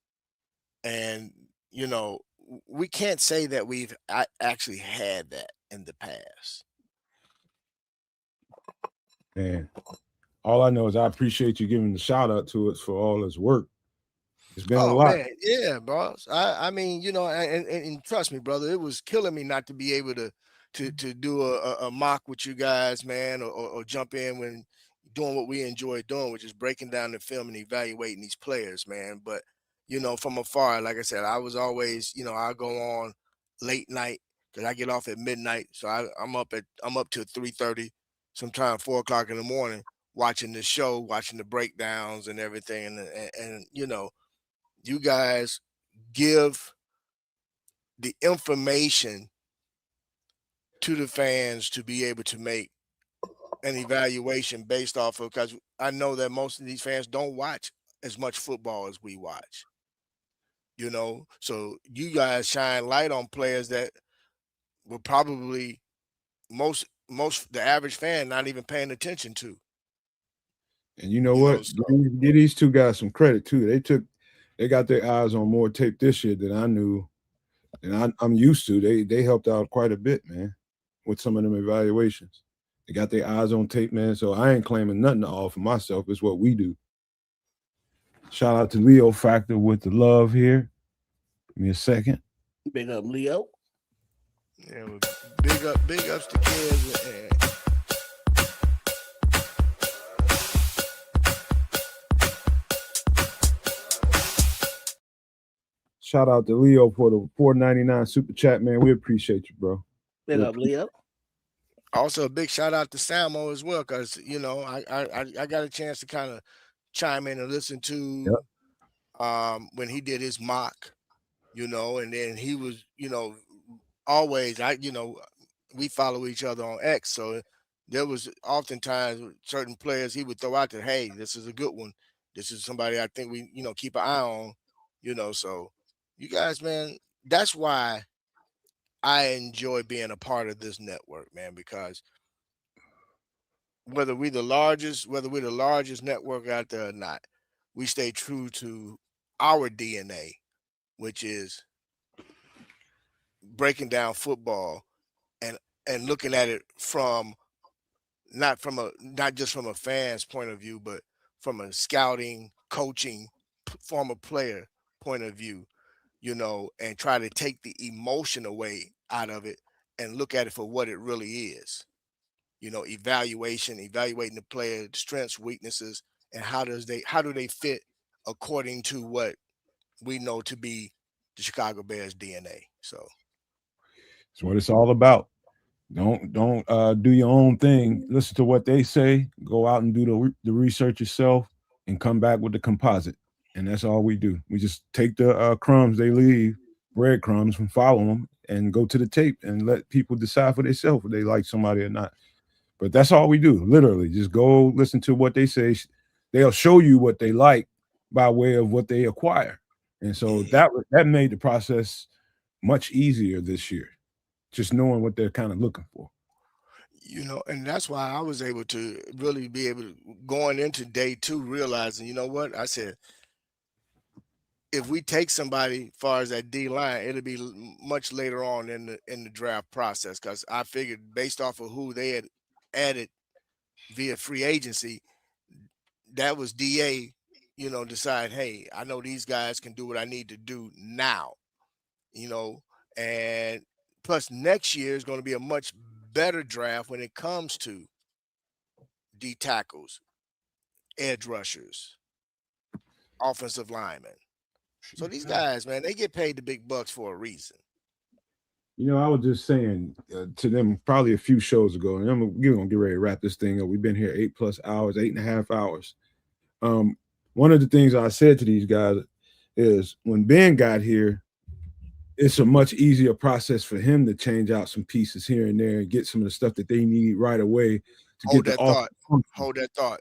F: And, you know, we can't say that we've actually had that in the past.
B: Man, all I know is I appreciate you giving the shout out to us for all his work. It's been a
F: Oh
B: lot.
F: man, yeah, bro. I mean, you know, and trust me, brother, it was killing me not to be able to do a mock with you guys, man, or jump in when doing what we enjoy doing, which is breaking down the film and evaluating these players, man. But you know, from afar, like I said, I was always, you know, I go on late night because I get off at midnight, so I'm up till 3:30, sometimes 4 o'clock in the morning, watching the show, watching the breakdowns and everything, and you know, you guys give the information to the fans to be able to make an evaluation based off of, because I know that most of these fans don't watch as much football as we watch, you know. So you guys shine light on players that were probably most the average fan not even paying attention to.
B: And you know
F: You
B: what?
F: know, so
B: Give these two guys some credit too. They got their eyes on more tape this year than I knew, and I'm used to. They helped out quite a bit, man, with some of them evaluations. They got their eyes on tape, man. So I ain't claiming nothing to all for myself. It's what we do. Shout out to Leo Factor with the love here. Give me a second.
P: Big up, Leo.
F: yeah, well, big ups to kids.
B: Shout out to Leo for the $4.99 super chat, man. We appreciate you, bro.
P: Big up, Leo.
F: Also, a big shout out to Samo as well, because you know I got a chance to kind of chime in and listen to when he did his mock, you know, and then he was, you know, always we follow each other on X, so there was oftentimes certain players he would throw out there, hey, this is a good one, this is somebody I think we keep an eye on, you know. So you guys, man, that's why I enjoy being a part of this network, man, because whether we're the largest network out there or not, we stay true to our DNA, which is breaking down football and looking at it from not just from a fan's point of view, but from a scouting, coaching, former player point of view, you know, and try to take the emotion away out of it and look at it for what it really is. You know, evaluating the player strengths, weaknesses, and how do they fit according to what we know to be the Chicago Bears DNA. So
B: That's what it's all about. Don't do your own thing. Listen to what they say. Go out and do the research yourself, and come back with the composite. And that's all we do. We just take the crumbs they leave, breadcrumbs, and follow them, and go to the tape and let people decide for themselves if they like somebody or not. But that's all we do. Literally, just go listen to what they say. They'll show you what they like by way of what they acquire. And so that made the process much easier this year, just knowing what they're kind of looking for.
F: you know, and that's why I was able to really be able to, going into day 2, realizing, you know what, I said, if we take somebody far as that D line, it'll be much later on in the draft process, because I figured based off of who they had added via free agency, that was DA, you know, decide, hey, I know these guys can do what I need to do now, you know, and plus next year is going to be a much better draft when it comes to D tackles, edge rushers, offensive linemen. So these guys, man, they get paid the big bucks for a reason.
B: You know, I was just saying to them probably a few shows ago, and we're going to get ready to wrap this thing up. We've been here 8+ hours, 8.5 hours. One of the things I said to these guys is when Ben got here, it's a much easier process for him to change out some pieces here and there and get some of the stuff that they need right away to
F: Hold
B: get
F: that
B: the
F: thought.
B: offense.
F: Hold that thought.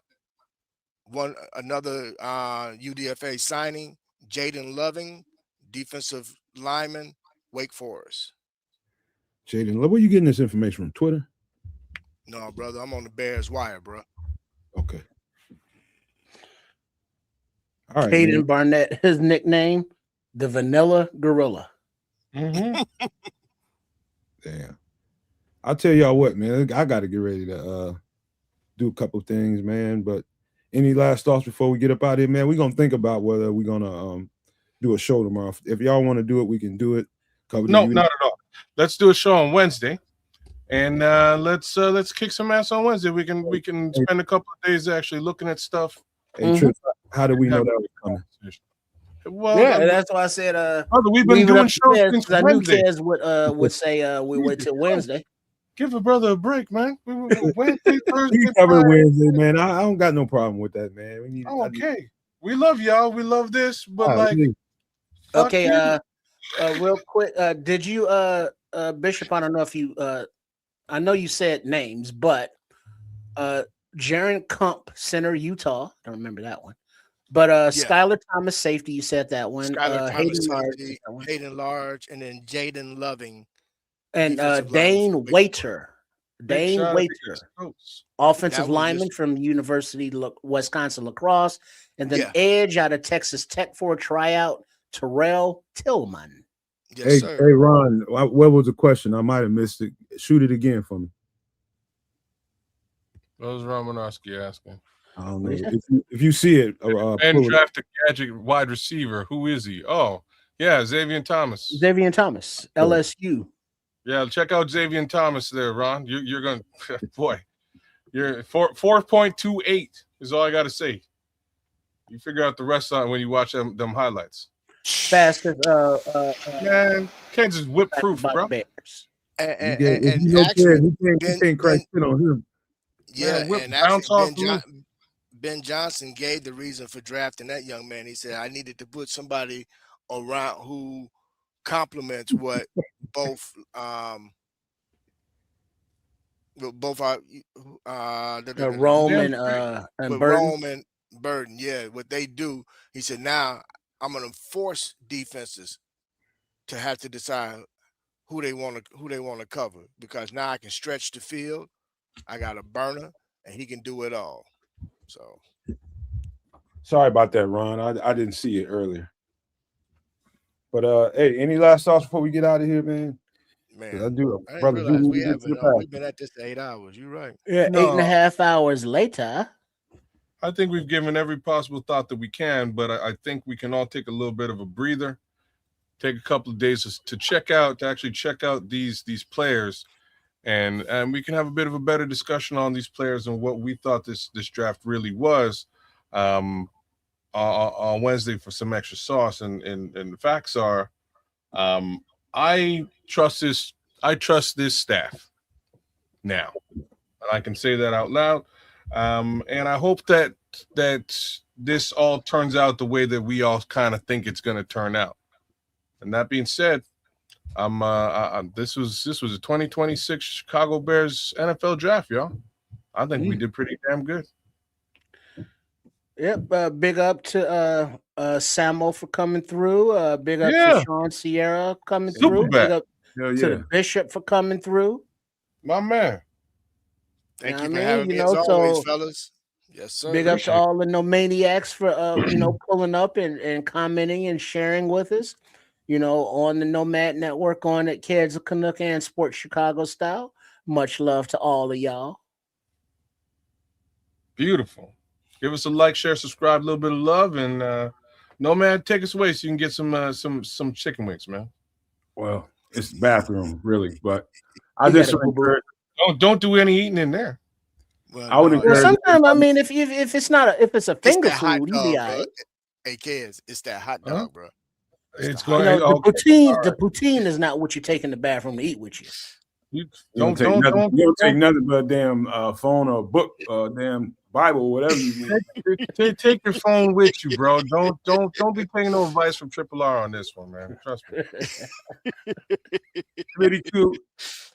F: Another UDFA signing, Jaden Loving, defensive lineman, Wake Forest.
B: Jaden, where are you getting this information from? Twitter?
F: No, brother, I'm on the Bears wire, bro.
B: Okay. All right.
P: Caden
B: man.
P: Barnett, his nickname, the Vanilla Gorilla.
B: Damn. I'll tell y'all what, man. I got to get ready to do a couple of things, man. But Any last thoughts before we get up out of here, man? We're gonna think about whether we're gonna do a show tomorrow. If y'all want to do it, we can do it. Cover
D: No, not at all. Let's do a show on Wednesday, and let's kick some ass on Wednesday. We can spend a couple of days actually looking at stuff.
B: Hey, Trish, how did we know that was coming?
D: Well,
C: yeah, that's why I said.
D: Brother, we've been doing shows since
P: I knew
D: Wednesday.
P: Kez would say we wait till Wednesday.
D: Give a brother a break, man. Wednesday, Thursday,
B: We cover
D: Friday.
B: Wednesday, man. I don't got no problem with that, man. We need.
D: Okay, we love y'all. We love this, but like, fuck
P: Okay,
D: you.
P: real quick, did you Bishop? I don't know if you I know you said names, but Jaron Kump, center, Utah. I don't remember that one. But Skylar Thomas, safety, you said that one.
F: Skylar
P: Hayden
F: Thomas,
P: Large,
F: safety, Hayden Large, and then Jaden Loving.
P: and
F: defensive
P: Dane
F: lineman.
P: Waiter.
D: Big
P: Dane
D: shout out to
P: Waiter,
D: East Coast.
P: offensive
F: That was
P: lineman
F: just-
P: from University of Wisconsin Lacrosse, and then
F: Yeah.
P: edge out of Texas Tech for a tryout, Terrell Tillman.
F: Yes,
B: Hey,
F: sir.
B: hey, Ron, what was the question? I might have missed it. Shoot it again for me.
D: What was Romanowski asking?
B: I don't know. If you see it,
D: And
B: pull it.
D: draft a gadget wide receiver. Who is he? Oh, yeah, Xavier Thomas.
P: Xavier Thomas, LSU.
D: Yeah, check out Xavier Thomas there, Ron. You're going to, boy, you're 4.28 is all I got to say. You figure out the rest on when you watch them highlights.
P: Fastest
D: Man, Kansas whip proof,
P: by
D: bro.
P: Bears.
F: And
B: If you know
F: actually,
B: Ted, he can't crack shit on him.
F: yeah,
D: Man, whip
F: and
D: bounce
F: actually,
D: off the
F: Ben Johnson gave the reason for drafting that young man. He said, I needed to put somebody around who complements what both our
P: Rome and
F: with
P: Burton.
F: Rome and Burden, yeah, what they do. He said, now I'm gonna force defenses to have to decide who they want to cover, because now I can stretch the field. I got a burner, and he can do it all. So
B: Sorry about that, Ron. I didn't see it earlier. But hey, any last thoughts before we get out of here, man?
F: man,
B: I do,
F: I didn't
B: brother.
F: realize
B: We've
F: we've been at this 8 hours. You're right.
P: Yeah,
D: No.
P: 8.5 hours later.
D: I think we've given every possible thought that we can, but I think we can all take a little bit of a breather, take a couple of days to actually check out these players, and we can have a bit of a better discussion on these players and what we thought this draft really was on Wednesday for some extra sauce. And the facts are, I trust this staff now, and I can say that out loud. And I hope that this all turns out the way that we all kind of think it's going to turn out. And that being said, this was a 2026 Chicago Bears NFL draft, y'all. I think we did pretty damn good.
P: Yep. Big up to Samo for coming through. Big up to Sean Sierra coming through.
D: Superbat.
P: Big up
B: Hell
P: to
B: yeah.
P: the Bishop for coming through.
D: My man.
F: Thank
P: Yeah,
F: you
P: I
F: for
P: mean,
F: having me
P: you
F: as
P: know,
F: always,
P: so-
F: fellas. Yes, sir.
P: Big up to
D: Appreciate it.
P: all the No Maniacs for pulling up and commenting and sharing with us. On the Nomad Network, on at Kids of Canuck and Sports Chicago Style. Much love to all of y'all.
D: Beautiful. Give us a like, share, subscribe, a little bit of love, and Nomad, take us away so you can get some chicken wings, man.
B: Well, it's the bathroom, really, but I
P: You
B: just
P: gotta boo-boo.
B: encourage.
D: Don't do any eating in there.
F: Well,
B: I would
F: no,
P: Well,
B: encourage.
P: sometimes I mean, if it's not if it's a
F: it's
P: finger
F: that hot
P: food, you be
F: dog,
P: all
F: bro.
P: right.
F: Hey, kids, it's that hot
D: Huh?
F: dog, bro.
D: It's
P: You
D: going.
P: know, the
D: Okay,
P: poutine,
D: all
P: the
D: right.
P: poutine is not what you take in the bathroom to eat with you.
D: You
B: You don't take nothing but a damn phone or a book, damn Bible, whatever you need.
D: Take your phone with you, bro. Don't be taking no advice from Triple R on this one, man. Trust me.
B: Pretty cool.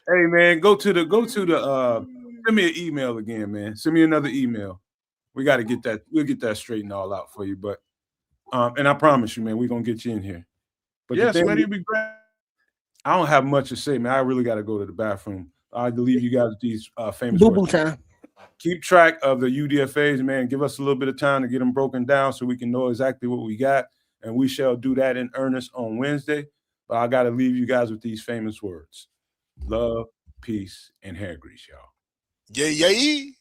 B: Hey man, go to the send me an email again, man. Send me another email. We got to get that. We'll get that straightened all out for you. But and I promise you, man, we're gonna get you in here. But the
D: Yes,
B: thing
D: man,
B: is,
D: you'd be great.
B: I don't have much to say, man. I really got to go to the bathroom. I'd leave you guys with these famous
P: Boo-boo
B: words.
P: time.
B: Keep track of the UDFAs, man. Give us a little bit of time to get them broken down so we can know exactly what we got. And we shall do that in earnest on Wednesday. But I got to leave you guys with these famous words. Love, peace, and hair grease, y'all.
F: Yeah.